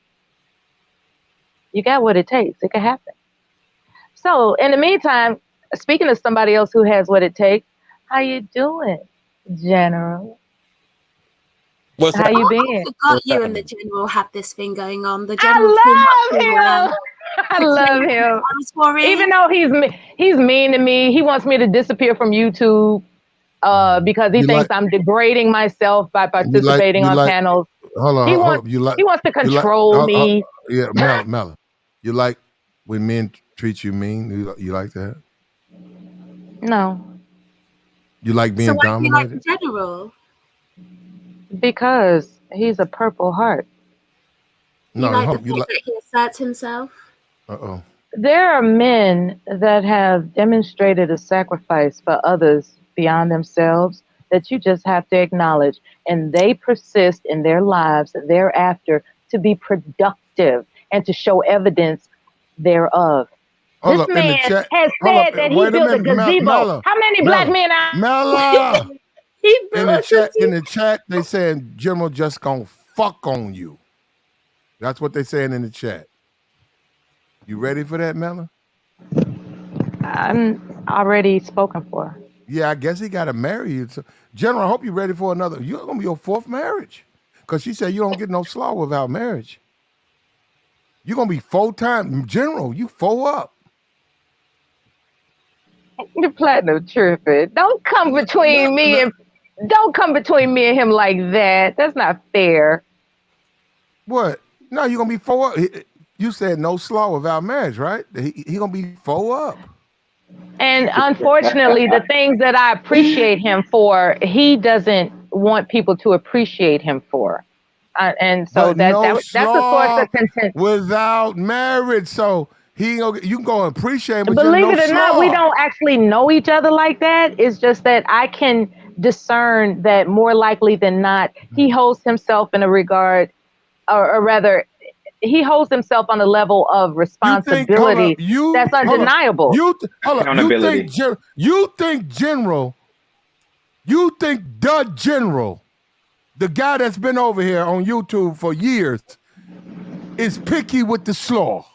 You got what it takes. It could happen. So, in the meantime, speaking of somebody else who has what it takes, how you doing, General? How you been? I forgot you and the General have this thing going on. The General, I love him. I love him. Even though he's mean to me, he wants me to disappear from YouTube because he thinks I'm degrading myself by participating on panels. Hold on. He wants to control me. Yeah, Mella. You like when men treat you mean? You like that? No. You like being dominated? So why do you like the General? Because he's a Purple Heart. No, you like the fact that he asserts himself? Uh-oh. There are men that have demonstrated a sacrifice for others beyond themselves that you just have to acknowledge. And they persist in their lives thereafter to be productive and to show evidence thereof. This man has said that he built a gazebo. How many black men are... Mella! In the chat, they saying General just gonna fuck on you. That's what they saying in the chat. You ready for that, Mella? I'm already spoken for. Yeah, I guess he got to marry you. So, General, I hope you're ready for another. You're gonna be your fourth marriage, because she said you don't get no slaw without marriage. You're gonna be full-time General. You 4 up. The platinum tripping. Don't come between me and him like that. That's not fair. What? No, you're gonna be 4 up. You said no slaw without marriage, right? He gonna be 4 up. And unfortunately, the things that I appreciate him for, he doesn't want people to appreciate him for. And so that's a source of contention. Without marriage, so you can go and appreciate him. Believe it or not, we don't actually know each other like that. It's just that I can discern that more likely than not, he holds himself in a regard, or rather, he holds himself on a level of responsibility that's undeniable. You think General, the General, the guy that's been over here on YouTube for years, is picky with the slaw.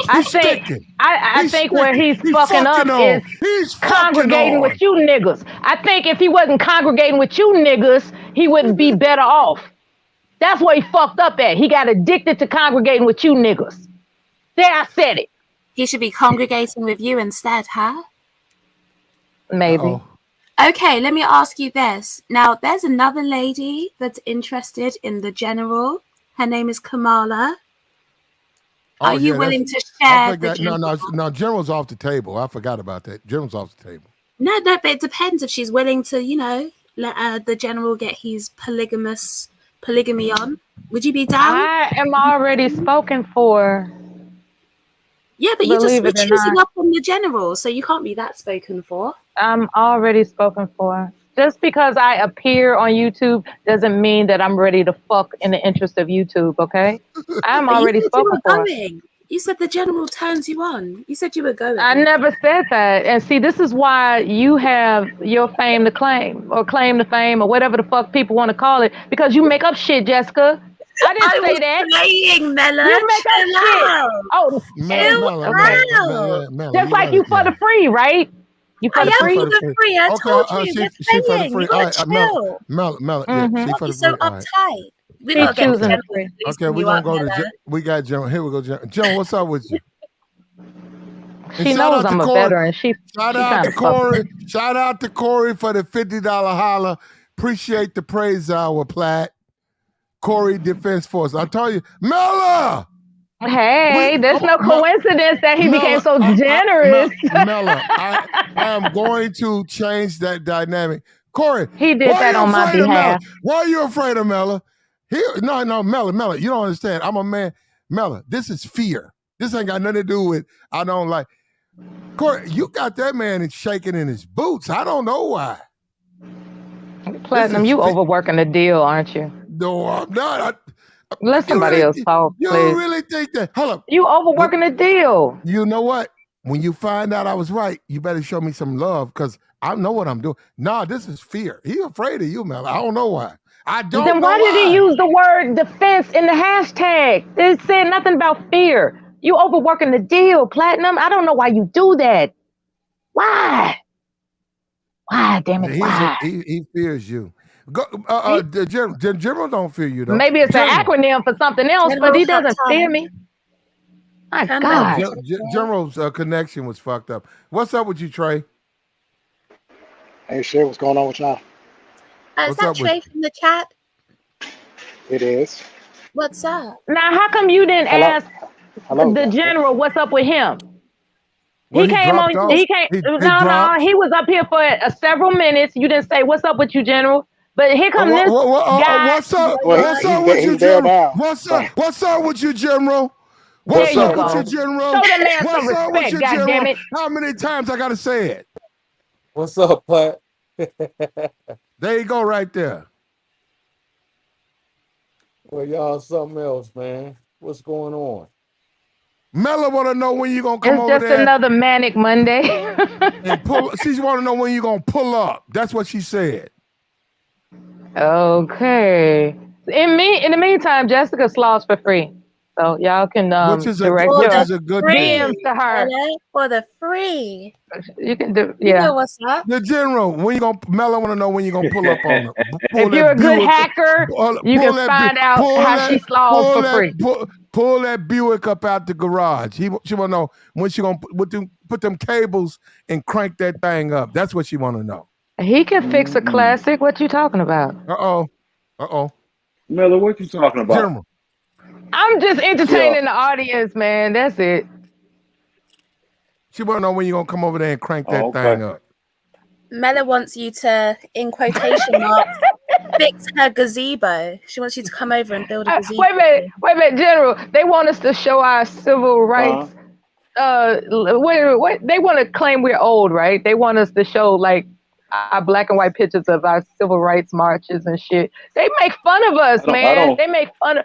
I think where he's fucking up is he's congregating with you niggas. I think if he wasn't congregating with you niggas, he would be better off. That's where he fucked up at. He got addicted to congregating with you niggas. There, I said it. He should be congregating with you instead, huh? Maybe. Uh-oh. Okay, let me ask you this. Now, there's another lady that's interested in the General. Her name is Kamala. Are you willing to share the general? No. General's off the table. I forgot about that. General's off the table. No, but it depends if she's willing to, let the general get his polygamy on. Would you be down? I am already spoken for. Yeah, but you're choosing up on the general, so you can't be that spoken for. I'm already spoken for. Just because I appear on YouTube doesn't mean that I'm ready to fuck in the interest of YouTube, okay? I'm already spoken for. You said the general turns you on. You said you were going. I never said that. And see, this is why you have your fame to claim, or claim to fame, or whatever the fuck people want to call it, because you make up shit, Jessica. I didn't say that. Playing, Mella. You make up shit. Oh, Mella, just like you for the free, right? You for the free? I am for the free. I told you. She for the free. All right, Mella, yeah, she for the free. So uptight. We gotta get the free. Okay, we're gonna go to. We got General. Here we go, General. General, what's up with you? She knows I'm a veteran. Shout out to Corey. Shout out to Corey for the $50 holler. Appreciate the praise hour, Platt. Corey Defense Force. I tell you, Mella. Hey, there's no coincidence that he became so generous. Mella, I am going to change that dynamic. Corey, he did that on my behalf. Why are you afraid of Mella? No, Mella, you don't understand. I'm a man. Mella, this is fear. This ain't got nothing to do with I don't like. Corey, you got that man shaking in his boots. I don't know why. Platinum, you overworking the deal, aren't you? No, I'm not. Let somebody else talk, please. You really think that? Hold up. You overworking the deal. You know what? When you find out I was right, you better show me some love because I know what I'm doing. Nah, this is fear. He afraid of you, man. I don't know why. I don't Then know why did he use the word defense in the hashtag? It said nothing about fear. You overworking the deal, Platinum. I don't know why you do that. Why? Why, damn it, why? He fears you. The general don't fear you, though. Maybe it's an acronym for something else, but he doesn't fear me. My God. General's connection was fucked up. What's up with you, Trey? Hey, shit, what's going on with y'all? Is that Trey from the chat? It is. What's up? Now, how come you didn't ask the general what's up with him? Well, he came on. He came. No. He was up here for several minutes. You didn't say what's up with you, General. But here comes this guy. What's up? What's up with you, General? What's up with you, General? What's up with you, General? Show that man some respect, goddammit. How many times I gotta say it? What's up, Pat? There you go, right there. Well, y'all something else, man. What's going on? Mella want to know when you gonna come over there. It's just another manic Monday. And she want to know when you gonna pull up. That's what she said. Okay. In the meantime, Jessica slows for free, so y'all can direct a good DMs to her for the free. You can do. You know what's up? The general. When you gonna? Mella want to know when you gonna pull up on her. If you're a good hacker, you can find out how she slows for free. Pull that Buick up out the garage. She want to know when she gonna put them cables and crank that thing up. That's what she want to know. He can fix a classic. What you talking about? Uh-oh. Miller, what you talking about? General. I'm just entertaining the audience, man. That's it. She want to know when you gonna come over there and crank that thing up. Mella wants you to, in quotation marks, fix her gazebo. She wants you to come over and build a gazebo. Wait a minute, General. They want us to show our civil rights. What they want to claim we're old, right? They want us to show like our black and white pictures of our civil rights marches and shit. They make fun of us, man. They make fun of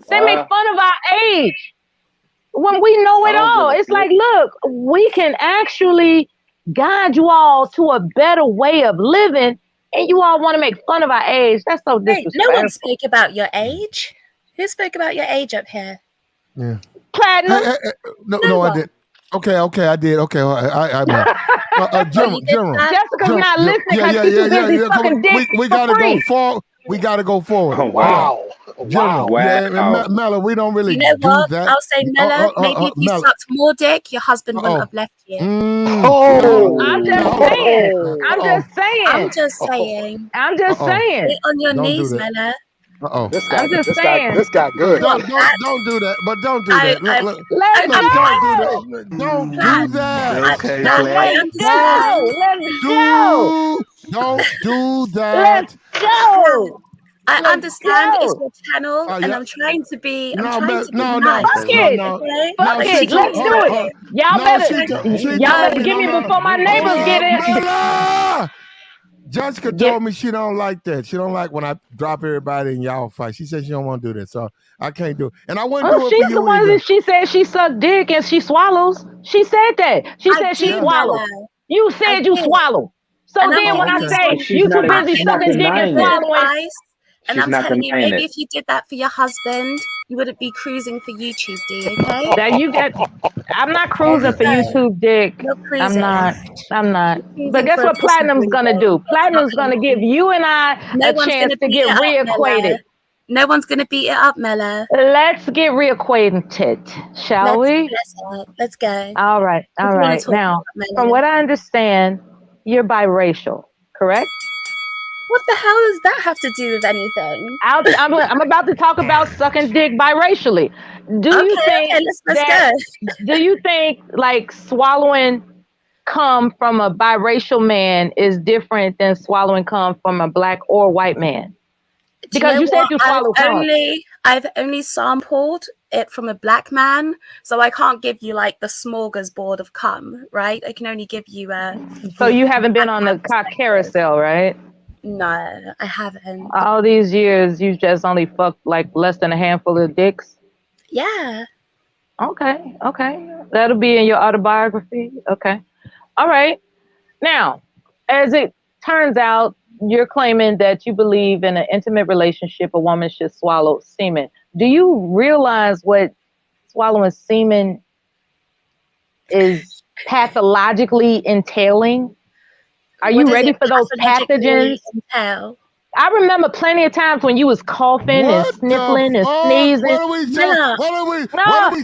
They make fun of our age when we know it all. It's like, look, we can actually guide you all to a better way of living, and you all want to make fun of our age. That's so disrespectful. No one spoke about your age. Who spoke about your age up here? Yeah. Platinum. No, I did. Okay, I did. Okay, I General. Jessica's not listening because she's too busy sucking dick. We gotta go forward. We gotta go forward. Oh, wow. General. Wow. Yeah, Mella, we don't really You know do what? that. I'll say, Mella, maybe if you sucked more dick, your husband wouldn't have left you. I'm just saying. I'm just saying. I'm just Get saying. on your knees, Mella. Uh-oh. This guy, I'm just this guy, saying. this guy good. Don't do that. But don't do that. I Let's Look, okay, don't do go. that. Don't do Platt, that. Okay, Platt, I Flat. Let's understand. go. Let's go. Don't do Let's that. Platt, go. I Let's understand it's go. your channel, Oh and yeah. I'm No, trying man, to be no, nice, Fuck it. okay? Fuck no. But She she it. told. Let's keeps do it. doing it. Y'all No, better She's trying to she be y'all told better me give no, me no. before my Hold neighbors get up, in. Mela. Jessica Get told me she don't like that. She don't like when I drop everybody in y'all fight. She said she don't want to do that, so I can't do it. And I wouldn't well, do it for she's the you one either. that she said she sucked dick and she swallows. She said that. She I said she did, Yeah. swallows. Mella. You I said you did. swallow. So And I'm then Oh, when I telling you okay. say But some, she's you not. too busy She's not sucking dick and denying it. swallowing, advice, and She's I'm not telling you, denying maybe it. if you did that for your husband, you wouldn't be cruising for YouTube D, okay? that you get I'm not There cruising you for go. YouTube dick. You're I'm cruising. not. I'm not. You're But cruising guess for a what pussy Platinum's gonna breather. do? It's not Platinum's gonna give healthy. you and I No a one's chance gonna to beat get it up, reacquainted. Mella. No one's gonna beat it up, Mella. Let's get reacquainted, shall we? Let's go. All right. What All do you want right. to talk Now, about, from Mella? what I understand, you're biracial, correct? What the hell does that have to do with anything? I'm about to talk about sucking dick biracially. Do you Okay, think let's that? go. Do you think like swallowing cum from a biracial man is different than swallowing cum from a black or white man? Do you Because know you said what? you swallow cum. I've only sampled it from a black man, so I can't give you like the smorgasbord of cum, right? I can only give you So you haven't been on the cock carousel, right? No, I haven't. All these years, you just only fucked like less than a handful of dicks. Yeah. Okay, okay. That'll be in your autobiography. Okay. All right. Now, as it turns out, you're claiming that you believe in an intimate relationship, a woman should swallow semen. Do you realize what swallowing semen is pathologically entailing? Are What you does ready it for those pathologically pathogens? entail? I remember plenty of times when you was coughing and What the sniffling and fuck? sneezing. What are we Mella, No,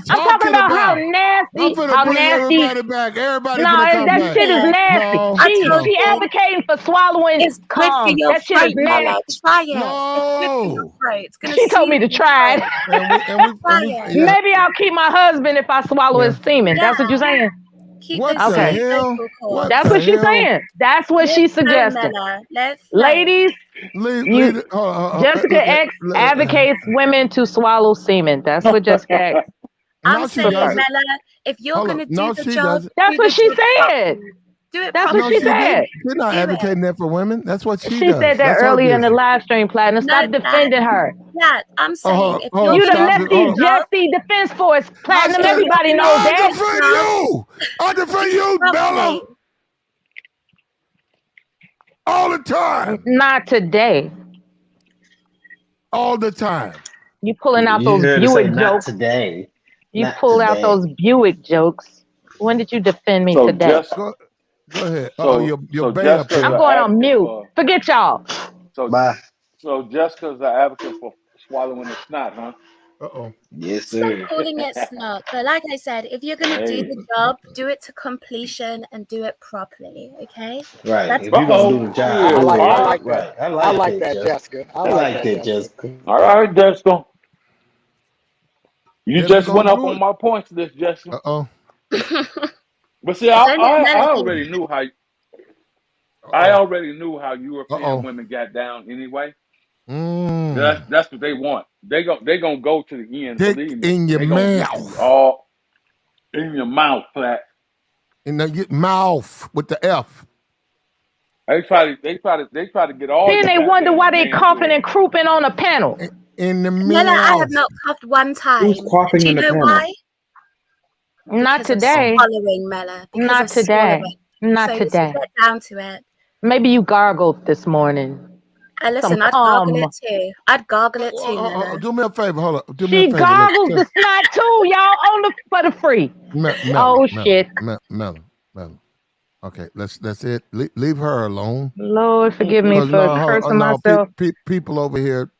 I'm talking talking about how about? I'm nasty, finna how bring nasty. everybody back. Everybody No, finna come that back. shit is nasty. No, I She told no, she you, advocating for swallowing it's good for cum. your That shit is throat, Mella. nasty. Try it. It's good for your no. throat. It's gonna She told soothe me to your try it. throat. And Try we, it. yeah, Maybe I'll keep my husband if I swallow yeah. his semen. Yeah. That's what you're saying? Keep What those the Okay. sweet hell? vocal What cords. That's the what she's hell? saying. That's what Let's she's flow, suggesting. Mella. Let's flow. Ladies, Leave you it. Hold on. Jessica X advocates women to swallow semen. That's what Jessica X I'm No, she saying, prefers. doesn't. Mella, if you're Hold gonna up. No, do the she job, doesn't. That's do the what she job said. properly. Do it That's what No, she properly. she didn't. said. She's not Do it. advocating that for women. That's what she She does. said that That's her earlier in the business. live stream, Platinum. No, Stop defending her. I'm saying if Hold you're up. You the gonna Stop do it. the lefty Hold up. job, Jesse Defense Force, I Platinum. if said, you're Everybody gonna knows I do that. the defend job, you. I defend do it you, properly. Bella, all the time. Not today. All the time. You pulling out You those heard her say Buick not jokes. today. You Not pulled out today. those Buick jokes. When did you defend me So today? Jessica, Go ahead. so Your so bay up Jessica's I'm an here. going on advocate mute. for Forget y'all. so Bye. so Jessica's an advocate for swallowing the snot, huh? Uh-oh. Yes, Stop sir. calling it snot. But like I said, if you're gonna do Hey. the job, do it to completion and do it properly. Okay? Right. That's If you're what I'm gonna Uh-oh. do the saying. job, Shit. do it All right. right. Right. I I like like that, that, Jessica. Jessica. I I like like that, that, Jessica. Jessica. All right, Jessica. You If you're just gonna went up do on it. my points list, Jessica. Uh-oh. But see, If only I Mella can. already knew how Uh-oh. European Uh-oh. women got down anyway. Mm. That's what they want. They gonna go to the end. Dick Believe me, in your they gonna get you mouth. all in your mouth, Platt. In the mouth with the F. They try to get all Then your they wonder why goddamn they coughing manhood. and crouping on a panel. In the Mella, I have mouth. not coughed one Who's time. coughing Do you in the know panel? why? Not Because of today. swallowing, Mella. Because Not of today. swallowing. Not So let's today. get down to it. Maybe you gargled this morning. Some Listen, I'd gargle cum. it too. I'd gargle it too, Mella. Do me a favor. Hold up. Do me a She favor. gargles the snot too, y'all, on the for the free. Oh shit. Melon. Okay, that's it. Leave her alone. Lord forgive me for cursing myself. People over here,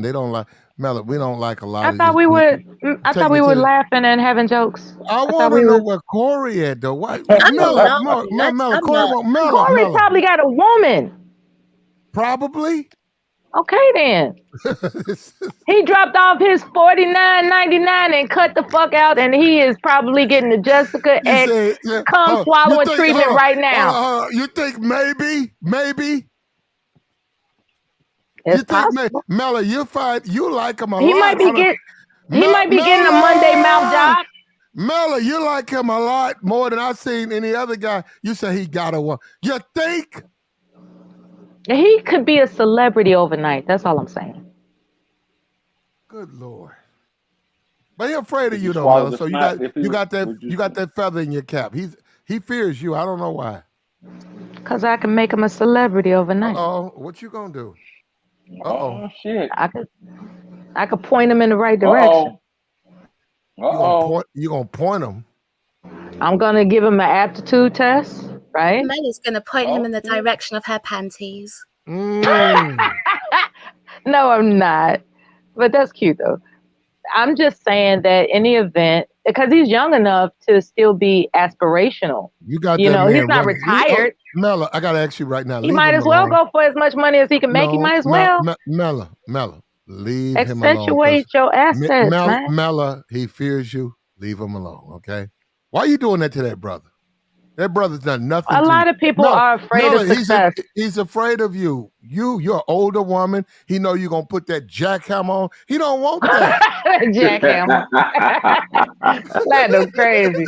they don't like Melon. We don't like a lot I of thought these. I Take thought me we to were the, laughing and having jokes. I thought want we to know were. where Corey at though. Why I'm not. Melon, I'm Corey not. want Melon. Corey probably got a woman. Probably. Okay then. He dropped off his $49.99 and cut the fuck out, and he is probably getting the Jessica You X say, cum swallowing treatment right now. Hold on. You think maybe? It's You think possible. Mella, you like him a He lot. might be getting a Monday mouth job. Mella, you like him a lot more than I've seen any other guy. You say he got a one. You think? He could be a celebrity overnight. That's all I'm saying. Good Lord. But he's afraid of If you you though, swallow Mella. the So snot, if you he got would that feather in your cap. He fears you. I don't know why. Because I can make him a celebrity overnight. What you gonna do? Oh shit. I could point him in the right direction. You gonna point him? I'm gonna give him an aptitude test, right? Mella's gonna point him in the direction of her panties. No, I'm not. But that's cute though. I'm just saying that in the event, because he's young enough to still be aspirational. You got You that know, man he's not running. retired. Mella, I gotta ask you right now. He Leave might him as well alone. go for as much money as he can make. He might as well Mella, leave him alone. accentuate your assets, man. Mella, he fears you. Leave him alone, okay? Why are you doing that to that brother? That brother's done nothing A to lot you. of people are afraid of success. He's afraid of you. You're an older woman. He know you're gonna put that jackhammer on. He don't want that. Jackhammer. Platinum crazy.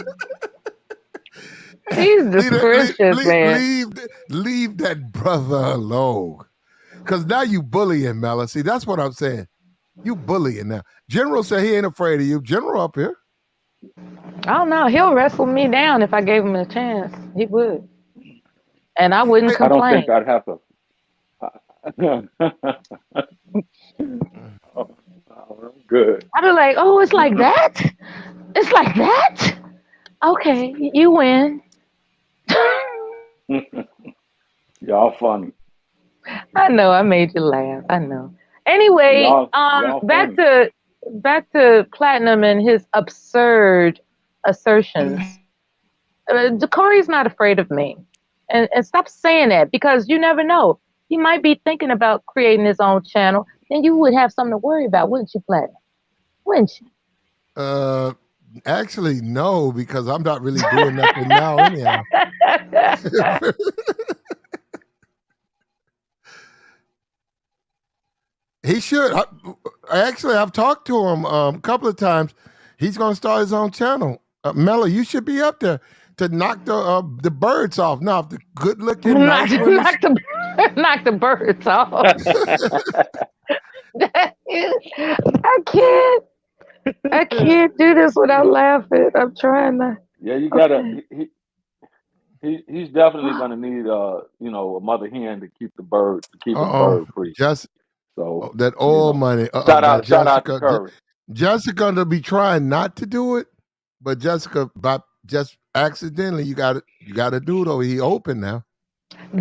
He's suspicious, man. Leave that brother alone. Because now you bullying, Mella. See, that's what I'm saying. You bullying now. General said he ain't afraid of you. General up here. I don't know. He'll wrestle me down if I gave him a chance. He would. And I wouldn't I don't complain. think I'd have to. Good. I'd be like, oh, it's like that? It's like that? Okay, you win. Y'all funny. I know, I made you laugh. I know. Anyway, Y'all back to Platinum and his absurd assertions. Corey's not afraid of me. And stop saying that, because you never know. He might be thinking about creating his own channel. Then you would have something to worry about, wouldn't you, Platinum? Wouldn't you? Actually, no, because I'm not really doing nothing now anyhow. He should. I've talked to him a couple of times. He's going to start his own channel. Mella, you should be up there to knock the birds off. Now, if the good-looking, nice women... knock the birds off. I can't do this without laughing. I'm trying to. Yeah, you gotta. He's definitely gonna need a mother hen to keep him bird free. So that oil money. Shout out to Curry. Jessica to be trying not to do it, but Jessica, just accidentally, you got to do it. Or he open now.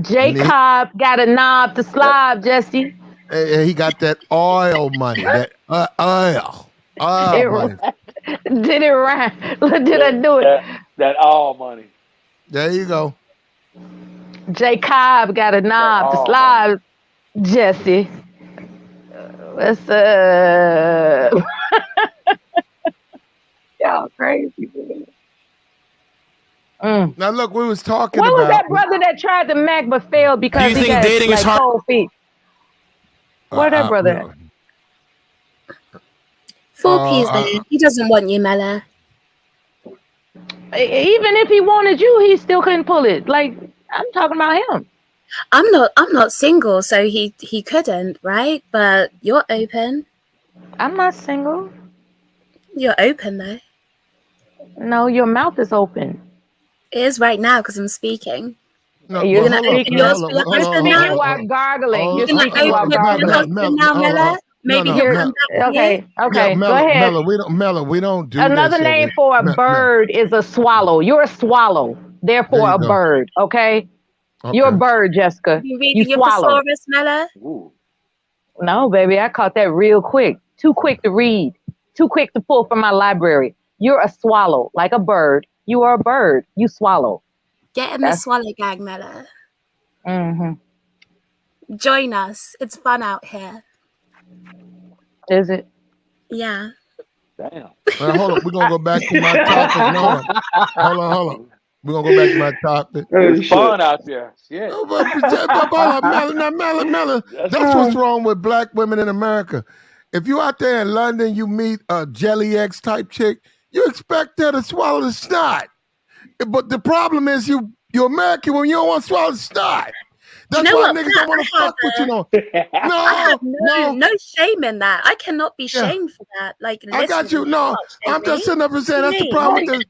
Jacob got a knob to slob, Jesse. He got that oil money. That oil money. Did it rhyme? Did I do it? That all money. There you go. Jacob got a knob to slob, Jesse. What's up? Y'all crazy, man. Now look, we was talking what about. Was that brother that tried to Mac but failed because he got dating is hard? Cold feet? Where that brother at? 4 P's there. He doesn't want you, Mella. Even if he wanted you, he still couldn't pull it. Like, I'm talking about him. I'm not single, so he couldn't, right? But you're open. I'm not single. You're open though. No, your mouth is open. It is right now because I'm speaking. No, you're gonna open yours while gargling. You're speaking while gargling. Now, Mella. Maybe he'll come back. Okay, Yeah, go ahead. Mella, we don't do Another this name for a bird is a swallow. You're a swallow, therefore a bird. Okay? You're a bird, Jessica. You reading your thesaurus, Mella? No, baby, I caught that real quick. Too quick to read. Too quick to pull from my library. You're a swallow, like a bird. You are a bird. You swallow. Get in the swallow gang, Mella. Mm-hmm. Join us. It's fun out here. Is it? Yeah. Damn. Well, hold on. We're gonna go back to my topic. No, hold on. We're gonna go back to my topic. It's fun out there. Shit. Mela, that's what's wrong with black women in America. If you out there in London, you meet a Jelly X type chick, you expect her to swallow the snot. But the problem is you're American when you don't want to swallow the snot. That's why niggas don't want to fuck with you. No shame in that. I cannot be shamed for that. Like, I got you. No, I'm just sitting up and saying that's the problem.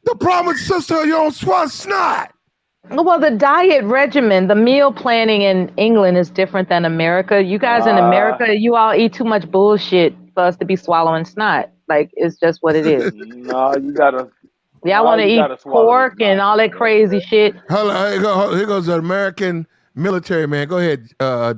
The problem with sister, you don't swallow snot. Well, the diet regimen, the meal planning in England is different than America. You guys in America, you all eat too much bullshit for us to be swallowing snot. Like, it's just what it is. No, you gotta. Y'all want to eat pork and all that crazy shit. Here goes the American military man. Go ahead,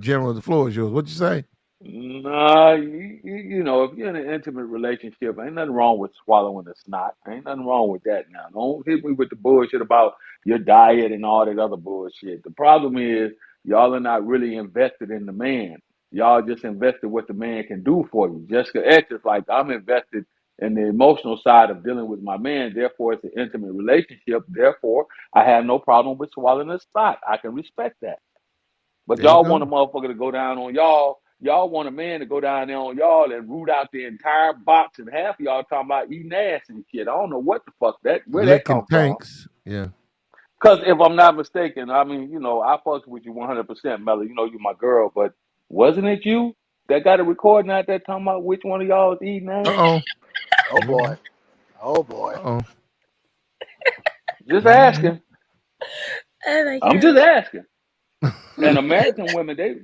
General. The floor is yours. What'd you say? Nah, you know, if you're in an intimate relationship, ain't nothing wrong with swallowing the snot. Ain't nothing wrong with that now. Don't hit me with the bullshit about your diet and all that other bullshit. The problem is y'all are not really invested in the man. Y'all just invested what the man can do for you. Jessica X is like, I'm invested in the emotional side of dealing with my man. Therefore, it's an intimate relationship. Therefore, I have no problem with swallowing a snot. I can respect that. But There you y'all go. want a motherfucker to go down on y'all. Y'all want a man to go down there on y'all and root out the entire box, and half of y'all talking about eating ass and shit. I don't know what the fuck where that Licking come from. tanks. Yeah. Because if I'm not mistaken, I mean, you know, I fucked with you 100%, Melly. You know, you my girl, but wasn't it you that got a recording out there talking about which one of y'all is eating ass? Uh-oh. Oh boy. Oh boy. Uh-oh. Just asking. Oh my I'm God. just asking. And American women, they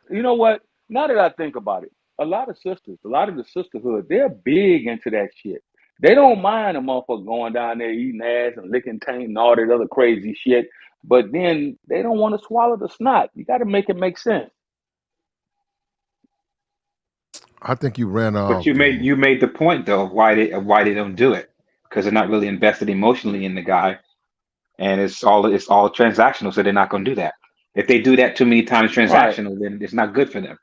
you know what? Now that I think about it, a lot of the sisterhood, they're big into that shit. They don't mind a motherfucker going down there eating ass and licking taint and all that other crazy shit. But then they don't want to swallow the snot. You got to make it make sense. I think you ran off. But you made the point though of why they don't do it, because they're not really invested emotionally in the guy, and it's all transactional, so they're not going to do that. If they do that too many times transactional, then it's not good for them.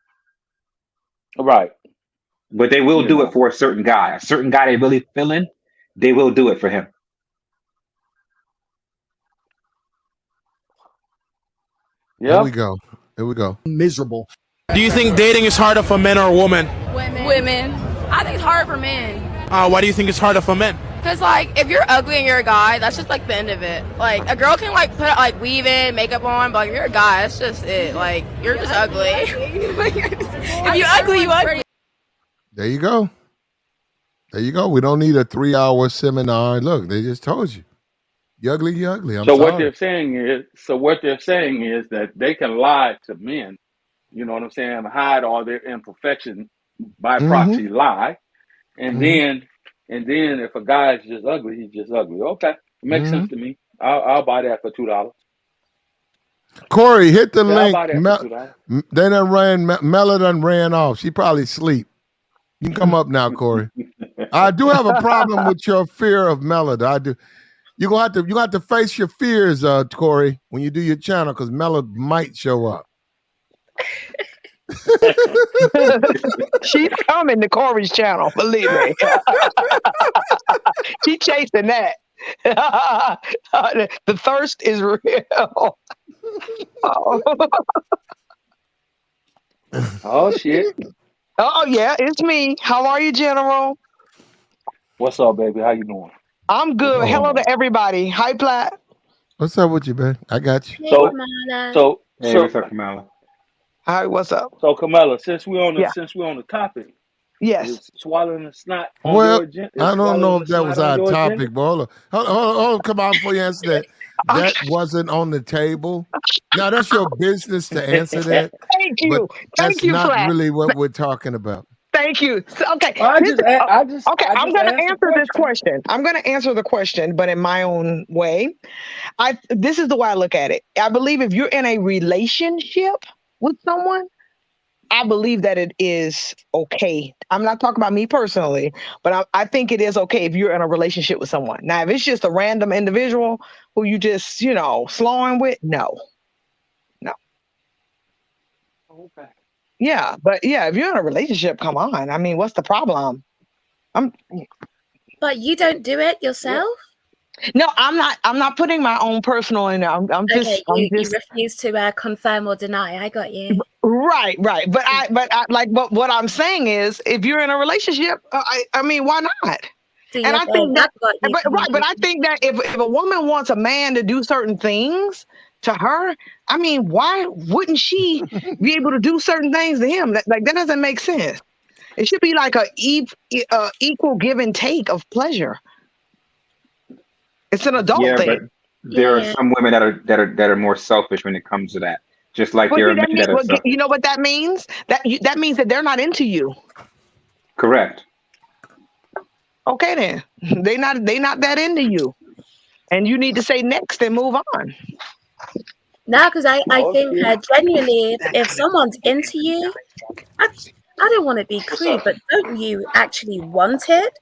Right. But they will You do know. it for a certain guy they really feeling. They will do it for him. Yeah. Here we go. Miserable. Do you think dating is harder for men or women? Women. I think it's hard for men. Why do you think it's harder for men? Because, like, if you're ugly and you're a guy, that's just, like, the end of it. Like, a girl can, like, put, like, weave in, makeup on, but like, if you're a guy, that's just it. Like, you're just ugly. If you're ugly, you ugly. There you go. We don't need a 3-hour seminar. Look, they just told you. You ugly, you ugly. I'm So sorry. what they're saying is that they can lie to men. You know what I'm saying? Hide all their imperfections by proxy, lie, and then if a guy is just ugly, he's just ugly. Okay, it makes sense to me. I'll buy that for $2. Corey, hit the I'll link. buy that for $2. They done Mela done ran off. She probably sleep. You can come up now, Corey. I do have a problem with your fear of Mela. I do. You're gonna have to face your fears, Corey, when you do your channel, because Mela might show up. She's coming to Corey's channel, believe me. She's chasing that. The thirst is real. Oh shit. Oh yeah, it's me. How are you, General? What's up, baby? How you doing? I'm good. Hello to everybody. Hi, Platt. What's up with you, babe? I got you. So Hey, what's up, Kamala? Hi, what's up? So Kamala, since we're on the topic, yes, is swallowing the snot on Well, your agenda? I don't know if that was our topic, but hold on, come on before you answer that. That wasn't on the table. Now that's your business to answer that. Thank you. But that's not Platt. really what we're talking about. Thank you. So, okay. I'm going to answer this question. I'm going to answer the question, but in my own way. This is the way I look at it. I believe if you're in a relationship with someone, I believe that it is okay. I'm not talking about me personally, but I think it is okay if you're in a relationship with someone. Now, if it's just a random individual who you just, slowing with, no. Yeah, but yeah, if you're in a relationship, come on. I mean, what's the problem? I'm But you don't do it yourself? no, I'm not putting my own personal in there. I'm Okay, just I'm you just refuse to confirm or deny. I got you. right, right. But what I'm saying is, if you're in a relationship, I mean, why not? Do And your I thing. think that, I've got you. but Come right, on. but I think that if a woman wants a man to do certain things to her, I mean, why wouldn't she be able to do certain things to him? Like that doesn't make sense. It should be like equal give and take of pleasure. It's an adult Yeah, but thing. there are Yeah. some women that are more selfish when it comes to that. Just like But there see, are men that mean, that are well, you selfish. know what that means? That means that they're not into you. Correct. Okay, then they not that into you, and you need to say next and move on. No, because I think genuinely, if someone's into you, I, I don't want to be crude, but don't you actually want it?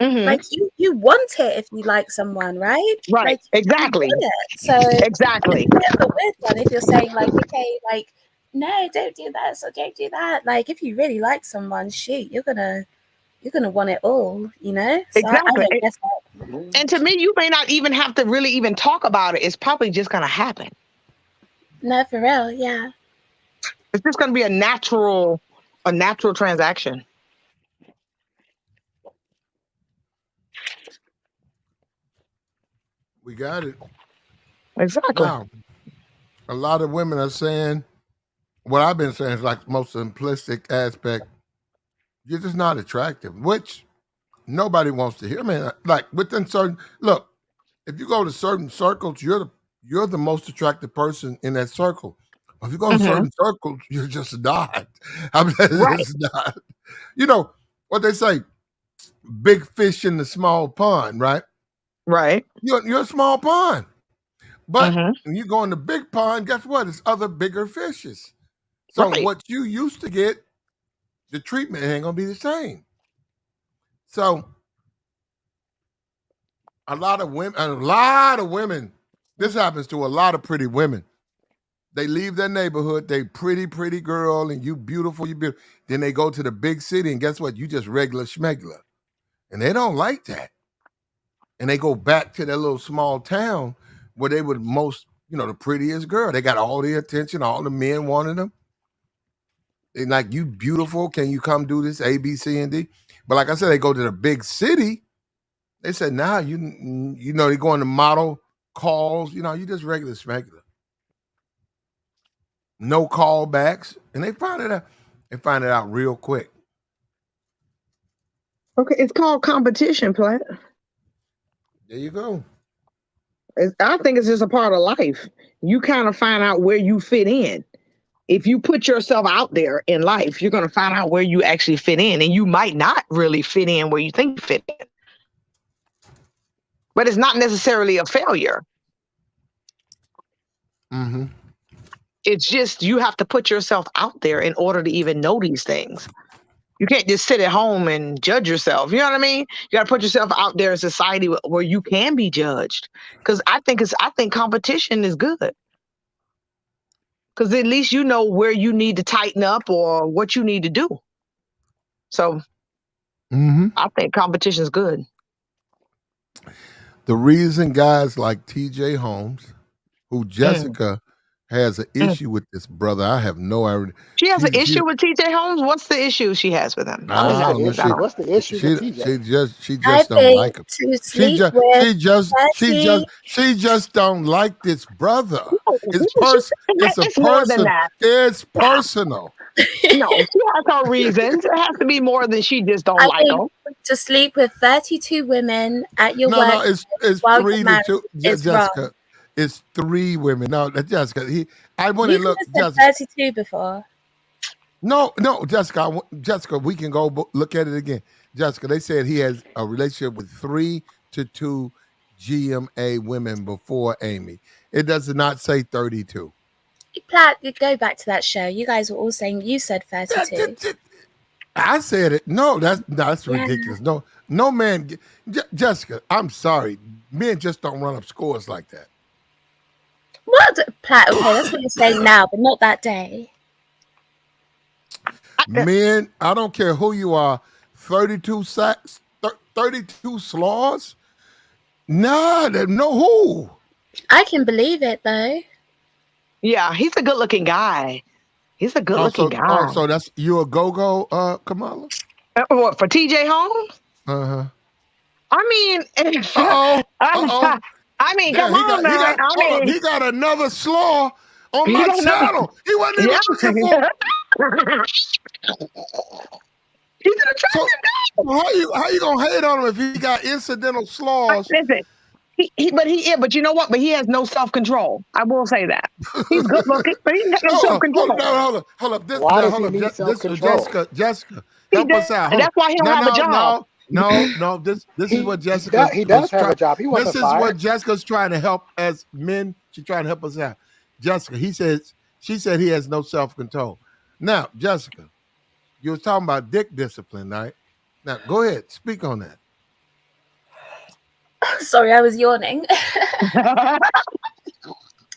Hmm. Like you want it if you like someone, right? Right. Like you Exactly. want it. So it's Exactly. a bit of a weird one if you're saying like, okay, like no, don't do that, so don't do that. Like if you really like someone, shoot, you're gonna want it all, you know? So I Exactly. don't guess that. And to me, you may not even have to really even talk about it. It's probably just gonna happen. No, for real, yeah. It's just gonna be a natural transaction. We got it. Exactly. Now, a lot of women are saying what I've been saying is like the most simplistic aspect. You're just not attractive, which nobody wants to hear. Man, like within certain look, if you go to certain circles, you're the most attractive person in that circle. If you go to Hmm. certain circles, you're just not. I mean, Right. it's not. You know what they say: big fish in the small pond, right? Right. You're a small pond, but Hmm. when you go in the big pond, guess what? It's other bigger fishes. So Right. what you used to get, the treatment ain't gonna be the same. So a lot of women, this happens to a lot of pretty women. They leave their neighborhood, they pretty girl, and you beautiful, you beautiful. Then they go to the big city, and guess what? You just regular schmegler. And they don't like that. And they go back to their little small town where they were most, the prettiest girl. They got all the attention, all the men wanted them. They like, you beautiful, can you come do this? A, B, C, and D. But like I said, they go to the big city. They said, nah, they go on the model calls, you just regular schmegler. No callbacks. And they find it out. They find it out real quick. Okay. It's called competition, Platt. There you go. I think it's just a part of life. You kind of find out where you fit in. If you put yourself out there in life, you're going to find out where you actually fit in, and you might not really fit in where you think you fit in. But it's not necessarily a failure. Mm-hmm. It's just you have to put yourself out there in order to even know these things. You can't just sit at home and judge yourself. You know what I mean? You got to put yourself out there in society where you can be judged. Because I think competition is good. Because at least you know where you need to tighten up or what you need to do. So I think competition is good. The reason guys like TJ Holmes, who Mm. Jessica has an Mm. issue with this brother, I have no idea. She has an She issue with TJ Holmes. What's the issue she has with him? Let me I not. don't know. I don't. What's the issue with TJ? She I just don't think like him. to She sleep just with she 30. just don't like this brother. It's a It's more than person. that. It's Yeah. personal. No, she has her reasons. It has to be more than she just don't I like think him. to sleep with 32 women at your No, work it's while you're 3 to married 2. is wrong. Jessica, it's 3 women. No, Jessica. I want to You could look, have Jessica. said 32 before. No, Jessica, we can go look at it again. Jessica, they said he has a relationship with 3 to 2 GMA women before Amy. It does not say 32. Platt, you go back to that show. You guys were all saying you said 32. I said it. No, that's Yeah. ridiculous. No man, Jessica, I'm sorry. Men just don't run up scores like that. What? Platt, okay, that's what you're saying now, but not that day. Men, I don't care who you are, 32 sacks, 32 slaws? Nah, no who. I can believe it though. Yeah, he's a good-looking guy. He's a good-looking guy. So that's you a go-go, Kamala? What, for TJ Holmes? Uh-huh. I mean, Uh-oh. I mean, come He on, man. got, he got another slaw on my channel. He wasn't even looking for. He's an attractive guy. How you gonna hate on him if he got incidental slaws? Listen, but you know what? But he has no self-control. I will say that. He's good looking, but he has no self-control. Hold up. Why does he need self-control? Jessica, help us out. That's why he don't have a job. No. This is what Jessica. He does have a job. He wasn't This is fired. what Jessica's trying to help as men. She's trying to help us out. Jessica, she said he has no self-control. Now, Jessica, you were talking about dick discipline, right? Now, go ahead, speak on that. Sorry, I was yawning.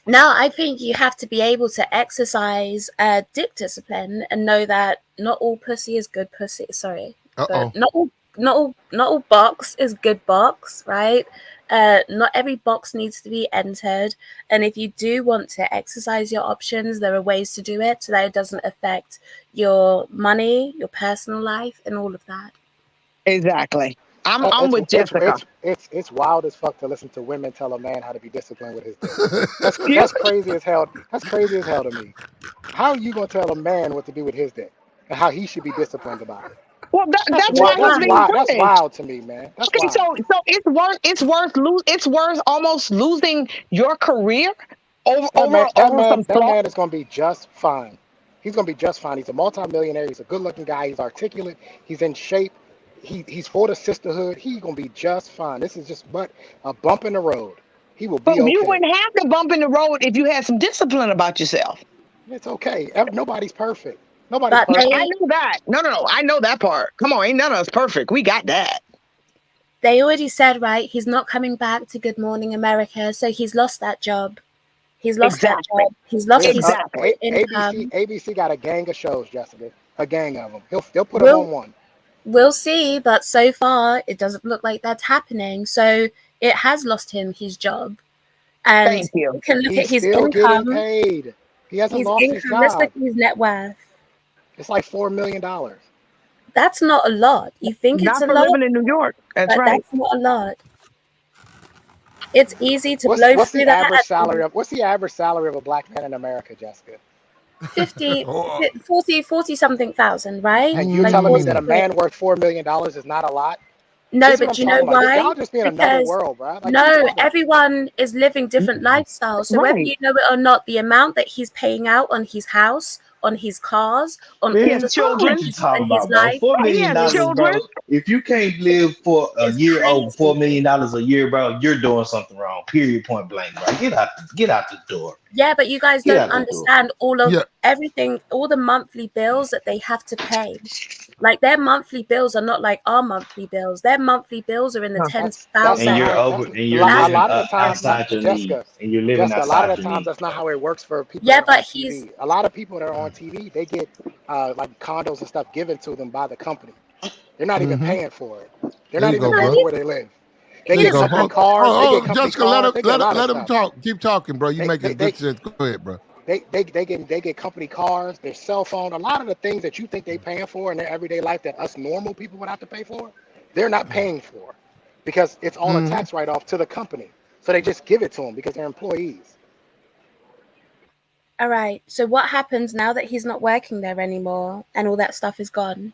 Now, I think you have to be able to exercise dick discipline and know that not all pussy is good pussy. Sorry, but not all box is good box, right? Not every box needs to be entered, and if you do want to exercise your options, there are ways to do it so that it doesn't affect your money, your personal life, and all of that. Exactly. I'm with Jessica. It's wild as fuck to listen to women tell a man how to be disciplined with his dick. That's crazy as hell. That's crazy as hell to me. How are you gonna tell a man what to do with his dick and how he should be disciplined about it? Well, that's why he's being punished. That's wild to me, man. That's okay, wild. so it's worth almost losing your career over That some flaw. man is gonna be just fine. He's gonna be just fine. He's a multimillionaire. He's a good-looking guy. He's articulate. He's in shape. He's for the sisterhood. He's gonna be just fine. This is just but a bump in the road. He will be okay. You wouldn't have to bump in the road if you had some discipline about yourself. It's okay. Nobody's perfect. Nobody's perfect. I know that. No. I know that part. Come on, ain't none of us perfect. We got that. They already said, right, he's not coming back to Good Morning America, so he's lost that job. He's lost that job. He's lost his income. ABC got a gang of shows, Jessica. A gang of them. They'll put him on one. We'll see, but so far it doesn't look like that's happening. So it has lost him his job, and Thank you. You can look He's at his still income. getting paid. He hasn't His lost his income. Let's job. look at his net worth. It's like $4 million. That's not a lot. You think Not it's a for lot? living in New York. That's but right. That's not a lot. It's easy to blow What's through the that. average salary of a black man in America, Jessica? 40 something thousand, right? And you're telling me that a man worth $4 million is not a lot? No, but you know why? Y'all just be in another world, bro. Like, no, everyone is living different lifestyles. So whether you know it or not, the amount that he's paying out on his house, on his cars, on all the Children, what you talking about, bro? $4 million, bro. If you can't live for a year over $4 million a year, bro, you're doing something wrong. Period. Point blank, bro. Get out the door. Yeah, but you guys don't understand all of everything, all the monthly bills that they have to pay. Like their monthly bills are not like our monthly bills. Their monthly bills are in the tens of thousands. And you're living outside your league. And you're living outside a lot of the your times league. that's not how it works for people. Yeah, but he's a lot of people that are on TV. They get like condos and stuff given to them by the company. They're not even paying for it. They're not even paying for where they live. They get company cars. Jessica, let him talk. Keep talking, bro. You making good sense. Go ahead, bro. They get company cars, their cell phone, a lot of the things that you think they're paying for in their everyday life that us normal people would have to pay for, they're not paying for because it's on a tax write-off to the company. So they just give it to them because they're employees. All right. So what happens now that he's not working there anymore and all that stuff is gone?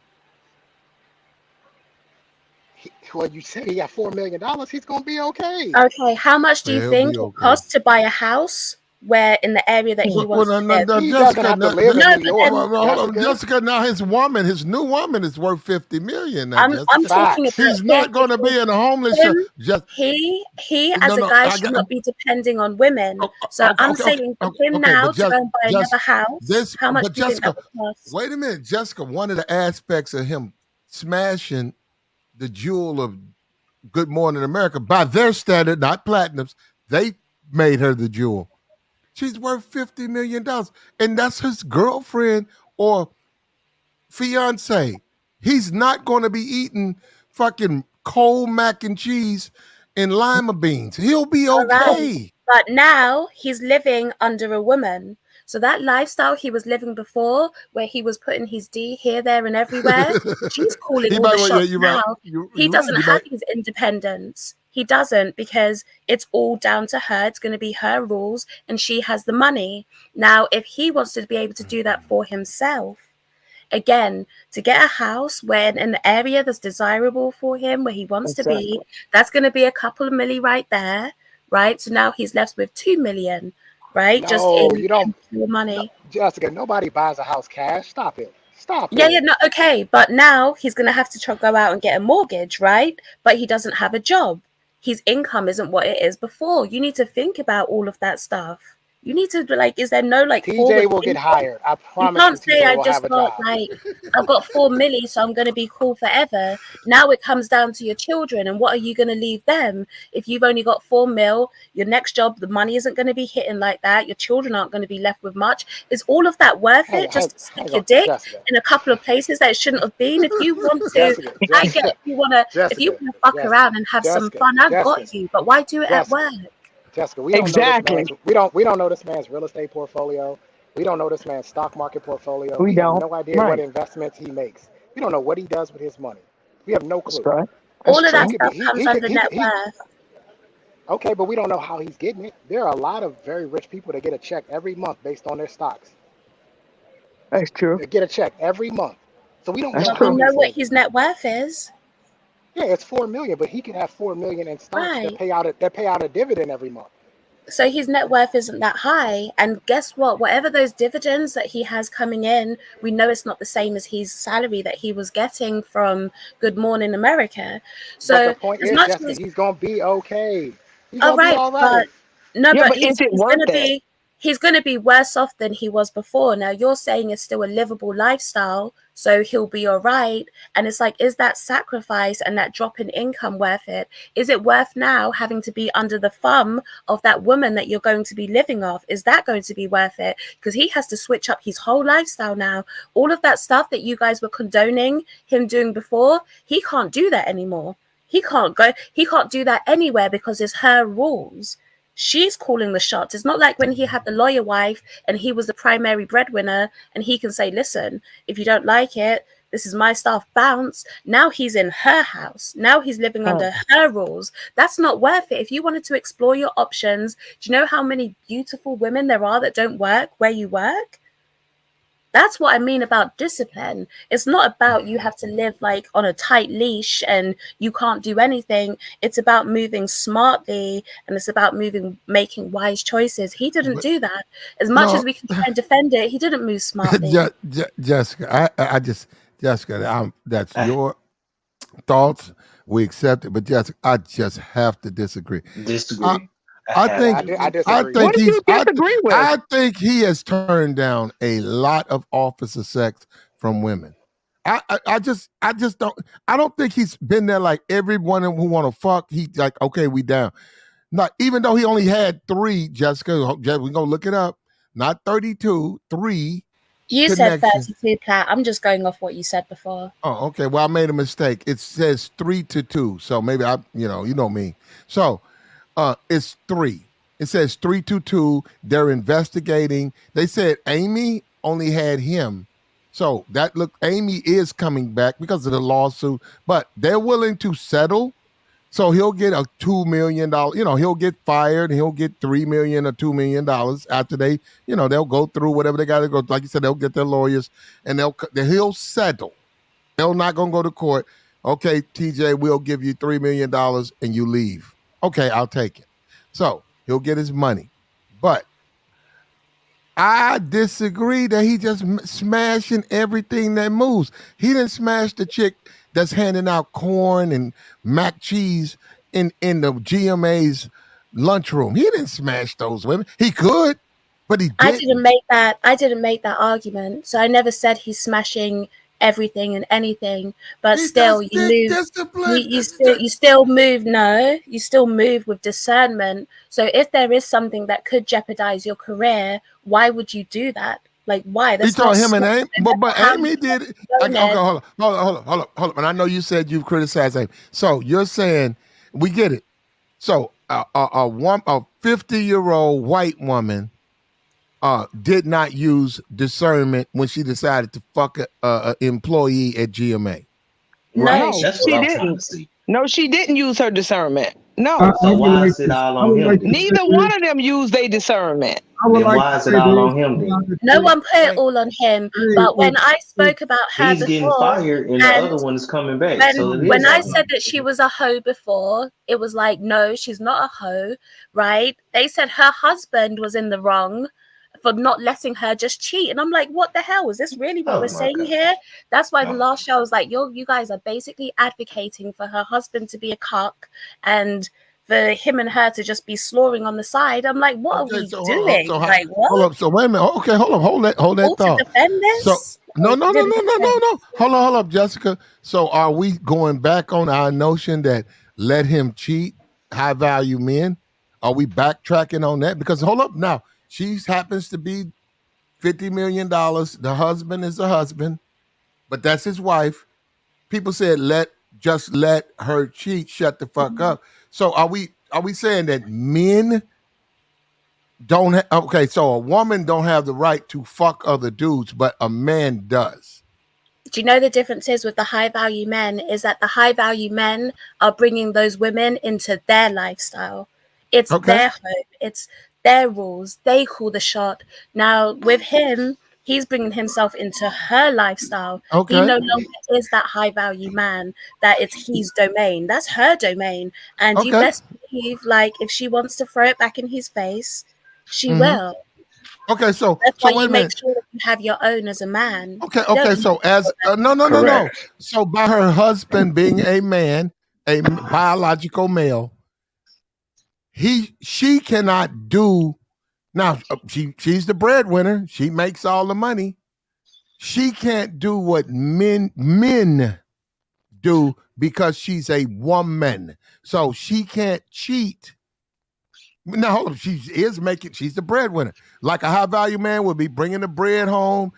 Well, you said he got $4 million. He's going to be okay. Okay. How much do you think it costs to buy a house where in the area that he wants to live? He doesn't have to live in New York. Hold on, Jessica. Now his new woman is worth $50 million. Now, I'm talking about he's not going to be in a homeless shelter. He as a guy should not be depending on women. So I'm saying for him now to go and buy another house. How much do you think that would cost? Wait a minute, Jessica. One of the aspects of him smashing the jewel of Good Morning America, by their standard, not Platinum's, they made her the jewel. She's worth $50 million. And that's his girlfriend or fiance. He's not going to be eating fucking cold mac and cheese and lima beans. He'll be All right. okay. But now he's living under a woman. So that lifestyle he was living before, where he was putting his D here, there, and everywhere, she's calling He all might, the yeah, shots you're right. now. He You're right. doesn't He have might. his independence. He doesn't, because it's all down to her. It's going to be her rules, and she has the money. Now, if he wants to be able to do that for himself, again, to get a house where in an area that's desirable for him, where he wants to be, that's going to be a couple of milli right there, right? So now he's left with 2 million, right? Just No, in you don't. pure No, money. Jessica, nobody buys a house cash. Stop it. Stop Yeah, it. no, okay, but now he's going to have to go out and get a mortgage, right? But he doesn't have a job. His income isn't what it is before. You need to think about all of that stuff. You need to, like, is there no TJ forward will get thinking? hired. I You promise you, can't say TJ I will have just a got job. I've got 4 milli, so I'm going to be cool forever. Now it comes down to your children, and what are you going to leave them if you've only got 4 mil? Your next job, the money isn't going to be hitting like that. Your children aren't going to be left with much. Is all of that worth it just to stick Hang your on, dick Jessica. in a couple of places that it shouldn't have been? If you want to, Jessica, I get Jessica, if you Jessica, want to fuck Jessica, around and have some Jessica, fun, I've Jessica, got you. But why do it at Jessica, work? Jessica. We don't know this man's. We don't know this man's real estate portfolio. We don't know this man's stock market portfolio. We have no idea what investments he makes. We don't know what he does with his money. We have no clue. All of So that he could be. stuff comes under net worth. Okay, but we don't know how he's getting it. There are a lot of very rich people that get a check every month based on their stocks. That's true. They get a check every month. So we don't know But we how know he's what living. his net worth is. Yeah, it's 4 million, but he could have 4 million in stocks Right. that pay out a dividend every month. So his net worth isn't that high. And guess what? Whatever those dividends that he has coming in, we know it's not the same as his salary that he was getting from Good Morning America. But So the point as is, much Jessica, as he's gonna be okay. He's all gonna be right, all but right. no, Yeah, but but is it worth it? he's gonna be worse off than he was before. Now you're saying it's still a livable lifestyle, so he'll be all right. And it's like, is that sacrifice and that drop in income worth it? Is it worth now having to be under the thumb of that woman that you're going to be living off? Is that going to be worth it? Because he has to switch up his whole lifestyle now. All of that stuff that you guys were condoning him doing before, he can't do that anymore. He can't do that anywhere because it's her rules. She's calling the shots. It's not like when he had the lawyer wife and he was the primary breadwinner and he can say, listen, if you don't like it, this is my stuff, bounce. Now he's in her house. Now he's living under her rules. That's not worth it. If you wanted to explore your options, do you know how many beautiful women there are that don't work where you work? That's what I mean about discipline. It's not about you have to live like on a tight leash and you can't do anything. It's about moving smartly and it's about making wise choices. He didn't do that. As much as No, we can try and defend it, he didn't move smartly. Jessica, I just Jessica, that's your thoughts. We accept it, but Jessica, I just have to disagree. Disagree. I think I disagree. What do you disagree with? I think he has turned down a lot of offers of sex from women. I just don't think he's been there like everyone who want to fuck. He's like, okay, we down. Not even though he only had 3, Jessica, we're gonna look it up. Not 32, 3 You said connections. 32, Pat. I'm just going off what you said before. Oh, okay. Well, I made a mistake. It says 3 to 2. So maybe you know me. So it's 3. It says 3 to 2. They're investigating. They said Amy only had him. So Amy is coming back because of the lawsuit, but they're willing to settle. So he'll get a $2 million, he'll get fired and he'll get $3 million or $2 million after they, they'll go through whatever they got to go. Like you said, they'll get their lawyers and he'll settle. They're not going to go to court. Okay, TJ, we'll give you $3 million and you leave. Okay, I'll take it. So he'll get his money. But I disagree that he just smashing everything that moves. He didn't smash the chick that's handing out corn and mac cheese in the GMA's lunchroom. He didn't smash those women. He could, but he didn't. I didn't make that argument. So I never said he's smashing everything and anything, but still you still move with discernment. So if there is something that could jeopardize your career, why would you do that? Like, why? You That's told not him and smart. Amy, No matter but how Amy you did it. Okay, condone it. hold on. And I know you said you criticized Amy. So you're saying we get it. So a 50-year-old white woman did not use discernment when she decided to fuck a employee at GMA. No, No, That's what she I'm trying didn't. to see. No, she didn't use her discernment. I No. So would why like is it to. all I on would him like to then? say Neither this. one of them used their discernment. I would Then like why to is it say all this. on him then? no one put it all on him. But Hey, when I spoke about her He's getting before, fired and the and other one is coming back. when So it when is I all on said him. that she was a hoe before, it was like, no, she's not a hoe, right? They said her husband was in the wrong for not letting her just cheat. And I'm like, what the hell? Is this really what Oh we're my saying God. here? That's why the No. last show I was like, you guys are basically advocating for her husband to be a cock and for him and her to just be slaughtering on the side. I'm like, what are Okay, we so doing? Like, what? hold up. So wait a minute. Okay, hold up. Hold that All to thought. defend So this? no. Like, did it- Hold up, Jessica. So are we going back on our notion that let him cheat high value men? Are we backtracking on that? Because hold up now, she happens to be $50 million. The husband is the husband, but that's his wife. People said just let her cheat, shut the fuck up. So are we saying that men don't okay, so a woman don't have the right to fuck other dudes, but a man does. Do you know the difference is with the high value men is that the high value men are bringing those women into their lifestyle. It's Okay. their home. It's their rules. They call the shot. Now with him, he's bringing himself into her lifestyle. He Okay. no longer is that high value man that it's his domain. That's her domain. And you Okay. best believe, like, if she wants to throw it back in his face, she Mhm. will. Okay, so That's why wait you a make minute. sure that you have your own as a man. Okay, You don't so as no. Correct. So by her husband being a man, biological male, she cannot do now. She's the breadwinner. She makes all the money. She can't do what men do because she's a woman. So she can't cheat. Now, hold up. She's the breadwinner. Like a high value man would be bringing the bread home,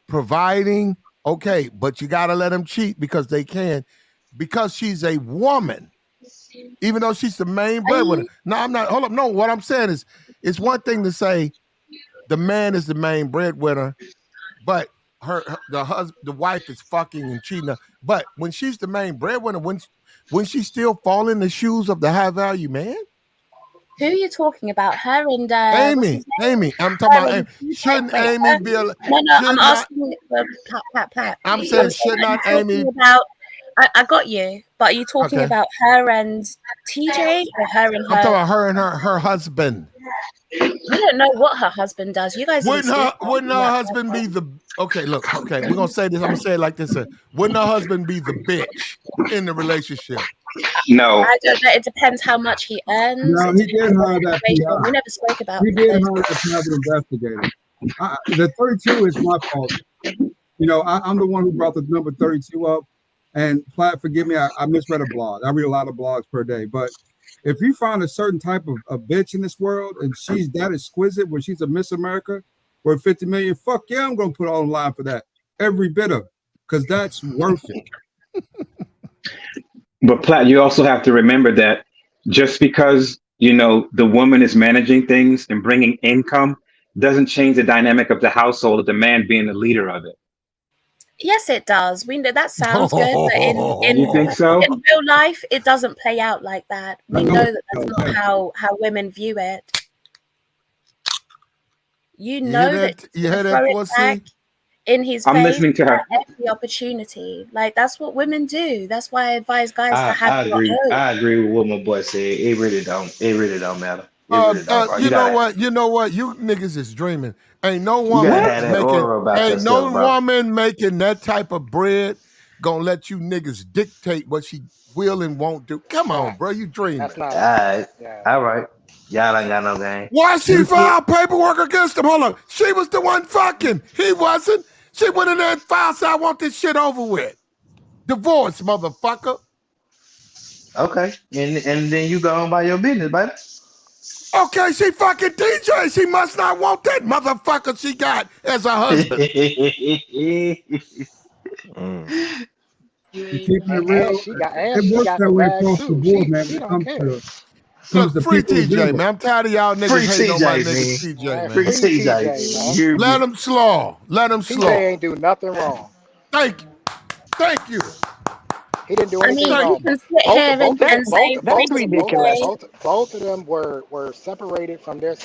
providing. Okay, but you got to let them cheat because they can. Because she's a woman, even though she's the main breadwinner. No, I'm not. Hold up. No, what I'm saying is, it's one thing to say the man is the main breadwinner, but the wife is fucking and cheating. But when she's the main breadwinner, when she still fall in the shoes of the high value man? Who are you talking about? Her and what's his name? Amy. I'm talking about Her Amy. and Shouldn't wait, Amy her, be a? no, I'm Should not? asking Pat. I'm I'm saying saying, should are you not Amy? talking about? I got you, but are you talking Okay. about her and TJ or her and I'm talking her? about her and her husband. You don't know what her husband does. You guys Wouldn't didn't her husband be the okay? Look, okay, we're gonna say this. I'm gonna say it like this: wouldn't her husband be the bitch in the relationship? No. I don't know. It depends how much he earns. No, It he depends did on hire the that situation. We PI. never spoke about He did those. hire that private investigator. The 32 is my fault. You know, I'm the one who brought the number 32 up. And Platt, forgive me, I misread a blog. I read a lot of blogs per day. But if you find a certain type of bitch in this world and she's that exquisite when she's a Miss America worth 50 million, fuck yeah, I'm going to put on the line for that. Every bit of it. Because that's worth it. But Platt, you also have to remember that just because the woman is managing things and bringing income doesn't change the dynamic of the household of the man being the leader of it. Yes, it does. We know that sounds good, but You think so? in real life, it doesn't play out like that. We know that that's not how women view it. You know that You hear throw that, it back pussy? in his I'm face listening to her. at every opportunity. Like, that's what women do. That's why I advise guys to have I your agree. own. I agree with what my boy said. It really don't matter. It really don't, bro. You know what? You niggas is dreaming. Ain't no You gotta woman have that making aura about ain't no yourself, bro. woman making that type of bread gonna let you niggas dictate what she will and won't do. Come on, bro. You dreaming. That's not. All right. Y'all ain't got no game. Why she filed paperwork against him? Hold on. She was the one fucking. He wasn't. She went in there and filed, said, I want this shit over with. Divorce, motherfucker. Okay. And then you go on by your business, baby. Okay, she fucking DJ. She must not want that motherfucker she got as a husband. You're keeping it And real. she got It works the that way bag across the too. board, man. She When it don't care. comes Look, to free people in TJ, general. man. I'm tired of y'all niggas Free hating on my TJ, nigga man. TJ, Man, man. Free free TJ. TJ, You man. hear Let me? him slaw. Let him TJ slaw. ain't do nothing wrong. Thank you. Thank you. He didn't do I anything mean, Thank you wrong. you. can sit Both here both of them and say free TJ. both of them were separated from their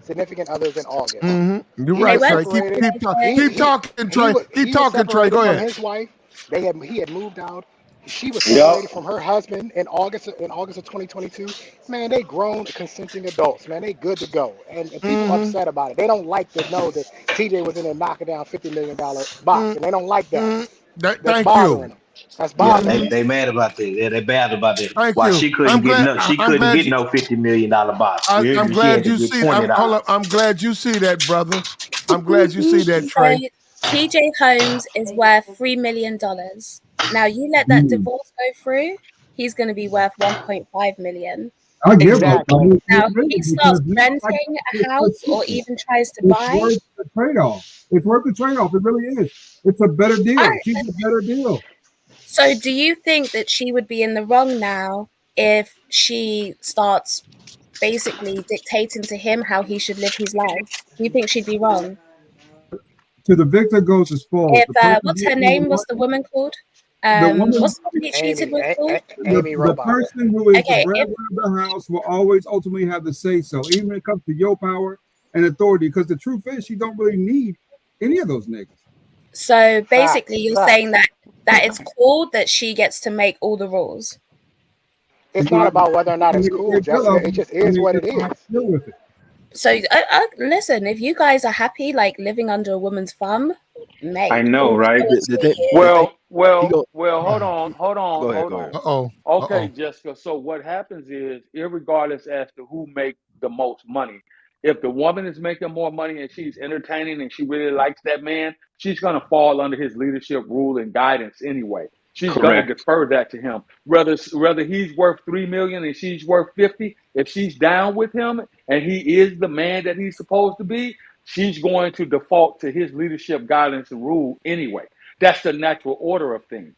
significant others in August. You're He They right, was weren't Trey. Keep separated. keep talk, separated. keep talking, Trey. Keep He was talking, Trey. separated Go from ahead. his wife. He had moved out. She was Yep. separated from her husband in August of 2022. Man, they grown consenting adults. Man, they good to go. And people upset about it. They don't like to know that TJ was in there knocking down $50 million box, and they don't like that. That's Thank you. bothering them. That's Yeah, bothering them. they mad about that. Yeah, they bad about that. Thank Why you. she couldn't I'm get glad. no, she I'm couldn't glad get you. no $50 million box. You hear I'm me? She had glad to you get see. $20. I'm glad you see that, brother. I'm glad you see that, So Trey. TJ Holmes is worth $3 million. Now you let that divorce go through, he's going to be worth 1.5 million. I give up. I Exactly. mean, Now, it's if he really starts because now renting a house or even tries to it's buy, worth the trade-off. It's worth the trade-off. It really is. It's a better deal. alright. She's a better deal. So do you think that she would be in the wrong now if she starts basically dictating to him how he should live his life? Do you think she'd be wrong? To the victor goes the spoils. If The person what's who her owned name? What's the woman called? the woman, What's the woman he cheated with called? Amy the Robach. person who is the Okay, breadwinner of the house will always ultimately have the say so, even when it comes to your power and authority. Because the truth is, she don't really need any of those niggas. so basically Facts. you're saying Facts. that it's cool that she gets to make all the rules. It's You not know, about whether or not I it's mean, cool, if they Jessica. love It them, just I is mean, what it's it fine. is. Deal with it. So listen, if you guys are happy like living under a woman's thumb, I mate, know, all the right? power to you. Well, hold on. Uh-oh. Okay, Uh-oh. Jessica. So what happens is, irregardless as to who makes the most money, if the woman is making more money and she's entertaining and she really likes that man, she's gonna fall under his leadership, rule, and guidance anyway. She's gonna Correct. defer that to him. Whether he's worth 3 million and she's worth 50, if she's down with him and he is the man that he's supposed to be, she's going to default to his leadership, guidance, and rule anyway. That's the natural order of things.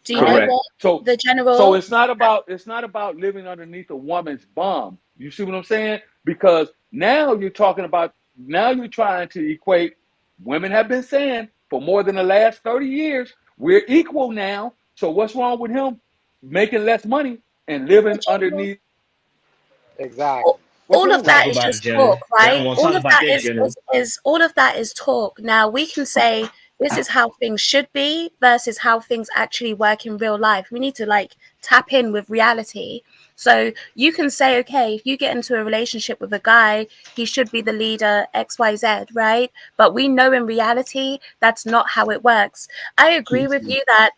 Do you All know right. Correct. what? So The so general it's not about living underneath a woman's bum. You see what I'm saying? Because now you're trying to equate. Women have been saying for more than the last 30 years, we're equal now. So what's wrong with him making less money and living the general underneath? Exactly. What's all wrong of with that Talk is about it, just General. talk, They right? don't want to All talk of about that that, General. is all of that is talk. Now we can say this is how things should be versus how things actually work in real life. We need to like tap in with reality. So you can say, okay, if you get into a relationship with a guy, he should be the leader, XYZ, right? But we know in reality that's not how it works. I agree with you that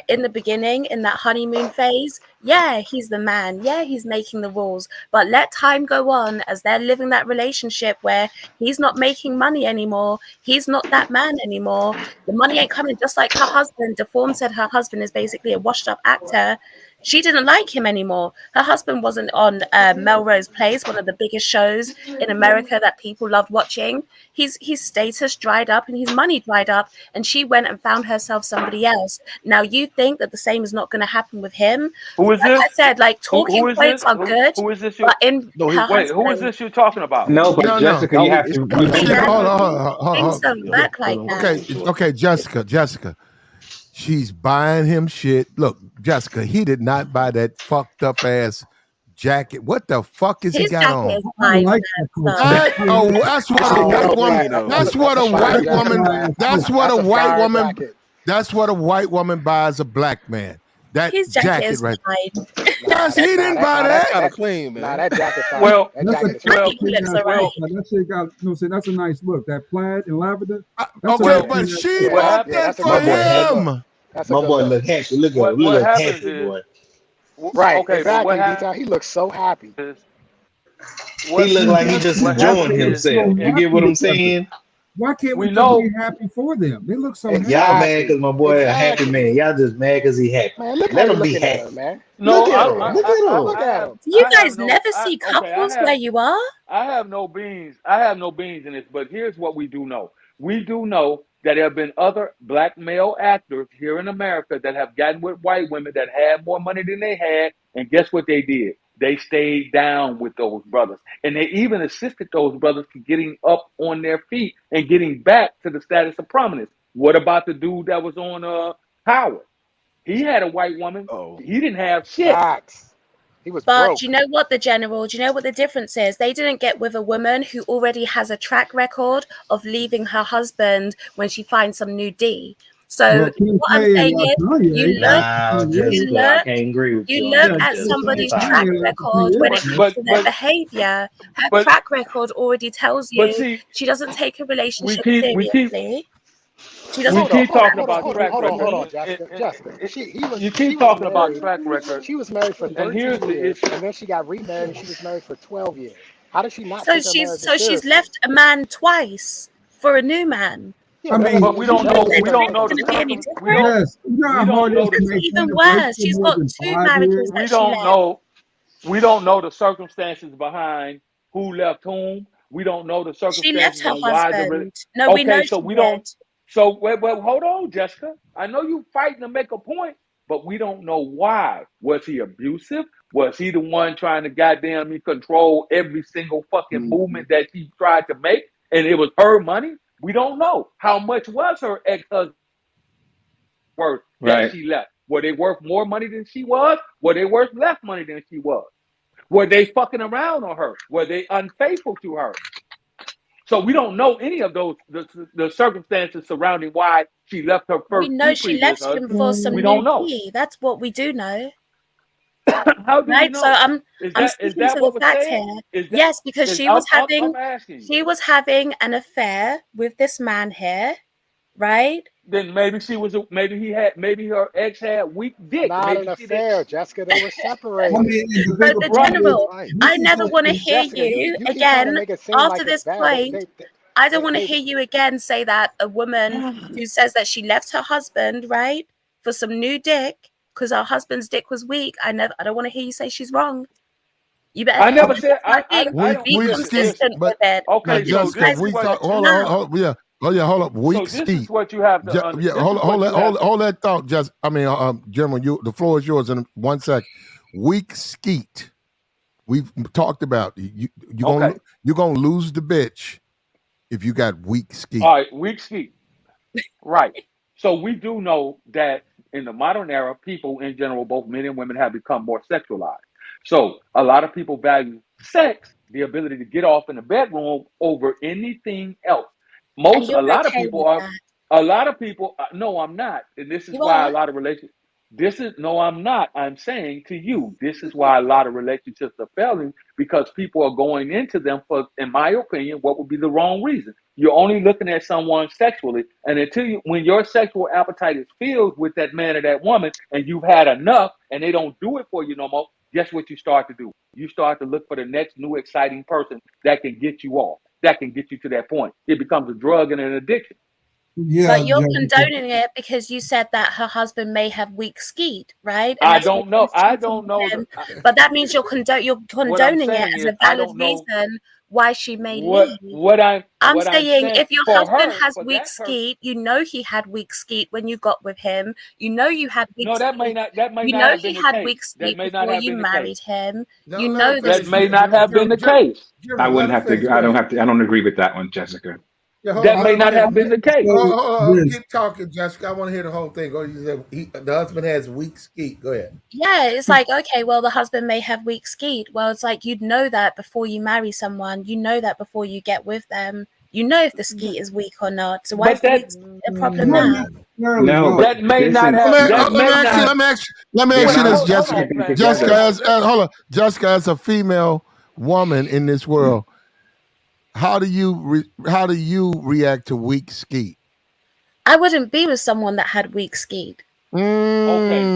in the beginning, in that honeymoon phase, yeah, he's the man. Yeah, he's making the rules. But let time go on as they're living that relationship where he's not making money anymore. He's not that man anymore. The money ain't coming. Just like her husband, Deform said her husband is basically a washed up actor. She didn't like him anymore. Her husband wasn't on Melrose Place, one of the biggest shows in America that people loved watching. His status dried up and his money dried up, and she went and found herself somebody else. Now you think that the same is not going to happen with him? Who is Like I this? said, like Who talking is points this? are good, Who is this? You but in her wait. Who is husband, this you're talking about? No, but No. Jessica, you have to. You hey have Hold man, on, to. things don't work like that. Okay, Jessica. She's buying him shit. Look, Jessica, he did not buy that fucked up ass jacket. What the fuck is he His got jacket on? is I fine, like that culture. That, oh, that's what a Oh, white no, woman. Flat. That's what That's a a fire white jacket, woman. man. That's what That's a a white fire woman. jacket. That's what a white woman buys a black man. That his jacket jacket is right. fine. Nah, He didn't buy that. that jacket fire. Well, That That's a jacket is I fire. think he clean looks ass alright. look. Like, that shit got, you know what I'm saying? That's a nice look. That plaid and lavender. That's Okay, a well, but clean ass she look. what bought happened? that That's a for My good boy look. That's a happy. look. him. That's a My good boy look. look happy. Look at What look happens happy, is boy. Right, okay, but exactly, D-Town. He looks so happy. is He what look He's like he happy. just He's what enjoying happens happy. is He's himself. so You get happy what I'm together. saying? Why can't we We just know be happy for them? They look so happy. Y'all mad Exactly. because my boy a happy Exactly. man. Y'all just mad because he happy. Man, look how Let you him be looking at her, happy. man. no. Look at Look at her. him. Look at him. Look at him. Do you I have guys no. never see Okay. couples where you are? I have no beans. I have no beans in this, but here's what we do know. We do know that there have been other black male actors here in America that have gotten with white women that had more money than they had, and guess what they did? They stayed down with those brothers, and they even assisted those brothers to getting up on their feet and getting back to the status of prominence. What about the dude that was on Howard? He had a white woman. Oh, He didn't have shit. facts. He was But do broke. you know what the general? Do you know what the difference is? They didn't get with a woman who already has a track record of leaving her husband when she finds some new D. So Well, Kim what I'm K and saying is, Kanye, Nah, you Jessica, I look, can't agree with you you on look that, at Kim K Jessica. and somebody's Sorry. track Kanye like to record when it But Kanye. comes but to their but behavior. Her but track record already tells but you see, she doesn't take a we relationship keep we keep seriously. She we doesn't Hold on, take keep hold on, talking hold on, about hold on, track hold on, hold record. on, Jessica. Jessica. You She keep was talking about married. track record, She was married for and here's 13 the years, issue. and then she got remarried, and she was married for 12 years. How does she not so take her she's marriage so she's seriously? left a man twice for a new man. Yeah, I but that doesn't mean, But mean we she don't You know don't doesn't think we take don't it's know the going to be any circum different? you know we how don't hard it know is to the It's maintain even a worse. relationship She's more got than 2 5 years. marriages we that she don't left. know we don't know the circumstances behind who left whom. We don't know the She left circumstances her on why husband. No, we know okay, so she we did. don't so wait, hold on, Jessica. I know you fighting to make a point, but we don't know why. Was he abusive? Was he the one trying to goddamn me control every single fucking movement that she tried to make? And it was her money? We don't know. How much was her ex-husband worth that Right. she left? Were they worth more money than she was? Were they worth less money than she was? Were they fucking around on her? Were they unfaithful to her? So we don't know any of those the circumstances surrounding why she left her We first know two she previous left him husbands. for We some don't new know. tea. That's what we do know. How do we Right? So know? I'm Is speaking that to the what was fact said? here. Is that Yes, because is I'm asking you? she was having an affair with this man here, right? Then maybe her ex had weak dick. Not an Maybe she didn't. affair, Jessica. They were I separated. mean, and the So bigger the part Right. is general, this I is never what want to is hear Jessica, you you keep trying to again make it seem after like it's this bad. point. I don't want to hear you again say that a woman who says that she left her husband, right, for some new dick because her husband's dick was weak. I don't want to hear you say she's wrong. You I better never said I weak don't be weak listen skeet, listen. consistent but with it. but Okay, Because so you Jessica, this guys is are weak. what Hold switching on, up. hold up. so Weak this is skeet. what you have to Yeah, this is what you have hold that thought, Jess. I mean, Gentlemen, the floor is yours in 1 sec. Weak skeet. We've talked about okay. you're gonna lose the bitch if you got weak skeet. All right, weak ski. Right. So we do know that in the modern era, people in general, both men and women, have become more sexualized. So a lot of people value sex, the ability to get off in the bedroom, over anything else. And A you're lot of okay people with are, that. no, I'm not. And this is You why a are. lot of relationships, no, I'm not. I'm saying to you, this is why a lot of relationships are failing, because people are going into them for, in my opinion, what would be the wrong reason. You're only looking at someone sexually, and when your sexual appetite is filled with that man or that woman, and you've had enough, and they don't do it for you no more, guess what you start to do? You start to look for the next new exciting person that can get you off, that can get you to that point. It becomes a drug and an addiction. yeah, But you're Jessica. condoning it because you said that her husband may have weak skeet, right? And I that's why don't know. she's I cheating don't with know. him. But that means you're What I'm condoning it saying as is, a I valid don't know reason why she may what leave. what I'm I'm what I'm saying saying if your for husband her, has for weak that person. skeet, you know he had weak skeet when you got with him. You know you had weak No, skeet. that may You not know have he been the had case. weak That skeet may not before have you been the case. married him. No, You let him know this That finish. is may not have been the case. I Let wouldn't him have finish. to. Go ahead. I don't agree with that one, Jessica. Yeah, hold on. That may not have been the case. Keep talking, Jessica. I want to hear the whole thing. Go. You said the husband has weak skeet. Go ahead. Yeah, it's like, okay, well, the husband may have weak skeet. Well, it's like you'd know that before you marry someone. You know that before you get with them. You know if the skeet is weak or not. So why is But the that weak skeet a problem Not now? necessarily, No, no. but that may not listen, have that may not Let me they're ask you wait, this, not hold Jessica. on, sleeping Platinum. Wait, Jessica, together. hold on. Jessica, as a female woman in this world, how do you react to weak skeet? I wouldn't be with someone that had weak skeet. Okay.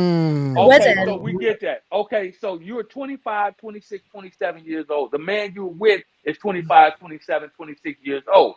I Okay, so wouldn't. we get that. Okay, so you're 25, 26, 27 years old. The man you're with is 25, 27, 26 years old.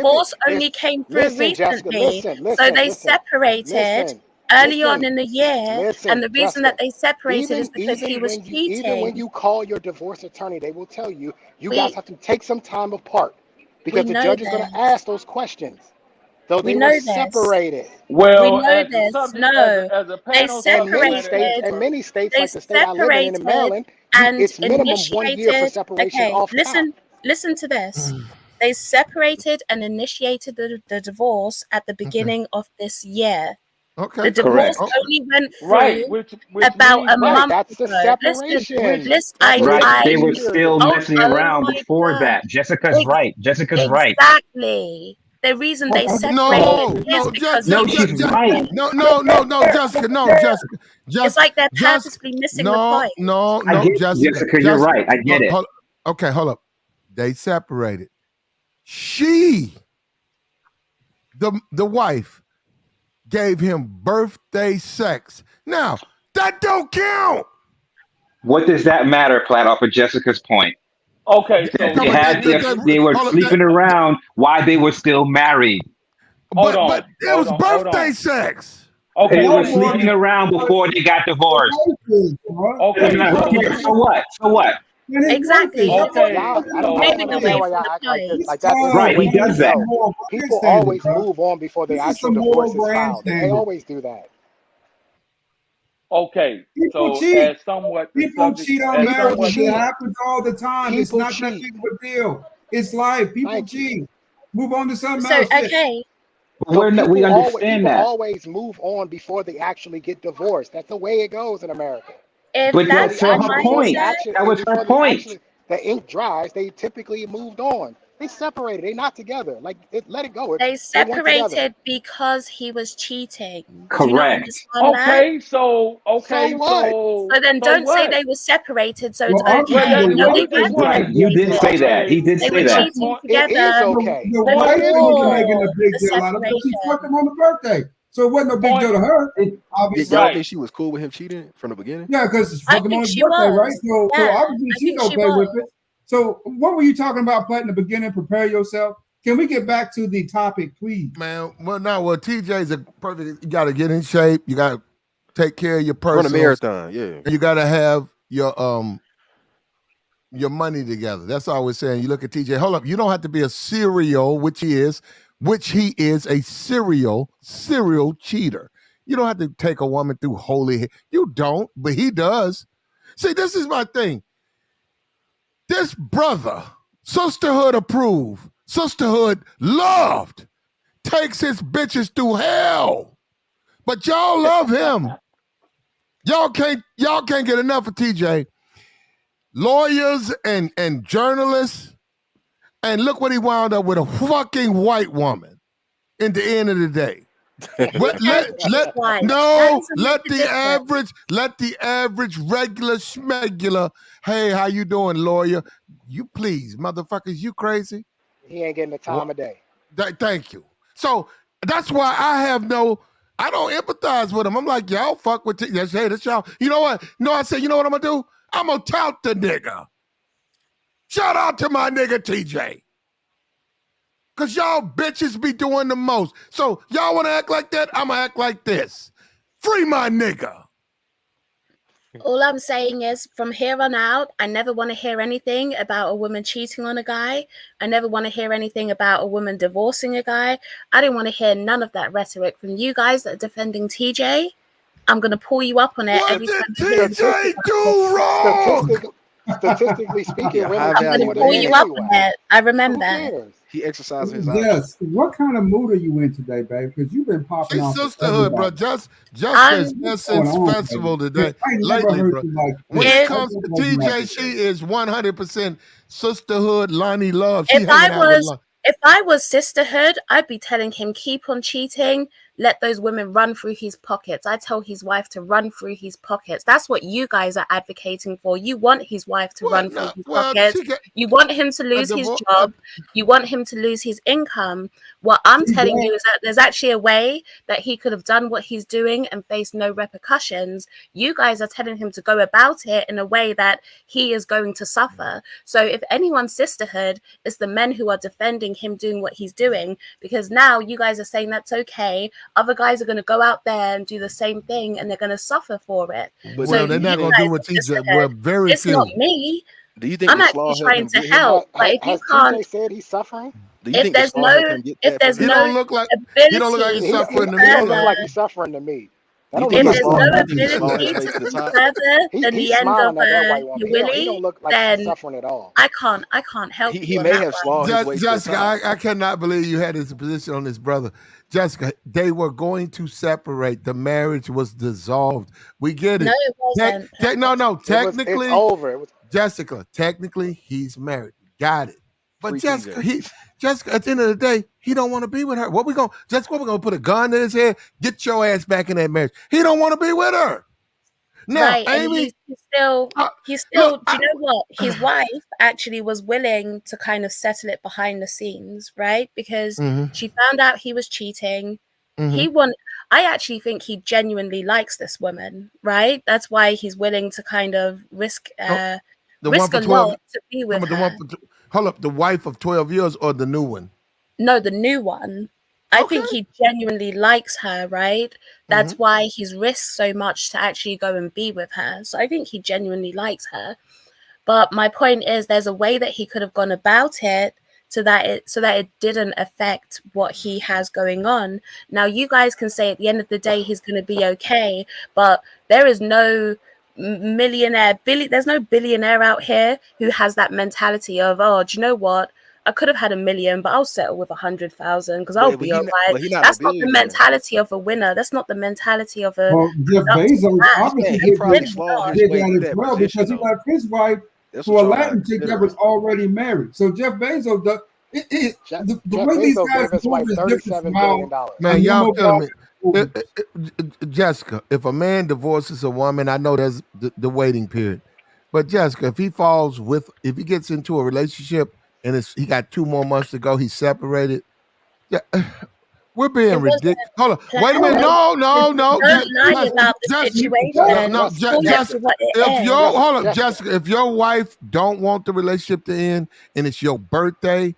divorce only came through listen, Jessica, recently. listen, So listen, they listen, separated listen, early on listen, in the year, and listen, the reason that Jessica. they separated is Even because he was even when cheating. you call your divorce attorney, they will tell you you guys We have to take some time apart we because the know judge is going to this. ask those questions. So We they were know this. separated. We Well, know as a this. subject, No, as a they panel In subject many matter states, separated. in expert. many states, They like the state I live in separated Maryland, and it's minimum 1 year for initiated. separation Okay, off top. listen to this. They separated and initiated the divorce at the Okay. beginning of this year. Okay. The divorce Correct. Oh, only went Right, through which about means a Right, month that's the ago. Listen, separation. listen, That's a Right. They were separation period. still oh, messing oh around my before God. that. Jessica's Ex- right. Jessica's right. exactly. The reason they separated no, is no, because No, he was she's right. cheating. no, Jessica, no, Jessica, It's like they're Just purposely missing the no, point. no, I no, get Jessica. You're Jessica. right. I get it. Okay, hold up. They separated. She, the wife, gave him birthday sex. Now that don't count. What does that matter, Platt? Off of Jessica's point, okay. So No, they but had they were hold up, sleeping around while they were still married. hold but on, it was hold birthday on. sex. They Okay, were listen. sleeping around before they got divorced. Okay, Who so cares? So what? So what? Exactly. okay, Y'all, I don't Moving understand away why from y'all the act like this. point. Like that is the Right. He way it does should that. go. People always move on before the actual divorce is filed. They always do that. okay. People So cheat. as somewhat the People subject, cheat on as People marriages. somewhat It cheat. happens all the time. It's People not that cheat. big of a deal. It's life. People Thank you. cheat. Move on to something So else. Yeah. okay, But So we understand people that. always move on before they actually get divorced. That's the way it goes in America. if But Before that's that's the your her actual point. mindset, That was her point. the ink dries, they typically moved on. They separated. They not together. Like let it go. they They weren't together. separated because he was cheating. Do you not Correct. understand that? okay, so So what? So then so don't say what? they were separated, so it's Well, Well, okay. arguably, the No, they wife this is weren't the Right. big You deal. did separated. say that. He okay, did They say were that. cheating It is together okay. The point wife wasn't making before a big the deal out of it because she fucked him separation. on the birthday. So it wasn't no big deal point to her, Y'all don't obviously. think she was cool with him cheating from the beginning? Yeah, because she I fucked him on think his she birthday, right? was. So Yeah, obviously I she's think she okay with was. it. So what were you talking about, Platt, in the beginning? Prepare yourself. Can we get back to the topic, please? Man, TJ's a perfect. You got to get in shape. You got to take care of your Run a personals. marathon, yeah. You got to have your money together. That's all we're saying. You look at TJ. Hold up. You don't have to be a serial, which he is a serial cheater. You don't have to take a woman through holy. You don't, but he does. See, this is my thing. This brother, sisterhood approved, sisterhood loved, takes his bitches through hell. But y'all love him. Y'all can't get enough of TJ. Lawyers and journalists, and look what he wound up with, a fucking white woman in the end of the day. But let the average regular schmegular, hey, how you doing, lawyer? You please, motherfuckers, you crazy? He ain't getting the time of day. Thank you. So that's why I don't empathize with him. I'm like, y'all fuck with hey, that's y'all. You know what? No, I say, you know what I'm gonna do? I'm gonna tout the nigga. Shout out to my nigga TJ. Cause y'all bitches be doing the most. So y'all wanna act like that? I'ma act like this. Free my nigga. All I'm saying is, from here on out, I never want to hear anything about a woman cheating on a guy. I never want to hear anything about a woman divorcing a guy. I don't want to hear none of that rhetoric from you guys that are defending TJ. I'm going to pull you up on it every time I hear TJ do wrong? Statistically speaking, women high cheat value more than pull men you up anyway. on it. I Who remember. cares? He exercised his Yes. What kind of mood are you in today, babe? Because you've been popping It's off. sisterhood, bro. Just I'm- as What's going Essence on, Festival baby? today. I ain't never Lately, heard bro. you like When this. it I comes to never heard you like TJ, this. she is 100% sisterhood. Lonnie Love. She If hanging out with Lonnie. If I was sisterhood, I'd be telling him keep on cheating. Let those women run through his pockets. I tell his wife to run through his pockets. That's what you guys are advocating for. You want his wife to run through his pockets. You want him to lose his job. You want him to lose his income. What I'm telling you is that there's actually a way that he could have done what he's doing and faced no repercussions. You guys are telling him to go about it in a way that he is going to suffer. So if anyone's sisterhood, it's the men who are defending him doing what he's doing, because now you guys are saying that's okay. Other guys are going to go out there and do the same thing and they're going to suffer for it. But well, they're not going to do what TJ. Well, very it's few. not me. Do you think I'm this actually law helped trying him to get his? help. But if you Has can't, TJ said he's suffering? Do you if think the there's straw helped no him get if that there's He no don't position? look like ability he's to suffering see to He me don't look though. like further, he's suffering to me. That You don't think look if the like there's straw? he's no You suffering. think the straw ability helped to raise to the see top? further than He's the end of smiling at that white your woman. He don't willy, look like he's then suffering at all. I can't help He you on may that have one. slawed his way to the Jessica, top. I cannot believe you had this position on this brother. Jessica, they were going to separate. The marriage was dissolved. We get No, it. it wasn't. No. It's Technically, over. It was Jessica, technically, he's married. Got it. But Free Jessica, TJ. Jessica, at the end of the day, he don't want to be with her. Jessica, we're gonna put a gun to his head, get your ass back in that marriage. He don't want to be with her. Now, Right, and Amy, he's look, still. Do you know what? His wife actually was willing to kind of settle it behind the scenes, right? Because Mhm. she found out he was cheating. He Mhm. want. I actually think he genuinely likes this woman, right? That's why he's willing to kind of risk Oh, the one risk for a 12. lot to be Come with on, the one her. hold up, the wife of 12 years or the new one? No, the new one. I Okay. think he genuinely likes her, right? That's Mhm. why he's risked so much to actually go and be with her. So I think he genuinely likes her. But my point is there's a way that he could have gone about it so that it didn't affect what he has going on. Now you guys can say at the end of the day he's going to be okay, but there is no there's no billionaire out here who has that mentality of, oh, do you know what? I could have had 1 million, but I'll settle with 100,000 because I'll be all right. But he not no That's not the billionaire. mentality of a winner. That's not the mentality of a Well, Jeff productive Bezos I'm man. saying obviously he did probably that, slawed his did way that to as that well position because he though. left his wife That's to what a y'all not Latin chick that considering. was already married. So Jeff Bezos, the Jeff way these Bezos guys gave his move wife is different from $37 how billion dollars. a Man, y'all normal killing guy me. moves. Jessica, if a man divorces a woman, I know there's the waiting period. But Jessica, if he gets into a relationship and he got 2 more months to go, he's separated. Yeah, we're being It wasn't ridiculous. Hold on, wait a minute. planned. No, Don't lie about the No, situation. Call it for what it is. Jessica, if your wife don't want the relationship to end and it's your birthday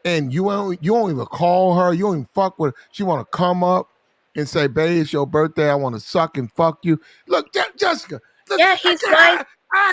and you don't even call her, you don't even fuck with her, she want to come up and say, "Babe, it's your birthday. I want to suck and fuck you." Look, Jessica, look, Yeah, I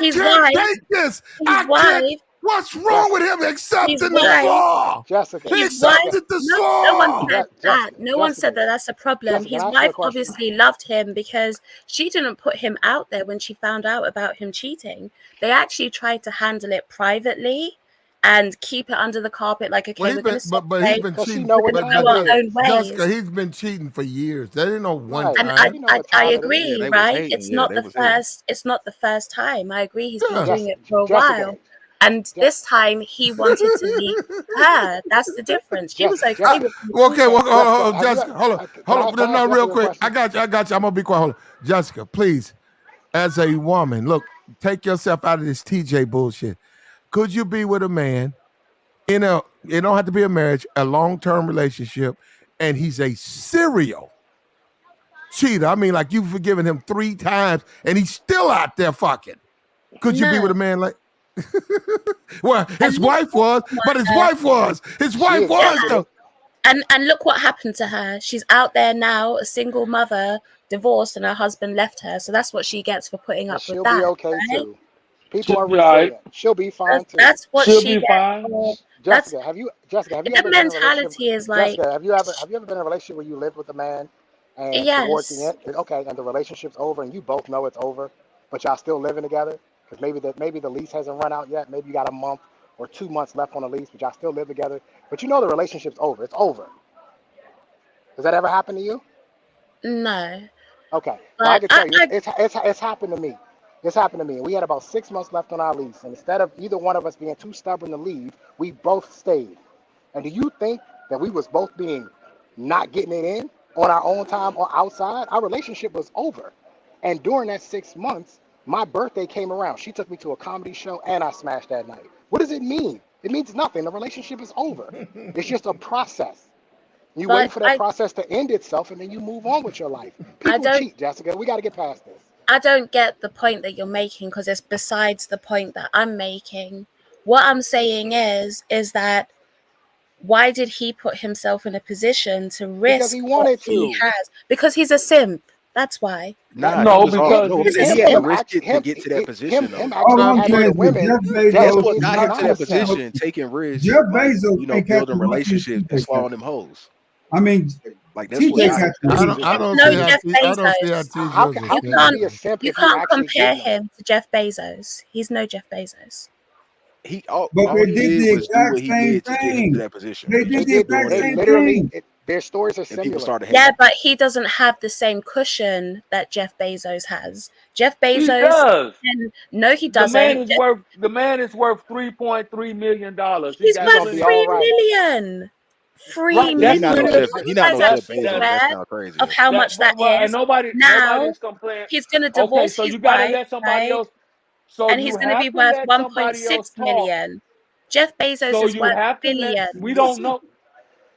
his can't wife, take this. his I can't. wife, What's wrong with him his accepting the wife, slaw? He his wife. accepted the No one slaw. said that. No one said that that's a problem. Can His I ask you a wife question? obviously loved him because she didn't put him out there when she found out about him cheating. They actually tried to handle it privately and keep it under the carpet. Like, Well, okay, we're going to but he's separate. been cheating. We're going to go our own Jessica, ways. he's been cheating for years. That ain't no one Right. And time. I Yeah, agree, they was right? hating. It's Yeah, not they the was hating. first. It's not the first time. I agree. He's been Yeah. doing it for a Jessica, while, and this time he wanted to leave her. That's the difference. She was okay with him Okay, well, cheating. hold on, Jessica. Can I No, ask real Jessica a quick. question? I got you. I'm gonna be quiet. Hold on. Jessica, please, as a woman, look, take yourself out of this TJ bullshit. Could you be with a man it don't have to be a marriage, a long-term relationship, and he's a serial cheater? I mean, like you've forgiven him 3 times and he's still out there fucking. Could you be with a man like well, his wife was, but his wife was. His wife was though. And look what happened to her. She's out there now, a single mother, divorced, and her husband left her. So that's what she gets for putting up with She'll that, be okay right? too. People She'll are be all right. resilient. She'll be fine too. That's what She'll she be gets fine. for. Jessica, have you ever The been in a relationship? mentality is like, Jessica, have you ever been in a relationship where you lived with a man and towards the yes, end, okay, and the relationship's over and you both know it's over, but y'all still living together because maybe the lease hasn't run out yet. Maybe you got a month or 2 months left on the lease, but y'all still live together. But you know the relationship's over. It's over. Does that ever happen to you? no. Okay. Well, I But can tell you, it's happened to me. It's happened to me. We had about 6 months left on our lease, and instead of either one of us being too stubborn to leave, we both stayed. And do you think that we was both being not getting it in on our own time or outside? Our relationship was over. And during that 6 months, my birthday came around. She took me to a comedy show, and I smashed that night. What does it mean? It means nothing. The relationship is over. It's just a process. You wait but for that process to end itself, and then you move on with your life. I People don't cheat, Jessica. We got to get past this. I don't get the point that you're making because it's besides the point that I'm making. What I'm saying is that why did he put himself in a position to Because risk he what wanted he to. has? Because he's a simp. That's why. Nah, he No, was hard. because No, I'm he, saying he had to risk it to get to that position, him though. All actually I'm having saying the is that women. Jeff That's That's Bezos what what he's is got being him not to that honest about. position, taking risks, Jeff like, Bezos ain't building catching money as relationships and TJ slowing catching. them hoes. I mean, Like that's what TJ got him to catching that I weed. don't. I position. He's don't no see how. Jeff I don't see how Bezos. TJ is a How You can he can't be a stand. simp you if he can't actually compare getting them? him to Jeff Bezos. He's no Jeff Bezos. He all, But all they he did did the was do exact what he same did to get him to thing. that position. They He did just the kept exact doing They it, same literally, thing. their stories are and people similar. started Yeah, hating. but he doesn't have the same cushion that Jeff Bezos has. Jeff he Bezos, does. and no, he The man doesn't. is worth $3.3 million. He He's He's got worth gonna be plenty. all 3 million. Three Right. Yeah, he That's not no million. plenty of. Jeff. Are He you not guys no That Jeff actually Bezos. that That's aware kind of crazy. of how much that and is? Now nobody's complaining. he's gonna Okay, divorce so his you got to wife, let somebody right? else. So And you he's gonna be have to worth let somebody else 1.6 talk. million. Jeff Bezos So is you worth have to let. We don't billions. know.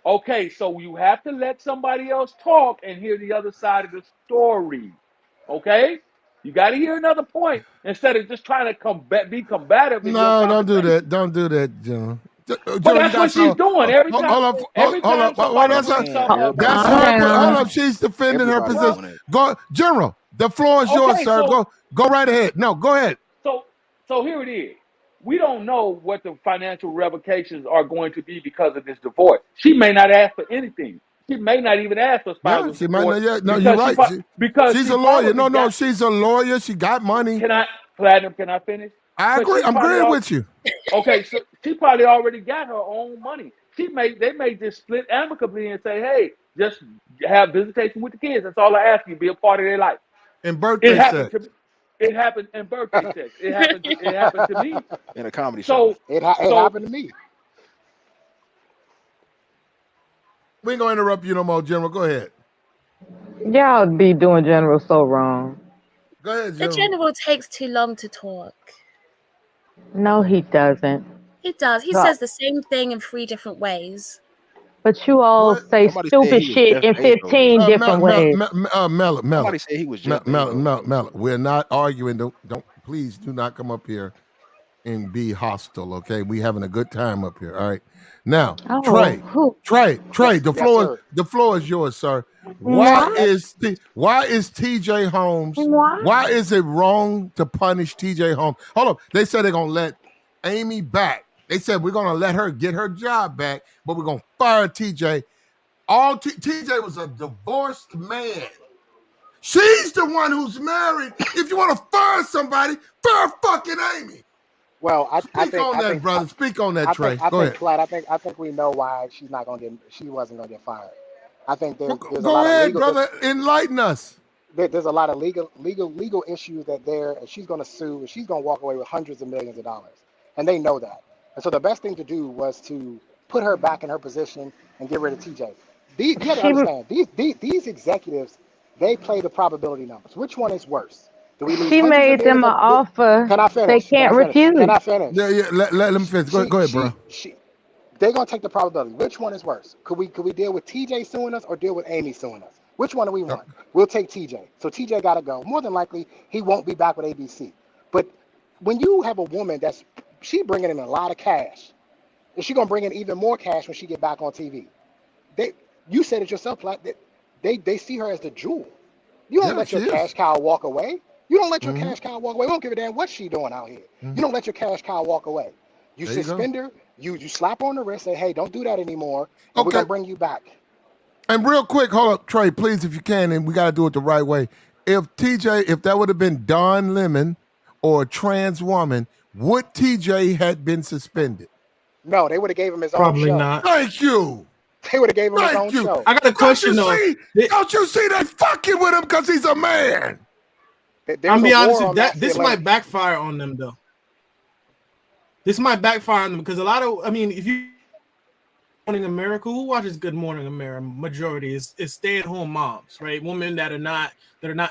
Okay, so you have to let somebody else talk and hear the other side of the story. Okay, you got to hear another point instead of just trying to be combative in your No, don't do that. conversation. Don't do that, John. But Joe, you that's got what she's so. doing Hold every up. time Well, somebody I'm that's her. brings saying something up. That's everybody Calm her. not Hold down. up. complaining. She's defending her Everybody Well, position. doing it. Go, General. The floor is yours, okay, sir. Go right ahead. No, go ahead. so so here it is. We don't know what the financial ramifications are going to be because of this divorce. She may not ask for anything. She may not even ask for Yeah, spousal she might support not yet. No, you're because right. because She's she a lawyer. probably No, got. she's a lawyer. She got money. Can I platinum? Can I finish? I Because agree. she I'm probably agreeing with you. okay. So she probably already got her own money. They may just split amicably and say, hey, just have visitation with the kids. That's all I ask you. Be a part of their life. And It birthday happened sex. to me. It happened in birthday sex. It happened to me. In a comedy show. So It so happened to me. We ain't gonna interrupt you no more, General. Go ahead. Y'all be doing General so wrong. Go ahead, The General. general takes too long to talk. No, he doesn't. He does. He So- says the same thing in 3 different ways. But you all What? say Somebody said stupid he was shit Jeff in Bezos. 15 different ways. Mel. Somebody said he was Jeff Bezos. Mel. We're not arguing. Don't please do not come up here and be hostile. Okay, we having a good time up here. All right. Now, Oh, who? Trey. Yes, The yes, floor sir. is yours, sir. Why What? is TJ Holmes? What? Why is it wrong to punish TJ Holmes? Hold up. They said they're gonna let Amy back. They said we're gonna let her get her job back, but we're gonna fire TJ. TJ was a divorced man. She's the one who's married. If you want to fire somebody, fire fucking Amy. Well, Speak on that, brother. Speak on that, Trey. Go ahead. Flat. I think we know why she's not gonna get. She wasn't gonna get fired. I think there's a Go lot of ahead, legal. brother. Enlighten us. There's a lot of legal issues that there, and she's gonna sue, and she's gonna walk away with hundreds of millions of dollars, and they know that. And so the best thing to do was to put her back in her position and get rid of TJ. You have to She understand these executives, they play the probability numbers. Which one is worse? Do we lose she hundreds of made them millions an of? offer Can I they finish? can't Can refuse. I finish? Yeah. Let him finish. Go ahead, bro. They're gonna take the probability. Which one is worse? Could we deal with TJ suing us or deal with Amy suing us? Which one do we want? We'll take TJ. So TJ gotta go. More than likely, he won't be back with ABC. But when you have a woman she bringing in a lot of cash, and she gonna bring in even more cash when she get back on TV. You said it yourself, Platt, that they see her as the jewel. You don't let your cash cow walk away. You don't let your cash cow walk away. We don't give a damn what she doing out here. You don't let your cash cow walk away. You There you suspend her. You slap her on the wrist. Say, hey, don't do that anymore. And we're gonna bring you back. And real quick, hold up, Trey, please, if you can, and we got to do it the right way. If that would have been Don Lemon or a trans woman, would TJ had been suspended? No, they would have gave him his own Probably show. not. Thank you. They would have gave him his own show. I got a question though. Don't you see they fucking with him because he's a man? I'm be honest with that. This might backfire on them though. This might backfire on them because if you Morning America, who watches Good Morning America? Majority is stay-at-home moms, right? Women that are not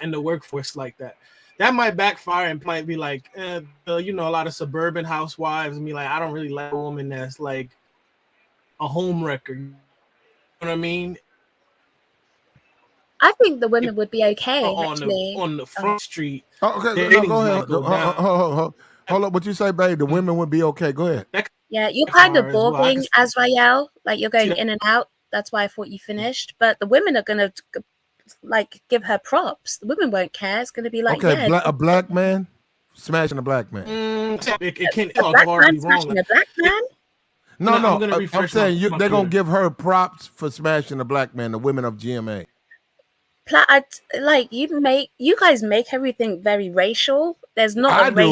in the workforce like that. That might backfire and might be like, a lot of suburban housewives and be like, I don't really like a woman that's like a home wrecker. You know what I mean? I think the women would be okay on the front street. Oh, okay, Datings go ahead. might go down. Hold up. What you say, babe? The women would be okay. Go ahead. Yeah, you're kind of As well. boring, Azrael. Like you're going in and out. That's why I thought you finished. But the women are gonna like give her props. The women won't care. It's going to be like, Okay, yeah, a black man smashing a black man. It can't a black already man be wrong. smashing a black man. No, I'm gonna I'm refresh saying my they're gonna Twitter. give her props for smashing a black man. The women of GMA. Like you guys make everything very racial. There's not I a do.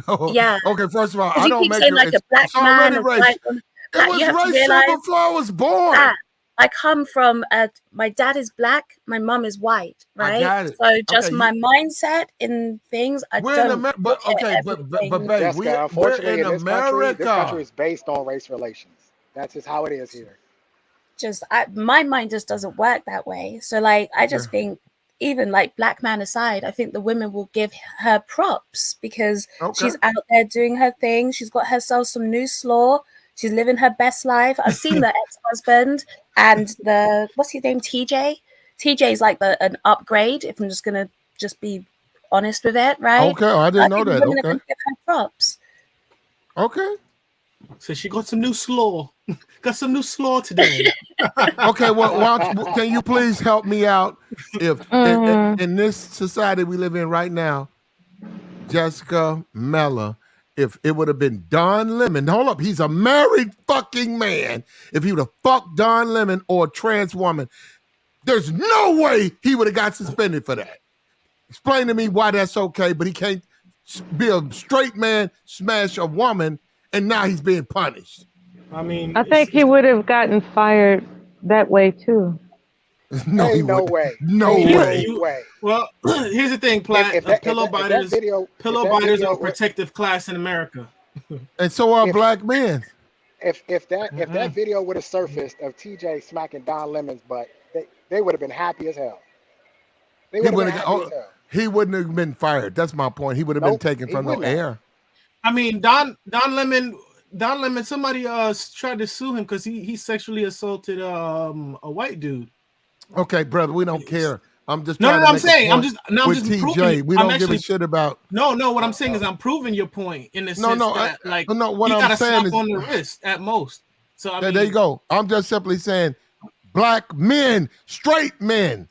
racial, yeah. Okay, first of all, Because I you don't keep make saying like a black it's already man, a white racial. woman. It Like you was have to racial realize before I was born. that I come from my dad is black, my mom is white, I right? got it. So just Okay, my mindset in things, I we're in don't America, look but okay, at but everything. babe, Jessica, we're unfortunately, in in this country America. is based on race relations. That's just how it is here. My mind just doesn't work that way. So like I Yeah. just think even like black man aside, I think the women will give her props because Okay. she's out there doing her thing. She's got herself some new slaw. She's living her best life. I've seen the ex-husband and the what's his name, TJ. TJ is like an upgrade. If I'm just gonna just be honest with it, right? Okay, I So didn't know think the that. women are Okay. gonna give her props. Okay. So she got some new slaw. Got some new slaw today. Okay, well, can you please help me out? If in this society we live in right now, Jessica Mella, if it would have been Don Lemon, hold up, he's a married fucking man. If he would have fucked Don Lemon or a trans woman, there's no way he would have got suspended for that. Explain to me why that's okay, but he can't be a straight man, smash a woman, and now he's being punished. I mean, I think he would have gotten fired that way too. No, Ain't he no wouldn't. way. No Ain't way. no way. Well, here's the thing, Platt. If that Pillow video biters are a would- protective class in America. And so are if black men. if that video would have surfaced of TJ smacking Don Lemon's butt, they would have been happy as hell. They would have been happy as hell. He wouldn't have been fired. That's my point. He would have been taken he from the wouldn't have. air. I mean, Don Lemon. Somebody tried to sue him because he sexually assaulted a white dude. Okay, brother, we don't care. I'm just No, trying to I'm make saying, a point I'm with just TJ. proving. We don't give a shit about. No, what I'm saying is I'm proving your point in the sense that like what he I'm got a saying slap is on the wrist at most. So I mean, there you go. I'm just simply saying, black men, straight men.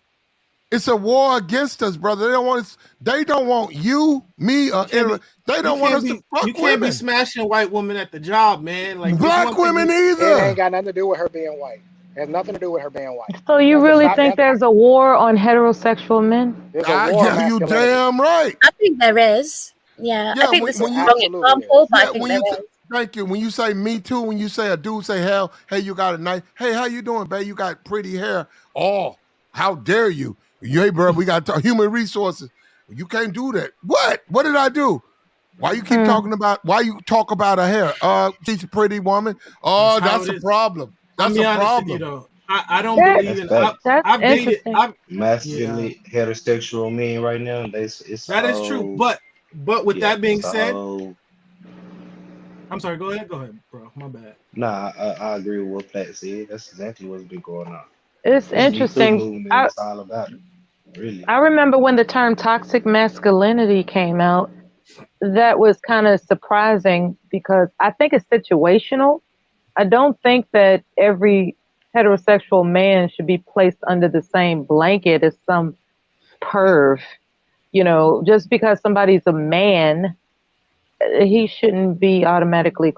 It's a war against us, brother. They don't want us. They don't want you, me, or they don't want us to fuck You can't women. be smashing white women at the job, man. Like black women It either. ain't got nothing to do with her being white. It has nothing to do with her being white. So you really think there's a war on heterosexual men? There's a war on Yeah, you masculinity. damn right. I think there is. Yeah, I think this is a wrong example, but I think there is. Thank you. When you say me too, when you say a dude say, hell, hey, you got a nice, hey, how you doing, babe? You got pretty hair. Oh, how dare you? Hey, bro, we got human resources. You can't do that. What? What did I do? Why you keep talking about, why you talk about her hair? She's a pretty woman. Oh, that's a problem. That's a problem. With you, though. I don't believe in I've dated masculine heterosexual men right now. That is true. But with that being said, I'm sorry, go ahead, bro. My bad. Nah, I agree with what Platt said. That's exactly what's been going on. It's interesting. Movement, it's all about it. Really. I remember when the term toxic masculinity came out, that was kind of surprising because I think it's situational. I don't think that every heterosexual man should be placed under the same blanket as some perv. You know, just because somebody's a man, he shouldn't be automatically,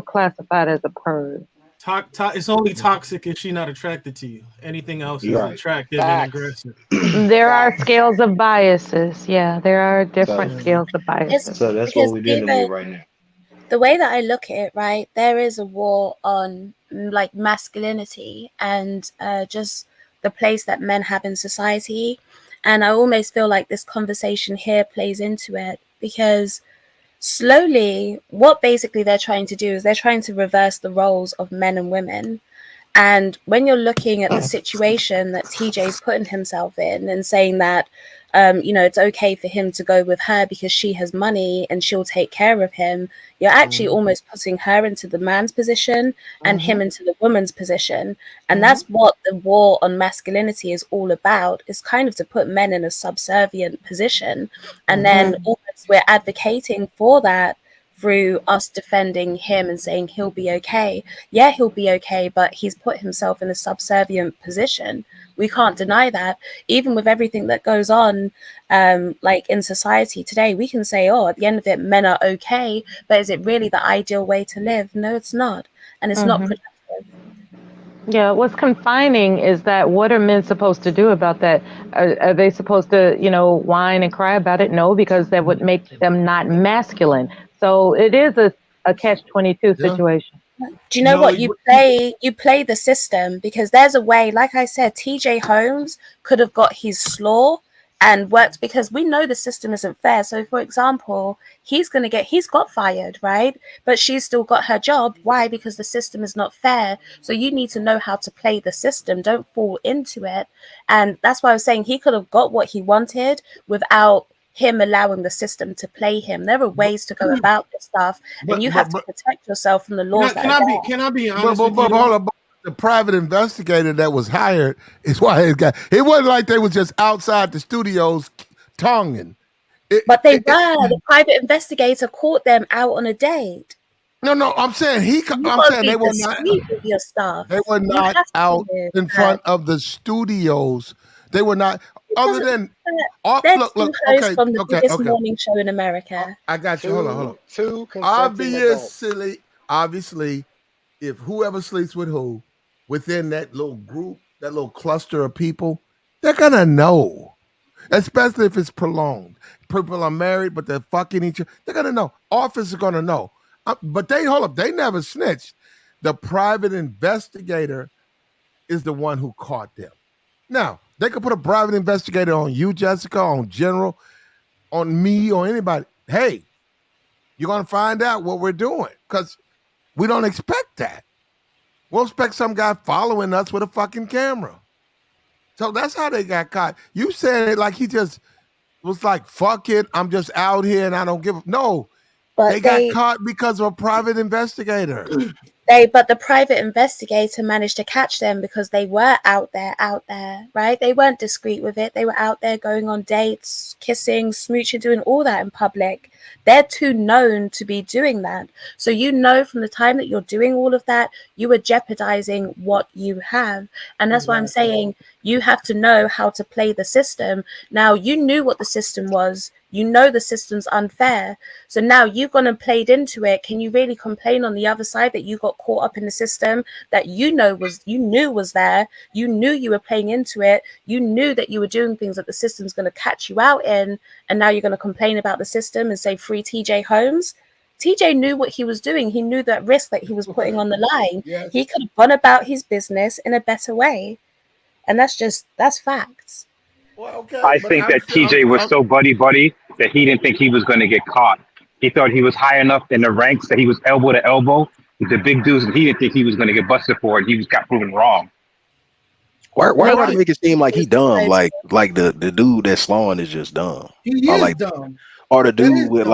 classified as a perv. It's only toxic if she's not attracted to you. Anything else is attractive and aggressive. There are scales of biases. Yeah, there are different scales of biases. So that's what we're dealing with right now. The way that I look at it, right, there is a war on like masculinity and just the place that men have in society. And I almost feel like this conversation here plays into it because slowly what basically they're trying to do is they're trying to reverse the roles of men and women. And when you're looking at the situation that TJ's putting himself in and saying that, it's okay for him to go with her because she has money and she'll take care of him, you're actually almost putting her into the man's position and him into the woman's position. And that's what the war on masculinity is all about. It's kind of to put men in a subservient position. And then almost we're advocating for that through us defending him and saying he'll be okay. Yeah, he'll be okay, but he's put himself in a subservient position. We can't deny that. Even with everything that goes on, like in society today, we can say, oh, at the end of it, men are okay, but is it really the ideal way to live? No, it's not. And it's not productive. Yeah, what's confining is that what are men supposed to do about that? Are they supposed to, whine and cry about it? No, because that would make them not masculine. So it is a catch-22 situation. Do you know what you play the system, because there's a way, like I said, TJ Holmes could have got his slaw and worked, because we know the system isn't fair. So for example, he's got fired, right? But she's still got her job. Why? Because the system is not fair. So you need to know how to play the system. Don't fall into it. And that's why I was saying he could have got what he wanted without him allowing the system to play him. There are ways to go about this stuff, and you have to protect yourself from the laws. Can I be honest with you? Hold on. The private investigator that was hired is why it wasn't like they was just outside the studios tonguing. But they were. The private investigator caught them out on a date. No, I'm saying they were not. With your stuff. They were not out in front of the studios. They were not. Other than look, okay, from the biggest morning show in America. I got you. Hold on. Two consenting adults. Obviously, if whoever sleeps with who within that little group, that little cluster of people, they're gonna know. Especially if it's prolonged. People are married, but they're fucking each other. They're gonna know. Officers are gonna know. But they never snitched. The private investigator is the one who caught them. Now, they could put a private investigator on you, Jessica, on General, on me, or anybody. Hey, you're going to find out what we're doing, because we don't expect that. We'll expect some guy following us with a fucking camera. So that's how they got caught. You said it like he just was like, fuck it, I'm just out here and I don't give a... No, but they got caught because of a private investigator. But the private investigator managed to catch them because they were out there, right? They weren't discreet with it. They were out there going on dates, kissing, smooching, doing all that in public. They're too known to be doing that. So from the time that you're doing all of that, you are jeopardizing what you have. And that's why I'm saying you have to know how to play the system. Now, you knew what the system was. You know the system's unfair. So now you've gone and played into it. Can you really complain on the other side that you got caught up in the system that you knew was there? You knew you were playing into it. You knew that you were doing things that the system's going to catch you out in. And now you're going to complain about the system and say free TJ Holmes. TJ knew what he was doing. He knew that risk that he was putting on the line. Yes. He could have gone about his business in a better way. And that's facts. Well, okay, I think that TJ was so buddy that he didn't think he was going to get caught. He thought he was high enough in the ranks that he was elbow to elbow with the big dudes, and he didn't think he was going to get busted for it. He got proven wrong. Why do they make it seem like he dumb? Like the dude that's slawing is just dumb. He is dumb. Or the dude with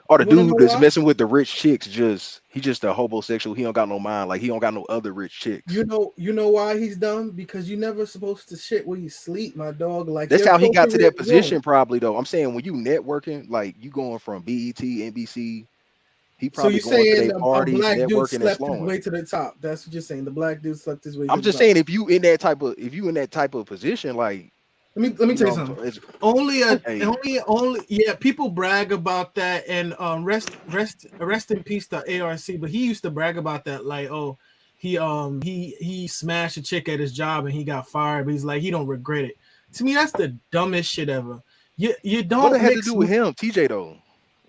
or the dude that's messing with the rich chicks, he's just a homosexual. He don't got no mind. Like he don't got no other rich chicks. You know why he's dumb? Because you're never supposed to shit where you sleep, my dog. Like that's how he got to that position, probably though. I'm saying when you networking, like you going from BET, NBC, he probably going to their parties, networking and slept his way to the top. That's what you're saying. The black dude slept his way. I'm just saying if you in that type of position, like. Let me tell you something. People brag about that, and rest in peace to ARC. But he used to brag about that, like, oh, he smashed a chick at his job and he got fired, but he's like he don't regret it. To me, that's the dumbest shit ever. You don't. What it had to do with him, TJ though?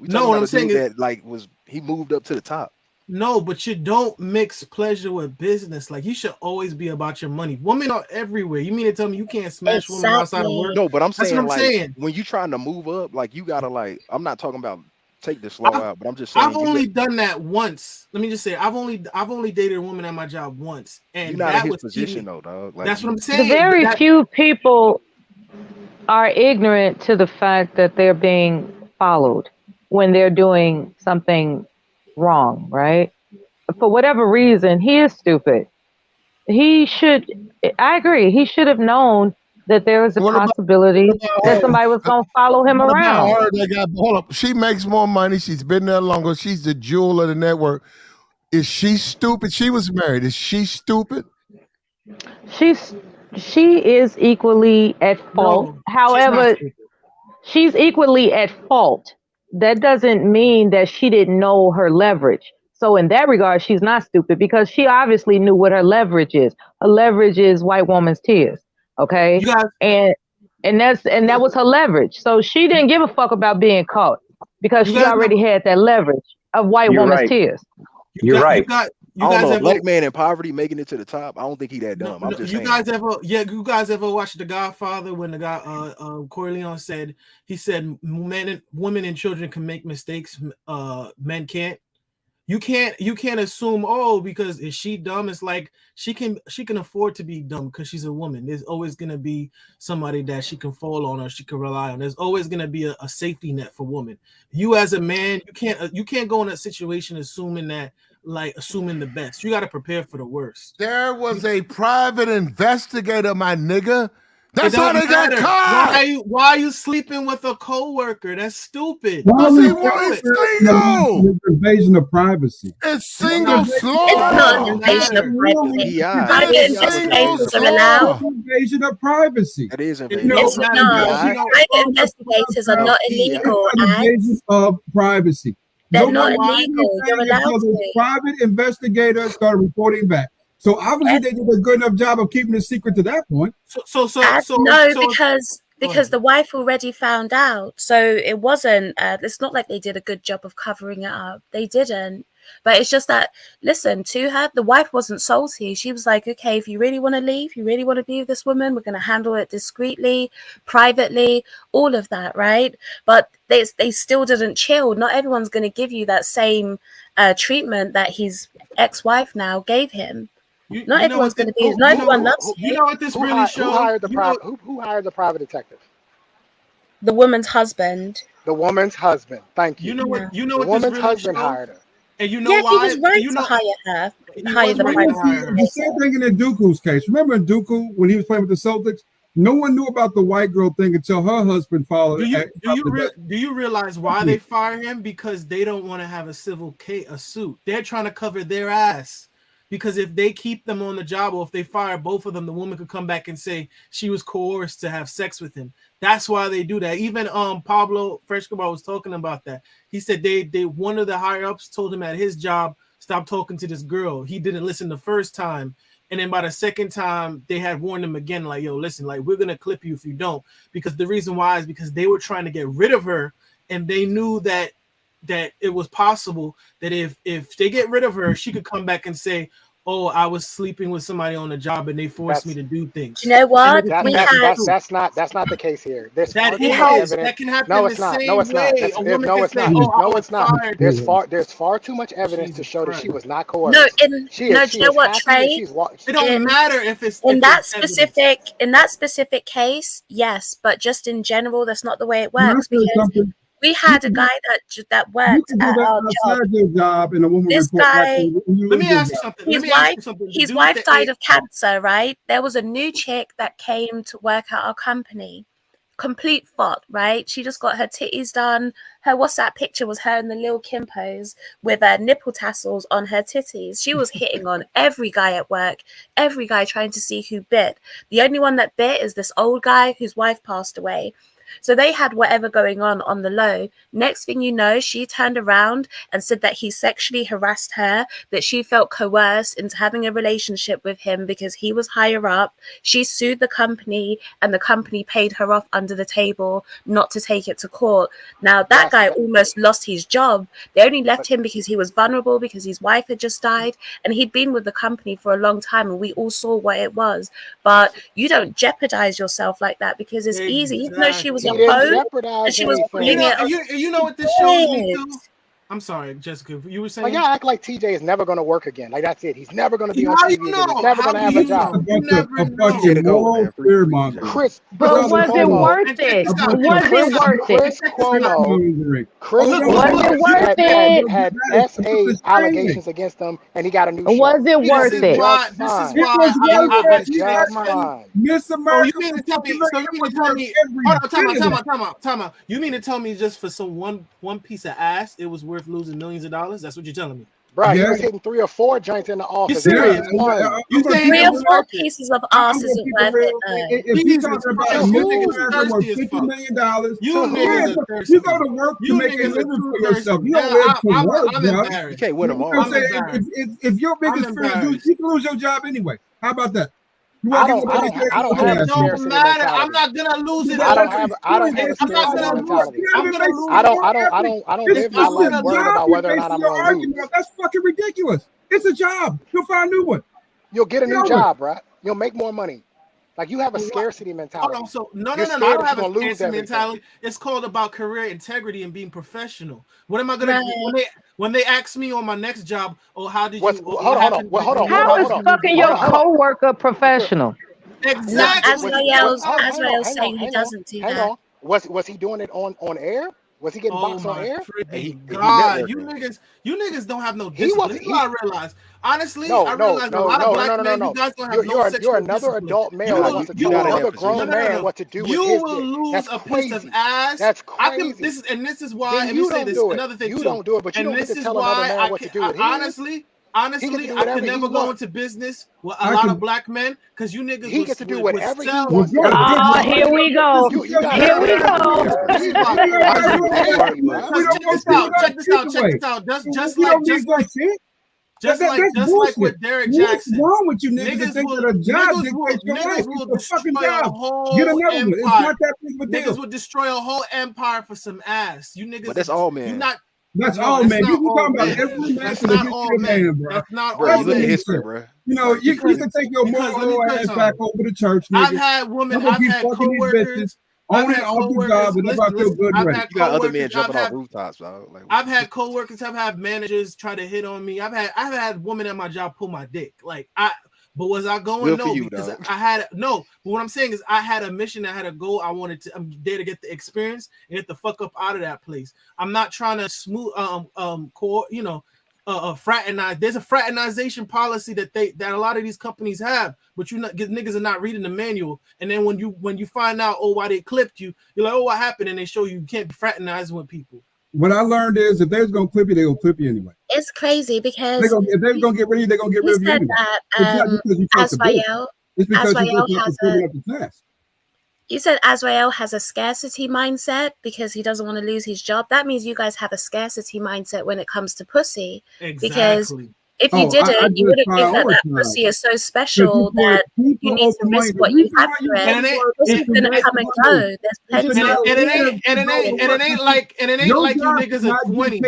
No, what I'm saying is that he moved up to the top. No, but you don't mix pleasure with business. Like you should always be about your money. Women are everywhere. You mean to tell me you can't smash women outside of work? No, but I'm saying when you trying to move up, like you gotta I'm not talking about take the slow out, but I'm just saying I've only done that once. Let me just say I've only dated a woman at my job once, and you're not in his position though, dog. Like, that's what I'm saying. The very few people are ignorant to the fact that they're being followed when they're doing something wrong, right? For whatever reason, he is stupid. I agree. He should have known that there was a possibility that somebody was going to follow him What around. about her? They got hold up. She makes more money. She's been there longer. She's the jewel of the network. Is she stupid? She was married. Is she stupid? She is equally at fault. No, she's not However, stupid. she's equally at fault. That doesn't mean that she didn't know her leverage. So in that regard, she's not stupid because she obviously knew what her leverage is. Her leverage is white woman's tears. Okay. You guys, And that was her leverage. So she didn't give a fuck about being caught because you she guys already had that leverage of white You're woman's right. tears. You're right. I don't know. A black man in poverty making it to the top. I don't think he that dumb. I'm just you saying. you guys ever watched The Godfather when the guy Corleone said women and children can make mistakes, men can't. You can't assume, oh, because is she dumb? It's like she can afford to be dumb because she's a woman. There's always gonna be somebody that she can fall on or she can rely on. There's always gonna be a safety net for women. You as a man, you can't go in a situation assuming the best. You got to prepare for the worst. There was a private investigator, my nigga. That's how they got caught. Why are you sleeping with a coworker? That's stupid. Why Because would he was single. It's invasion of privacy. It's single It's slaw. not an invasion of privacy. Private investigators are allowed. Invasion of privacy. That is It's not. Private investigators are not illegal. Invasion of privacy. They're not illegal. You're allowed to. Private investigators started reporting back. So obviously they did a good enough job of keeping it secret to that point. Because the wife already found out. So it wasn't. It's not like they did a good job of covering it up. They didn't. But it's just that, listen, to her, the wife wasn't salty. She was like, okay, if you really want to leave, you really want to be with this woman, we're going to handle it discreetly, privately, all of that, right? But they still didn't chill. Not everyone's going to give you that same treatment that his ex-wife now gave him. Not everyone's going to be. Not everyone loves you. You know what this really shows? Who hired the private detective? The woman's husband. The woman's husband. Thank you. You know what? You know the what this woman's really husband shows? hired her. And you know Yeah, why? he was right you to hire her. The same thing in Dooku's case. Remember in Dooku when he was playing with the Celtics? No one knew about the white girl thing until her husband followed. Do you realize why they fire him? Because they don't want to have a civil case, a suit. They're trying to cover their ass. Because if they keep them on the job or if they fire both of them, the woman could come back and say she was coerced to have sex with him. That's why they do that. Even Pablo Frescobar was talking about that. He said they one of the higher ups told him at his job, stop talking to this girl. He didn't listen the first time. And then by the second time, they had warned him again, like, yo, listen, like, we're going to clip you if you don't. Because the reason why is because they were trying to get rid of her. And they knew that it was possible that if they get rid of her, she could come back and say, oh, I was sleeping with somebody on the job and they forced me to do things. You know what? That's not the case here. There's that can happen. No, it's not. No, it's not. No, it's not. No, it's not. There's far too much evidence to show that she was not coerced. No, do you know what, Trey? It don't matter if it's in that specific case, yes, but just in general, that's not the way it works. Because we had a guy that worked at our job. This guy, let me ask you something. His wife died of cancer, right? There was a new chick that came to work at our company. Complete thought, right? She just got her titties done. Her WhatsApp picture was her in the Lil Kim pose with nipple tassels on her titties. She was hitting on every guy at work, every guy trying to see who bit. The only one that bit is this old guy whose wife passed away. So they had whatever going on the low. Next thing you know, she turned around and said that he sexually harassed her, that she felt coerced into having a relationship with him because he was higher up. She sued the company and the company paid her off under the table not to take it to court. Now, that guy almost lost his job. They only left him because he was vulnerable, because his wife had just died, and he'd been with the company for a long time, and we all saw what it was. But you don't jeopardize yourself like that because it's easy. Even though she was a hoe and she was pulling it. You know what this shows me too? I'm sorry, Jessica. You were saying? Like, y'all act like TJ is never going to work again. Like, that's it. He's never going to be on How do TV you again. He's know? never How going to do have a you job. know? You never A know. fucking moral fear monger. Chris But was it Cuomo. worth And check it? this out. Was Check this it out. worth it? Chris Cuomo. Chris Look, Was Cuomo it worth it? had SA allegations against him, and he got a new show. Was it He's gonna worth be it? just This is fine. why It was I worth He will it. be just fine. Miss So America. you mean to tell me? So you mean to tell me? Hold on, time out. You mean to tell me just for some one piece of ass, it was worth losing millions of dollars? That's what you're telling me. Bro, he was hitting 3 or 4 joints in the You office. serious? You saying 3 it or was 4 worth it? pieces of I'm ass gonna isn't keep it worth real. it. If you're talking about a Miss you America worth thirsty as $50 fuck. million, You so niggas are thirsty. you go to work to You make a niggas are living too for yourself. thirsty. You don't live to I'm work, bro. embarrassed. You can't win them You know what all. I'm saying? If your biggest I'm fear, embarrassed. you can lose your job anyway. How about that? You I walk in don't with a have a It don't scarcity matter. mentality. I'm not gonna lose it. I don't have a I'm not scarcity gonna lose. mentality. I'm gonna lose. I don't It's live my a life worried job about you're whether or not basing I'm your going to lose. argument on. That's fucking ridiculous. It's a job. You'll find a new one. You'll get a Get new over it. job, bro. You'll make more money. Like, you have a scarcity Hold mentality. on. So no. You're I scared don't that have you're a gonna lose fancy everything. mentality. It's called about career integrity and being professional. What am I gonna Right. when they ask me on my next job? Oh, how did What's you? hold What on, happened? How is fucking your coworker professional? No, Exactly. Azrael's saying he doesn't do hang that. on. Was he doing it on air? Was he getting Oh boxed on my air? freaking He God! networking. You niggas don't have no He discipline. wasn't. This is what I realize. Honestly, No, I no, realize a lot of black men. You guys don't have no You're sexual another discipline. adult male You that will, wants to you tell will, another grown man what to do You with his will dick. lose That's a crazy. piece of ass. That's I can. crazy. This is why. Then Let me you say don't this. do it. Another thing You too. don't do it, but you And don't get this to is tell another why man what to do with his. honestly, He gets to do I whatever could he never go wants. into business with a lot of black men because you niggas He gets to do would whatever he sell. wants. Oh, here we go. You got Here we go. This is why. Check this out. Just like with Derek Jackson. What's wrong with you niggas that think that a job dictates your life? It's a fucking job. Get another one. It's not that big of a deal. Niggas would destroy a whole empire for some ass. You niggas. But that's all men. You not. That's No, all, that's man. not You all talking about men. every man That's to not get all your men. man, bro. That's not Bro, all you look at men. history, bro. You know, you can take your because let me moral tell you ass something. back over to church, nigga. I've had women. I'm gonna I've keep had fucking these coworkers. bitches, I've owning had off the coworkers. job, and I feel good I've with had it. You got other men coworkers. jumping off rooftops, dog. Like, I've had coworkers. I've had managers try to hit on me. I've had women at my job pull my dick. But was I going? Good for No, you, because dog. I had no. But what I'm saying is, I had a mission. I had a goal. I wanted to. I'm there to get the experience and get the fuck up out of that place. I'm not trying to smooth, fraternize. There's a fraternization policy that a lot of these companies have, but niggas are not reading the manual. And then when you find out, why they clipped you, you're like, what happened? And they show you can't be fraternizing with people. What I learned is if they was gonna clip you, they gonna clip you anyway. It's crazy because If they was gonna get rid of you, they're gonna get rid of you anyway. It's not because you took the bitch. It's because you're just not performing up to task. You said Azrael has a scarcity mindset because he doesn't want to lose his job. That means you guys have a scarcity mindset when it comes to pussy. Exactly. Because if you didn't, you wouldn't think that pussy is so special that you need to risk what you have to it. Pussy's gonna come and go. There's plenty. And it ain't like you niggas are 20.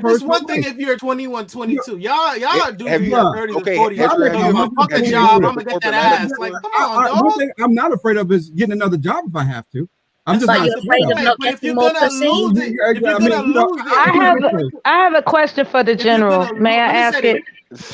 It's one thing if you're 21, 22. Y'all do for your 30s and 40s. Fuck a job, I'm gonna get that ass. Like, come on, dog. One thing I'm not afraid of is getting another job if I have to. I'm just But not you're afraid of not getting more pussy. I have a question for the general. May I ask it?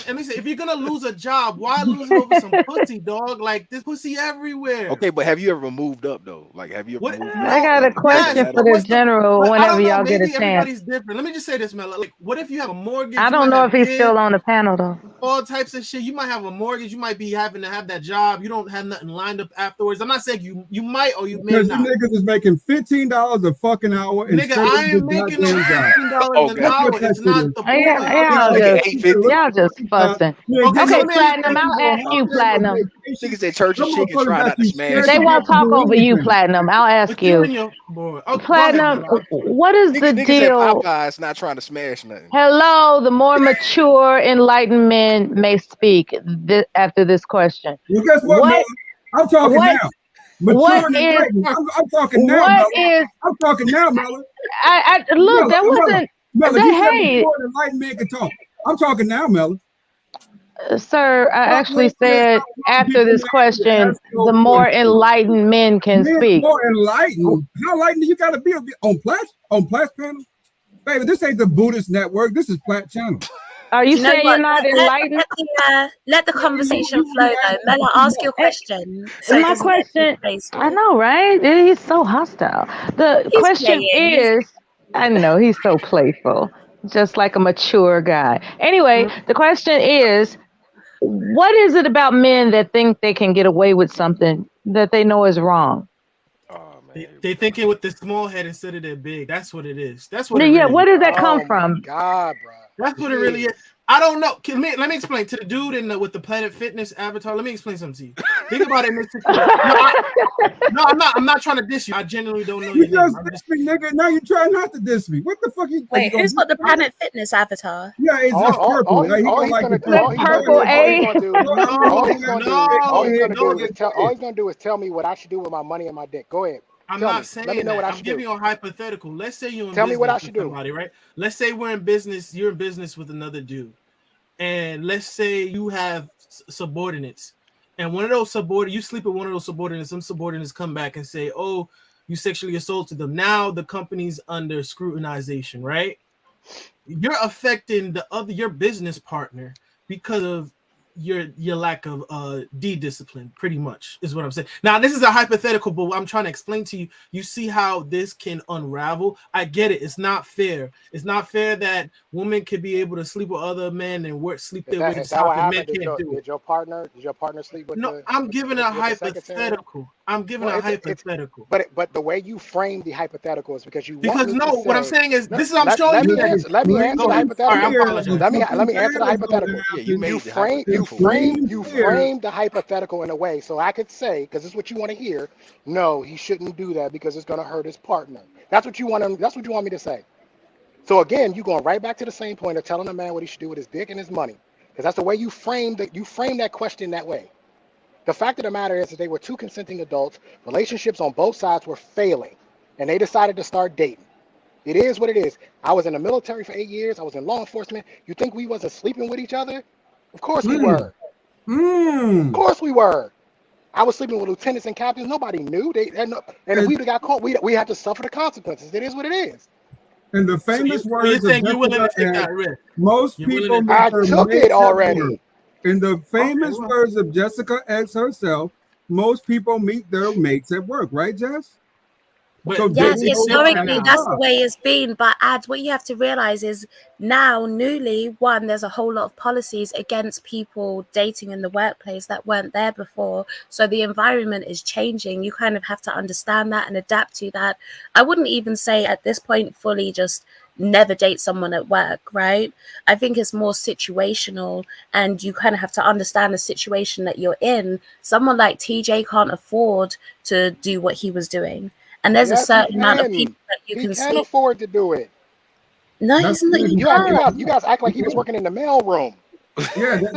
Let me say, if you're gonna lose a job, why lose it over some pussy, dog? Like, this pussy everywhere. Okay, but have you ever moved up though? Like, have you ever moved up? I got a question for the general whenever y'all get a chance. Everybody's different. Let me just say this, man. Like, what if you have a mortgage? I don't know if he's still on the panel though. All types of shit. You might have a mortgage. You might be having to have that job. You don't have nothing lined up afterwards. I'm not saying you might or you may not. Because you niggas is making $15 a fucking hour. Nigga, I ain't making no $15 an hour. It's not the point. Y'all just fussing. Okay, Platinum, I'll ask you, Platinum. Niggas said church and chicken try not to smash. They won't talk over you, Platinum. I'll ask you. Platinum, what is the deal? Popeye's not trying to smash nothing. Hello, the more mature, enlightened men may speak after this question. Well, guess what? I'm talking now. What is? I'm talking now. I'm talking now, Mella. Look, that wasn't. Hey, enlightened man can talk. I'm talking now, Mella. Sir, I actually said after this question, the more enlightened men can speak. More enlightened? How enlightened do you got to be on Platt panel? Baby, this ain't the Buddhist network. This is Platt Channel. Are you Do you know saying what? you're not enlightened? Let the conversation flow, though. Mela, ask your question so it My doesn't get too question, playful. I know, right? He's so hostile. The He's question playing. is, I know he's so playful, just like a mature guy. Anyway, the question is, what is it about men that think they can get away with something that they know is wrong? They thinking with the small head instead of their big. That's what it is. That's what it Yeah, really where is. does that come from? God, bro. That's what it really is. I don't know. Let me explain to the dude with the Planet Fitness avatar. Let me explain something to you. Think about it in this situation. No, I'm not trying to diss you. I genuinely don't know You your name. just dissed me, nigga. Now you try not to diss me. What the fuck? Wait, who's got the Planet Fitness avatar? Yeah, it's just purple. All he's gonna do is tell me what I should do with my money and my dick. Go ahead. I'm Tell not me. saying Let me know that. what I I'm should giving do. you a hypothetical. Let's say you're in Tell me business what I with should do. somebody, right? Let's say we're in business. You're in business with another dude, and let's say you have subordinates, and one of those subordinates, you sleep with one of those subordinates. Some subordinates come back and say, "Oh, you sexually assaulted them." Now the company's under scrutinization, right? You're affecting your business partner because of your lack of discipline, pretty much is what I'm saying. Now this is a hypothetical, but I'm trying to explain to you. You see how this can unravel. I get it. It's not fair. It's not fair that women could be able to sleep with other men and sleep their way to Is that what top, and men happened? can't do it. Did your partner sleep with No, I'm giving a hypothetical. I'm giving a hypothetical. But the way you frame the hypothetical is because you want me to say. What I'm saying is this is I'm showing you. Let me answer the hypothetical. Let me answer the hypothetical. Yeah, you made You framed the hypothetical in a way so I could say, because this is what you want to hear. No, he shouldn't do that because it's going to hurt his partner. That's what you want him. That's what you want me to say. So again, you're going right back to the same point of telling a man what he should do with his dick and his money, because that's the way you framed that question that way. The fact of the matter is that they were two consenting adults. Relationships on both sides were failing, and they decided to start dating. It is what it is. I was in the military for 8 years. I was in law enforcement. You think we wasn't sleeping with each other? Of course we were. Of course we were. I was sleeping with lieutenants and captains. Nobody knew. And if we got caught, we had to suffer the consequences. It is what it is. And the famous words of you're willing to take that risk. Most people I took it already. In the famous words of Jessica X herself, most people meet their mates at work, right, Jess? Yes, historically that's the way it's been. But what you have to realize is now, newly, there's a whole lot of policies against people dating in the workplace that weren't there before. So the environment is changing. You kind of have to understand that and adapt to that. I wouldn't even say at this point fully just never date someone at work, right? I think it's more situational, and you kind of have to understand the situation that you're in. Someone like TJ can't afford to do what he was doing. And there's a certain amount of people that you can can't afford to do it. No, he's not. You guys act like he was working in the mail room. Yeah, if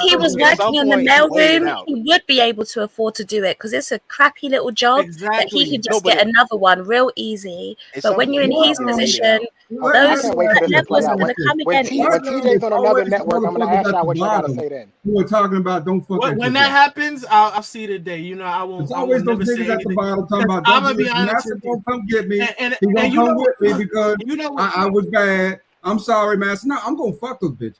he was working in the mail room, he would be able to afford to do it because it's a crappy little job that he could just get another one real easy. But when you're in his position, those levels are going to come again. When TJ's on another network, I'm going to ask y'all what y'all got to say then. You were talking about don't fuck. When that happens, I'll see today. You know, I won't. It's always those niggas at the bottom talking about. I'm gonna be honest with you. Come get me. He won't come with me because I was bad. I'm sorry, man. No, I'm gonna fuck those bitches.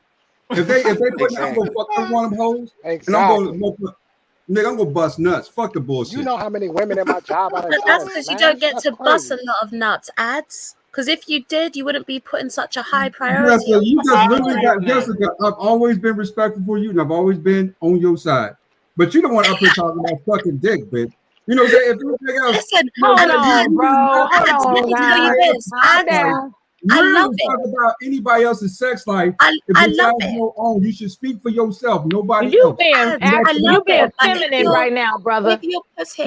If they put, I'm gonna fuck one of them hoes. Exactly. And I'm gonna bust nuts. Fuck the bullshit. You know how many women in my job I But that's because you don't get to bust a lot of nuts, ads. Because if you did, you wouldn't be putting such a high priority. Jessica, you just really got Jessica. I've always been respectful for you, and I've always been on your side. But you don't want to up here talking about fucking dick, bitch. You know what I'm saying? If anything else, listen, hold on, bro. Hold on, I love it. Talk about anybody else's sex life. I love it. Your own. You should speak for yourself. Nobody you else. You being feminine right now, brother. You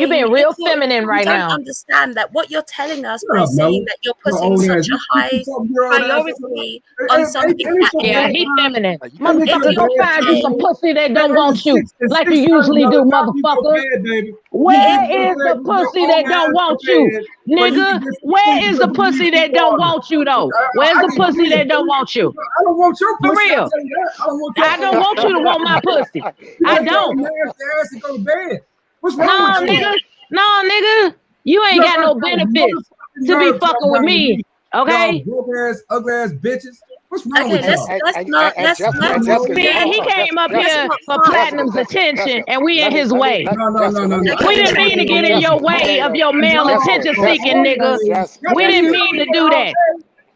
being real feminine right now. I don't understand that what you're telling us by saying that you're putting such a high priority on something. Yeah, he feminine. Motherfucker, go find you some pussy that don't want you, like you usually do, motherfucker. Where is the pussy that don't want you, nigga? Where is the pussy that don't want you though? Where's the pussy that don't want you? I don't want your pussy. For real. I don't want you to want my pussy. I don't. What's wrong with you? No, nigga. You ain't got no benefits. to be fucking with me. Okay. Y'all ugly ass bitches. What's wrong Okay, with y'all? let's not. See, he came up here for Platinum's attention, and we in his way. No. We didn't mean to get in your way of your male attention seeking, nigga. We didn't mean to do that.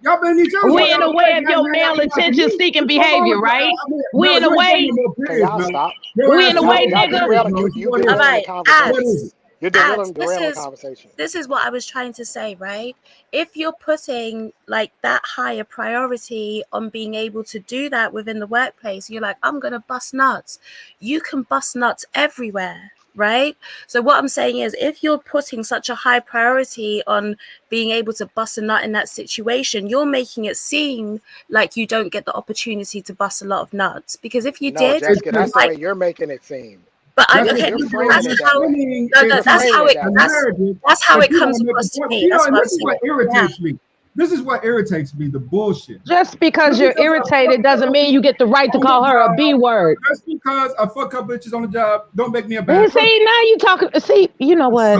Y'all been each other. We in the way of your male attention seeking behavior, right? We in the way. Can y'all stop? We in the way, nigga. All right, You're derailing the this conversation. this is what I was trying to say, right? If you're putting like that higher priority on being able to do that within the workplace, you're like, I'm gonna bust nuts. You can bust nuts everywhere, right? So what I'm saying is, if you're putting such a high priority on being able to bust a nut in that situation, you're making it seem like you don't get the opportunity to bust a lot of nuts. Because if you did, Jessica, that's the way you're making it seem. but that's how it comes across to me. That's what this is what irritates me. This is what irritates me, the bullshit. Just because you're irritated doesn't mean you get the right to call her a B word. Just because I fuck up bitches on the job, don't make me a bad person. See, now you talking. See, you know what?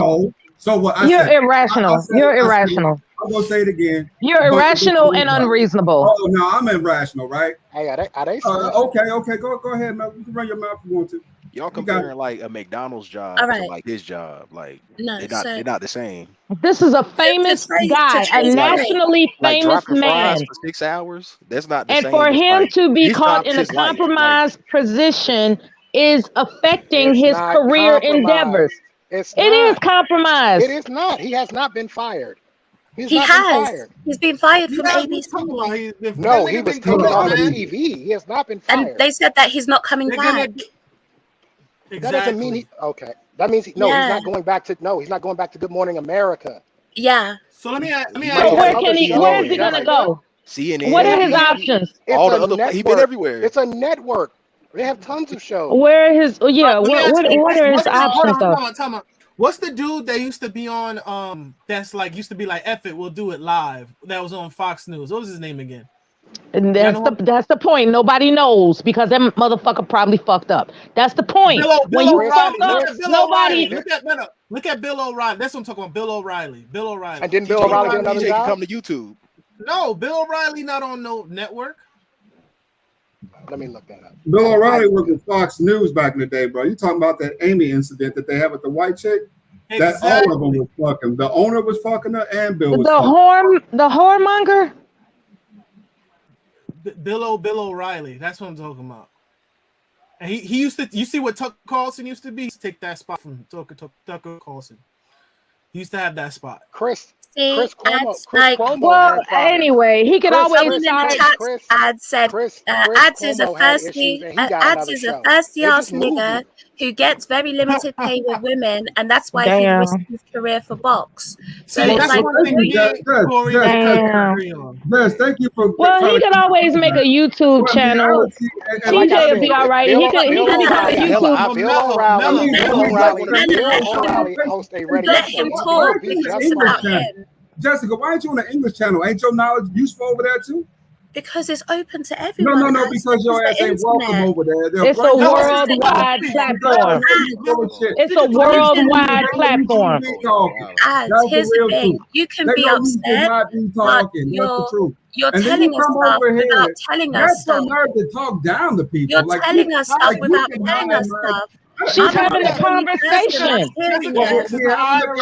So what? You're irrational. You're irrational. I'm gonna say it again. You're irrational and unreasonable. Oh no, I'm irrational, right? Hey, are they okay. Go ahead, man. You can run your mouth if you want to. Y'all comparing like a McDonald's job to like his job. Like no, they're not the same. This is a famous guy, a nationally famous man. For 6 hours. That's not the and same. for him like, to be caught in a compromised position is affecting his career endeavors. It is compromised. It is not. He has not been fired. He's been fired from ABC. No, he was taken off of TV. He has not been fired. And they said that he's not coming back. That doesn't mean he. Okay, that means he's not going back to. No, he's not going back to Good Morning America. Yeah. So let me ask. Where is he gonna go? CNN. What are his options? All the other. He's been everywhere. It's a network. They have tons of shows. Where his? Yeah. What are his options though? Time out. What's the dude that used to be on? That's like used to be like F it, we'll do it live. That was on Fox News. What was his name again? And that's the point. Nobody knows because that motherfucker probably fucked up. That's the point. When you fuck up, nobody. Look at Bill O'Reilly. That's what I'm talking about. Bill O'Reilly. And didn't Bill O'Reilly get another job? Come to YouTube. No, Bill O'Reilly not on no network. Let me look that up. Bill O'Reilly was with Fox News back in the day, bro. You talking about that Amy incident that they had with the white chick? Exactly. That all of them was fucking. The owner was fucking her, and Bill was the whoremonger. Bill O'Reilly. That's what I'm talking about. And he used to. You see what Tucker Carlson used to be? He used to take that spot from Tucker Carlson. He used to have that spot. Chris Cuomo. Well, anyway, he could always start. Ad said, Ads is a thirsty ass nigga who gets very limited pay with women, and that's why he risked his career for box. So it's like, yes, thank you for. Well, he could always make a YouTube channel. TJ will be all right. He could have a YouTube. Bill O'Reilly hosts a radio let him talk because it's about him. Jessica, why aren't you on the English channel? Ain't your knowledge useful over there too? Because it's open to everyone. No, because your ass ain't welcome over there. It's a worldwide platform. It's a worldwide platform. Here's the thing: you can be upset, but you're telling us stuff without telling us stuff. To talk down to people. You're telling us stuff without telling us stuff. She's having a conversation.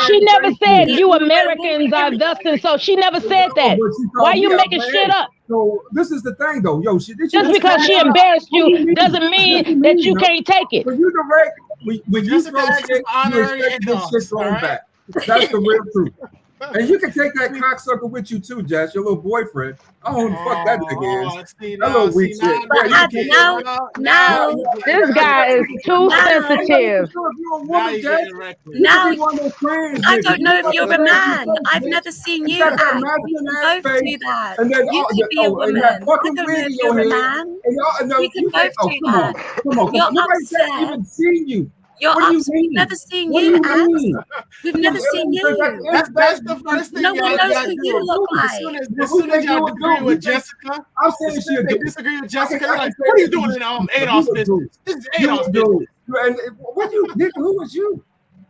She never said you Americans are thus and so. She never said that. Why are you making shit up? So this is the thing, though, yo. Just because she embarrassed you doesn't mean that you can't take it. When you direct, when you throw shit, you expect your shit thrown back. That's the real truth. And you can take that cocksucker with you too, Jess, your little boyfriend. I don't know fuck that nigga is. That little weak shit. Now, this guy is too sensitive. Now, I don't know if you're a man. I've never seen you act. You can both do that. You can be a woman. I don't know if you're a man. We can both do that. You're upset. You're upset. We've never seen you act. We've never seen you. That's the first thing. No one knows who you look like. As soon as y'all disagree with Jessica, I'm saying she disagree with Jessica. Like, what are you doing in Adol's business? This is Adol's business. And what you? Who was you?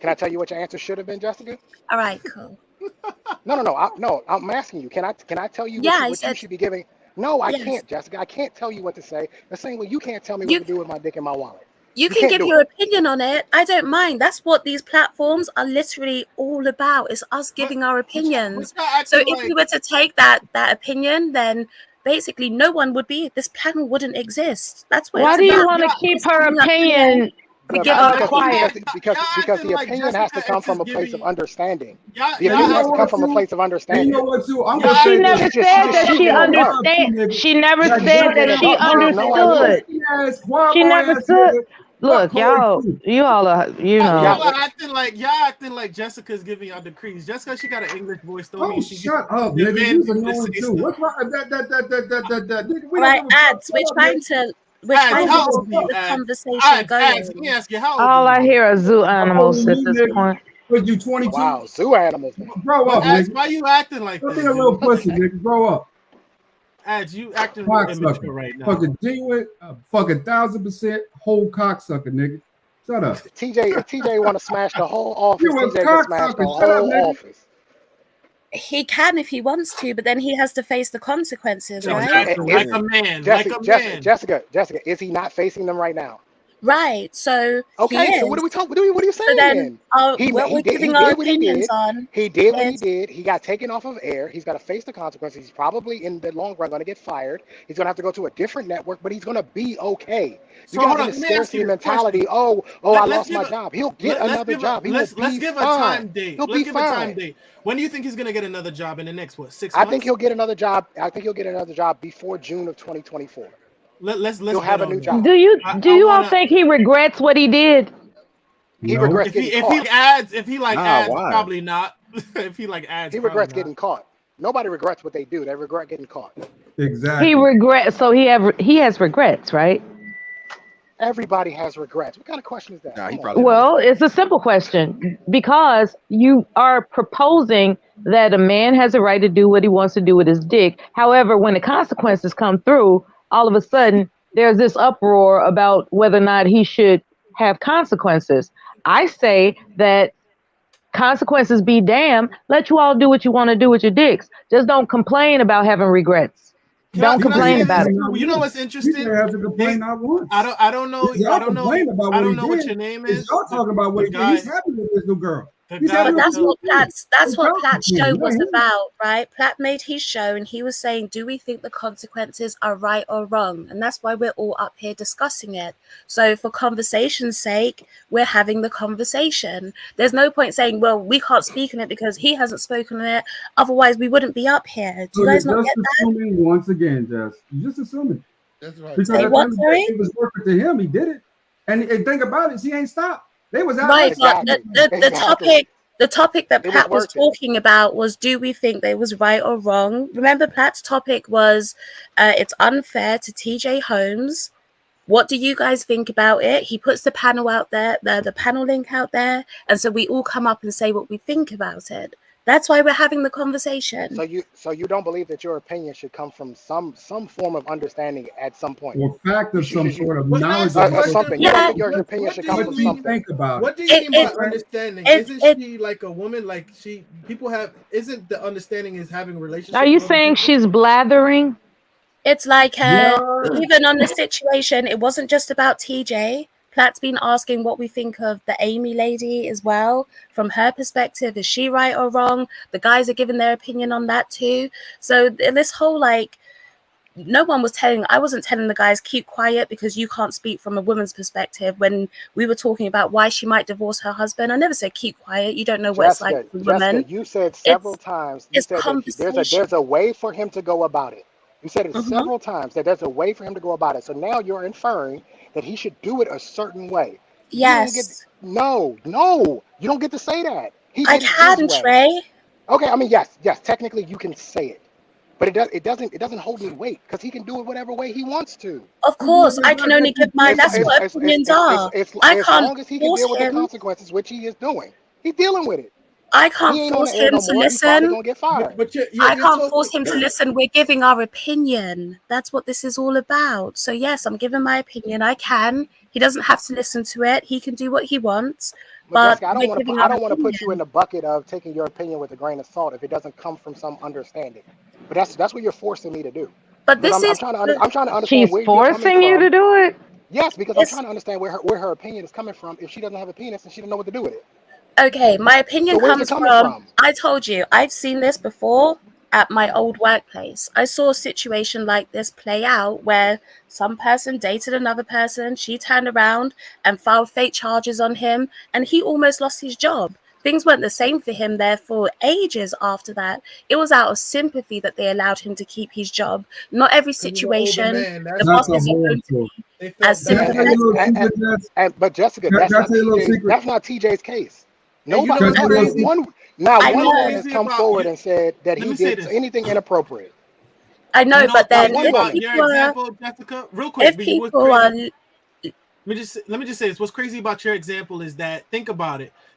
Can I tell you what your answer should have been, Jessica? All right, cool. No. I'm asking you. Can I tell you Yeah, what you should be giving? No, I yes. can't, Jessica. I can't tell you what to say. The same way you can't tell me what to do with my dick in my wallet. You can can't give do your it. opinion on it. I don't mind. That's what these platforms are literally all about. Is us giving our opinions. So if we were to take that opinion, then basically no one would be. This panel wouldn't exist. That's what Why it's do you about. want to keep It's her coming up here opinion to give our opinion. Because the opinion has to come from a place of understanding. The you opinion know has to come what, from a too? place of And understanding. you know what, too? I'm But gonna she say never this. said that she understood. understand. She never That said that she understood. She never said. Look, y'all, you all are, you know. Y'all acting like Jessica's giving y'all decrees. Jessica, she got an English voice. Don't mean she shut up, the nigga. man You's to annoying say too. stuff. What's wrong? That. We All right, don't give a fuck. ads. We're trying to How just old are keep you, the Ads? conversation going. Let me ask you, how old All are I you? hear are zoo animals at this point. Was you 22? Wow, zoo animals. Grow up, Ads, nigga. why you acting like Don't this, be a little dude? pussy, nigga. Grow up. Ads, you acting real immature Cocksucker. right now. Fucking genuine, fucking 1,000% whole cocksucker, nigga. Shut up. TJ, if TJ want to smash the whole office, You a TJ can smash the cocksucker. Shut up, whole nigga. office. He can if he wants to, but then he has to face the consequences, No, right? like a man, Jessica, like a man. Jessica, is he not facing them right now? Right. So Okay, he so what are is. we talking? What are you saying So then, then? what we're He giving our did what he opinions did. on He did what he is did. He got taken off of air. He's got to face the consequences. He's probably in the long run going to get fired. He's going to have to go to a different network, but he's going to be okay. So You hold got on, this let me ask scarcity you this mentality. question. I lost my job. He'll get another job. He will Let's be give a fine. time date. He'll Let's be give a time fine. date. When do you think he's gonna get another job in the next 6 I months? think he'll get another job. I think he'll get another job before June of 2024. Let's He'll have a new job. Do you all think he regrets what he did? He regrets If getting he caught. adds, why? probably not. If he adds, He regrets getting caught. Nobody regrets what they do. They regret getting caught. Exactly. He regrets. So he has regrets, right? Everybody has regrets. What kind of question is that? Nah, he Come on. probably Well, it's a simple question because you are proposing that a man has a right to do what he wants to do with his dick. However, when the consequences come through, all of a sudden there's this uproar about whether or not he should have consequences. I say that consequences be damned. Let you all do what you want to do with your dicks. Just don't complain about having regrets. Don't complain about it. You know what's interesting? He has to complain not once. I don't know. Y'all complain about I what he don't know what did. your name It's is. y'all talking about what he did. He's happy with this new girl. He's happy But with that's this new what girl. Platt's It's show not was him. about, right? Platt made his show and he was saying, do we think the consequences are right or wrong? And that's why we're all up here discussing it. So for conversation's sake, we're having the conversation. There's no point saying, well, we can't speak on it because he hasn't spoken on it. Otherwise, we wouldn't be up here. Do So you guys you're not just get that? assuming once again, Jess. You're just assuming. That's right. Because Say at the what, end of the sorry? day, it was working to him. He did it. And think about it. She ain't stopped. They was out Right, there. but the topic that It was Platt was worth it. talking about was, do we think they was right or wrong? Remember, Platt's topic was, it's unfair to TJ Holmes. What do you guys think about it? He puts the panel out there, the panel link out there, and so we all come up and say what we think about it. That's why we're having the conversation. So you don't believe that your opinion should come from some form of understanding at some point. Or fact of some sort of Well, knowledge that's of the something. question. You don't Yeah. think your opinion should come what from do you something. think about What it? do you mean by It- understanding? it- Isn't she like a woman? Like isn't the understanding is having relationships? Are you with other saying people? she's blathering? It's like Yeah. even on the situation, it wasn't just about TJ. Platt's been asking what we think of the Amy lady as well. From her perspective, is she right or wrong? The guys are giving their opinion on that too. So this whole I wasn't telling the guys keep quiet because you can't speak from a woman's perspective. When we were talking about why she might divorce her husband, I never said keep quiet. You don't know what it's like Jessica, as a woman. you said several times. You It's said that conversation. there's a way for him to go about it. You said it Mhm. several times that there's a way for him to go about it. So now you're inferring that he should do it a certain way. Yes. No, you don't get to say that. He I did it his can, way. Trey. Okay, I mean yes, technically you can say it, but it doesn't hold any weight because he can do it whatever way he wants to. Of course, I can only give mine. That's what opinions are. I As can't long as he can force deal with the him. consequences, which he is doing, he's dealing with it. I He can't ain't on force the air him no to more. He's probably listen. gonna get fired. But I can't force him to listen. We're giving our opinion. That's what this is all about. So yes, I'm giving my opinion. I can. He doesn't have to listen to it. He can do what he wants. But Jessica, I we're don't giving want our to put you opinion. in the bucket of taking your opinion with a grain of salt if it doesn't come from some understanding. But that's what you're forcing me to do. But Because this is I'm trying to understand She's where you're coming forcing you from. to do it? Yes, because I'm It's trying to understand where her opinion is coming from. If she doesn't have a penis and she doesn't know what to do with it, okay. My so opinion where's it comes coming from, from? I told you, I've seen this before at my old workplace. I saw a situation like this play out where some person dated another person. She turned around and filed fake charges on him, and he almost lost his job. Things weren't the same for him there for ages after that. It was out of sympathy that they allowed him to keep his job. Not every He was an older situation, man. the That's boss That's a is horror going to story. they as felt Can I bad. tell you a little sympathetic. secret, Jess? But Jessica, Can I that's not tell you a little TJ's. secret? That's not TJ's case. And you know Nobody, what's Can I tell you a little crazy? not I one know. woman has Crazy come about forward you. and said that Let he me say did this. anything inappropriate. I know, You know but what's then Not one crazy about woman. your example, Jessica? Real quick, if but what's people crazy? are Let me just say this. What's crazy about your example is that think about it.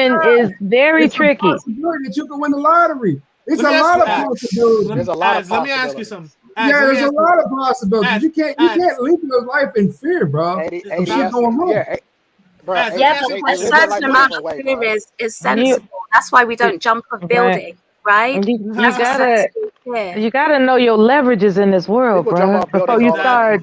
Legislation is very It's a tricky. possibility that you can win the lottery. It's Let a me ask lot you, of Ads. possibilities. There's a lot of Let me ask you possibilities. something. Yeah, Let me there's a ask you. lot of possibilities. Ads, You can't live your life in fear, bro. Some shit ADS, going on. yeah, bro. Ads, let me Yeah, ask but you a They a live question. their certain life a amount different of way, fear bro. is You sensible. That's why we don't jump off right. building, right? You That's a gotta sensible fear. you gotta know your leverages in this world, People jump bro. off Before buildings you all the time. start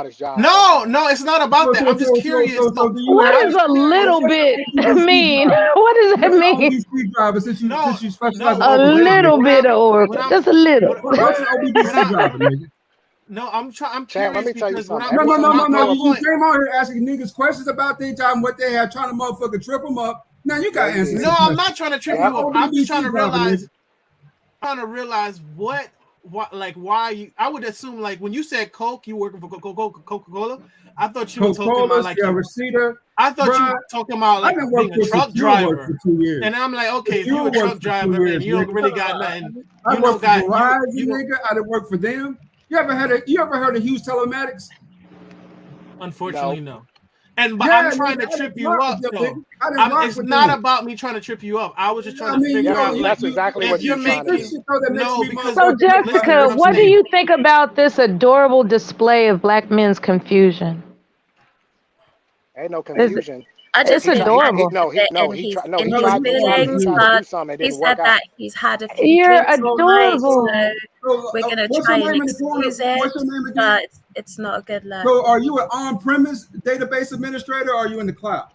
about his job. No, it's not about that. I'm just curious. So do you What have does a little bit mean? What does that mean? OBDC driver since you specialize in A little bit of Oracle, just a little. What's an OBDC driver, nigga? No, I'm Champ, curious let me tell you because what something. I'm No. You point. came out here asking niggas questions about their time, what they have, trying to motherfucker trip them up. Now you got to answer. No, I'm not trying to trip you up. I'm just trying to realize. What why you. I would assume like when you said Coke, you working for Coca-Cola. I thought you were talking about like your receiver. I thought you were talking about like being a truck driver. For 2 years. And I'm like, okay, if you're a truck driver and you don't really got nothing, I you know, work for Verizon, nigga. I didn't work for them. You ever heard of Hughes Telematics? Unfortunately, no. But I'm trying to trip you up, though. It's not about me trying to trip you up. I was just trying to figure out. That's exactly what you're making. No, because so Jessica, what do you think about this adorable display of black men's confusion? Ain't no confusion. It's adorable. He tried to do something. It He didn't said work out. that he's had a few You're drinks all night, adorable. so we're gonna try and excuse it, but it's not a good look. So, are you an on-premise database administrator, or are you in the cloud?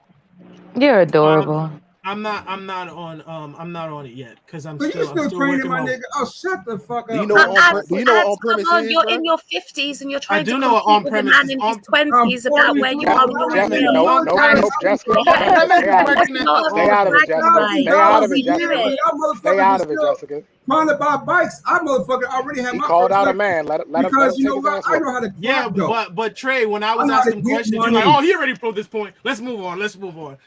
You're adorable. I'm not on it yet because I'm so still training working my on. nigga. Oh, shut the fuck up. Do you know what on-premise is? You're in your 50s and you're trying to do know compete with a man in his 20s about where you are with your No, Jessica. Stay out of it, Jessica. Stay out of it, Jessica. Trying to buy bikes. I motherfucker already have He my called out a man. Let him because you take know his what? answer. I know how to Yeah, but Trey, when I was asking questions, you're like, oh, he already proved this point. Let's move on.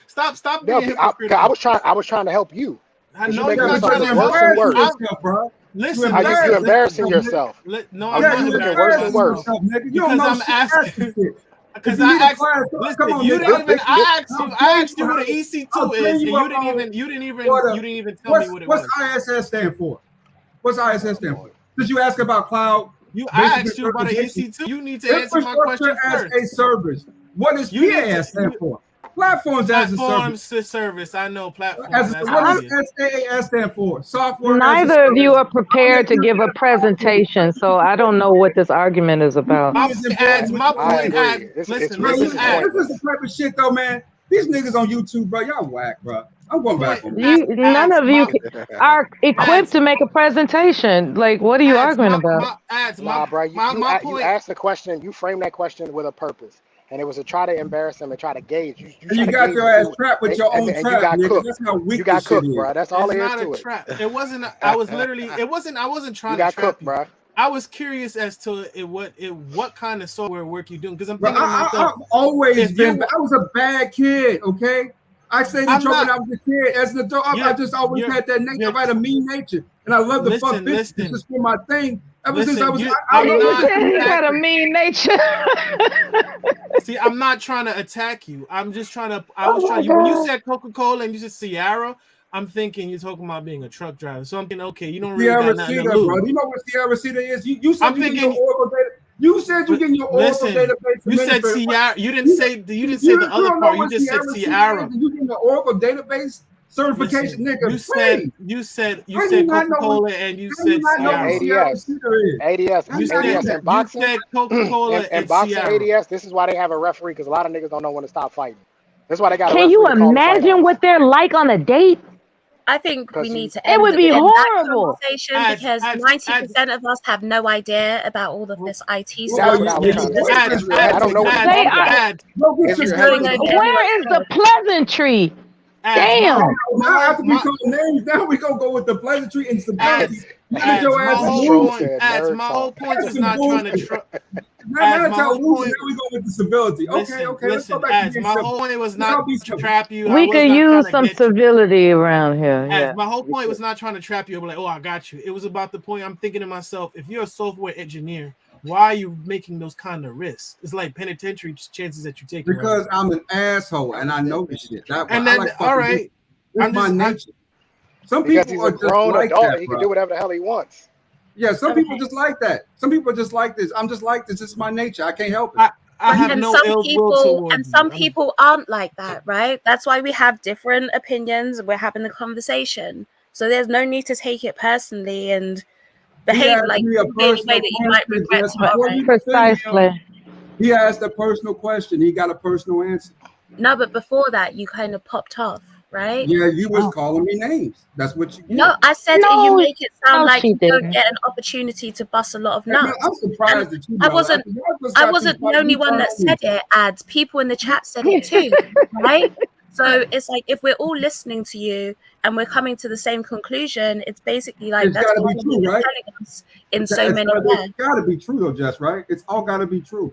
Stop being hypocritical. I was trying to help you. I know you're not trying to worse and worse. Yourself, bro. Listen, you're embarrassing yourself. No, I'm I'm making not it worse and worse. Because I'm asking. Because I asked. Listen, you didn't even. I asked you what an EC2 is, and you didn't even tell me what it was. What's ISS stand for? What's ISS stand for? Did you ask about cloud? I asked you about an EC2. You need to answer my question first. As a service. What does PAS stand for? Platforms as a service. Platforms to service. I know platforms. What does SaaS stand for? Software. Neither of you are prepared to give a presentation, so I don't know what this argument is about. This is the type of shit though, man. These niggas on YouTube, bro, y'all whack, bro. I'm going back on none of you are equipped to make a presentation. Like, what are you arguing about? Bro, you asked the question, you framed that question with a purpose. And it was to try to embarrass him and try to gauge. You got your ass trapped with your own trap. You got cooked. That's how weak you got cooked, is. Bro. That's all it's there is not to a it. Trap. It wasn't. I was literally. It wasn't. I wasn't trying to trap you. Bro. I was curious as to what kind of software work you doing because I'm thinking to myself. I've always been. I was a bad kid. Okay. I say the trouble when I was a kid. As an adult, I just always had that nature. I had a mean nature, and I love to fuck bitches. This is for my thing. Ever since I was, he had a mean nature. See, I'm not trying to attack you. I'm just trying to. When you said Coca-Cola and you said Sierra, I'm thinking you're talking about being a truck driver. So I'm thinking, okay, you don't really got nothing to lose. Bro. You know what Sierra Cedar is? You said you getting your Oracle data. You said you getting your Oracle database. You said Sierra. You didn't say the other part. You just said Sierra. You getting the Oracle database certification, nigga. You said Coca-Cola and you said Sierra. ADS. You said Coca-Cola and boxing ADS. This is why they have a referee because a lot of niggas don't know when to stop fighting. That's why they got. Can you imagine what they're like on a date? I think we need to end it would be horrible conversation because 90% of us have no idea about all of this IT stuff. I don't know what where is the pleasantry? Damn. Now after we call names, now we gonna go with the pleasantry and stability. My whole point is not trying to now we go with the civility. Okay, let's go back to my whole point was not to trap you. We could use some civility around here. Yeah. My whole point was not trying to trap you. I'm like, oh, I got you. It was about the point. I'm thinking to myself, if you're a software engineer, why are you making those kind of risks? It's like penitentiary chances that you take. Because I'm an asshole and I know this shit. And then, all right, it's my nature. Some because people he's are a grown just like adult. that, He can do whatever the hell he wants. Yeah, some people just like that. Some people are just like this. I'm just like this. It's my nature. I can't help it. I have no ill will towards you. Some people aren't like that, right? That's why we have different opinions. We're having the conversation, so there's no need to take it personally and behave like in a way that you might regret tomorrow. Precisely. He asked a personal question. He got a personal answer. No, but before that, you kind of popped off. right? Yeah, you was calling me names. That's what you get. No, I said No, you make it sound like she you don't didn't. get an opportunity to bust a lot of Hey, man, nuts. I'm surprised And that you I know. wasn't I wasn't the only one that said it, ads. People in the chat said it too, right? So it's like if we're all listening to you and we're coming to the same conclusion, it's basically like It's that's got to kind be of what true, you're right? telling us in so many It's words. got to be true, though, Jess. Right? It's all got to be true,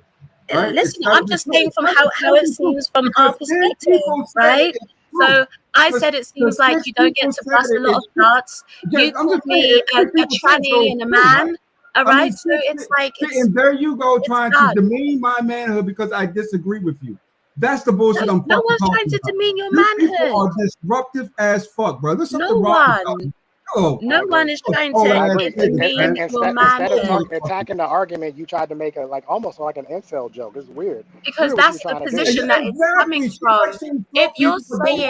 right? It's Listen, got to I'm be just true. saying It's from gotta- how it's gotta it be true. seems from Because our 10 perspective, people said right? it's true. So I The- said it the seems like 6 you don't people get to said bust a lot of it's true. nuts. You Jess, I'm called just saying, me if 10 a people said so, tranny it's and a true, right? man, all I mean, right? So it's like and there you go trying to done. demean my manhood because I disagree with you. That's the bullshit I'm No fucking one's trying talking to about. demean your You people manhood. are disruptive as fuck, bro. There's something No wrong with one. y'all. Oh, No one is trying oh, to I agree. demean your Instead of manhood attacking the argument, you tried to make a almost like an incel joke. It's weird. because Weird what that's you're the trying to do. position that it's coming from. If you're saying,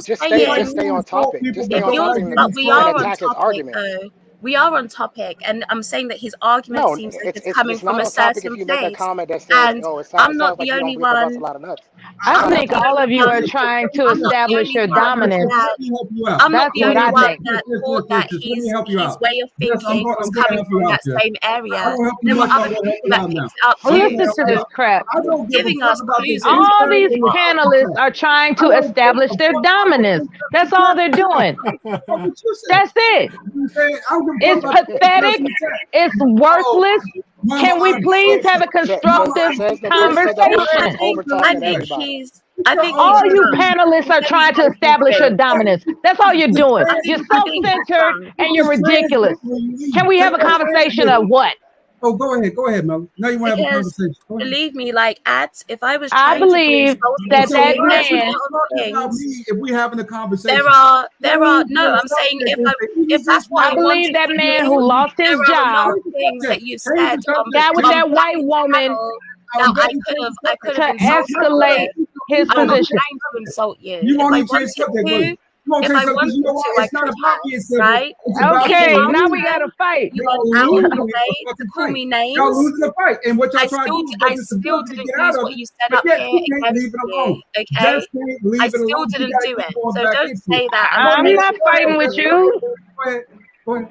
Stay on topic. Just stay if on you're, topic but we and are on attack his topic argument. though. We are on topic, and I'm saying that his argument No, seems like it's coming it's from not a on topic if certain you make a place, comment that says, and "Oh, it I'm sounds not like the you only don't get to bust a one. lot of nuts." I I'm not think the all only of you are one. trying to I'm not the establish only your one dominance. that. Let me help you out. I'm not That's the what only I one think. that thought that Let me help you his out. way of Yes, thinking was I'm going to coming help you from out, that Jess. same area. I don't help you There were much. I'm other going to help people you that out now. picked it up I'm going too, to Listen help to you this out. crap. I don't give a giving fuck us about this clues into All who these you are. panelists are trying to establish their dominance. That's all they're doing. That's it. It's pathetic. It's worthless. Can we please have a constructive Says the No, person conversation? over talking everybody. I think All he's you drunk. panelists are He trying said to he's establish your drunk. dominance. That's all you're doing. You're I think he's self-centered drunk. and you're ridiculous. Can we have a conversation of what? Oh, go ahead, Mel. Now you want to have a Because conversation. Go ahead. believe me, like ads, if I was I trying to be believe insulting that that to a man. lot of About things, me if we having a conversation. there are no. I'm saying if that's what I I wanted believe that to man do, who lost there his are a lot job, of things that you Change said the on subject. guy with that that white woman, panel that I could have to insulted escalate you. his I'm not position. trying to insult you. You If won't I even change wanted subject, will you? to, You won't if change I subject because wanted you know to, what? I It's not could about have, being civil. right? It's about Okay, y'all now we losing. got to fight. You Y'all went out of losing your a way to fucking call fight. me Y'all names. losing a fight. And what y'all trying to do is go I get some still pussy to didn't get use out of what it. you said But up yet here you can't against leave it alone. you, okay? Just can't I leave it still alone. You didn't gotta do keep it. going So back don't into it. say that and I'm then not fighting with you. Go ahead. Go ahead.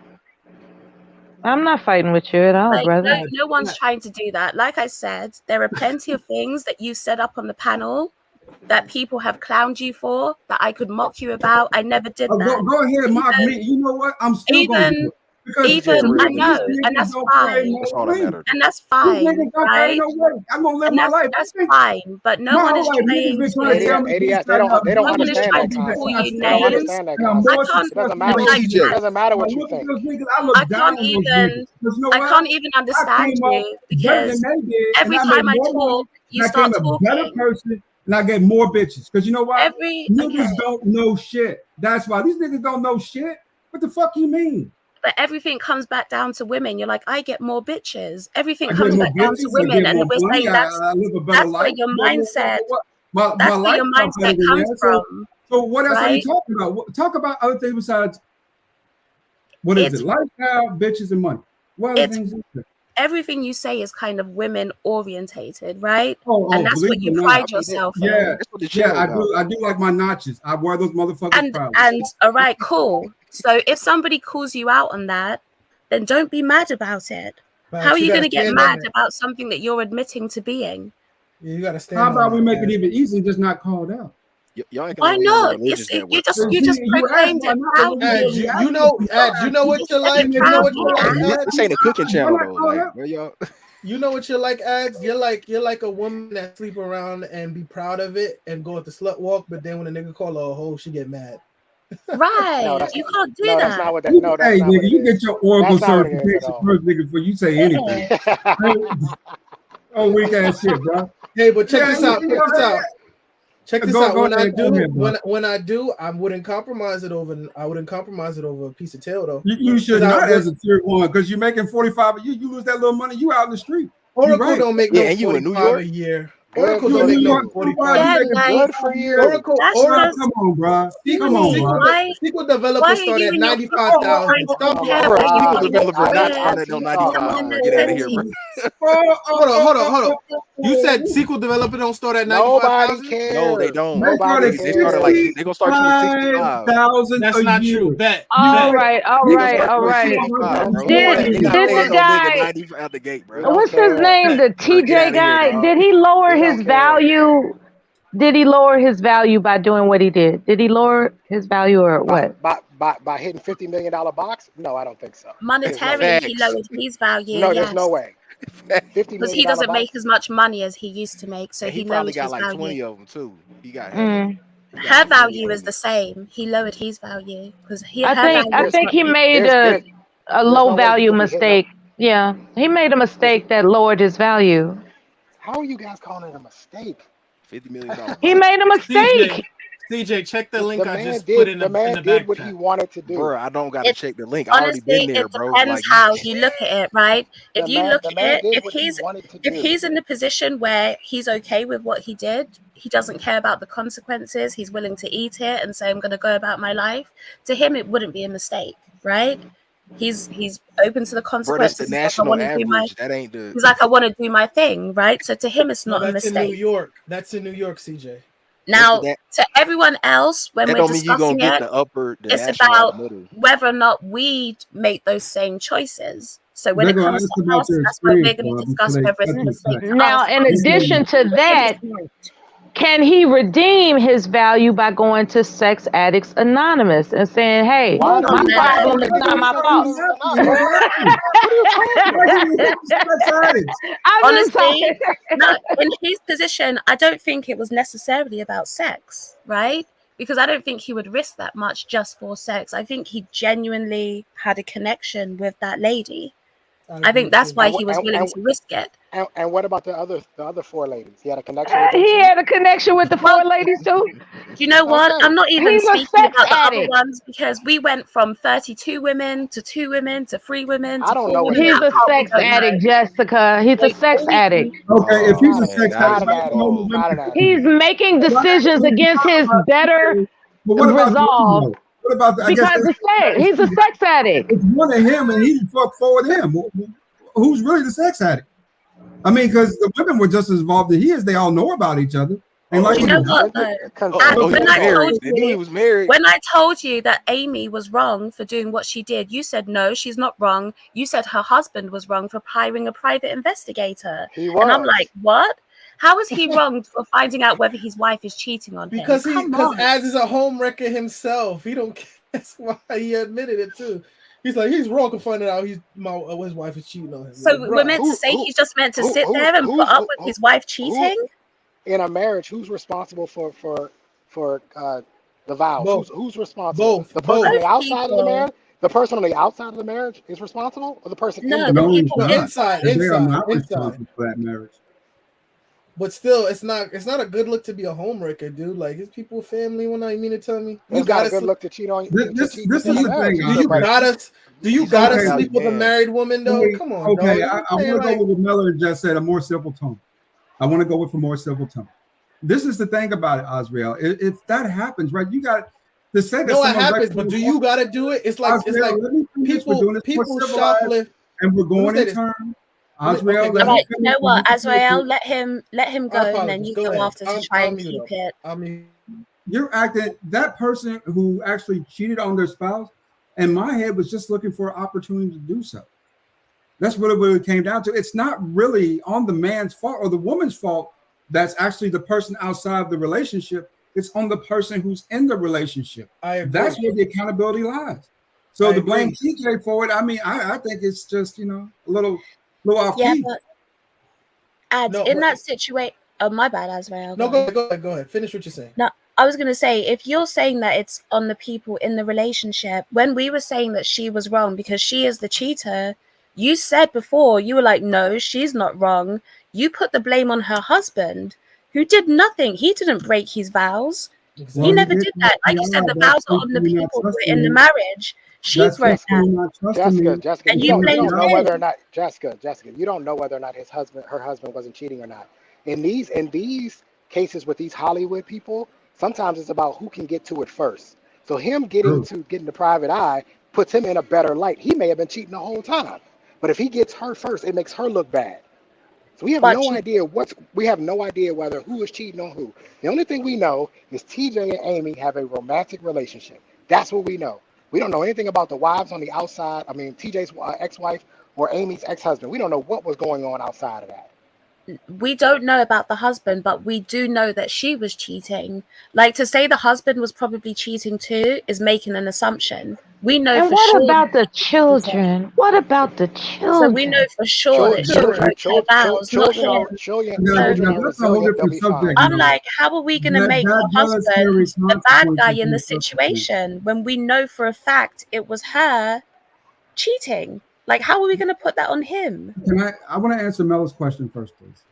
I'm not fighting with you at all, like brother. no one's trying to do that. Like I said, there are plenty of things that you said up on the panel that people have clowned you for, that I could mock you about. I never did that. Go ahead, mock me. You know what? I'm still gonna do it. Because I know, and that's fine. That's all that matters. And that's These fine, niggas don't carry right? no weight. I'm gonna live And my life. that's fine. But no My one whole is life, niggas trying been trying to to tell me things ADS, they don't no one is understand trying that to call concept. you They don't names. understand that And I'm I more can't It doesn't successful matter than what like you. It doesn't matter when I what you look at think. those niggas, I look down on those niggas. Because you know I what? can't even I understand came up you better than because they did, and every I made time I more money, talk, you and I came start a better talking. person, and I get more bitches. Because you know what? Okay. Niggas don't know shit. That's why these niggas don't know shit. What the fuck you mean? But everything comes back down to women. You're like, I get more bitches. Everything I get comes more back down to bitches, I women, get and more we're money, saying I live a better that's where life. your mindset. My That's where your lifestyle better mindset than comes theirs. from. So what else are you right? talking about? Talk about other things besides what is it? Lifestyle, bitches, and money. What other things is there? Everything you say is kind of women orientated, right? Oh, and that's what believe it you or not. pride yourself in. Yeah, I do like my notches. I wear those motherfuckers proudly. And all right, cool. So if somebody calls you out on that, then don't be mad about it. But How are you you gotta going to get stand on mad it. about something that you're admitting to being? Yeah, you gotta stand. How about on we it, make man. it even easier and just not called out? Y'all ain't Why gonna land on the not? religious You network. just proclaimed it proudly. Ads, you know what you're like. You know what you're like. Ads. This ain't a cooking channel though. Like, where y'all? You know what you're like, Ads? You're like a woman that sleep around and be proud of it and go at the slut walk, but then when a nigga call her a hoe, she get mad. Right. You can't do that. That's not what that. No, that's Hey, not what nigga, it you is. get your Oracle That's not what it is at certification all. first, nigga, before you say anything. Oh, weak ass shit, bro. Hey, but check Yeah, this out. Check this out. Check this Go out. When I ahead, go ahead, bro. I wouldn't compromise it over. I wouldn't compromise it over a piece of tail though. You should 'Cause I not would- as a tier one because you're making 45. You lose that little money, you out in the street. Oracle right. don't make Yeah, no and you in New 45 York? a year. Oracle for don't make no you. 45. Yeah, like Good for you. Oracle, that's Oracle. just Come on, bro. Come on, bro. SQL why developers are start you at and your 95,000. don't Stop care Bro, what you SQL do? developer not Yeah, starting at no come 95, on, bro. no Get out of here, bro. sense. Hold on. You said SQL developer don't start at Nobody 95,000? No, they cares. don't. They started Nobody They started cares. like they gonna start you at 65. 65,000 That's a not year. true. Bet. All Bet. right, all They gonna right, start all you at right. 65, bro. We Did don't They not did paying the care. no nigga guy? 90 out the gate, We bro. don't What's his care. name? Bet. The Bro, get out TJ of here, guy? dog. Did he lower We don't his care. value? Did he lower his value by doing what he did? Did he lower his value or what? By hitting $50 million box? No, I don't think so. There's no way. Monetarily, he Facts. lowered his value, No, there's no yes, way. $50 because million he doesn't make box? as much money as he used to make, so And he he probably lowered got his like value. 20 of them too. He got hella. Mm. He got Her like 20 value of is the them. same. He lowered his value because I her think value I is There's think not he made there's there's a there's low no way you value could be hitting up. mistake. Yeah, he made a There's mistake that lowered his value. how are you guys calling it a mistake? $50 million He box. made a mistake. CJ, check the The, link the I man just put did the in man the did back what he chat. wanted to do. Bro, I don't gotta it. check the link. I already been Honestly, there, it bro. depends Like you how you look at it, right? If you look The at man it, did what he wanted to if do. he's in the position where he's okay with what he did, he doesn't care about the consequences, he's willing to eat it and say, I'm going to go about my life. To him, it wouldn't be a mistake, right? He's open to the bro, that's the consequences. He's like, I national want to do my. average. That ain't the He's like, I want to do my thing, right? So to him, it's No, not a that's in New mistake. York. That's in New York, CJ. that's the Now, to everyone else, when that we're don't mean you gonna discussing get it, the it's national or the about middle. whether or not we make those same choices. So when They're it gonna comes ask to about us, your that's why experience, we're going to before discuss they whether it's cut a your mistake check. to Now, us. in addition to For him, that, it's not. can he redeem his value by going to Sex Addicts Anonymous and saying, "Hey, Why my does he Man, have to problem is go not to my Sex fault"? Anonymous? What are you talking Why about? did he hit the sex addicts? I'm just Honestly, talking. no, in his position, I don't think it was necessarily about sex, right? Because I don't think he would risk that much just for sex. I think he genuinely had a connection with that lady. I think that's why And, he was willing to risk it. and what about the other four ladies? He had a connection with them He too? had a connection with the Well, four ladies too. do you know what? Okay. I'm not even He's a speaking sex about the other addict. ones because we went from 32 women to 2 women to 3 women I to don't 4 know what women. He's makes I a this can't, we sex don't different. addict, know. Jessica. He's a Like, sex all we can, addict. Okay, if he's Oh a man, sex that's addict, None of why that is all is. the None of women that He's is. making why decisions we against talk his about better people, but what about the women resolve though? What about the, I guess because that's of sex. He's a sex addict. it's one of him and he fucked four of them. Who's really the sex addict? I mean, because the women were just as involved as he is. They all know about each other. And like do you he know was what though? he When was I married. told They knew he you, was married. when I told you that Amy was wrong for doing what she did, you said no, she's not wrong. You said her husband was wrong for hiring a private investigator, He and I'm was. like, what? How is he wrong for finding out whether his wife is cheating on him? Because Come on. Az is a home wrecker himself. He don't care. That's why he admitted it too. He's like, he's wrong for finding out his wife is cheating on him. So Like, we're meant to say he's just meant to sit there and put up with his wife cheating? In a marriage, who's responsible for the vows? Both. Who's responsible? Both. The person on Both the outside of the people. marriage? The person on the outside of the marriage is responsible, or the person in No, the the no, marriage? he's people not. Inside, And they are not inside. responsible for that marriage. But still, it's not a good look to be a home wrecker, dude. Like, his people, family. When I mean to tell me, It's not a good look to cheat on This cheat is within a the marriage. thing. do you gotta Okay, sleep with a married woman though? okay, Come on, okay. dog. I want to go with what Miller just said. A more civil tone. I want to go with a more civil tone. This is the thing about it, Osriel. If that happens, right? You got the second. No, it happens, but do you gotta do it? It's like people shoplift. and we're going in this. turn. Okay, Osriel, All let right, me you know finish. what, Azrael, let him go, and then you Go go ahead. after to try and keep it. You're acting that person who actually cheated on their spouse. In my head, was just looking for an opportunity to do so. That's what it came down to. It's not really on the man's fault or the woman's fault. That's actually the person outside of the relationship. It's on the person who's in the relationship. That's where the accountability lies. So to blame TJ for it, I mean, I think it's just a little off Yeah, key. but in that situation, oh my bad, Azrael. No, go ahead. Finish what you're saying. No, I was gonna say, if you're saying that it's on the people in the relationship, when we were saying that she was wrong because she is the cheater, you said before, you were like, no, she's not wrong. You put the blame on her husband, who did nothing. He didn't break his vows. Well, He never did that. Like you said, the vows are on the people who are in the marriage. She broke that. Jessica, And you you don't blamed know him. whether or not Jessica, you don't know whether or not her husband wasn't cheating or not. In these cases with these Hollywood people, sometimes it's about who can get to it first. So him getting the private eye puts him in a better light. He may have been cheating the whole time, but if he gets her first, it makes her look bad. So we have no idea whether who is cheating on who. The only thing we know is TJ and Amy have a romantic relationship. That's what we know. We don't know anything about the wives on the outside. I mean, TJ's ex-wife or Amy's ex-husband. We don't know what was going on outside of that. We don't know about the husband, but we do know that she was cheating. Like, to say the husband was probably cheating too is making an assumption. We know And for what sure. about the children? What about the children? So we know for sure that she broke her vows, not him. I'm like, how are we going to make the husband the bad guy in the situation when we know for a fact it was her cheating? Like, how are we going to put that on him? I want to answer Mella's question first, please.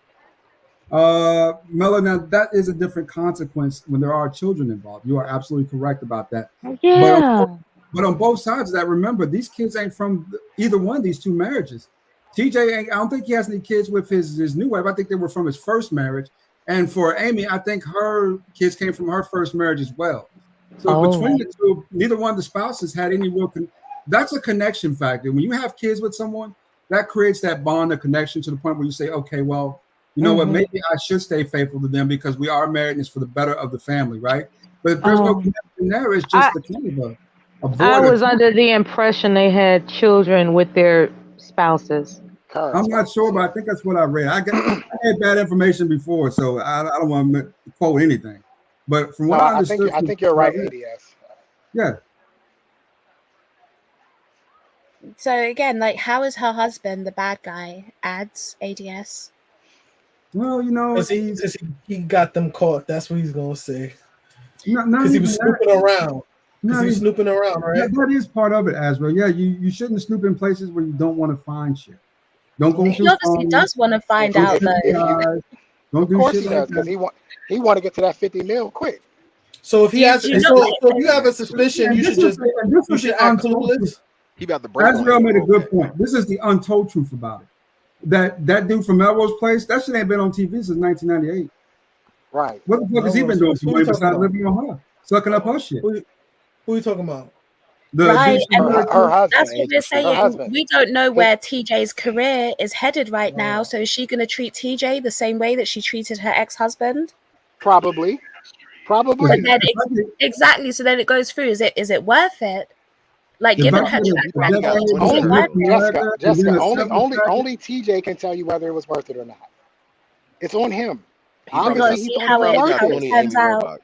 Mella, now that is a different consequence when there are children involved. You are absolutely correct about that. Yeah. But on both sides of that, remember, these kids ain't from either one of these two marriages. TJ, I don't think he has any kids with his new wife. I think they were from his first marriage. And for Amy, I think her kids came from her first marriage as well. So between the two, neither one of the spouses had any real that's a connection factor. When you have kids with someone, that creates that bond, a connection to the point where you say, okay, well, you know what, maybe I should stay faithful to them because we are married and it's for the better of the family, right? But if there's no connection there, it's just the kind of I was under the impression they had children with their spouses. I'm not sure, but I think that's what I read. I had bad information before, so I don't want to quote anything. But from what I understood, I think you're right, ADS. Yeah. So again, like, how is her husband the bad guy? ADS. Well, you know, he got them caught. That's what he's gonna say. Because he was snooping around. Because he was snooping around, right? That is part of it, Azrael. Yeah, you shouldn't snoop in places where you don't want to find shit. Don't go. He obviously does want to find out, though. Don't do of course shit he like does, because that. he want to get to that 50 mil quick. So if he has, so if you have a suspicion, you should act clueless. He about to break. Azrael made a good point. This is the untold truth about it. That dude from Melrose Place, that shit ain't been on TV since 1998. Right. What the fuck has he been doing for money besides living on her, sucking up her shit? Who are you talking about? Right, and her husband. that's what we're saying. We don't know where TJ's career is headed right now. So is she going to treat TJ the same way that she treated her ex-husband? Probably. But then exactly. So then it goes through. Is it worth it? Like, given her track record, Jessica, only TJ can tell you whether it was worth it or not. It's on him. We're gonna see how it turns out.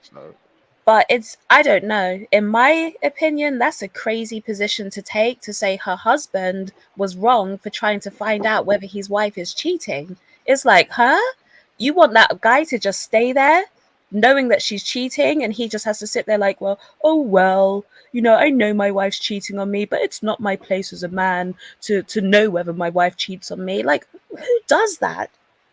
But I don't know. In my opinion, that's a crazy position to take, to say her husband was wrong for trying to find out whether his wife is cheating. It's like, you want that guy to just stay there knowing that she's cheating, and he just has to sit there like, well, you know, I know my wife's cheating on me, but it's not my place as a man to know whether my wife cheats on me. Like, who does that?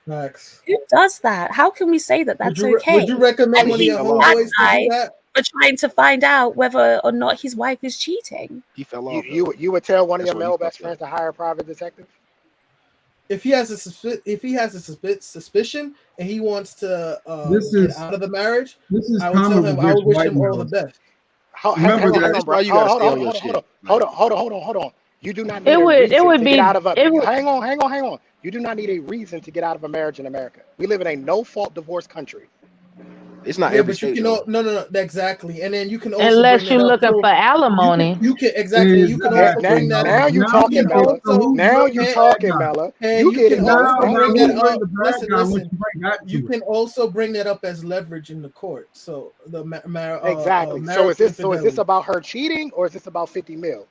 Max. Who does that? How can we say that that's okay? Would you recommend one of your homeboys to do that? For trying to find out whether or not his wife is cheating. He fell off. You would tell one of your male best friends to hire a private detective? If he has a suspicion and he wants to get out of the marriage, I would tell him I would wish him all the best. Hold on. You do not need it would be get out of a hang on. You do not need a reason to get out of a marriage in America. We live in a no-fault divorce country. It's not every state. No, exactly. And then you can also unless you're looking for alimony. You can exactly. You can also bring that. Now you talking, Mella. Now you talking, Mella. You can also bring that up. Listen. You can also bring that up as leverage in the court. So exactly. So is this about her cheating or is this about 50 mil?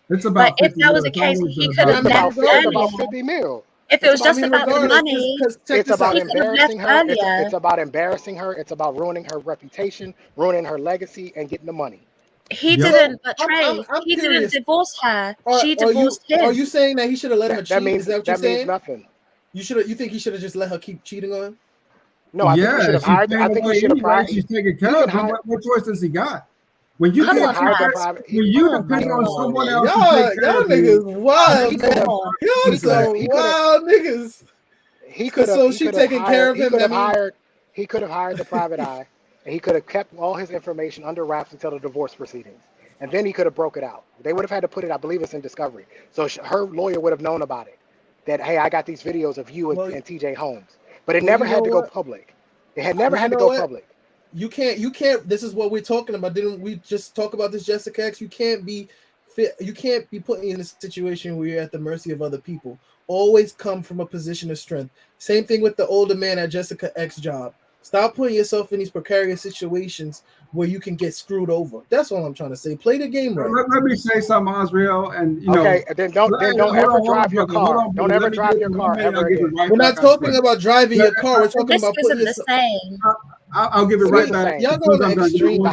It's about. But if that was the case, he could have left earlier. About 50 mil. If it was just about the money, it's about embarrassing her. It's about embarrassing her. It's about ruining her reputation, ruining her legacy, and getting the money. He didn't, but Trey, he didn't divorce her. She divorced him. Are you saying that he should have let her cheat? Is that what you're saying? Means nothing. You think he should have just let her keep cheating on him? No, I think he should have hired. I think he should have hired. She's taking care of him. What choice does he got? When you depend on someone else, y'all niggas wild. Y'all so wild niggas. he could have. So He she could have taking care hired. of He him. could I have mean, hired. He could have hired the private eye, and he could have kept all his information under wraps until the divorce proceedings, and then he could have broke it out. They would have had to put it. I believe it's in discovery. So her lawyer would have known about it. That hey, I got these videos of you and TJ Holmes, but it never you had know to go what? public. It had never Well, had you to know go what? public. You can't. This is what we're talking about. Didn't we just talk about this, Jessica X? You can't be putting in a situation where you're at the mercy of other people. Always come from a position of strength. Same thing with the older man at Jessica X job. Stop putting yourself in these precarious situations where you can get screwed over. That's all I'm trying to say. Play the game right. Let me say something, Osriel, and you know. Okay, then don't ever drive your car. Don't ever drive your car ever again. We're not talking about driving your car. We're talking This about isn't putting the yourself. same. I'll give it It right is the back. same. Y'all going to extreme. The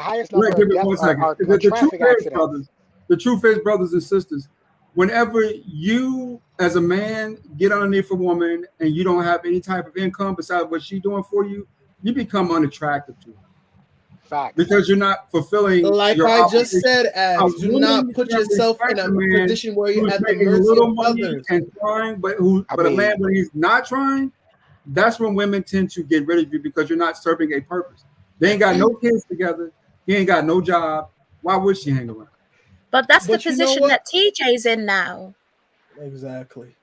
highest number of deaths are The truth traffic is, accidents. brothers, the truth is, brothers and sisters, whenever you as a man get underneath a woman and you don't have any type of income besides what she's doing for you, you become unattractive to her. Fact. Because you're not fulfilling Like your I just obligation. said, A Abs, do woman not put can yourself in respect a man position where you're who's at the making mercy little of money others. and trying, but a mean- man when he's not trying, that's when women tend to get rid of you because you're not serving a purpose. They ain't got no kids together. He ain't got no job. Why would she hang around? But that's But the you know position what? that TJ's in now. Exactly.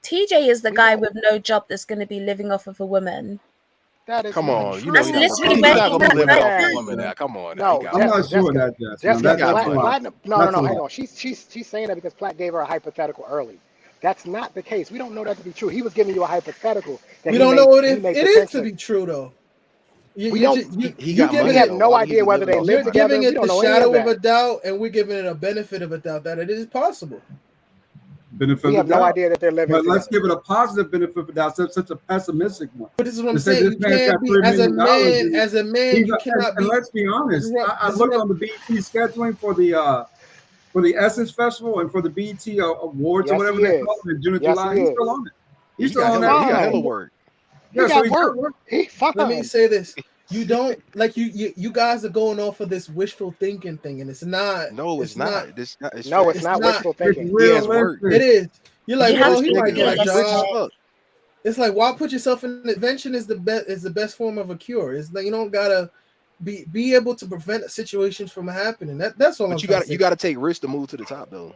TJ is the guy with no job that's going to be living off of a woman. That is Come not on, true. you know That's he's not literally he's where not he's gonna be at living off right the now. woman now. Come on, No, he I'm got not sure of that, Jess. Jessica, got That's a money. lot. No, That's a hang lot. on. She's saying that because Platt gave her a hypothetical early. That's not the case. We don't know that to be true. He was giving you a hypothetical. That We he don't may- know he if may it is to potentially- be true though. We You don't. got giving money. We have though. no Why would he idea be whether living they off You're live money? together. giving We it don't the know any of shadow of that. a doubt, and we're giving it a benefit of a doubt that it is possible. Benefit We of have the no doubt. idea that they're living But let's together. give it a positive benefit of the doubt instead of such a pessimistic one. But this is what I'm To say saying. this You man's got can't be $3 as a million man. and As a man, he's you cannot and be. let's be honest. I This is looked what on the BET scheduling for the Essence Festival and for the BET Awards or Yes, whatever he they is. call it in June or Yes, July. he He's is. still on it. He He's still got on hella, that. he got hella Fine. work. He Yeah, so got he's work. still working. He fine. Let me say this. You don't like you guys are going off of this wishful thinking thing, and it's not. No, it's not. This not. It's No, fact. it's not not. wishful It's thinking. He has work. realistic. It is. You're like, You have well, to he be might get Like a he's rich as job. fuck. It's like, why put yourself in invention is the best form of a cure. It's like you don't gotta be able to prevent situations from happening. That's all I'm But you trying got to say. you got to take risks to move to the top though.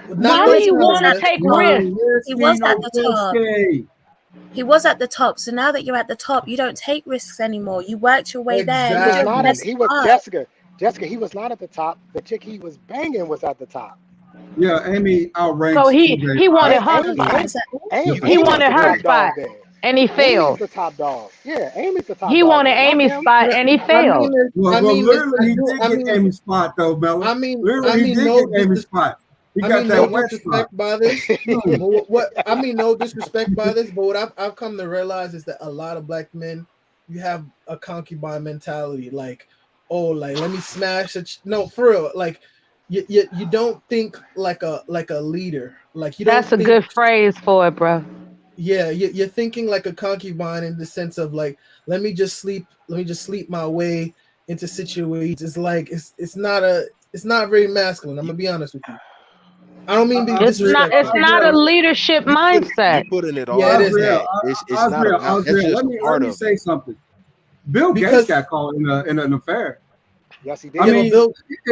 Not Why this do you time, want to man. take No risks? He was risky, at no the top. risky. He was at the top. So now that you're at the top, you don't take risks anymore. You worked your way there. He You was just not. messed He was up. Jessica. He was not at the top. The chick he was banging was at the top. Yeah, Amy outranks So he TJ. wanted Amy, her Amy, spot. Amy, He Amy's wanted the her top spot, dog there. and he Amy's failed. the top dog. Yeah, Amy's the top He dog. wanted there, not Amy's him. spot, and he failed. Well, literally, he did get Amy's spot though, Mella. Literally, he did no get Amy's spot. He I got mean, that no west spot. disrespect by this. What I mean, no disrespect by this, but what I've come to realize is that a lot of black men, you have a concubine mentality. Like, oh, like let me smash it. No, for real. Like, you don't think like a leader. Like you don't. That's a think, good phrase for it, bro. Yeah, you're thinking like a concubine in the sense of like, let me just sleep my way into situations. It's like it's not very masculine. I'm gonna be honest with you. I don't mean be It's disrespectful. not a leadership mindset. You putting it all Yeah, it on is that. not. It's not about. That's just a part let me of say it. something. Bill Gates got caught in an affair. Yes, he did. I mean,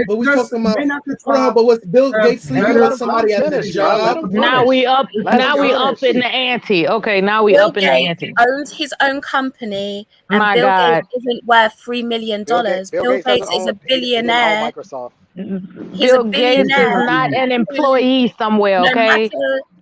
but we just talking about. may not the Hold on, top but was Bill have Gates sleeping better with somebody at his finish, bro. Let job? him Now we up. Let Now him we finish. up in the ante. Okay, now we Bill up in the Gates ante. owns his own company, and My Bill God. Gates isn't worth $3 million. Bill Gates Bill doesn't Gates is a own. He didn't own billionaire. Microsoft. He's a Bill Gates is billionaire. not an employee somewhere. Okay.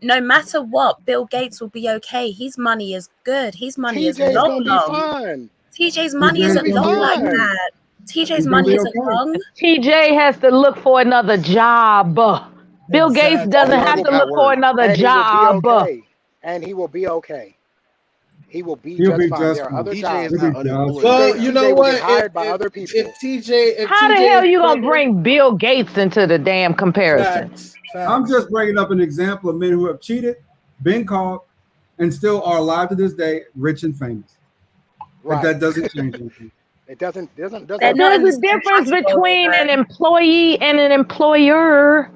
No matter what, Bill Gates will be okay. His money is good. His money is TJ's long, gonna be long. fine. TJ's money TJ's isn't gonna long be like okay. that. TJ's He's gonna money be isn't okay. long. TJ has to look for another job. Bill Gates Exactly. doesn't He have already to got look for work. another And job. he will be okay. He will be He'll just be fine. just There are fine. other DJ jobs. is not unemployed. Well, you know TJ will what? get hired by other people. If TJ, How the TJ hell is you gonna pregnant- bring Bill Gates into the damn comparison? Facts. I'm just bringing up an example of men who have cheated, been caught, and still are alive to this day, rich and famous. Right. But that doesn't change anything. It doesn't. They're not in There's the a same difference category, between though. an employee and an employer.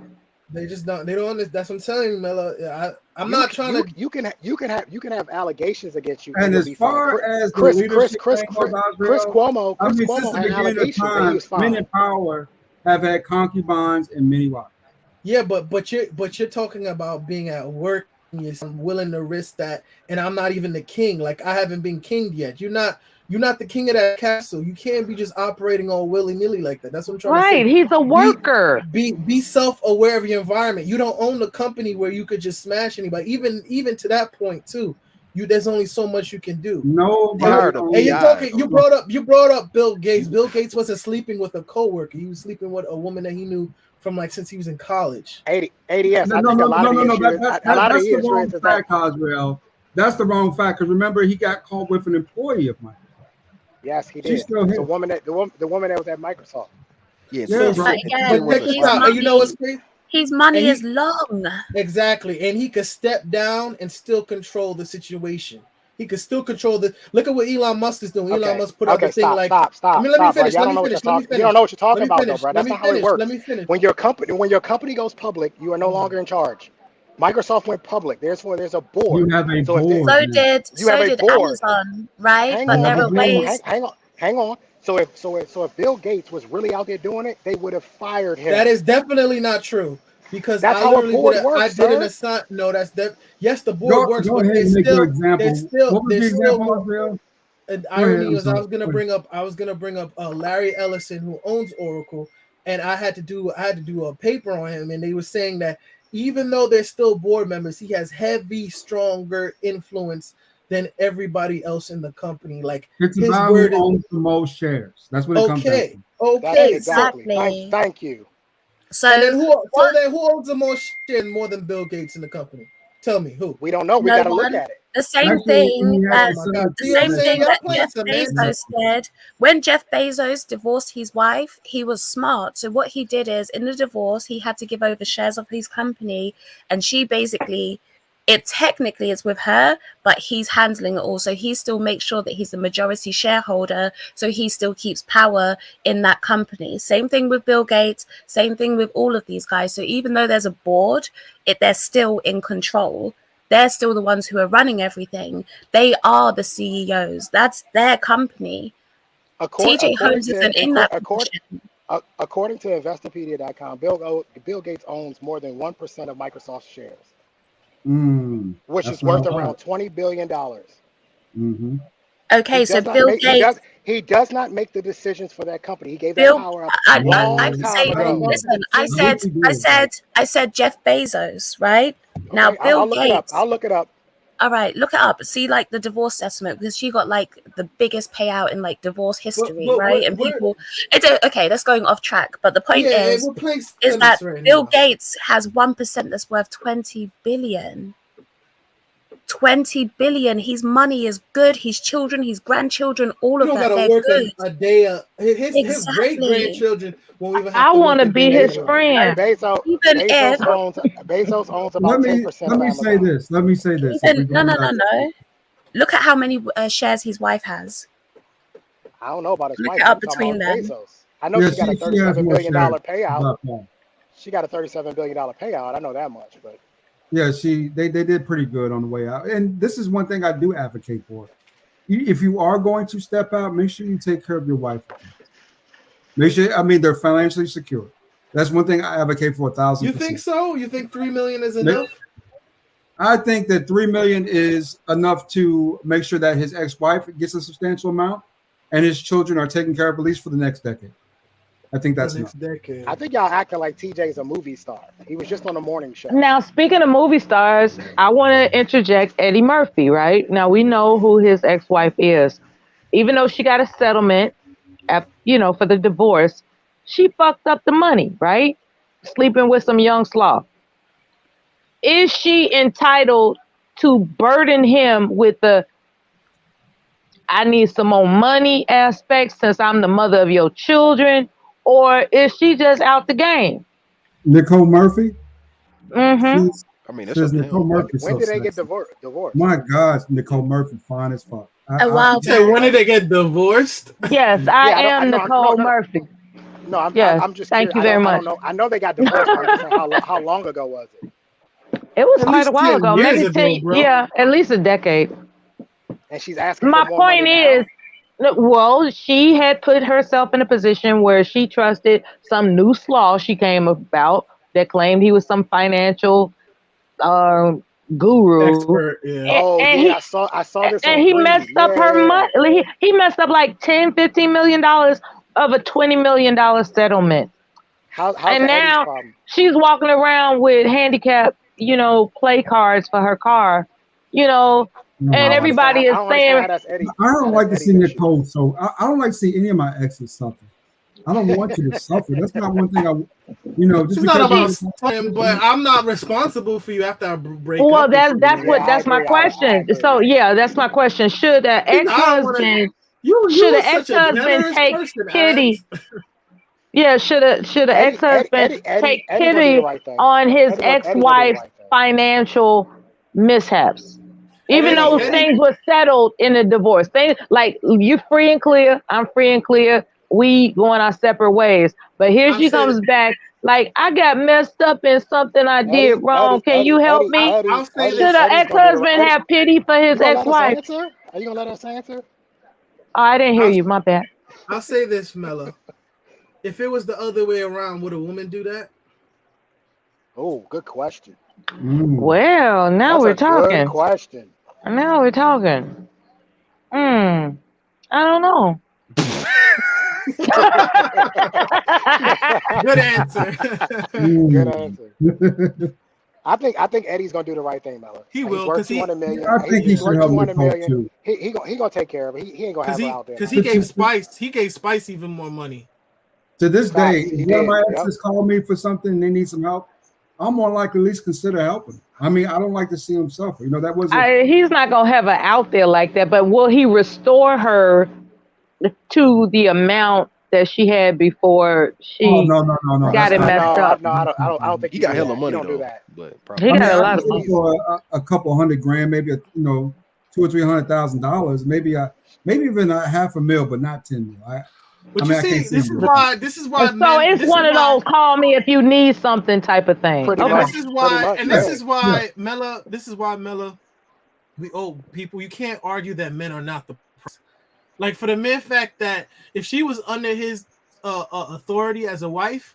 They just don't. They don't. That's what I'm telling you, Melo. I'm not trying to. You can have allegations against you, And you'll as be fine. far as the Chris leadership thing goes, Chris Oswald, Cuomo I mean, since the had beginning of allegations and he time, was men fine. in power have had concubines and many wives. Yeah, but you're talking about being at work. I'm willing to risk that, and I'm not even the king. Like I haven't been kinged yet. You're not the king of that castle. You can't be just operating all willy nilly like that. That's what I'm trying to say. Right, he's a worker. Be self-aware of your environment. You don't own the company where you could just smash anybody. Even to that point too. There's only so much you can do. Nobody. And you brought up Bill Gates. Bill Gates wasn't sleeping with a coworker. He was sleeping with a woman that he knew from like since he was in college. ADS. I think No. That's the wrong fact, Oswald. That's the wrong fact. Because remember, he got caught with an employee of mine. Yes, he She's did. still here. The woman that was at Microsoft. Yeah, But again, And you know what's crazy? His money is long. Exactly, and he could step down and still control the situation. He could still control the. Look at what Elon Musk is doing. Elon Musk put out the thing stop. Let me finish. You don't know what you're talking about, though, bro. That's not how it works. Let me finish. When your company goes public, you are no longer in charge. Microsoft went public. There's a board. You have a board. So did Amazon, right? But there are ways. Hang on. So if Bill Gates was really out there doing it, they would have fired him. That is definitely not true. Because that's how a board works. I did an assignment. No, yes, the board works, go but ahead and make your example. And irony was I was gonna bring up Larry Ellison, who owns Oracle, and I had to do a paper on him, and they were saying that even though they're still board members, he has stronger influence than everybody else in the company. Like it's his about word who owns the most shares. That's what it comes down to. Okay, exactly. Thank you. So then who owns the most share more than Bill Gates in the company? Tell me who. We don't know. We gotta look at it. The same thing that Jeff Bezos did. When Jeff Bezos divorced his wife, he was smart. So what he did is, in the divorce, he had to give over shares of his company, and she basically, it technically is with her, but he's handling it all. So he still makes sure that he's the majority shareholder, so he still keeps power in that company. Same thing with Bill Gates, same thing with all of these guys. So even though there's a board, they're still in control. They're still the ones who are running everything. They are the CEOs. That's their company. TJ Holmes isn't in that position. According to Investopedia.com, Bill Gates owns more than 1% of Microsoft's shares. Which is worth around $20 billion. Mm-hmm. Okay, so Bill Gates. He does not make the decisions for that company. He gave that power up a long time ago. Listen, I said Jeff Bezos, right? Now Okay, Bill Gates. I'll look it up. All right, look it up. See, like the divorce settlement, because she got like the biggest payout in like divorce history, right? And people, okay, that's going off track. But the point is that Bill Gates has 1% that's worth 20 billion. 20 billion. His money is good. His children, his grandchildren, all of that. They're good. A day. His great grandchildren won't even have I want to be his friend. Bezos owns about 10%. Let me say this. No. Look at how many shares his wife has. I don't know about his wife. Look it up between them. Bezos. I know she got a $37 billion payout. She got a $37 billion payout. I know that much, but. Yeah, they did pretty good on the way out. And this is one thing I do advocate for. If you are going to step out, make sure you take care of your wife. Make sure, they're financially secure. That's one thing I advocate for 1,000%. You think so? You think $3 million is enough? I think that $3 million is enough to make sure that his ex-wife gets a substantial amount and his children are taken care of at least for the next decade. I think that's enough. I think y'all acting like TJ's a movie star. He was just on a morning show. Now, speaking of movie stars, I want to interject Eddie Murphy, right? Now, we know who his ex-wife is. Even though she got a settlement, for the divorce, she fucked up the money, right? Sleeping with some young sloth. Is she entitled to burden him with the I need some more money aspect since I'm the mother of your children? Or is she just out the game? Nicole Murphy? Mm-hmm. Nicole Murphy. When did they get divorced? My God, Nicole Murphy, fine as fuck. When did they get divorced? Yes, I am Nicole Murphy. No, Yes. I'm just Thank curious. you very I much. don't know. I know they got divorced, but I'm just saying how long ago was it? It was At quite a least while 10 ago, years maybe ago, 10. bro. Yeah, at least a decade. And she's asking for My more money point now. is, well, she had put herself in a position where she trusted some new slaw she came about that claimed he was some financial guru, Expert, yeah. Oh and yeah, I saw this on he Greed. messed up her Yeah. money. He messed up like $10-15 million of a $20 million settlement, How's and the Eddie's now problem? she's walking around with handicapped, play cards for her car, you know, I and don't No. understand. everybody I is don't understand saying, how that's Eddie. I How don't that's like to see Eddie's issue. Nicole. So I don't like to see any of my exes suffer. I don't want you to suffer. That's not one thing just It's not because about she, suffering, but I'm not responsible for you after I break well, up with you. Yeah, I that's my agree. I question. agree. So yeah, that's my question. Should an I don't want to. ex-husband You are such a generous take person, pity? Ads. Yeah, should an ex-husband take Eddie gonna do the pity right thing. on his Eddie gonna do the ex-wife's right thing. financial mishaps? Even Gonna though do the right things thing. were settled in a divorce. Things like you're free and clear, I'm free and clear, we going our separate ways. But here I'm she saying, comes back like, I got messed up in something I did wrong. Can you help me? I'll say Should this. an Eddie's gonna do the ex-husband right. have pity for You his gonna let us ex-wife? answer? Are you gonna let us answer? Oh, I didn't hear I'll, you, my bad. I'll say this, Mella. If it was the other way around, would a woman do that? Oh, good question. Well, now That's we're a good talking. question. Now we're talking. I don't know. Good answer. Good answer. I think Eddie's gonna do the right thing, Mella. He He's will, worth because 200 million. I think he He's should worth help 200 Nicole million. too. He gonna take care of it. He ain't gonna have her out there. Because Like he gave Spice even more money. To this day, facts. if He one of did. my Yep. exes call me for something and they need some help, I'm more likely at least consider helping. I mean, I don't like to see him suffer. That wasn't. He's not gonna have her out there like that, but will he restore her to the amount that she had before Oh she no. got it messed up? No, I don't think He you got do hella that. You money don't do though, that. but He I probably mean, got a I lot can of go money. for a couple $100,000, maybe $200,000 or $300,000, maybe even a $500,000, but not 10 mil. But I you mean, I can't see, see him doing that. this is why So men. it's This is one of why. those call me if you need something type of thing. Pretty Okay. And much. this is Pretty why. much. And Yeah. this is why Mella. This is why Mella. We old people. You can't argue that men are not the price. Like for the mere fact that if she was under his authority as a wife,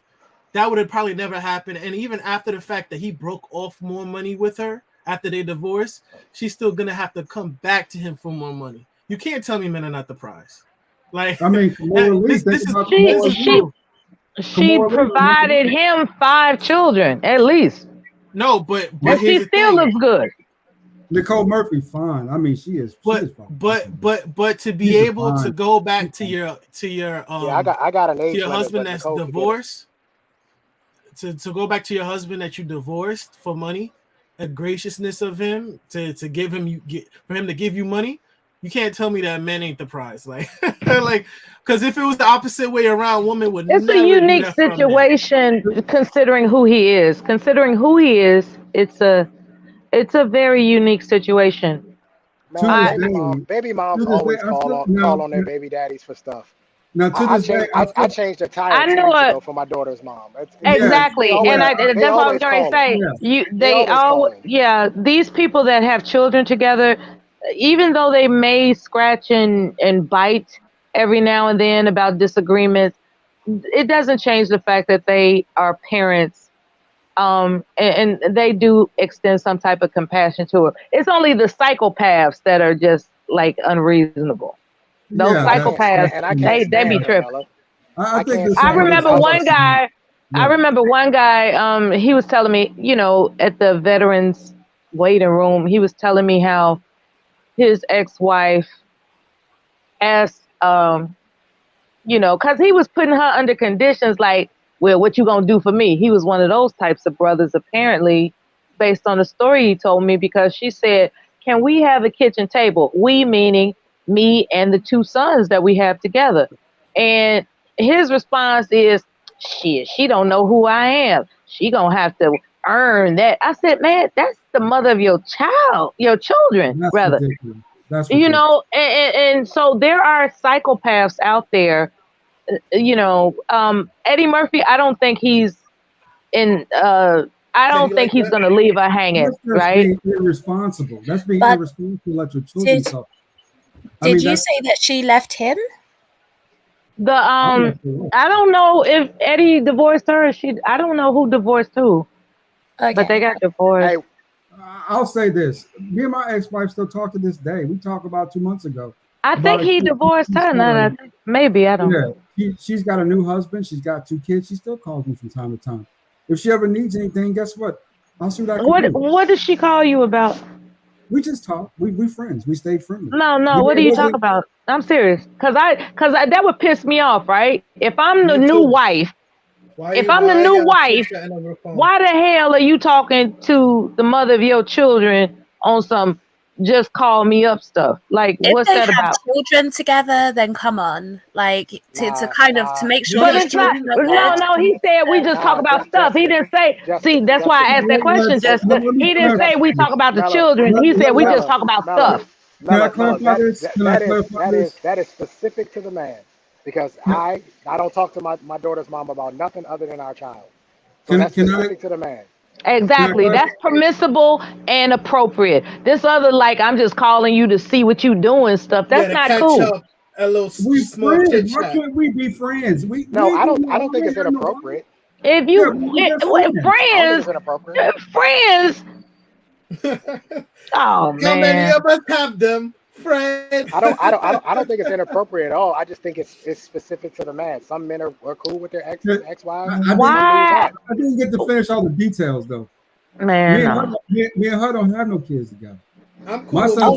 that would have probably never happened. And even after the fact that he broke off more money with her after they divorced, she's still gonna have to come back to him for more money. You can't tell me men are not the prize. Like I mean, Kamora Lee, this is She Kamora Lee, provided him 5 children at least, no, but and here's she the still thing. looks good. Nicole Murphy, fine. I mean, she is fine. But to be She's able to fine. go back to your Yeah, I got an age your limit, husband but that's Nicole could get it. divorced, to go back to your husband that you divorced for money, a graciousness of him to give him for him to give you money. You can't tell me that men ain't the prize, like because if it was the opposite way around, women would It's a never do unique that for a man. situation considering who he is. Considering who he is, it's a very unique situation. Man, baby moms always call on their baby daddies for stuff. Now, to this day, I changed a tire I 2 knew weeks it. ago for my daughter's mom. Exactly, They always, and they that's what I was always trying to calling. say. They always calling. Yeah, these people that have children together, even though they may scratch and bite every now and then about disagreements, it doesn't change the fact that they are parents, and they do extend some type of compassion to her. It's only the psychopaths that are just like unreasonable. Those psychopaths, and I can't they be stand them, tripping. Mella. I think can't there's I stand them. remember one guy. I remember one guy. He was telling me, at the veterans waiting room, he was telling me how his ex-wife asked, because he was putting her under conditions like, well, what you gonna do for me? He was one of those types of brothers, apparently, based on the story he told me, because she said, can we have a kitchen table? We meaning me and the 2 sons that we have together. And his response is, shit, she don't know who I am. She gonna have to earn that. I said, man, that's the mother of your children, That's rather. ridiculous. That's ridiculous. And so there are psychopaths out there Eddie Murphy, I don't think he's in. I don't think he's going to leave her hanging, That's just right? being irresponsible. That's being But irresponsible to let your children did suffer. did you say that she left him? I don't know if Eddie divorced her. I don't know who divorced who, but they got divorced. I'll say this: me and my ex-wife still talk to this day. We talked about 2 months ago. I think he divorced her. No, maybe I don't know. She's got a new husband. She's got 2 kids. She still calls me from time to time. If she ever needs anything, guess what? I'll see what I can do. What does she call you about? We just talk. We friends. We stay friendly. No. What do you talk about? I'm serious, cause that would piss me off, right? If I'm the new wife, why the hell are you talking to the mother of your children on some just call me up stuff? Like, If what's they that have about? children together, then come on, like to make sure. But it's not. No. He said we just talk about stuff. He didn't say. See, that's why I asked that question, Jessica. He didn't say we talk about the children. He said we just talk about stuff. That is specific to the man, because I don't talk to my daughter's mom about nothing other than our child. So that's specific to the man. Exactly. That's permissible and appropriate. This other, like, I'm just calling you to see what you doing stuff. That's not cool. A little we small friends. Why can't we be friends? I don't think it's inappropriate. If you friends. Oh man. How many of us have them? Friends. I don't think it's inappropriate at all. I just think it's specific to the man. Some men are cool with their ex-wives. I didn't get to finish all the details though. Man, me and her don't have no kids together. I'm cool. So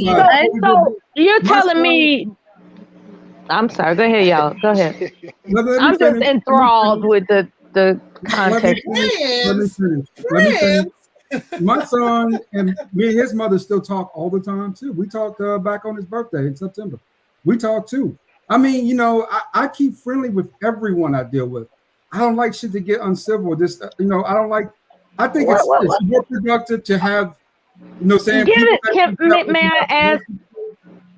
you're telling me? I'm sorry. Go ahead, y'all. Go ahead. I'm just enthralled with the context. Let me finish. My son and me and his mother still talk all the time too. We talked back on his birthday in September. We talk too. I mean, I keep friendly with everyone I deal with. I don't like shit to get uncivil. I don't like. I think it's more productive to have, saying. May I ask?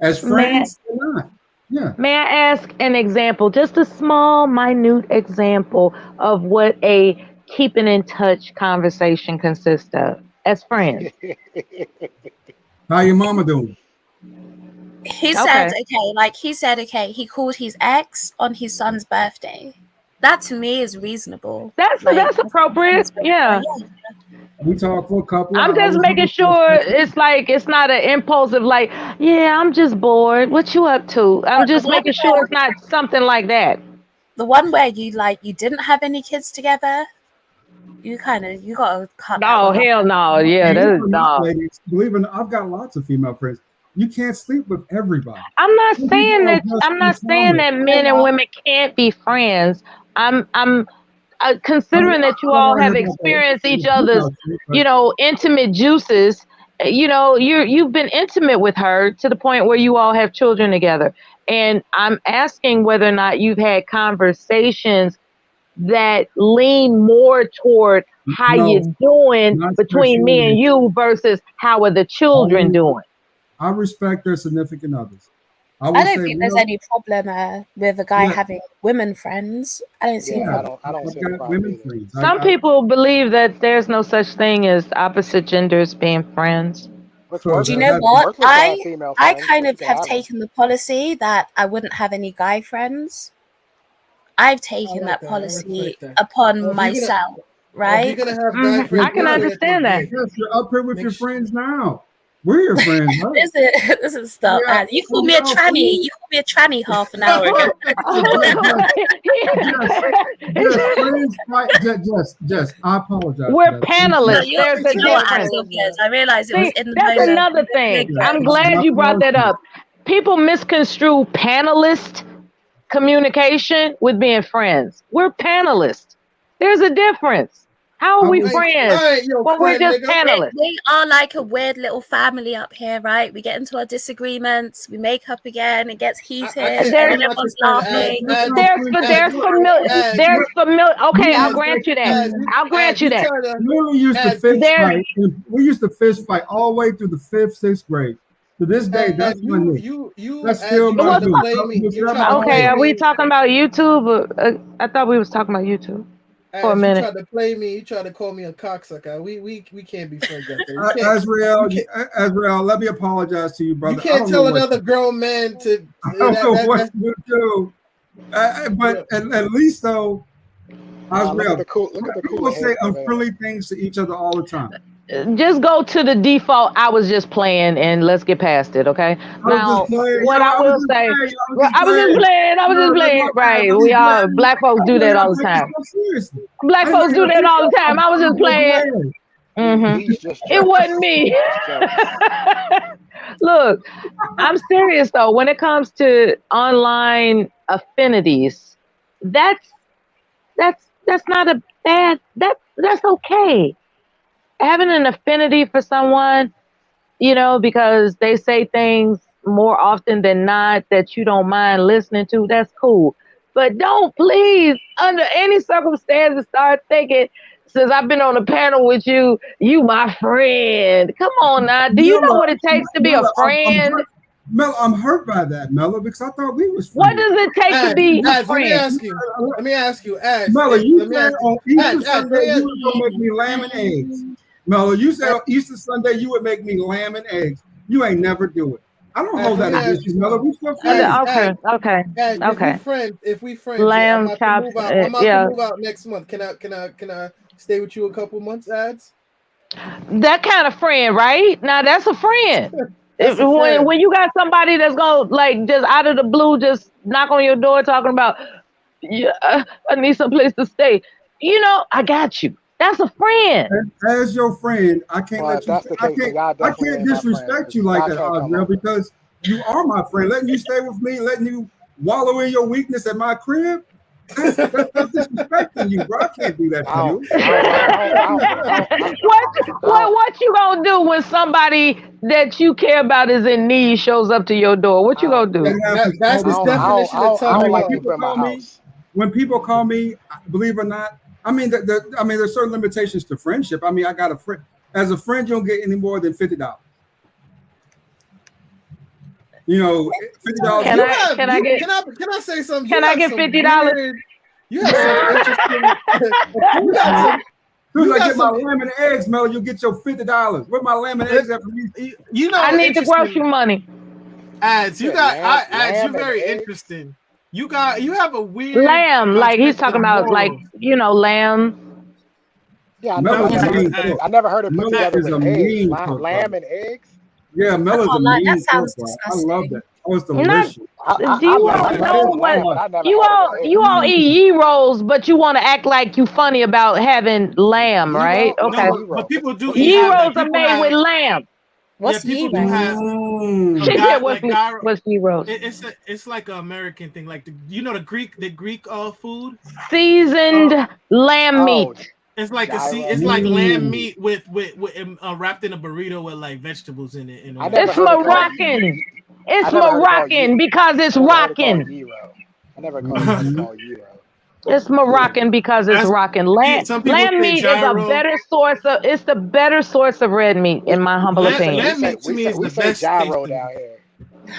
As friends or not? Yeah. May I ask an example? Just a small, minute example of what a keeping in touch conversation consists of as friends. How your mama doing? He said okay. He called his ex on his son's birthday. That to me is reasonable. That's appropriate. Yeah. We talk for a couple. I'm just making sure it's not an impulsive like, yeah, I'm just bored. What you up to? I'm just making sure it's not something like that. The one where you didn't have any kids together. You gotta cut. No, hell no. Yeah, that is no. Ladies, believe it or not, I've got lots of female friends. You can't sleep with everybody. I'm not saying that men and women can't be friends. I'm considering that you all have experienced each other's, intimate juices. You've been intimate with her to the point where you all have children together. And I'm asking whether or not you've had conversations that lean more toward how you're doing between me and you versus how are the children doing. I respect their significant others. I don't think there's any problem with a guy having women friends. I don't see. I don't see any problem. Some people believe that there's no such thing as opposite genders being friends. Do you know what? I kind of have taken the policy that I wouldn't have any guy friends. I've taken that policy upon myself, right? I can understand that. You're up here with your friends now. We're your friends, right? This is stuff. Yeah. You called me a tranny. You called me a tranny half an hour ago. Jess, I apologize. We're panelists. There's a difference. I realized it was in the That's moment. another thing. I'm glad you brought that up. People misconstrue panelist communication with being friends. We're panelists. There's a difference. How are we friends? Well, we're just panelists. We are like a weird little family up here, right? We get into our disagreements, we make up again, it gets heated, and everyone's laughing. There's familiar. Okay, I'll grant you that. We used to fist fight. We used to fist fight all the way through the 5th, 6th grade. To this day, And that's my niche. you, That's Ed, still you my tried to dude. play me. You tried to Okay, play are we me. talking about YouTube? I thought we was talking about YouTube for a As you minute. tried to play me, you tried to call me a cocksucker. We can't be friends after that. Azrael, let me apologize to you, brother. You I can't don't tell know what another grown man to I don't know what that's to do. But at least though, Look at Azrael, the cool. Look at the people cooler say heads over there. unfriendly things to each other all the time. Just go to the default. I was just playing, and let's get past it. Okay. Now, what I will say, I was just playing. I was just playing. Right? We all black folks do that all the time. Black folks do that all the time. I was just playing. He's just It wasn't me. Look, I'm serious though. When it comes to online affinities, that's not a bad. That's okay. Having an affinity for someone, because they say things more often than not that you don't mind listening to, that's cool. But don't please, under any circumstances, start thinking, since I've been on a panel with you, you my friend. Come on now. Do you know what it takes to be a friend? I'm hurt by that, Mello, because I thought we was friends. What does it take to be a friend? Let me ask you, Mello, you said on Easter Sunday you was gonna make me lamb and eggs. Mello, you said on Easter Sunday you would make me lamb and eggs. You ain't never do it. I don't hold that against you, Mello. We still friends. Okay. If we friends, Lamb I'm chops. about to move out next month. Can I stay with you a couple months, Ads? That kind of friend, right? Now that's a friend. That's a friend. When you got somebody that's gonna like just out of the blue just knock on your door talking about, yeah, I need some place to stay. I got you. That's a friend. As your friend, I can't let you. I can't disrespect you like that, Adriel, because you are my friend. Letting you stay with me, letting you wallow in your weakness at my crib. That's disrespecting you, bro. I can't do that to you. What you gonna do when somebody that you care about is in need shows up to your door? What you gonna do? That's the definition of tough love. When people call me, believe it or not, there's certain limitations to friendship. I mean, I got a friend. As a friend, you don't get any more than $50. $50. Can I say something? Can I get $50? You have some interesting. As soon as I get my lamb and eggs, Mel, you'll get your $50. Where my lamb and eggs at from you? I need the grocery money. Ads, you're very interesting. You have a weird lamb, like he's talking about, like lamb. Yeah, I never heard it put together with eggs. Lamb and eggs. Yeah, Melo's a mean that sounds cook, disgusting. I love that. Oh, it's delicious. Do you all know what you all eat ye rolls, but you want to act like you funny about having lamb, right? Okay. But people do ye rolls are made with lamb. What's ye rolls? She said, "What's ye rolls?" It's like an American thing, like the Greek food, seasoned lamb meat. It's like lamb meat with wrapped in a burrito with like vegetables in it. It's Moroccan. It's Moroccan because it's rocking. I never called gyro. It's Moroccan because it's rocking. Lamb meat is a better source of. It's the better source of red meat, in my humble opinion. Lamb meat to me is the best. Gyro down here.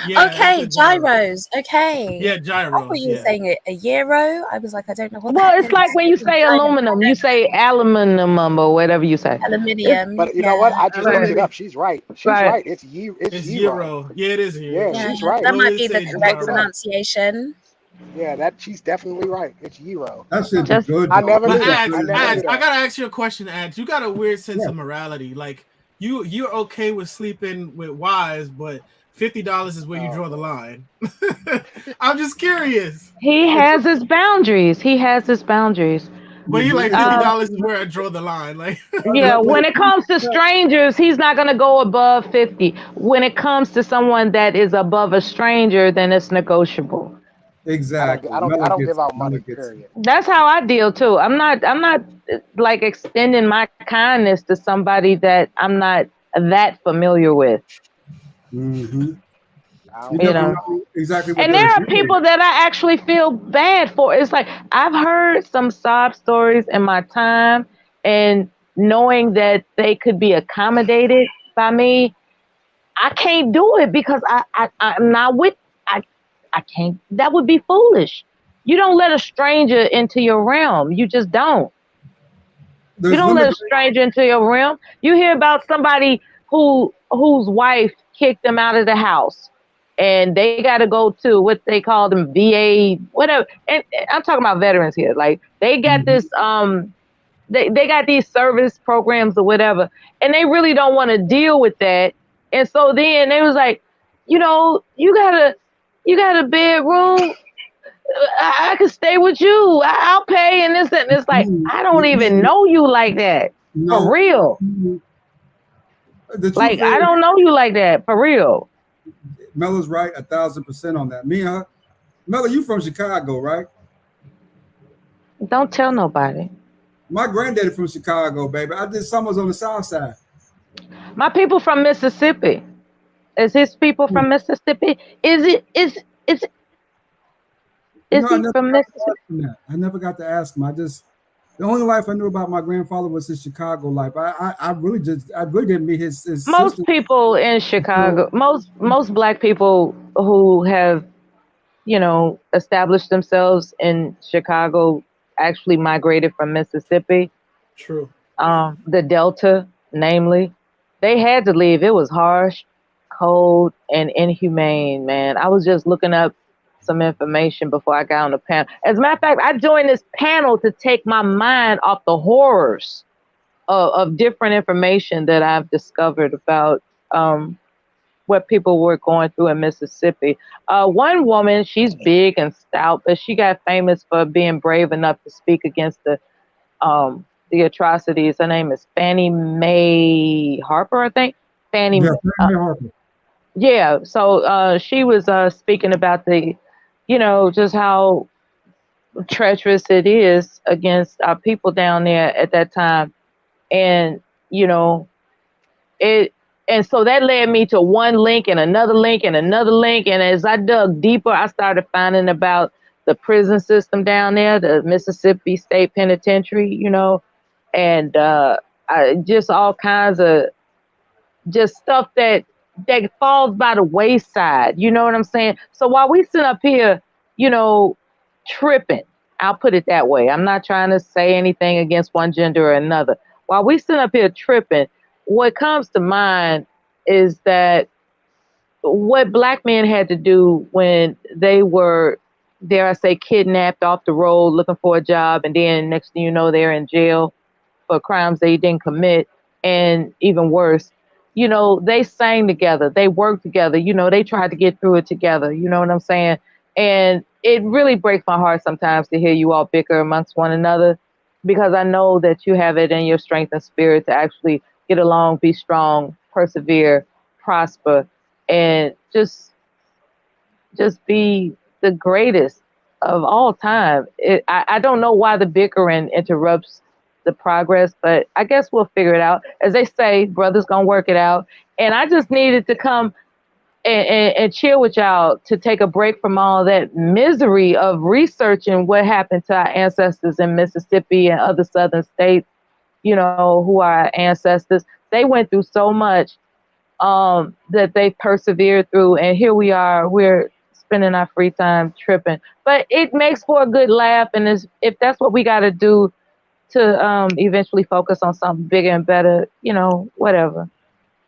Yeah, okay, gyros. Okay. Yeah, gyros. I thought you were saying a gyro. I was like, I don't know what. Well, it's like when you say aluminum, you say aluminum or whatever you say. Aluminium. But you know what? I just looked it up. She's right. She's right. It's gyro. Yeah, it is gyro. Yeah, she's right. That might be the correct pronunciation. Yeah, she's definitely right. It's gyro. That's good. I never knew that. I gotta ask you a question, Ads. You got a weird sense of morality. Like you're okay with sleeping with wives, but $50 is where you draw the line. I'm just curious. He has his boundaries. But you like $50 is where I draw the line. Like yeah, when it comes to strangers, he's not gonna go above 50. When it comes to someone that is above a stranger, then it's negotiable. Exactly. I don't give out money. Period. That's how I deal too. I'm not like extending my kindness to somebody that I'm not that familiar with. Mm-hmm. Exactly. And there are people that I actually feel bad for. It's like I've heard some sob stories in my time, and knowing that they could be accommodated by me, I can't do it because I'm not with. I can't. That would be foolish. You don't let a stranger into your realm. You just don't. You don't let a stranger into your realm. You hear about somebody whose wife kicked them out of the house, and they got to go to what they call them VA, whatever. And I'm talking about veterans here. Like they got this they got these service programs or whatever, and they really don't want to deal with that. And so then they was like, you got a bedroom. I can stay with you. I'll pay and this and it's like I don't even know you like that for real. Like I don't know you like that for real. Melo's right 1,000% on that. Me and her, Melo, you from Chicago, right? Don't tell nobody. My granddaddy from Chicago, baby. I did summers on the South Side. My people from Mississippi. Is his people from Mississippi? Is he from Mississippi? I never got to ask him. The only life I knew about my grandfather was his Chicago life. I really didn't meet his most sister. people in Chicago, most black people who have, established themselves in Chicago actually migrated from Mississippi. True. The Delta, namely, they had to leave. It was harsh, cold, and inhumane, man. I was just looking up some information before I got on the panel. As a matter of fact, I joined this panel to take my mind off the horrors of different information that I've discovered about what people were going through in Mississippi. One woman, she's big and stout, but she got famous for being brave enough to speak against the atrocities. Her name is Fannie Mae Harper, I think. Fannie Mae Harper. Yeah, so she was speaking about just how treacherous it is against our people down there at that time. And, and so that led me to one link and another link and another link. And as I dug deeper, I started finding about the prison system down there, the Mississippi State Penitentiary, and just all kinds of just stuff that falls by the wayside. You know what I'm saying? So while we sit up here, tripping, I'll put it that way. I'm not trying to say anything against one gender or another. While we sit up here tripping, what comes to mind is that what black men had to do when they were, dare I say, kidnapped off the road looking for a job, and then next thing you know, they're in jail for crimes they didn't commit, and even worse, they sang together, they worked together, they tried to get through it together, you know what I'm saying? And it really breaks my heart sometimes to hear you all bicker amongst one another, because I know that you have it in your strength and spirit to actually get along, be strong, persevere, prosper, and just be the greatest of all time. I don't know why the bickering interrupts the progress, but I guess we'll figure it out. As they say, brothers gonna work it out. And I just needed to come and chill with y'all to take a break from all that misery of researching what happened to our ancestors in Mississippi and other southern states, who are our ancestors. They went through so much that they persevered through, and here we are, we're spending our free time tripping. But it makes for a good laugh, and if that's what we got to do to eventually focus on something bigger and better, whatever.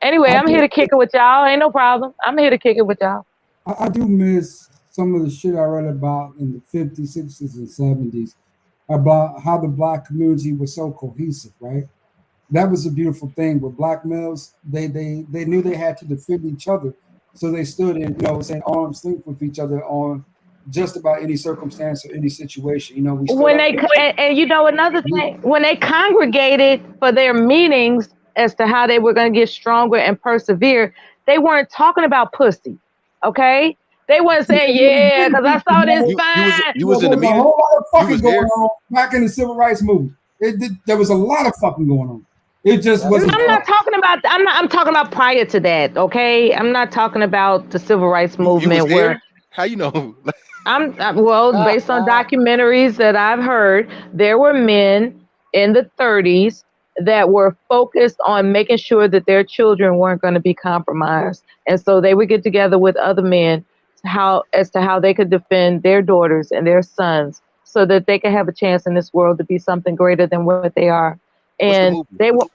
Anyway, I'm here to kick it with y'all. Ain't no problem. I'm here to kick it with y'all. I do miss some of the shit I read about in the 50s, 60s, and 70s about how the black community was so cohesive, right? That was a beautiful thing. With black males, they knew they had to defend each other. So they stood in, saying arm's length with each other on just about any circumstance or any situation. We stood when another thing, when they congregated for their meetings as to how they were going to get stronger and persevere, they weren't talking about pussy, okay? They weren't saying, yeah, because I saw this fine. You was in the meeting? A whole lot of fucking going on back in the civil rights movement. There was a lot of fucking going on. It just wasn't. I'm talking about prior to that, okay? I'm not talking about the civil rights movement where. How you know? Based on documentaries that I've heard, there were men in the 30s that were focused on making sure that their children weren't going to be compromised. And so they would get together with other men as to how they could defend their daughters and their sons so that they could have a chance in this world to be something greater than what they are. And they were,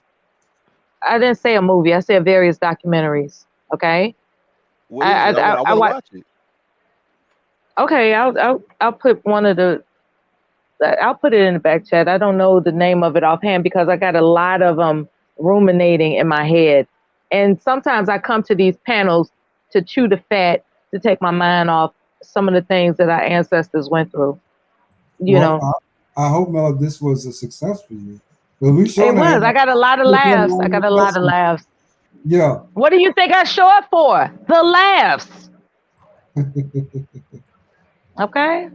I didn't say a movie, I said various documentaries. Okay. What is it? I want to watch it. Okay, I'll put one of the. I'll put it in the back chat. I don't know the name of it offhand because I got a lot of ruminating in my head, and sometimes I come to these panels to chew the fat to take my mind off some of the things that our ancestors went through. You know. I hope, Mel, this was a success for you. It was. I got a lot of laughs. I got a lot of laughs. Yeah. What do you think I show up for? The laughs. Okay.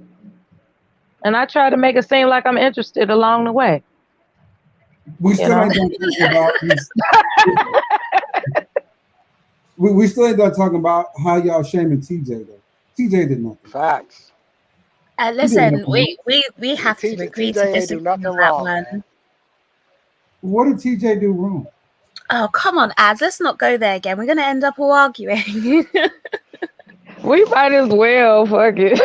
And I try to make it seem like I'm interested along the way. We still ain't done talking about we still ain't done talking about how y'all shaming TJ though. TJ did nothing. Facts. Listen, we have to agree to disagree on that one. Man. What did TJ do wrong? Oh, come on, Ads. Let's not go there again. We're going to end up all arguing. We might as well, fuck it.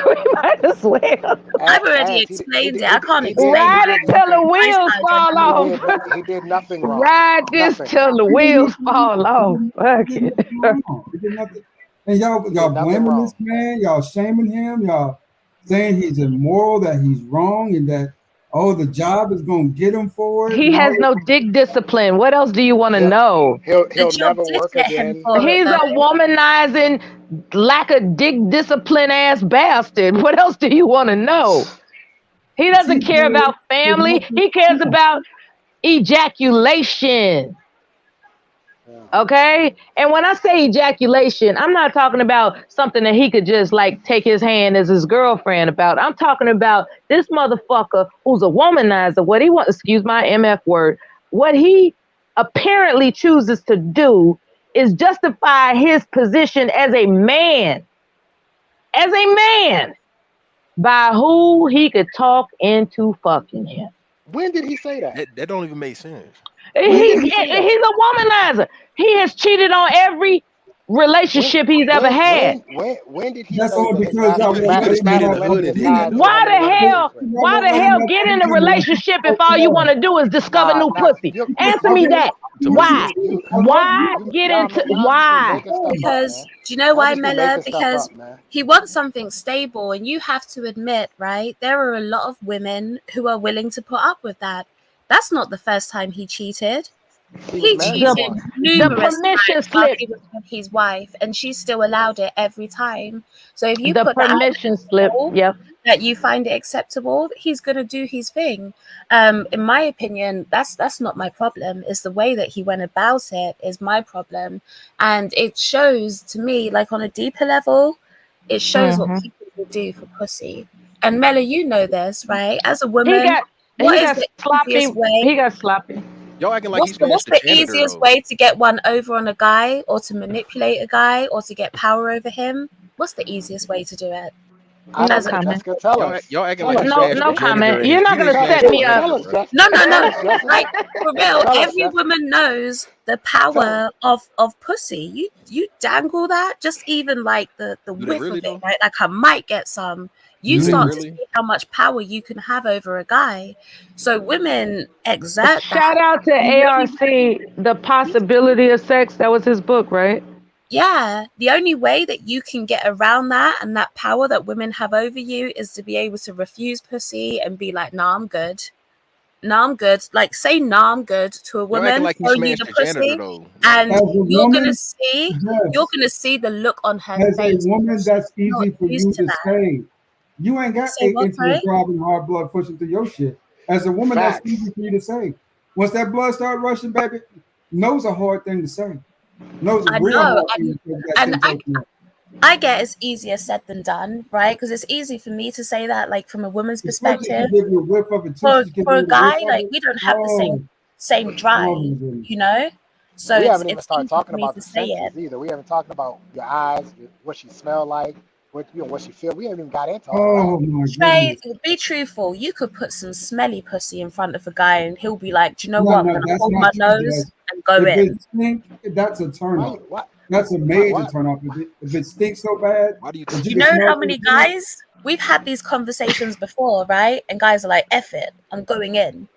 We might as well. I've already explained it. I can't explain it. Ride it till the wheels fall off. He did nothing wrong. Ride this till the wheels fall off. Fuck it. He did nothing. And y'all blaming this man. Y'all shaming him. Y'all saying he's immoral, that he's wrong, and that the job is gonna get him for it. He has no dick discipline. What else do you want to know? He'll never work again. He's a womanizing, lack of dick discipline ass bastard. What else do you want to know? He doesn't care about family. He cares about ejaculation. Okay? And when I say ejaculation, I'm not talking about something that he could just like take his hand as his girlfriend about. I'm talking about this motherfucker who's a womanizer. What he wants, excuse my MF word, what he apparently chooses to do is justify his position as a man. As a man. By who he could talk into fucking him. When did he say that? That don't even make sense. He's a womanizer. He has cheated on every relationship he's ever had. When did he That's say only that? because Why the hell get in a relationship if all you want to do is discover new pussy? Answer me that. Why? Why get into why? Because do you know why, Mela? Because he wants something stable, and you have to admit, right? There are a lot of women who are willing to put up with that. That's not the first time he cheated. He cheated numerous times while he was with his wife, and she still allowed it every time. So if you put permission slip, that you find it acceptable, he's gonna do his thing. In my opinion, that's not my problem. It's the way that he went about it is my problem, and it shows to me, like on a deeper level, it shows what people will do for pussy. And Mela, you know this, right? As a woman, what is the easiest way? He got sloppy. Y'all acting like What's the easiest way to get one over on a guy, or to manipulate a guy, or to get power over him? What's the easiest way to do it? No comment. Y'all acting like no comment. You're not gonna set me up. No. Like for real, every woman knows the power of pussy. You dangle that, just even like the whiff of it, right? Like I might get some. You start to see how much power you can have over a guy. So women exert that. Shout out to ARC, The Possibility of Sex. That was his book, right? Yeah. The only way that you can get around that and that power that women have over you is to be able to refuse pussy and be like, nah, I'm good. Nah, I'm good. Like say nah, I'm good to a woman, like throw you the pussy, and you're gonna see the look on her face. As a woman, that's easy for you to say. You ain't got intimate throbbing hard blood pushing through your shit. As a woman, that's easy for you to say. Once that blood start rushing, baby, no's a hard thing to say. No's a real hard thing to say. I get it's easier said than done, right? Because it's easy for me to say that, like from a woman's perspective. For a guy, like we don't have the same drive, you know. So we it's haven't even started talking about the senses either. We haven't talked about your eyes, what she smell like, what she feel. We haven't even got into all Oh that. my Trey, goodness. be truthful. You could put some smelly pussy in front of a guy, and he'll be like, "Do you know No, what? I'm no, gonna that's hold not my true, Jazz. nose and go If in." it stink, that's a turn Why? off. What? That's a What? major What? turn off. If it stinks so bad Why do you that think you You can know smell how the many stink, guys we've had these conversations before, right? And guys are like, "F it, I'm going in.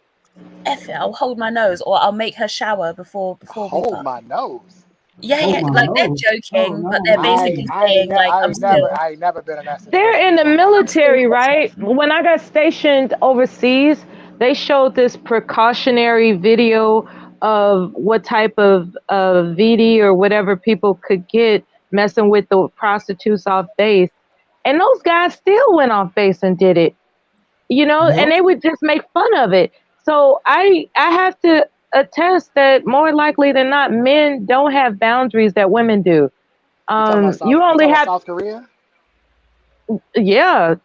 F it, I'll hold my nose, or I'll make her shower before we Hold fuck." my nose. Yeah, hold yeah, my like nose. they're Oh joking, but no, they're no, basically no. saying like, "I'm still, I ain't never been in that They're situation in the before in my I'm life. still military, right? processing." When I got stationed overseas, they showed this precautionary video of what type of VD or whatever people could get messing with the prostitutes off base. And those guys still went off base and did it, and Yep. they would just make fun of it. So I have to attest that more likely than not, men don't have boundaries that women do. You talking about South? You You only talking about have, South Korea? yeah,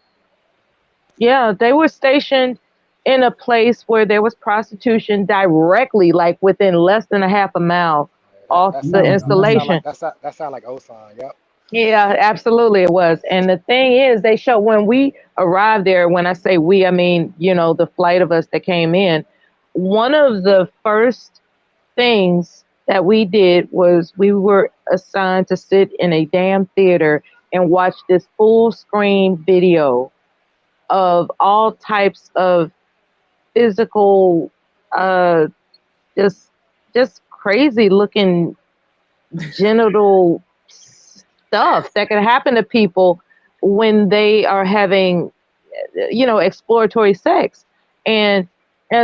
yeah, they were stationed in a place where there was prostitution directly, like within less than a half a mile off That the sound No, that sound installation. like that sound like Osan. Yep. Yeah, absolutely it was. And the thing is, they show when we arrived there, when I say we, I mean, the flight of us that came in, one of the first things that we did was we were assigned to sit in a damn theater and watch this full screen video of all types of physical, uh, just just crazy looking genital stuff that can happen to people when they are having, exploratory sex, and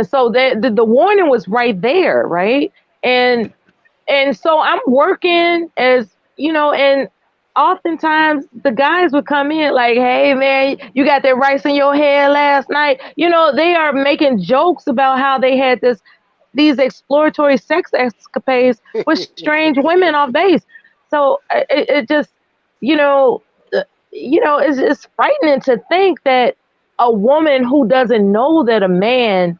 so the warning was right there, right, and so I'm working and oftentimes the guys would come in like, "Hey man, you got that rice in your head last night." They are making jokes about how they had these exploratory sex escapades with strange women off base. So it just, you know, it's frightening to think that a woman who doesn't know that a man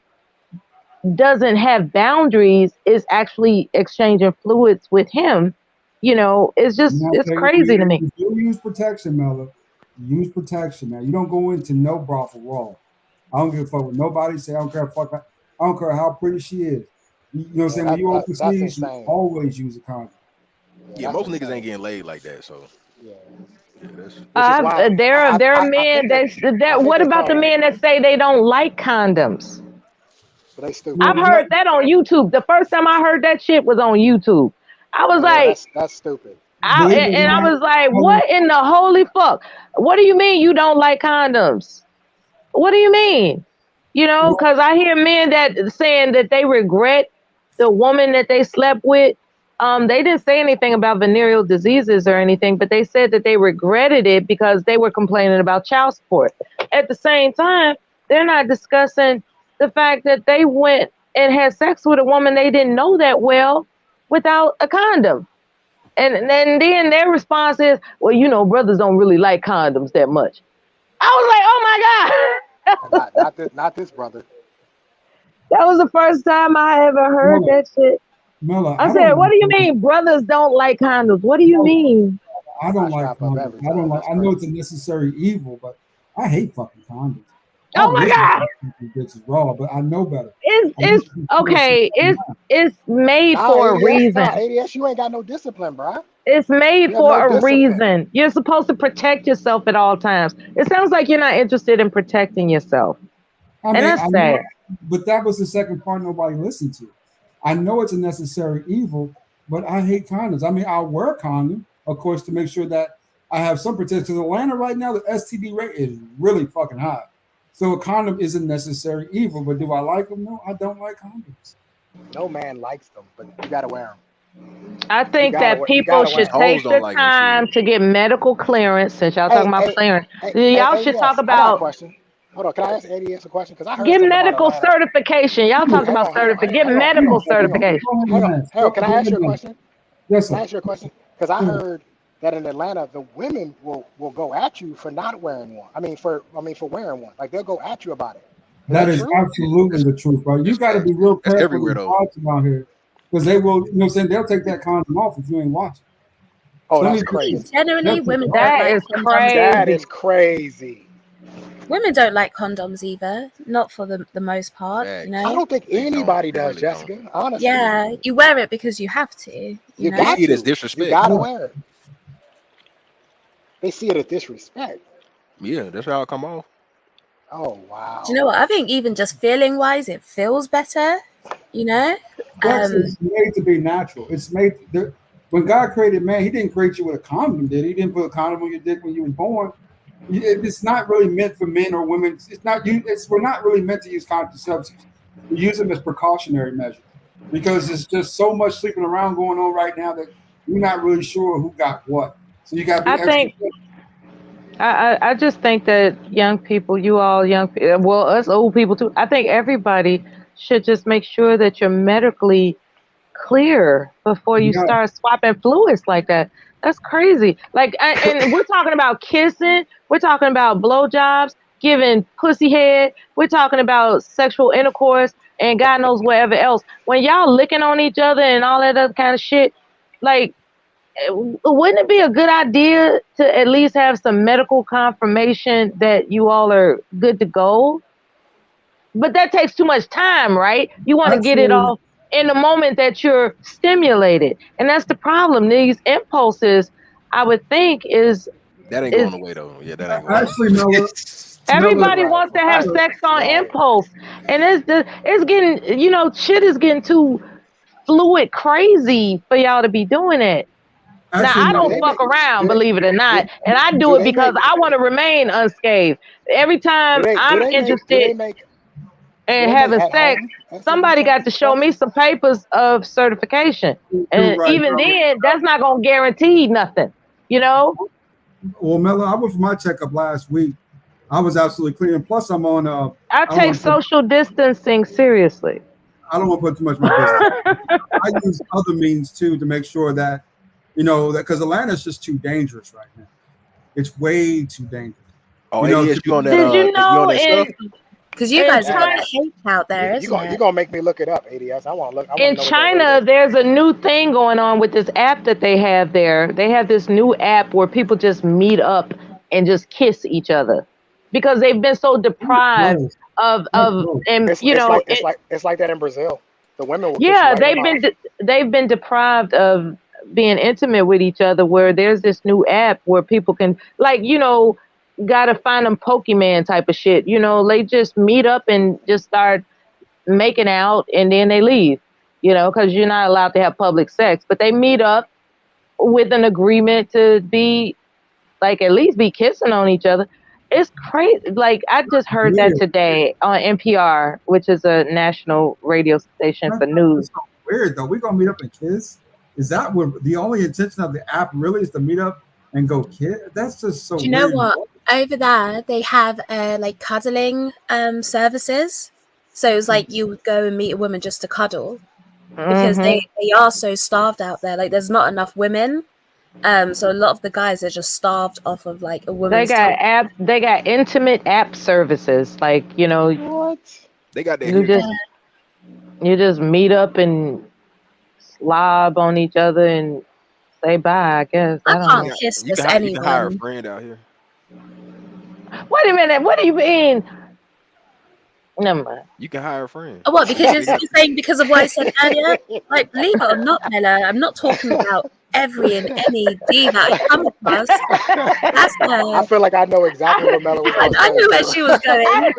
doesn't have boundaries is actually exchanging fluids with him. Now, It's okay, crazy to me. you do use protection, Miller. You use protection. Now, you don't go into no brothel raw. I don't give a fuck what nobody say. I don't care. I don't care how pretty she is. You know what I'm Yeah, saying? When you that's overseas, you insane. always use a condom. Yeah, That's most niggas ain't insane. getting laid like that, so Yeah. yeah, that's Which is why There are I men think I that. think What they about the call men that say they don't like condoms? but they Well, stupid. I've heard that on YouTube. The first time I heard that shit was on YouTube. I was Yeah, like, that's stupid. believe it or I not, was like, Miller, what in the holy fuck? What do you mean you don't like condoms? What do you mean? well, Because I hear men that saying that they regret the woman that they slept with. They didn't say anything about venereal diseases or anything, but they said that they regretted it because they were complaining about child support. At the same time, they're not discussing the fact that they went and had sex with a woman they didn't know that well without a condom. And then their response is, well, brothers don't really like condoms that much. I was like, oh my God. Not this brother. That was the first time I ever heard Miller, that shit. Miller, I I said, don't what like do you condoms. mean brothers don't like condoms? What do you No, mean? I I don't like strap up condoms. every I don't time. like. That's I know it's crazy. a necessary evil, but I hate fucking condoms. I Oh my wish I God. could fuck these bitches raw, but I know better. I It's wish I could feel some okay. It's made Nah, for a ADS, nah, reason. ADS, you ain't got no discipline, bruh. It's made You have for no a discipline. reason. You're supposed to protect yourself at all times. It sounds like you're not interested in protecting yourself. I And mean, that's I know, sad. but that was the second part nobody listened to. I know it's a necessary evil, but I hate condoms. I mean, I'll wear a condom, of course, to make sure that I have some protection. Because Atlanta right now, the STD rate is really fucking high. So a condom is a necessary evil, but do I like them? No, I don't like condoms. No man likes them, but you gotta wear I them. think that You people gotta wear these should them. hoes take don't the like them time shit. to get medical clearance. Since y'all talking Hey, about hey, clearance, hey, y'all should talk ADS, I got a about question. Hold on, can I ask ADS a question? Because I heard get something about medical Atlanta. certification. Y'all talk Hang about on, hang on, get hang on, hang medical on, hang on, certification. Go hang ahead on, and ask. hang on. Can Go I ask ahead you a and ask. question? Yes, Can I sir. ask you a question? Because I Go ahead. heard that in Atlanta, the women will go at you for not wearing one. For wearing one. Like they'll go at you about it. Is That that is true? absolutely the truth, bro. You That's got to be facts. real That's careful everywhere and though. watching out here because they will, you know what I'm saying? They'll take that condom off if you ain't watching. Oh, Let that's me crazy. Generally, women don't That like is condoms. That crazy. is crazy. Women don't like condoms either, not for the most part, you I know. don't think They don't. anybody They does, really don't. Jessica. Honestly, Yeah, you wear it because you have to, you you They know. see got it as to. You disrespect. got to yeah. wear it. They see it as disrespect. Yeah, that's how it come off. Oh Do you wow. know what? I think even just feeling wise, it feels better, you know. Sex is made to be natural. It's made when God created man, He didn't create you with a condom, did He? He didn't put a condom on your dick when you was born. It's not really meant for men or women. It's not. We're not really meant to use contraceptives. We use them as precautionary measures because there's just so much sleeping around going on right now that you're not really sure who got what. So you got to be I extra. think I just think that young people, you all well, us old people too. I think everybody should just make sure that you're medically clear before you Yeah. start swapping fluids like that. That's crazy. Like, and we're talking about kissing. We're talking about blowjobs, giving pussy head. We're talking about sexual intercourse and God knows whatever else. When y'all licking on each other and all that other kind of shit, like, wouldn't it be a good idea to at least have some medical confirmation that you all are good to go? But that takes too much time, right? You want to get it Actually, off in the moment that you're stimulated. And that's the problem. These impulses, I would think, That ain't is going away though. Yeah, that ain't going away. actually, Miller, everybody wants to have sex on impulse. And it's getting, shit is getting too fluid crazy for y'all to be doing it. Now, actually, I Do don't they Miller. fuck make? around, Do they? believe it or Do, not. And I do do it they because make? I want to remain unscathed. Every Do time they? Do I'm they make? Do interested they make? Do in they make having at sex, home somebody STD got to show me tests? some papers of certification. You're And right, even Miller. then, that's not going to guarantee nothing, you know? Well, Miller, I went for my checkup last week. I was absolutely clean. And plus, I'm on. I I don't take want to put. social distancing seriously. I don't want to put too much of my business. I use other means too to make sure that that because Atlanta's just too dangerous right now. It's way too dangerous. Oh, You know, ADS, you on that? Did you You on know that stuff? Because you in guys have got China, the hate out there, You isn't gonna you it? gonna make me look it up, ADS. I want to look. I want in to know what that rate is. China, there's a new thing going on with this app that they have there. They have this new app where people just meet up and just kiss each other because they've been so deprived gross. of That's of gross. and It's it's like it's like it's like that in Brazil. The women will kiss you yeah, right in the mouth. they've been deprived of being intimate with each other. Where there's this new app where people can gotta find them Pokemon type of shit. They just meet up and just start making out and then they leave. Because you're not allowed to have public sex, but they meet up with an agreement to be like at least be kissing on each other. It's crazy. Like I just heard that Weird. today on NPR, which is a national radio station for That's news. so weird though. We're gonna meet up and kiss. Is that what the only intention of the app really is to meet up and go kiss? That's just so Do you know weird. what? Over there, they have like cuddling services. So it's like you would go and meet a woman just to cuddle because Hmm. they are so starved out there. Like there's not enough women. So a lot of the guys are just starved off of like a They woman's got time. app. They got intimate app services. Like What? They got that you here too. just meet up and slob on each other and say bye. I guess I I don't You can't know. got kiss you just can you can hire a anyone. friend out here. Wait a minute. What do you mean? Never mind. You can hire a friend. Oh, what? Because They got you're saying because of what I said earlier? Like, believe it or not, Mela, I'm not talking about every and any D that I come across. That's I feel like I know exactly what Mella was gonna I say knew where too. she was going.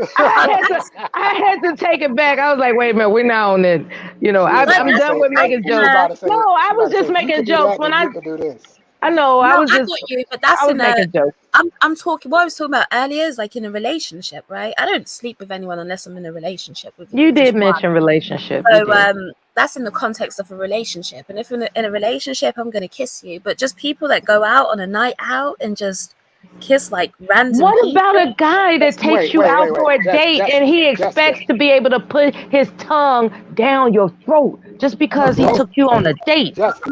I had to take it back. I was like, wait a minute, we're not on it. She was Like I'm about to done say with making she was jokes. about to say No, I she about was to say just if you making could do jokes. that, then you could do this. I know, no, I got you, but that's I was in a. making jokes. I'm talking. What I was talking about earlier is like in a relationship, right? I don't sleep with anyone unless I'm in a relationship with you. You did Just mention one. relationship. You So did. that's in the context of a relationship. And if in a relationship, I'm gonna kiss you. But just people that go out on a night out and just kiss like random What people. about a guy that takes Wait, you wait, out wait, wait. for a date and he Jessica. expects to be able to put his tongue down your throat just because he took you on a date? Jessica,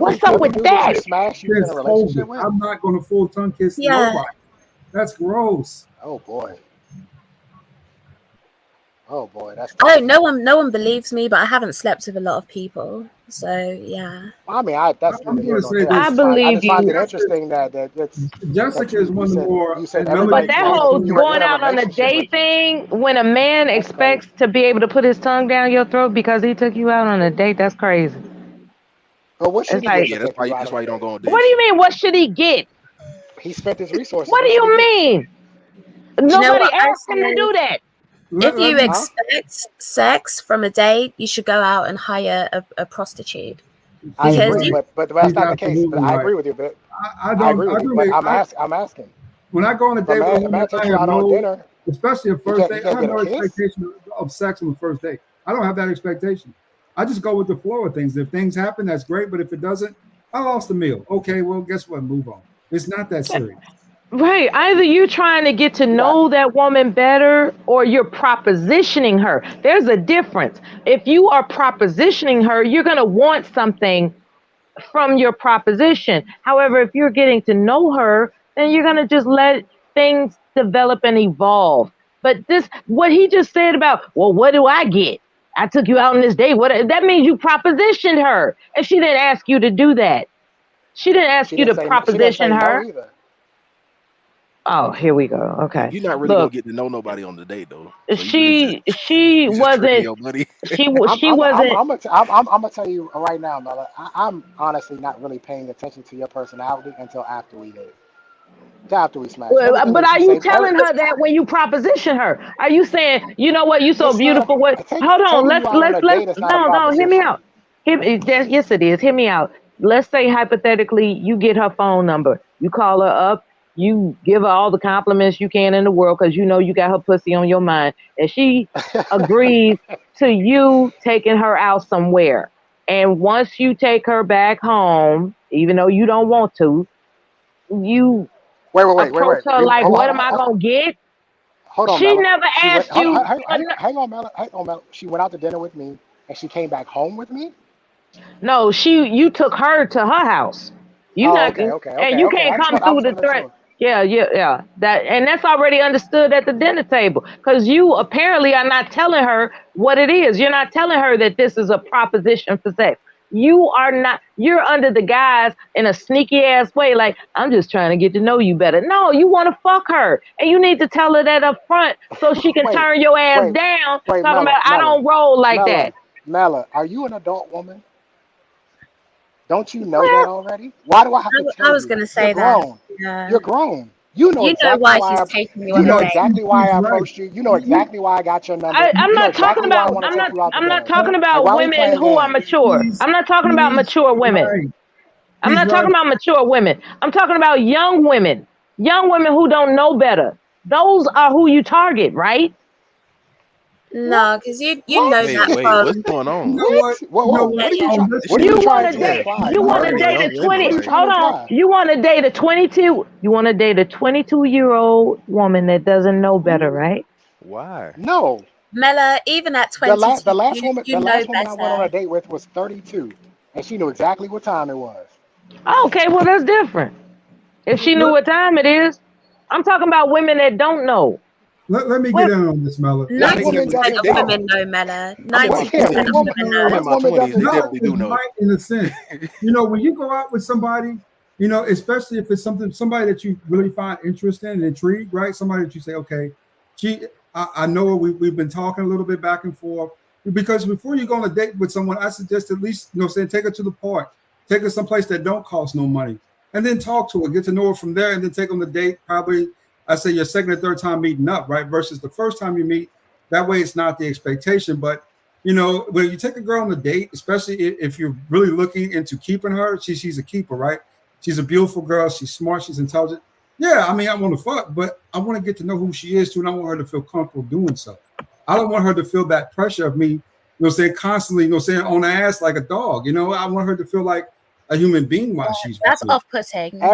What's up every with dude that that? you smash, you was in a Just hold relationship it. with? I'm not gonna full tongue kiss Yeah. nobody. That's gross. Oh boy. Oh boy, that's Oh, tough. no one believes me, but I haven't slept with a lot of people. So yeah. I mean, that's I'm neither going here to nor say there. this. I believe I just find you. it interesting that Jessica is you one of the said more, and But everybody Melody that is claims whole too. you were going in a out on a relationship date with them. thing, when a man That's crazy. expects to be able to put his tongue down your throat because he took you out on a date, that's crazy. But what should It's he get like, to Yeah, take you out that's on why a you don't date? go on what do dates. you mean? What should he get? He spent his resources. What do What should he you get? mean? Do you know Nobody what I asked him to say? do that. If you Let me, Huh? expect sex from a date, you should go out and hire a prostitute I she's because agree, you. right. but that's She's not the case. But absolutely I right. agree with you. But I I don't, agree I with you. But really, I'm asking. when I go on a If a date with a man woman, I takes you have out on no, dinner, especially a first he date, I can't have get a no kiss. expectation of sex on the first date. I don't have that expectation. I just go with the flow of things. If things happen, that's great. But if it doesn't, I lost a meal. Okay, well, guess what? Move on. It's not that serious. Right. Either you trying to get to Yeah. know that woman better or you're propositioning her. There's a difference. If you are propositioning her, you're going to want something from your proposition. However, if you're getting to know her, then you're going to just let things develop and evolve. But what he just said about, well, what do I get? I took you out on this date. What that means you propositioned her. And she didn't ask you to do that. She didn't ask you to She didn't proposition say no her. either. Oh, here we go. Okay. You're not really gonna Look, get to know nobody on the date though. So you really she you just tricking wasn't your buddy. she wasn't. I'm gonna tell you right now, Mella. I'm honestly not really paying attention to your personality until after we date. Until after we smash. Everything But that are you you say, telling her that when you proposition her? Are you saying, you know what, you so beautiful? What? Hold on. taking you out on a date is not a No. Hear me proposition. out. Yes, it is. Hear me out. Let's say hypothetically, you get her phone number. You call her up. You give her all the compliments you can in the world because you know you got her pussy on your mind, and she agrees to you taking her out somewhere. And once you take her back home, even though you don't want to, you approach her like, what am I gonna get? Hold on, She Mella. never She went. asked you. Hang on, Mella. Hang on, Mella. She went out to dinner with me, and she came back home with me. No, you took her to her house. You Oh, not, okay, and you okay. can't come I through just the want to make threat. sure. Yeah. That's already understood at the dinner table because you apparently are not telling her what it is. You're not telling her that this is a proposition for sex. You are not. You're under the guise in a sneaky ass way, like I'm just trying to get to know you better. No, you want to fuck her, and you need to tell her that up front so she can turn your ass down. Talking about I don't roll like that. Mella, are you an adult woman? Don't you know that Well, already? Why do I have to I tell was you? gonna You're say that. grown. Yeah. You're grown. You know You know exactly why why he's taking you you on a know date. exactly why I She's right. approached you. You know exactly why I got your number. I'm You know not talking exactly why I about want to take you out to I'm not dinner. talking Like about why we women playing who are games? mature. I'm not talking about She's mature women. right. I'm He's not right. talking about mature women. I'm talking about young women. Young women who don't know better. Those are who you target, right? No, because you What? know Wait, that what's from. going You on? know what? Whoa, You know whoa. what? What are you On trying? this What are show, you You trying want to to date imply, you want Mella? to Targeting date a young women, 20 What are you like trying to hold on. imply? You want to date a 22 you want to date a 22-year-old woman that doesn't know better, right? why? No. Mela, even at 22, you The know last woman I went on a better. date with was 32, and she knew exactly what time it was. Okay, well that's different. If she knew let, what time it is. I'm talking about women that don't know. let me get What? in on this, Mella. What Ninety woman percent doesn't of know? women know, Mela. I'm in my Wait, 90% Kim, of twenties. women I'm know. in my what woman twenties. doesn't They No, know? definitely it's do know. right in a sense. When you go out with somebody, especially if it's somebody that you really find interesting and intrigued, right? Somebody that you say, okay, I know her, we've been talking a little bit back and forth. Because before you go on a date with someone, I suggest at least, take her to the park, take her someplace that don't cost no money, and then talk to her, get to know her from there, and then take on the date. Probably, I say your second or third time meeting up, right? Versus the first time you meet. That way, it's not the expectation, but when you take a girl on a date, especially if you're really looking into keeping her, she's a keeper, right? She's a beautiful girl. She's smart. She's intelligent. Yeah, I mean, I want to fuck, but I want to get to know who she is too, and I want her to feel comfortable doing so. I don't want her to feel that pressure of me, constantly, on the ass like a dog. I want her to feel like a human being while she's with That's me. off-putting.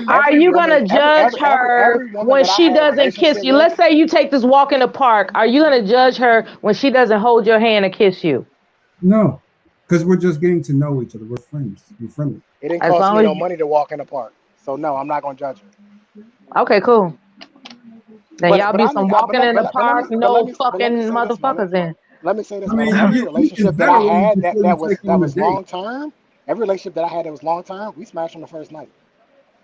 Are Every you woman, gonna judge her every woman when that I she had a doesn't kiss relationship you? with. Let's say you take this walk in the park. Are you gonna judge her when she doesn't hold your hand and kiss you? No, because we're just getting to know each other. We're friends. We're friendly. It didn't As cost long me as no money to walk in the park, so no, I'm not gonna judge her. okay, cool. Then y'all be some walking in the park, no but let me fucking say this, Mama. motherfuckers in. Let me say this, I mean, Mama. Every you can relationship that I veterans had before you take that on a was date. long term, every relationship that I had that was long term, we smashed on the first night.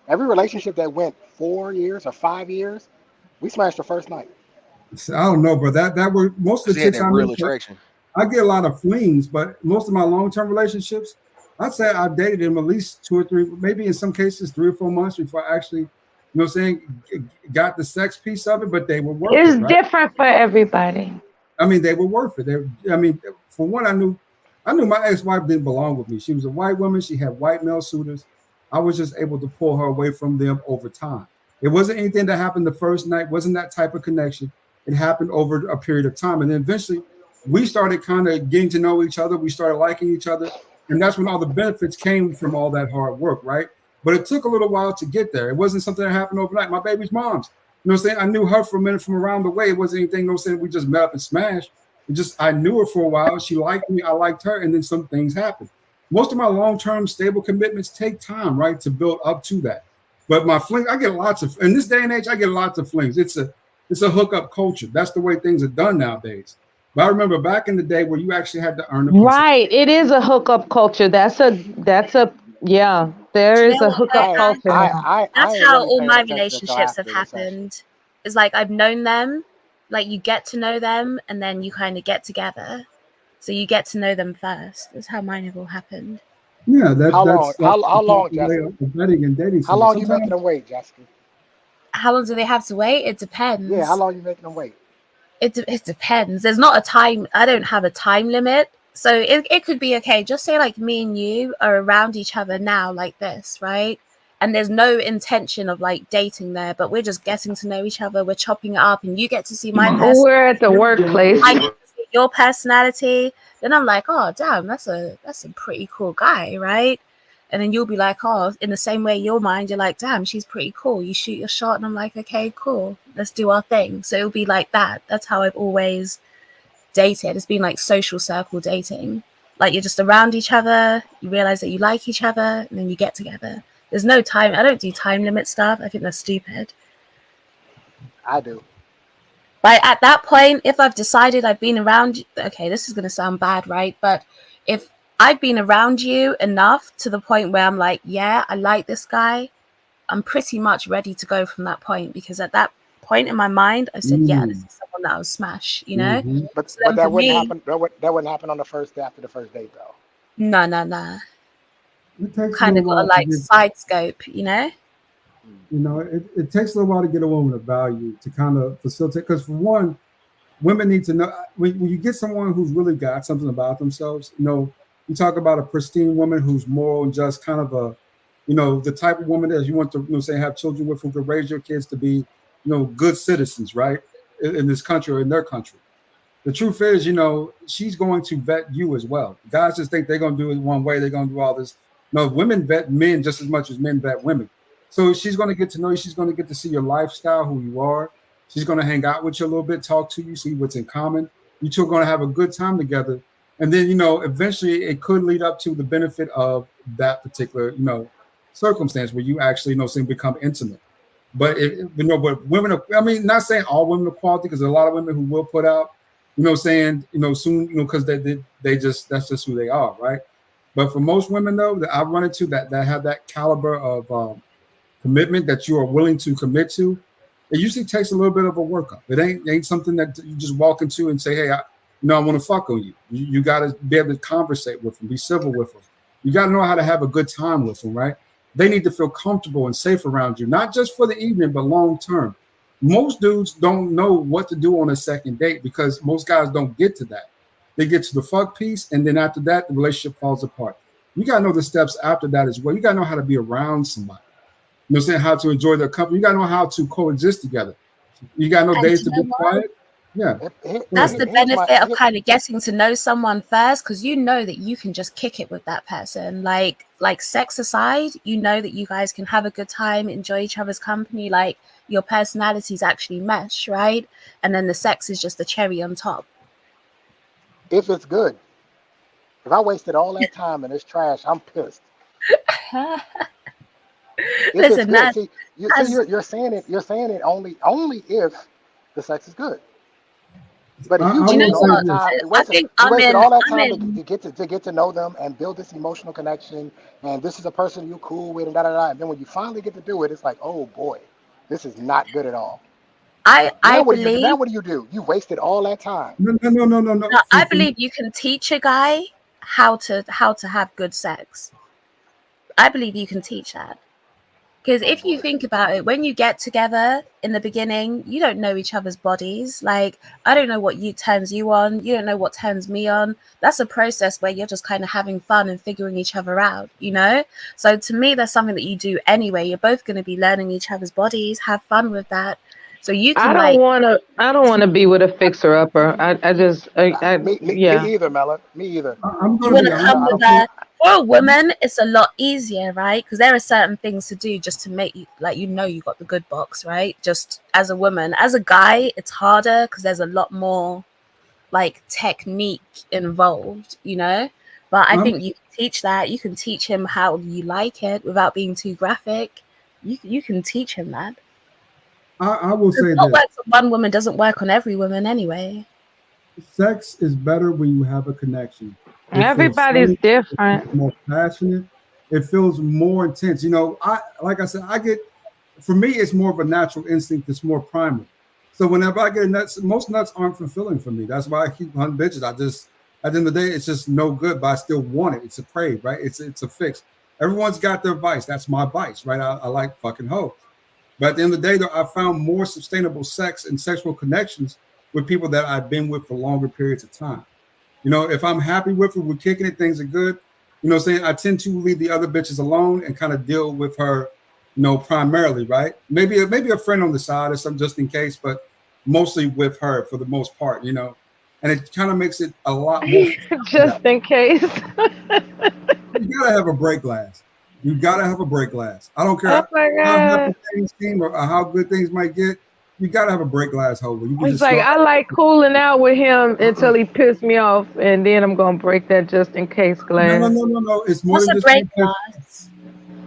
Every relationship that went 4 years or 5 years, we smashed the first night. I don't know, but that were most of Because the he had chicks that I real met. attraction. I get a lot of flings, but most of my long-term relationships, I'd say I dated them at least 2 or 3, maybe in some cases 3 or 4 months before I actually, what I'm saying, got the sex piece of it, but they were worth it, It's right? different for everybody. I mean, they were worth it. I mean, for one, I knew my ex-wife didn't belong with me. She was a white woman. She had white male suitors. I was just able to pull her away from them over time. It wasn't anything that happened the first night. Wasn't that type of connection. It happened over a period of time, and then eventually, we started kind of getting to know each other. We started liking each other, and that's when all the benefits came from all that hard work, right? But it took a little while to get there. It wasn't something that happened overnight. My baby's mom's. You know what I'm saying? I knew her for a minute from around the way. It wasn't anything, you know what I'm saying? We just met up and smashed. It just, I knew her for a while. She liked me. I liked her. And then some things happened. Most of my long-term stable commitments take time, right, to build up to that. But my fling, I get lots of, in this day and age, I get lots of flings. It's a hookup culture. That's the way things are done nowadays. But I remember back in the day where you actually had to earn a piece of. Right. It is a hookup culture. Yeah, there Do you is know a what I hookup had? culture now. I That's ain't how really all paying my attention until relationships have after the session. happened. It's like I've known them, like you get to know them, and then you kind of get together. So you get to know them first. That's how mine have all happened. Yeah, How long? that's the How long, proper way Jessica? of vetting and dating How someone. long you making Sometimes, them wait, Jessica? How long do they have to wait? It Yeah, how depends. long you making them wait? It depends. There's not a time. I don't have a time limit. So it could be okay. Just say like me and you are around each other now like this, right? And there's no intention of like dating there, but we're just getting to know each other. We're chopping it up, and you get to see my personality. We're at the workplace. I get to see your personality. Then I'm like, oh damn, that's a pretty cool guy, right? And then you'll be like, oh, in the same way, your mind, you're like, damn, she's pretty cool. You shoot your shot, and I'm like, okay, cool, let's do our thing. So it'll be like that. That's how I've always dated. It's been like social circle dating. Like you're just around each other, you realize that you like each other, and then you get together. There's no time. I don't do time limit stuff. I think that's stupid. I do. But at that point, if I've decided I've been around, okay, this is going to sound bad, right? But if I've been around you enough to the point where I'm like, yeah, I like this guy, I'm pretty much ready to go from that point, because at that point in my mind, I said, yeah, this is someone that I'll smash, you know? So But then for that wouldn't me, happen. That wouldn't happen on the first day after the first date, though. no. it takes a Kind little of got to while to like get. side scope, you know? You know, it takes a little while to get a woman of value to kind of facilitate. Because for one, women need to know when you get someone who's really got something about themselves. You know, you talk about a pristine woman who's moral and just kind of a, you know, the type of woman that you want to, you know, say have children with, who could raise your kids to be, you know, good citizens, right, in this country or in their country. The truth is, you know, she's going to vet you as well. Guys just think they're going to do it one way. They're going to do all this. No, women vet men just as much as men vet women. So she's going to get to know you. She's going to get to see your lifestyle, who you are. She's going to hang out with you a little bit, talk to you, see what's in common. You two are going to have a good time together. And then, you know, eventually it could lead up to the benefit of that particular, you know, circumstance where you actually, you know, become intimate. But but women are, I mean, not saying all women are quality, because there's a lot of women who will put out, you know, saying, you know, soon, you know, because they just, that's just who they are, right? But for most women, though, that I've run into that have that caliber of commitment that you are willing to commit to, it usually takes a little bit of a workup. It ain't something that you just walk into and say, hey, I want to fuck on you. You got to be able to conversate with them, be civil with them. You got to know how to have a good time with them, right? They need to feel comfortable and safe around you, not just for the evening, but long term. Most dudes don't know what to do on a second date because most guys don't get to that. They get to the fuck piece, and then after that, the relationship falls apart. You got to know the steps after that as well. You got to know how to be around somebody. You know what I'm saying? How to enjoy their company. You got to know how to coexist together. You got to know And days you to know be what? quiet. Yeah. That's the benefit of kind of getting to know someone first, because you know that you can just kick it with that person. Like sex aside, you know that you guys can have a good time, enjoy each other's company. Like your personalities actually mesh, right? And then the sex is just the cherry on top. If it's good. If I wasted all that time and it's trash, I'm pissed. If it's Listen, good, you're saying it only if the sex is good. But if I you will wasted all say that this. time, I think I'm wasted in. all that I'm time in. to get to know them and build this emotional connection, and this is a person you cool with, and da da da. And then when you finally get to do it, it's like, oh boy, this is not good at all. I Now believe. what do? You wasted all that time. No. No, I believe you can teach a guy how to have good sex. I believe you can teach that. Because Oh if you boy. think about it, when you get together in the beginning, you don't know each other's bodies. Like, I don't know what turns you on. You don't know what turns me on. That's a process where you're just kind of having fun and figuring each other out, you know? So to me, that's something that you do anyway. You're both going to be learning each other's bodies. Have fun with that. So you I can don't like, wanna. I don't wanna be with a fixer upper. Me Yeah. either, Mella. Me either. I'm you going to want be to honest. come with a for a woman, it's a lot easier, right? Because there are certain things to do just to make you like you got the good box, right? Just as a woman. As a guy, it's harder because there's a lot more like technique involved, you know. But I think you can teach that. You can teach him how you like it without being too graphic. You can teach him that. I will Because say what this. works on one woman doesn't work on every woman anyway. Sex is better when you have a connection. It feels Everybody's safe, it feels different. more passionate, it feels more intense. You know, like I said, for me, it's more of a natural instinct, it's more primal. So whenever I get a nuts, most nuts aren't fulfilling for me. That's why I keep hunting bitches. At the end of the day, it's just no good, but I still want it. It's a crave, right? It's a fix. Everyone's got their vice. That's my vice, right? I like fucking hoes. But at the end of the day, though, I found more sustainable sex and sexual connections with people that I've been with for longer periods of time. You know, if I'm happy with her, we're kicking it, things are good. You know what I'm saying? I tend to leave the other bitches alone and kind of deal with her, primarily, right? Maybe a friend on the side or something just in case, but mostly with her for the most part, And it kind of makes it a lot more Just in case. you gotta have a break glass. You gotta have a break glass. I don't Oh care my how happy god. things seem or how good things might get. You gotta have a break glass holder. You can It's just like start. I like cooling out with him until he pissed me off, and then I'm gonna break that just in case glass. No. It's more What's than a just break because glass?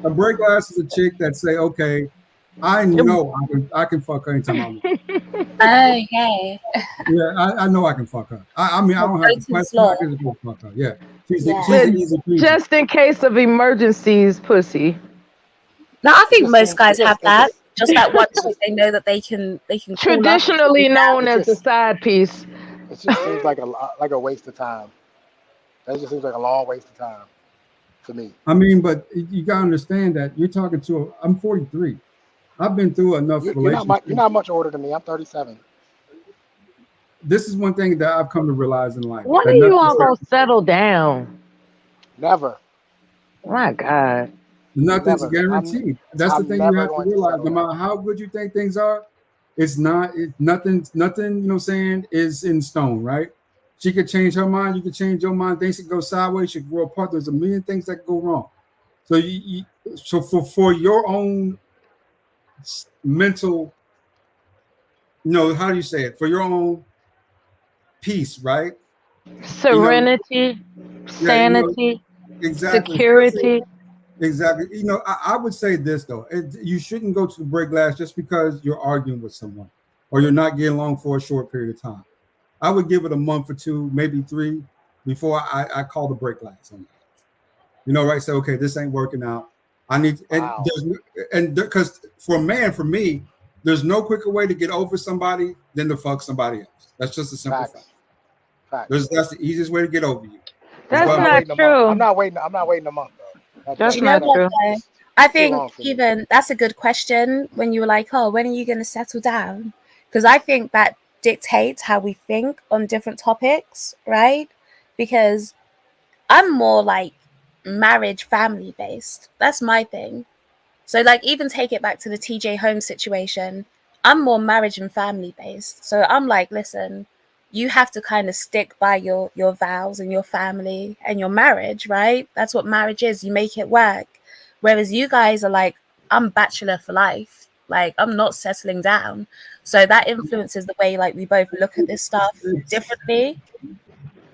a break glass is a chick that say, okay, I know I can fuck her anytime I want. Okay. Yeah, I know I can fuck her. I mean, I The don't have to protein question. I slaw. can just go fuck her. Yeah, she's Yeah. an easy peasy. Just in case of emergencies, pussy. No, I It think just most seems guys have that. Just that one it chick just they know that they can call up if they Traditionally need that. known as the side piece. it just seems like a waste of time. That just seems like a long waste of time to me. I mean, but you gotta understand that you're talking to. I'm 43. I've been through enough You're relationships. not much older than me. I'm 37. This is one thing that I've come to realize in life When that are you nothing's all gonna settle down? Never, My God. nothing's never. guaranteed. That's the I'm thing you never have to going to realize. settle No down. matter how good you think things are, it's not. Nothing. You know, what I'm saying is in stone, right? She could change her mind. You could change your mind. Things could go sideways. She could grow apart. There's a million things that could go wrong. So so for your own mental, how do you say it? For your own peace, right? You know, Serenity, yeah, sanity, exactly. security. Exactly. I would say this though: you shouldn't go to the break glass just because you're arguing with someone or you're not getting along for a short period of time. I would give it a month or two, maybe 3, before I call the break glass on that. Right? Say, okay, this ain't working out. I need Wow. because for a man, for me, there's no quicker way to get over somebody than to fuck somebody else. That's just a simple fact. Facts. That's the easiest way to get over you. That's I'm not not waiting a month. true. I'm not waiting a month though. That's Do you know not what true. though? I Too think long for me. even that's a good question when you were like, oh, when are you going to settle down? Because I think that dictates how we think on different topics, right? Because I'm more like marriage family based. That's my thing. So like even take it back to the TJ Holmes situation. I'm more marriage and family based. So I'm like, listen, you have to kind of stick by your vows and your family and your marriage, right? That's what marriage is. You make it work. Whereas you guys are like, I'm bachelor for life. Like I'm not settling down. So that influences the way like we both look at this stuff differently.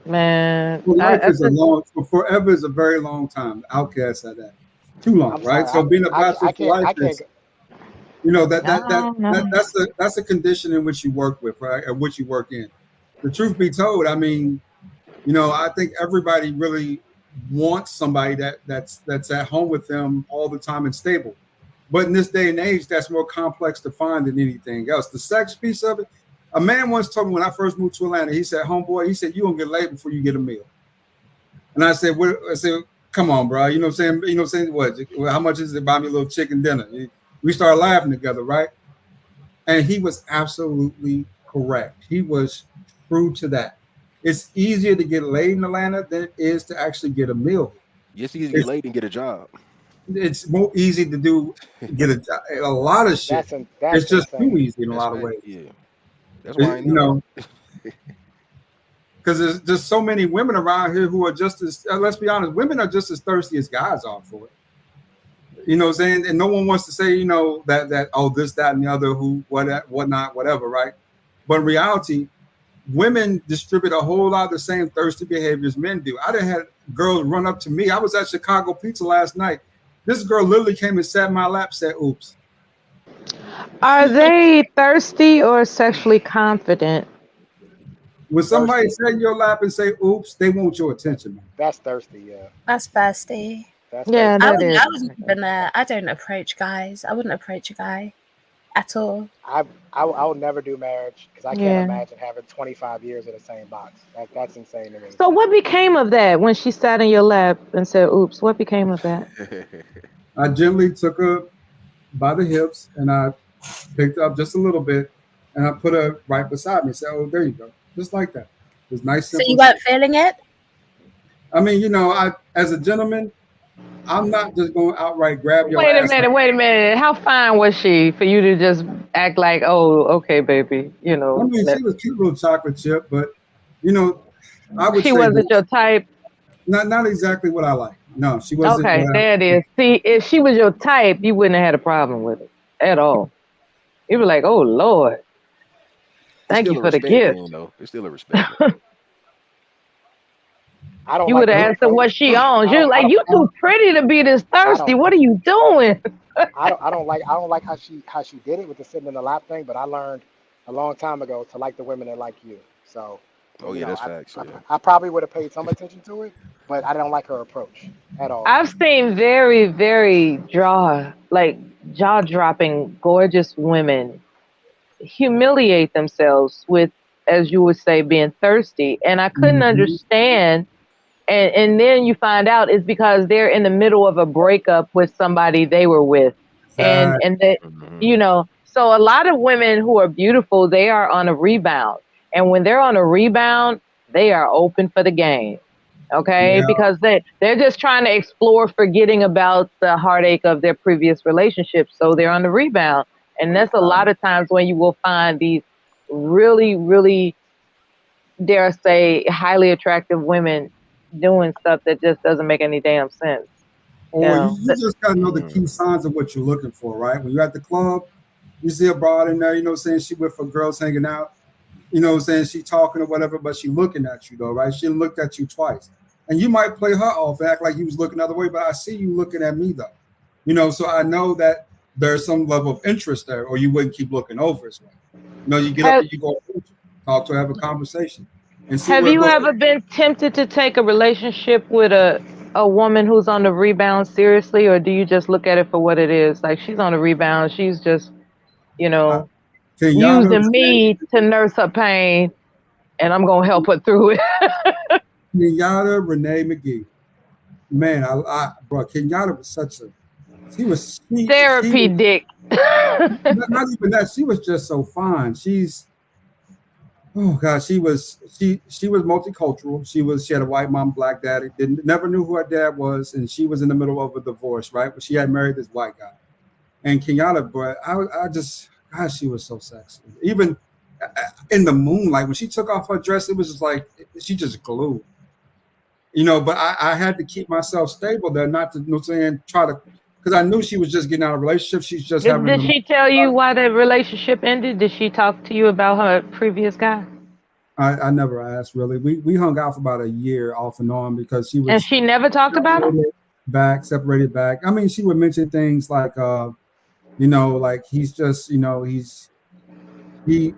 Man, Well, life I is a just long, forever is a very long time. Outcast said that. Too long, I'm right? sorry. So being a I bachelor for can't. life I can't. is You know that No. that's a condition in which you work with, right? Or which you work in. The truth be told, I mean, you know, I think everybody really wants somebody that's at home with them all the time and stable. But in this day and age, that's more complex to find than anything else. The sex piece of it. A man once told me when I first moved to Atlanta, he said, "Homeboy," he said, "you gonna get laid before you get a meal." And I said, "What?" I said, "Come on, bro. You know what I'm saying? You know what I'm saying? What? How much is it? Buy me a little chicken dinner." We started laughing together, right? And he was absolutely correct. He was true to that. It's easier to get laid in Atlanta than it is to actually get a meal. It's easy to get It's, laid and get a job. it's more easy to get a lot of shit. It's That's just too insane. easy in a That's lot of fact. ways. Yeah. That's why I ain't You never. know, because there's just so many women around here who are just as, let's be honest, women are just as thirsty as guys are for it. You know what I'm saying? And no one wants to say, you know, that oh, this, that, and the other, who, what, whatnot, whatever, right? But in reality, women distribute a whole lot of the same thirsty behaviors men do. I done had girls run up to me. I was at Chicago Pizza last night. This girl literally came and sat in my lap, said, "Oops." Are they thirsty or sexually confident? When somebody sit in your lap and say, "Oops," they want your attention, man. That's thirsty, yeah. That's thirsty. That's Yeah, thirsty. that is. I wasn't even there. I don't approach guys. I wouldn't approach a guy at all. I will never do marriage because I can't Yeah. imagine having 25 years in the same box. That's insane to me. So what became of that when she sat in your lap and said, "Oops"? What became of that? I gently took her by the hips and I picked her up just a little bit and I put her right beside me. Said, "Oh, there you go," just like that. It was nice, So simple. you weren't feeling it? I mean, you know, I as a gentleman, I'm not just going to outright grab your Wait a ass. minute, wait a minute. How fine was she for you to just act like, "Oh, okay, baby," you I know? mean, she was a cute little chocolate chip, but you know, I would She say wasn't this, your type. not exactly what I like. No, she wasn't. Okay, there it is. See, if she was your type, you wouldn't have had a problem with it at all. You'd be like, "Oh Lord, It's thank still you a for the respect gift." thing, though. It's still a respect thing. I don't You like would her have asked her what approach. she owns. You're I like, "You too pretty to be this thirsty. What are you doing?" don't like how she did it with the sitting in the lap thing. But I learned a long time ago to like the women that like you. So, Oh you yeah, know, that's facts. Yeah. I probably would have paid some attention to it, but I don't like her approach at all. I've seen very, very jaw-dropping, gorgeous women humiliate themselves with, as you would say, being thirsty. And I couldn't understand. And then you find out it's because they're in the middle of a breakup with somebody they were with. And that, you know, so a lot of women who are beautiful, they are on a rebound. And when they're on a rebound, they are open for the game. Okay, Yeah. because they're just trying to explore forgetting about the heartache of their previous relationship. So they're on the rebound. And that's a lot of times when you will find these really, really, dare I say, highly attractive women doing stuff that just doesn't make any damn sense. Or you just got to know the key signs of what you're looking for, right? When you're at the club, you see a broad in there, you know what I'm saying? She with her girls hanging out, you know what I'm saying? She talking or whatever, but she looking at you though, right? She looked at you twice. And you might play her off, act like you was looking the other way, but I see you looking at me though. You know, so I know that there's some level of interest there, or you wouldn't keep looking over as well. You know, you get up and you go talk to her, have a conversation. And see Have where it you goes. ever been tempted to take a relationship with a woman who's on the rebound seriously, or do you just look at it for what it is? Like, she's on the rebound, she's just, you know, using me to nurse her pain, and I'm gonna help her through it. Kenyatta Renee McGee. Man, bro, Kenyatta was she was sweet. Therapy dick. Not even that. She was just so fine. Oh God, she was multicultural. She had a white mom, black daddy. Never knew who her dad was, and she was in the middle of a divorce, right? But she had married this white guy. And Kenyatta, bro, God, she was so sexy. Even in the moonlight, when she took off her dress, it was just like she just glowed. You know, but I had to keep myself stable there, not to, you know, try to, because I knew she was just getting out of a relationship. She's just having. Did she tell you why the relationship ended? Did she talk to you about her previous guy? I never asked really. We hung out for about a year off and on because she was. And she never talked about him? Separated back. I mean, she would mention things like, You know, like he's just, you know, he's you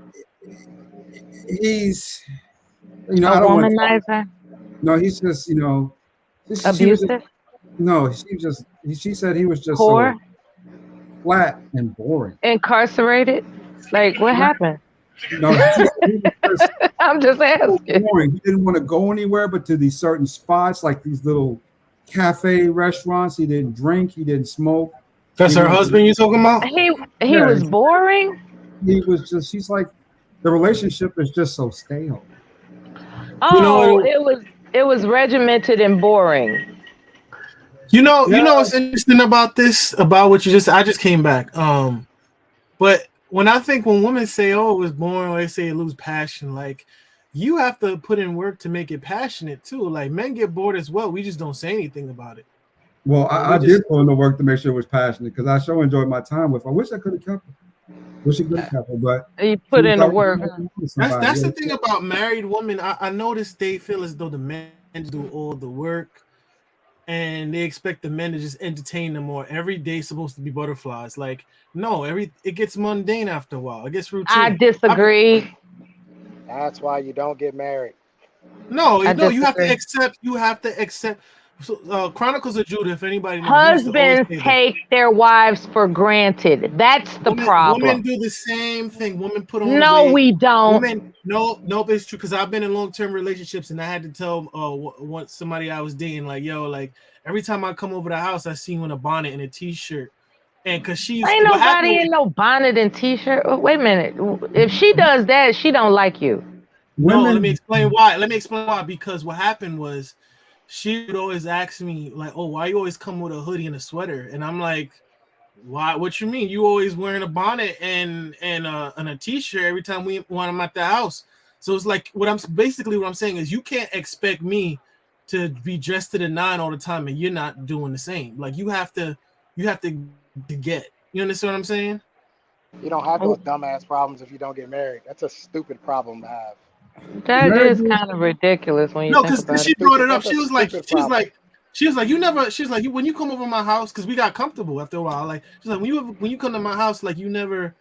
know, A I don't want to. womanizer, No, he's just, you know, she was just, abusive, no, she said he was just so poor, flat and boring. incarcerated. Like, what Flat. happened? No, she said he was just I'm just so asking. boring. He didn't want to go anywhere but to these certain spots, like these little cafe restaurants. He didn't drink. He didn't smoke. That's He her went. husband you talking about? He Yeah, was boring. he was just. She's like, the relationship is just so stale. You Oh, know, it was regimented and boring. you Yeah. know what's interesting about this, about what you just I just came back. But when women say, "Oh, it was boring," or they say it lose passion, like you have to put in work to make it passionate too. Like men get bored as well. We just don't say anything about it. Well, Like I we just did put in the work to make sure it was passionate because I sure enjoyed my time with her. I wish I could have kept her. Wish I could have kept her, but You she put was in the always work. with somebody. that's the thing about married women. I noticed they feel as though the men do all the work, and they expect the men to just entertain them, or every day supposed to be butterflies. Like no, it gets mundane after a while. It gets I routine. disagree. That's why you don't get married. No, I no, you have to disagree. accept. You have to accept. So, Chronicles of Judah, if anybody knows, he used to always Husbands say this. take their wives for granted. That's the Women problem. do the same thing. Women put on No, weight. we don't. Women, no, it's true because I've been in long-term relationships and I had to tell somebody I was dating, like, yo, like every time I come over the house, I see you in a bonnet and a t-shirt, and because Ain't what happened nobody was, in no bonnet and t-shirt. Oh, wait a minute. If she does that, she don't like you. no, let me Women. explain why. Because what happened was, she would always ask me like, "Oh, why you always come with a hoodie and a sweater?" And I'm like, "Why? What you mean? You always wearing a bonnet and a t-shirt every time when I'm at the house." So it's like what I'm saying is you can't expect me to be dressed to the nine all the time and you're not doing the same. Like you have to get. You understand what I'm saying? You don't have those dumbass problems if you don't get married. That's a stupid problem to have. That is kind of ridiculous when you No, think because about she it. brought it up. That's a stupid problem. When you come over my house, because we got comfortable after a while. Like she's like, when you come to my house, like you never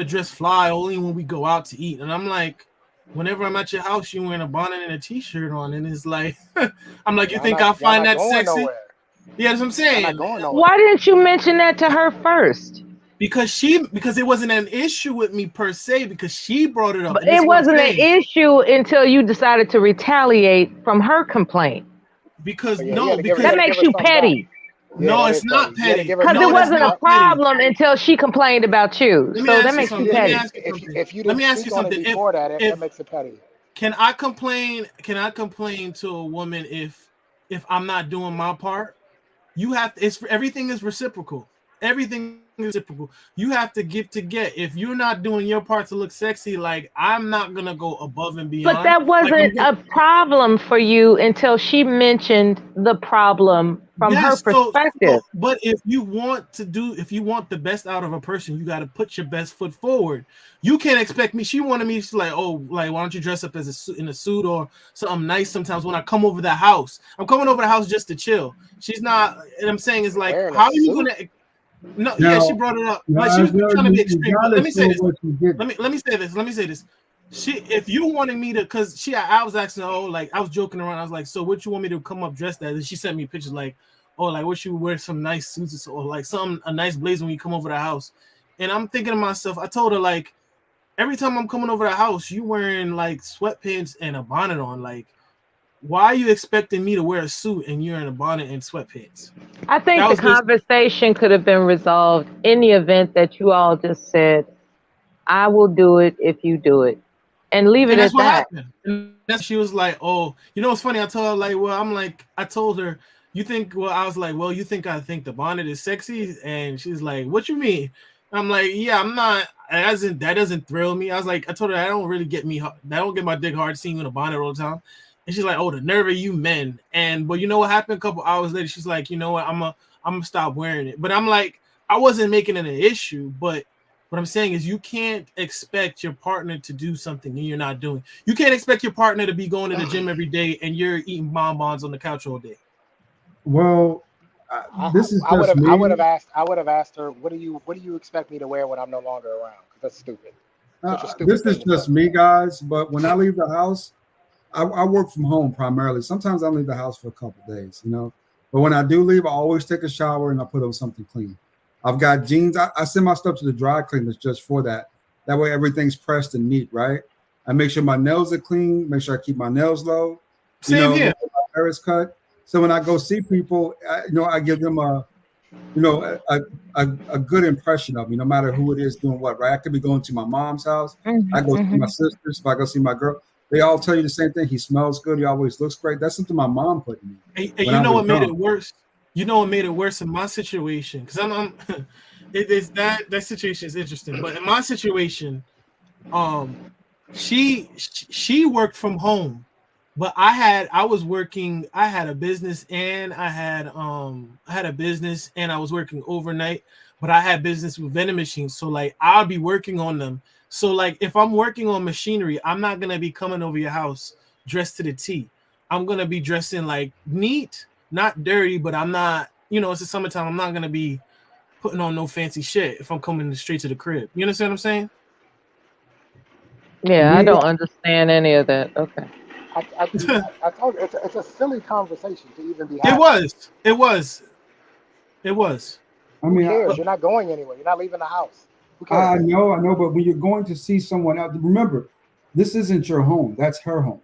dress fly, only when we go out to eat. And I'm like, whenever I'm at your house, you wearing a bonnet and a t-shirt on, and it's like, I'm like, you think I'll Y'all find not that going sexy? nowhere. Yeah, that's what I'm Y'all not saying. going nowhere. Why didn't you mention that to her first? Because it wasn't an issue with me per se, because she brought it up, But and this it is what I'm wasn't an saying. issue until you decided to retaliate from her complaint. Because But yeah, you had to give her That makes you something back. petty. Yeah, no, that it's is not petty. You had to petty. give her Because No, it it is wasn't a not petty. problem until she complained about you. Let me So ask that you makes you something. petty. If you didn't speak on it before that makes it petty. Can I complain to a woman if I'm not doing my part? You have to, everything is reciprocal. Everything is reciprocal. You have to give to get. If you're not doing your part to look sexy, like I'm not gonna go above and But beyond. that wasn't a problem for you until she mentioned the problem from her Yes, perspective. but if you want the best out of a person, you got to put your best foot forward. You can't expect me. She wanted me. She's like, oh, like why don't you dress up as in a suit or something nice? Sometimes when I come over the house, I'm coming over the house just to chill. She's not. And I'm saying is like, how are you gonna? No, yeah, she brought it up, but she was trying to be extreme. But let me say this. Let me say this. If you wanted me to, because I was asking her, oh, like I was joking around. I was like, so what you want me to come up dressed as? And she sent me pictures like, oh, like what you wear some nice suits or like a nice blazer when you come over the house. And I'm thinking to myself, I told her like, every time I'm coming over the house, you wearing like sweatpants and a bonnet on. Like, why are you expecting me to wear a suit and you're in a bonnet and sweatpants? I think the conversation could have been resolved in the event that you all just said, I will do it if you do it. And leave it that's at what that. happened. And she was like, oh, you know what's funny? I told her like, well, I told her, I was like, well, you think I think the bonnet is sexy? And she's like, what you mean? I'm like, yeah, I'm not. That doesn't thrill me. I was like, I told her that don't get my dick hard seeing you in a bonnet all the time. And she's like, oh, the nerve of you men. But you know what happened? A couple hours later, she's like, you know what? I'm gonna stop wearing it. But I'm like, I wasn't making it an issue. But what I'm saying is, you can't expect your partner to do something you're not doing. You can't expect your partner to be going to the gym every day and you're eating bonbons on the couch all day. Well, This is I would just have me. I would have asked her, what do you expect me to wear when I'm no longer around? Because that's stupid. Such a stupid This is thing to just say. me, guys. But when I leave the house, I work from home primarily. Sometimes I leave the house for a couple of days, you know. But when I do leave, I always take a shower and I put on something clean. I've got jeans. I send my stuff to the dry cleaners just for that. That way everything's pressed and neat, right? I make sure my nails are clean, make sure I keep my nails low, you Same know, here. make sure my hair is cut. So when I go see people, I give them a good impression of me, no matter who it is doing what, right? I could be going to my mom's house. I go see my sisters. If I go see my girl, they all tell you the same thing. He smells good. He always looks great. That's something my mom put in me And when you I know was what made young. it worse? You know what made it worse in my situation? Because I'm it is that situation is interesting. But in my situation, she worked from home, but I was working. I had a business and I had a business and I was working overnight. But I had business with vending machines, so like I'll be working on them. So like if I'm working on machinery, I'm not gonna be coming over your house dressed to the T. I'm gonna be dressing like neat, not dirty, but I'm not. You know, it's the summertime. I'm not gonna be putting on no fancy shit if I'm coming straight to the crib. You understand what I'm saying? Yeah, I don't understand any of that. Okay. I told you it's a silly conversation to even be It having. was. It was. It was. I Who mean, cares? You're not going anywhere. You're not leaving the house. Who I cares? know, but when you're going to see someone else, remember, this isn't your home. That's her home.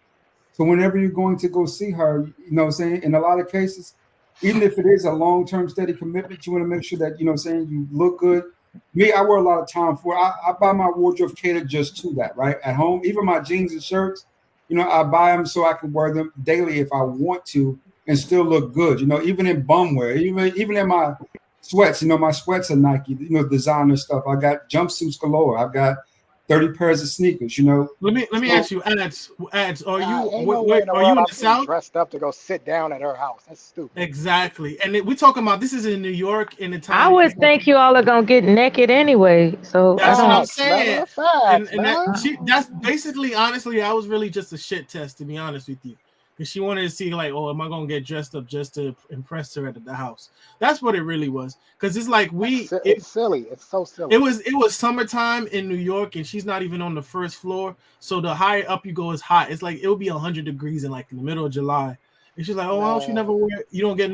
So whenever you're going to go see her, you know what I'm saying? In a lot of cases, even if it is a long-term steady commitment, you want to make sure that, you know what I'm saying, you look good. Me, I wear a lot of Tom Ford. I buy my wardrobe catered just to that, right? At home, even my jeans and shirts, you know, I buy them so I can wear them daily if I want to and still look good. You know, even in bum wear, even in my sweats, you know, my sweats are Nike, you know, designer stuff. I got jumpsuits galore. I've got 30 pairs of sneakers, you know. Let me So ask you, ads. Are you Ain't no way in the are you world in I'm the getting South? dressed up to go sit down at her house. That's stupid. Exactly. And we're talking about this is in New York in the I time. would It's like think you all are gonna get naked anyway, so I that's what I'm don't. Facts, saying. man. Facts, And that man. that's basically honestly, I was really just a shit test to be honest with you. Because she wanted to see like, oh, am I gonna get dressed up just to impress her at the house? That's what it really was. Because it's like It's silly. It's so silly. it was summertime in New York and she's not even on the first floor. So the higher up you go is hot. It's like it would be 100 degrees in like in the middle of July. And she's like, oh, why don't you never wear? You don't get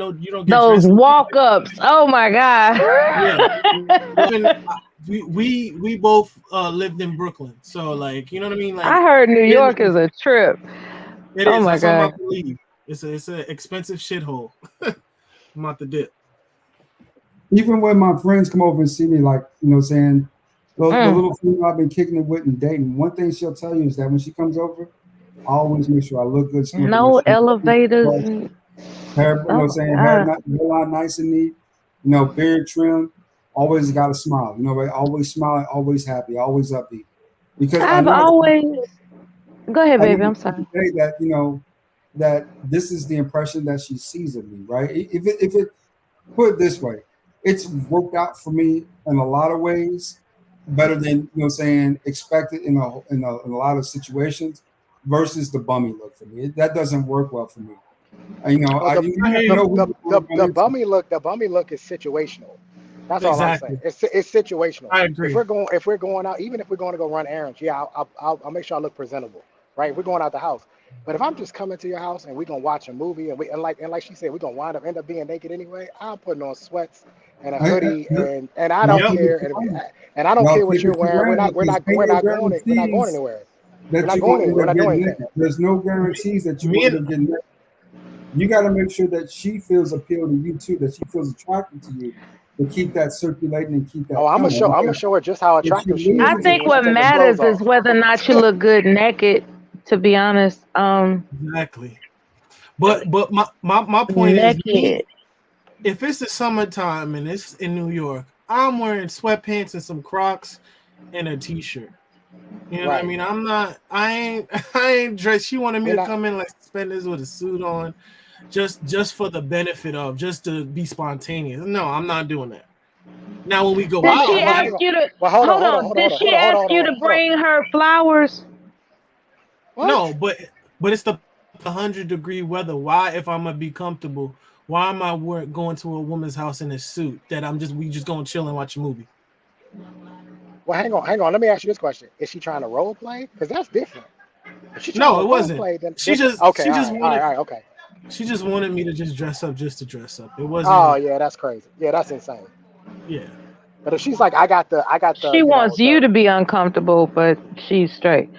Those dressed. walk ups. Oh my god. Yeah, we both lived in Brooklyn, so like you know what I mean. I Like heard New York is a trip. it Oh is. my That's why I'm god. about to leave. It's an expensive shithole. I'm about to dip. even when my friends come over and see me, like, you know what I'm saying, the little female I've been kicking it with and dating, one thing she'll tell you is that when she comes over, I always make sure I look good, smell good. No elevators. Hair, you know what Oh I'm my saying, god. hairline nice and neat, you know, beard trim, always got a smile, you know, right? Always smiling, always happy, always upbeat. Because I I've know at always. Go ahead, the baby. end I'm of the sorry. day that, you know, that this is the impression that she sees of me, right? If it put it this way, it's worked out for me in a lot of ways, better than, you know what I'm saying, expected in a lot of situations versus the bummy look for me. That doesn't work well for me. You know, Well, you never know who you're going to run into. the bummy look is situational. That's all I'm saying. Exactly. It's situational. I agree. If we're going out, even if we're going to go run errands, yeah, I'll make sure I look presentable, right? We're going out the house. But if I'm just coming to your house and we're gonna watch a movie and like she said, we're gonna end up being naked anyway, I'm putting on sweats and a hoodie and I don't Y'all keep it care to running. and I don't Y'all care what keep you're it to wearing. running because ain't no We're not going guarantees anywhere. that you're going to end We're up not doing getting anything. naked. There's no guarantees that you're Me going to end and up getting naked. You got to make sure that she feels appeal to you too, that she feels attracted to you, to keep that circulating and keep Oh, that coming. I'm gonna Because show her just how if she attractive she is I to me loses, think when she what take her clothes matters is off. whether or not you look good naked. To be honest, exactly. But my point is me. naked. If it's the summertime and it's in New York, I'm wearing sweatpants and some Crocs and a t-shirt. You know what I Right. mean? I ain't dressed. She wanted me We're to not. come in like suspenders with a suit on, just for the benefit of just to be spontaneous. No, I'm not doing that. Now when we go Did she out, Well, ask like hold on. you to Well, hold on, hold hold on, on? hold on, Did hold on, she hold on, hold on, ask hold you on, to hold on. bring her flowers? What? no, but it's the 100-degree weather. Why, if I'm gonna be comfortable, Why am I going to a woman's house in a suit that we just gonna chill and watch a movie? Well, hang on. Let me ask you this question: is she trying to role play? Because that's different. If she's trying No, to it role wasn't. play, then She different. just Okay, all right, okay. She just wanted me to just dress up just to dress up. It wasn't. Oh yeah, that's crazy. Yeah, that's insane. Yeah. But if she's like, I got the, She wants you to be uncomfortable, but she's straight.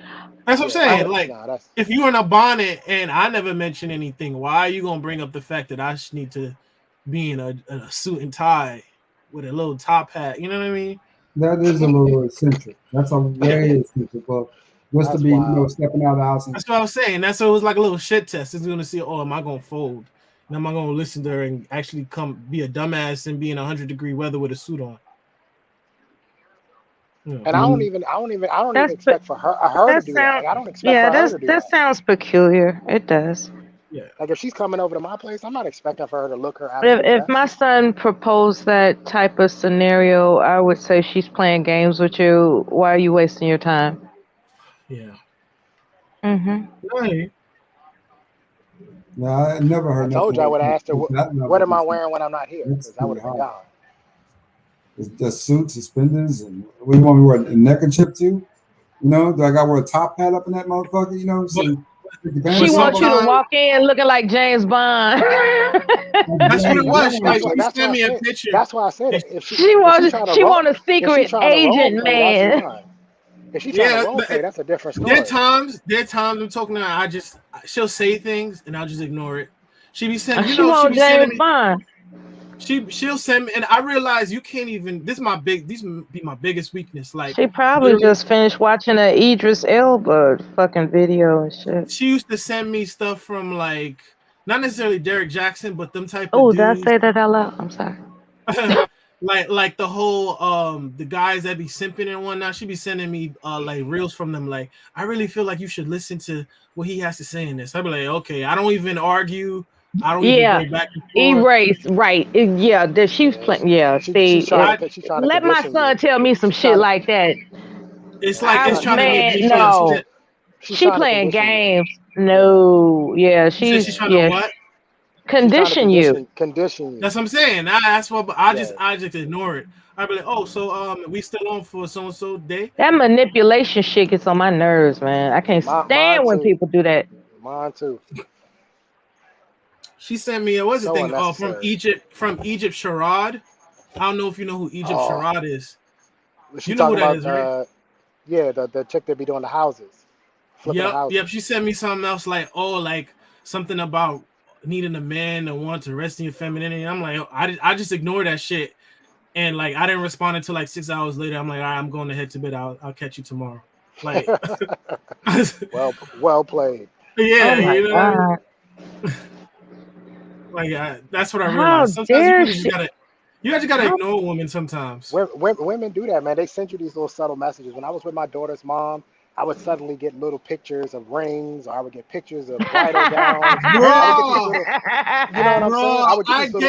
That's what I'm saying. Like, that's... if you're in a bonnet and I never mention anything, why are you gonna bring up the fact that I just need to be in a suit and tie with a little top hat? You know what I mean? That is a little eccentric. That's a way eccentric, but just to be, stepping out of the house. That's what I was saying. That's so it was like a little shit test. It's gonna see, am I gonna fold? And am I gonna listen to her and actually come be a dumbass and be in 100-degree weather with a suit on? And I don't even expect for her to do that. Like, I don't expect for her to do that. That sounds peculiar. It does. Yeah. Like if she's coming over to my place, I'm not expecting for her to look her absolute If best. my son proposed that type of scenario, I would say she's playing games with you. Why are you wasting your time? Yeah. Mm-hmm. No, I never heard. I told you I would have asked her, what am I wearing when I'm not here? Because I would have been gone. The suit, suspenders, and what do you want me to wear a neckerchief too? You know, do I got to wear a top hat up in that motherfucker? You know, she wants you to walk in looking like James Bond. That's what it was. She sent me a picture. That's why I said it. If she wants a secret agent man. If she's trying to role play, that's a different story. There are times I'm talking to her, she'll say things and I'll just ignore it. She be sending, she'll send me, and I realize you can't even. These be my biggest weakness. Like she probably just finished watching an Idris Elba fucking video and shit. She used to send me stuff from like not necessarily Derek Jackson, but them type of dudes. Did I say that out loud? I'm sorry. like the whole the guys that be simping and whatnot. She be sending me like reels from them. Like, I really feel like you should listen to what he has to say in this. I'd be like, okay, I don't even argue. I don't even go back and forth. Erase, right? She's playing. Yeah, she's trying to let my son tell me some shit like that. It's like it's trying to get me. No, she playing games. No, yeah, she's trying to what? Condition you. Condition you. That's what I'm saying. That's what I just ignore it. I'd be like, oh, so we still on for so and so day. That manipulation shit gets on my nerves, man. I can't stand when people do that. Mine too. She sent me what's the thing? From Egypt, Sherrod. I don't know if you know who Egypt Sherrod is. You know who that is, right? Yeah, the chick that be doing the houses. Yep. She sent me something else like something about needing a man to want to rest in your femininity. I'm like, I just ignore that shit, and like I didn't respond until like 6 hours later. I'm like, all right, I'm going to head to bed. I'll catch you tomorrow. Like, well played. Yeah, you know. What I mean? Like that's what I realized. Sometimes you just gotta ignore women. Sometimes women do that, man. They send you these little subtle messages. When I was with my daughter's mom, I would suddenly get little pictures of rings, or I would get pictures of bridal gowns. You know what I'm saying?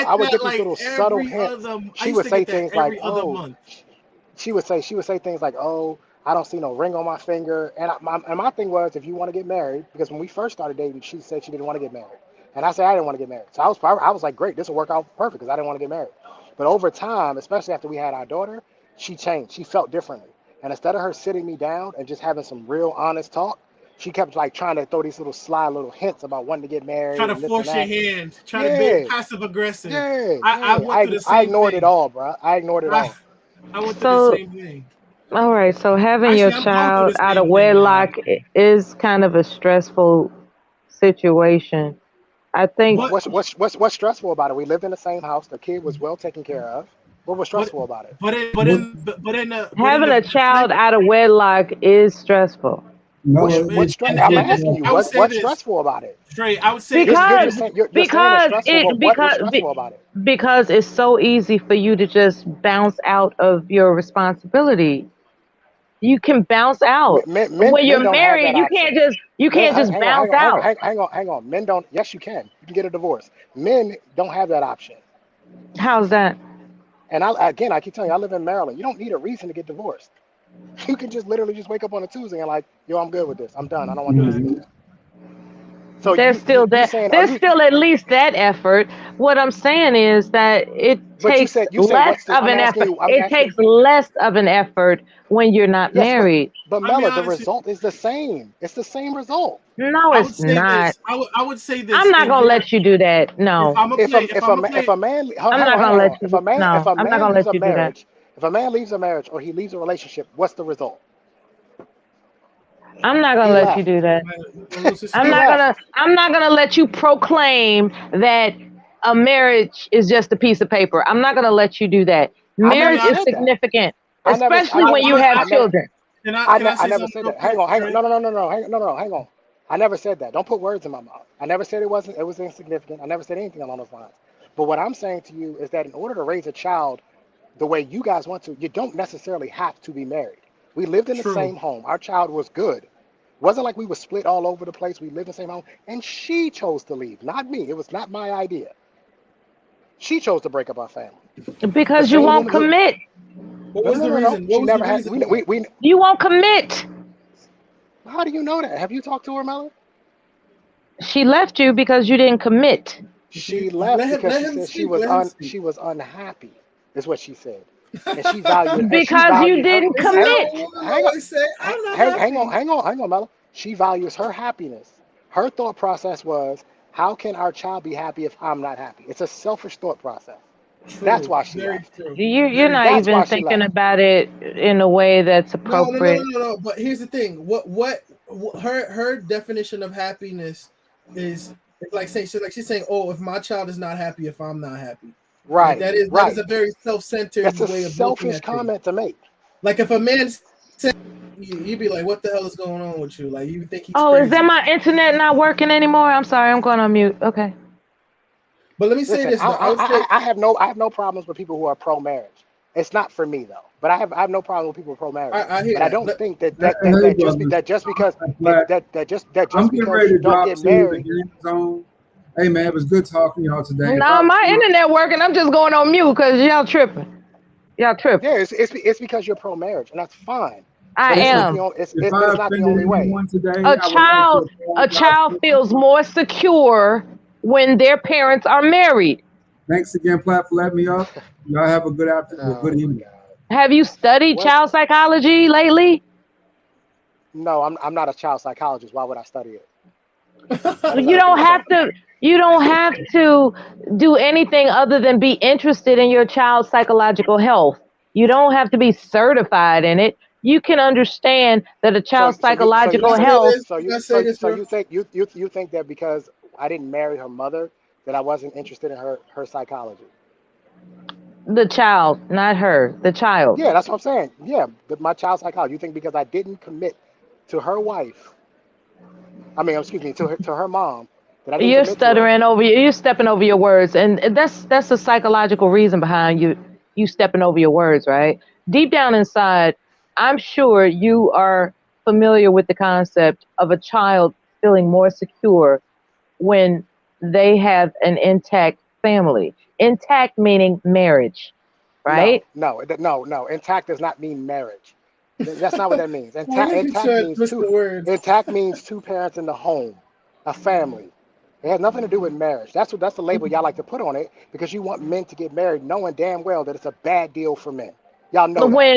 I would get these little subtle hints. She would say things like, "Oh," she would say things like, "Oh, I don't see no ring on my finger." And my thing was, if you want to get married, because when we first started dating, she said she didn't want to get married. And I said I didn't want to get married. So I was like, great, this will work out perfect because I didn't want to get married. But over time, especially after we had our daughter, she changed. She felt differently. And instead of her sitting me down and just having some real honest talk, she kept like trying to throw these little sly little hints about wanting to get married. Trying to force your hand. Trying to be passive aggressive. Yeah. I ignored it all, bro. I ignored it all. I went through the same thing. All right. So having your child out of wedlock is kind of a stressful situation. I think what's stressful about it? We lived in the same house. The kid was well taken care of. What was stressful about it? Having a child out of wedlock is stressful. No, I'm asking you, what's stressful about it? Straight, I would say because it's so easy for you to just bounce out of your responsibility. You can bounce out. When you're married, you can't just bounce out. Hang on. Men don't. Yes, you can. You can get a divorce. Men don't have that option. How's that? And I keep telling you, I live in Maryland. You don't need a reason to get divorced. You can just literally just wake up on a Tuesday and like, yo, I'm good with this. I'm done. I don't want to do this anymore. So there's still at least that effort, What I'm saying is that it But takes you said less what's the? of I'm an asking effort. you. I'm It asking. takes less of an effort when you're not Yes, married. but I'll be Mela, the honest with result is the same. It's the same result. No, I it's would say not. this. I would say I'm this. not In gonna your, let you do that. if No, I'm gonna play, if I'm gonna If play, a man, I'm hang not on, gonna let if you. No, a I'm not man gonna leaves let a you do that. marriage, if a man leaves a marriage or he leaves a relationship, what's the result? I'm not gonna He let you left. do that. He left. I'm not gonna let you proclaim that a marriage is just a piece of paper. I'm not gonna let you do that. I never Marriage is said that. significant, I never. I especially never when you said. have I never. children. Can I I say never something said real that. quick, Hang on. Trey? No. Hang on. I never said that. Don't put words in my mouth. I never said it wasn't. It was insignificant. I never said anything along those lines. But what I'm saying to you is that in order to raise a child the way you guys want to, you don't necessarily have to be married. We lived in the True. same home. Our child was good. Wasn't like we were split all over the place. We lived in the same home, and she chose to leave, not me. It was not my idea. She chose to break up our family. The Because you same won't woman who. commit. What No, was no, no, the no, no. reason? What She was the never had. reason why? You won't commit. How do you know that? Have you talked to her, Mela? She left you because you didn't commit. She left because let she him said speak. Let him speak. she was unhappy. Is what she said, and she valued Because you her. didn't Isn't that commit. what women Hang on, always say? I'm not happy. hang on, Mela. She values her happiness. Her thought process was, how can our child be happy if I'm not happy? It's a selfish thought process. That's True. why she Very left. true. You're Very not true. That's even why she thinking left. about it in a way that's appropriate. No. But here's the thing. Her definition of happiness is like saying she's saying, oh, if my child is not happy, if I'm not happy, like Right, that is right. a very self-centered That's a way of looking selfish at things. comment to make. Like if a man said, you'd be like, what the hell is going on with you? Like you think he's Oh, is that crazy. my internet not working anymore? I'm sorry, I'm going on mute. Okay. But let me say Listen, this though. I would say I have no problems with people who are pro marriage. It's not for me though. But I have no problem with people pro marriage. I hear But I that. don't think Hey, brothers, Black, that I'm just getting because ready you to don't drop get to the married. game zone. Hey, man, it was good talking to y'all today. No, my internet working. I'm just going on mute because y'all tripping. Y'all tripping. Yeah, it's because you're pro marriage, and that's fine. I But it's not Listen, the am. only if but I it's not the offended only way. anyone today, A I would like to apologize child to them. feels more secure when their parents are married. Thanks again, Platt, for letting me up. Y'all have a good good Oh my evening. God. Have you studied What? child psychology lately? No, I'm not a child psychologist. Why would I study it? That has You nothing to do don't with have children. to you don't have to do anything other than be interested in your child's psychological health. You don't have to be certified in it. You can understand that a So child's Can I psychological say health, this? Can I say this, bro? you think that because I didn't marry her mother that I wasn't interested in her psychology? the child, not her, the child. Yeah, that's what I'm saying. Yeah, my child psychology. You think because I didn't commit to her wife, I mean, excuse me, to her mom, that I didn't You're commit to her? stuttering over you're stepping over your words, and that's a psychological reason behind you stepping over your words, right? Deep down inside, I'm sure you are familiar with the concept of a child feeling more secure when they have an intact family. Intact meaning marriage, right? No. Intact does not mean marriage. That's not what that means. Boy, look at you twist the words. Intact means two parents in the home, a family. It has nothing to do with marriage. That's the label y'all like to put on it because you want men to get married, knowing damn well that it's a bad deal for men. Y'all know that.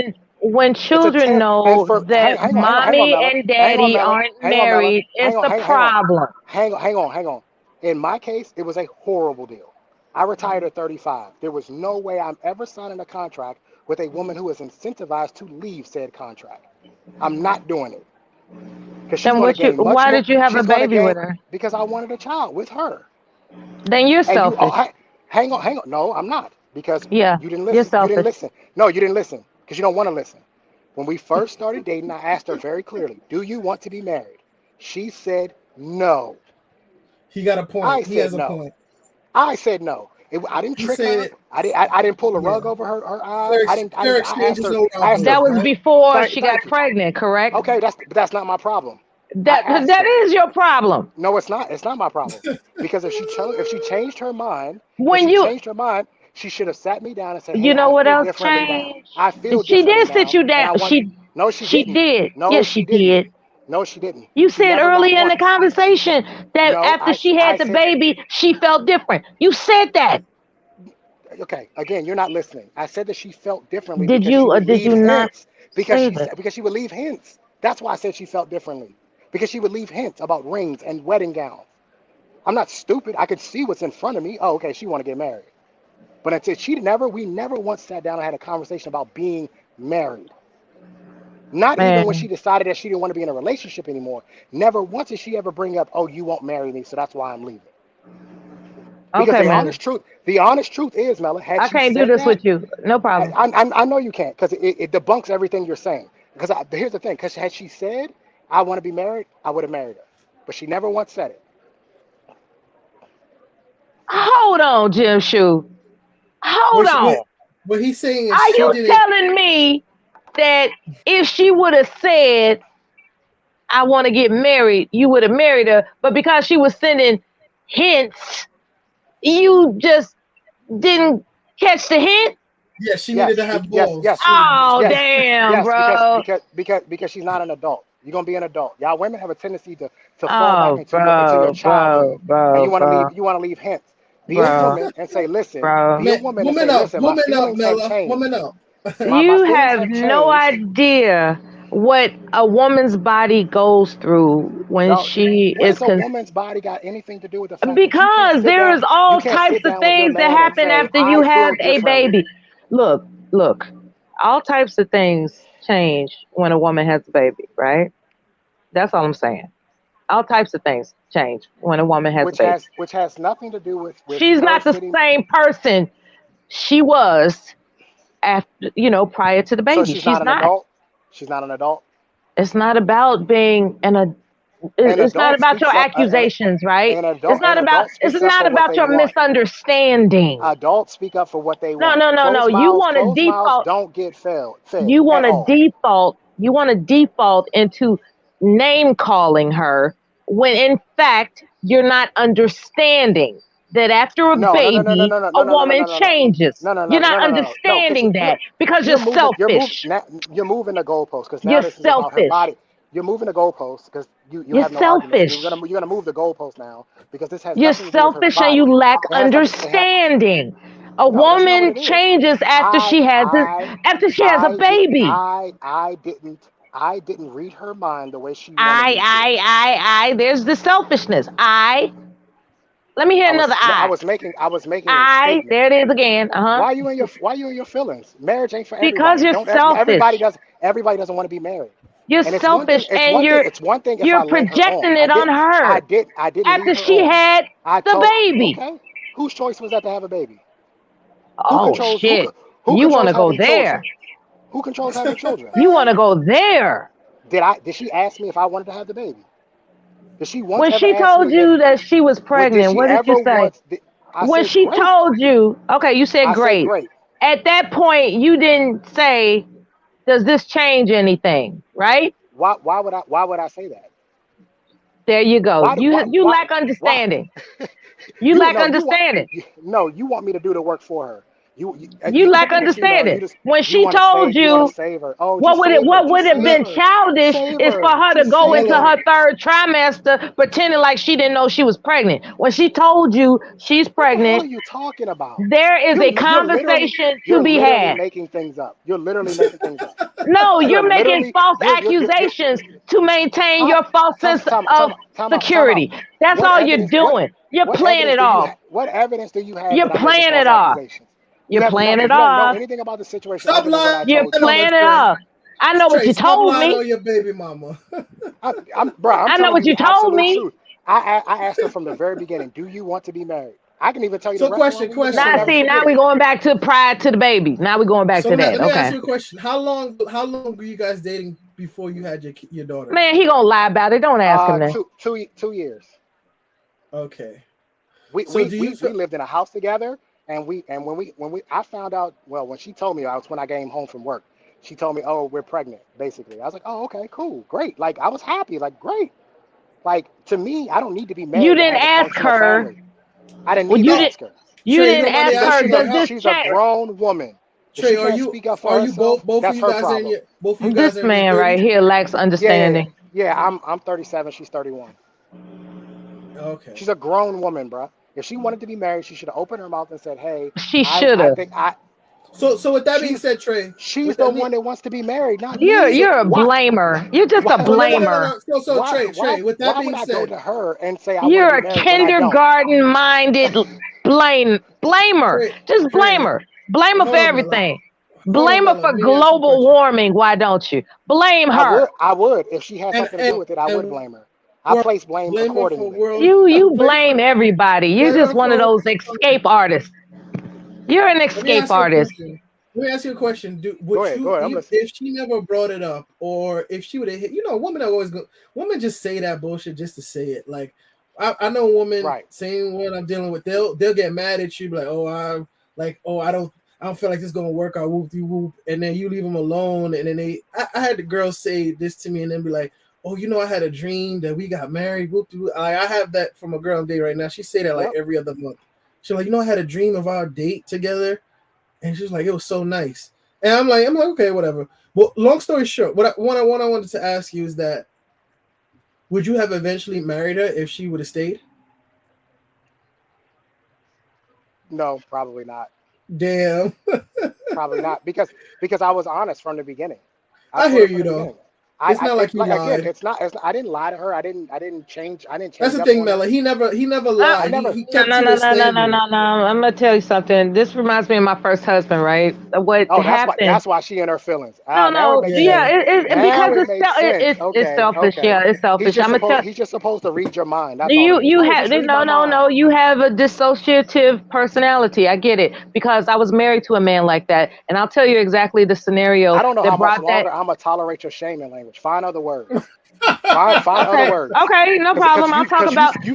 When It's a children 10 and know for that hang on, mommy Mela. and daddy aren't Hang on, Mela. married, it's a problem. Hang on. In my case, it was a horrible deal. I retired at 35. There was no way I'm ever signing a contract with a woman who is incentivized to leave said contract. I'm not doing it. Because she's Then going to gain much why more. did you have a She's going to baby gain with her? because I wanted a child with her. Then you're And you, selfish. hang on. No, I'm not because Yeah, you didn't you're listen. You didn't selfish. listen. No, you didn't listen because you don't want to listen. When we first started dating, I asked her very clearly, "Do you want to be married?" She said no. He got a I point. He said has a no. point. I said no. I didn't He's trick saying her. it. I didn't pull a Yeah. rug over her eyes. Fair I exchange asked is her. no I asked her. That wrongdoing, was right? before she got Thank you. pregnant, correct? Okay, but that's not my problem. I asked That her. is your problem. No, it's not. It's not my problem. Because if she changed her mind, When you she should have sat me down and said, "Hey, you know I what feel else differently now. changed? I feel She differently did sit now, you and I down. want." No, she She didn't. did. No, Yes, she she didn't. did. No, she didn't. You She said never, not earlier in the once. conversation that No, after she had the said, baby, she felt different. You said that. okay, again, you're not listening. I said that she felt differently Did because she you or would did leave you not hints. Because say that? because she would leave hints. That's why I said she felt differently. Because she would leave hints about rings and wedding gowns. I'm not stupid. I could see what's in front of me. Oh, okay, she want to get married. But until we never once sat down and had a conversation about being married. Not even when Man, she decided that she didn't want to be in a relationship anymore. Never once did she ever bring up, oh, you won't marry me, so that's why I'm leaving. Because okay, the man. honest truth is, Mela, had I she can't do said this that, with you. No problem. I know you can't, because it debunks everything you're saying. Because here's the thing, because had she said, I want to be married, I would have married her. But she never once said it. Hold on, Jim Shoe. Hold on. What he's saying is Are she you didn't. telling me that if she would have said, I want to get married, you would have married her, but because she was sending hints, you just didn't catch the hint? Yeah, she needed to have balls. Yes, Oh, yes, damn, yes, bro. because she's not an adult. You're gonna be an adult. Y'all women have a tendency to fall back Oh, into your bro, childhood, and bro. you wanna leave hints. Be a Bro, woman and say, listen. bro. Be a woman and Woman say, up, listen. My woman up, feelings have Mela, changed. woman up. My You feelings have have no changed. idea what a woman's body goes through when Dog, she what is does a woman's body got anything to do with the fact that because there is you all can't sit types of down with your things that man and happen say, after you I have feel a differently. baby. Look, all types of things change when a woman has a baby, right? That's all I'm saying. All types of things change when a woman has a baby. Which has nothing to do with She's her not the sitting. same person she was after, prior to the So baby. she's not She's an not. adult. She's not an adult. It's not about being An it's not adult about your speaks up. accusations, right? An adult It's speaks up not for what about they your want. misunderstanding. Adults speak up for what they No, want. no, no, no. Closed mouths don't get fed You at want to all. default into name calling her when in fact you're not understanding that after a No, no, no, no, no, baby no, no, a no, no, no, no, woman no, no, changes. no, no, You're no, no, not no, no, no. Because understanding that because you're you're moving, selfish. you're moving the goalpost. Because now You're this is about her selfish. body. You're moving the goalpost because you You're have no argument. So selfish. you're gonna move the goalpost now because this has You're nothing to do with her selfish and you body. lack It has nothing. understanding. A No, that's not what woman it is. changes after I she has I a baby. I didn't read her mind the way she wanted me to. There's the selfishness. Let me hear another I I. was making a statement. There it is again. Why you in your feelings? Marriage ain't for Because everybody. you're Don't selfish. everybody doesn't want to be married. You're And selfish and it's one thing if I you're led her on. projecting it on her I didn't lead after her she on. had I the told baby. okay. Whose choice was that to have a baby? Who Oh controls who shit. who You want controls to go having children? there. Who controls having children? You want to go there. Did she ask me if I wanted to have the baby? Did she once When ever she ask me told you that she was did pregnant, she what did you ever say? once I When said she great. told you, okay, you said I said great. great. At that point, you didn't say, does this change anything? Right? Why would I say that? There you go. You lack why understanding. You lack understanding. you want me to do the work for her. You lack Typical female, understanding. When she told you want to you save her. Oh, what just would it save her. what would Just have save been her. childish Save is for her. her to Just go save into her. her third trimester pretending like she didn't know she was pregnant. When she told you she's What the hell pregnant, are you talking about? there is a conversation to You're be literally had. making things up. You're literally making things up. No, You're you're making literally false you're accusations to maintain how your false sense of time out. security. That's all you're doing. You're playing it off. What evidence do you have You're that I'm making playing false it off. accusations? You're playing it You don't know off. anything about the situation Stop other than what lying I You're told you. playing it off. I know what Trey, you stop told lying me. on your baby mama. I'm I know telling what you you the told absolute me. truth. I asked her from the very beginning, do you want to be married? I can even tell you the So restaurant we was at. I'll Now never see, now forget we it. going back to prior to the baby. Now we going back So to let that. me ask Okay. you a question. How long were you guys dating before you had your daughter? Man, he gonna lie about it. Don't ask him that. 2 years. Okay. We lived in a house together, and when I found out, well, when she told me, I was when I came home from work. She told me, "Oh, we're pregnant." Basically, I was like, "Oh, okay, cool, great." Like I was happy, like great. Like to me, I don't need to be You married to didn't have a ask functional her. family. I didn't Well, need you to didn't. ask her You Trey, you didn't don't mind me ask her. asking you Does how? this she's a change? grown woman. If Trey, she can't speak up for are you herself, both of that's you her guys problem. both of you This guys are in your man right 30s? here lacks understanding. Yeah, I'm 37. She's 31. Okay. She's a grown woman, bro. If she wanted to be married, she should have opened her mouth and said, "Hey, She should I have. think I." So with that being said, Trey, She's with the that being, one that wants to be married, not me. You're a Why? blamer. You're just Why? a blamer. So Trey, with that Why would being I go said, to her and say I want to You're be a married when I don't? kindergarten-minded blamer. Just blame her. Blame her for hold on, Mela. everything. Hold on, Blame her Mela. for Let me ask you a global question. warming. Why don't you? Blame her. I would. If she had And something to do with it, I would and blame her. I place blame blame her for accordingly. world. You blame, blame everybody. You're blame just her one of for. those escape artists. You're an Let me escape ask you a artist. question. Let me ask you a question. Go Would ahead. you, I'm listening. if she never brought it up, or if she would have hit, women are always go. Women just say that bullshit just to say it. Like, I know women, same one I'm dealing with. They'll get mad at you, be like, I don't feel like this is gonna work out. Whoop de whoop, and then you leave them alone, and then I had the girls say this to me, and then be like, oh, I had a dream that we got married. Whoop de whoop. I have that from a girl I'm dating right now. She say that like every other month. She's like, I had a dream of our date together. And she was like, it was so nice. And I'm like, okay, whatever. Well, long story short, what I wanted to ask you is that, would you have eventually married her if she would have stayed? No, probably not. Damn. Probably not because I was honest from the beginning. I told hear her from you the though. beginning. It's not like you again, lied. it's not. I didn't lie to her. I didn't change. That's the up thing, on Mela. her. He never I lied. never. He kept to No. his standard. I'm gonna tell you something. This reminds me of my first husband, right? What Oh, happened? that's why she in her feelings. Now it No, makes yeah, sense. Now because it makes sense. it's Okay, selfish. okay. Yeah, it's selfish. I'm gonna tell He's just supposed to read your mind. That's all it is. you Oh, have just read my mind. no. You have a dissociative personality. I get it because I was married to a man like that, and I'll tell you exactly the scenario I don't know how that much brought that. longer I'm gonna tolerate your shaming language. Find other words. Find other Okay, words. okay, no problem. You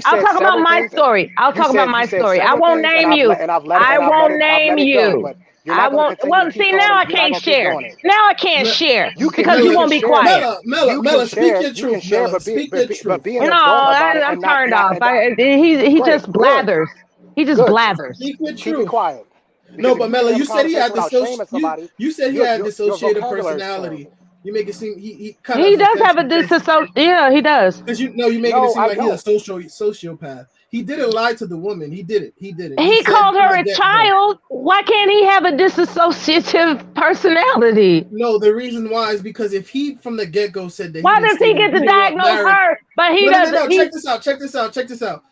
I'll said talk about several my things. story. I'll talk about my You said story. I several won't things, name you. I I've won't let name it go. you. But you're I not gonna won't. continue to Well, keep see, going. now I You're not can't gonna keep share. doing it. Now I can't share You because you won't be quiet. Mela, speak your truth, Mela. but Speak your truth. be an No, adult about it I'm and not turned off. and not. He Great, just good, blathers. He just good. blathers. Speak your Keep it truth. quiet. No, Because if but you can Mela, have a you said he conversation had without shaming somebody, you said he had your dissociative vocabulary is personality. terrible. You make it seem he kind He of does have a offensive because Yeah, he does. you making it No, seem I like he's a don't. sociopath. He didn't lie to the woman. He didn't. He He said called from her the a get go. child. Why can't he have a disassociative personality? No, the reason why is because if he from the get go said that he Why didn't does stay he with, get he to didn't want diagnose marriage. her, but he doesn't? No. Check this out.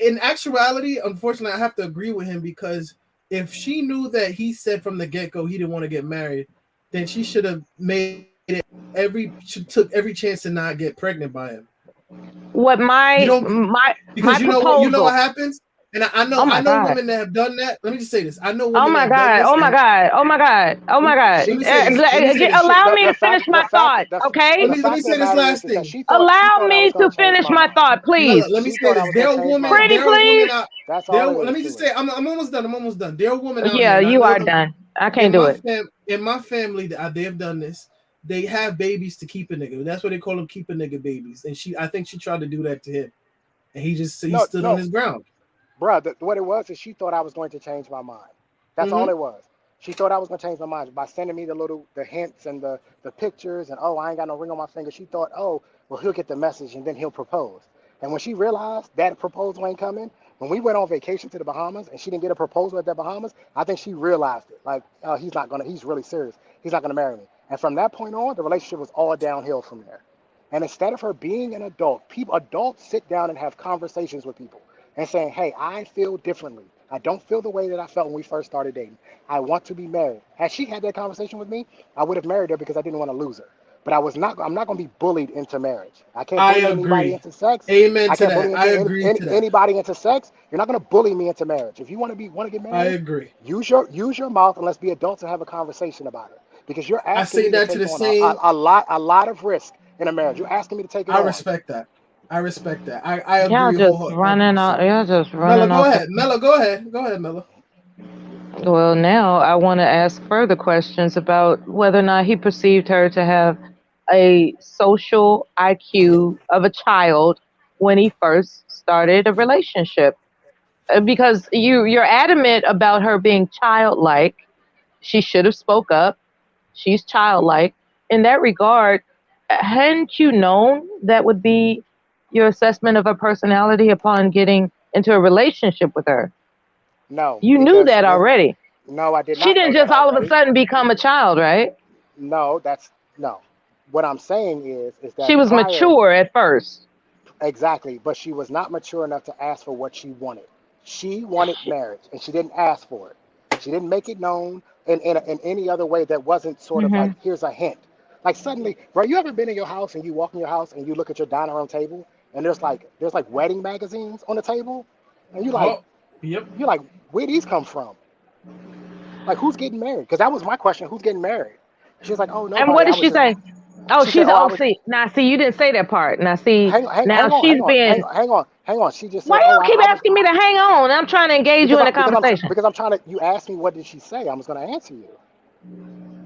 In actuality, unfortunately, I have to agree with him because if she knew that he said from the get go he didn't want to get married, then she should have took every chance to not get pregnant by him. What You my don't my you know what proposal? happens, and Oh I my know God! women that have done that. Let me just say this: I know Oh women that my have done God! this. Oh my And God! Oh my God! Oh my God! let me say this. Let me say this. Allow me to finish my thought, okay? Let me Fact of say the this matter last is that thing. she Allow thought I was me gonna to change finish my my mind. thought, please. Mela, let me She say thought I this. was gonna change my mind. Pretty There are women please. out. That's all it Let is me to just it. say, I'm almost done. I'm almost done. There are women out here, Yeah, and I you know are them done. I can't do it. in my family that they have done this. They have babies to keep a nigga. That's what they call them, keep a nigga babies. And I think she tried to do that to him, and he stood on No, his ground. bruh, what it was is she thought I was going to change my mind. That's all Mm-hmm. it was. She thought I was going to change my mind by sending me the hints and the pictures and oh, I ain't got no ring on my finger. She thought, oh, well, he'll get the message and then he'll propose. And when she realized that proposal ain't coming, when we went on vacation to the Bahamas and she didn't get a proposal at the Bahamas, I think she realized it. Like, oh, he's really serious. He's not gonna marry me. And from that point on, the relationship was all downhill from there. And instead of her being an adult, adults sit down and have conversations with people and saying, hey, I feel differently. I don't feel the way that I felt when we first started dating. I want to be married. Had she had that conversation with me, I would have married her because I didn't want to lose her. But I'm not going to be bullied into marriage. I can't I bully anybody agree. into sex. Amen I to can't that. bully I agree to that. anybody into sex. You're not going to bully me into marriage. If you want to get I married, agree. use your mouth and let's be adults and have a conversation about it. Because you're I asking say me to that to take the on same. a lot of risk in a marriage. You're asking me to take it I on. respect that. I Y'all agree just wholeheartedly. running off. Y'all just Mela, running go off. ahead. Mela, go ahead. Go ahead, Mela. Well, now I want to ask further questions about whether or not he perceived her to have a social IQ of a child when he first started a relationship. Because you're adamant about her being childlike. She should have spoke up. She's childlike. In that regard, hadn't you known that would be your assessment of her personality upon getting into a relationship with her? No, You knew because that already. no, I did She not know didn't that just all of a already. sudden become a child, right? No, no. What I'm saying is She that was prior, mature at first. exactly, but she was not mature enough to ask for what she wanted. She wanted marriage, and she didn't ask for it. She didn't make it known in any other way that wasn't sort of like, Hmm. here's a hint. Like suddenly, bro, you ever been in your house and you walk in your house and you look at your dining room table and there's like wedding magazines on the table, and Oh, yep. you're like, where these come from? Like, who's getting married? Because that was my question. Who's getting married? She was like, oh, And nobody. what I did was she just. say? Oh, She said, she's oh, I oh was. see now see you didn't say that part. Now see now Hang on, she's being. hang on. She just Why said, oh, y'all keep I was. asking me to hang on? I'm trying to engage you in a conversation. Because I'm trying to. You asked me what did she say. I was going to answer you.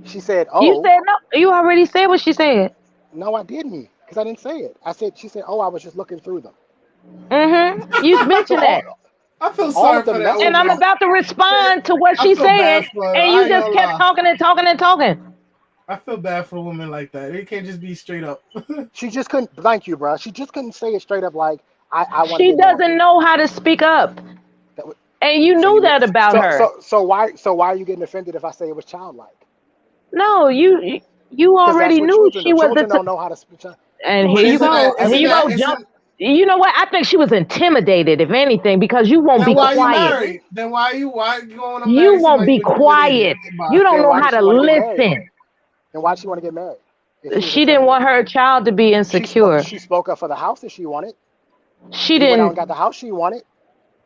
She said, You oh, said no. You already said what she said. no, I didn't, because I didn't say it. She said, oh, I was just looking through them. You So mentioned that. I feel all sorry of the for that And I'm woman. messages. about to respond to what I she feel said, bad for her. and I you ain't just gonna kept lie. talking and talking and talking. I feel bad for a woman like that. It can't just be straight up. She just couldn't. Thank you, bro. She just couldn't say it straight up. Like, I want to She get married. doesn't know how to speak up, That would, and you so knew you that about her. so why are you getting offended if I say it was childlike? No, you Because that's already what knew children do. she was Children don't know how to speak. and But here you isn't that go. Here isn't you that go. Jump. isn't You know what? I think she was intimidated, if anything, because you won't then be why are you quiet. married? Then why you going to You marry won't somebody be you intimidated quiet. by? You don't Then know why how did to she want to get married? listen. Then why did she want to get married if she was She didn't want intimidated? her child to be insecure. She spoke up for the house that she wanted. She We went out and didn't. got the house she wanted.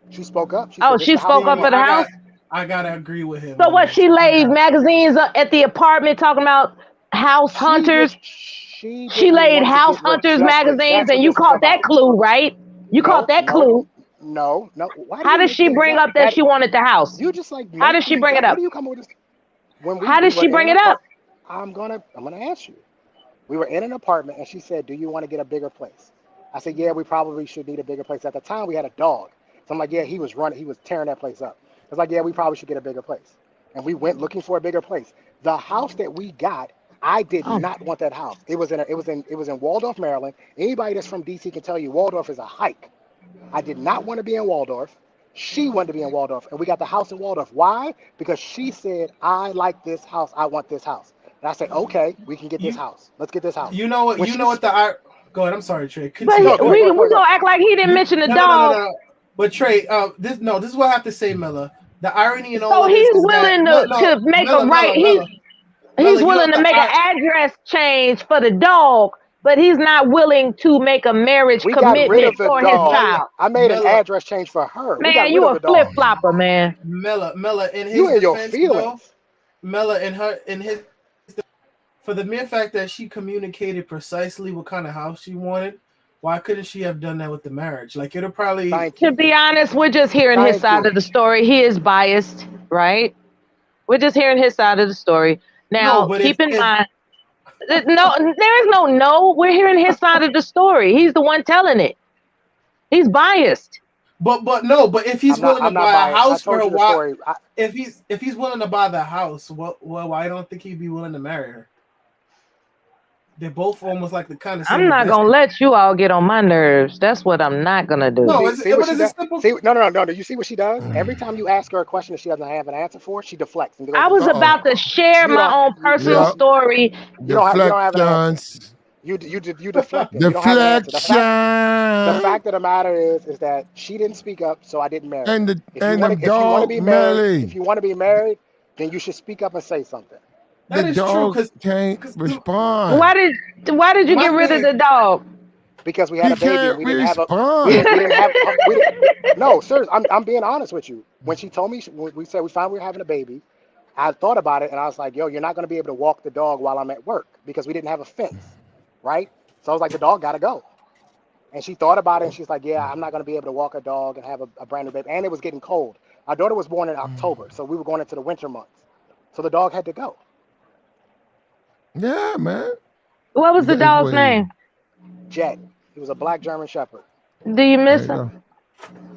She spoke up. She Oh, said, "This is she the house spoke I up See, for the want." house. I gotta agree with him So on what? this. She laid magazines at the apartment talking about house hunters. She She didn't laid want to house get rid. hunters magazines, That's what and you this is caught that about. clue, right? You caught No, that clue. no. Why do How you does make she things bring up? up that she wanted the house? You just like How make does she things bring it up. What up? do you come up with this? When How we does were she in bring an it up? apartment, I'm gonna ask you. We were in an apartment, and she said, "Do you want to get a bigger place?" I said, "Yeah, we probably should need a bigger place." At the time, we had a dog, so I'm like, "Yeah, he was tearing that place up." I was like, "Yeah, we probably should get a bigger place," and we went looking for a bigger place. The house that we got, I did Oh. not want that house. It was in Waldorf, Maryland. Anybody that's from DC can tell you Waldorf is a hike. I did not want to be in Waldorf. She wanted to be in Waldorf, and we got the house in Waldorf. Why? Because she said, "I like this house. I want this house." And I said, "Okay, we can get this house. Let's get this house." You know what? When You know what go ahead. I'm sorry, Trey. But Continue. go ahead, we go ahead. gonna act like he didn't mention the No. dog. But Trey, this is what I have to say, Miller. The irony in all So of this he's is that willing no, to make a right. Miller. He's You know willing what to make an address change for the dog, but he's not willing to make a marriage We got rid commitment of the for his dog. Miller, child. I made an Miller, address change for her. We got Man, rid you of a the flip dog. flopper, man. Miller. In You his and your defense, though, feelings. Miller, in his for the mere fact that she communicated precisely what kind of house she wanted, why couldn't she have done that with the marriage? Like it'll probably. Thank To you. be honest, we're just hearing his Thank side you. of the story. He is biased, right? We're just hearing his side of the story. No, Now, but keep in if mind, no, there is no. We're hearing his side of the story. He's the one telling it. He's biased. But if he's willing to I'm not buy a biased. I house for told her, you the why? story. If he's willing to buy the house, why I don't think he'd be willing to marry her? They're both almost like the kind of same. I'm not gonna let you all get on my nerves. That's what I'm not gonna do. No, See what she does? simple. See, no. You see what she does? Every time you ask her a question that she doesn't have an answer for, she deflects and goes, I was about to share You my don't. own personal You, story. you don't have an answer. Deflections. You deflecting. You don't have an answer. The fact of the matter is that she didn't speak up, so I didn't marry her. And the If you want to dog be married, Melly. then you should speak up and say something. The That is true dog can't respond. Why did you get rid of the dog? Because we had He a baby and can't we didn't have respond. no, sir, I'm being honest with you. When she told me, we found we were having a baby, I thought about it and I was like, yo, you're not going to be able to walk the dog while I'm at work because we didn't have a fence, right? So I was like, the dog got to go. And she thought about it and she's like, yeah, I'm not going to be able to walk a dog and have a brand new baby. And it was getting cold. Our daughter was born in October, so we were going into the winter months. So the dog had to go. Yeah, man. What was the That's dog's what name? Jet. He was a black German Shepherd. Do you miss him?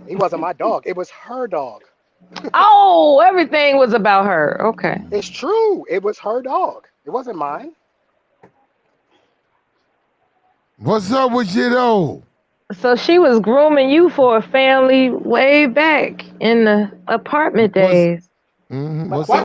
He wasn't my dog. It was her dog. Oh, everything was about her. Okay. It's true. It was her dog. It wasn't mine. What's up with you though? So she was grooming you for a family way back in the apartment days. What's Why up?